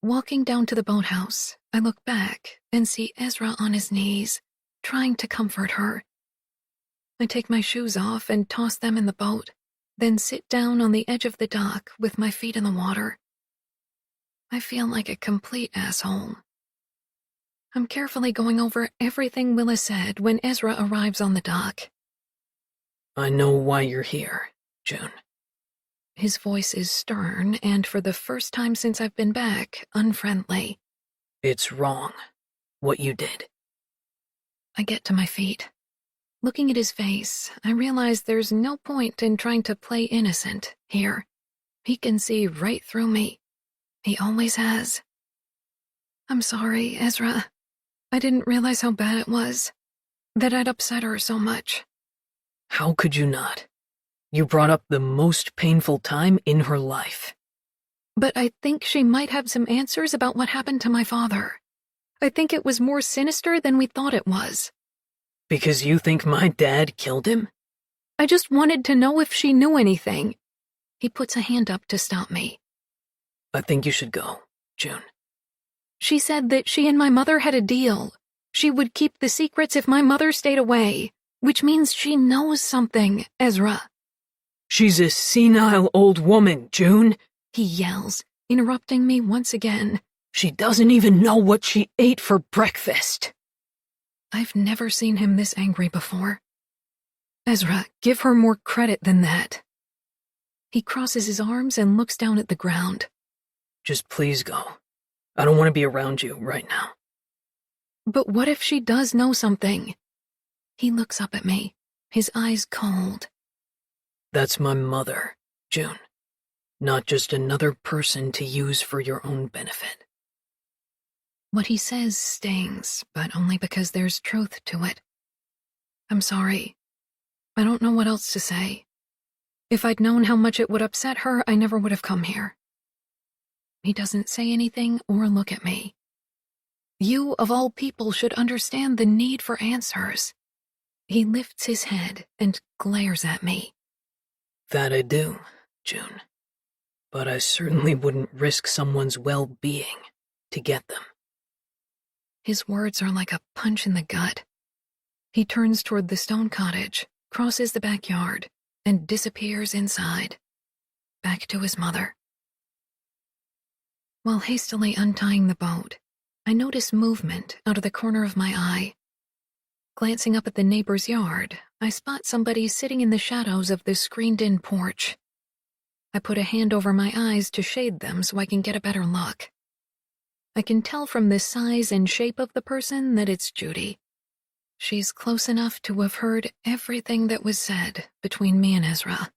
Walking down to the boathouse, I look back and see Ezra on his knees, trying to comfort her. I take my shoes off and toss them in the boat, then sit down on the edge of the dock with my feet in the water. I feel like a complete asshole. I'm carefully going over everything Willa said when Ezra arrives on the dock. I know why you're here, June. His voice is stern and, for the first time since I've been back, unfriendly. It's wrong, what you did. I get to my feet. Looking at his face, I realize there's no point in trying to play innocent here. He can see right through me. He always has. "I'm sorry, Ezra," I didn't realize how bad it was, that I'd upset her so much. How could you not? You brought up the most painful time in her life. But I think she might have some answers about what happened to my father. I think it was more sinister than we thought it was. Because you think my dad killed him? I just wanted to know if she knew anything. He puts a hand up to stop me. I think you should go, June. She said that she and my mother had a deal. She would keep the secrets if my mother stayed away, which means she knows something, Ezra. She's a senile old woman, June. He yells, interrupting me once again. She doesn't even know what she ate for breakfast. I've never seen him this angry before. Ezra, give her more credit than that. He crosses his arms and looks down at the ground. Just please go. I don't want to be around you right now. But what if she does know something? He looks up at me, his eyes cold. That's my mother, June. Not just another person to use for your own benefit. What he says stings, but only because there's truth to it. I'm sorry. I don't know what else to say. If I'd known how much it would upset her, I never would have come here. He doesn't say anything or look at me. You, of all people, should understand the need for answers. He lifts his head and glares at me. That I do, June. But I certainly wouldn't risk someone's well-being to get them. His words are like a punch in the gut. He turns toward the stone cottage, crosses the backyard, and disappears inside, back to his mother. While hastily untying the boat, I notice movement out of the corner of my eye. Glancing up at the neighbor's yard, I spot somebody sitting in the shadows of the screened-in porch. I put a hand over my eyes to shade them so I can get a better look. I can tell from the size and shape of the person that it's Judy. She's close enough to have heard everything that was said between me and Ezra.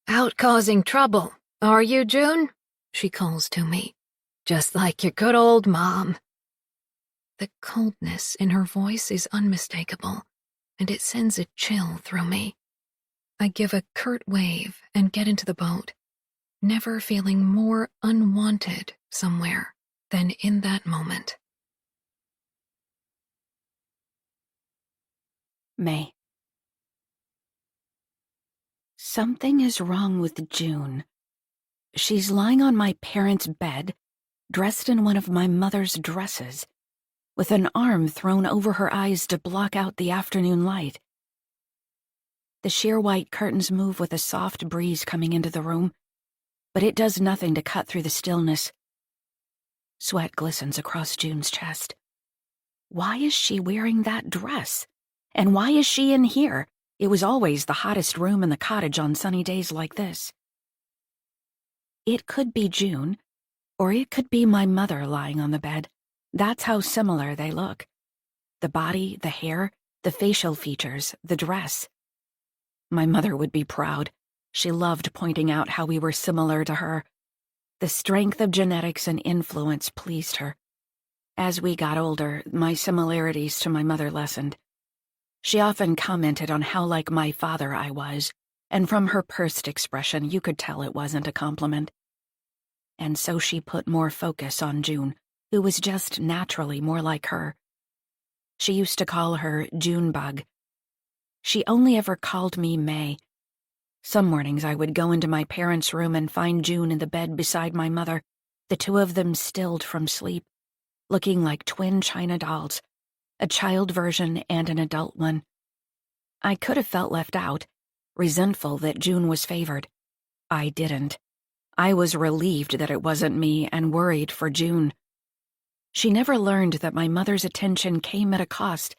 "Out causing trouble, are you, June?" she calls to me. "Just like your good old mom." The coldness in her voice is unmistakable, and it sends a chill through me. I give a curt wave and get into the boat, never feeling more unwanted somewhere than in that moment. May. Something is wrong with June. She's lying on my parents' bed, dressed in one of my mother's dresses, with an arm thrown over her eyes to block out the afternoon light. The sheer white curtains move with a soft breeze coming into the room, but it does nothing to cut through the stillness. Sweat glistens across June's chest. Why is she wearing that dress? And why is she in here? It was always the hottest room in the cottage on sunny days like this. It could be June, or it could be my mother lying on the bed. That's how similar they look. The body, the hair, the facial features, the dress. My mother would be proud. She loved pointing out how we were similar to her. The strength of genetics and influence pleased her. As we got older, my similarities to my mother lessened. She often commented on how like my father I was, and from her pursed expression you could tell it wasn't a compliment. And so she put more focus on June, who was just naturally more like her. She used to call her Junebug. She only ever called me May. Some mornings I would go into my parents' room and find June in the bed beside my mother, the two of them stilled from sleep, looking like twin china dolls, a child version and an adult one. I could have felt left out, resentful that June was favored. I didn't. I was relieved that it wasn't me and worried for June. She never learned that my mother's attention came at a cost.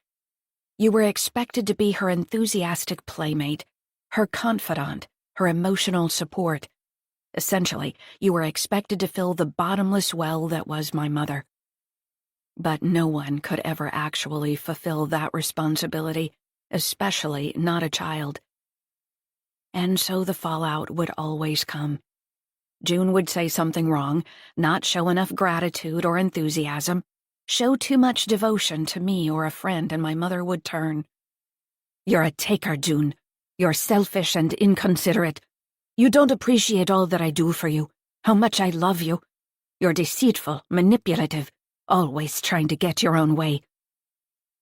You were expected to be her enthusiastic playmate, her confidant, her emotional support. Essentially, you were expected to fill the bottomless well that was my mother. But no one could ever actually fulfill that responsibility, especially not a child. And so the fallout would always come. June would say something wrong, not show enough gratitude or enthusiasm, Show too much devotion to me or a friend and my mother would turn. You're a taker, June. You're selfish and inconsiderate. You don't appreciate all that I do for you, how much I love you. You're deceitful, manipulative, always trying to get your own way.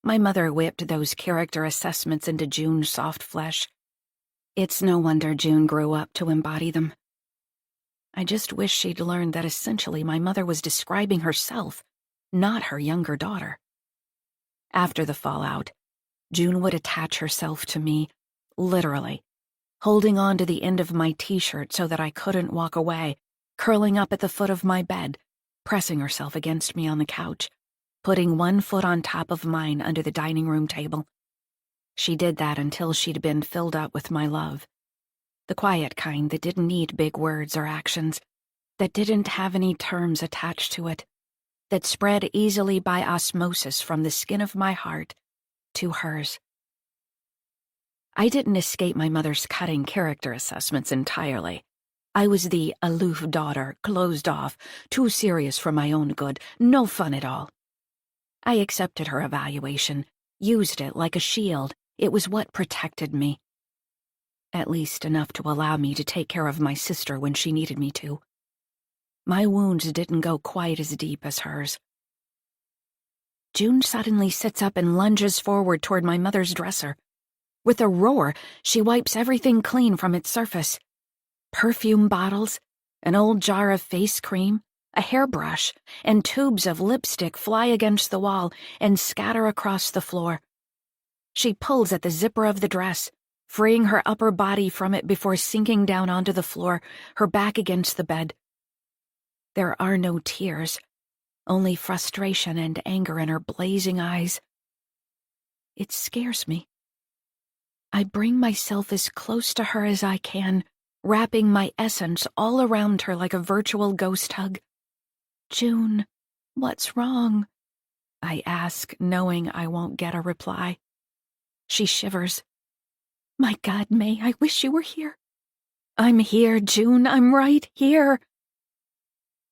My mother whipped those character assessments into June's soft flesh. It's no wonder June grew up to embody them. I just wish she'd learned that essentially my mother was describing herself, not her younger daughter. After the fallout, June would attach herself to me, literally, holding on to the end of my t-shirt so that I couldn't walk away, curling up at the foot of my bed, pressing herself against me on the couch, putting one foot on top of mine under the dining room table. She did that until she'd been filled up with my love. The quiet kind that didn't need big words or actions, that didn't have any terms attached to it, that spread easily by osmosis from the skin of my heart to hers. I didn't escape my mother's cutting character assessments entirely. I was the aloof daughter, closed off, too serious for my own good, no fun at all. I accepted her evaluation, used it like a shield. It was what protected me. At least enough to allow me to take care of my sister when she needed me to. My wounds didn't go quite as deep as hers. June suddenly sits up and lunges forward toward my mother's dresser. With a roar, she wipes everything clean from its surface. Perfume bottles, an old jar of face cream, a hairbrush, and tubes of lipstick fly against the wall and scatter across the floor. She pulls at the zipper of the dress, freeing her upper body from it before sinking down onto the floor, her back against the bed. There are no tears, only frustration and anger in her blazing eyes. It scares me. I bring myself as close to her as I can, wrapping my essence all around her like a virtual ghost hug. June, what's wrong? I ask, knowing I won't get a reply. She shivers. My God, May, I wish you were here. I'm here, June, I'm right here.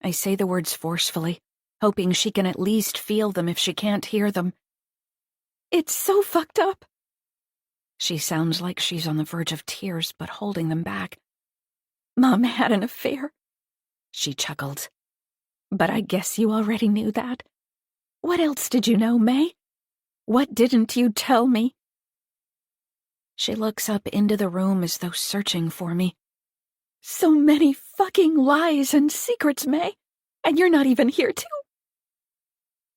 I say the words forcefully, hoping she can at least feel them if she can't hear them. It's so fucked up. She sounds like she's on the verge of tears, but holding them back. Mom had an affair. She chuckled. But I guess you already knew that. What else did you know, May? What didn't you tell me? She looks up into the room as though searching for me. So many fucking lies and secrets, May, and you're not even here too.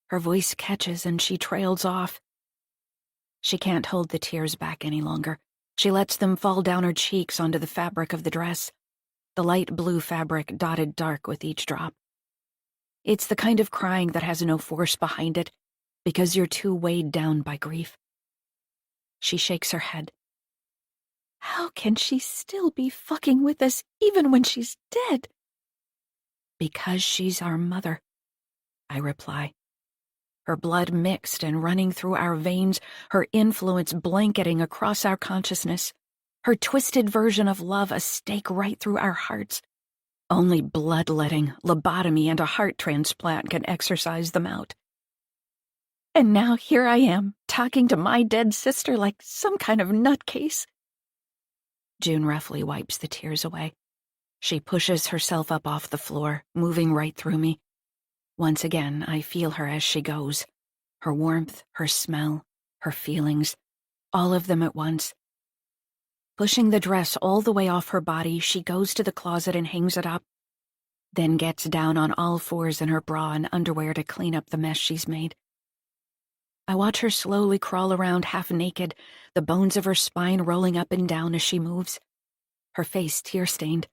Her voice catches and she trails off. She can't hold the tears back any longer. She lets them fall down her cheeks onto the fabric of the dress, the light blue fabric dotted dark with each drop. It's the kind of crying that has no force behind it, because you're too weighed down by grief. She shakes her head. How can she still be fucking with us even when she's dead? Because she's our mother, I reply. Her blood mixed and running through our veins, her influence blanketing across our consciousness, her twisted version of love a stake right through our hearts. Only bloodletting, lobotomy, and a heart transplant can exorcise them out. And now here I am, talking to my dead sister like some kind of nutcase. June roughly wipes the tears away. She pushes herself up off the floor, moving right through me. Once again, I feel her as she goes. Her warmth, her smell, her feelings, all of them at once. Pushing the dress all the way off her body, she goes to the closet and hangs it up, then gets down on all fours in her bra and underwear to clean up the mess she's made. I watch her slowly crawl around half naked, the bones of her spine rolling up and down as she moves. Her face tear-stained,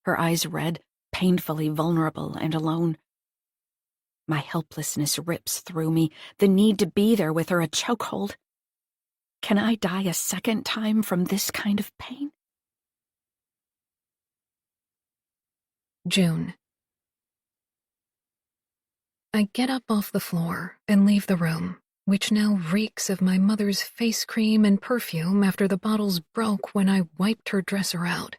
her eyes red, painfully vulnerable and alone. My helplessness rips through me, the need to be there with her a chokehold. Can I die a second time from this kind of pain? June. I get up off the floor and leave the room, which now reeks of my mother's face cream and perfume after the bottles broke when I wiped her dresser out.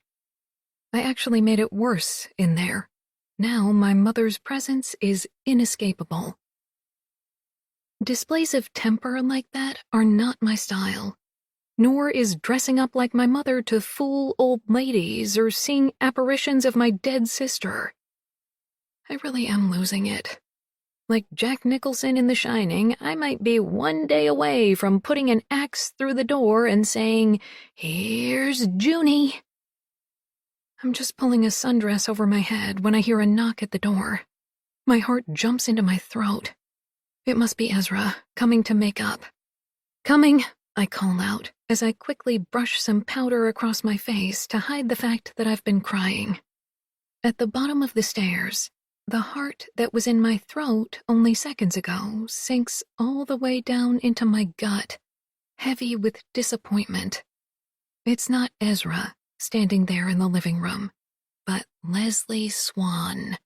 I actually made it worse in there. Now my mother's presence is inescapable. Displays of temper like that are not my style, nor is dressing up like my mother to fool old ladies or seeing apparitions of my dead sister. I really am losing it. Like Jack Nicholson in The Shining, I might be one day away from putting an axe through the door and saying, "Here's Junie." I'm just pulling a sundress over my head when I hear a knock at the door. My heart jumps into my throat. It must be Ezra, coming to make up. "Coming," I call out, as I quickly brush some powder across my face to hide the fact that I've been crying. At the bottom of the stairs, the heart that was in my throat only seconds ago sinks all the way down into my gut, heavy with disappointment. It's not Ezra standing there in the living room, but Leslie Swan.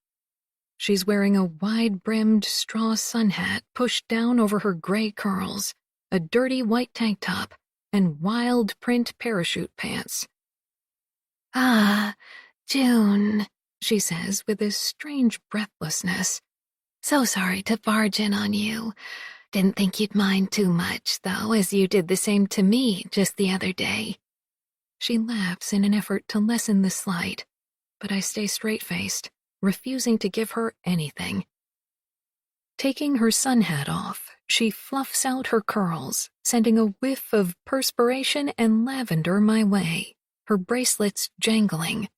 She's wearing a wide-brimmed straw sun hat pushed down over her gray curls, a dirty white tank top, and wild print parachute pants. "Ah, June," she says with a strange breathlessness. "So sorry to barge in on you. Didn't think you'd mind too much, though, as you did the same to me just the other day." She laughs in an effort to lessen the slight, but I stay straight-faced, refusing to give her anything. Taking her sun hat off, she fluffs out her curls, sending a whiff of perspiration and lavender my way, her bracelets jangling.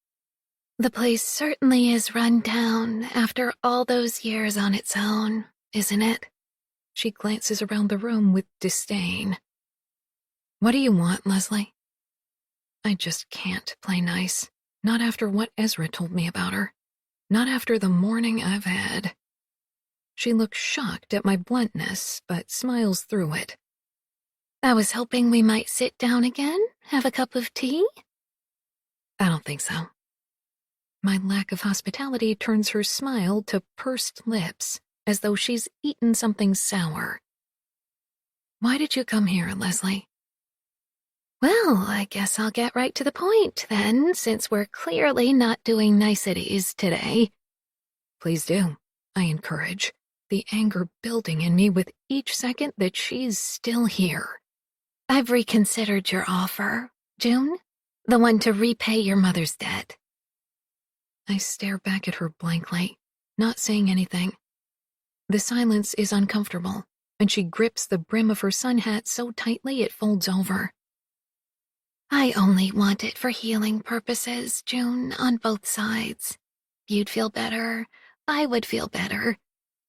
"The place certainly is run down after all those years on its own, isn't it?" She glances around the room with disdain. "What do you want, Leslie?" I just can't play nice. Not after what Ezra told me about her. Not after the morning I've had. She looks shocked at my bluntness, but smiles through it. "I was hoping we might sit down again, have a cup of tea?" I don't think so. My lack of hospitality turns her smile to pursed lips, as though she's eaten something sour. "Why did you come here, Leslie?" "Well, I guess I'll get right to the point, then, since we're clearly not doing niceties today." "Please do," I encourage, the anger building in me with each second that she's still here. "I've reconsidered your offer, June, the one to repay your mother's debt." I stare back at her blankly, not saying anything. The silence is uncomfortable, and she grips the brim of her sun hat so tightly it folds over. "I only want it for healing purposes, June, on both sides. You'd feel better. I would feel better.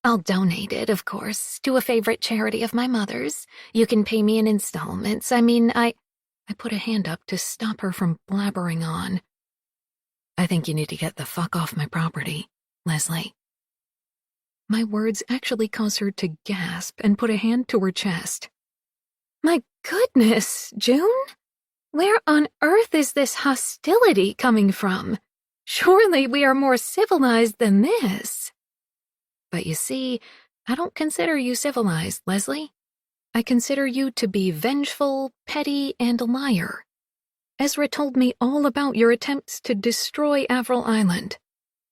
I'll donate it, of course, to a favorite charity of my mother's. You can pay me in installments. I put a hand up to stop her from blabbering on. "I think you need to get the fuck off my property, Leslie." My words actually cause her to gasp and put a hand to her chest. My goodness, June! Where on earth is this hostility coming from? Surely we are more civilized than this." "But you see, I don't consider you civilized, Leslie. I consider you to be vengeful, petty, and a liar. Ezra told me all about your attempts to destroy Avril Island.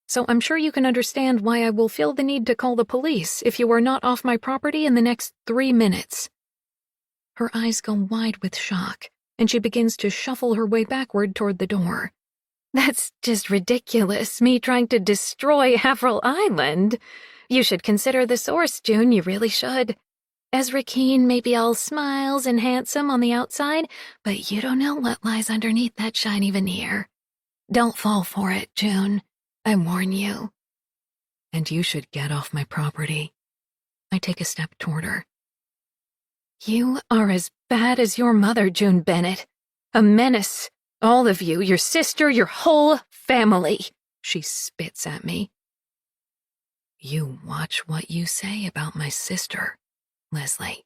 So I'm sure you can understand why I will feel the need to call the police if you are not off my property in the next 3 minutes." Her eyes go wide with shock, and she begins to shuffle her way backward toward the door. "That's just ridiculous, me trying to destroy Avril Island. You should consider the source, June, you really should. Ezra Keene may be all smiles and handsome on the outside, but you don't know what lies underneath that shiny veneer. Don't fall for it, June. I warn you." "And you should get off my property." I take a step toward her. "You are as bad as your mother, June Bennett. A menace. All of you, your sister, your whole family," she spits at me. "You watch what you say about my sister, Leslie,"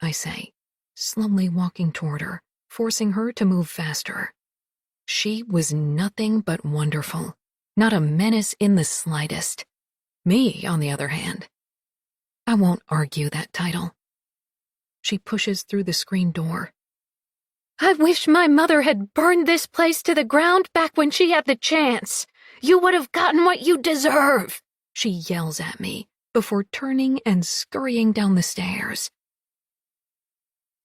I say, slowly walking toward her, forcing her to move faster. She was nothing but wonderful, not a menace in the slightest. Me, on the other hand. I won't argue that title. She pushes through the screen door. "I wish my mother had burned this place to the ground back when she had the chance. You would have gotten what you deserve," she yells at me, before turning and scurrying down the stairs.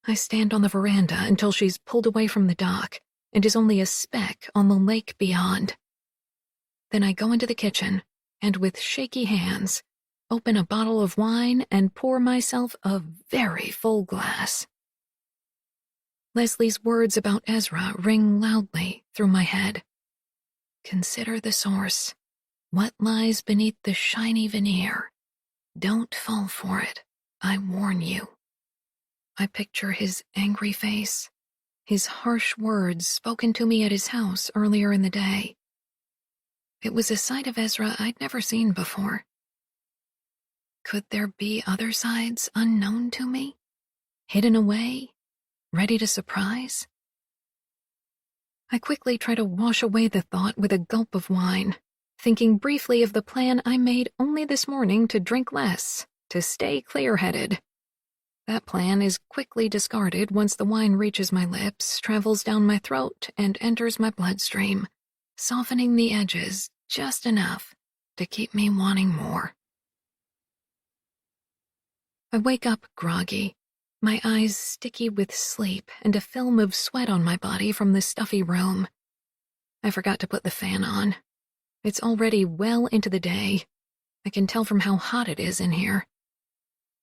I stand on the veranda until she's pulled away from the dock and is only a speck on the lake beyond. Then I go into the kitchen and, with shaky hands, open a bottle of wine and pour myself a very full glass. Leslie's words about Ezra ring loudly through my head. Consider the source. What lies beneath the shiny veneer? Don't fall for it. I warn you. I picture his angry face, his harsh words spoken to me at his house earlier in the day. It was a side of Ezra I'd never seen before. Could there be other sides unknown to me? Hidden away? Ready to surprise? I quickly try to wash away the thought with a gulp of wine, thinking briefly of the plan I made only this morning to drink less, to stay clear-headed. That plan is quickly discarded once the wine reaches my lips, travels down my throat, and enters my bloodstream, softening the edges just enough to keep me wanting more. I wake up groggy, my eyes sticky with sleep and a film of sweat on my body from the stuffy room. I forgot to put the fan on. It's already well into the day. I can tell from how hot it is in here.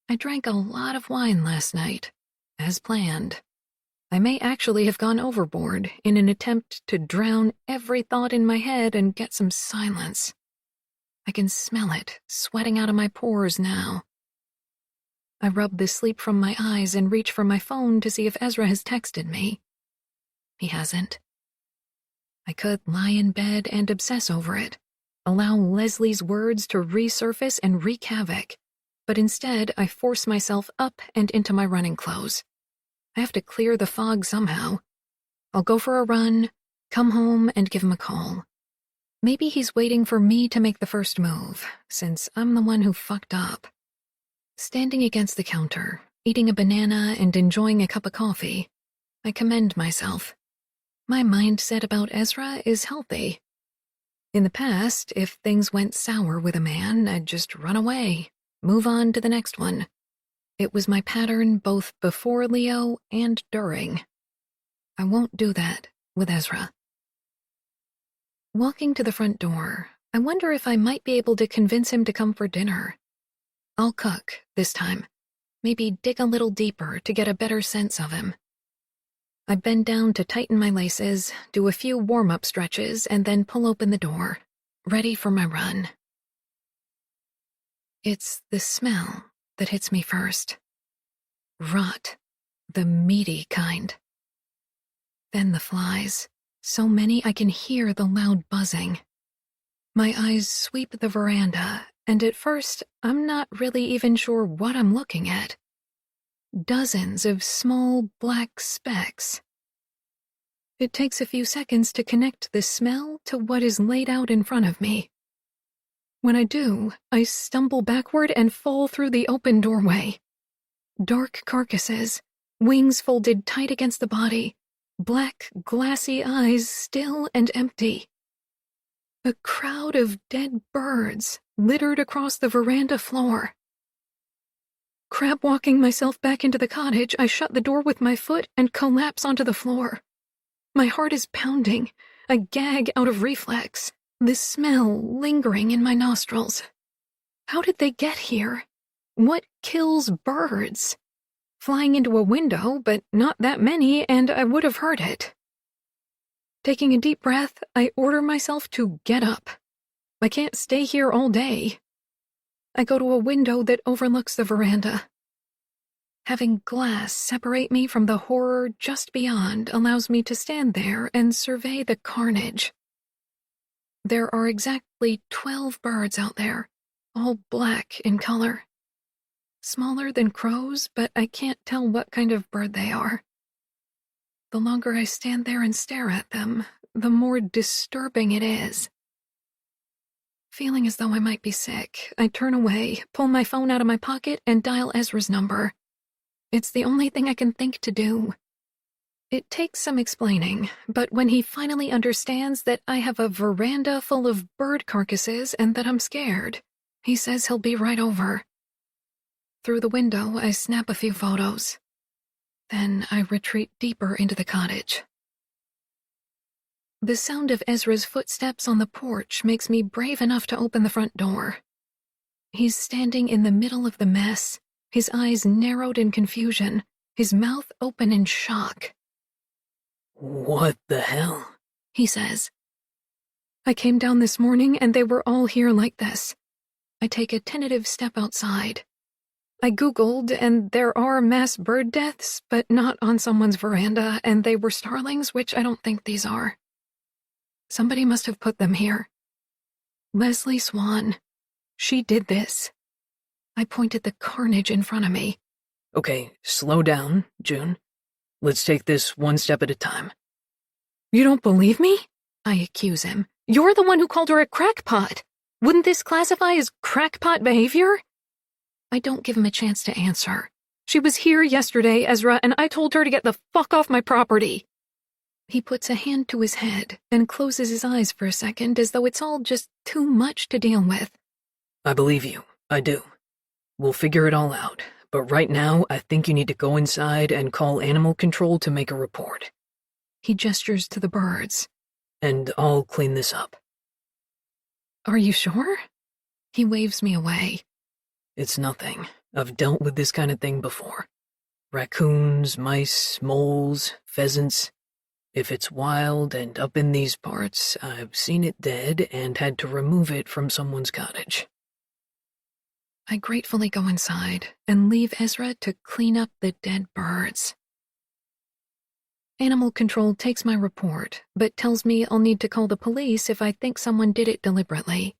I drank a lot of wine last night, as planned. I may actually have gone overboard in an attempt to drown every thought in my head and get some silence. I can smell it sweating out of my pores now. I rub the sleep from my eyes and reach for my phone to see if Ezra has texted me. He hasn't. I could lie in bed and obsess over it, allow Leslie's words to resurface and wreak havoc, but instead I force myself up and into my running clothes. I have to clear the fog somehow. I'll go for a run, come home, and give him a call. Maybe he's waiting for me to make the first move, since I'm the one who fucked up. Standing against the counter, eating a banana and enjoying a cup of coffee, I commend myself. My mindset about Ezra is healthy. In the past, if things went sour with a man, I'd just run away, move on to the next one. It was my pattern both before Leo and during. I won't do that with Ezra. Walking to the front door, I wonder if I might be able to convince him to come for dinner. I'll cook, this time. Maybe dig a little deeper to get a better sense of him. I bend down to tighten my laces, do a few warm-up stretches, and then pull open the door, ready for my run. It's the smell that hits me first. Rot, the meaty kind. Then the flies, so many I can hear the loud buzzing. My eyes sweep the veranda, and at first I'm not really even sure what I'm looking at. Dozens of small black specks. It takes a few seconds to connect the smell to what is laid out in front of me. When I do, I stumble backward and fall through the open doorway. Dark carcasses, wings folded tight against the body, black, glassy eyes still and empty. A crowd of dead birds littered across the veranda floor. Crab-walking myself back into the cottage, I shut the door with my foot and collapse onto the floor. My heart is pounding, a gag out of reflex, the smell lingering in my nostrils. How did they get here? What kills birds? Flying into a window, but not that many, and I would have heard it. Taking a deep breath, I order myself to get up. I can't stay here all day. I go to a window that overlooks the veranda. Having glass separate me from the horror just beyond allows me to stand there and survey the carnage. There are exactly 12 birds out there, all black in color. Smaller than crows, but I can't tell what kind of bird they are. The longer I stand there and stare at them, the more disturbing it is. Feeling as though I might be sick, I turn away, pull my phone out of my pocket, and dial Ezra's number. It's the only thing I can think to do. It takes some explaining, but when he finally understands that I have a veranda full of bird carcasses and that I'm scared, he says he'll be right over. Through the window, I snap a few photos. Then I retreat deeper into the cottage. The sound of Ezra's footsteps on the porch makes me brave enough to open the front door. He's standing in the middle of the mess, his eyes narrowed in confusion, his mouth open in shock. What the hell? He says. I came down this morning and they were all here like this. I take a tentative step outside. I Googled and there are mass bird deaths, but not on someone's veranda, and they were starlings, which I don't think these are. Somebody must have put them here. Leslie Swan. She did this. I point at the carnage in front of me. Okay, slow down, June. Let's take this one step at a time. You don't believe me? I accuse him. You're the one who called her a crackpot. Wouldn't this classify as crackpot behavior? I don't give him a chance to answer. She was here yesterday, Ezra, and I told her to get the fuck off my property. He puts a hand to his head, then closes his eyes for a second as though it's all just too much to deal with. I believe you. I do. We'll figure it all out. But right now, I think you need to go inside and call animal control to make a report. He gestures to the birds. And I'll clean this up. Are you sure? He waves me away. It's nothing. I've dealt with this kind of thing before. Raccoons, mice, moles, pheasants. If it's wild and up in these parts, I've seen it dead and had to remove it from someone's cottage. I gratefully go inside and leave Ezra to clean up the dead birds. Animal control takes my report, but tells me I'll need to call the police if I think someone did it deliberately.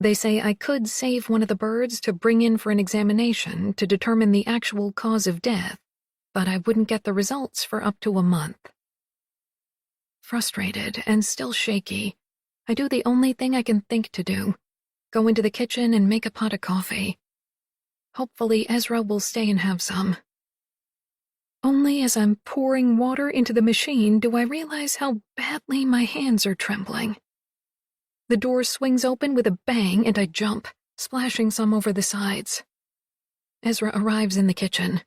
They say I could save one of the birds to bring in for an examination to determine the actual cause of death, but I wouldn't get the results for up to a month. Frustrated and still shaky, I do the only thing I can think to do. Go into the kitchen and make a pot of coffee. Hopefully Ezra will stay and have some. Only as I'm pouring water into the machine do I realize how badly my hands are trembling. The door swings open with a bang and I jump, splashing some over the sides. Ezra arrives in the kitchen.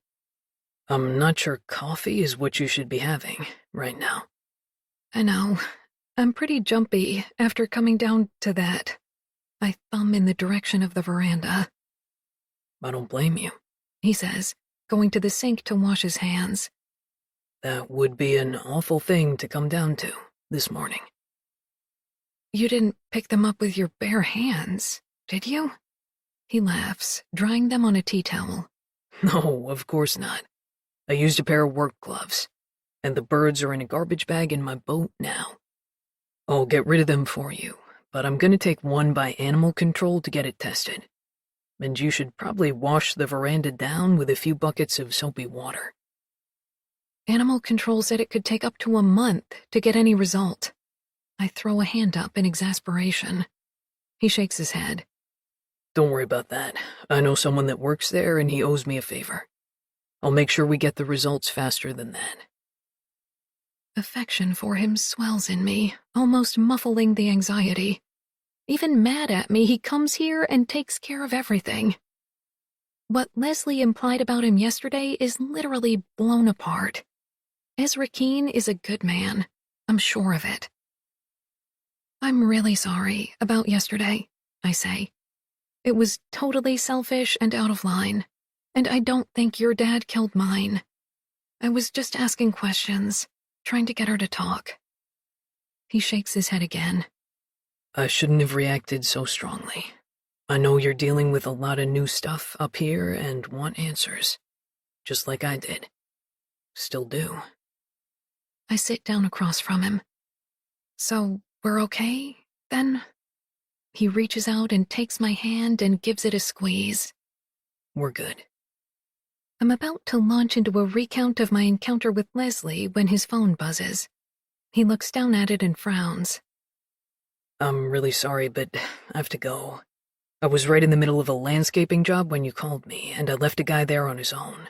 I'm not sure coffee is what you should be having right now. I know. I'm pretty jumpy after coming down to that. I thumb in the direction of the veranda. I don't blame you, He says, going to the sink to wash his hands. That would be an awful thing to come down to this morning. You didn't pick them up with your bare hands, did you? He laughs, drying them on a tea towel. No, of course not. I used a pair of work gloves, and the birds are in a garbage bag in my boat now. I'll get rid of them for you, but I'm going to take one by animal control to get it tested. And you should probably wash the veranda down with a few buckets of soapy water. Animal control said it could take up to a month to get any result. I throw a hand up in exasperation. He shakes his head. Don't worry about that. I know someone that works there and he owes me a favor. I'll make sure we get the results faster than that. Affection for him swells in me, almost muffling the anxiety. Even mad at me, he comes here and takes care of everything. What Leslie implied about him yesterday is literally blown apart. Ezra Keene is a good man. I'm sure of it. I'm really sorry about yesterday, I say. It was totally selfish and out of line, and I don't think your dad killed mine. I was just asking questions, trying to get her to talk. He shakes his head again. I shouldn't have reacted so strongly. I know you're dealing with a lot of new stuff up here and want answers, just like I did. Still do. I sit down across from him. So, we're okay, then? He reaches out and takes my hand and gives it a squeeze. We're good. I'm about to launch into a recount of my encounter with Leslie when his phone buzzes. He looks down at it and frowns. I'm really sorry, but I have to go. I was right in the middle of a landscaping job when you called me, and I left a guy there on his own.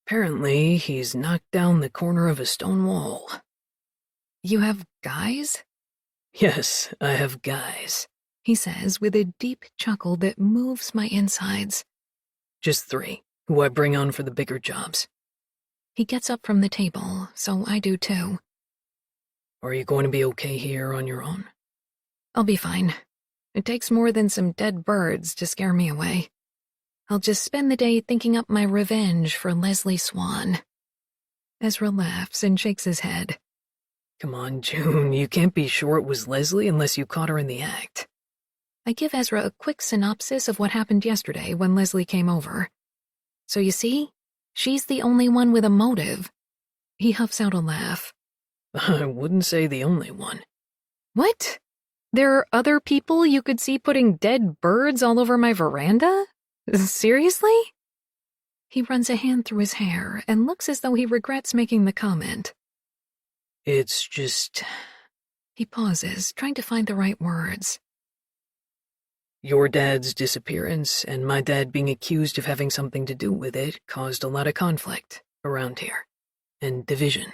Apparently, he's knocked down the corner of a stone wall. You have guys? Yes, I have guys, He says with a deep chuckle that moves my insides. Just 3, who I bring on for the bigger jobs. He gets up from the table, so I do too. Are you going to be okay here on your own? I'll be fine. It takes more than some dead birds to scare me away. I'll just spend the day thinking up my revenge for Leslie Swan. Ezra laughs and shakes his head. Come on, June, you can't be sure it was Leslie unless you caught her in the act. I give Ezra a quick synopsis of what happened yesterday when Leslie came over. So you see, she's the only one with a motive. He huffs out a laugh. I wouldn't say the only one. What? There are other people you could see putting dead birds all over my veranda? Seriously? He runs a hand through his hair and looks as though he regrets making the comment. It's just... He pauses, trying to find the right words. Your dad's disappearance and my dad being accused of having something to do with it caused a lot of conflict around here, and division.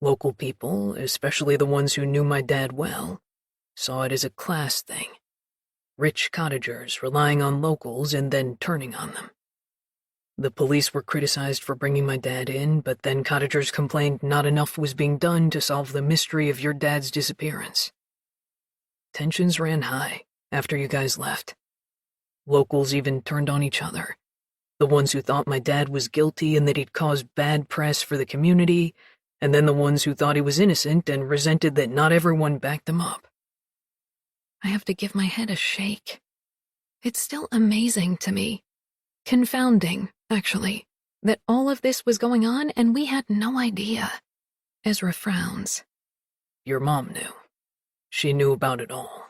Local people, especially the ones who knew my dad well, saw it as a class thing. Rich cottagers relying on locals and then turning on them. The police were criticized for bringing my dad in, but then cottagers complained not enough was being done to solve the mystery of your dad's disappearance. Tensions ran high after you guys left. Locals even turned on each other. The ones who thought my dad was guilty and that he'd caused bad press for the community, and then the ones who thought he was innocent and resented that not everyone backed him up. I have to give my head a shake. It's still amazing to me. Confounding, actually, that all of this was going on and we had no idea. Ezra frowns. Your mom knew. She knew about it all.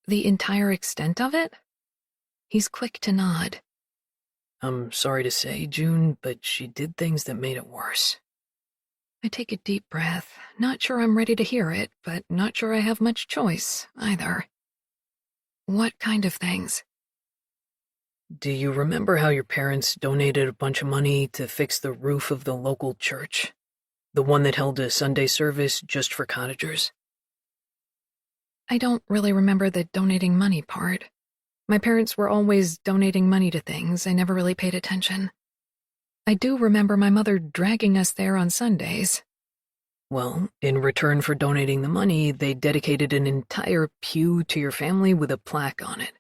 The entire extent of it? He's quick to nod. I'm sorry to say, June, but she did things that made it worse. I take a deep breath, not sure I'm ready to hear it, but not sure I have much choice, either. What kind of things? Do you remember how your parents donated a bunch of money to fix the roof of the local church? The one that held a Sunday service just for cottagers? I don't really remember the donating money part. My parents were always donating money to things. I never really paid attention. I do remember my mother dragging us there on Sundays. Well, in return for donating the money, they dedicated an entire pew to your family with a plaque on it.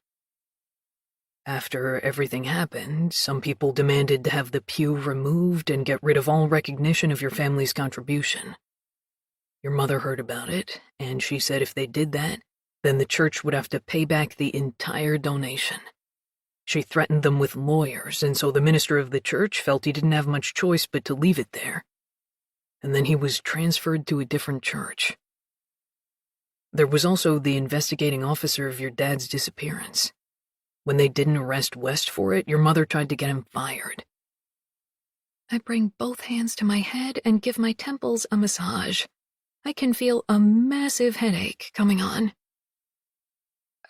After everything happened, some people demanded to have the pew removed and get rid of all recognition of your family's contribution. Your mother heard about it, and she said if they did that, then the church would have to pay back the entire donation. She threatened them with lawyers, and so the minister of the church felt he didn't have much choice but to leave it there. And then he was transferred to a different church. There was also the investigating officer of your dad's disappearance. When they didn't arrest West for it, your mother tried to get him fired. I bring both hands to my head and give my temples a massage. I can feel a massive headache coming on.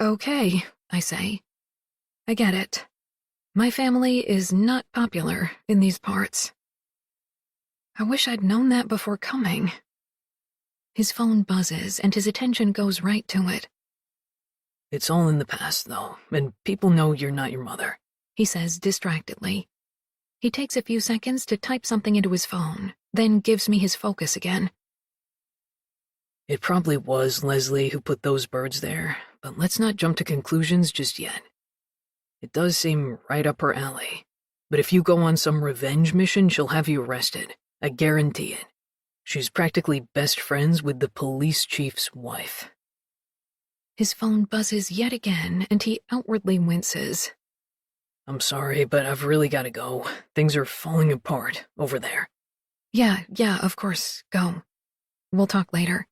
Okay, I say. I get it. My family is not popular in these parts. I wish I'd known that before coming. His phone buzzes and his attention goes right to it. It's all in the past, though, and people know you're not your mother, he says distractedly. He takes a few seconds to type something into his phone, then gives me his focus again. It probably was Leslie who put those birds there, but let's not jump to conclusions just yet. It does seem right up her alley, but if you go on some revenge mission, she'll have you arrested. I guarantee it. She's practically best friends with the police chief's wife. His phone buzzes yet again, and he outwardly winces. I'm sorry, but I've really got to go. Things are falling apart over there. Yeah, of course, go. We'll talk later.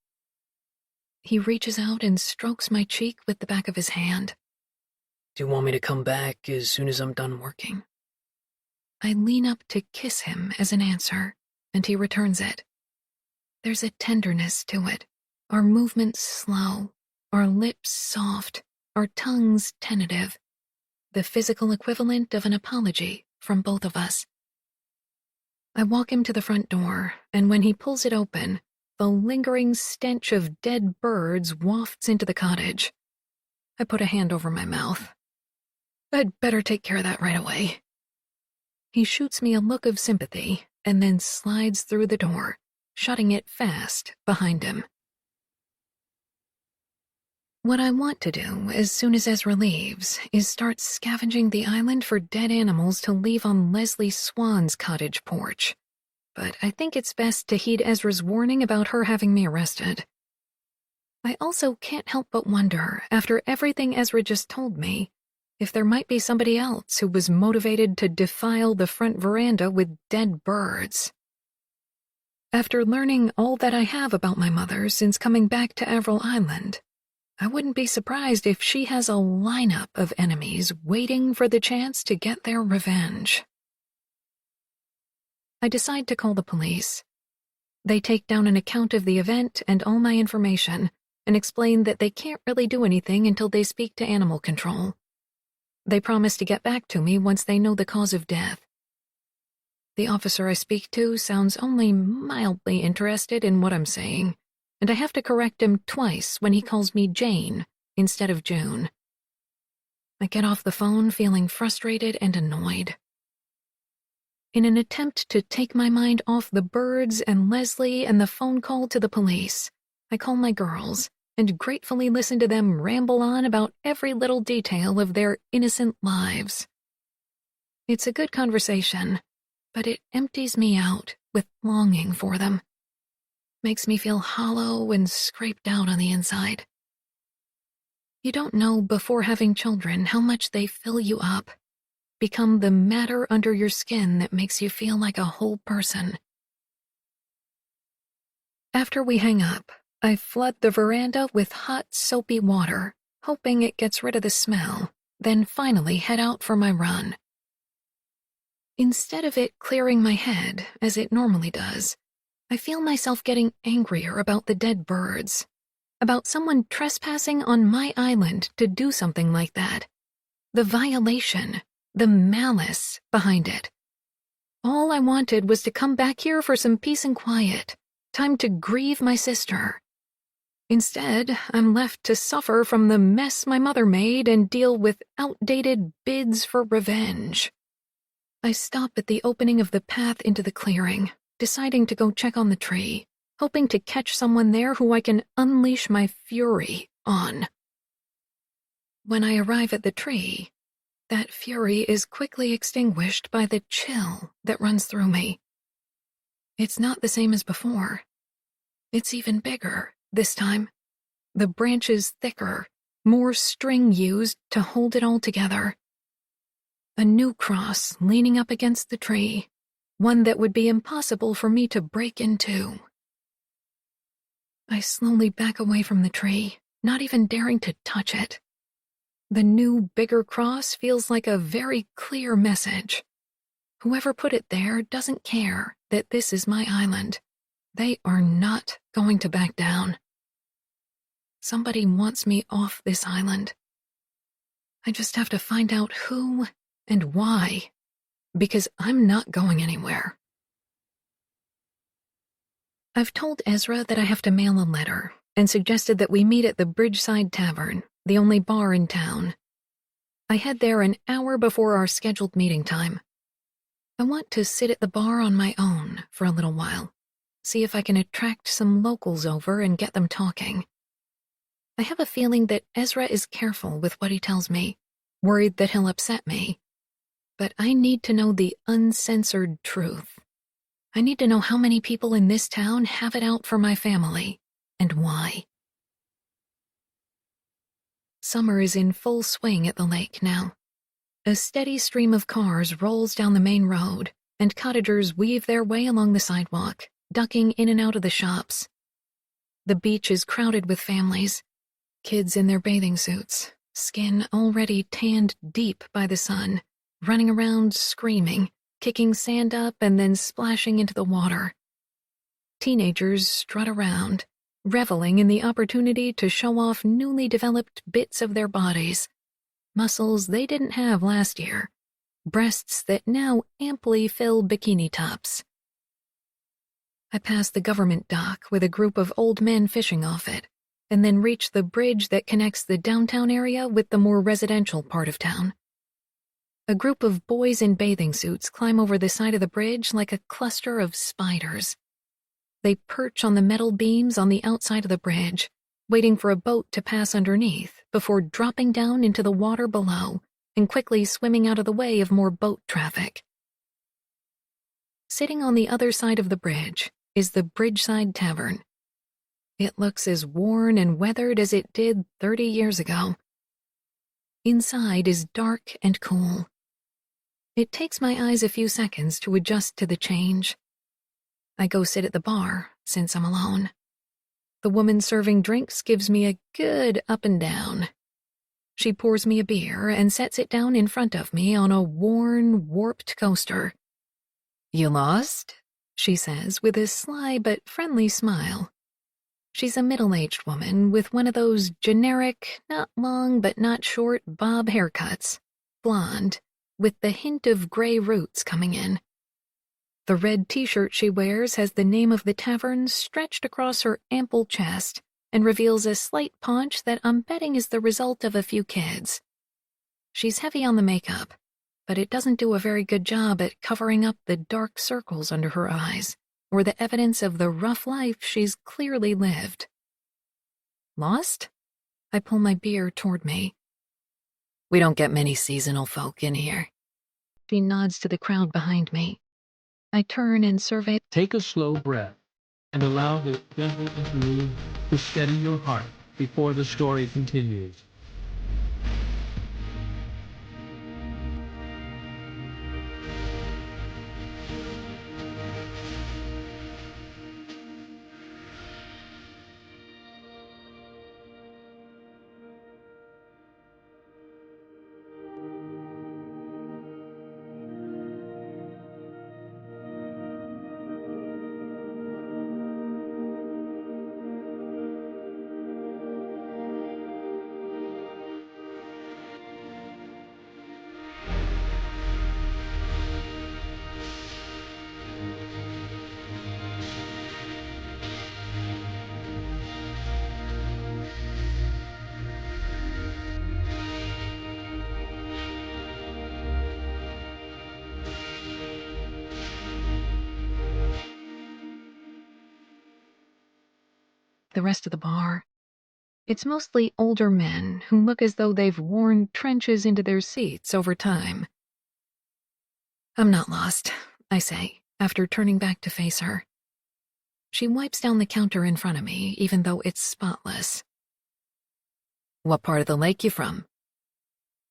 He reaches out and strokes my cheek with the back of his hand. Do you want me to come back as soon as I'm done working? I lean up to kiss him as an answer, and he returns it. There's a tenderness to it, our movements slow, our lips soft, our tongues tentative, the physical equivalent of an apology from both of us. I walk him to the front door, and when he pulls it open, the lingering stench of dead birds wafts into the cottage. I put a hand over my mouth. I'd better take care of that right away. He shoots me a look of sympathy and then slides through the door, shutting it fast behind him. What I want to do as soon as Ezra leaves is start scavenging the island for dead animals to leave on Leslie Swan's cottage porch. But I think it's best to heed Ezra's warning about her having me arrested. I also can't help but wonder, after everything Ezra just told me, if there might be somebody else who was motivated to defile the front veranda with dead birds. After learning all that I have about my mother since coming back to Avril Island, I wouldn't be surprised if she has a lineup of enemies waiting for the chance to get their revenge. I decide to call the police. They take down an account of the event and all my information and explain that they can't really do anything until they speak to animal control. They promise to get back to me once they know the cause of death. The officer I speak to sounds only mildly interested in what I'm saying, and I have to correct him twice when he calls me Jane instead of June. I get off the phone feeling frustrated and annoyed. In an attempt to take my mind off the birds and Leslie and the phone call to the police, I call my girls and gratefully listen to them ramble on about every little detail of their innocent lives. It's a good conversation, but it empties me out with longing for them. Makes me feel hollow and scraped out on the inside. You don't know before having children how much they fill you up, become the matter under your skin that makes you feel like a whole person. After we hang up, I flood the veranda with hot, soapy water, hoping it gets rid of the smell, then finally head out for my run. Instead of it clearing my head, as it normally does, I feel myself getting angrier about the dead birds, about someone trespassing on my island to do something like that. The violation, the malice behind it. All I wanted was to come back here for some peace and quiet, time to grieve my sister. Instead, I'm left to suffer from the mess my mother made and deal with outdated bids for revenge. I stop at the opening of the path into the clearing, deciding to go check on the tree, hoping to catch someone there who I can unleash my fury on. When I arrive at the tree, that fury is quickly extinguished by the chill that runs through me. It's not the same as before. It's even bigger this time. The branches thicker, more string used to hold it all together. A new cross leaning up against the tree, one that would be impossible for me to break into. I slowly back away from the tree, not even daring to touch it. The new, bigger cross feels like a very clear message. Whoever put it there doesn't care that this is my island. They are not going to back down. Somebody wants me off this island. I just have to find out who and why, because I'm not going anywhere. I've told Ezra that I have to mail a letter and suggested that we meet at the Bridgeside Tavern, the only bar in town. I head there an hour before our scheduled meeting time. I want to sit at the bar on my own for a little while, see if I can attract some locals over and get them talking. I have a feeling that Ezra is careful with what he tells me, worried that he'll upset me. But I need to know the uncensored truth. I need to know how many people in this town have it out for my family, and why. Summer is in full swing at the lake now. A steady stream of cars rolls down the main road, and cottagers weave their way along the sidewalk, ducking in and out of the shops. The beach is crowded with families, kids in their bathing suits, skin already tanned deep by the sun, running around screaming, kicking sand up and then splashing into the water. Teenagers strut around, reveling in the opportunity to show off newly developed bits of their bodies, muscles they didn't have last year, breasts that now amply fill bikini tops. I pass the government dock with a group of old men fishing off it, and then reach the bridge that connects the downtown area with the more residential part of town. A group of boys in bathing suits climb over the side of the bridge like a cluster of spiders. They perch on the metal beams on the outside of the bridge, waiting for a boat to pass underneath before dropping down into the water below and quickly swimming out of the way of more boat traffic. Sitting on the other side of the bridge is the Bridgeside Tavern. It looks as worn and weathered as it did 30 years ago. Inside is dark and cool. It takes my eyes a few seconds to adjust to the change. I go sit at the bar, since I'm alone. The woman serving drinks gives me a good up and down. She pours me a beer and sets it down in front of me on a worn, warped coaster. "You lost?" she says with a sly but friendly smile. She's a middle-aged woman with one of those generic, not long but not short bob haircuts, blonde, with the hint of gray roots coming in. The red t-shirt she wears has the name of the tavern stretched across her ample chest and reveals a slight paunch that I'm betting is the result of a few kids. She's heavy on the makeup, but it doesn't do a very good job at covering up the dark circles under her eyes or the evidence of the rough life she's clearly lived. Lost? I pull my beer toward me. We don't get many seasonal folk in here. She nods to the crowd behind me. I turn and survey. Take a slow breath and allow the gentle interlude to steady your heart before the story continues. The rest of the bar. It's mostly older men who look as though they've worn trenches into their seats over time. I'm not lost, I say, after turning back to face her. She wipes down the counter in front of me, even though it's spotless. What part of the lake you from?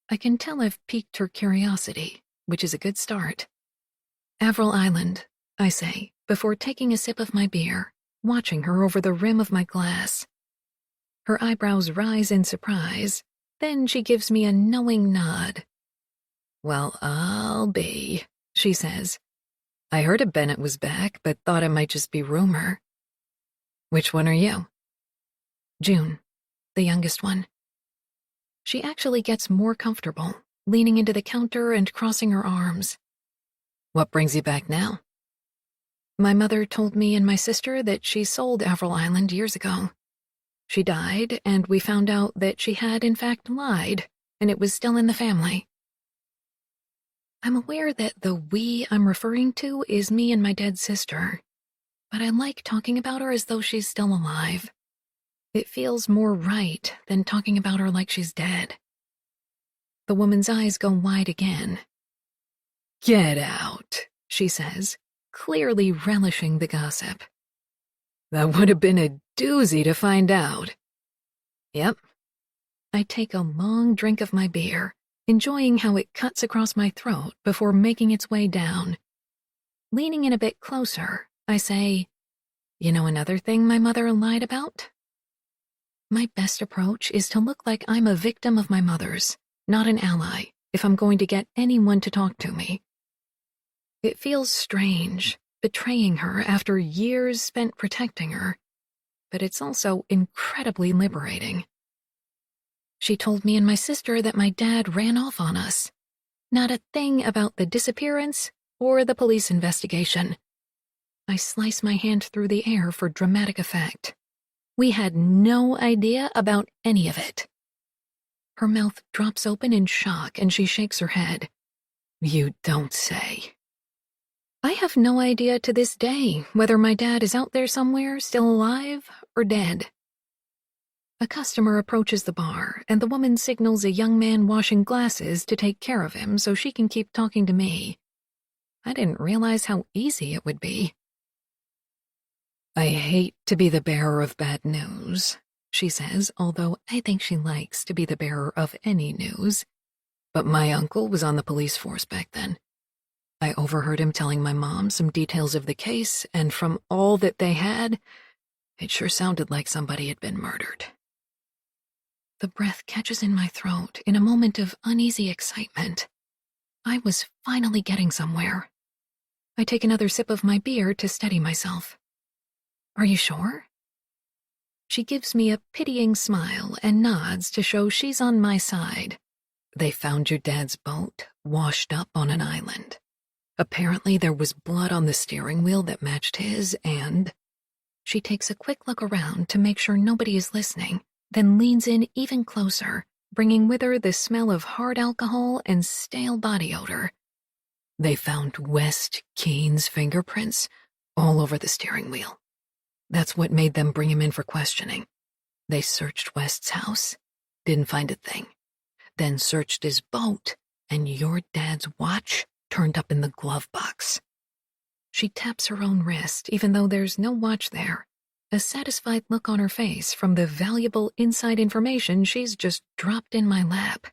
I can tell I've piqued her curiosity, which is a good start. Avril Island, I say, before taking a sip of my beer, watching her over the rim of my glass. Her eyebrows rise in surprise, then she gives me a knowing nod. Well, I'll be, she says. I heard a Bennett was back, but thought it might just be rumor. Which one are you? June, the youngest one. She actually gets more comfortable, leaning into the counter and crossing her arms. What brings you back now? My mother told me and my sister that she sold Avril Island years ago. She died, and we found out that she had in fact lied, and it was still in the family. I'm aware that the we I'm referring to is me and my dead sister, but I like talking about her as though she's still alive. It feels more right than talking about her like she's dead. The woman's eyes go wide again. Get out, she says, clearly relishing the gossip. That would have been a doozy to find out. Yep. I take a long drink of my beer, enjoying how it cuts across my throat before making its way down. Leaning in a bit closer, I say, "You know another thing my mother lied about?" My best approach is to look like I'm a victim of my mother's, not an ally, if I'm going to get anyone to talk to me. It feels strange, betraying her after years spent protecting her, but it's also incredibly liberating. She told me and my sister that my dad ran off on us. Not a thing about the disappearance or the police investigation. I slice my hand through the air for dramatic effect. We had no idea about any of it. Her mouth drops open in shock and she shakes her head. You don't say. I have no idea to this day whether my dad is out there somewhere, still alive or dead. A customer approaches the bar, and the woman signals a young man washing glasses to take care of him so she can keep talking to me. I didn't realize how easy it would be. I hate to be the bearer of bad news, she says, although I think she likes to be the bearer of any news. But my uncle was on the police force back then. I overheard him telling my mom some details of the case, and from all that they had, it sure sounded like somebody had been murdered. The breath catches in my throat in a moment of uneasy excitement. I was finally getting somewhere. I take another sip of my beer to steady myself. Are you sure? She gives me a pitying smile and nods to show she's on my side. They found your dad's boat washed up on an island. Apparently there was blood on the steering wheel that matched his, and she takes a quick look around to make sure nobody is listening, then leans in even closer, bringing with her the smell of hard alcohol and stale body odor. They found West Keene's fingerprints all over the steering wheel. That's what made them bring him in for questioning. They searched West's house, didn't find a thing, then searched his boat, and your dad's watch turned up in the glove box. She taps her own wrist, even though there's no watch there, a satisfied look on her face from the valuable inside information she's just dropped in my lap.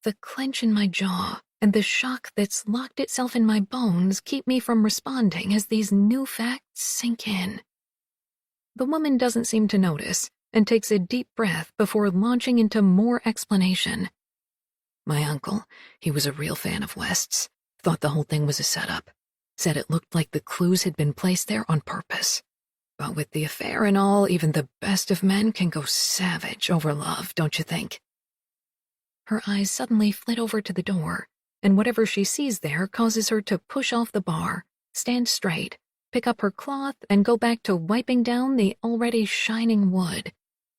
The clench in my jaw and the shock that's locked itself in my bones keep me from responding as these new facts sink in. The woman doesn't seem to notice and takes a deep breath before launching into more explanation. My uncle, he was a real fan of West's, thought the whole thing was a setup, said it looked like the clues had been placed there on purpose. But with the affair and all, even the best of men can go savage over love, don't you think? Her eyes suddenly flit over to the door, and whatever she sees there causes her to push off the bar, stand straight, pick up her cloth, and go back to wiping down the already shining wood.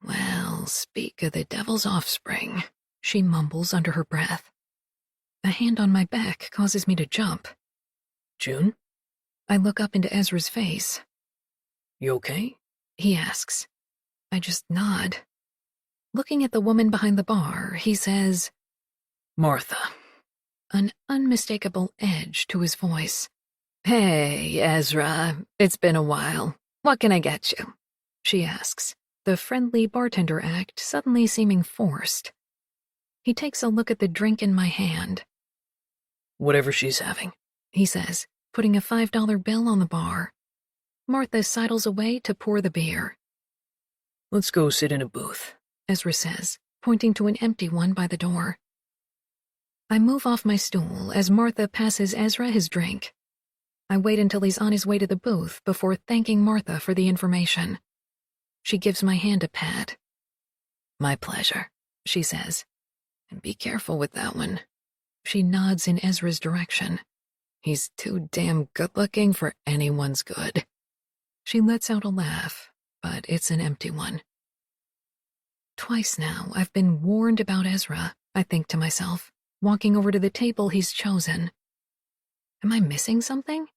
Well, speak of the devil's offspring, she mumbles under her breath. A hand on my back causes me to jump. June? I look up into Ezra's face. You okay? He asks. I just nod. Looking at the woman behind the bar, he says, Martha. An unmistakable edge to his voice. Hey, Ezra, it's been a while. What can I get you? She asks, the friendly bartender act suddenly seeming forced. He takes a look at the drink in my hand. Whatever she's having, he says, putting a $5 bill on the bar. Martha sidles away to pour the beer. Let's go sit in a booth, Ezra says, pointing to an empty one by the door. I move off my stool as Martha passes Ezra his drink. I wait until he's on his way to the booth before thanking Martha for the information. She gives my hand a pat. My pleasure, she says. And be careful with that one. She nods in Ezra's direction. He's too damn good-looking for anyone's good. She lets out a laugh, but it's an empty one. Twice now I've been warned about Ezra, I think to myself, walking over to the table he's chosen. Am I missing something?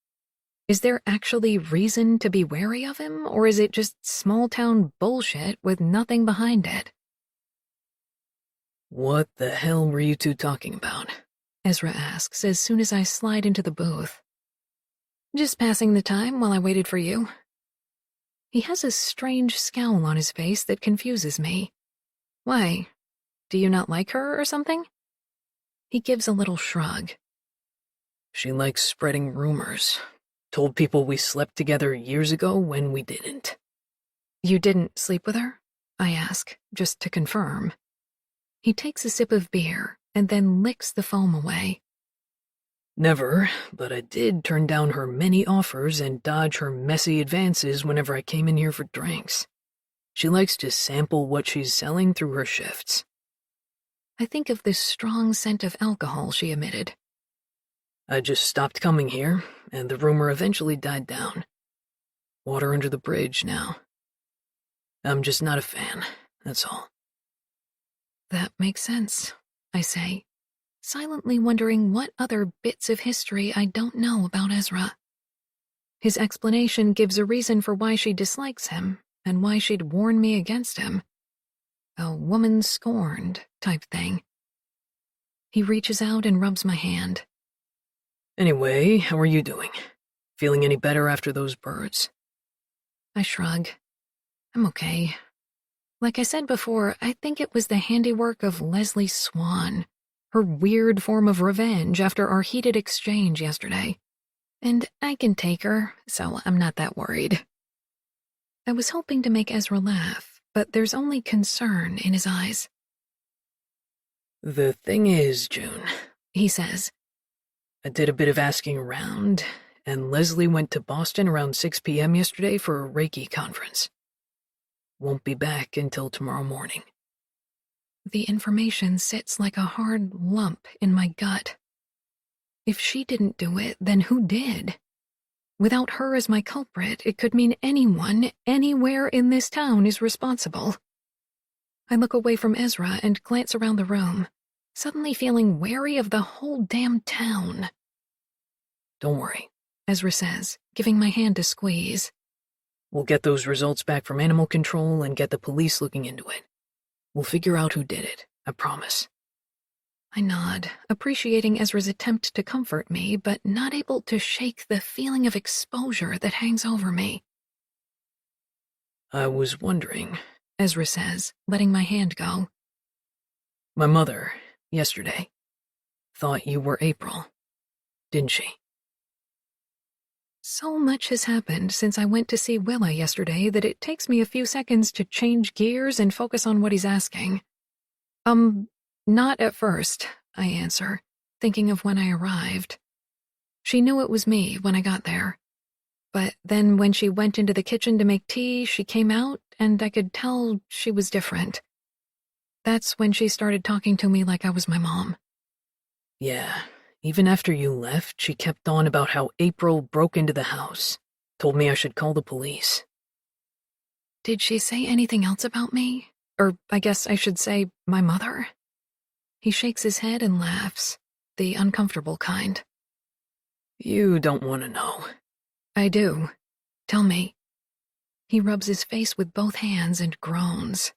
Is there actually reason to be wary of him, or is it just small-town bullshit with nothing behind it? What the hell were you two talking about? Ezra asks as soon as I slide into the booth. Just passing the time while I waited for you. He has a strange scowl on his face that confuses me. Why? Do you not like her or something? He gives a little shrug. She likes spreading rumors. Told people we slept together years ago when we didn't. You didn't sleep with her? I ask, just to confirm. He takes a sip of beer and then licks the foam away. Never, but I did turn down her many offers and dodge her messy advances whenever I came in here for drinks. She likes to sample what she's selling through her shifts. I think of the strong scent of alcohol she emitted. I just stopped coming here, and the rumor eventually died down. Water under the bridge now. I'm just not a fan, that's all. That makes sense, I say, silently wondering what other bits of history I don't know about Ezra. His explanation gives a reason for why she dislikes him and why she'd warn me against him. A woman scorned type thing. He reaches out and rubs my hand. Anyway, how are you doing? Feeling any better after those birds? I shrug. I'm okay. Like I said before, I think it was the handiwork of Leslie Swan, her weird form of revenge after our heated exchange yesterday. And I can take her, so I'm not that worried. I was hoping to make Ezra laugh, but there's only concern in his eyes. The thing is, June, He says, I did a bit of asking around, and Leslie went to Boston around 6 p.m. yesterday for a Reiki conference. Won't be back until tomorrow morning. the information sits like a hard lump in my gut. If she didn't do it, then who did? Without her as my culprit, it could mean anyone, anywhere in this town is responsible. I look away from Ezra and glance around the room, suddenly feeling wary of the whole damn town. Don't worry. Ezra says, giving my hand a squeeze. We'll get those results back from animal control and get the police looking into it. We'll figure out who did it, I promise. I nod, appreciating Ezra's attempt to comfort me, but not able to shake the feeling of exposure that hangs over me. I was wondering, Ezra says, letting my hand go. my mother, yesterday, thought you were April, didn't she? So much has happened since I went to see Willa yesterday that it takes me a few seconds to change gears and focus on what he's asking. Not at first, I answer, thinking of when I arrived. She knew it was me when I got there. But then when she went into the kitchen to make tea, she came out and I could tell she was different. That's when she started talking to me like I was my mom. Yeah, even after you left, she kept on about how April broke into the house, told me I should call the police. Did she say anything else about me? Or I guess I should say my mother? He shakes his head and laughs, the uncomfortable kind. You don't want to know. I do. Tell me. He rubs his face with both hands and groans.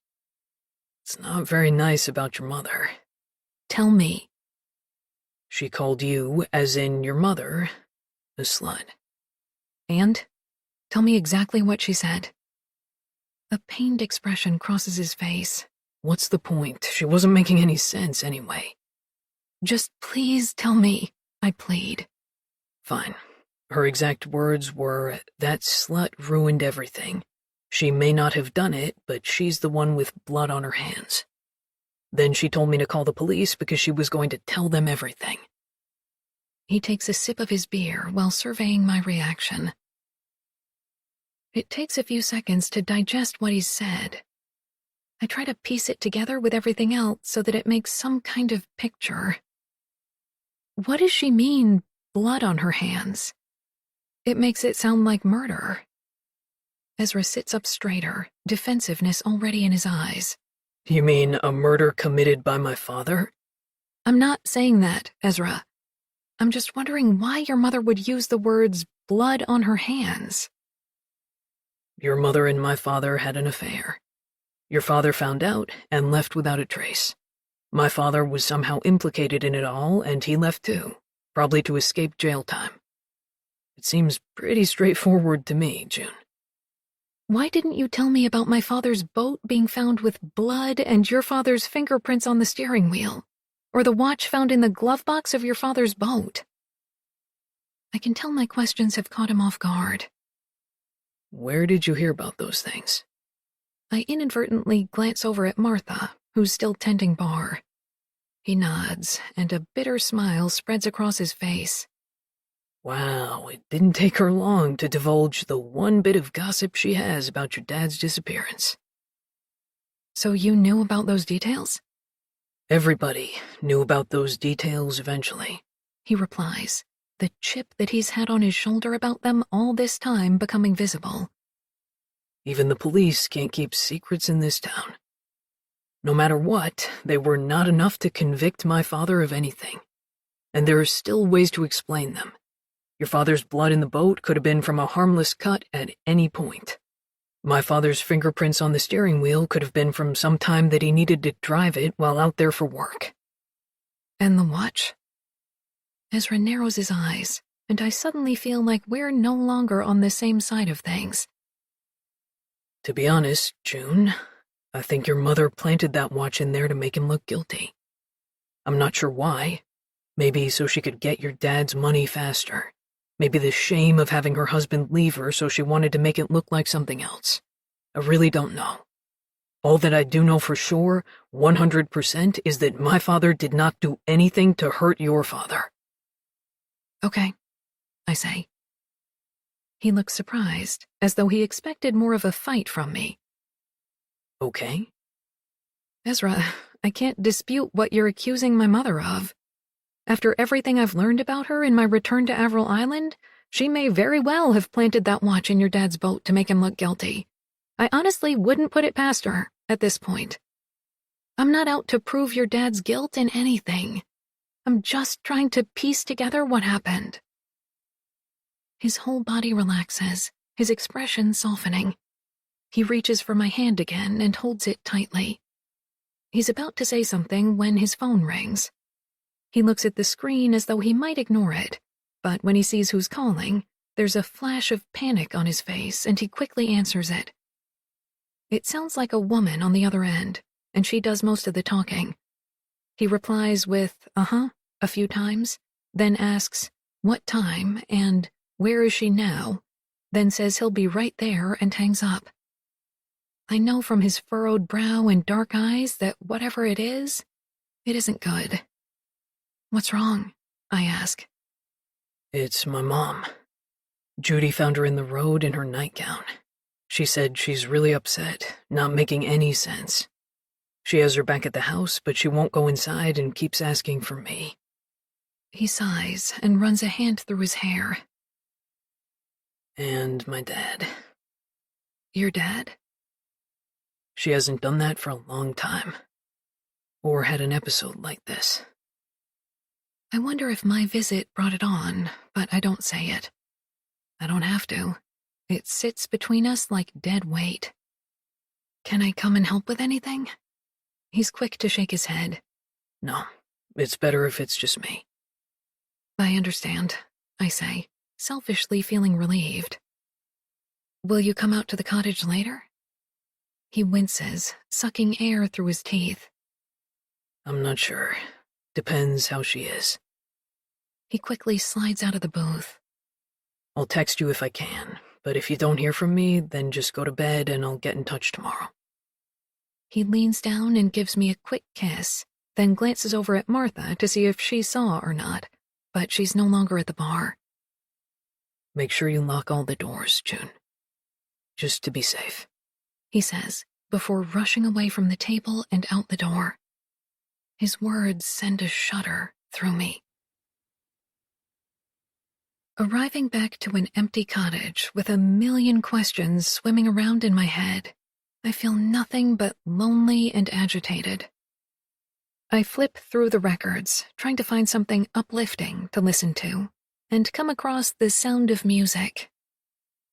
It's not very nice about your mother. Tell me. She called you, as in your mother, a slut. And? Tell me exactly what she said. A pained expression crosses his face. What's the point? She wasn't making any sense anyway. Just please tell me, I plead. Fine. Her exact words were, that slut ruined everything. She may not have done it, but she's the one with blood on her hands. Then she told me to call the police because she was going to tell them everything. He takes a sip of his beer while surveying my reaction. It takes a few seconds to digest what he's said. I try to piece it together with everything else so that it makes some kind of picture. What does she mean, blood on her hands? It makes it sound like murder. Ezra sits up straighter, defensiveness already in his eyes. You mean a murder committed by my father? I'm not saying that, Ezra. I'm just wondering why your mother would use the words blood on her hands. Your mother and my father had an affair. Your father found out and left without a trace. My father was somehow implicated in it all, and he left too, probably to escape jail time. It seems pretty straightforward to me, June. Why didn't you tell me about my father's boat being found with blood and your father's fingerprints on the steering wheel? Or the watch found in the glove box of your father's boat? I can tell my questions have caught him off guard. Where did you hear about those things? I inadvertently glance over at Martha, who's still tending bar. He nods, and a bitter smile spreads across his face. Wow, it didn't take her long to divulge the one bit of gossip she has about your dad's disappearance. So you knew about those details? Everybody knew about those details eventually. He replies, the chip that he's had on his shoulder about them all this time becoming visible. Even the police can't keep secrets in this town. No matter what, they were not enough to convict my father of anything. And there are still ways to explain them. Your father's blood in the boat could have been from a harmless cut at any point. My father's fingerprints on the steering wheel could have been from some time that he needed to drive it while out there for work. And the watch? Ezra narrows his eyes, and I suddenly feel like we're no longer on the same side of things. To be honest, June, I think your mother planted that watch in there to make him look guilty. I'm not sure why. Maybe so she could get your dad's money faster. Maybe the shame of having her husband leave her, so she wanted to make it look like something else. I really don't know. All that I do know for sure, 100%, is that my father did not do anything to hurt your father. Okay, I say. He looks surprised, as though he expected more of a fight from me. Okay? Ezra, I can't dispute what you're accusing my mother of. After everything I've learned about her in my return to Avril Island, she may very well have planted that watch in your dad's boat to make him look guilty. I honestly wouldn't put it past her at this point. I'm not out to prove your dad's guilt in anything. I'm just trying to piece together what happened. His whole body relaxes, his expression softening. He reaches for my hand again and holds it tightly. He's about to say something when his phone rings. He looks at the screen as though he might ignore it, but when he sees who's calling, there's a flash of panic on his face and he quickly answers it. It sounds like a woman on the other end, and she does most of the talking. He replies with, a few times, then asks, what time, and where is she now, then says he'll be right there and hangs up. I know from his furrowed brow and dark eyes that whatever it isn't good. What's wrong? I ask. It's my mom. Judy found her in the road in her nightgown. She said she's really upset, not making any sense. She has her back at the house, but she won't go inside and keeps asking for me. He sighs and runs a hand through his hair. And my dad. Your dad? She hasn't done that for a long time. Or had an episode like this. I wonder if my visit brought it on, but I don't say it. I don't have to. It sits between us like dead weight. Can I come and help with anything? He's quick to shake his head. No, it's better if it's just me. I understand, I say, selfishly feeling relieved. Will you come out to the cottage later? He winces, sucking air through his teeth. I'm not sure. Depends how she is. He quickly slides out of the booth. I'll text you if I can, but if you don't hear from me, then just go to bed and I'll get in touch tomorrow. He leans down and gives me a quick kiss, then glances over at Martha to see if she saw or not, but she's no longer at the bar. Make sure you lock all the doors, June. Just to be safe, he says, before rushing away from the table and out the door. His words send a shudder through me. Arriving back to an empty cottage with a million questions swimming around in my head, I feel nothing but lonely and agitated. I flip through the records, trying to find something uplifting to listen to, and come across The Sound of Music.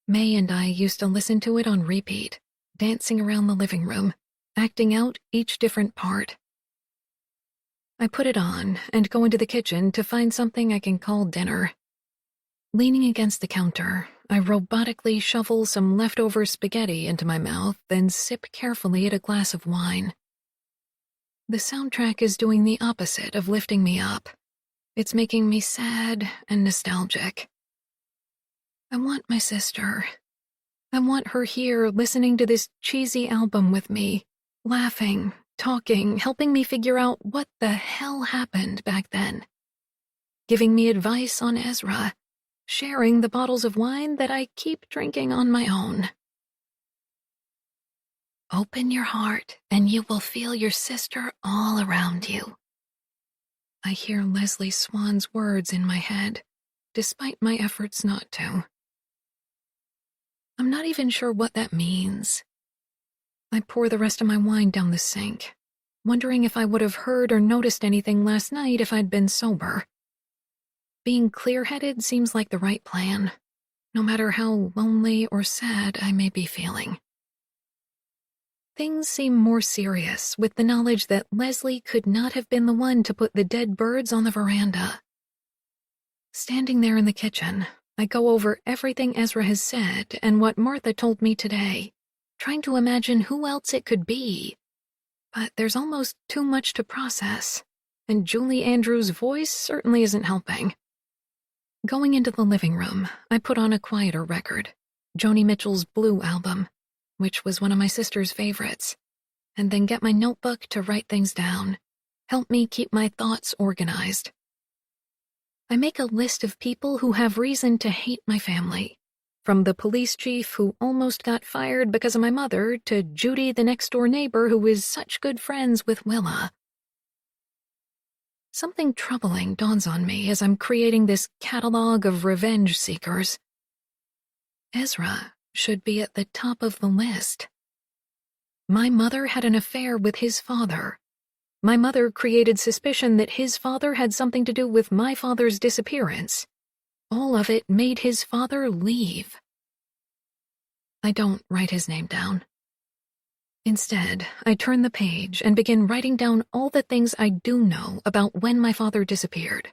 May and I used to listen to it on repeat, dancing around the living room, acting out each different part. I put it on and go into the kitchen to find something I can call dinner. Leaning against the counter, I robotically shovel some leftover spaghetti into my mouth, then sip carefully at a glass of wine. The soundtrack is doing the opposite of lifting me up. It's making me sad and nostalgic. I want my sister. I want her here listening to this cheesy album with me, laughing, talking, helping me figure out what the hell happened back then. Giving me advice on Ezra, sharing the bottles of wine that I keep drinking on my own. Open your heart and you will feel your sister all around you. I hear Leslie Swan's words in my head, despite my efforts not to. I'm not even sure what that means. I pour the rest of my wine down the sink, wondering if I would have heard or noticed anything last night if I'd been sober. Being clear-headed seems like the right plan, no matter how lonely or sad I may be feeling. Things seem more serious with the knowledge that Leslie could not have been the one to put the dead birds on the veranda. Standing there in the kitchen, I go over everything Ezra has said and what Martha told me today, trying to imagine who else it could be. But there's almost too much to process, and Julie Andrews' voice certainly isn't helping. Going into the living room, I put on a quieter record, Joni Mitchell's Blue album, which was one of my sister's favorites, and then get my notebook to write things down, help me keep my thoughts organized. I make a list of people who have reason to hate my family, from the police chief who almost got fired because of my mother to Judy, the next-door neighbor who is such good friends with Willa. Something troubling dawns on me as I'm creating this catalog of revenge seekers. Ezra should be at the top of the list. My mother had an affair with his father. My mother created suspicion that his father had something to do with my father's disappearance. All of it made his father leave. I don't write his name down. Instead, I turn the page and begin writing down all the things I do know about when my father disappeared.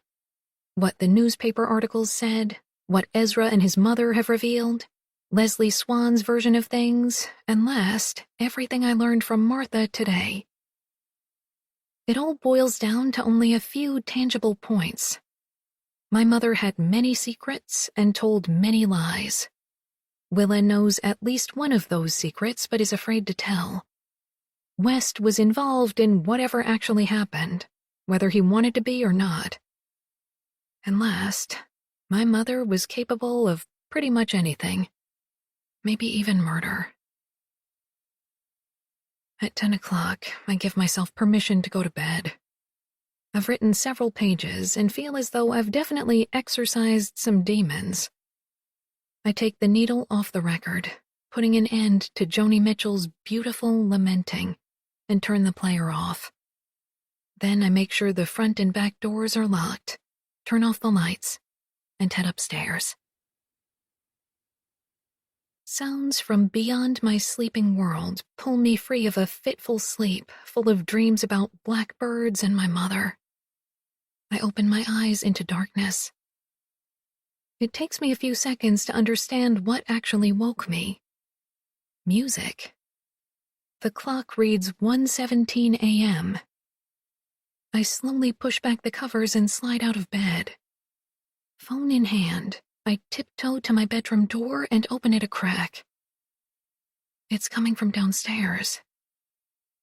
What the newspaper articles said, what Ezra and his mother have revealed, Leslie Swan's version of things, and last, everything I learned from Martha today. It all boils down to only a few tangible points. My mother had many secrets and told many lies. Willa knows at least one of those secrets but is afraid to tell. West was involved in whatever actually happened, whether he wanted to be or not. And last, my mother was capable of pretty much anything, maybe even murder. At 10 o'clock, I give myself permission to go to bed. I've written several pages and feel as though I've definitely exorcised some demons. I take the needle off the record, putting an end to Joni Mitchell's beautiful lamenting, and turn the player off. Then I make sure the front and back doors are locked, turn off the lights, and head upstairs. Sounds from beyond my sleeping world pull me free of a fitful sleep full of dreams about blackbirds and my mother. I open my eyes into darkness. It takes me a few seconds to understand what actually woke me. Music. The clock reads 1:17 a.m. I slowly push back the covers and slide out of bed. Phone in hand, I tiptoe to my bedroom door and open it a crack. It's coming from downstairs.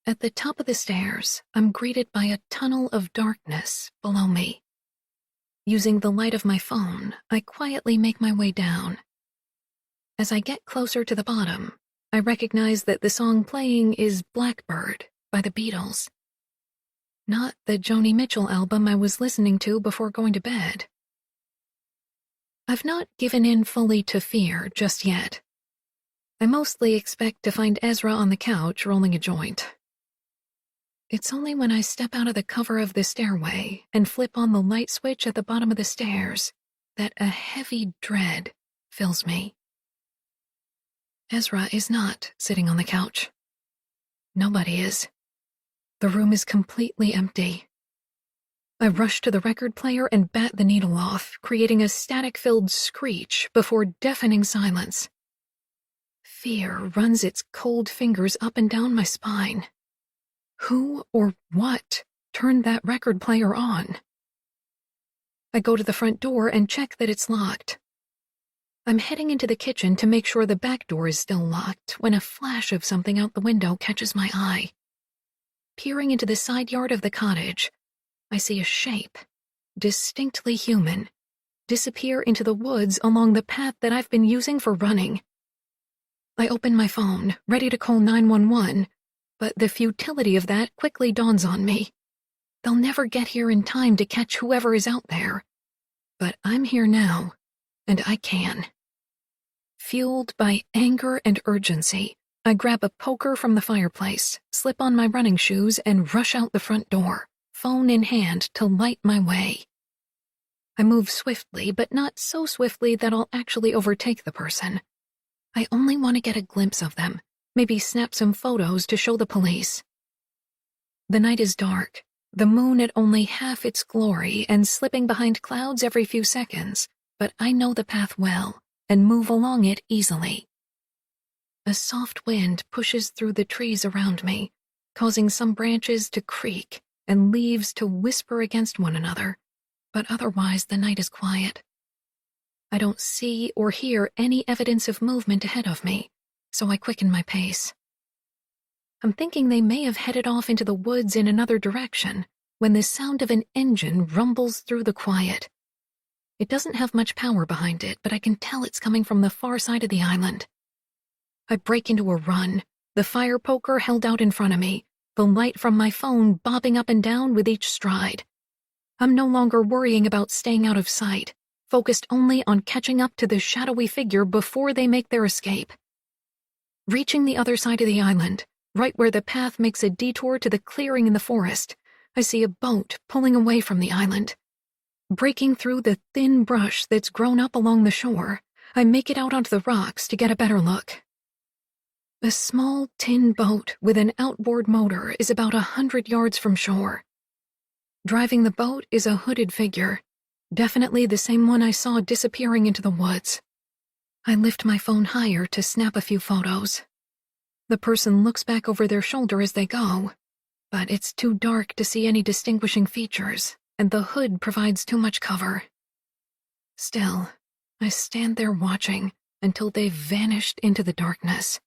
At the top of the stairs, I'm greeted by a tunnel of darkness below me. Using the light of my phone, I quietly make my way down. As I get closer to the bottom, I recognize that the song playing is Blackbird by the Beatles. Not the Joni Mitchell album I was listening to before going to bed. I've not given in fully to fear just yet. I mostly expect to find Ezra on the couch rolling a joint. It's only when I step out of the cover of the stairway and flip on the light switch at the bottom of the stairs that a heavy dread fills me. Ezra is not sitting on the couch. Nobody is. The room is completely empty. I rush to the record player and bat the needle off, creating a static-filled screech before deafening silence. Fear runs its cold fingers up and down my spine. Who or what turned that record player on? I go to the front door and check that it's locked. I'm heading into the kitchen to make sure the back door is still locked when a flash of something out the window catches my eye. Peering into the side yard of the cottage, I see a shape, distinctly human, disappear into the woods along the path that I've been using for running. I open my phone, ready to call 911, but the futility of that quickly dawns on me. They'll never get here in time to catch whoever is out there. But I'm here now, and I can. Fueled by anger and urgency, I grab a poker from the fireplace, slip on my running shoes, and rush out the front door, phone in hand to light my way. I move swiftly, but not so swiftly that I'll actually overtake the person. I only want to get a glimpse of them, maybe snap some photos to show the police. The night is dark, the moon at only half its glory and slipping behind clouds every few seconds, but I know the path well and move along it easily. A soft wind pushes through the trees around me, causing some branches to creak and leaves to whisper against one another, but otherwise the night is quiet. I don't see or hear any evidence of movement ahead of me, so I quicken my pace. I'm thinking they may have headed off into the woods in another direction when the sound of an engine rumbles through the quiet. It doesn't have much power behind it, but I can tell it's coming from the far side of the island. I break into a run, the fire poker held out in front of me, the light from my phone bobbing up and down with each stride. I'm no longer worrying about staying out of sight, focused only on catching up to the shadowy figure before they make their escape. Reaching the other side of the island, right where the path makes a detour to the clearing in the forest, I see a boat pulling away from the island. Breaking through the thin brush that's grown up along the shore, I make it out onto the rocks to get a better look. A small tin boat with an outboard motor is about 100 yards from shore. Driving the boat is a hooded figure, definitely the same one I saw disappearing into the woods. I lift my phone higher to snap a few photos. The person looks back over their shoulder as they go, but it's too dark to see any distinguishing features, and the hood provides too much cover. Still, I stand there watching until they've vanished into the darkness.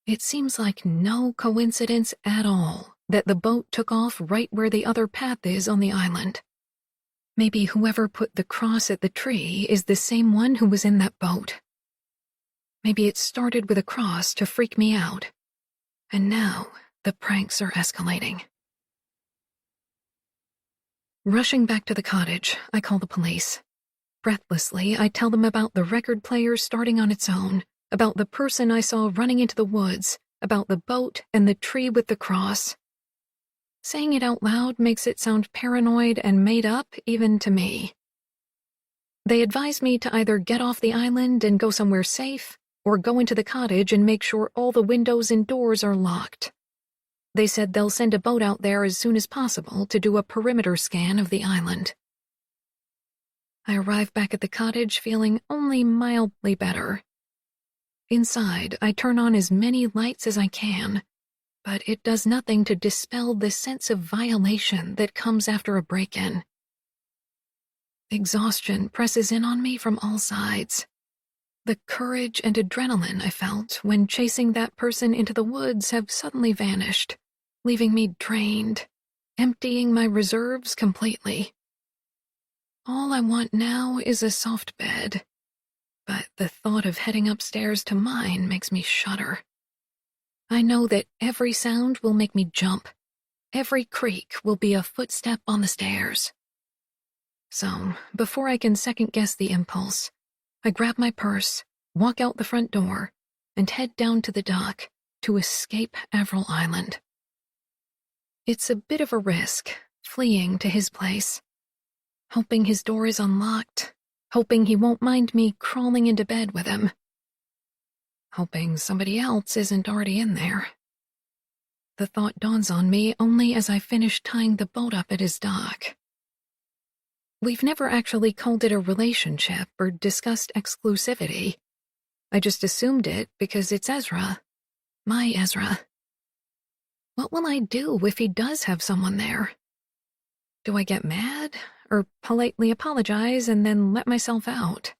It seems like no coincidence at all that the boat took off right where the other path is on the island. Maybe whoever put the cross at the tree is the same one who was in that boat. Maybe it started with a cross to freak me out, and now the pranks are escalating. Rushing back to the cottage, I call the police. Breathlessly, I tell them about the record player starting on its own, about the person I saw running into the woods, about the boat and the tree with the cross. Saying it out loud makes it sound paranoid and made up even to me. They advise me to either get off the island and go somewhere safe, or go into the cottage and make sure all the windows and doors are locked. They said they'll send a boat out there as soon as possible to do a perimeter scan of the island. I arrive back at the cottage feeling only mildly better. Inside, I turn on as many lights as I can, but it does nothing to dispel the sense of violation that comes after a break-in. Exhaustion presses in on me from all sides. The courage and adrenaline I felt when chasing that person into the woods have suddenly vanished, leaving me drained, emptying my reserves completely. All I want now is a soft bed, but the thought of heading upstairs to mine makes me shudder. I know that every sound will make me jump. Every creak will be a footstep on the stairs. So, before I can second-guess the impulse, I grab my purse, walk out the front door, and head down to the dock to escape Avril Island. It's a bit of a risk, fleeing to his place. Hoping his door is unlocked, hoping he won't mind me crawling into bed with him. Hoping somebody else isn't already in there. The thought dawns on me only as I finish tying the boat up at his dock. We've never actually called it a relationship or discussed exclusivity. I just assumed it because it's Ezra. My Ezra. What will I do if he does have someone there? Do I get mad, or politely apologize and then let myself out?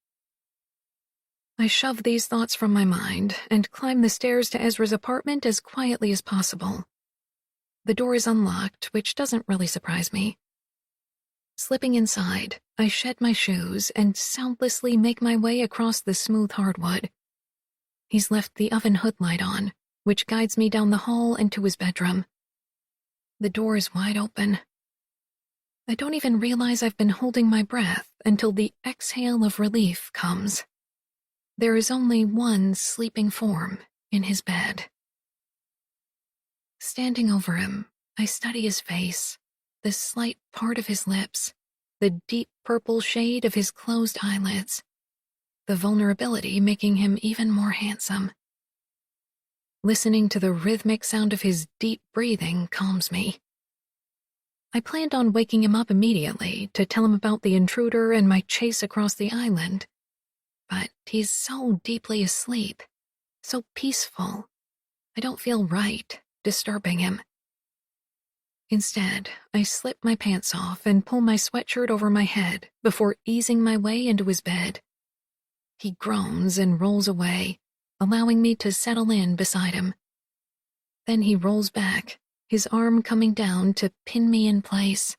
I shove these thoughts from my mind and climb the stairs to Ezra's apartment as quietly as possible. The door is unlocked, which doesn't really surprise me. Slipping inside, I shed my shoes and soundlessly make my way across the smooth hardwood. He's left the oven hood light on, which guides me down the hall and to his bedroom. The door is wide open. I don't even realize I've been holding my breath until the exhale of relief comes. There is only one sleeping form in his bed. Standing over him, I study his face, the slight part of his lips, the deep purple shade of his closed eyelids, the vulnerability making him even more handsome. Listening to the rhythmic sound of his deep breathing calms me. I planned on waking him up immediately to tell him about the intruder and my chase across the island, but he's so deeply asleep, so peaceful. I don't feel right disturbing him. Instead, I slip my pants off and pull my sweatshirt over my head before easing my way into his bed. He groans and rolls away, allowing me to settle in beside him. Then he rolls back, his arm coming down to pin me in place.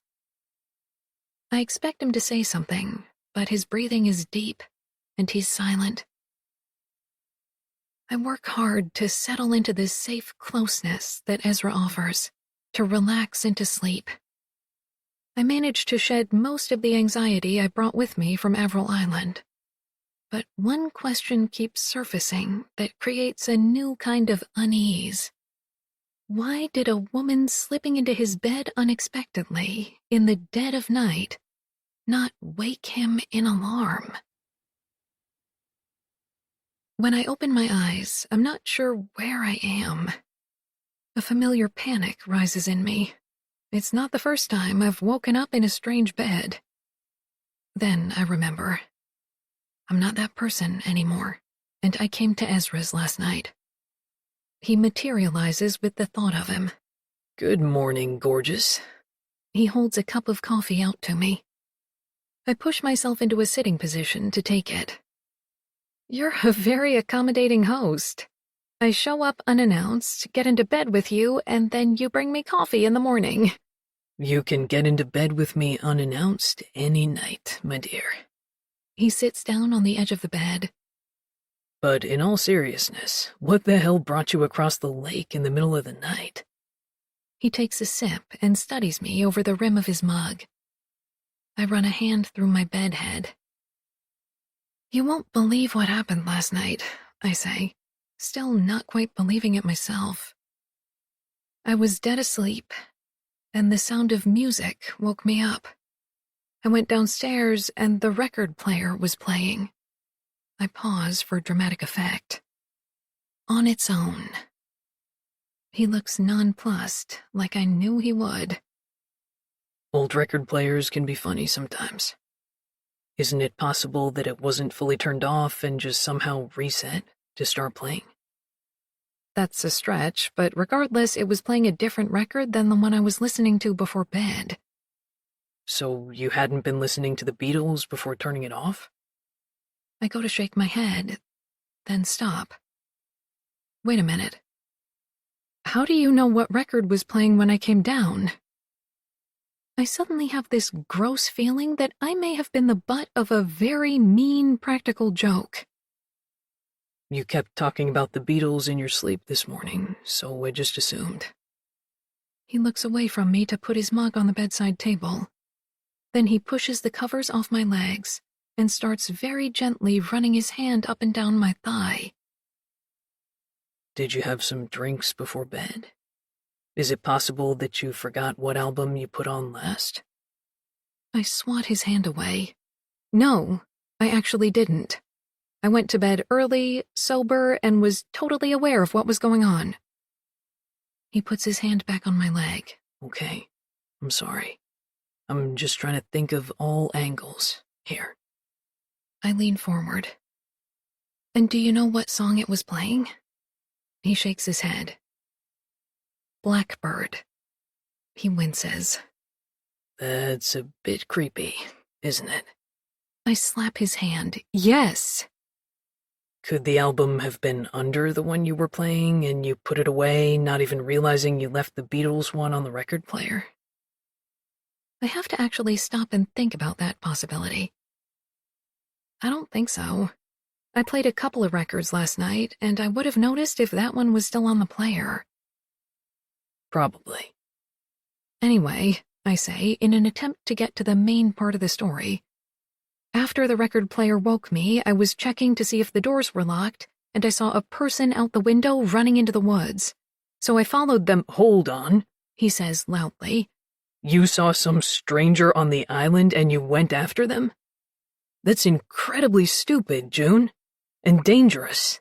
I expect him to say something, but his breathing is deep, and he's silent. I work hard to settle into this safe closeness that Ezra offers, to relax into sleep. I manage to shed most of the anxiety I brought with me from Avril Island. But one question keeps surfacing that creates a new kind of unease. Why did a woman slipping into his bed unexpectedly, in the dead of night, not wake him in alarm? When I open my eyes, I'm not sure where I am. A familiar panic rises in me. It's not the first time I've woken up in a strange bed. Then I remember. I'm not that person anymore, and I came to Ezra's last night. He materializes with the thought of him. Good morning, gorgeous. He holds a cup of coffee out to me. I push myself into a sitting position to take it. You're a very accommodating host. I show up unannounced, get into bed with you, and then you bring me coffee in the morning. You can get into bed with me unannounced any night, my dear. He sits down on the edge of the bed. But in all seriousness, what the hell brought you across the lake in the middle of the night? He takes a sip and studies me over the rim of his mug. I run a hand through my bed head. You won't believe what happened last night, I say, still not quite believing it myself. I was dead asleep, and the sound of music woke me up. I went downstairs, and the record player was playing. I pause for dramatic effect. On its own. He looks nonplussed, like I knew he would. Old record players can be funny sometimes. Isn't it possible that it wasn't fully turned off and just somehow reset to start playing? That's a stretch, but regardless, it was playing a different record than the one I was listening to before bed. So you hadn't been listening to the Beatles before turning it off? I go to shake my head, then stop. Wait a minute. How do you know what record was playing when I came down? I suddenly have this gross feeling that I may have been the butt of a very mean practical joke. You kept talking about the Beatles in your sleep this morning, so I just assumed. He looks away from me to put his mug on the bedside table. Then he pushes the covers off my legs and starts very gently running his hand up and down my thigh. Did you have some drinks before bed? Is it possible that you forgot what album you put on last? I swat his hand away. No, I actually didn't. I went to bed early, sober, and was totally aware of what was going on. He puts his hand back on my leg. Okay, I'm sorry. I'm just trying to think of all angles here. I lean forward. And do you know what song it was playing? He shakes his head. Blackbird. He winces. That's a bit creepy, isn't it? I slap his hand. Yes. Could the album have been under the one you were playing and you put it away, not even realizing you left the Beatles one on the record player? I have to actually stop and think about that possibility. I don't think so. I played a couple of records last night, and I would have noticed if that one was still on the player. Probably. Anyway, I say, in an attempt to get to the main part of the story, After the record player woke me, I was checking to see if the doors were locked, and I saw a person out the window running into the woods. So I followed them. Hold on, He says loudly. you saw some stranger on the island and you went after them? That's incredibly stupid, June. And dangerous.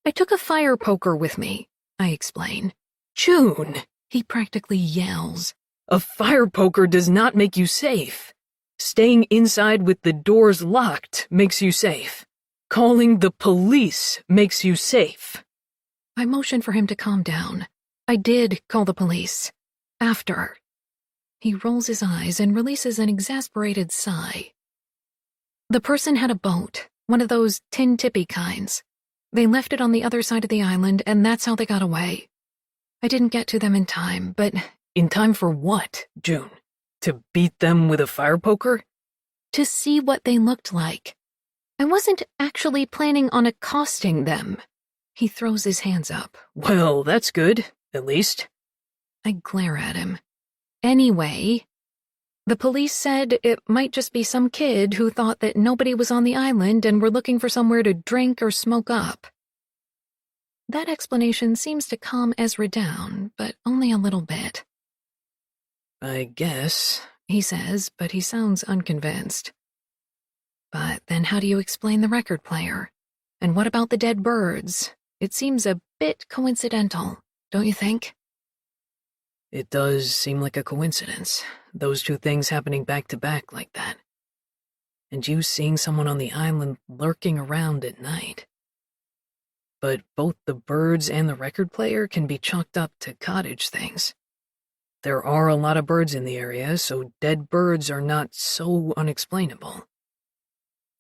I took a fire poker with me, I explain. June, He practically yells. a fire poker does not make you safe. Staying inside with the doors locked makes you safe. Calling the police makes you safe. I motioned for him to calm down. I did call the police. After. He rolls his eyes and releases an exasperated sigh. The person had a boat, one of those tin tippy kinds. They left it on the other side of the island, and that's how they got away. I didn't get to them in time, but... In time for what, June? To beat them with a fire poker? to see what they looked like. I wasn't actually planning on accosting them. He throws his hands up. Well, that's good, at least. I glare at him. Anyway, the police said it might just be some kid who thought that nobody was on the island and were looking for somewhere to drink or smoke up. That explanation seems to calm Ezra down, but only a little bit. I guess, He says, but he sounds unconvinced. But then how do you explain the record player? And what about the dead birds? It seems a bit coincidental, don't you think? it does seem like a coincidence, those two things happening back to back like that. And you seeing someone on the island lurking around at night. But both the birds and the record player can be chalked up to cottage things. There are a lot of birds in the area, so dead birds are not so unexplainable.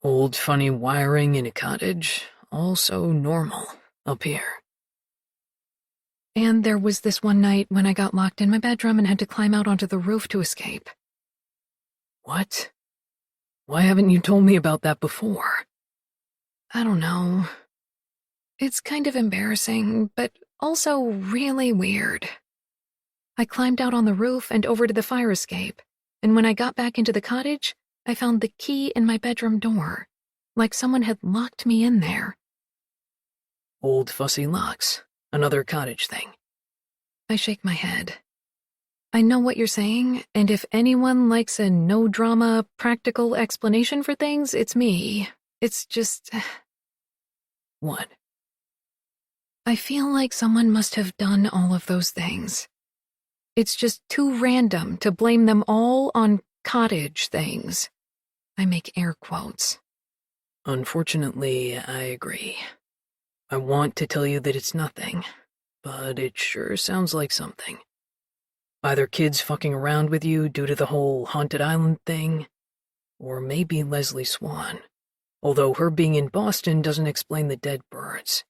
Old funny wiring in a cottage, also normal up here. And there was this one night when I got locked in my bedroom and had to climb out onto the roof to escape. What? Why haven't you told me about that before? I don't know. It's kind of embarrassing, but also really weird. I climbed out on the roof and over to the fire escape, and when I got back into the cottage, I found the key in my bedroom door, like someone had locked me in there. Old fussy locks, another cottage thing. I shake my head. I know what you're saying, and if anyone likes a no-drama, practical explanation for things, it's me. It's just... What? I feel like someone must have done all of those things. It's just too random to blame them all on cottage things. I make air quotes. Unfortunately, I agree. I want to tell you that it's nothing, but it sure sounds like something. Either kids fucking around with you due to the whole haunted island thing, or maybe Leslie Swan, although her being in Boston doesn't explain the dead birds.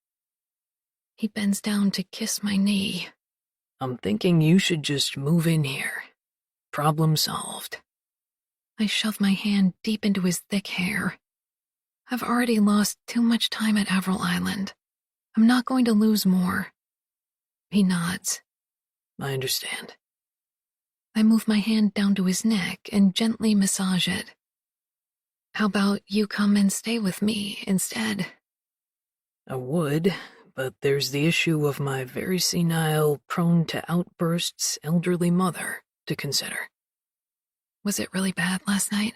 He bends down to kiss my knee. I'm thinking you should just move in here. Problem solved. I shove my hand deep into his thick hair. I've already lost too much time at Avril Island. I'm not going to lose more. He nods. I understand. I move my hand down to his neck and gently massage it. How about you come and stay with me instead? I would, but there's the issue of my very senile, prone to outbursts elderly mother to consider. Was it really bad last night?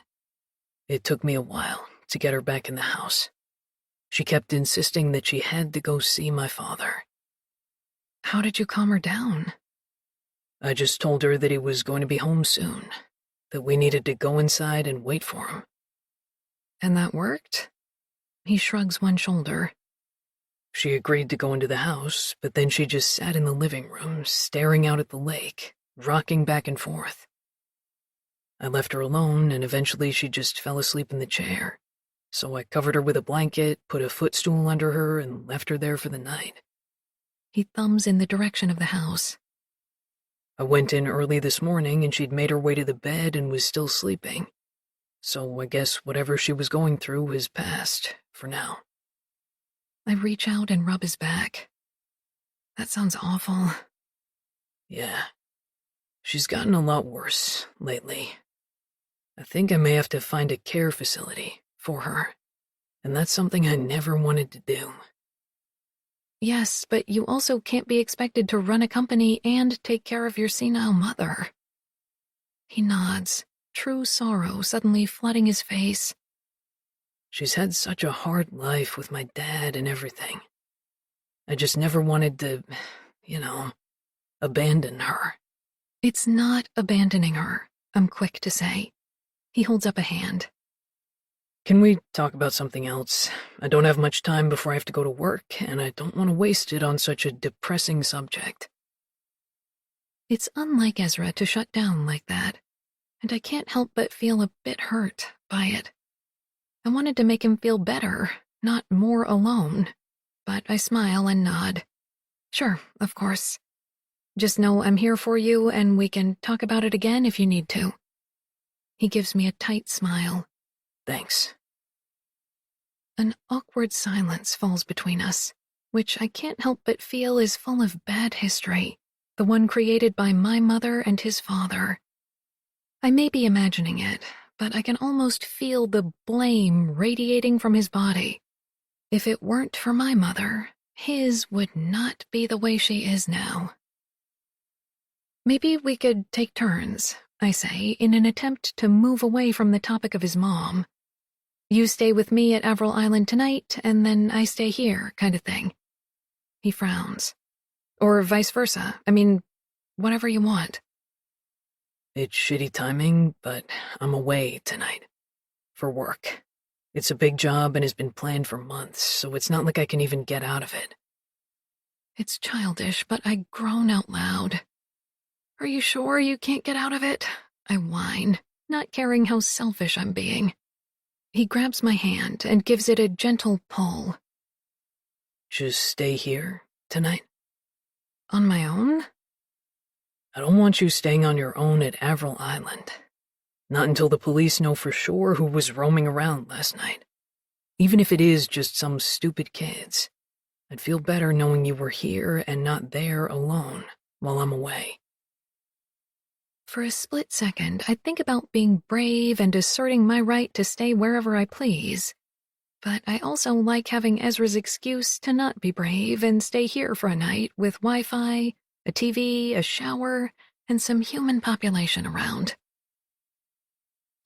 It took me a while to get her back in the house. She kept insisting that she had to go see my father. How did you calm her down? I just told her that he was going to be home soon, that we needed to go inside and wait for him. And that worked? He shrugs one shoulder. She agreed to go into the house, but then she just sat in the living room, staring out at the lake, rocking back and forth. I left her alone, and eventually she just fell asleep in the chair. So I covered her with a blanket, put a footstool under her, and left her there for the night. He thumbs in the direction of the house. I went in early this morning, and she'd made her way to the bed and was still sleeping. So I guess whatever she was going through has passed, for now. I reach out and rub his back. That sounds awful. Yeah. She's gotten a lot worse lately. I think I may have to find a care facility for her, and that's something I never wanted to do. Yes, but you also can't be expected to run a company and take care of your senile mother. He nods, true sorrow suddenly flooding his face. She's had such a hard life with my dad and everything. I just never wanted to, abandon her. It's not abandoning her, I'm quick to say. He holds up a hand. Can we talk about something else? I don't have much time before I have to go to work, and I don't want to waste it on such a depressing subject. It's unlike Ezra to shut down like that, and I can't help but feel a bit hurt by it. I wanted to make him feel better, not more alone, but I smile and nod. Sure, of course. Just know I'm here for you, and we can talk about it again if you need to. He gives me a tight smile. Thanks. An awkward silence falls between us, which I can't help but feel is full of bad history, the one created by my mother and his father. I may be imagining it, but I can almost feel the blame radiating from his body. If it weren't for my mother, his would not be the way she is now. Maybe we could take turns, I say, in an attempt to move away from the topic of his mom. You stay with me at Avril Island tonight, and then I stay here, kind of thing. He frowns. Or vice versa. I mean, whatever you want. It's shitty timing, but I'm away tonight. For work. It's a big job and has been planned for months, so it's not like I can even get out of it. It's childish, but I groan out loud. Are you sure you can't get out of it? I whine, not caring how selfish I'm being. He grabs my hand and gives it a gentle pull. Just stay here tonight? On my own? I don't want you staying on your own at Avril Island. Not until the police know for sure who was roaming around last night. Even if it is just some stupid kids. I'd feel better knowing you were here and not there alone while I'm away. For a split second, I think about being brave and asserting my right to stay wherever I please. But I also like having Ezra's excuse to not be brave and stay here for a night with Wi-Fi, a TV, a shower, and some human population around.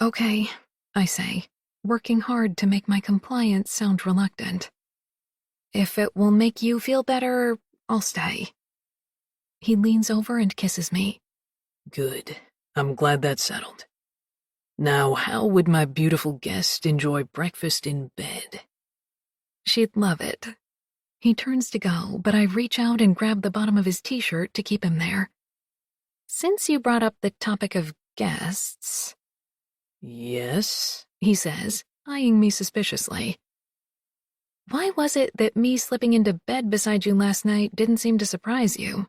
Okay, I say, working hard to make my compliance sound reluctant. If it will make you feel better, I'll stay. He leans over and kisses me. Good. I'm glad that's settled. Now, how would my beautiful guest enjoy breakfast in bed? She'd love it. He turns to go, but I reach out and grab the bottom of his t-shirt to keep him there. Since you brought up the topic of guests... Yes? He says, eyeing me suspiciously. Why was it that me slipping into bed beside you last night didn't seem to surprise you?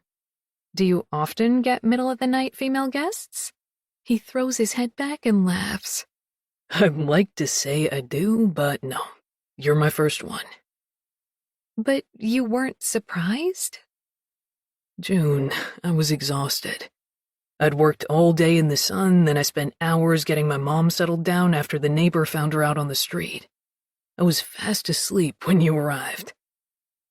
Do you often get middle-of-the-night female guests? He throws his head back and laughs. I'd like to say I do, but no. You're my first one. But you weren't surprised? June, I was exhausted. I'd worked all day in the sun, then I spent hours getting my mom settled down after the neighbor found her out on the street. I was fast asleep when you arrived.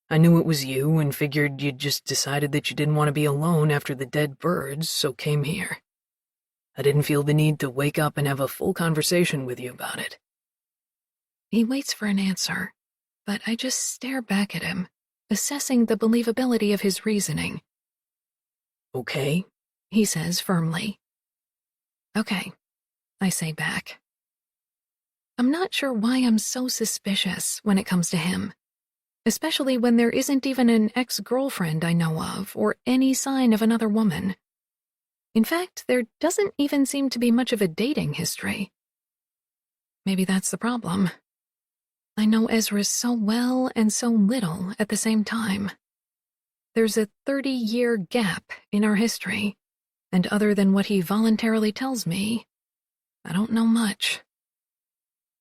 I knew it was you and figured you'd just decided that you didn't want to be alone after the dead birds, so came here. I didn't feel the need to wake up and have a full conversation with you about it. He waits for an answer, but I just stare back at him, assessing the believability of his reasoning. Okay, he says firmly. Okay, I say back. I'm not sure why I'm so suspicious when it comes to him. Especially when there isn't even an ex-girlfriend I know of or any sign of another woman. In fact, there doesn't even seem to be much of a dating history. Maybe that's the problem. I know Ezra so well and so little at the same time. There's a 30-year gap in our history, and other than what he voluntarily tells me, I don't know much.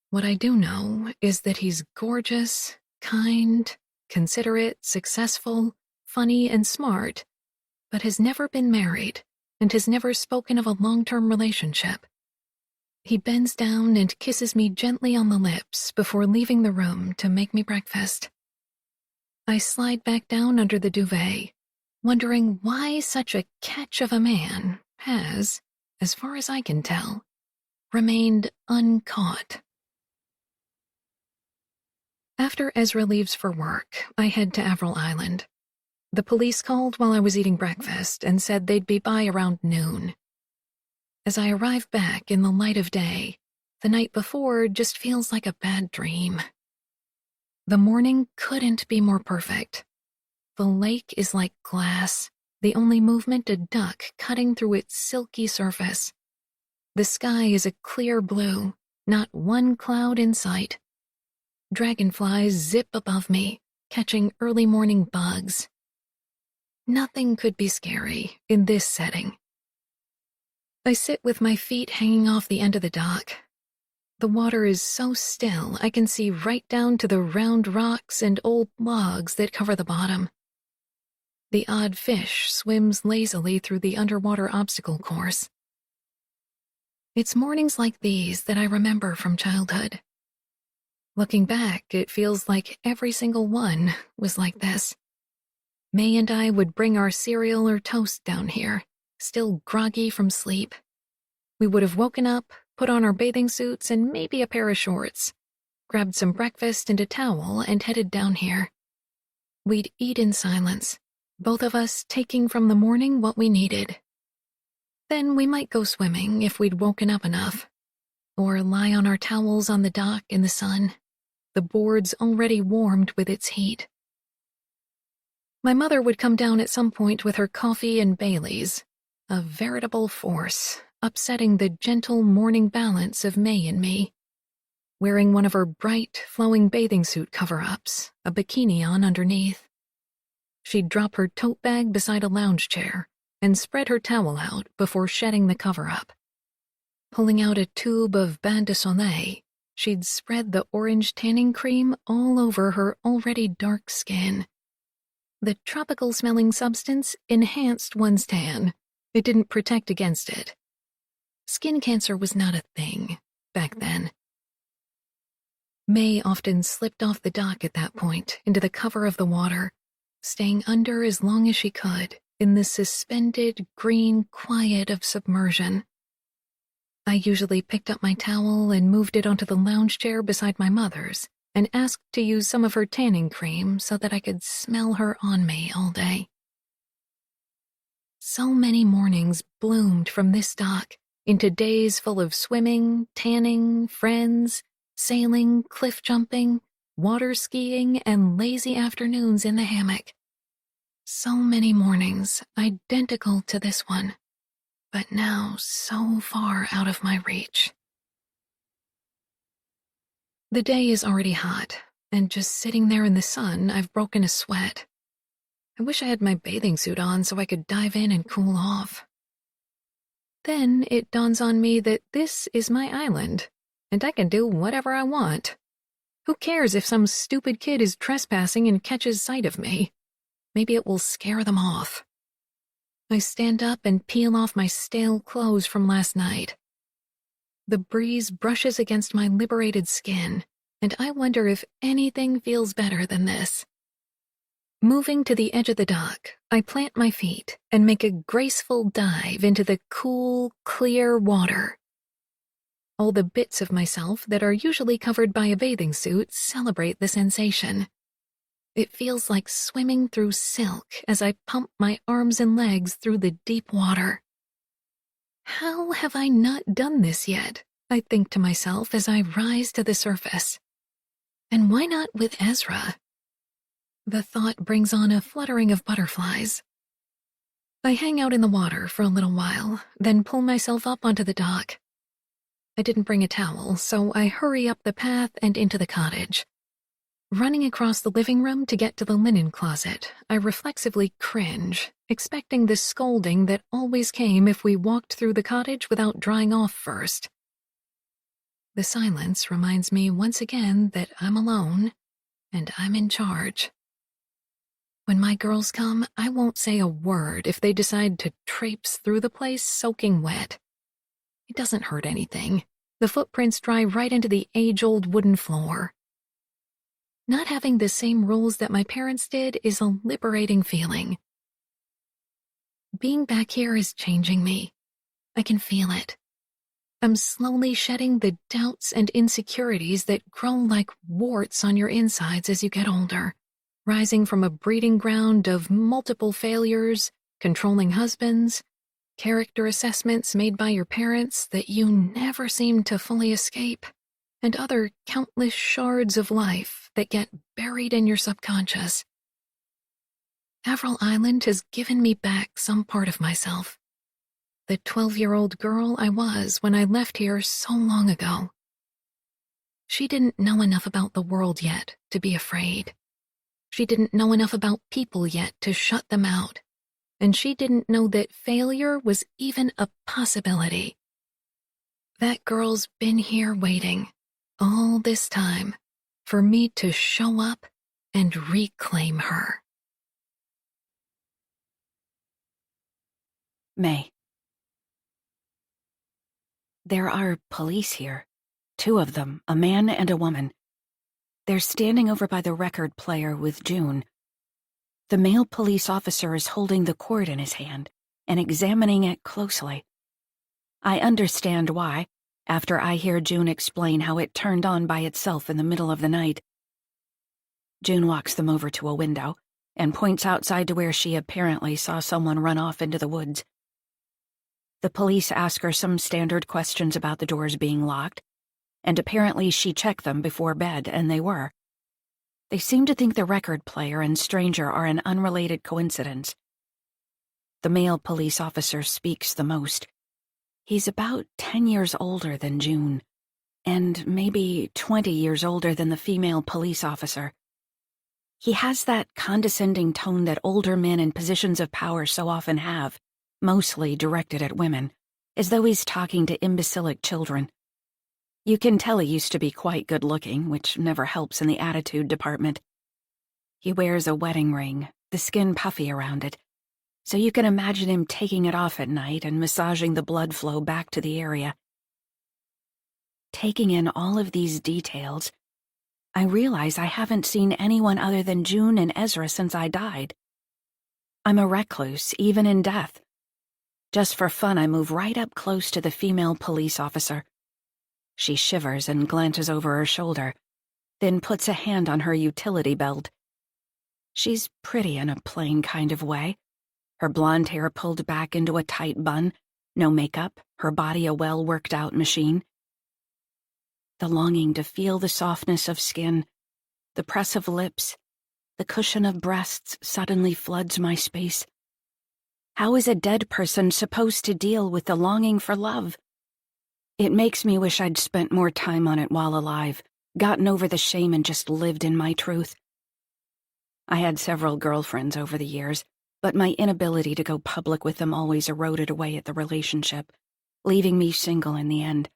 What I do know is that he's gorgeous, kind, considerate, successful, funny, and smart, but has never been married and has never spoken of a long-term relationship. He bends down and kisses me gently on the lips before leaving the room to make me breakfast. I slide back down under the duvet, wondering why such a catch of a man has, as far as I can tell, remained uncaught. After Ezra leaves for work, I head to Avril Island. The police called while I was eating breakfast and said they'd be by around noon. As I arrive back in the light of day, the night before just feels like a bad dream. The morning couldn't be more perfect. The lake is like glass, the only movement a duck cutting through its silky surface. The sky is a clear blue, not one cloud in sight. Dragonflies zip above me, catching early morning bugs. Nothing could be scary in this setting. I sit with my feet hanging off the end of the dock. The water is so still I can see right down to the round rocks and old logs that cover the bottom. The odd fish swims lazily through the underwater obstacle course. It's mornings like these that I remember from childhood. Looking back, it feels like every single one was like this. May and I would bring our cereal or toast down here, still groggy from sleep. We would have woken up, put on our bathing suits and maybe a pair of shorts, grabbed some breakfast and a towel and headed down here. We'd eat in silence, both of us taking from the morning what we needed. Then we might go swimming if we'd woken up enough, or lie on our towels on the dock in the sun, the boards already warmed with its heat. My mother would come down at some point with her coffee and Baileys, a veritable force, upsetting the gentle morning balance of May and me. Wearing one of her bright, flowing bathing suit cover-ups, a bikini on underneath. She'd drop her tote bag beside a lounge chair and spread her towel out before shedding the cover-up. Pulling out a tube of bain de soleil, she'd spread the orange tanning cream all over her already dark skin. The tropical-smelling substance enhanced one's tan. It didn't protect against it. Skin cancer was not a thing back then. May often slipped off the dock at that point into the cover of the water, staying under as long as she could in the suspended green quiet of submersion. I usually picked up my towel and moved it onto the lounge chair beside my mother's and asked to use some of her tanning cream so that I could smell her on me all day. So many mornings bloomed from this dock into days full of swimming, tanning, friends, sailing, cliff jumping, water skiing, and lazy afternoons in the hammock. So many mornings identical to this one, but now so far out of my reach. The day is already hot, and just sitting there in the sun, I've broken a sweat. I wish I had my bathing suit on so I could dive in and cool off. Then it dawns on me that this is my island, and I can do whatever I want. Who cares if some stupid kid is trespassing and catches sight of me? Maybe it will scare them off. I stand up and peel off my stale clothes from last night. The breeze brushes against my liberated skin, and I wonder if anything feels better than this. Moving to the edge of the dock, I plant my feet and make a graceful dive into the cool, clear water. All the bits of myself that are usually covered by a bathing suit celebrate the sensation. It feels like swimming through silk as I pump my arms and legs through the deep water. How have I not done this yet? I think to myself as I rise to the surface. And why not with Ezra? The thought brings on a fluttering of butterflies. I hang out in the water for a little while, then pull myself up onto the dock. I didn't bring a towel, so I hurry up the path and into the cottage. Running across the living room to get to the linen closet, I reflexively cringe, expecting the scolding that always came if we walked through the cottage without drying off first. The silence reminds me once again that I'm alone, and I'm in charge. When my girls come, I won't say a word if they decide to traipse through the place soaking wet. It doesn't hurt anything. The footprints drive right into the age-old wooden floor. Not having the same rules that my parents did is a liberating feeling. Being back here is changing me. I can feel it. I'm slowly shedding the doubts and insecurities that grow like warts on your insides as you get older, rising from a breeding ground of multiple failures, controlling husbands, character assessments made by your parents that you never seem to fully escape, and other countless shards of life that get buried in your subconscious. Avril Island has given me back some part of myself. The 12-year-old girl I was when I left here so long ago. She didn't know enough about the world yet to be afraid. She didn't know enough about people yet to shut them out. And she didn't know that failure was even a possibility. That girl's been here waiting, all this time, for me to show up and reclaim her. May. There are police here. 2 of them, a man and a woman. They're standing over by the record player with June. The male police officer is holding the cord in his hand and examining it closely. I understand why, after I hear June explain how it turned on by itself in the middle of the night. June walks them over to a window and points outside to where she apparently saw someone run off into the woods. The police ask her some standard questions about the doors being locked, and apparently she checked them before bed, and they were. They seem to think the record player and stranger are an unrelated coincidence. The male police officer speaks the most. He's about 10 years older than June, and maybe 20 years older than the female police officer. He has that condescending tone that older men in positions of power so often have, mostly directed at women, as though he's talking to imbecilic children. You can tell he used to be quite good-looking, which never helps in the attitude department. He wears a wedding ring, the skin puffy around it, so you can imagine him taking it off at night and massaging the blood flow back to the area. Taking in all of these details, I realize I haven't seen anyone other than June and Ezra since I died. I'm a recluse, even in death. Just for fun, I move right up close to the female police officer. She shivers and glances over her shoulder, then puts a hand on her utility belt. She's pretty in a plain kind of way. Her blonde hair pulled back into a tight bun, no makeup, her body a well-worked-out machine. The longing to feel the softness of skin, the press of lips, the cushion of breasts suddenly floods my space. How is a dead person supposed to deal with the longing for love? It makes me wish I'd spent more time on it while alive, gotten over the shame and just lived in my truth. I had several girlfriends over the years, but my inability to go public with them always eroded away at the relationship, leaving me single in the end.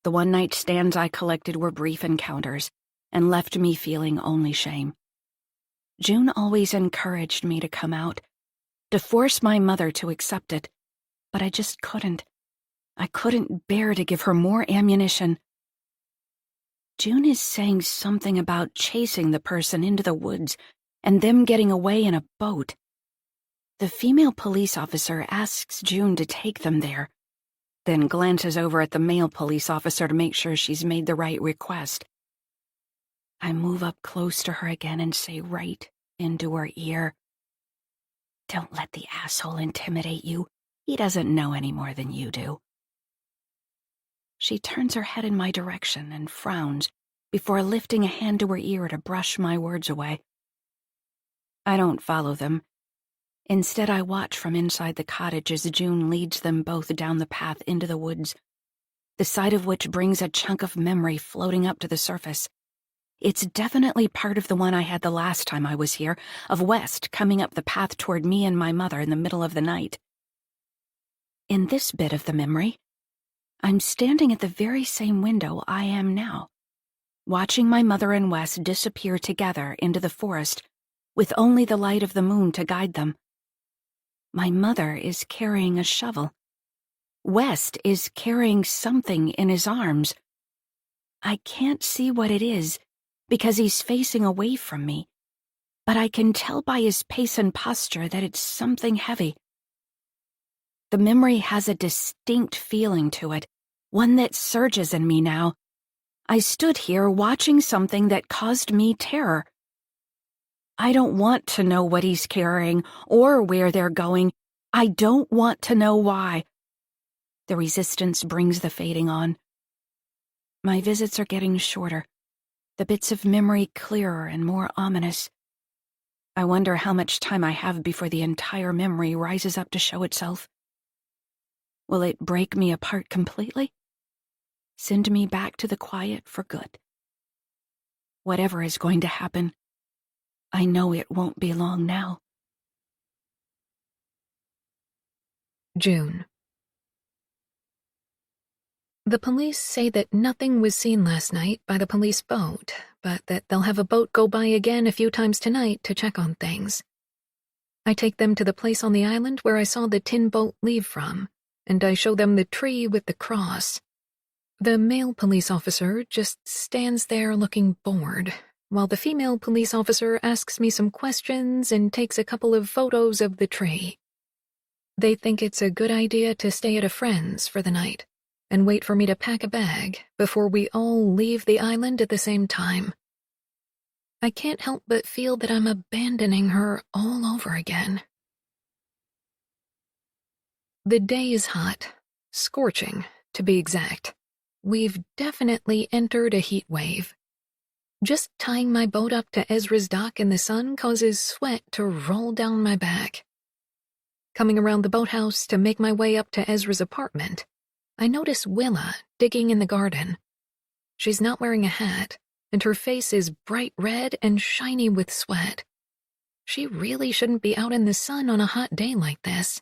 The one-night stands I collected were brief encounters and left me feeling only shame. June always encouraged me to come out, to force my mother to accept it, but I just couldn't. I couldn't bear to give her more ammunition. June is saying something about chasing the person into the woods and them getting away in a boat. The female police officer asks June to take them there, then glances over at the male police officer to make sure she's made the right request. I move up close to her again and say right into her ear, "Don't let the asshole intimidate you. He doesn't know any more than you do." She turns her head in my direction and frowns before lifting a hand to her ear to brush my words away. I don't follow them. Instead, I watch from inside the cottage as June leads them both down the path into the woods, the sight of which brings a chunk of memory floating up to the surface. It's definitely part of the one I had the last time I was here, of West coming up the path toward me and my mother in the middle of the night. In this bit of the memory, I'm standing at the very same window I am now, watching my mother and Wes disappear together into the forest with only the light of the moon to guide them. My mother is carrying a shovel. West is carrying something in his arms. I can't see what it is because he's facing away from me, but I can tell by his pace and posture that it's something heavy. The memory has a distinct feeling to it, one that surges in me now. I stood here watching something that caused me terror. I don't want to know what he's carrying or where they're going. I don't want to know why. The resistance brings the fading on. My visits are getting shorter, the bits of memory clearer and more ominous. I wonder how much time I have before the entire memory rises up to show itself. Will it break me apart completely? Send me back to the quiet for good? Whatever is going to happen, I know it won't be long now. June. The police say that nothing was seen last night by the police boat, but that they'll have a boat go by again a few times tonight to check on things. I take them to the place on the island where I saw the tin boat leave from, and I show them the tree with the cross. The male police officer just stands there looking bored, while the female police officer asks me some questions and takes a couple of photos of the tree. They think it's a good idea to stay at a friend's for the night and wait for me to pack a bag before we all leave the island at the same time. I can't help but feel that I'm abandoning her all over again. The day is hot, scorching, to be exact. We've definitely entered a heat wave. Just tying my boat up to Ezra's dock in the sun causes sweat to roll down my back. Coming around the boathouse to make my way up to Ezra's apartment, I notice Willa digging in the garden. She's not wearing a hat, and her face is bright red and shiny with sweat. She really shouldn't be out in the sun on a hot day like this.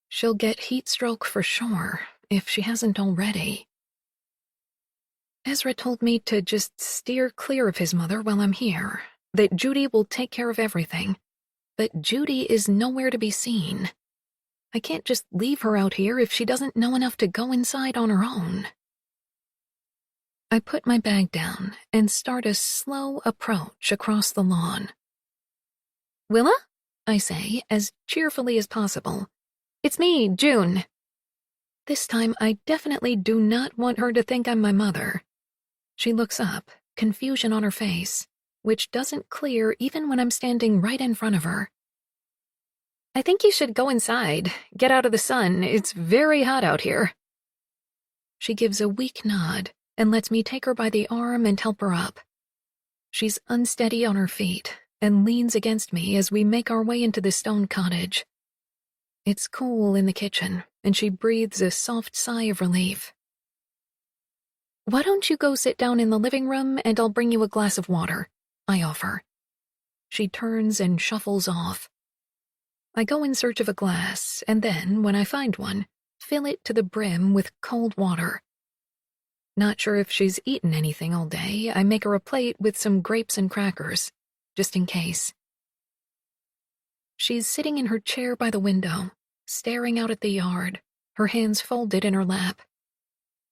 She'll get heat stroke for sure, if she hasn't already. Ezra told me to just steer clear of his mother while I'm here, that Judy will take care of everything. But Judy is nowhere to be seen. I can't just leave her out here if she doesn't know enough to go inside on her own. I put my bag down and start a slow approach across the lawn. "Willa?" I say, as cheerfully as possible. "It's me, June." This time I definitely do not want her to think I'm my mother. She looks up, confusion on her face, which doesn't clear even when I'm standing right in front of her. "I think you should go inside, get out of the sun. It's very hot out here." She gives a weak nod and lets me take her by the arm and help her up. She's unsteady on her feet and leans against me as we make our way into the stone cottage. It's cool in the kitchen, and she breathes a soft sigh of relief. "Why don't you go sit down in the living room and I'll bring you a glass of water," I offer. She turns and shuffles off. I go in search of a glass, and then, when I find one, fill it to the brim with cold water. Not sure if she's eaten anything all day, I make her a plate with some grapes and crackers, just in case. She's sitting in her chair by the window, staring out at the yard, her hands folded in her lap.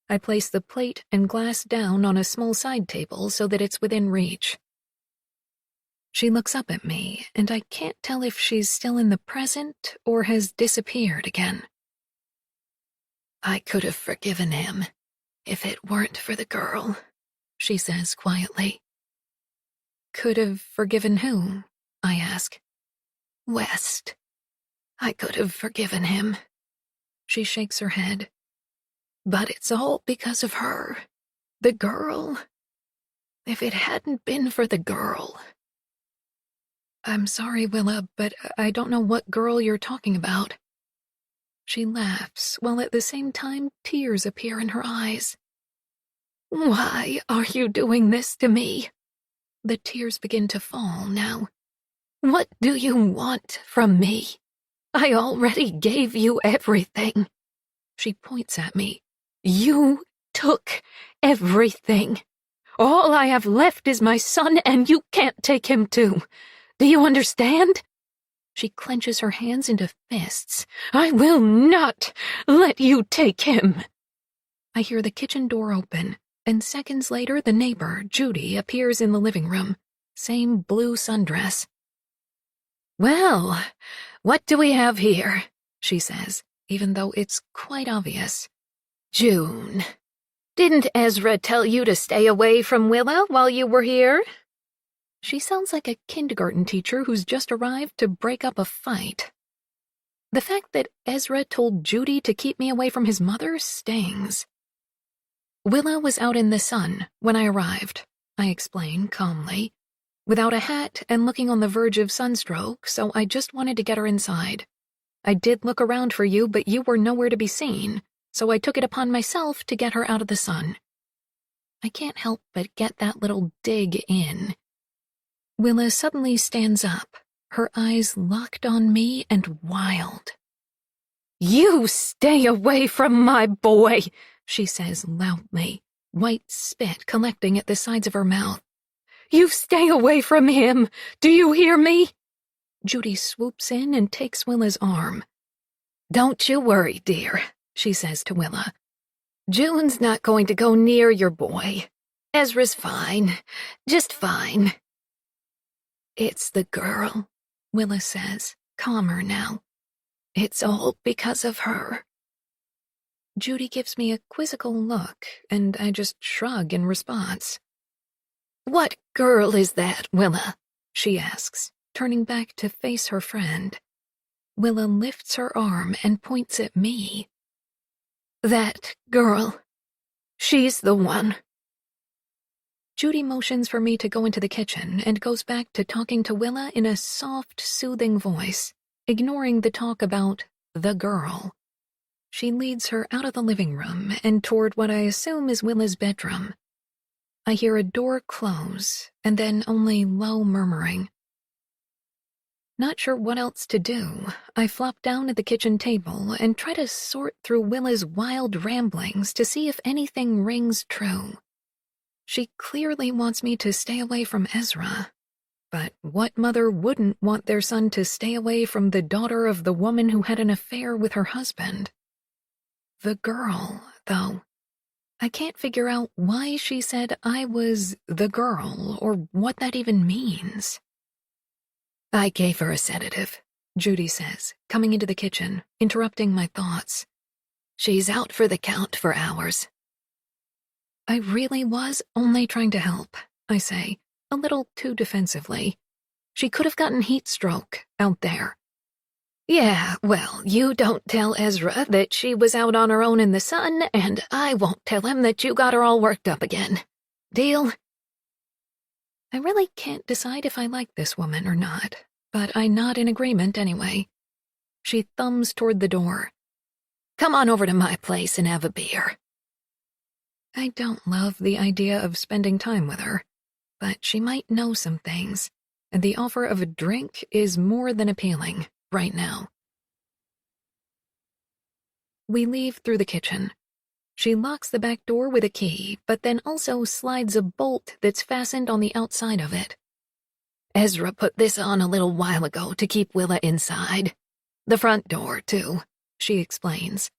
I place the plate and glass down on a small side table so that it's within reach. She looks up at me, and I can't tell if she's still in the present or has disappeared again. "I could have forgiven him if it weren't for the girl," she says quietly. "Could have forgiven who?" I ask. "West. I could have forgiven him." She shakes her head. "But it's all because of her. The girl. If it hadn't been for the girl." "I'm sorry, Willa, but I don't know what girl you're talking about." She laughs, while at the same time tears appear in her eyes. "Why are you doing this to me?" The tears begin to fall now. "What do you want from me? I already gave you everything." She points at me. "You took everything. All I have left is my son, and you can't take him too. Do you understand?" She clenches her hands into fists. I will not let you take him. I hear the kitchen door open, and seconds later the neighbor, Judy, appears in the living room. Same blue sundress. Well, what do we have here? She says, even though it's quite obvious. June, didn't Ezra tell you to stay away from Willa while you were here? She sounds like a kindergarten teacher who's just arrived to break up a fight. The fact that Ezra told Judy to keep me away from his mother stings. Willa was out in the sun when I arrived, I explain calmly, without a hat and looking on the verge of sunstroke, so I just wanted to get her inside. I did look around for you, but you were nowhere to be seen, so I took it upon myself to get her out of the sun. I can't help but get that little dig in. Willa suddenly stands up, her eyes locked on me and wild. You stay away from my boy, she says loudly, white spit collecting at the sides of her mouth. You stay away from him. Do you hear me? Judy swoops in and takes Willa's arm. Don't you worry, dear, she says to Willa. June's not going to go near your boy. Ezra's fine, just fine. It's the girl, Willa says, calmer now. It's all because of her. Judy gives me a quizzical look, and I just shrug in response. What girl is that, Willa? She asks, turning back to face her friend. Willa lifts her arm and points at me. That girl. She's the one. Judy motions for me to go into the kitchen and goes back to talking to Willa in a soft, soothing voice, ignoring the talk about the girl. She leads her out of the living room and toward what I assume is Willa's bedroom. I hear a door close and then only low murmuring. Not sure what else to do, I flop down at the kitchen table and try to sort through Willa's wild ramblings to see if anything rings true. She clearly wants me to stay away from Ezra. But what mother wouldn't want their son to stay away from the daughter of the woman who had an affair with her husband? The girl, though. I can't figure out why she said I was the girl or what that even means. I gave her a sedative, Judy says, coming into the kitchen, interrupting my thoughts. She's out for the count for hours. I really was only trying to help, I say, a little too defensively. She could have gotten heat stroke out there. Yeah, well, you don't tell Ezra that she was out on her own in the sun, and I won't tell him that you got her all worked up again. Deal? I really can't decide if I like this woman or not, but I nod in agreement anyway. She thumbs toward the door. Come on over to my place and have a beer. I don't love the idea of spending time with her, but she might know some things, and the offer of a drink is more than appealing right now. We leave through the kitchen. She locks the back door with a key, but then also slides a bolt that's fastened on the outside of it. Ezra put this on a little while ago to keep Willa inside. The front door, too, she explains.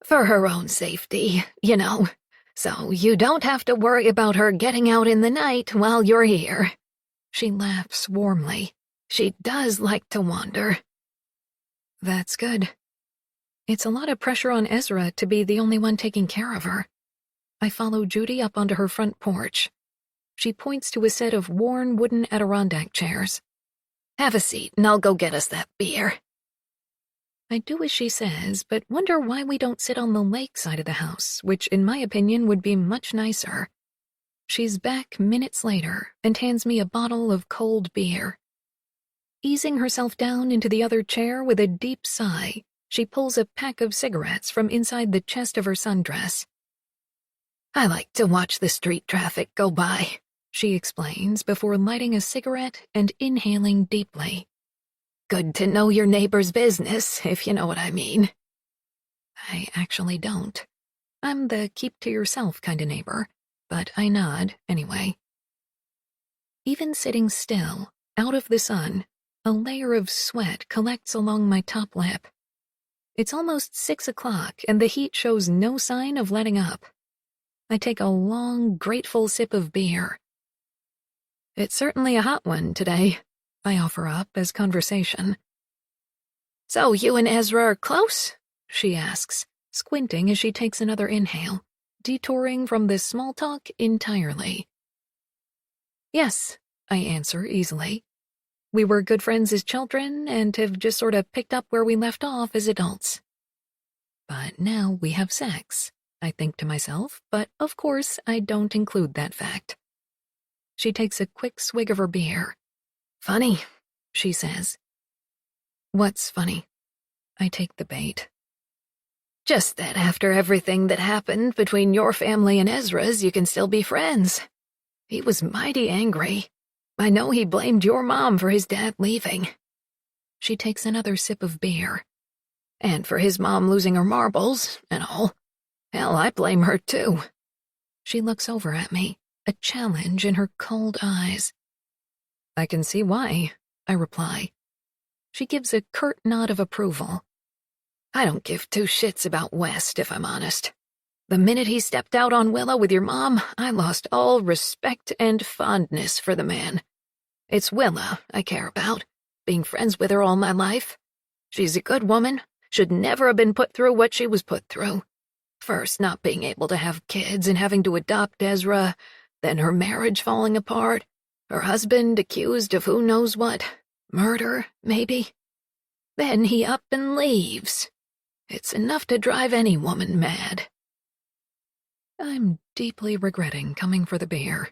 For her own safety, you know. So you don't have to worry about her getting out in the night while you're here. She laughs warmly. She does like to wander. That's good. It's a lot of pressure on Ezra to be the only one taking care of her. I follow Judy up onto her front porch. She points to a set of worn wooden Adirondack chairs. Have a seat and I'll go get us that beer. I do as she says, but wonder why we don't sit on the lake side of the house, which in my opinion would be much nicer. She's back minutes later and hands me a bottle of cold beer. Easing herself down into the other chair with a deep sigh, she pulls a pack of cigarettes from inside the chest of her sundress. I like to watch the street traffic go by, she explains before lighting a cigarette and inhaling deeply. Good to know your neighbor's business, if you know what I mean. I actually don't. I'm the keep-to-yourself kind of neighbor, but I nod anyway. Even sitting still, out of the sun, A layer of sweat collects along my top lip. It's almost 6 o'clock, and the heat shows no sign of letting up. I take a long, grateful sip of beer. It's certainly a hot one today, I offer up as conversation. So you and Ezra are close? She asks, squinting as she takes another inhale, detouring from this small talk entirely. Yes, I answer easily. We were good friends as children and have just sort of picked up where we left off as adults. But now we have sex, I think to myself, but of course I don't include that fact. She takes a quick swig of her beer. Funny, she says. What's funny? I take the bait. Just that after everything that happened between your family and Ezra's, you can still be friends. He was mighty angry. I know he blamed your mom for his dad leaving. She takes another sip of beer. And for his mom losing her marbles and all. Hell, I blame her too. She looks over at me, a challenge in her cold eyes. I can see why, I reply. She gives a curt nod of approval. I don't give two shits about West, if I'm honest. The minute he stepped out on Willow with your mom, I lost all respect and fondness for the man. It's Willa I care about, being friends with her all my life. She's a good woman, should never have been put through what she was put through. First, not being able to have kids and having to adopt Ezra, then her marriage falling apart, her husband accused of who knows what, murder, maybe. Then he up and leaves. It's enough to drive any woman mad. I'm deeply regretting coming for the beer.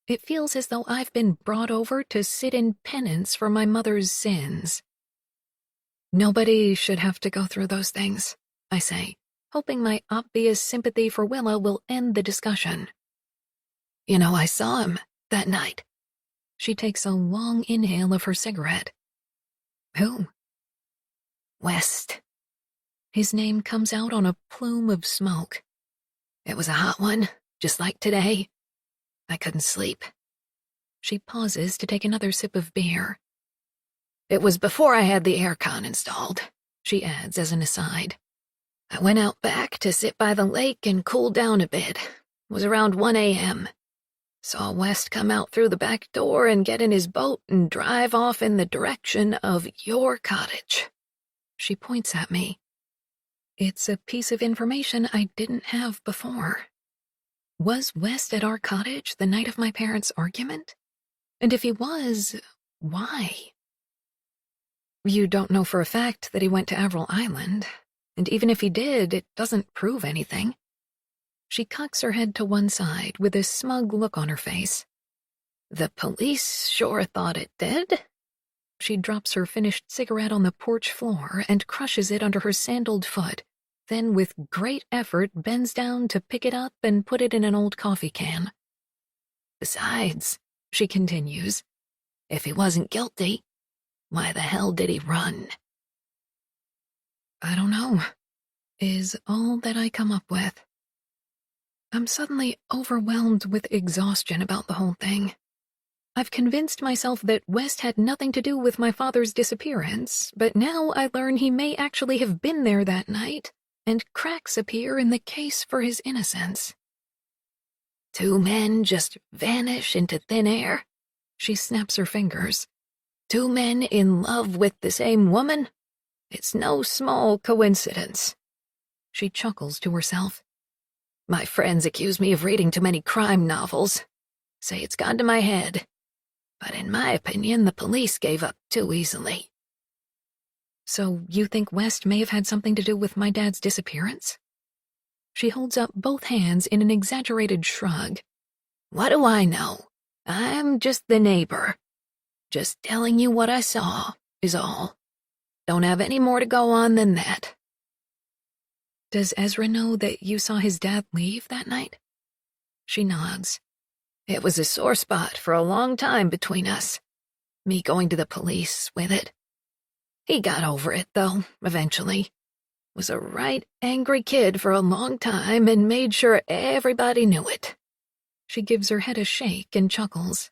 It feels as though I've been brought over to sit in penance for my mother's sins. Nobody should have to go through those things, I say, hoping my obvious sympathy for Willa will end the discussion. You know, I saw him that night. She takes a long inhale of her cigarette. Who? West. His name comes out on a plume of smoke. It was a hot one, just like today. I couldn't sleep. She pauses to take another sip of beer. It was before I had the aircon installed, she adds as an aside. I went out back to sit by the lake and cool down a bit. It was around 1 a.m. Saw West come out through the back door and get in his boat and drive off in the direction of your cottage. She points at me. It's a piece of information I didn't have before. Was West at our cottage the night of my parents' argument? And if he was, why? You don't know for a fact that he went to Avril Island, and even if he did, it doesn't prove anything. She cocks her head to one side with a smug look on her face. The police sure thought it did. She drops her finished cigarette on the porch floor and crushes it under her sandaled foot, then with great effort bends down to pick it up and put it in an old coffee can. Besides, she continues, if he wasn't guilty, why the hell did he run? I don't know, is all that I come up with. I'm suddenly overwhelmed with exhaustion about the whole thing. I've convinced myself that West had nothing to do with my father's disappearance, but now I learn he may actually have been there that night, and cracks appear in the case for his innocence. Two men just vanish into thin air? She snaps her fingers. Two men in love with the same woman? It's no small coincidence. She chuckles to herself. My friends accuse me of reading too many crime novels. Say it's gone to my head. But in my opinion, the police gave up too easily. So you think West may have had something to do with my dad's disappearance? She holds up both hands in an exaggerated shrug. What do I know? I'm just the neighbor. Just telling you what I saw is all. Don't have any more to go on than that. Does Ezra know that you saw his dad leave that night? She nods. It was a sore spot for a long time between us. Me going to the police with it. He got over it, though, eventually. Was a right angry kid for a long time and made sure everybody knew it. She gives her head a shake and chuckles.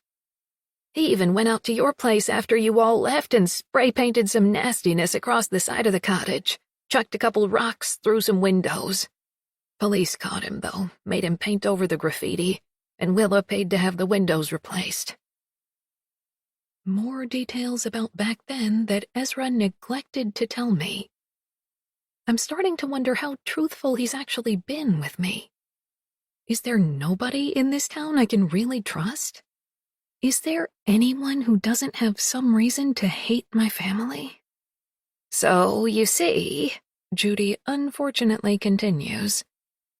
He even went out to your place after you all left and spray-painted some nastiness across the side of the cottage, chucked a couple rocks through some windows. Police caught him, though, made him paint over the graffiti, and Willa paid to have the windows replaced. More details about back then that Ezra neglected to tell me. I'm starting to wonder how truthful he's actually been with me. Is there nobody in this town I can really trust? Is there anyone who doesn't have some reason to hate my family? So, you see, Judy unfortunately continues,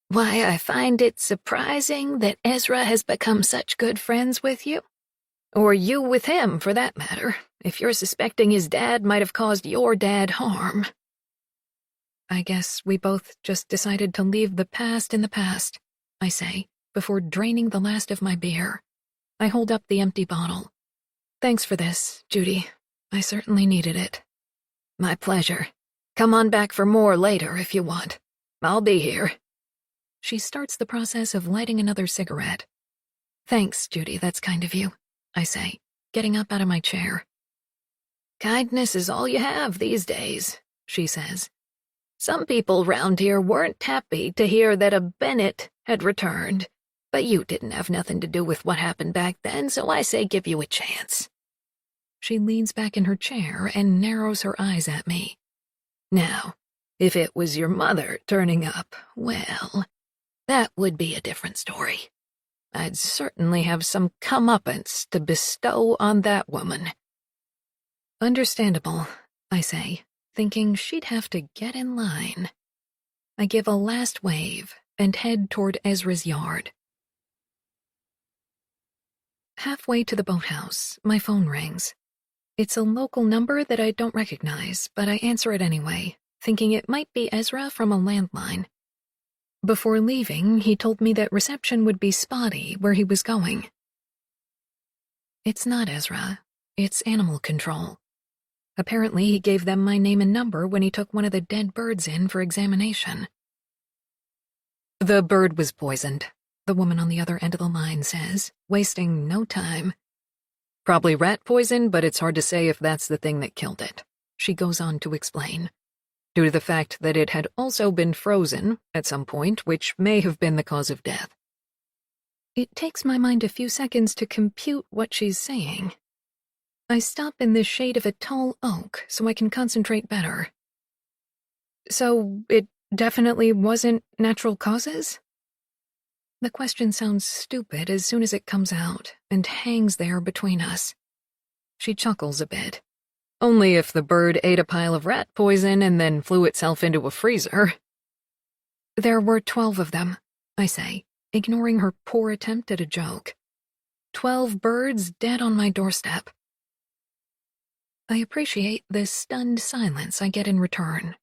why I find it surprising that Ezra has become such good friends with you. Or you with him, for that matter, if you're suspecting his dad might have caused your dad harm. I guess we both just decided to leave the past in the past, I say, before draining the last of my beer. I hold up the empty bottle. Thanks for this, Judy. I certainly needed it. My pleasure. Come on back for more later if you want. I'll be here. She starts the process of lighting another cigarette. Thanks, Judy, that's kind of you, I say, getting up out of my chair. Kindness is all you have these days, she says. Some people round here weren't happy to hear that a Bennett had returned, but you didn't have nothing to do with what happened back then, so I say give you a chance. She leans back in her chair and narrows her eyes at me. Now, if it was your mother turning up, well, that would be a different story. I'd certainly have some comeuppance to bestow on that woman. Understandable, I say, thinking she'd have to get in line. I give a last wave and head toward Ezra's yard. Halfway to the boathouse, my phone rings. It's a local number that I don't recognize, but I answer it anyway, thinking it might be Ezra from a landline. Before leaving, he told me that reception would be spotty where he was going. It's not Ezra. It's animal control. Apparently, he gave them my name and number when he took one of the dead birds in for examination. The bird was poisoned, the woman on the other end of the line says, wasting no time. Probably rat poison, but it's hard to say if that's the thing that killed it, she goes on to explain, due to the fact that it had also been frozen at some point, which may have been the cause of death. It takes my mind a few seconds to compute what she's saying. I stop in the shade of a tall oak so I can concentrate better. So it definitely wasn't natural causes? The question sounds stupid as soon as it comes out and hangs there between us. She chuckles a bit. Only if the bird ate a pile of rat poison and then flew itself into a freezer. There were 12 of them, I say, ignoring her poor attempt at a joke. 12 birds dead on my doorstep. I appreciate the stunned silence I get in return.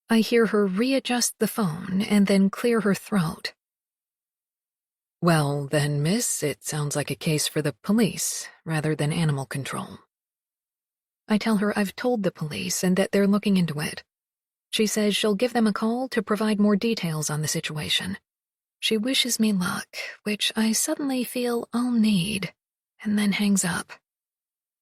I hear her readjust the phone and then clear her throat. Well, then, miss, it sounds like a case for the police rather than animal control. I tell her I've told the police and that they're looking into it. She says she'll give them a call to provide more details on the situation. She wishes me luck, which I suddenly feel I'll need, and then hangs up.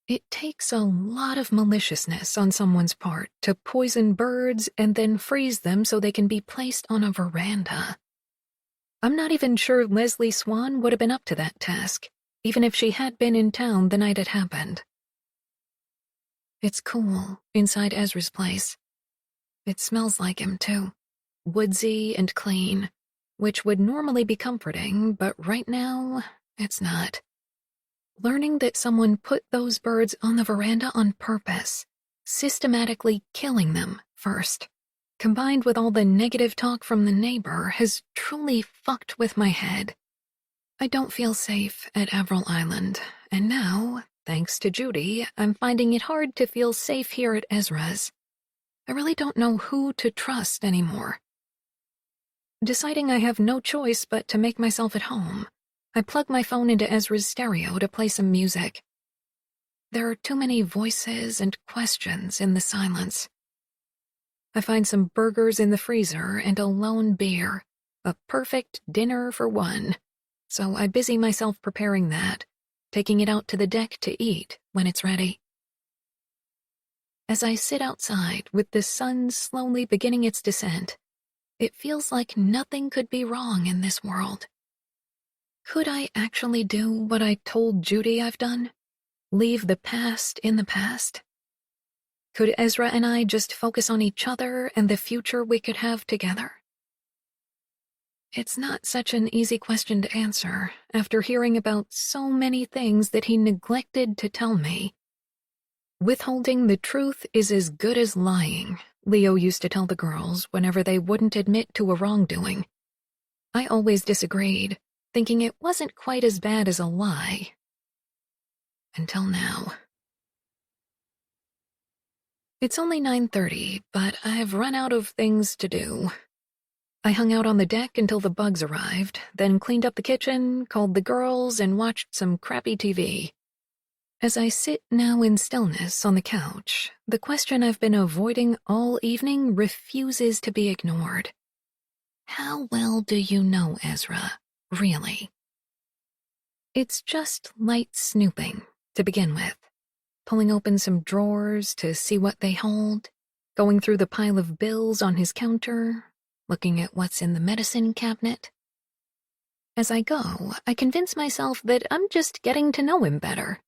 It takes a lot of maliciousness on someone's part to poison birds and then freeze them so they can be placed on a veranda. I'm not even sure Leslie Swan would have been up to that task, even if she had been in town the night it happened. It's cool inside Ezra's place. It smells like him, too. Woodsy and clean, which would normally be comforting, but right now, it's not. Learning that someone put those birds on the veranda on purpose, systematically killing them first, combined with all the negative talk from the neighbor, has truly fucked with my head. I don't feel safe at Avril Island, and now, thanks to Judy, I'm finding it hard to feel safe here at Ezra's. I really don't know who to trust anymore. Deciding I have no choice but to make myself at home, I plug my phone into Ezra's stereo to play some music. There are too many voices and questions in the silence. I find some burgers in the freezer and a lone beer, a perfect dinner for one, so I busy myself preparing that, taking it out to the deck to eat when it's ready. As I sit outside with the sun slowly beginning its descent, it feels like nothing could be wrong in this world. Could I actually do what I told Judy I've done? Leave the past in the past? Could Ezra and I just focus on each other and the future we could have together? It's not such an easy question to answer after hearing about so many things that he neglected to tell me. Withholding the truth is as good as lying, Leo used to tell the girls whenever they wouldn't admit to a wrongdoing. I always disagreed, thinking it wasn't quite as bad as a lie. Until now. It's only 9:30, but I've run out of things to do. I hung out on the deck until the bugs arrived, then cleaned up the kitchen, called the girls, and watched some crappy TV. As I sit now in stillness on the couch, the question I've been avoiding all evening refuses to be ignored. How well do you know Ezra, really? It's just light snooping, to begin with. Pulling open some drawers to see what they hold, going through the pile of bills on his counter, looking at what's in the medicine cabinet. As I go, I convince myself that I'm just getting to know him better.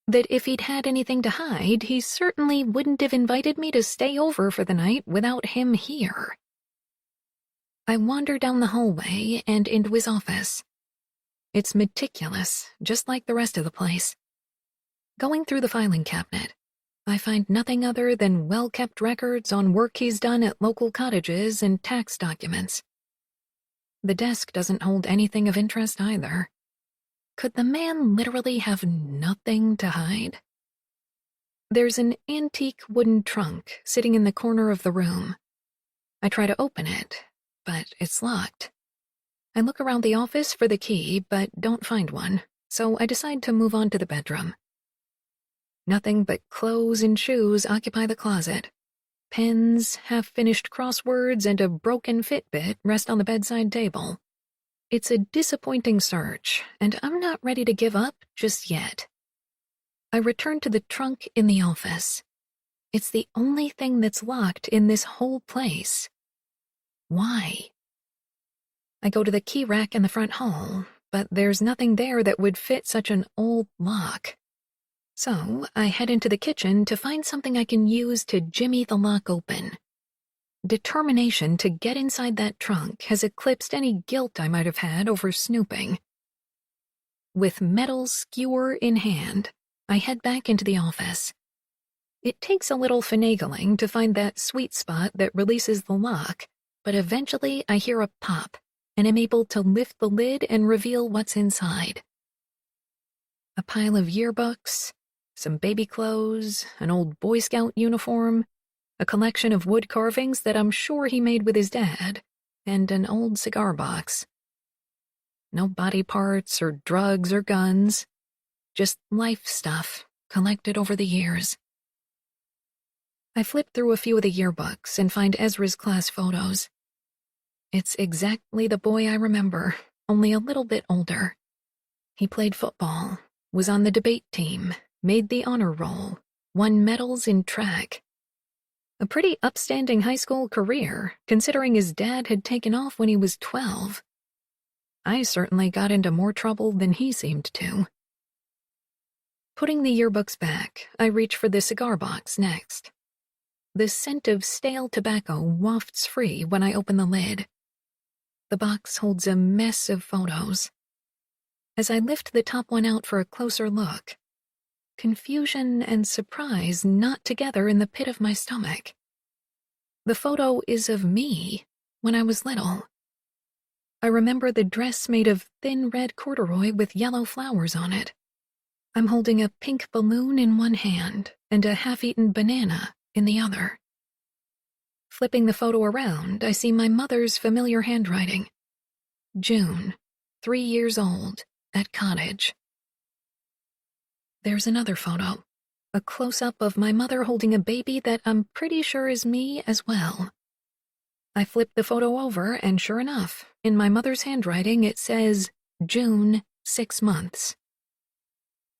That if he'd had anything to hide, he certainly wouldn't have invited me to stay over for the night without him here. I wander down the hallway and into his office. It's meticulous, just like the rest of the place. Going through the filing cabinet, I find nothing other than well-kept records on work he's done at local cottages and tax documents. The desk doesn't hold anything of interest either. Could the man literally have nothing to hide? There's an antique wooden trunk sitting in the corner of the room. I try to open it, but it's locked. I look around the office for the key, but don't find one, so I decide to move on to the bedroom. Nothing but clothes and shoes occupy the closet. Pens, half-finished crosswords, and a broken Fitbit rest on the bedside table. It's a disappointing search, and I'm not ready to give up just yet. I return to the trunk in the office. It's the only thing that's locked in this whole place. Why? I go to the key rack in the front hall, but there's nothing there that would fit such an old lock. So I head into the kitchen to find something I can use to jimmy the lock open. Determination to get inside that trunk has eclipsed any guilt I might have had over snooping. With metal skewer in hand, I head back into the office. It takes a little finagling to find that sweet spot that releases the lock, but eventually I hear a pop, and am able to lift the lid and reveal what's inside. A pile of yearbooks, some baby clothes, an old Boy Scout uniform, a collection of wood carvings that I'm sure he made with his dad, and an old cigar box. No body parts or drugs or guns, just life stuff collected over the years. I flip through a few of the yearbooks and find Ezra's class photos. It's exactly the boy I remember, only a little bit older. He played football, was on the debate team, made the honor roll, won medals in track. A pretty upstanding high school career, considering his dad had taken off when he was 12. I certainly got into more trouble than he seemed to. Putting the yearbooks back, I reach for the cigar box next. The scent of stale tobacco wafts free when I open the lid. The box holds a mess of photos. As I lift the top one out for a closer look, confusion and surprise knot together in the pit of my stomach. The photo is of me when I was little. I remember the dress made of thin red corduroy with yellow flowers on it. I'm holding a pink balloon in one hand and a half-eaten banana in the other. Flipping the photo around, I see my mother's familiar handwriting. June, 3 years old, at cottage. There's another photo, a close-up of my mother holding a baby that I'm pretty sure is me as well. I flip the photo over, and sure enough, in my mother's handwriting it says, June, 6 months.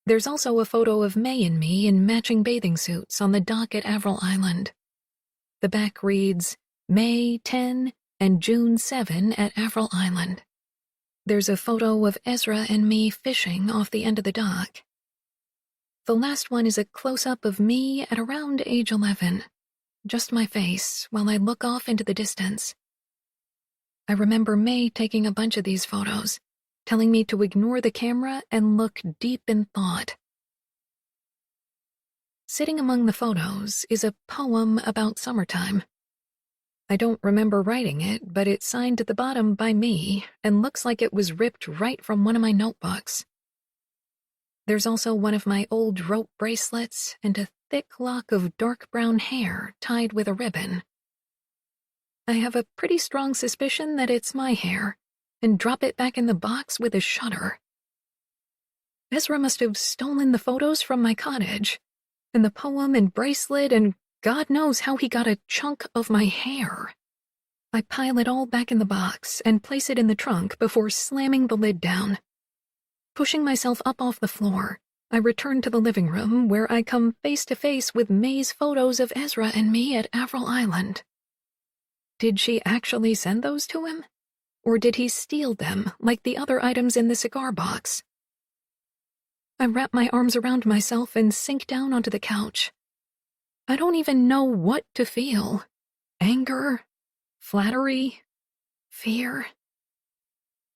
There's also a photo of May and me in matching bathing suits on the dock at Avril Island. The back reads, May 10 and June 7 at Avril Island. There's a photo of Ezra and me fishing off the end of the dock. The last one is a close-up of me at around age 11, just my face while I look off into the distance. I remember May taking a bunch of these photos, telling me to ignore the camera and look deep in thought. Sitting among the photos is a poem about summertime. I don't remember writing it, but it's signed at the bottom by me and looks like it was ripped right from one of my notebooks. There's also one of my old rope bracelets and a thick lock of dark brown hair tied with a ribbon. I have a pretty strong suspicion that it's my hair, and drop it back in the box with a shudder. Ezra must have stolen the photos from my cottage, and the poem and bracelet, and God knows how he got a chunk of my hair. I pile it all back in the box and place it in the trunk before slamming the lid down. Pushing myself up off the floor, I return to the living room where I come face to face with May's photos of Ezra and me at Avril Island. Did she actually send those to him? Or did he steal them like the other items in the cigar box? I wrap my arms around myself and sink down onto the couch. I don't even know what to feel. Anger? Flattery? Fear?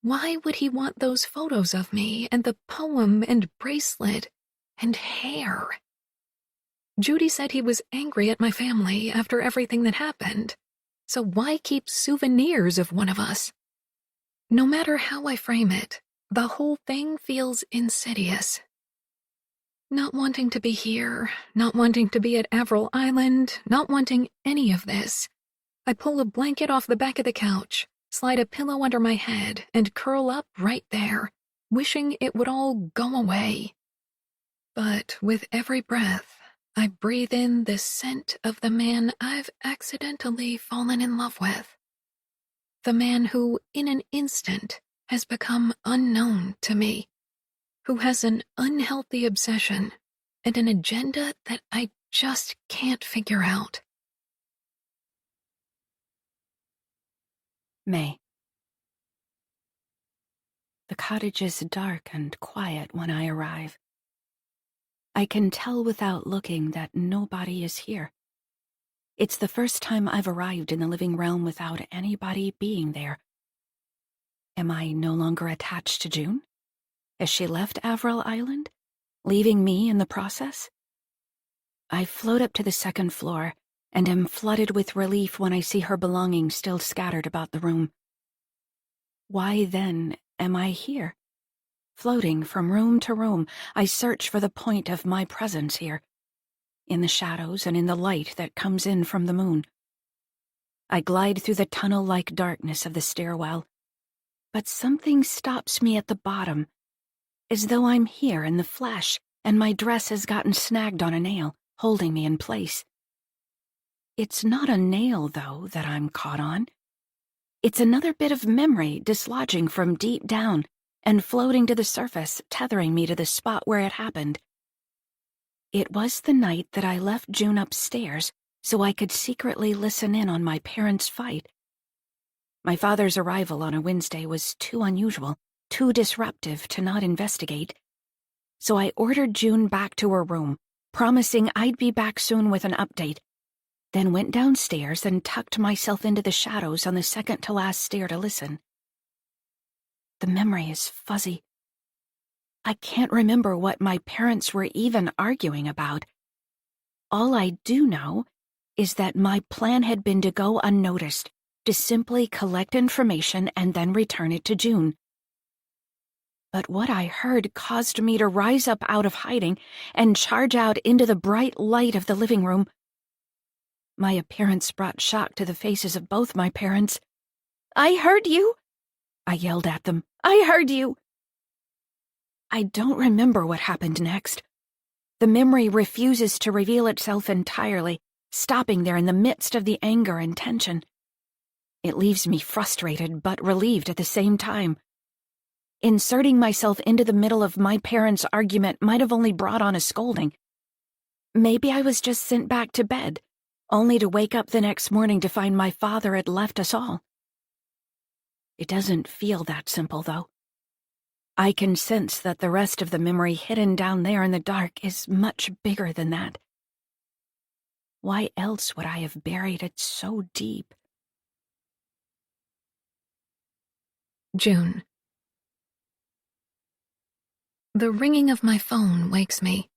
Why would he want those photos of me and the poem and bracelet and hair? Judy said he was angry at my family after everything that happened, so why keep souvenirs of one of us? No matter how I frame it, the whole thing feels insidious. Not wanting to be here, not wanting to be at Avril Island, not wanting any of this, I pull a blanket off the back of the couch, slide a pillow under my head, and curl up right there, wishing it would all go away. But with every breath, I breathe in the scent of the man I've accidentally fallen in love with. The man who, in an instant, has become unknown to me, who has an unhealthy obsession and an agenda that I just can't figure out. May. The cottage is dark and quiet when I arrive. I can tell without looking that nobody is here. It's the first time I've arrived in the living realm without anybody being there. Am I no longer attached to June? Has she left Avril Island, leaving me in the process? I float up to the second floor and am flooded with relief when I see her belongings still scattered about the room. Why, then, am I here? Floating from room to room, I search for the point of my presence here, in the shadows and in the light that comes in from the moon. I glide through the tunnel-like darkness of the stairwell, but something stops me at the bottom, as though I'm here in the flesh and my dress has gotten snagged on a nail, holding me in place. It's not a nail, though, that I'm caught on. It's another bit of memory dislodging from deep down and floating to the surface, tethering me to the spot where it happened. It was the night that I left June upstairs so I could secretly listen in on my parents' fight. My father's arrival on a Wednesday was too unusual, too disruptive to not investigate, so I ordered June back to her room, promising I'd be back soon with an update, then went downstairs and tucked myself into the shadows on the second-to-last stair to listen. The memory is fuzzy. I can't remember what my parents were even arguing about. All I do know is that my plan had been to go unnoticed, to simply collect information and then return it to June. But what I heard caused me to rise up out of hiding and charge out into the bright light of the living room. My appearance brought shock to the faces of both my parents. "I heard you!" I yelled at them. "I heard you!" I don't remember what happened next. The memory refuses to reveal itself entirely, stopping there in the midst of the anger and tension. It leaves me frustrated but relieved at the same time. Inserting myself into the middle of my parents' argument might have only brought on a scolding. Maybe I was just sent back to bed, only to wake up the next morning to find my father had left us all. It doesn't feel that simple, though. I can sense that the rest of the memory hidden down there in the dark is much bigger than that. Why else would I have buried it so deep? June. The ringing of my phone wakes me.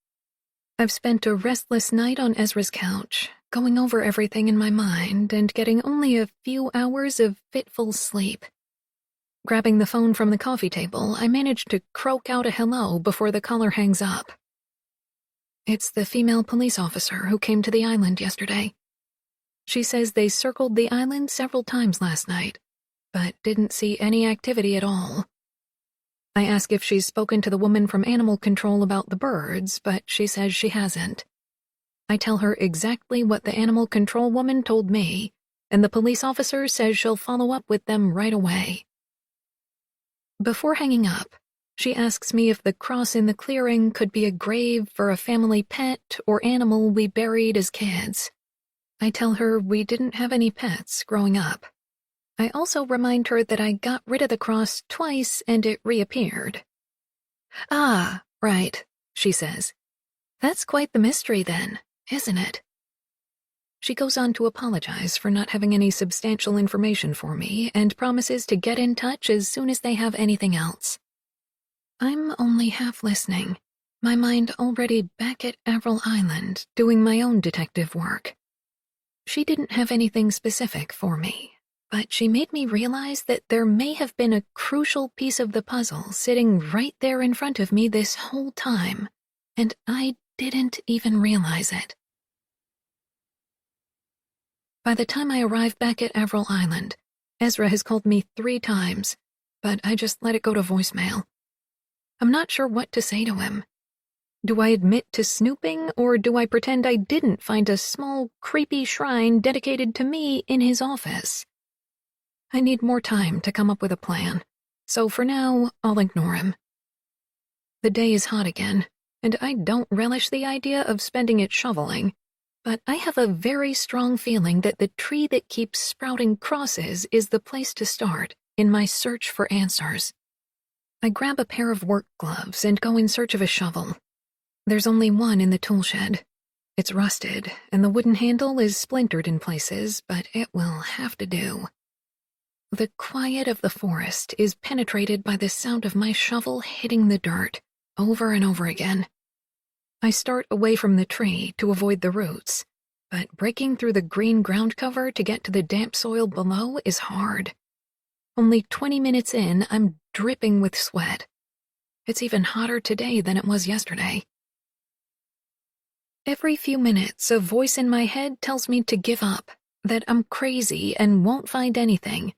I've spent a restless night on Ezra's couch, going over everything in my mind and getting only a few hours of fitful sleep. Grabbing the phone from the coffee table, I manage to croak out a hello before the caller hangs up. It's the female police officer who came to the island yesterday. She says they circled the island several times last night, but didn't see any activity at all. I ask if she's spoken to the woman from animal control about the birds, but she says she hasn't. I tell her exactly what the animal control woman told me, and the police officer says she'll follow up with them right away. Before hanging up, she asks me if the cross in the clearing could be a grave for a family pet or animal we buried as kids. I tell her we didn't have any pets growing up. I also remind her that I got rid of the cross twice and it reappeared. Ah, right, she says. That's quite the mystery then, isn't it? She goes on to apologize for not having any substantial information for me and promises to get in touch as soon as they have anything else. I'm only half listening, my mind already back at Avril Island doing my own detective work. She didn't have anything specific for me, but she made me realize that there may have been a crucial piece of the puzzle sitting right there in front of me this whole time, and I didn't even realize it. By the time I arrive back at Avril Island, Ezra has called me 3 times, but I just let it go to voicemail. I'm not sure what to say to him. Do I admit to snooping, or do I pretend I didn't find a small, creepy shrine dedicated to me in his office? I need more time to come up with a plan, so for now, I'll ignore him. The day is hot again, and I don't relish the idea of spending it shoveling, but I have a very strong feeling that the tree that keeps sprouting crosses is the place to start in my search for answers. I grab a pair of work gloves and go in search of a shovel. There's only one in the tool shed. It's rusted, and the wooden handle is splintered in places, but it will have to do. The quiet of the forest is penetrated by the sound of my shovel hitting the dirt, over and over again. I start away from the tree to avoid the roots, but breaking through the green ground cover to get to the damp soil below is hard. Only 20 minutes in, I'm dripping with sweat. It's even hotter today than it was yesterday. Every few minutes, a voice in my head tells me to give up, that I'm crazy and won't find anything.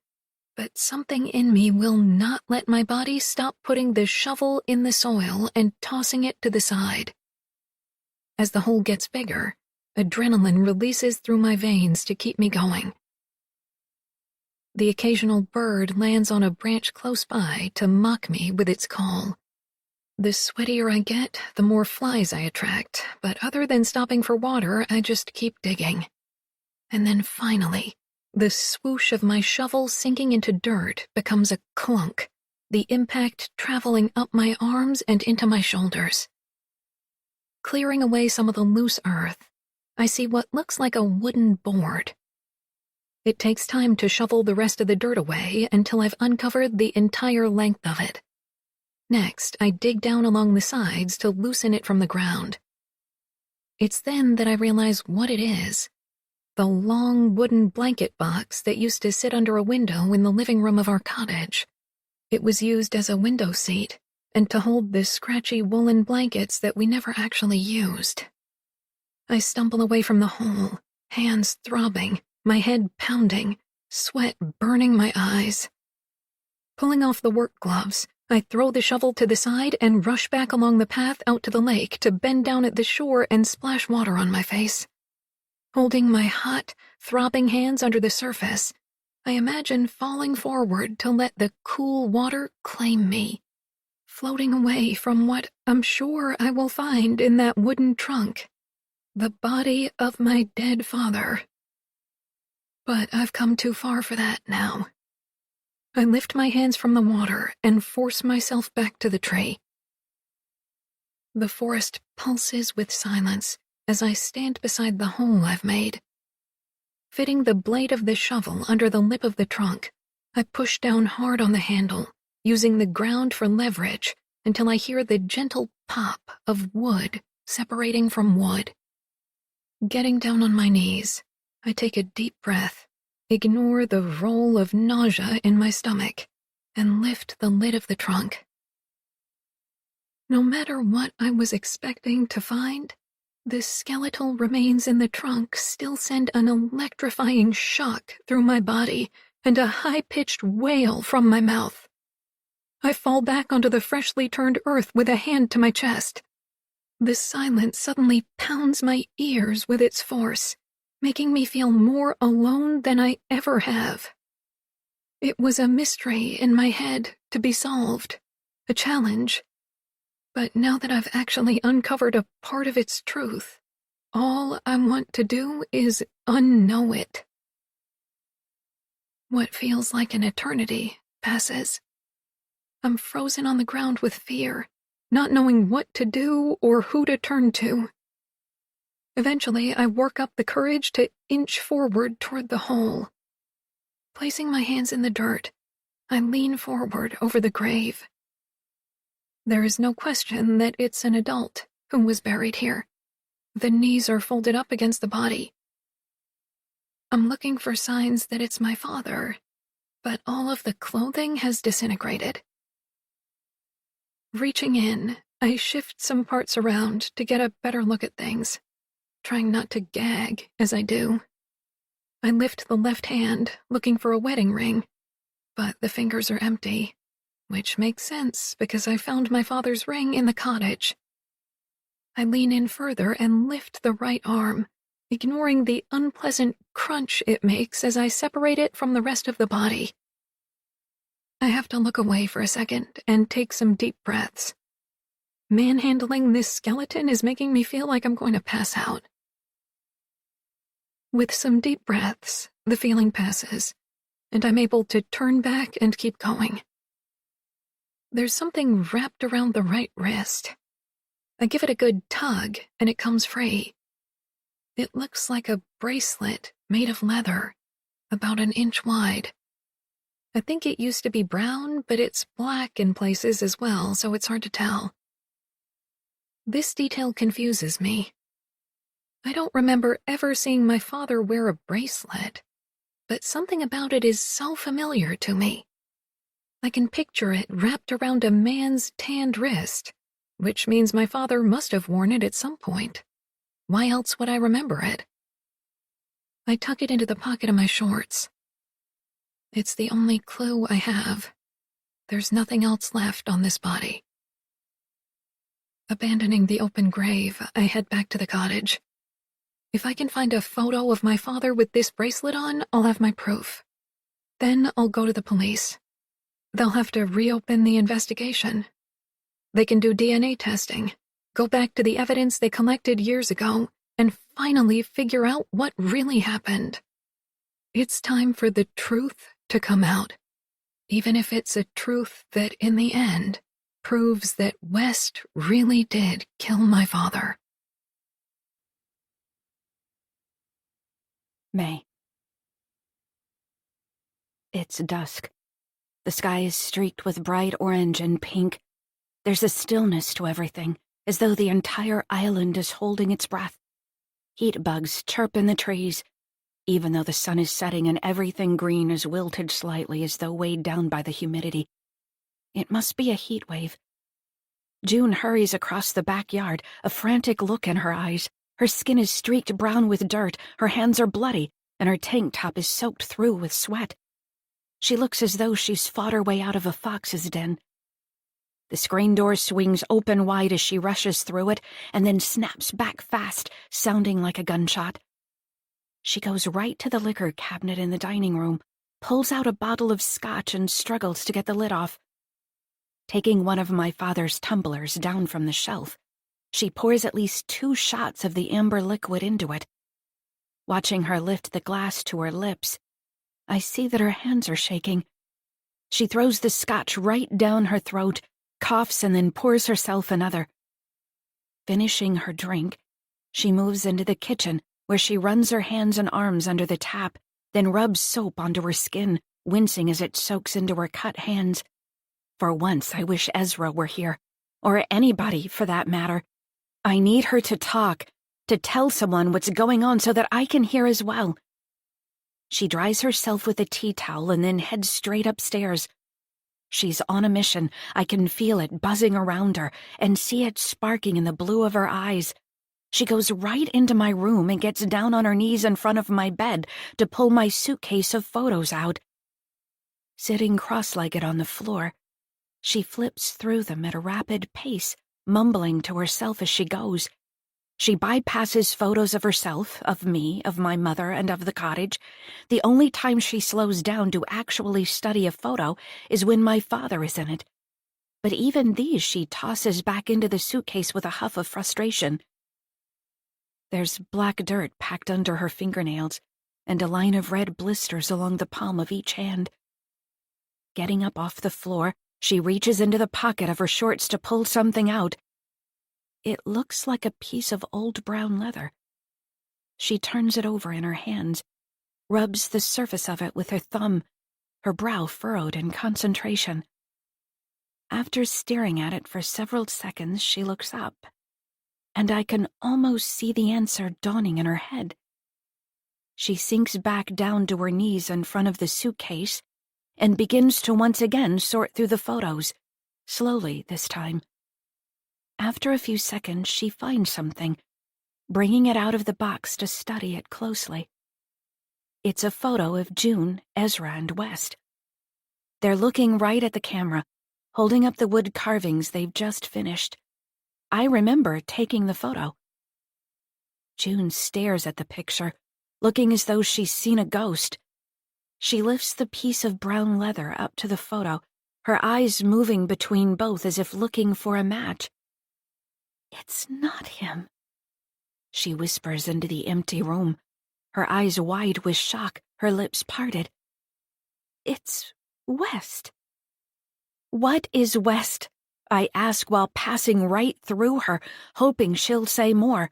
But something in me will not let my body stop putting the shovel in the soil and tossing it to the side. As the hole gets bigger, adrenaline releases through my veins to keep me going. The occasional bird lands on a branch close by to mock me with its call. The sweatier I get, the more flies I attract, but other than stopping for water, I just keep digging. And then finally, the swoosh of my shovel sinking into dirt becomes a clunk, the impact traveling up my arms and into my shoulders. Clearing away some of the loose earth, I see what looks like a wooden board. It takes time to shovel the rest of the dirt away until I've uncovered the entire length of it. Next, I dig down along the sides to loosen it from the ground. It's then that I realize what it is. The long wooden blanket box that used to sit under a window in the living room of our cottage. It was used as a window seat and to hold the scratchy woolen blankets that we never actually used. I stumble away from the hole, hands throbbing, my head pounding, sweat burning my eyes. Pulling off the work gloves, I throw the shovel to the side and rush back along the path out to the lake to bend down at the shore and splash water on my face. Holding my hot, throbbing hands under the surface, I imagine falling forward to let the cool water claim me, floating away from what I'm sure I will find in that wooden trunk. The body of my dead father. But I've come too far for that now. I lift my hands from the water and force myself back to the tree. The forest pulses with silence as I stand beside the hole I've made. Fitting the blade of the shovel under the lip of the trunk, I push down hard on the handle, using the ground for leverage until I hear the gentle pop of wood separating from wood. Getting down on my knees, I take a deep breath, ignore the roll of nausea in my stomach, and lift the lid of the trunk. No matter what I was expecting to find, the skeletal remains in the trunk still send an electrifying shock through my body and a high-pitched wail from my mouth. I fall back onto the freshly turned earth with a hand to my chest. The silence suddenly pounds my ears with its force, making me feel more alone than I ever have. It was a mystery in my head to be solved, a challenge. But now that I've actually uncovered a part of its truth, all I want to do is unknow it. What feels like an eternity passes. I'm frozen on the ground with fear, not knowing what to do or who to turn to. Eventually, I work up the courage to inch forward toward the hole. Placing my hands in the dirt, I lean forward over the grave. There is no question that it's an adult who was buried here. The knees are folded up against the body. I'm looking for signs that it's my father, but all of the clothing has disintegrated. Reaching in, I shift some parts around to get a better look at things, trying not to gag as I do. I lift the left hand, looking for a wedding ring, but the fingers are empty, which makes sense because I found my father's ring in the cottage. I lean in further and lift the right arm, ignoring the unpleasant crunch it makes as I separate it from the rest of the body. I have to look away for a second and take some deep breaths. Manhandling this skeleton is making me feel like I'm going to pass out. With some deep breaths, the feeling passes, and I'm able to turn back and keep going. There's something wrapped around the right wrist. I give it a good tug, and it comes free. It looks like a bracelet made of leather, about an inch wide. I think it used to be brown, but it's black in places as well, so it's hard to tell. This detail confuses me. I don't remember ever seeing my father wear a bracelet, but something about it is so familiar to me. I can picture it wrapped around a man's tanned wrist, which means my father must have worn it at some point. Why else would I remember it? I tuck it into the pocket of my shorts. It's the only clue I have. There's nothing else left on this body. Abandoning the open grave, I head back to the cottage. If I can find a photo of my father with this bracelet on, I'll have my proof. Then I'll go to the police. They'll have to reopen the investigation. They can do DNA testing, go back to the evidence they collected years ago, and finally figure out what really happened. It's time for the truth to come out, even if it's a truth that, in the end, proves that West really did kill my father. May. It's dusk. The sky is streaked with bright orange and pink. There's a stillness to everything, as though the entire island is holding its breath. Heat bugs chirp in the trees, even though the sun is setting and everything green is wilted slightly as though weighed down by the humidity. It must be a heat wave. June hurries across the backyard, a frantic look in her eyes. Her skin is streaked brown with dirt, her hands are bloody, and her tank top is soaked through with sweat. She looks as though she's fought her way out of a fox's den. The screen door swings open wide as she rushes through it, and then snaps back fast, sounding like a gunshot. She goes right to the liquor cabinet in the dining room, pulls out a bottle of scotch and struggles to get the lid off. taking one of my father's tumblers down from the shelf. She pours at least 2 shots of the amber liquid into it. Watching her lift the glass to her lips, I see that her hands are shaking. She throws the scotch right down her throat, coughs, and then pours herself another. Finishing her drink, she moves into the kitchen, where she runs her hands and arms under the tap, then rubs soap onto her skin, wincing as it soaks into her cut hands. For once, I wish Ezra were here, or anybody, for that matter. I need her to talk, to tell someone what's going on so that I can hear as well. She dries herself with a tea towel and then heads straight upstairs. She's on a mission. I can feel it buzzing around her and see it sparking in the blue of her eyes. She goes right into my room and gets down on her knees in front of my bed to pull my suitcase of photos out. Sitting cross-legged on the floor, she flips through them at a rapid pace, mumbling to herself as she goes. She bypasses photos of herself, of me, of my mother, and of the cottage. The only time she slows down to actually study a photo is when my father is in it. But even these she tosses back into the suitcase with a huff of frustration. There's black dirt packed under her fingernails, and a line of red blisters along the palm of each hand. Getting up off the floor, she reaches into the pocket of her shorts to pull something out. It looks like a piece of old brown leather. She turns it over in her hands, rubs the surface of it with her thumb, her brow furrowed in concentration. After staring at it for several seconds, she looks up, and I can almost see the answer dawning in her head. She sinks back down to her knees in front of the suitcase and begins to once again sort through the photos, slowly this time. After a few seconds, she finds something, bringing it out of the box to study it closely. It's a photo of June, Ezra, and West. They're looking right at the camera, holding up the wood carvings they've just finished. I remember taking the photo. June stares at the picture, looking as though she's seen a ghost. She lifts the piece of brown leather up to the photo, her eyes moving between both as if looking for a match. "It's not him," she whispers into the empty room, her eyes wide with shock, her lips parted. "It's West." "What is West?" I ask while passing right through her, hoping she'll say more.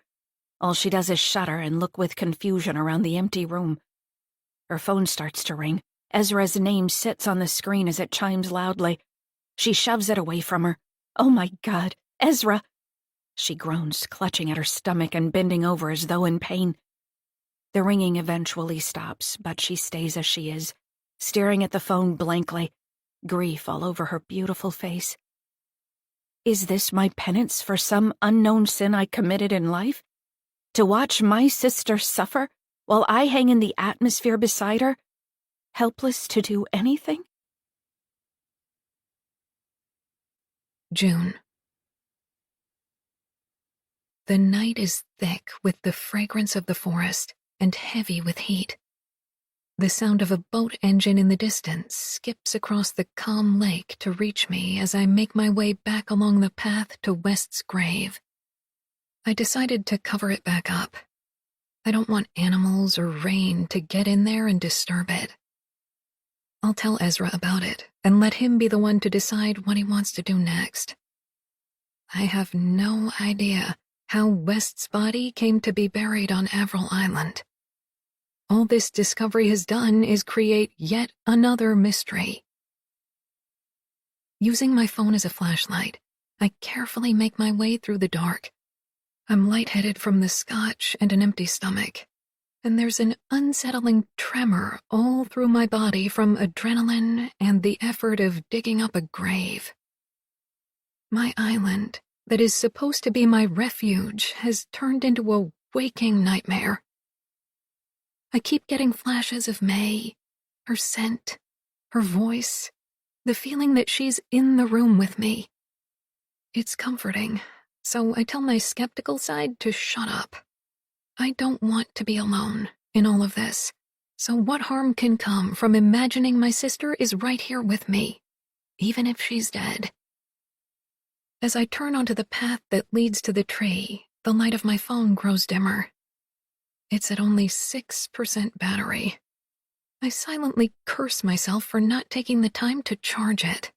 All she does is shudder and look with confusion around the empty room. Her phone starts to ring. Ezra's name sits on the screen as it chimes loudly. She shoves it away from her. "Oh my God, Ezra!" She groans, clutching at her stomach and bending over as though in pain. The ringing eventually stops, but she stays as she is, staring at the phone blankly, grief all over her beautiful face. Is this my penance for some unknown sin I committed in life? To watch my sister suffer while I hang in the atmosphere beside her, helpless to do anything? June. The night is thick with the fragrance of the forest and heavy with heat. The sound of a boat engine in the distance skips across the calm lake to reach me as I make my way back along the path to West's grave. I decided to cover it back up. I don't want animals or rain to get in there and disturb it. I'll tell Ezra about it and let him be the one to decide what he wants to do next. I have no idea how West's body came to be buried on Avril Island. All this discovery has done is create yet another mystery. Using my phone as a flashlight, I carefully make my way through the dark. I'm lightheaded from the scotch and an empty stomach, and there's an unsettling tremor all through my body from adrenaline and the effort of digging up a grave. My island, that is supposed to be my refuge, has turned into a waking nightmare. I keep getting flashes of May, her scent, her voice, the feeling that she's in the room with me. It's comforting, so I tell my skeptical side to shut up. I don't want to be alone in all of this, so what harm can come from imagining my sister is right here with me, even if she's dead? As I turn onto the path that leads to the tree, the light of my phone grows dimmer. It's at only 6% battery. I silently curse myself for not taking the time to charge it.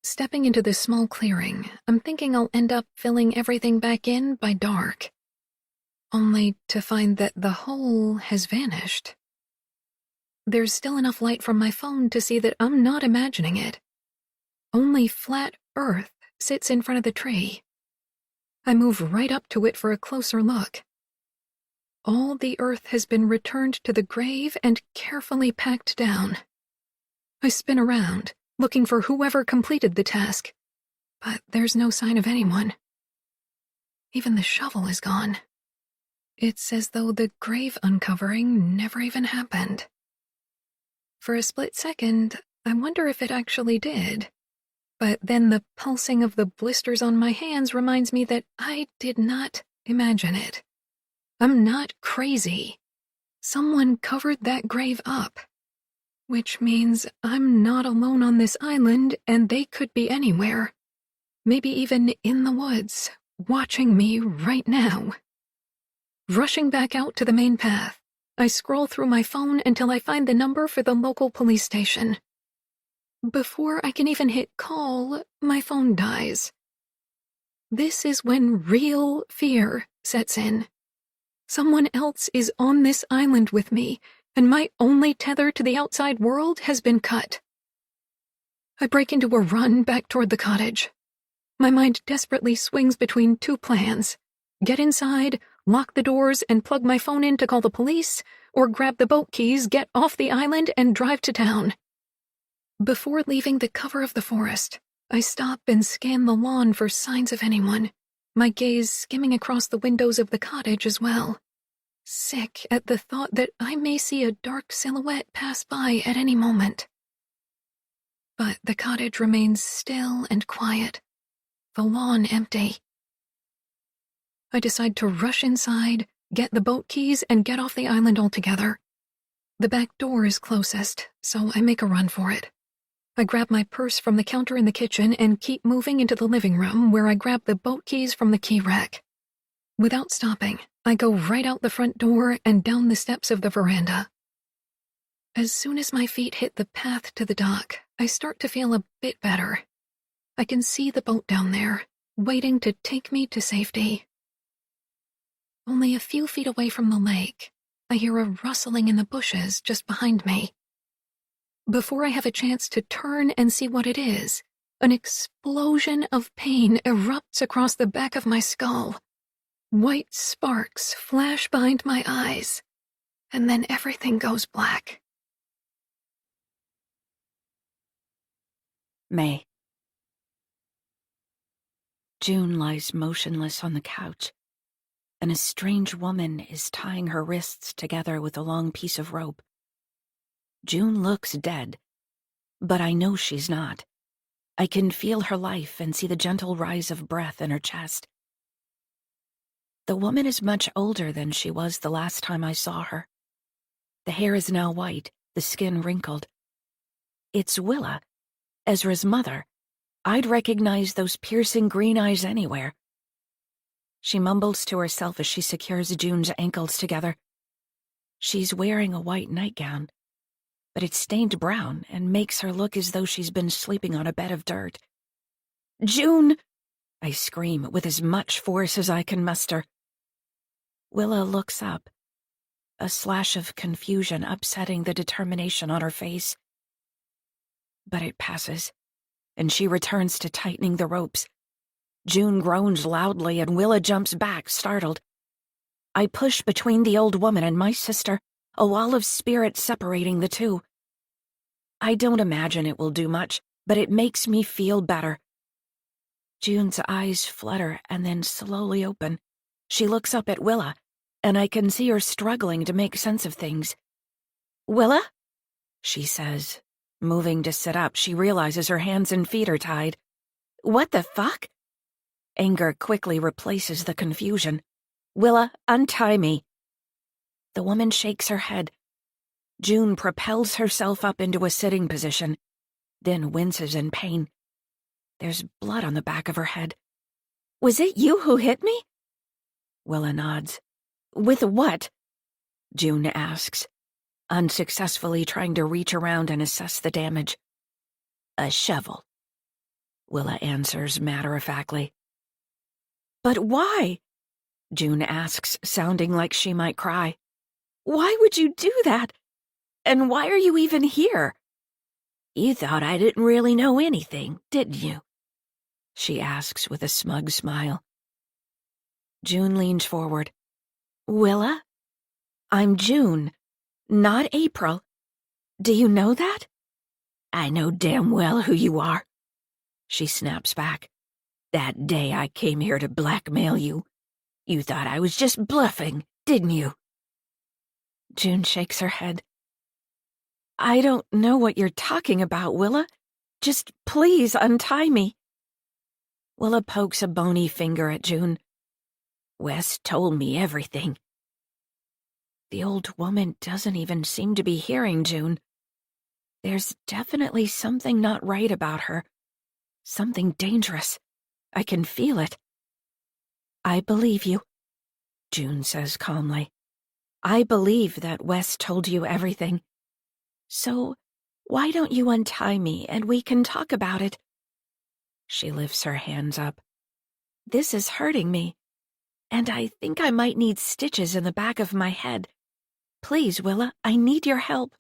Stepping into this small clearing, I'm thinking I'll end up filling everything back in by dark, only to find that the hole has vanished. There's still enough light from my phone to see that I'm not imagining it. Only flat earth sits in front of the tree. I move right up to it for a closer look. All the earth has been returned to the grave and carefully packed down. I spin around, looking for whoever completed the task, but there's no sign of anyone. Even the shovel is gone. It's as though the grave uncovering never even happened. For a split second, I wonder if it actually did. But then the pulsing of the blisters on my hands reminds me that I did not imagine it. I'm not crazy. Someone covered that grave up. Which means I'm not alone on this island, and they could be anywhere. Maybe even in the woods, watching me right now. Rushing back out to the main path, I scroll through my phone until I find the number for the local police station. Before I can even hit call, my phone dies. This is when real fear sets in. Someone else is on this island with me, and my only tether to the outside world has been cut. I break into a run back toward the cottage. My mind desperately swings between two plans: get inside, lock the doors, and plug my phone in to call the police, or grab the boat keys, get off the island, and drive to town. Before leaving the cover of the forest, I stop and scan the lawn for signs of anyone, my gaze skimming across the windows of the cottage as well. Sick at the thought that I may see a dark silhouette pass by at any moment. But the cottage remains still and quiet, the lawn empty. I decide to rush inside, get the boat keys, and get off the island altogether. The back door is closest, so I make a run for it. I grab my purse from the counter in the kitchen and keep moving into the living room, where I grab the boat keys from the key rack. Without stopping, I go right out the front door and down the steps of the veranda. As soon as my feet hit the path to the dock, I start to feel a bit better. I can see the boat down there, waiting to take me to safety. Only a few feet away from the lake, I hear a rustling in the bushes just behind me. Before I have a chance to turn and see what it is, an explosion of pain erupts across the back of my skull. White sparks flash behind my eyes, and then everything goes black. May. June lies motionless on the couch, and a strange woman is tying her wrists together with a long piece of rope. June looks dead, but I know she's not. I can feel her life and see the gentle rise of breath in her chest. The woman is much older than she was the last time I saw her. The hair is now white, the skin wrinkled. It's Willa, Ezra's mother. I'd recognize those piercing green eyes anywhere. She mumbles to herself as she secures June's ankles together. She's wearing a white nightgown, but it's stained brown and makes her look as though she's been sleeping on a bed of dirt. "June!" I scream with as much force as I can muster. Willa looks up, a slash of confusion upsetting the determination on her face. But it passes, and she returns to tightening the ropes. June groans loudly, and Willa jumps back, startled. I push between the old woman and my sister, a wall of spirit separating the two. I don't imagine it will do much, but it makes me feel better. June's eyes flutter and then slowly open. She looks up at Willa, and I can see her struggling to make sense of things. "Willa?" she says. Moving to sit up, she realizes her hands and feet are tied. "What the fuck?" Anger quickly replaces the confusion. "Willa, untie me." The woman shakes her head. June propels herself up into a sitting position, then winces in pain. There's blood on the back of her head. Was it you who hit me? Willa nods. With what? June asks, unsuccessfully trying to reach around and assess the damage. A shovel. Willa answers matter-of-factly. But why? June asks, sounding like she might cry. Why would you do that? And why are you even here? You thought I didn't really know anything, didn't you? She asks with a smug smile. June leans forward. Willa? I'm June, not April. Do you know that? I know damn well who you are. She snaps back. That day I came here to blackmail you. You thought I was just bluffing, didn't you? June shakes her head. I don't know what you're talking about, Willa. Just please untie me. Willa pokes a bony finger at June. Wes told me everything. The old woman doesn't even seem to be hearing June. There's definitely something not right about her. Something dangerous. I can feel it. I believe you, June says calmly. I believe that Wes told you everything. So, why don't you untie me and we can talk about it? She lifts her hands up. This is hurting me, and I think I might need stitches in the back of my head. Please, Willa, I need your help.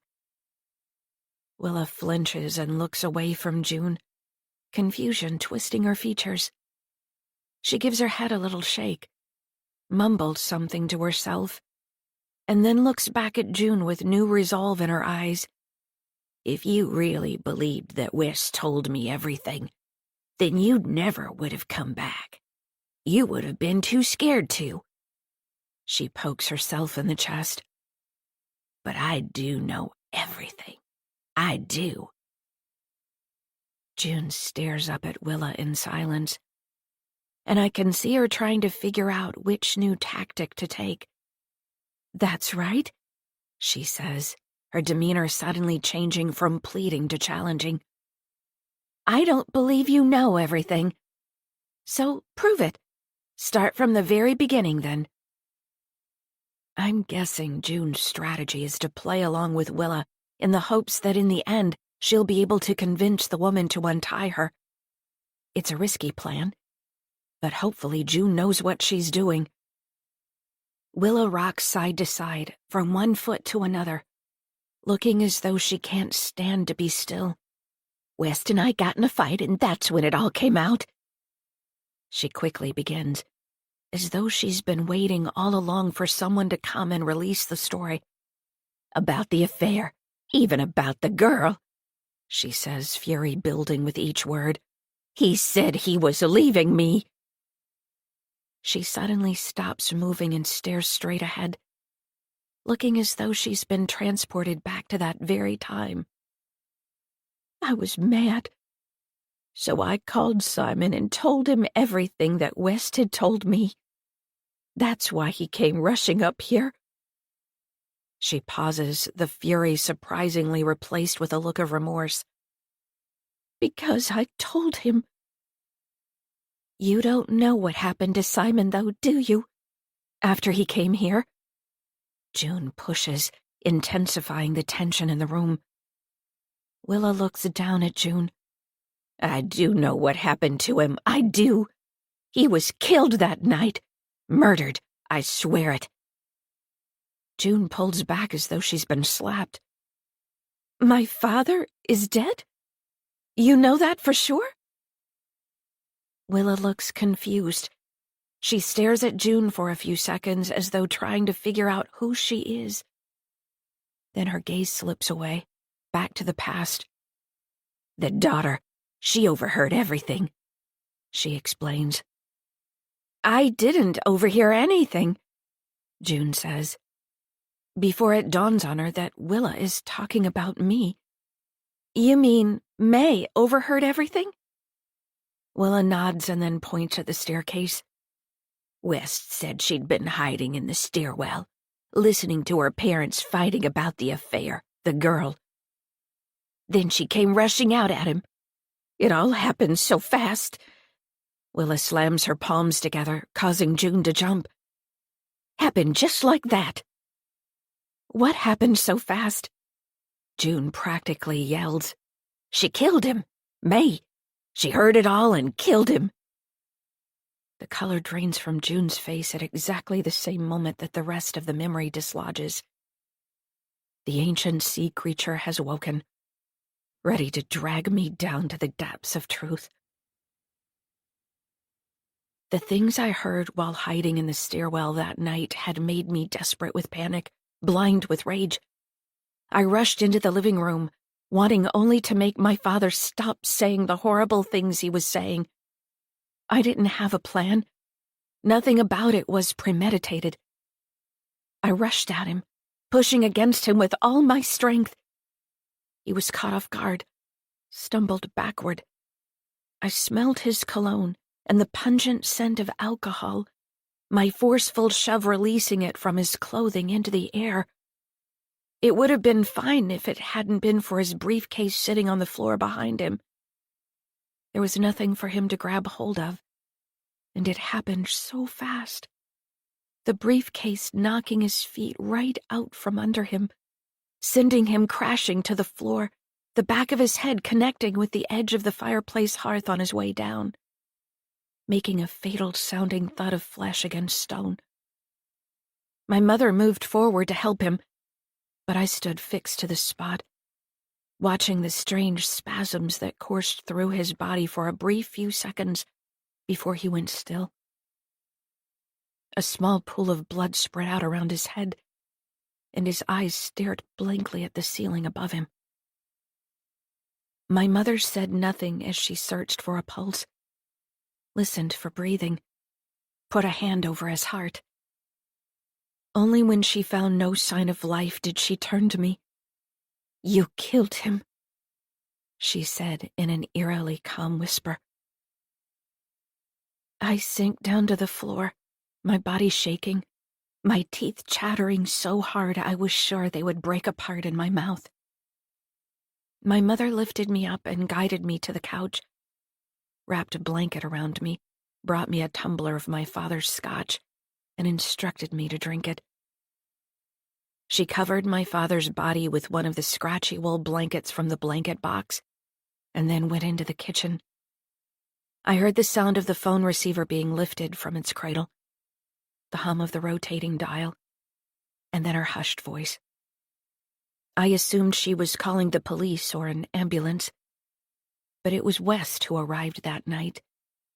Willa flinches and looks away from June, confusion twisting her features. She gives her head a little shake, mumbles something to herself, and then looks back at June with new resolve in her eyes. If you really believed that Wes told me everything, then you never would have come back. You would have been too scared to. She pokes herself in the chest. But I do know everything. I do. June stares up at Willa in silence, and I can see her trying to figure out which new tactic to take. That's right, she says, her demeanor suddenly changing from pleading to challenging. I don't believe you know everything. So prove it. Start from the very beginning, then. I'm guessing June's strategy is to play along with Willa in the hopes that in the end she'll be able to convince the woman to untie her. It's a risky plan, but hopefully June knows what she's doing. Willa rocks side to side, from one foot to another, looking as though she can't stand to be still. West and I got in a fight, and that's when it all came out. She quickly begins, as though she's been waiting all along for someone to come and release the story. About the affair, even about the girl, she says, fury building with each word. He said he was leaving me. She suddenly stops moving and stares straight ahead, looking as though she's been transported back to that very time. I was mad. So I called Simon and told him everything that West had told me. That's why he came rushing up here. She pauses, the fury surprisingly replaced with a look of remorse. Because I told him. You don't know what happened to Simon, though, do you? After he came here? June pushes, intensifying the tension in the room. Willa looks down at June. I do know what happened to him, I do. He was killed that night. Murdered, I swear it. June pulls back as though she's been slapped. My father is dead? You know that for sure? Willa looks confused. She stares at June for a few seconds as though trying to figure out who she is. Then her gaze slips away, back to the past. The daughter, she overheard everything, she explains. I didn't overhear anything, June says, before it dawns on her that Willa is talking about me. You mean May overheard everything? Willa nods and then points at the staircase. West said she'd been hiding in the stairwell, listening to her parents fighting about the affair, the girl. Then she came rushing out at him. It all happened so fast. Willa slams her palms together, causing June to jump. Happened just like that. What happened so fast? June practically yelled. She killed him. May. She heard it all and killed him. The color drains from June's face at exactly the same moment that the rest of the memory dislodges. The ancient sea creature has woken, ready to drag me down to the depths of truth. The things I heard while hiding in the stairwell that night had made me desperate with panic, blind with rage. I rushed into the living room, wanting only to make my father stop saying the horrible things he was saying. I didn't have a plan. Nothing about it was premeditated. I rushed at him, pushing against him with all my strength. He was caught off guard, stumbled backward. I smelled his cologne and the pungent scent of alcohol, my forceful shove releasing it from his clothing into the air. It would have been fine if it hadn't been for his briefcase sitting on the floor behind him. There was nothing for him to grab hold of, and it happened so fast. The briefcase knocking his feet right out from under him, sending him crashing to the floor, the back of his head connecting with the edge of the fireplace hearth on his way down, making a fatal-sounding thud of flesh against stone. My mother moved forward to help him, but I stood fixed to the spot, watching the strange spasms that coursed through his body for a brief few seconds before he went still. A small pool of blood spread out around his head, and his eyes stared blankly at the ceiling above him. My mother said nothing as she searched for a pulse, listened for breathing, put a hand over his heart. Only when she found no sign of life did she turn to me. "You killed him," she said in an eerily calm whisper. I sank down to the floor, my body shaking, my teeth chattering so hard I was sure they would break apart in my mouth. My mother lifted me up and guided me to the couch, wrapped a blanket around me, brought me a tumbler of my father's scotch, and instructed me to drink it. She covered my father's body with one of the scratchy wool blankets from the blanket box, and then went into the kitchen. I heard the sound of the phone receiver being lifted from its cradle, the hum of the rotating dial, and then her hushed voice. I assumed she was calling the police or an ambulance, but it was West who arrived that night,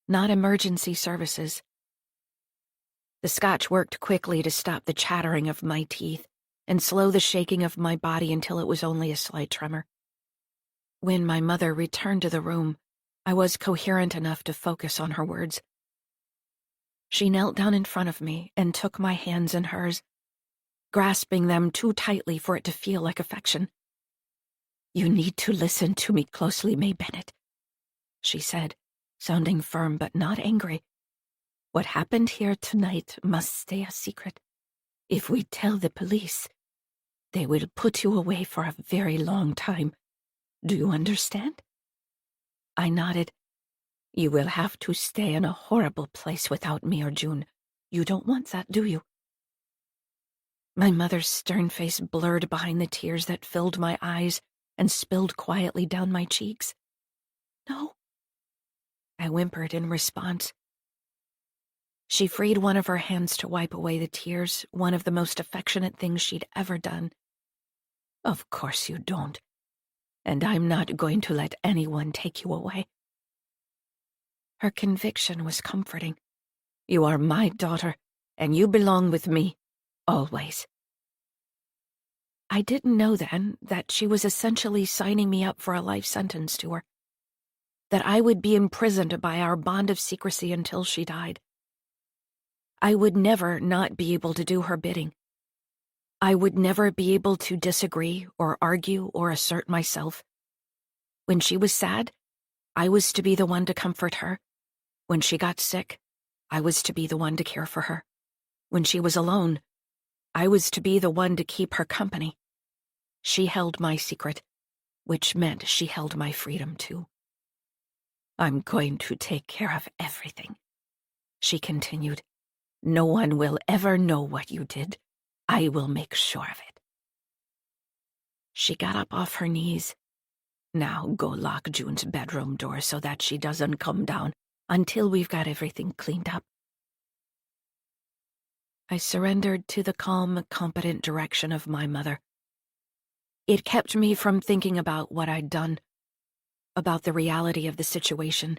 not emergency services. The scotch worked quickly to stop the chattering of my teeth and slow the shaking of my body until it was only a slight tremor. When my mother returned to the room, I was coherent enough to focus on her words. She knelt down in front of me and took my hands in hers, grasping them too tightly for it to feel like affection. "You need to listen to me closely, May Bennett," she said, sounding firm but not angry. "What happened here tonight must stay a secret. If we tell the police, they will put you away for a very long time. Do you understand?" I nodded. "You will have to stay in a horrible place without me or June. You don't want that, do you?" My mother's stern face blurred behind the tears that filled my eyes and spilled quietly down my cheeks. "No," I whimpered in response. She freed one of her hands to wipe away the tears, one of the most affectionate things she'd ever done. "Of course you don't. And I'm not going to let anyone take you away." Her conviction was comforting. "You are my daughter, and you belong with me, always." I didn't know then that she was essentially signing me up for a life sentence to her, that I would be imprisoned by our bond of secrecy until she died. I would never not be able to do her bidding. I would never be able to disagree or argue or assert myself. When she was sad, I was to be the one to comfort her. When she got sick, I was to be the one to care for her. When she was alone, I was to be the one to keep her company. She held my secret, which meant she held my freedom too. I'm going to take care of everything," she continued. "No one will ever know what you did. I will make sure of it." She got up off her knees. "Now go lock June's bedroom door so that she doesn't come down until we've got everything cleaned up." I surrendered to the calm, competent direction of my mother. It kept me from thinking about what I'd done, about the reality of the situation.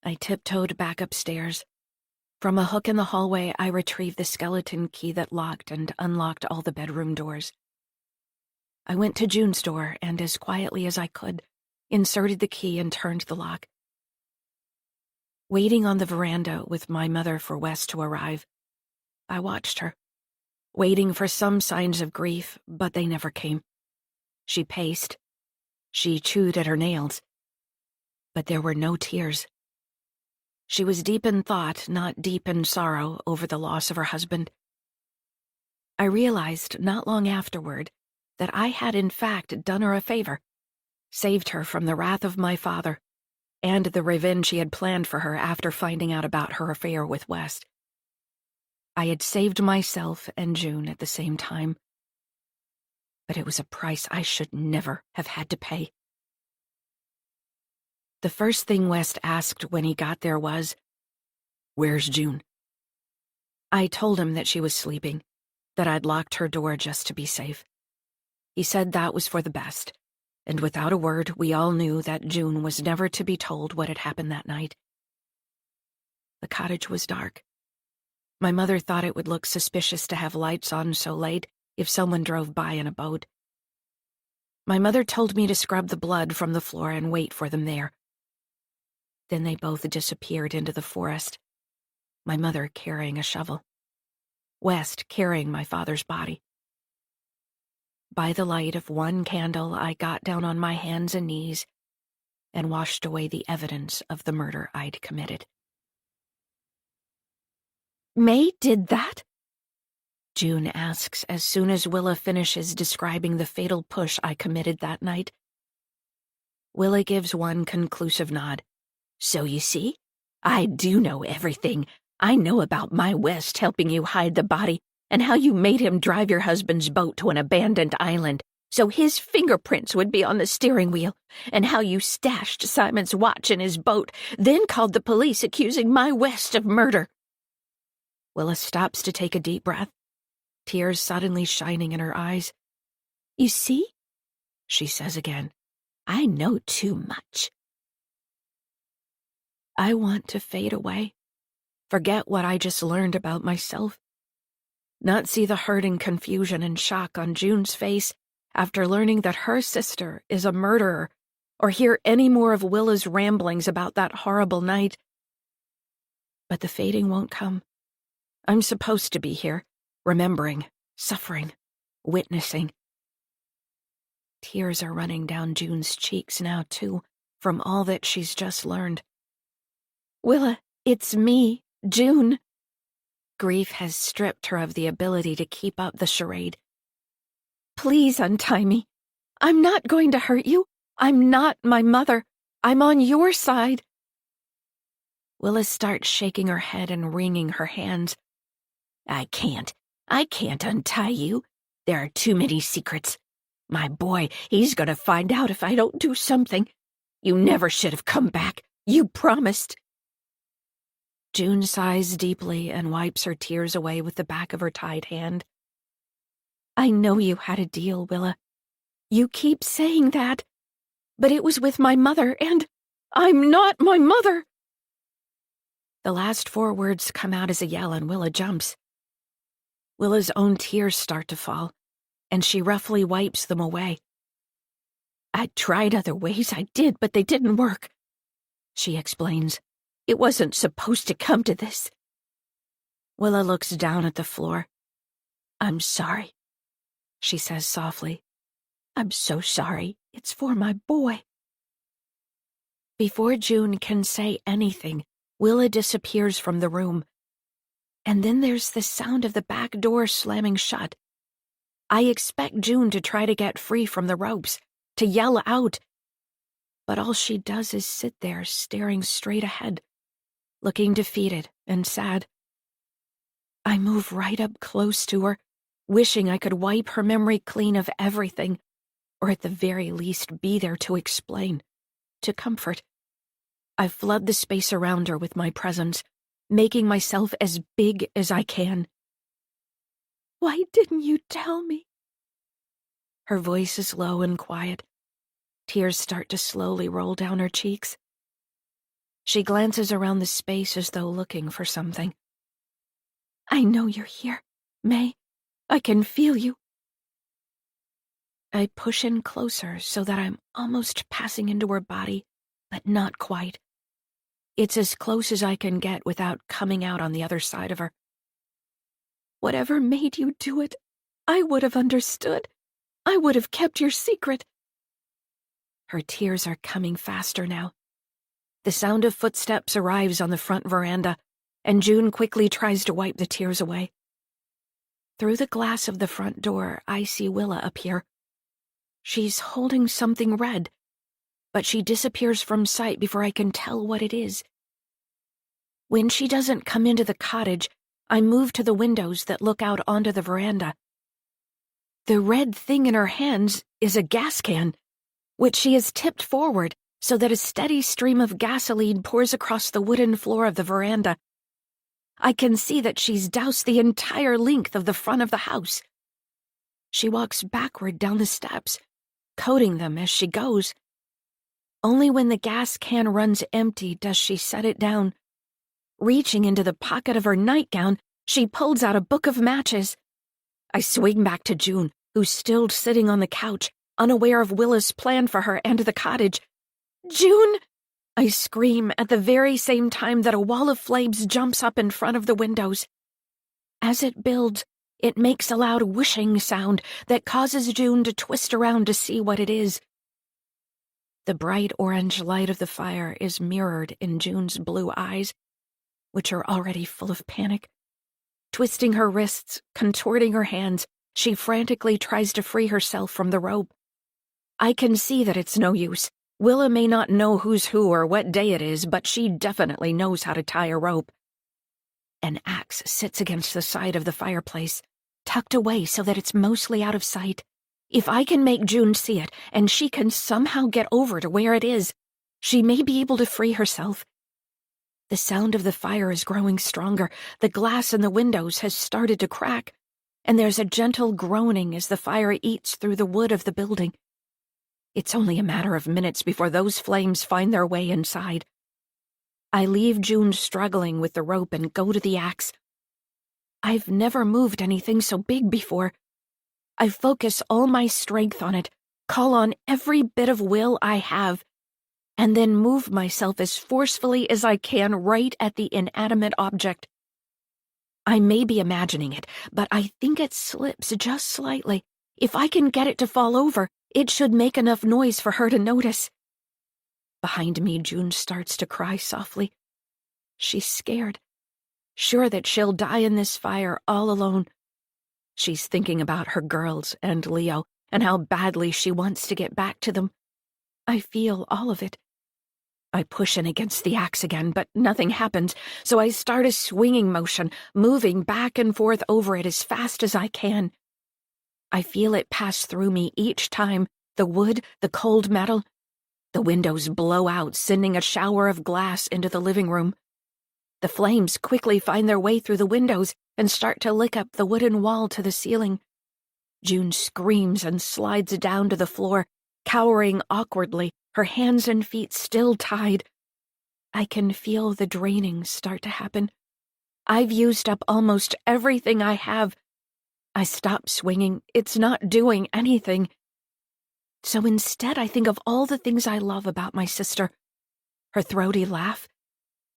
I tiptoed back upstairs. From a hook in the hallway, I retrieved the skeleton key that locked and unlocked all the bedroom doors. I went to June's door and, as quietly as I could, inserted the key and turned the lock. Waiting on the veranda with my mother for Wes to arrive, I watched her, waiting for some signs of grief, but they never came. She paced. She chewed at her nails. But there were no tears. She was deep in thought, not deep in sorrow, over the loss of her husband. I realized not long afterward that I had in fact done her a favor, saved her from the wrath of my father, and the revenge he had planned for her after finding out about her affair with West. I had saved myself and June at the same time. But it was a price I should never have had to pay. The first thing West asked when he got there was, "Where's June?" I told him that she was sleeping, that I'd locked her door just to be safe. He said that was for the best, and without a word, we all knew that June was never to be told what had happened that night. The cottage was dark. My mother thought it would look suspicious to have lights on so late if someone drove by in a boat. My mother told me to scrub the blood from the floor and wait for them there. Then they both disappeared into the forest, my mother carrying a shovel, West carrying my father's body. By the light of one candle, I got down on my hands and knees and washed away the evidence of the murder I'd committed. "May did that?" June asks as soon as Willa finishes describing the fatal push I committed that night. Willa gives one conclusive nod. "So you see, I do know everything. I know about my West helping you hide the body and how you made him drive your husband's boat to an abandoned island so his fingerprints would be on the steering wheel, and how you stashed Simon's watch in his boat, then called the police accusing my West of murder." Willa stops to take a deep breath, tears suddenly shining in her eyes. "You see?" she says again. "I know too much." I want to fade away, forget what I just learned about myself, not see the hurt and confusion and shock on June's face after learning that her sister is a murderer, or hear any more of Willa's ramblings about that horrible night. But the fading won't come. I'm supposed to be here, remembering, suffering, witnessing. Tears are running down June's cheeks now, too, from all that she's just learned. "Willa, it's me, June." Grief has stripped her of the ability to keep up the charade. "Please untie me. I'm not going to hurt you. I'm not my mother. I'm on your side." Willa starts shaking her head and wringing her hands. I can't untie you. There are too many secrets. My boy, he's gonna find out if I don't do something. You never should have come back. You promised." June sighs deeply and wipes her tears away with the back of her tied hand. "I know you had a deal, Willa. You keep saying that. But it was with my mother, and I'm not my mother." The last 4 words come out as a yell, and Willa jumps. Willa's own tears start to fall, and she roughly wipes them away. "I tried other ways, I did, but they didn't work," she explains. "It wasn't supposed to come to this." Willa looks down at the floor. "I'm sorry," she says softly. "I'm so sorry. It's for my boy." Before June can say anything, Willa disappears from the room. And then there's the sound of the back door slamming shut. I expect June to try to get free from the ropes, to yell out. but all she does is sit there staring straight ahead, looking defeated and sad. I move right up close to her, wishing I could wipe her memory clean of everything, or at the very least be there to explain, to comfort. I flood the space around her with my presence, making myself as big as I can. "Why didn't you tell me?" Her voice is low and quiet. Tears start to slowly roll down her cheeks. She glances around the space as though looking for something. "I know you're here, May. I can feel you." I push in closer so that I'm almost passing into her body, but not quite. It's as close as I can get without coming out on the other side of her. "Whatever made you do it, I would have understood. I would have kept your secret." Her tears are coming faster now. The sound of footsteps arrives on the front veranda, and June quickly tries to wipe the tears away. Through the glass of the front door, I see Willa appear. She's holding something red, but she disappears from sight before I can tell what it is. When she doesn't come into the cottage, I move to the windows that look out onto the veranda. The red thing in her hands is a gas can, which she has tipped forward so that a steady stream of gasoline pours across the wooden floor of the veranda. I can see that she's doused the entire length of the front of the house. She walks backward down the steps, coating them as she goes. Only when the gas can runs empty does she set it down. Reaching into the pocket of her nightgown, she pulls out a book of matches. I swing back to June, who's still sitting on the couch, unaware of Willa's plan for her and the cottage. "June!" I scream at the very same time that a wall of flames jumps up in front of the windows. As it builds, it makes a loud whooshing sound that causes June to twist around to see what it is. The bright orange light of the fire is mirrored in June's blue eyes, which are already full of panic. Twisting her wrists, contorting her hands, she frantically tries to free herself from the rope. I can see that it's no use. Willa may not know who's who or what day it is, but she definitely knows how to tie a rope. An axe sits against the side of the fireplace, tucked away so that it's mostly out of sight. If I can make June see it, and she can somehow get over to where it is, she may be able to free herself. The sound of the fire is growing stronger. The glass in the windows has started to crack, and there's a gentle groaning as the fire eats through the wood of the building. It's only a matter of minutes before those flames find their way inside. I leave June struggling with the rope and go to the axe. I've never moved anything so big before. I focus all my strength on it, call on every bit of will I have, and then move myself as forcefully as I can right at the inanimate object. I may be imagining it, but I think it slips just slightly. If I can get it to fall over, it should make enough noise for her to notice. Behind me, June starts to cry softly. She's scared, sure that she'll die in this fire all alone. She's thinking about her girls and Leo and how badly she wants to get back to them. I feel all of it. I push in against the axe again, but nothing happens, so I start a swinging motion, moving back and forth over it as fast as I can. I feel it pass through me each time, the wood, the cold metal. The windows blow out, sending a shower of glass into the living room. The flames quickly find their way through the windows and start to lick up the wooden wall to the ceiling. June screams and slides down to the floor, cowering awkwardly, her hands and feet still tied. I can feel the draining start to happen. I've used up almost everything I have. I stop swinging. It's not doing anything. So instead, I think of all the things I love about my sister. Her throaty laugh,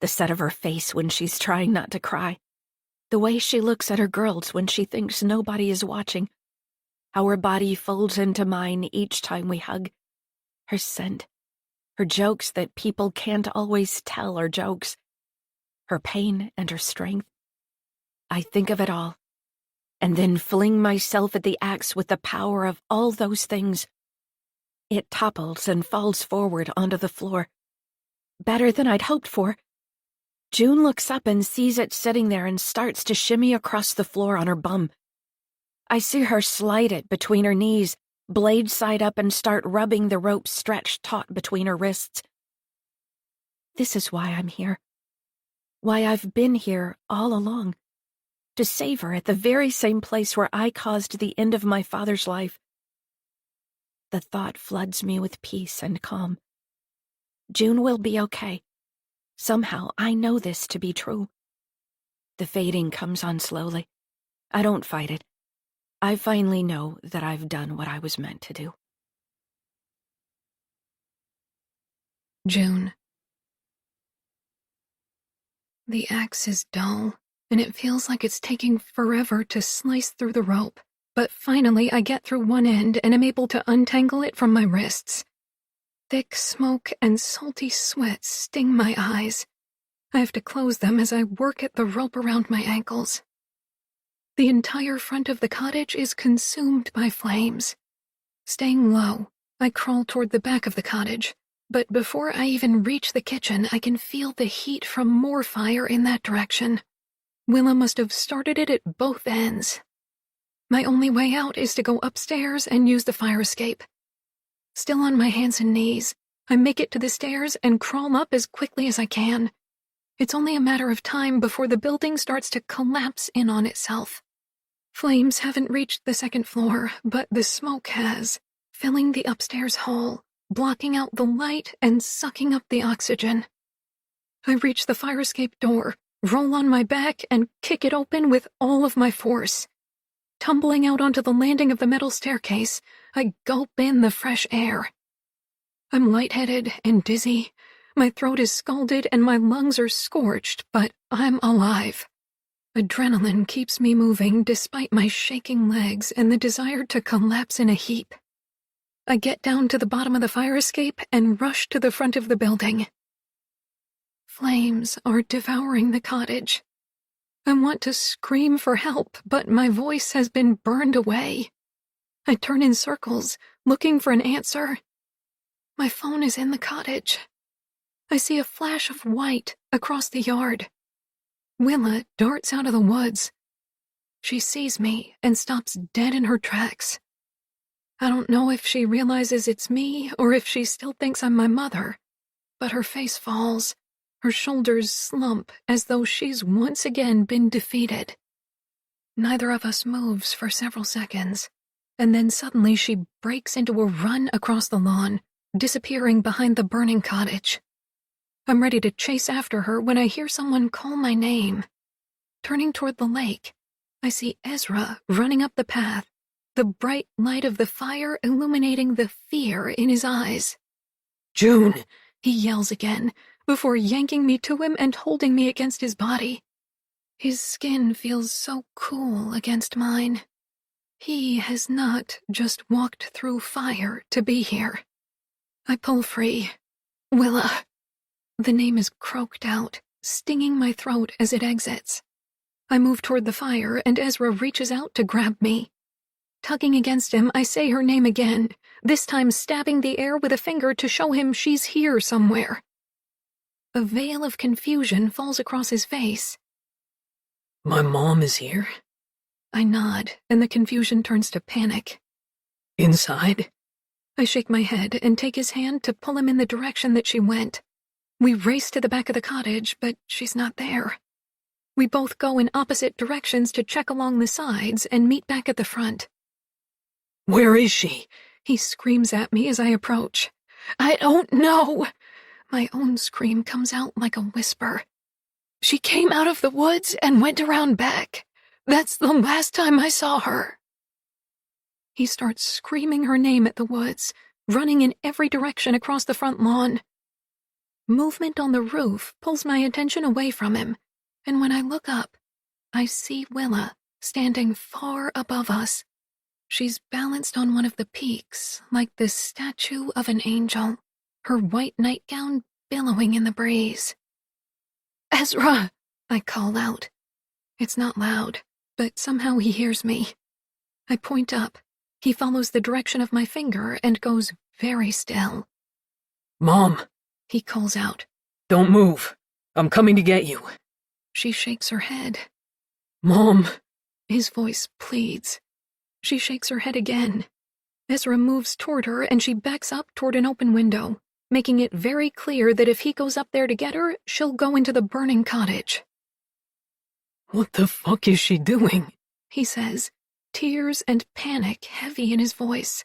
the set of her face when she's trying not to cry, the way she looks at her girls when she thinks nobody is watching, how her body folds into mine each time we hug, her scent, her jokes that people can't always tell are jokes, her pain and her strength. I think of it all, and then fling myself at the axe with the power of all those things. It topples and falls forward onto the floor. Better than I'd hoped for. June looks up and sees it sitting there and starts to shimmy across the floor on her bum. I see her slide it between her knees, blade side up, and start rubbing the rope stretched taut between her wrists. This is why I'm here. Why I've been here all along. To save her at the very same place where I caused the end of my father's life. The thought floods me with peace and calm. June will be okay. Somehow I know this to be true. The fading comes on slowly. I don't fight it. I finally know that I've done what I was meant to do. June. The axe is dull, and it feels like it's taking forever to slice through the rope, but finally I get through one end and am able to untangle it from my wrists. Thick smoke and salty sweat sting my eyes. I have to close them as I work at the rope around my ankles. The entire front of the cottage is consumed by flames. Staying low, I crawl toward the back of the cottage, but before I even reach the kitchen, I can feel the heat from more fire in that direction. Willa must have started it at both ends. My only way out is to go upstairs and use the fire escape. Still on my hands and knees, I make it to the stairs and crawl up as quickly as I can. It's only a matter of time before the building starts to collapse in on itself. Flames haven't reached the second floor, but the smoke has, filling the upstairs hall, blocking out the light and sucking up the oxygen. I reach the fire escape door, roll on my back, and kick it open with all of my force. Tumbling out onto the landing of the metal staircase, I gulp in the fresh air. I'm lightheaded and dizzy. My throat is scalded and my lungs are scorched, but I'm alive. Adrenaline keeps me moving despite my shaking legs and the desire to collapse in a heap. I get down to the bottom of the fire escape and rush to the front of the building. Flames are devouring the cottage. I want to scream for help, but my voice has been burned away. I turn in circles, looking for an answer. My phone is in the cottage. I see a flash of white across the yard. Willa darts out of the woods. She sees me and stops dead in her tracks. I don't know if she realizes it's me or if she still thinks I'm my mother, but her face falls. Her shoulders slump as though she's once again been defeated. Neither of us moves for several seconds, and then suddenly she breaks into a run across the lawn, disappearing behind the burning cottage. I'm ready to chase after her when I hear someone call my name. Turning toward the lake, I see Ezra running up the path, the bright light of the fire illuminating the fear in his eyes. June! He yells again, before yanking me to him and holding me against his body. His skin feels so cool against mine. He has not just walked through fire to be here. I pull free. Willa. The name is croaked out, stinging my throat as it exits. I move toward the fire, and Ezra reaches out to grab me. Tugging against him, I say her name again, this time stabbing the air with a finger to show him she's here somewhere. A veil of confusion falls across his face. My mom is here? I nod, and the confusion turns to panic. Inside? I shake my head and take his hand to pull him in the direction that she went. We race to the back of the cottage, but she's not there. We both go in opposite directions to check along the sides and meet back at the front. Where is she? He screams at me as I approach. I don't know. My own scream comes out like a whisper. She came out of the woods and went around back. That's the last time I saw her. He starts screaming her name at the woods, running in every direction across the front lawn. Movement on the roof pulls my attention away from him, and when I look up, I see Willa standing far above us. She's balanced on one of the peaks, like the statue of an angel, her white nightgown billowing in the breeze. Ezra! I call out. It's not loud, but somehow he hears me. I point up. He follows the direction of my finger and goes very still. Mom, He calls out. don't move. I'm coming to get you. She shakes her head. Mom. His voice pleads. She shakes her head again. Ezra moves toward her and she backs up toward an open window, making it very clear that if he goes up there to get her, she'll go into the burning cottage. What the fuck is she doing? He says, tears and panic heavy in his voice.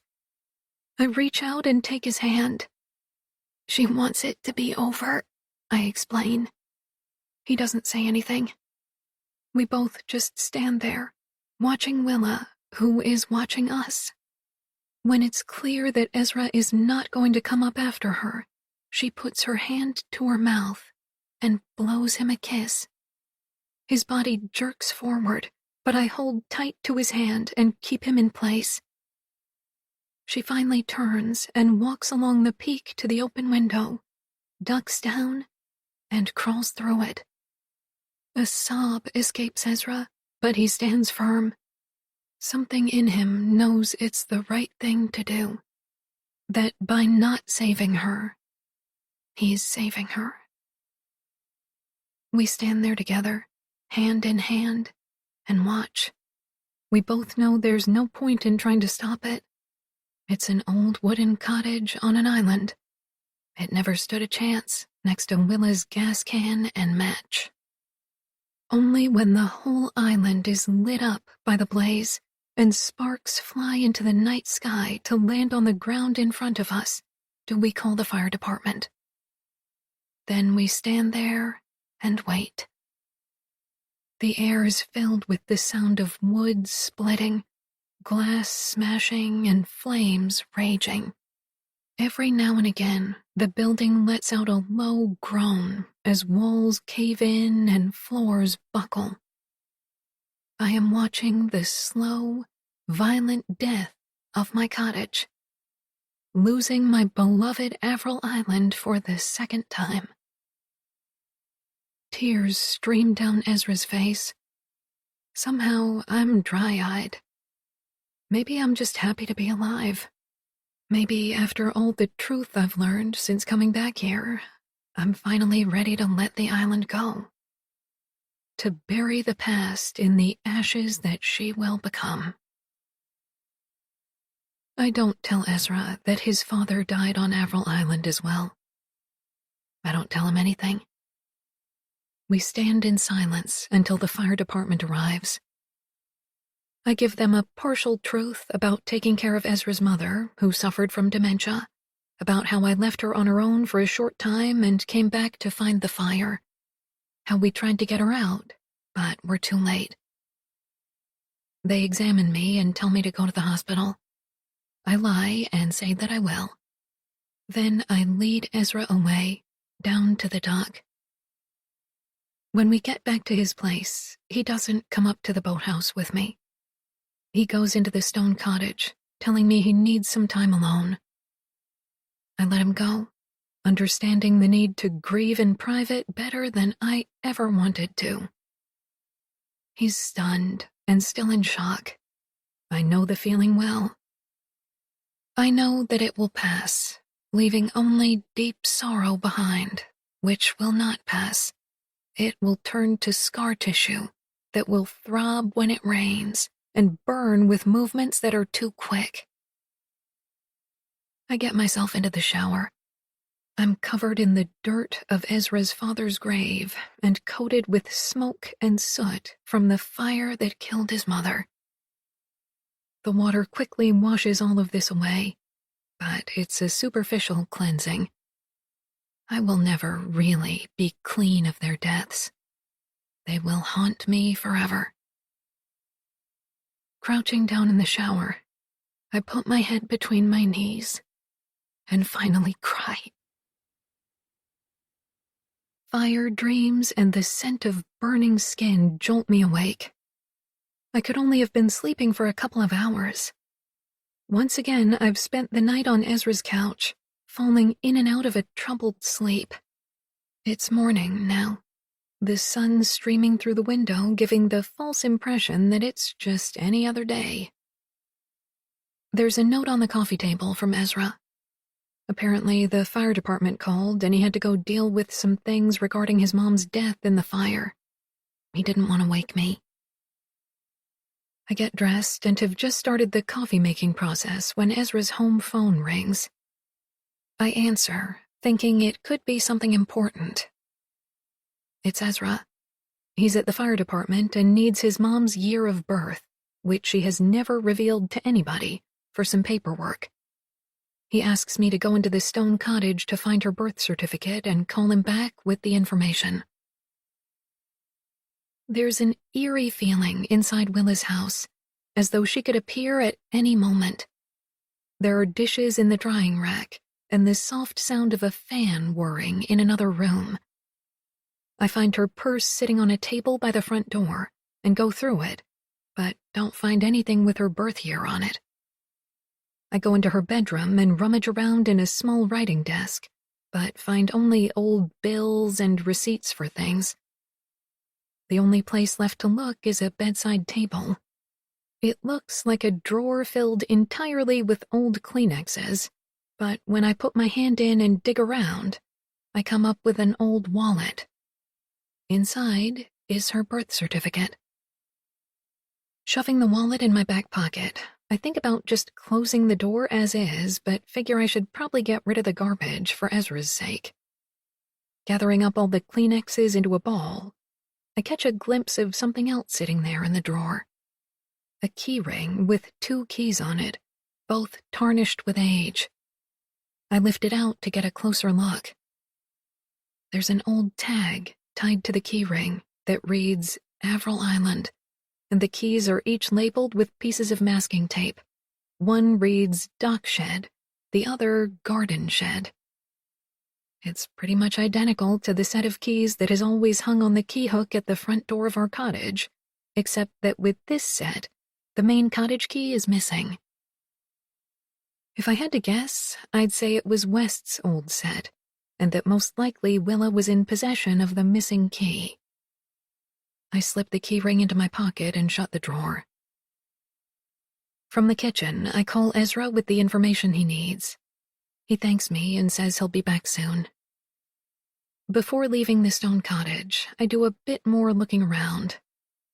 I reach out and take his hand. She wants it to be over, I explain. He doesn't say anything. We both just stand there, watching Willa, who is watching us. When it's clear that Ezra is not going to come up after her, she puts her hand to her mouth and blows him a kiss. His body jerks forward, but I hold tight to his hand and keep him in place. She finally turns and walks along the peak to the open window, ducks down, and crawls through it. A sob escapes Ezra, but he stands firm. Something in him knows it's the right thing to do. That by not saving her, he's saving her. We stand there together, hand in hand, and watch. We both know there's no point in trying to stop it. It's an old wooden cottage on an island. It never stood a chance next to Willa's gas can and match. Only when the whole island is lit up by the blaze and sparks fly into the night sky to land on the ground in front of us do we call the fire department. Then we stand there and wait. The air is filled with the sound of wood splitting, glass smashing, and flames raging. Every now and again, the building lets out a low groan as walls cave in and floors buckle. I am watching the slow, violent death of my cottage, losing my beloved Avril Island for the second time. Tears stream down Ezra's face. Somehow I'm dry-eyed. Maybe I'm just happy to be alive. Maybe after all the truth I've learned since coming back here, I'm finally ready to let the island go. To bury the past in the ashes that she will become. I don't tell Ezra that his father died on Avril Island as well. I don't tell him anything. We stand in silence until the fire department arrives. I give them a partial truth about taking care of Ezra's mother, who suffered from dementia, about how I left her on her own for a short time and came back to find the fire, how we tried to get her out, but were too late. They examine me and tell me to go to the hospital. I lie and say that I will. Then I lead Ezra away, down to the dock. When we get back to his place, he doesn't come up to the boathouse with me. He goes into the stone cottage, telling me he needs some time alone. I let him go, understanding the need to grieve in private better than I ever wanted to. He's stunned and still in shock. I know the feeling well. I know that it will pass, leaving only deep sorrow behind, which will not pass. It will turn to scar tissue that will throb when it rains and burn with movements that are too quick. I get myself into the shower. I'm covered in the dirt of Ezra's father's grave and coated with smoke and soot from the fire that killed his mother. The water quickly washes all of this away, but it's a superficial cleansing. I will never really be clean of their deaths. They will haunt me forever. Crouching down in the shower, I put my head between my knees and finally cry. Fire dreams and the scent of burning skin jolt me awake. I could only have been sleeping for a couple of hours. Once again, I've spent the night on Ezra's couch, falling in and out of a troubled sleep. It's morning now. The sun streaming through the window, giving the false impression that it's just any other day. There's a note on the coffee table from Ezra. Apparently, the fire department called and he had to go deal with some things regarding his mom's death in the fire. He didn't want to wake me. I get dressed and have just started the coffee-making process when Ezra's home phone rings. I answer, thinking it could be something important. It's Ezra. He's at the fire department and needs his mom's year of birth, which she has never revealed to anybody, for some paperwork. He asks me to go into the stone cottage to find her birth certificate and call him back with the information. There's an eerie feeling inside Willa's house, as though she could appear at any moment. There are dishes in the drying rack, and the soft sound of a fan whirring in another room. I find her purse sitting on a table by the front door, and go through it, but don't find anything with her birth year on it. I go into her bedroom and rummage around in a small writing desk, but find only old bills and receipts for things. The only place left to look is a bedside table. It looks like a drawer filled entirely with old Kleenexes, but when I put my hand in and dig around, I come up with an old wallet. Inside is her birth certificate. Shoving the wallet in my back pocket, I think about just closing the door as is, but figure I should probably get rid of the garbage for Ezra's sake. Gathering up all the Kleenexes into a ball, I catch a glimpse of something else sitting there in the drawer. A key ring with 2 keys on it, both tarnished with age. I lift it out to get a closer look. There's an old tag tied to the key ring that reads Avril Island, and the keys are each labeled with pieces of masking tape. One reads Dock Shed, the other Garden Shed. It's pretty much identical to the set of keys that has always hung on the key hook at the front door of our cottage, except that with this set, the main cottage key is missing. If I had to guess, I'd say it was West's old set, and that most likely Willa was in possession of the missing key. I slip the key ring into my pocket and shut the drawer. From the kitchen, I call Ezra with the information he needs. He thanks me and says he'll be back soon. Before leaving the stone cottage, I do a bit more looking around,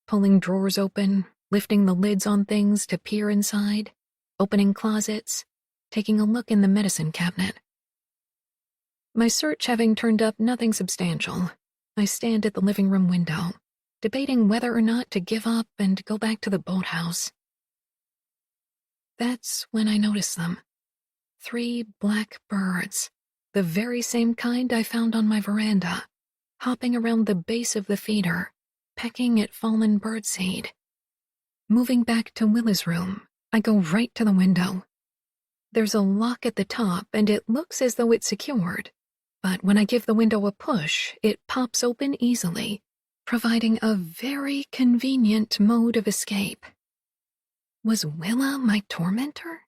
pulling drawers open, lifting the lids on things to peer inside, opening closets, taking a look in the medicine cabinet. My search having turned up nothing substantial, I stand at the living room window, debating whether or not to give up and go back to the boathouse. That's when I notice them. 3 black birds, the very same kind I found on my veranda, hopping around the base of the feeder, pecking at fallen birdseed. Moving back to Willa's room, I go right to the window. There's a lock at the top and it looks as though it's secured, but when I give the window a push, it pops open easily, providing a very convenient mode of escape. Was Willa my tormentor?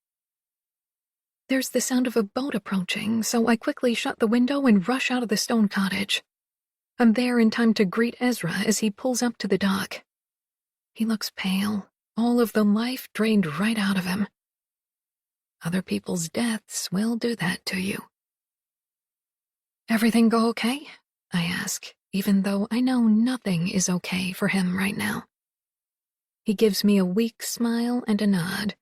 There's the sound of a boat approaching, so I quickly shut the window and rush out of the stone cottage. I'm there in time to greet Ezra as he pulls up to the dock. He looks pale, all of the life drained right out of him. Other people's deaths will do that to you. Everything go okay? I ask, even though I know nothing is okay for him right now. He gives me a weak smile and a nod,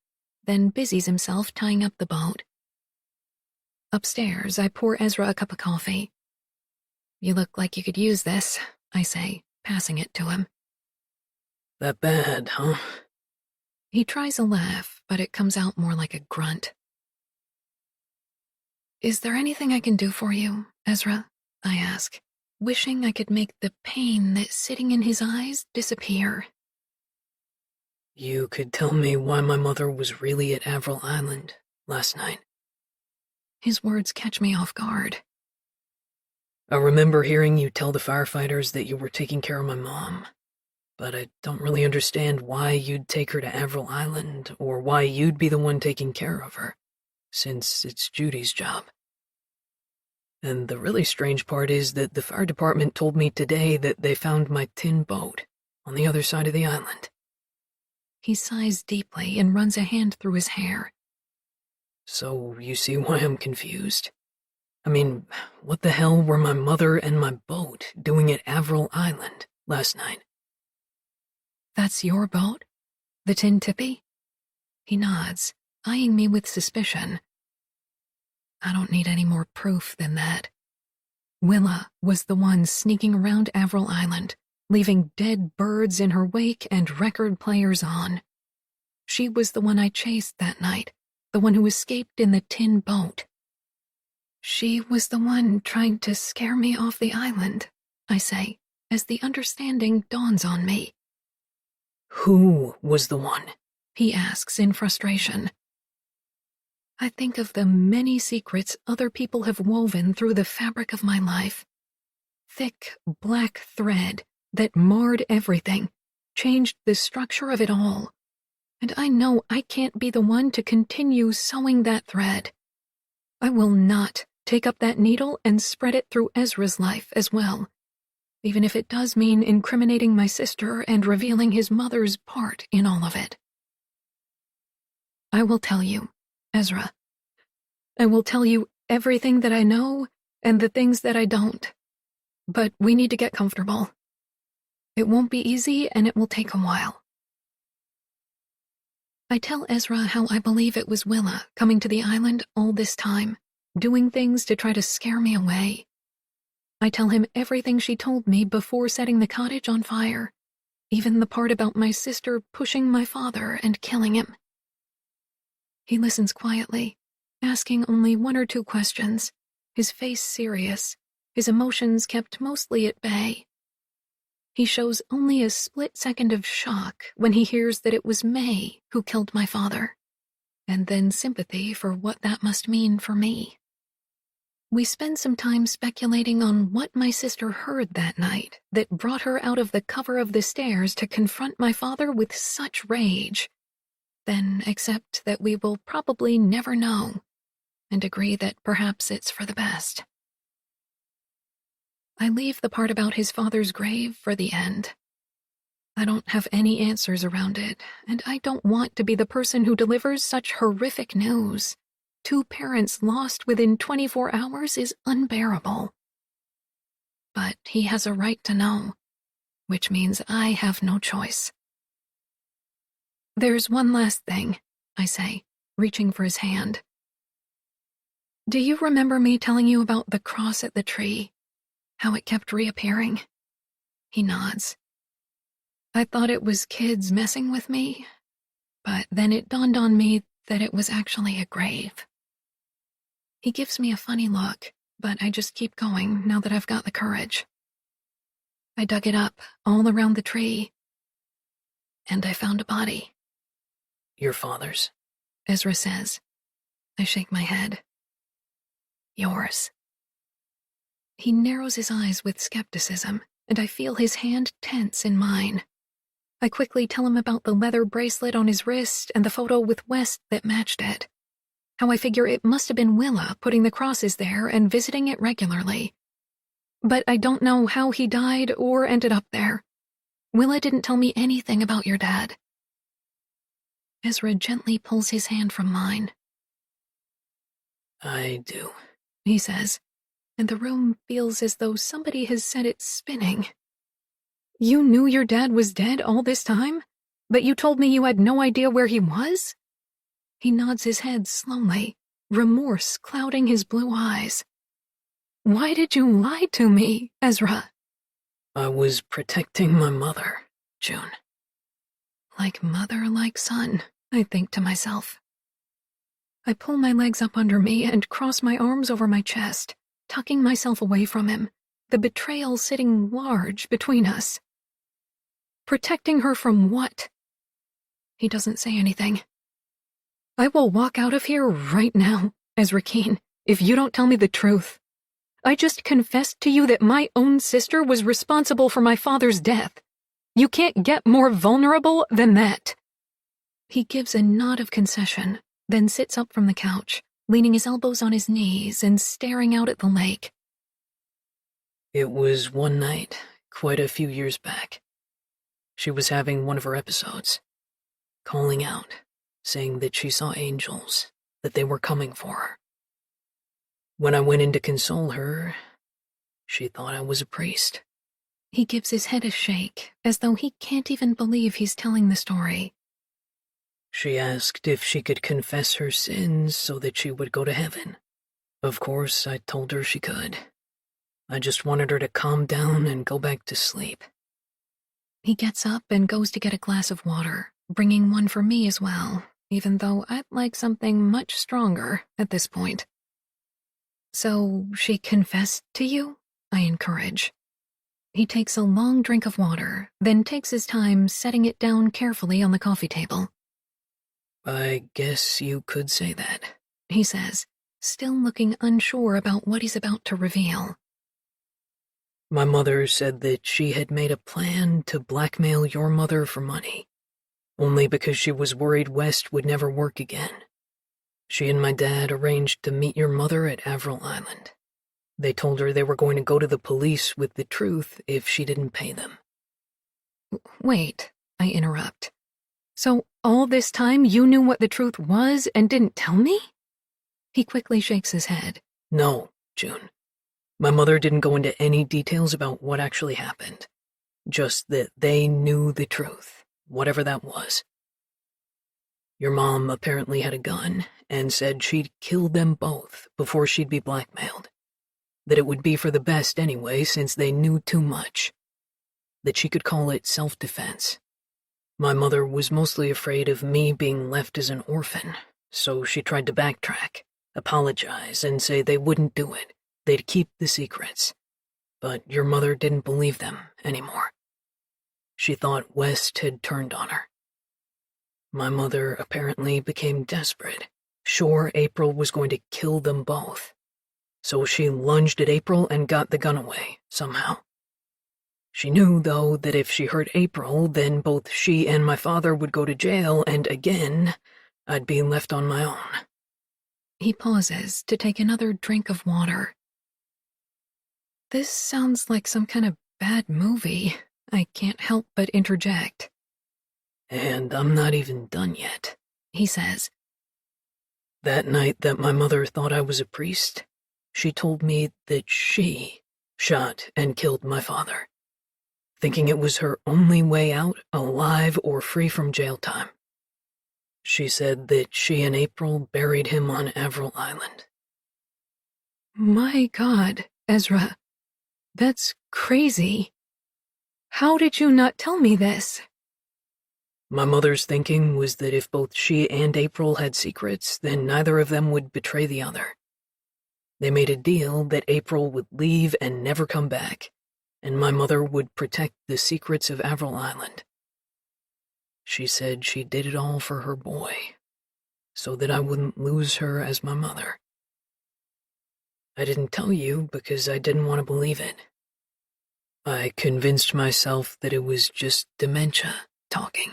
then busies himself tying up the boat. Upstairs, I pour Ezra a cup of coffee. You look like you could use this, I say, passing it to him. That bad, huh? He tries a laugh, but it comes out more like a grunt. Is there anything I can do for you, Ezra? I ask, wishing I could make the pain that's sitting in his eyes disappear. You could tell me why my mother was really at Avril Island last night. His words catch me off guard. I remember hearing you tell the firefighters that you were taking care of my mom, but I don't really understand why you'd take her to Avril Island or why you'd be the one taking care of her, since it's Judy's job. And the really strange part is that the fire department told me today that they found my tin boat on the other side of the island. He sighs deeply and runs a hand through his hair. So you see why I'm confused. I mean, what the hell were my mother and my boat doing at Avril Island last night? That's your boat? The Tin Tippy? He nods, eyeing me with suspicion. I don't need any more proof than that. Willa was the one sneaking around Avril Island, leaving dead birds in her wake and record players on. She was the one I chased that night, the one who escaped in the tin boat. She was the one trying to scare me off the island, I say, as the understanding dawns on me. Who was the one? He asks in frustration. I think of the many secrets other people have woven through the fabric of my life. Thick, black thread that marred everything, changed the structure of it all. And I know I can't be the one to continue sewing that thread. I will not take up that needle and spread it through Ezra's life as well, even if it does mean incriminating my sister and revealing his mother's part in all of it. I will tell you, Ezra. I will tell you everything that I know and the things that I don't. But we need to get comfortable. It won't be easy and it will take a while. I tell Ezra how I believe it was Willa coming to the island all this time, doing things to try to scare me away. I tell him everything she told me before setting the cottage on fire, even the part about my sister pushing my father and killing him. He listens quietly, asking only one or two questions, his face serious, his emotions kept mostly at bay. He shows only a split second of shock when he hears that it was May who killed my father, and then sympathy for what that must mean for me. We spend some time speculating on what my sister heard that night that brought her out of the cover of the stairs to confront my father with such rage, then accept that we will probably never know, and agree that perhaps it's for the best. I leave the part about his father's grave for the end. I don't have any answers around it, and I don't want to be the person who delivers such horrific news. 2 parents lost within 24 hours is unbearable. But he has a right to know, which means I have no choice. There's one last thing, I say, reaching for his hand. Do you remember me telling you about the cross at the tree? How it kept reappearing? He nods. I thought it was kids messing with me, but then it dawned on me that it was actually a grave. He gives me a funny look, but I just keep going now that I've got the courage. I dug it up all around the tree, and I found a body. Your father's? Ezra says. I shake my head. Yours. He narrows his eyes with skepticism, and I feel his hand tense in mine. I quickly tell him about the leather bracelet on his wrist and the photo with West that matched it. How I figure it must have been Willa putting the crosses there and visiting it regularly. But I don't know how he died or ended up there. Willa didn't tell me anything about your dad. Ezra gently pulls his hand from mine. I do, He says, and the room feels as though somebody has set it spinning. You knew your dad was dead all this time? But you told me you had no idea where he was? He nods his head slowly, remorse clouding his blue eyes. Why did you lie to me, Ezra? I was protecting my mother, June. Like mother, like son, I think to myself. I pull my legs up under me and cross my arms over my chest, tucking myself away from him, the betrayal sitting large between us. Protecting her from what? He doesn't say anything. I will walk out of here right now, Ezra Keene, if you don't tell me the truth. I just confessed to you that my own sister was responsible for my father's death. You can't get more vulnerable than that. He gives a nod of concession, then sits up from the couch, leaning his elbows on his knees and staring out at the lake. It was one night, quite a few years back. She was having one of her episodes, calling out, saying that she saw angels, that they were coming for her. When I went in to console her, she thought I was a priest. He gives his head a shake, as though he can't even believe he's telling the story. She asked if she could confess her sins so that she would go to heaven. Of course, I told her she could. I just wanted her to calm down and go back to sleep. He gets up and goes to get a glass of water, bringing one for me as well, even though I'd like something much stronger at this point. So she confessed to you? I encourage. He takes a long drink of water, then takes his time setting it down carefully on the coffee table. I guess you could say that, he says, still looking unsure about what he's about to reveal. My mother said that she had made a plan to blackmail your mother for money, only because she was worried West would never work again. She and my dad arranged to meet your mother at Avril Island. They told her they were going to go to the police with the truth if she didn't pay them. Wait, I interrupt. So all this time you knew what the truth was and didn't tell me? He quickly shakes his head. No, June. My mother didn't go into any details about what actually happened. Just that they knew the truth, whatever that was. Your mom apparently had a gun and said she'd kill them both before she'd be blackmailed. That it would be for the best anyway since they knew too much. That she could call it self-defense. My mother was mostly afraid of me being left as an orphan, so she tried to backtrack, apologize, and say they wouldn't do it. They'd keep the secrets. But your mother didn't believe them anymore. She thought West had turned on her. My mother apparently became desperate, sure April was going to kill them both. So she lunged at April and got the gun away, somehow. She knew, though, that if she hurt April, then both she and my father would go to jail, and again, I'd be left on my own. He pauses to take another drink of water. This sounds like some kind of bad movie. I can't help but interject. And I'm not even done yet, he says. That night that my mother thought I was a priest, she told me that she shot and killed my father, thinking it was her only way out, alive or free from jail time. She said that she and April buried him on Avril Island. My God, Ezra. That's crazy. How did you not tell me this? My mother's thinking was that if both she and April had secrets, then neither of them would betray the other. They made a deal that April would leave and never come back, and my mother would protect the secrets of Avril Island. She said she did it all for her boy, so that I wouldn't lose her as my mother. I didn't tell you because I didn't want to believe it. I convinced myself that it was just dementia talking.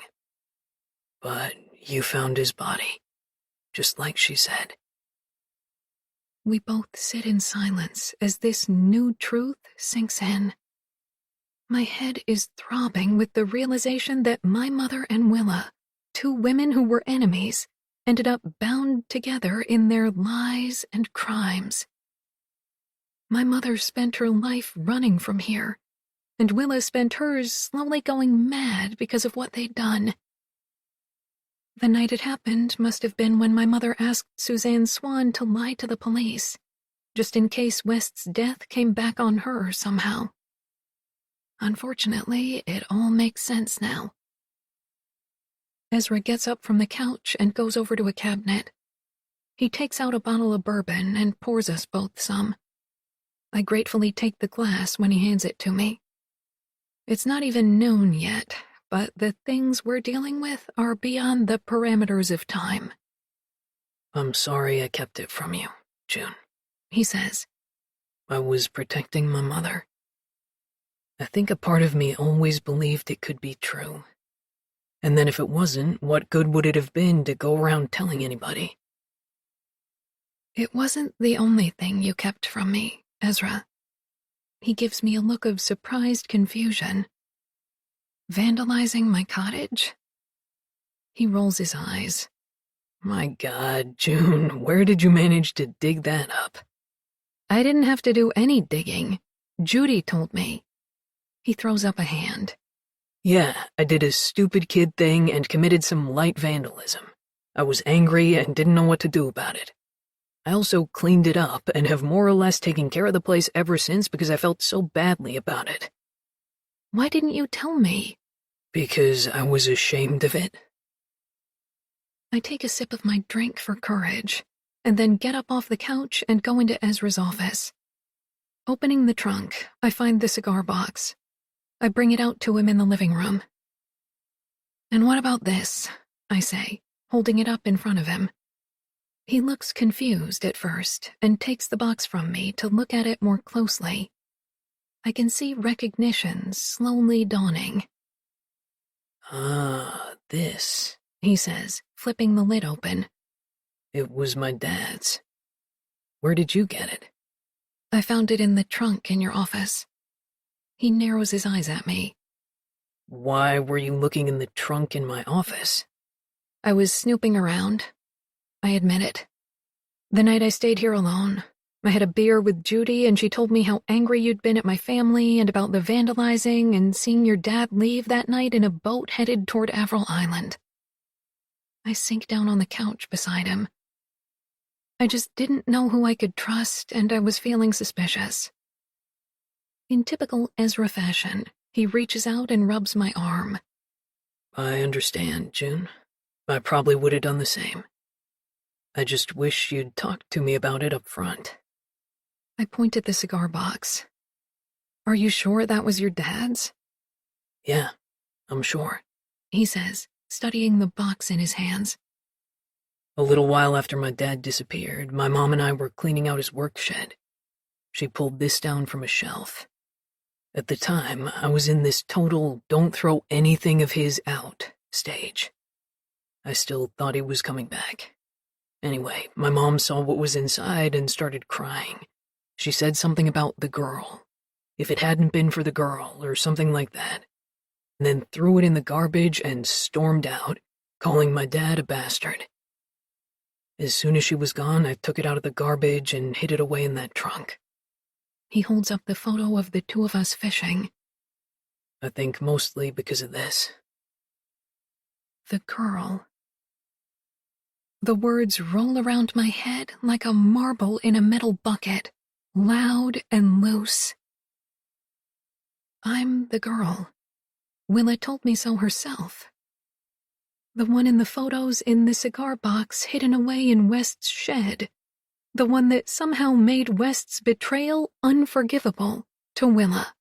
But you found his body, just like she said. We both sit in silence as this new truth sinks in. My head is throbbing with the realization that my mother and Willa, two women who were enemies, ended up bound together in their lies and crimes. My mother spent her life running from here, and Willa spent hers slowly going mad because of what they'd done. The night it happened must have been when my mother asked Suzanne Swan to lie to the police, just in case West's death came back on her somehow. Unfortunately, it all makes sense now. Ezra gets up from the couch and goes over to a cabinet. He takes out a bottle of bourbon and pours us both some. I gratefully take the glass when he hands it to me. It's not even noon yet, but the things we're dealing with are beyond the parameters of time. I'm sorry I kept it from you, June, he says. I was protecting my mother. I think a part of me always believed it could be true. And then if it wasn't, what good would it have been to go around telling anybody? It wasn't the only thing you kept from me, Ezra. He gives me a look of surprised confusion. Vandalizing my cottage? He rolls his eyes. My God, June, where did you manage to dig that up? I didn't have to do any digging. Judy told me. He throws up a hand. Yeah, I did a stupid kid thing and committed some light vandalism. I was angry and didn't know what to do about it. I also cleaned it up and have more or less taken care of the place ever since because I felt so badly about it. Why didn't you tell me? Because I was ashamed of it. I take a sip of my drink for courage, and then get up off the couch and go into Ezra's office. Opening the trunk, I find the cigar box. I bring it out to him in the living room. "And what about this?" I say, holding it up in front of him. He looks confused at first and takes the box from me to look at it more closely. I can see recognition slowly dawning. "Ah, this," he says, flipping the lid open. "It was my dad's. Where did you get it?" "I found it in the trunk in your office." He narrows his eyes at me. "Why were you looking in the trunk in my office?" "I was snooping around. I admit it. The night I stayed here alone, I had a beer with Judy and she told me how angry you'd been at my family and about the vandalizing and seeing your dad leave that night in a boat headed toward Avril Island." I sink down on the couch beside him. I just didn't know who I could trust and I was feeling suspicious. In typical Ezra fashion, he reaches out and rubs my arm. "I understand, June. I probably would have done the same. I just wish you'd talked to me about it up front." I point at the cigar box. "Are you sure that was your dad's?" "Yeah, I'm sure," he says, studying the box in his hands. "A little while after my dad disappeared, my mom and I were cleaning out his work shed. She pulled this down from a shelf. At the time, I was in this total don't throw anything of his out stage. I still thought he was coming back. Anyway, my mom saw what was inside and started crying. She said something about the girl. If it hadn't been for the girl, or something like that. And then threw it in the garbage and stormed out, calling my dad a bastard. As soon as she was gone, I took it out of the garbage and hid it away in that trunk." He holds up the photo of the two of us fishing. I think mostly because of this. The girl. The words roll around my head like a marble in a metal bucket, loud and loose. I'm the girl. Willa told me so herself. The one in the photos in the cigar box hidden away in West's shed. The one that somehow made West's betrayal unforgivable to Willa.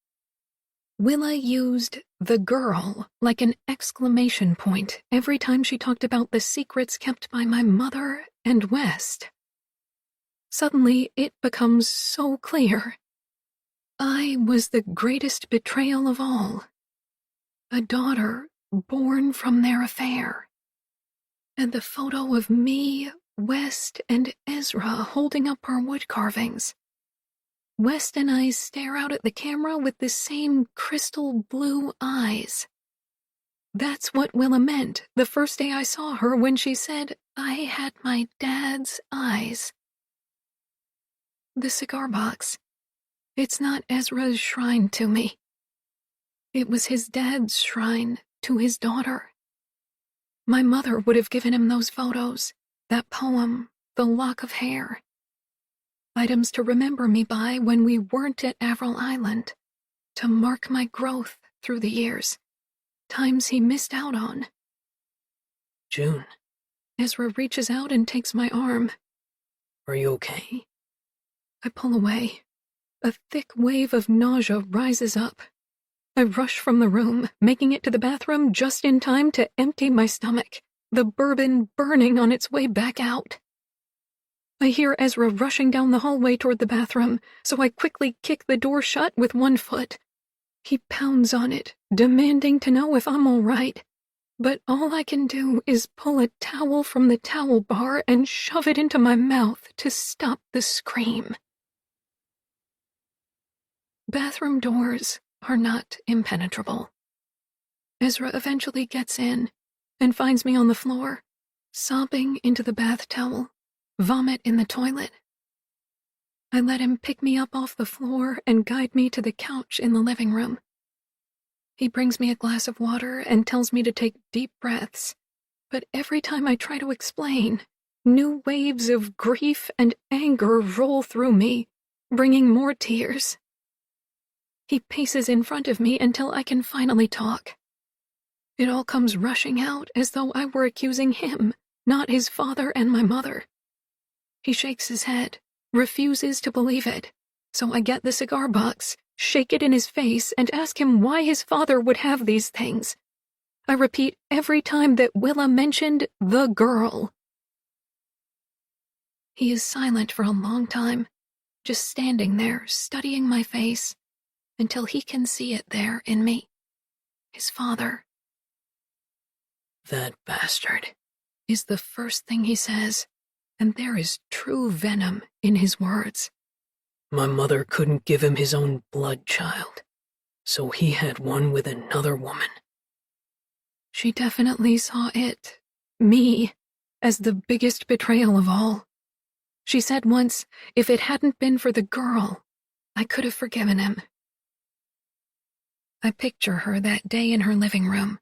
Willa used the girl like an exclamation point every time she talked about the secrets kept by my mother and West. Suddenly, it becomes so clear. I was the greatest betrayal of all. A daughter born from their affair. And the photo of me, West, and Ezra holding up our wood carvings. West and I stare out at the camera with the same crystal blue eyes. That's what Willa meant the first day I saw her when she said I had my dad's eyes. The cigar box. It's not Ezra's shrine to me. It was his dad's shrine to his daughter. My mother would have given him those photos, that poem, the lock of hair. Items to remember me by when we weren't at Avril Island, to mark my growth through the years, times he missed out on. June, Ezra reaches out and takes my arm. are you okay? I pull away. A thick wave of nausea rises up. I rush from the room, making it to the bathroom just in time to empty my stomach, the bourbon burning on its way back out. I hear Ezra rushing down the hallway toward the bathroom, so I quickly kick the door shut with one foot. He pounds on it, demanding to know if I'm all right. But all I can do is pull a towel from the towel bar and shove it into my mouth to stop the scream. Bathroom doors are not impenetrable. Ezra eventually gets in and finds me on the floor, sobbing into the bath towel, vomit in the toilet. I let him pick me up off the floor and guide me to the couch in the living room. He brings me a glass of water and tells me to take deep breaths, but every time I try to explain, new waves of grief and anger roll through me, bringing more tears. He paces in front of me until I can finally talk. It all comes rushing out as though I were accusing him, not his father and my mother. He shakes his head, refuses to believe it, so I get the cigar box, shake it in his face, and ask him why his father would have these things. I repeat every time that Willa mentioned the girl. He is silent for a long time, just standing there, studying my face, until he can see it there in me. His father. That bastard, Is the first thing he says, and there is true venom in his words. my mother couldn't give him his own blood child, so he had one with another woman. She definitely saw it, me, as the biggest betrayal of all. She said once, if it hadn't been for the girl, I could have forgiven him. I picture her that day in her living room,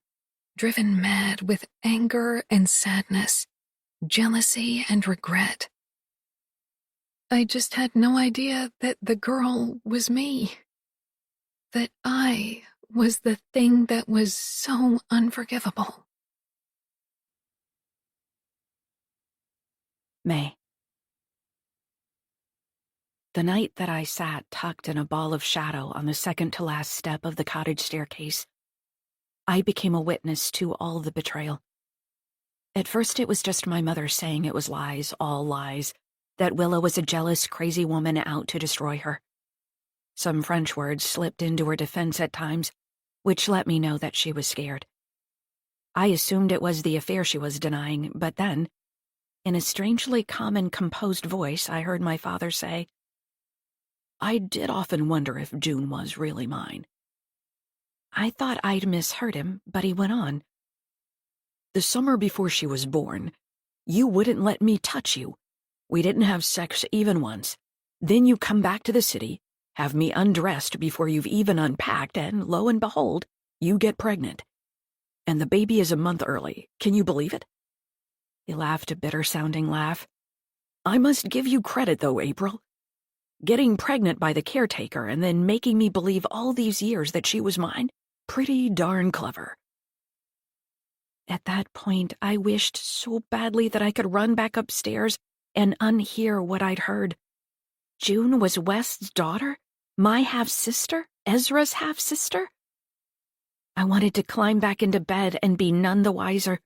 driven mad with anger and sadness, jealousy and regret. I just had no idea that the girl was me. That I was the thing that was so unforgivable. May. The night that I sat tucked in a ball of shadow on the second-to-last step of the cottage staircase, I became a witness to all the betrayal. At first it was just my mother saying it was lies, all lies, that Willa was a jealous, crazy woman out to destroy her. Some French words slipped into her defense at times, which let me know that she was scared. I assumed it was the affair she was denying, but then, in a strangely calm and composed voice, I heard my father say, I did often wonder if June was really mine. I thought I'd misheard him, but he went on. The summer before she was born, you wouldn't let me touch you. We didn't have sex even once. Then you come back to the city, have me undressed before you've even unpacked, and lo and behold, you get pregnant. And the baby is a month early. Can you believe it? He laughed a bitter-sounding laugh. I must give you credit, though, April. Getting pregnant by the caretaker and then making me believe all these years that she was mine, pretty darn clever. At that point, I wished so badly that I could run back upstairs and unhear what I'd heard. June was West's daughter? My half-sister? Ezra's half-sister? I wanted to climb back into bed and be none the wiser.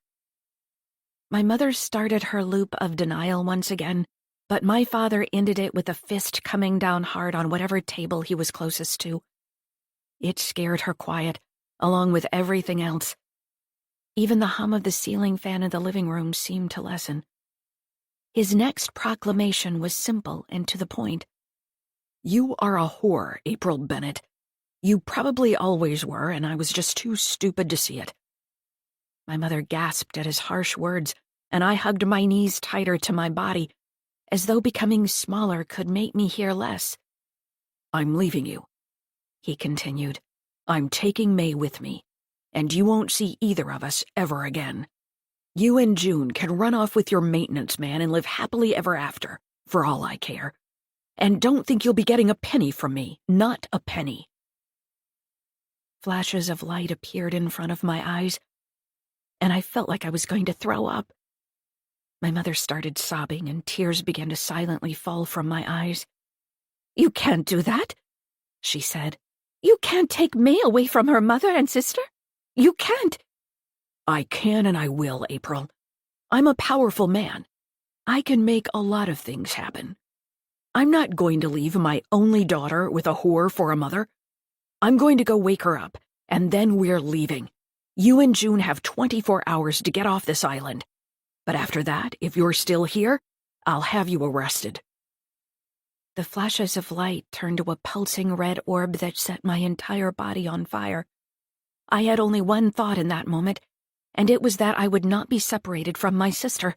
My mother started her loop of denial once again, but my father ended it with a fist coming down hard on whatever table he was closest to. It scared her quiet, along with everything else. Even the hum of the ceiling fan in the living room seemed to lessen. His next proclamation was simple and to the point. You are a whore, April Bennett. You probably always were, and I was just too stupid to see it. My mother gasped at his harsh words, and I hugged my knees tighter to my body, as though becoming smaller could make me hear less. I'm leaving you, he continued. I'm taking May with me, and you won't see either of us ever again. You and June can run off with your maintenance man and live happily ever after, for all I care. And don't think you'll be getting a penny from me, not a penny. Flashes of light appeared in front of my eyes, and I felt like I was going to throw up. My mother started sobbing, and tears began to silently fall from my eyes. You can't do that, she said. You can't take May away from her mother and sister. You can't. I can and I will, April. I'm a powerful man. I can make a lot of things happen. I'm not going to leave my only daughter with a whore for a mother. I'm going to go wake her up, and then we're leaving. You and June have 24 hours to get off this island. But after that, if you're still here, I'll have you arrested. The flashes of light turned to a pulsing red orb that set my entire body on fire. I had only one thought in that moment, and it was that I would not be separated from my sister.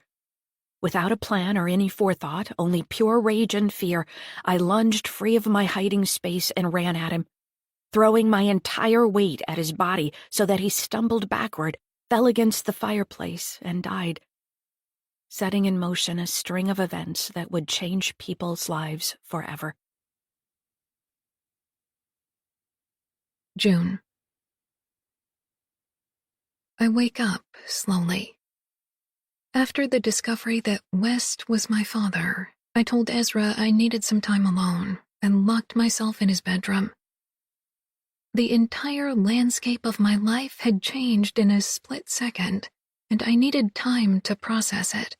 Without a plan or any forethought, only pure rage and fear, I lunged free of my hiding space and ran at him, throwing my entire weight at his body so that he stumbled backward, fell against the fireplace, and died, setting in motion a string of events that would change people's lives forever. June. I wake up slowly. After the discovery that West was my father, I told Ezra I needed some time alone and locked myself in his bedroom. The entire landscape of my life had changed in a split second, and I needed time to process it.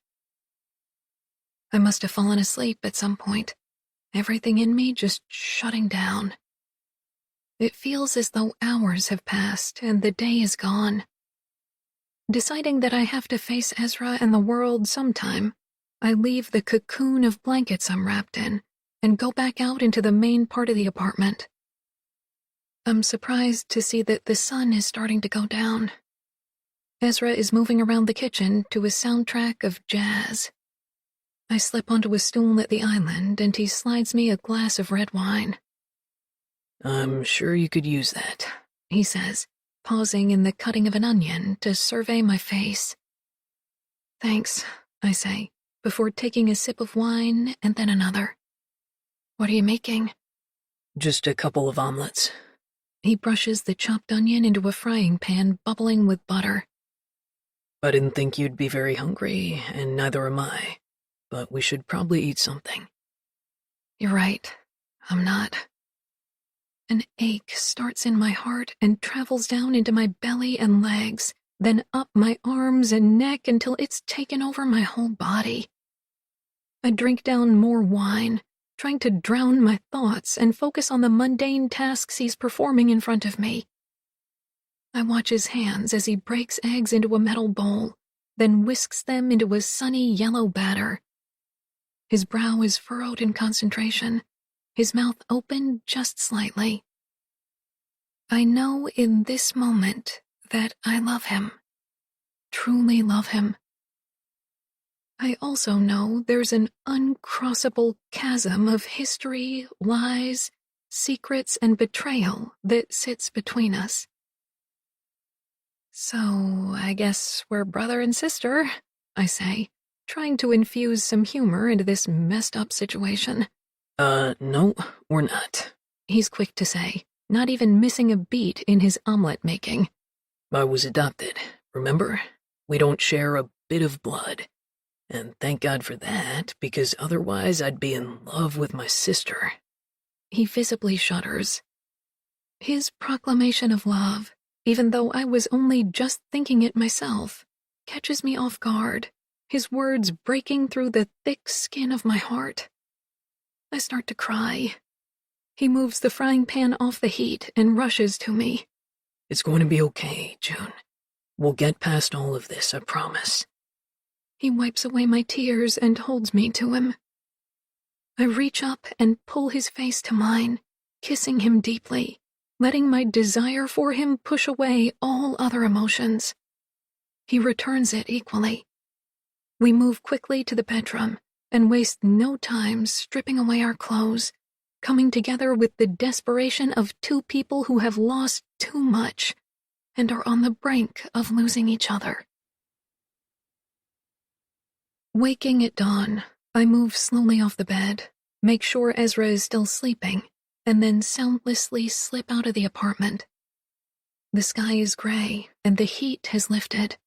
I must have fallen asleep at some point, everything in me just shutting down. It feels as though hours have passed and the day is gone. Deciding that I have to face Ezra and the world sometime, I leave the cocoon of blankets I'm wrapped in and go back out into the main part of the apartment. I'm surprised to see that the sun is starting to go down. Ezra is moving around the kitchen to a soundtrack of jazz. I slip onto a stool at the island and he slides me a glass of red wine. I'm sure you could use that, he says, pausing in the cutting of an onion to survey my face. Thanks, I say, before taking a sip of wine and then another. What are you making? Just a couple of omelets. He brushes the chopped onion into a frying pan bubbling with butter. I didn't think you'd be very hungry, and neither am I. But we should probably eat something. You're right, I'm not. An ache starts in my heart and travels down into my belly and legs, then up my arms and neck until it's taken over my whole body. I drink down more wine, trying to drown my thoughts and focus on the mundane tasks he's performing in front of me. I watch his hands as he breaks eggs into a metal bowl, then whisks them into a sunny yellow batter. His brow is furrowed in concentration, his mouth open just slightly. I know in this moment that I love him, truly love him. I also know there's an uncrossable chasm of history, lies, secrets, and betrayal that sits between us. So I guess we're brother and sister, I say, trying to infuse some humor into this messed up situation. No, we're not. He's quick to say, not even missing a beat in his omelet making. I was adopted, remember? We don't share a bit of blood. And thank God for that, because otherwise I'd be in love with my sister. He visibly shudders. His proclamation of love, even though I was only just thinking it myself, catches me off guard, his words breaking through the thick skin of my heart. I start to cry. He moves the frying pan off the heat and rushes to me. It's going to be okay, June. We'll get past all of this, I promise. He wipes away my tears and holds me to him. I reach up and pull his face to mine, kissing him deeply, letting my desire for him push away all other emotions. He returns it equally. We move quickly to the bedroom and waste no time stripping away our clothes, coming together with the desperation of two people who have lost too much and are on the brink of losing each other. Waking at dawn, I move slowly off the bed, make sure Ezra is still sleeping, and then soundlessly slip out of the apartment. The sky is gray, and the heat has lifted.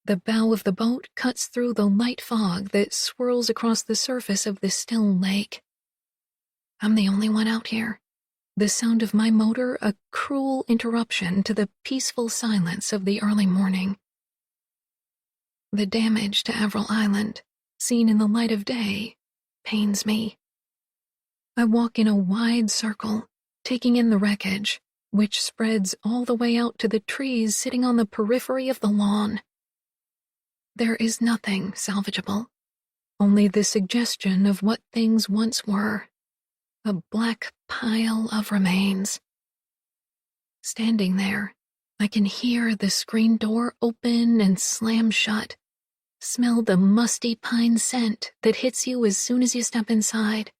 The bow of the boat cuts through the light fog that swirls across the surface of the still lake. I'm the only one out here. The sound of my motor a cruel interruption to the peaceful silence of the early morning. The damage to Avril Island, seen in the light of day, pains me. I walk in a wide circle, taking in the wreckage, which spreads all the way out to the trees sitting on the periphery of the lawn. There is nothing salvageable, only the suggestion of what things once were, a black pile of remains. Standing there, I can hear the screen door open and slam shut, Smell the musty pine scent that hits you as soon as you step inside.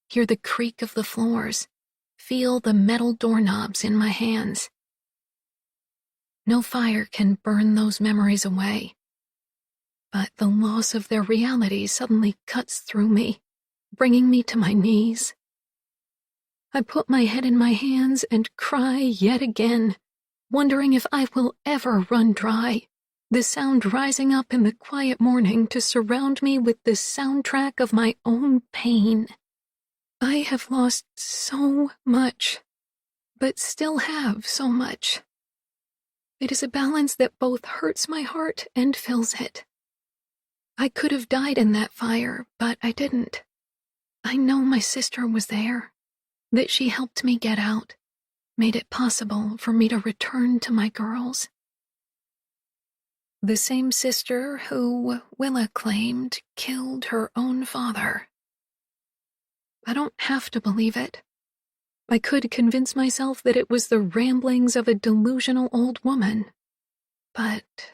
Hear the creak of the floors. Feel the metal doorknobs in my hands. No fire can burn those memories away. But the loss of their reality suddenly cuts through me, bringing me to my knees. I put my head in my hands and cry yet again, wondering if I will ever run dry, the sound rising up in the quiet morning to surround me with the soundtrack of my own pain. I have lost so much, but still have so much. It is a balance that both hurts my heart and fills it. I could have died in that fire, but I didn't. I know my sister was there, that she helped me get out, made it possible for me to return to my girls. The same sister who, Willa claimed, killed her own father. I don't have to believe it. I could convince myself that it was the ramblings of a delusional old woman, but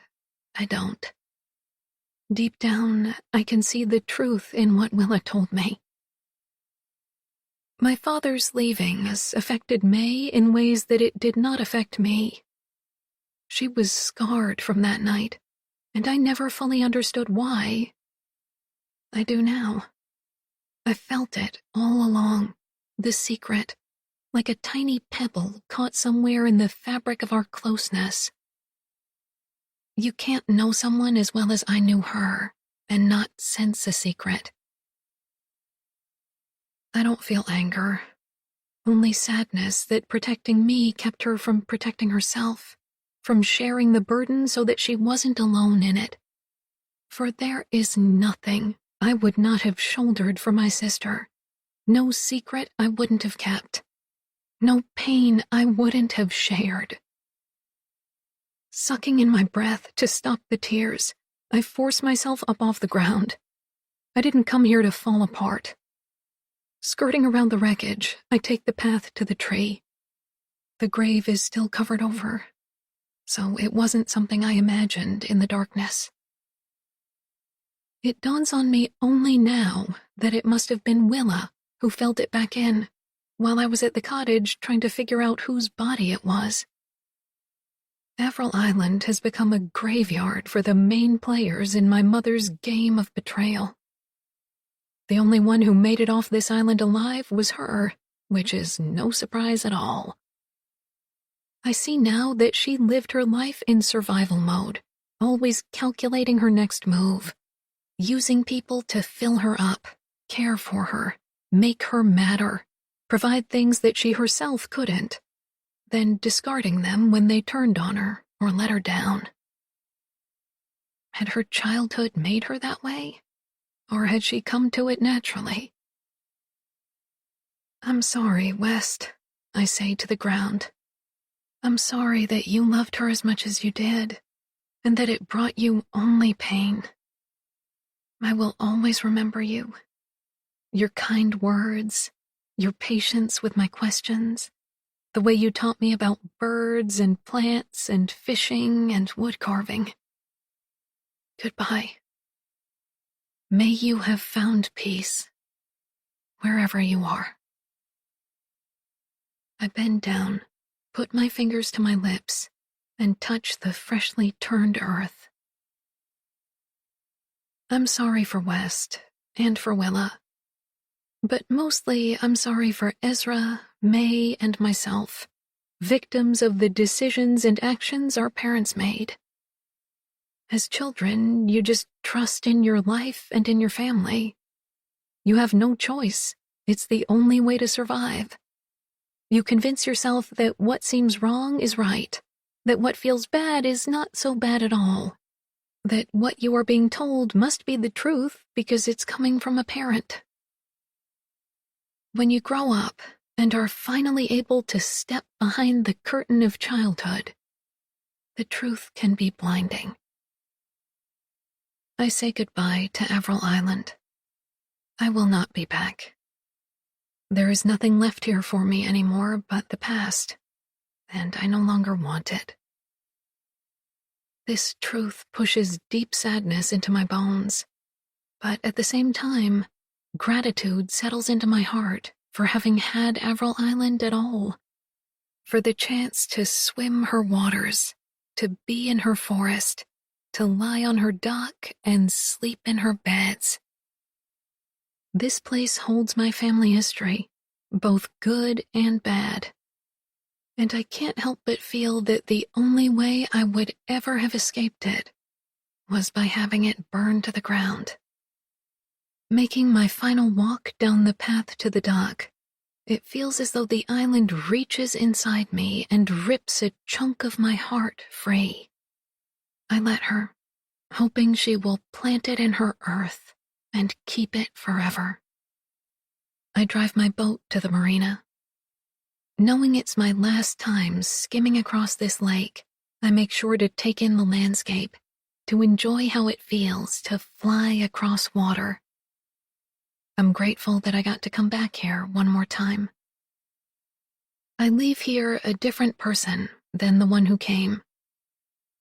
I don't. Deep down, I can see the truth in what Willa told me. My father's leaving has affected May in ways that it did not affect me. She was scarred from that night, and I never fully understood why. I do now. I felt it all along, the secret, like a tiny pebble caught somewhere in the fabric of our closeness. You can't know someone as well as I knew her and not sense a secret. I don't feel anger, only sadness that protecting me kept her from protecting herself, from sharing the burden so that she wasn't alone in it. For there is nothing I would not have shouldered for my sister, no secret I wouldn't have kept, no pain I wouldn't have shared. Sucking in my breath to stop the tears, I force myself up off the ground. I didn't come here to fall apart. Skirting around the wreckage, I take the path to the tree. The grave is still covered over, so it wasn't something I imagined in the darkness. It dawns on me only now that it must have been Willa who felt it back in, while I was at the cottage trying to figure out whose body it was. Avril Island has become a graveyard for the main players in my mother's game of betrayal. The only one who made it off this island alive was her, which is no surprise at all. I see now that she lived her life in survival mode, always calculating her next move, using people to fill her up, care for her, make her matter, provide things that she herself couldn't, then discarding them when they turned on her or let her down. Had her childhood made her that way? Or had she come to it naturally? I'm sorry, West, I say to the ground. I'm sorry that you loved her as much as you did, and that it brought you only pain. I will always remember you. Your kind words, your patience with my questions, the way you taught me about birds and plants and fishing and wood carving. Goodbye. May you have found peace, wherever you are. I bend down, put my fingers to my lips, and touch the freshly turned earth. I'm sorry for West, and for Willa. But mostly I'm sorry for Ezra, May, and myself, victims of the decisions and actions our parents made. As children, you just trust in your life and in your family. You have no choice. It's the only way to survive. You convince yourself that what seems wrong is right, that what feels bad is not so bad at all, that what you are being told must be the truth because it's coming from a parent. When you grow up and are finally able to step behind the curtain of childhood, the truth can be blinding. I say goodbye to Avril Island. I will not be back. There is nothing left here for me anymore but the past, and I no longer want it. This truth pushes deep sadness into my bones. But at the same time, gratitude settles into my heart for having had Avril Island at all. For the chance to swim her waters, to be in her forest, to lie on her dock and sleep in her beds. This place holds my family history, both good and bad. And I can't help but feel that the only way I would ever have escaped it was by having it burned to the ground. Making my final walk down the path to the dock, it feels as though the island reaches inside me and rips a chunk of my heart free. I let her, hoping she will plant it in her earth and keep it forever. I drive my boat to the marina. Knowing it's my last time skimming across this lake, I make sure to take in the landscape, to enjoy how it feels to fly across water. I'm grateful that I got to come back here one more time. I leave here a different person than the one who came.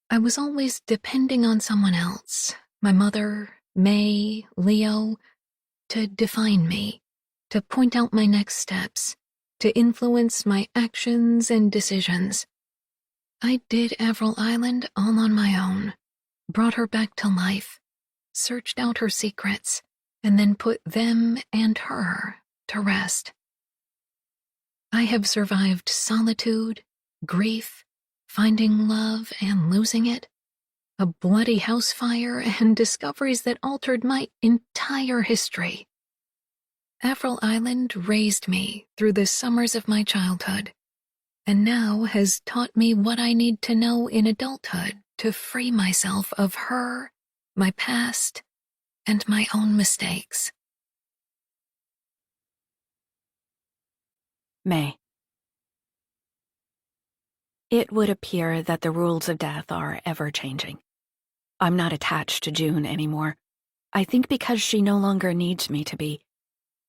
I was always depending on someone else, my mother, May, Leo, to define me, to point out my next steps, to influence my actions and decisions. I did Avril Island all on my own, brought her back to life, searched out her secrets, and then put them and her to rest. I have survived solitude, grief, finding love and losing it, a bloody house fire, and discoveries that altered my entire history. Avril Island raised me through the summers of my childhood, and now has taught me what I need to know in adulthood to free myself of her, my past, and my own mistakes. May. It would appear that the rules of death are ever-changing. I'm not attached to June anymore. I think because she no longer needs me to be,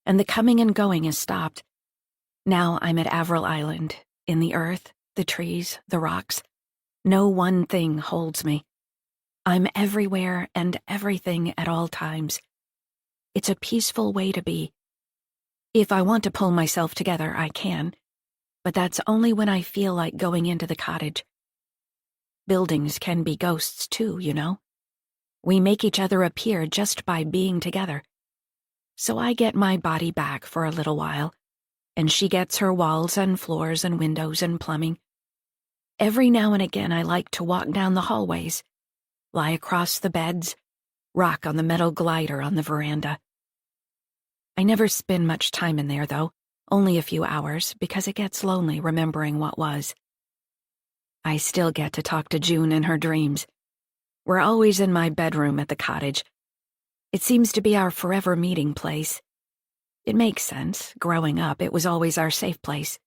and the coming and going is stopped. Now I'm at Avril Island, in the earth, the trees, the rocks. No one thing holds me. I'm everywhere and everything at all times. It's a peaceful way to be. If I want to pull myself together, I can, but that's only when I feel like going into the cottage. Buildings can be ghosts too, you know. We make each other appear just by being together. So I get my body back for a little while, and she gets her walls and floors and windows and plumbing. Every now and again I like to walk down the hallways, lie across the beds, rock on the metal glider on the veranda. I never spend much time in there, though, only a few hours, because it gets lonely remembering what was. I still get to talk to June in her dreams. We're always in my bedroom at the cottage. It seems to be our forever meeting place. It makes sense. Growing up, it was always our safe place.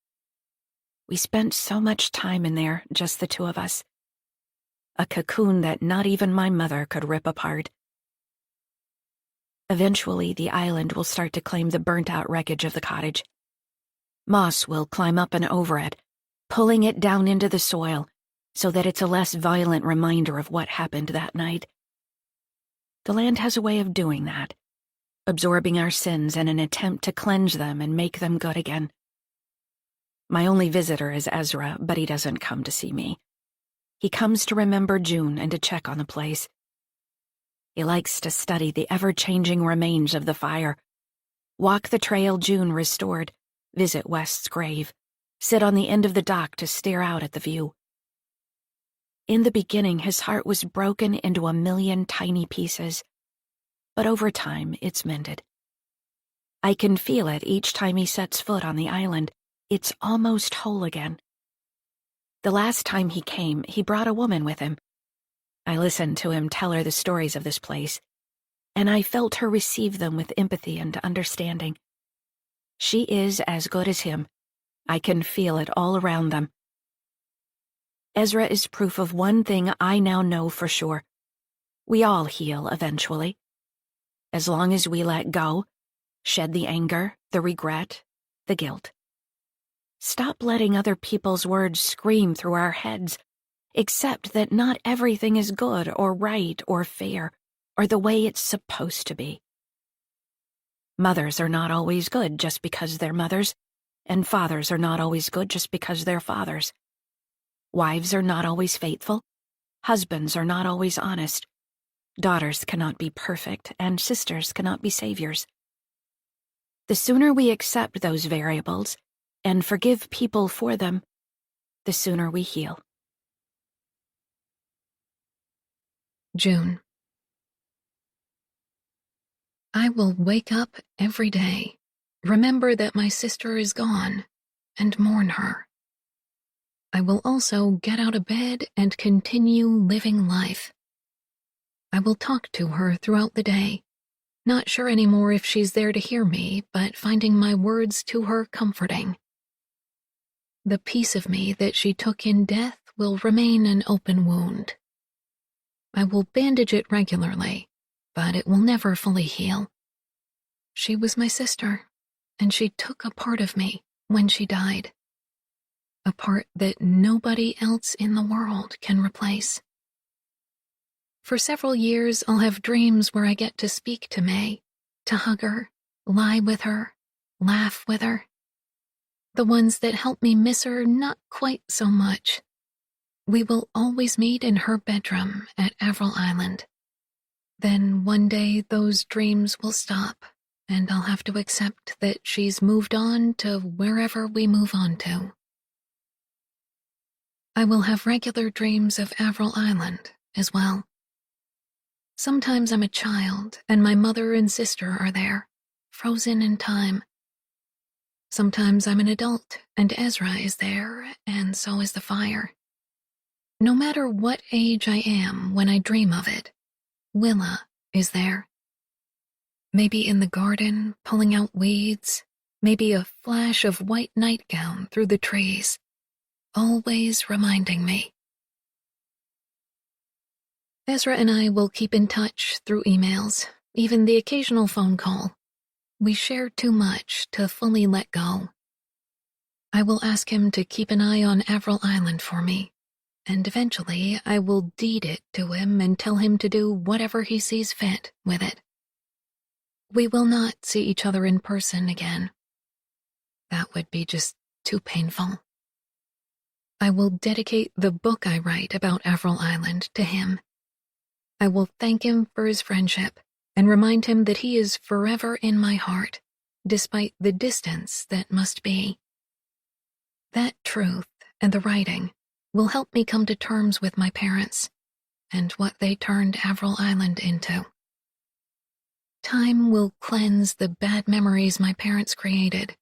We spent so much time in there, just the two of us. A cocoon that not even my mother could rip apart. Eventually, the island will start to claim the burnt-out wreckage of the cottage. Moss will climb up and over it, pulling it down into the soil so that it's a less violent reminder of what happened that night. The land has a way of doing that, absorbing our sins in an attempt to cleanse them and make them good again. My only visitor is Ezra, but he doesn't come to see me. He comes to remember June and to check on the place. He likes to study the ever-changing remains of the fire, walk the trail June restored, visit West's grave, sit on the end of the dock to stare out at the view. In the beginning, his heart was broken into a million tiny pieces, but over time, it's mended. I can feel it each time he sets foot on the island. It's almost whole again. The last time he came, he brought a woman with him. I listened to him tell her the stories of this place, and I felt her receive them with empathy and understanding. She is as good as him. I can feel it all around them. Ezra is proof of one thing I now know for sure. We all heal eventually. As long as we let go, shed the anger, the regret, the guilt. Stop letting other people's words scream through our heads Accept that not everything is good or right or fair or the way it's supposed to be. Mothers are not always good just because they're mothers, and fathers are not always good just because they're fathers. Wives are not always faithful. Husbands are not always honest. Daughters cannot be perfect, and sisters cannot be saviors. The sooner we accept those variables and forgive people for them, the sooner we heal. June. I will wake up every day, remember that my sister is gone, and mourn her. I will also get out of bed and continue living life. I will talk to her throughout the day, not sure anymore if she's there to hear me, but finding my words to her comforting. The piece of me that she took in death will remain an open wound. I will bandage it regularly, but it will never fully heal. She was my sister, and she took a part of me when she died. A part that nobody else in the world can replace. For several years, I'll have dreams where I get to speak to May, to hug her, lie with her, laugh with her. The ones that help me miss her not quite so much. We will always meet in her bedroom at Avril Island. Then one day those dreams will stop, and I'll have to accept that she's moved on to wherever we move on to. I will have regular dreams of Avril Island as well. Sometimes I'm a child, and my mother and sister are there, frozen in time. Sometimes I'm an adult, and Ezra is there, and so is the fire. No matter what age I am when I dream of it, Willa is there. Maybe in the garden, pulling out weeds, maybe a flash of white nightgown through the trees, always reminding me. Ezra and I will keep in touch through emails, even the occasional phone call. We share too much to fully let go. I will ask him to keep an eye on Avril Island for me, and eventually I will deed it to him and tell him to do whatever he sees fit with it. We will not see each other in person again. That would be just too painful. I will dedicate the book I write about Avril Island to him. I will thank him for his friendship and remind him that he is forever in my heart, despite the distance that must be. That truth and the writing will help me come to terms with my parents and what they turned Avril Island into. Time will cleanse the bad memories my parents created,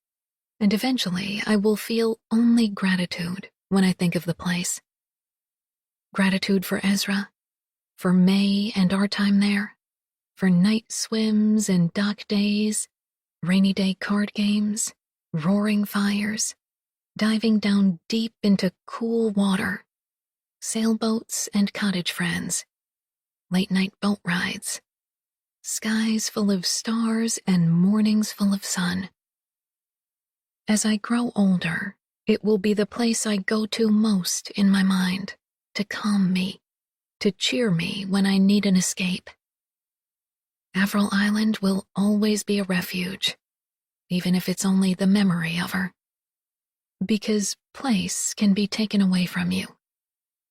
and eventually I will feel only gratitude when I think of the place. Gratitude for Ezra, for May and our time there, for night swims and dock days, rainy day card games, roaring fires, diving down deep into cool water, sailboats and cottage friends, late night boat rides, skies full of stars and mornings full of sun. As I grow older, it will be the place I go to most in my mind, to calm me, to cheer me when I need an escape. Avril Island will always be a refuge, even if it's only the memory of her. Because place can be taken away from you,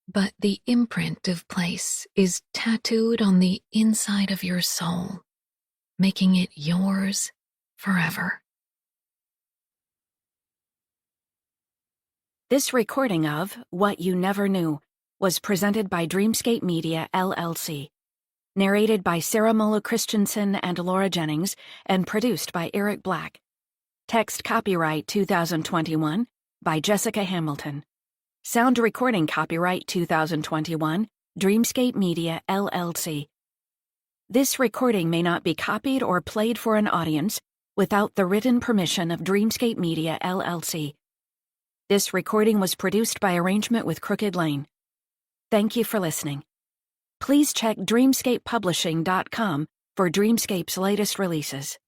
but the imprint of place is tattooed on the inside of your soul, making it yours forever. This recording of What You Never Knew was presented by Dreamscape Media, LLC. Narrated by Sarah Mola Christensen and Laura Jennings, and produced by Eric Black. Text copyright 2021 by Jessica Hamilton. Sound recording copyright 2021, Dreamscape Media, LLC. This recording may not be copied or played for an audience without the written permission of Dreamscape Media, LLC. This recording was produced by arrangement with Crooked Lane. Thank you for listening. Please check dreamscapepublishing.com for Dreamscape's latest releases.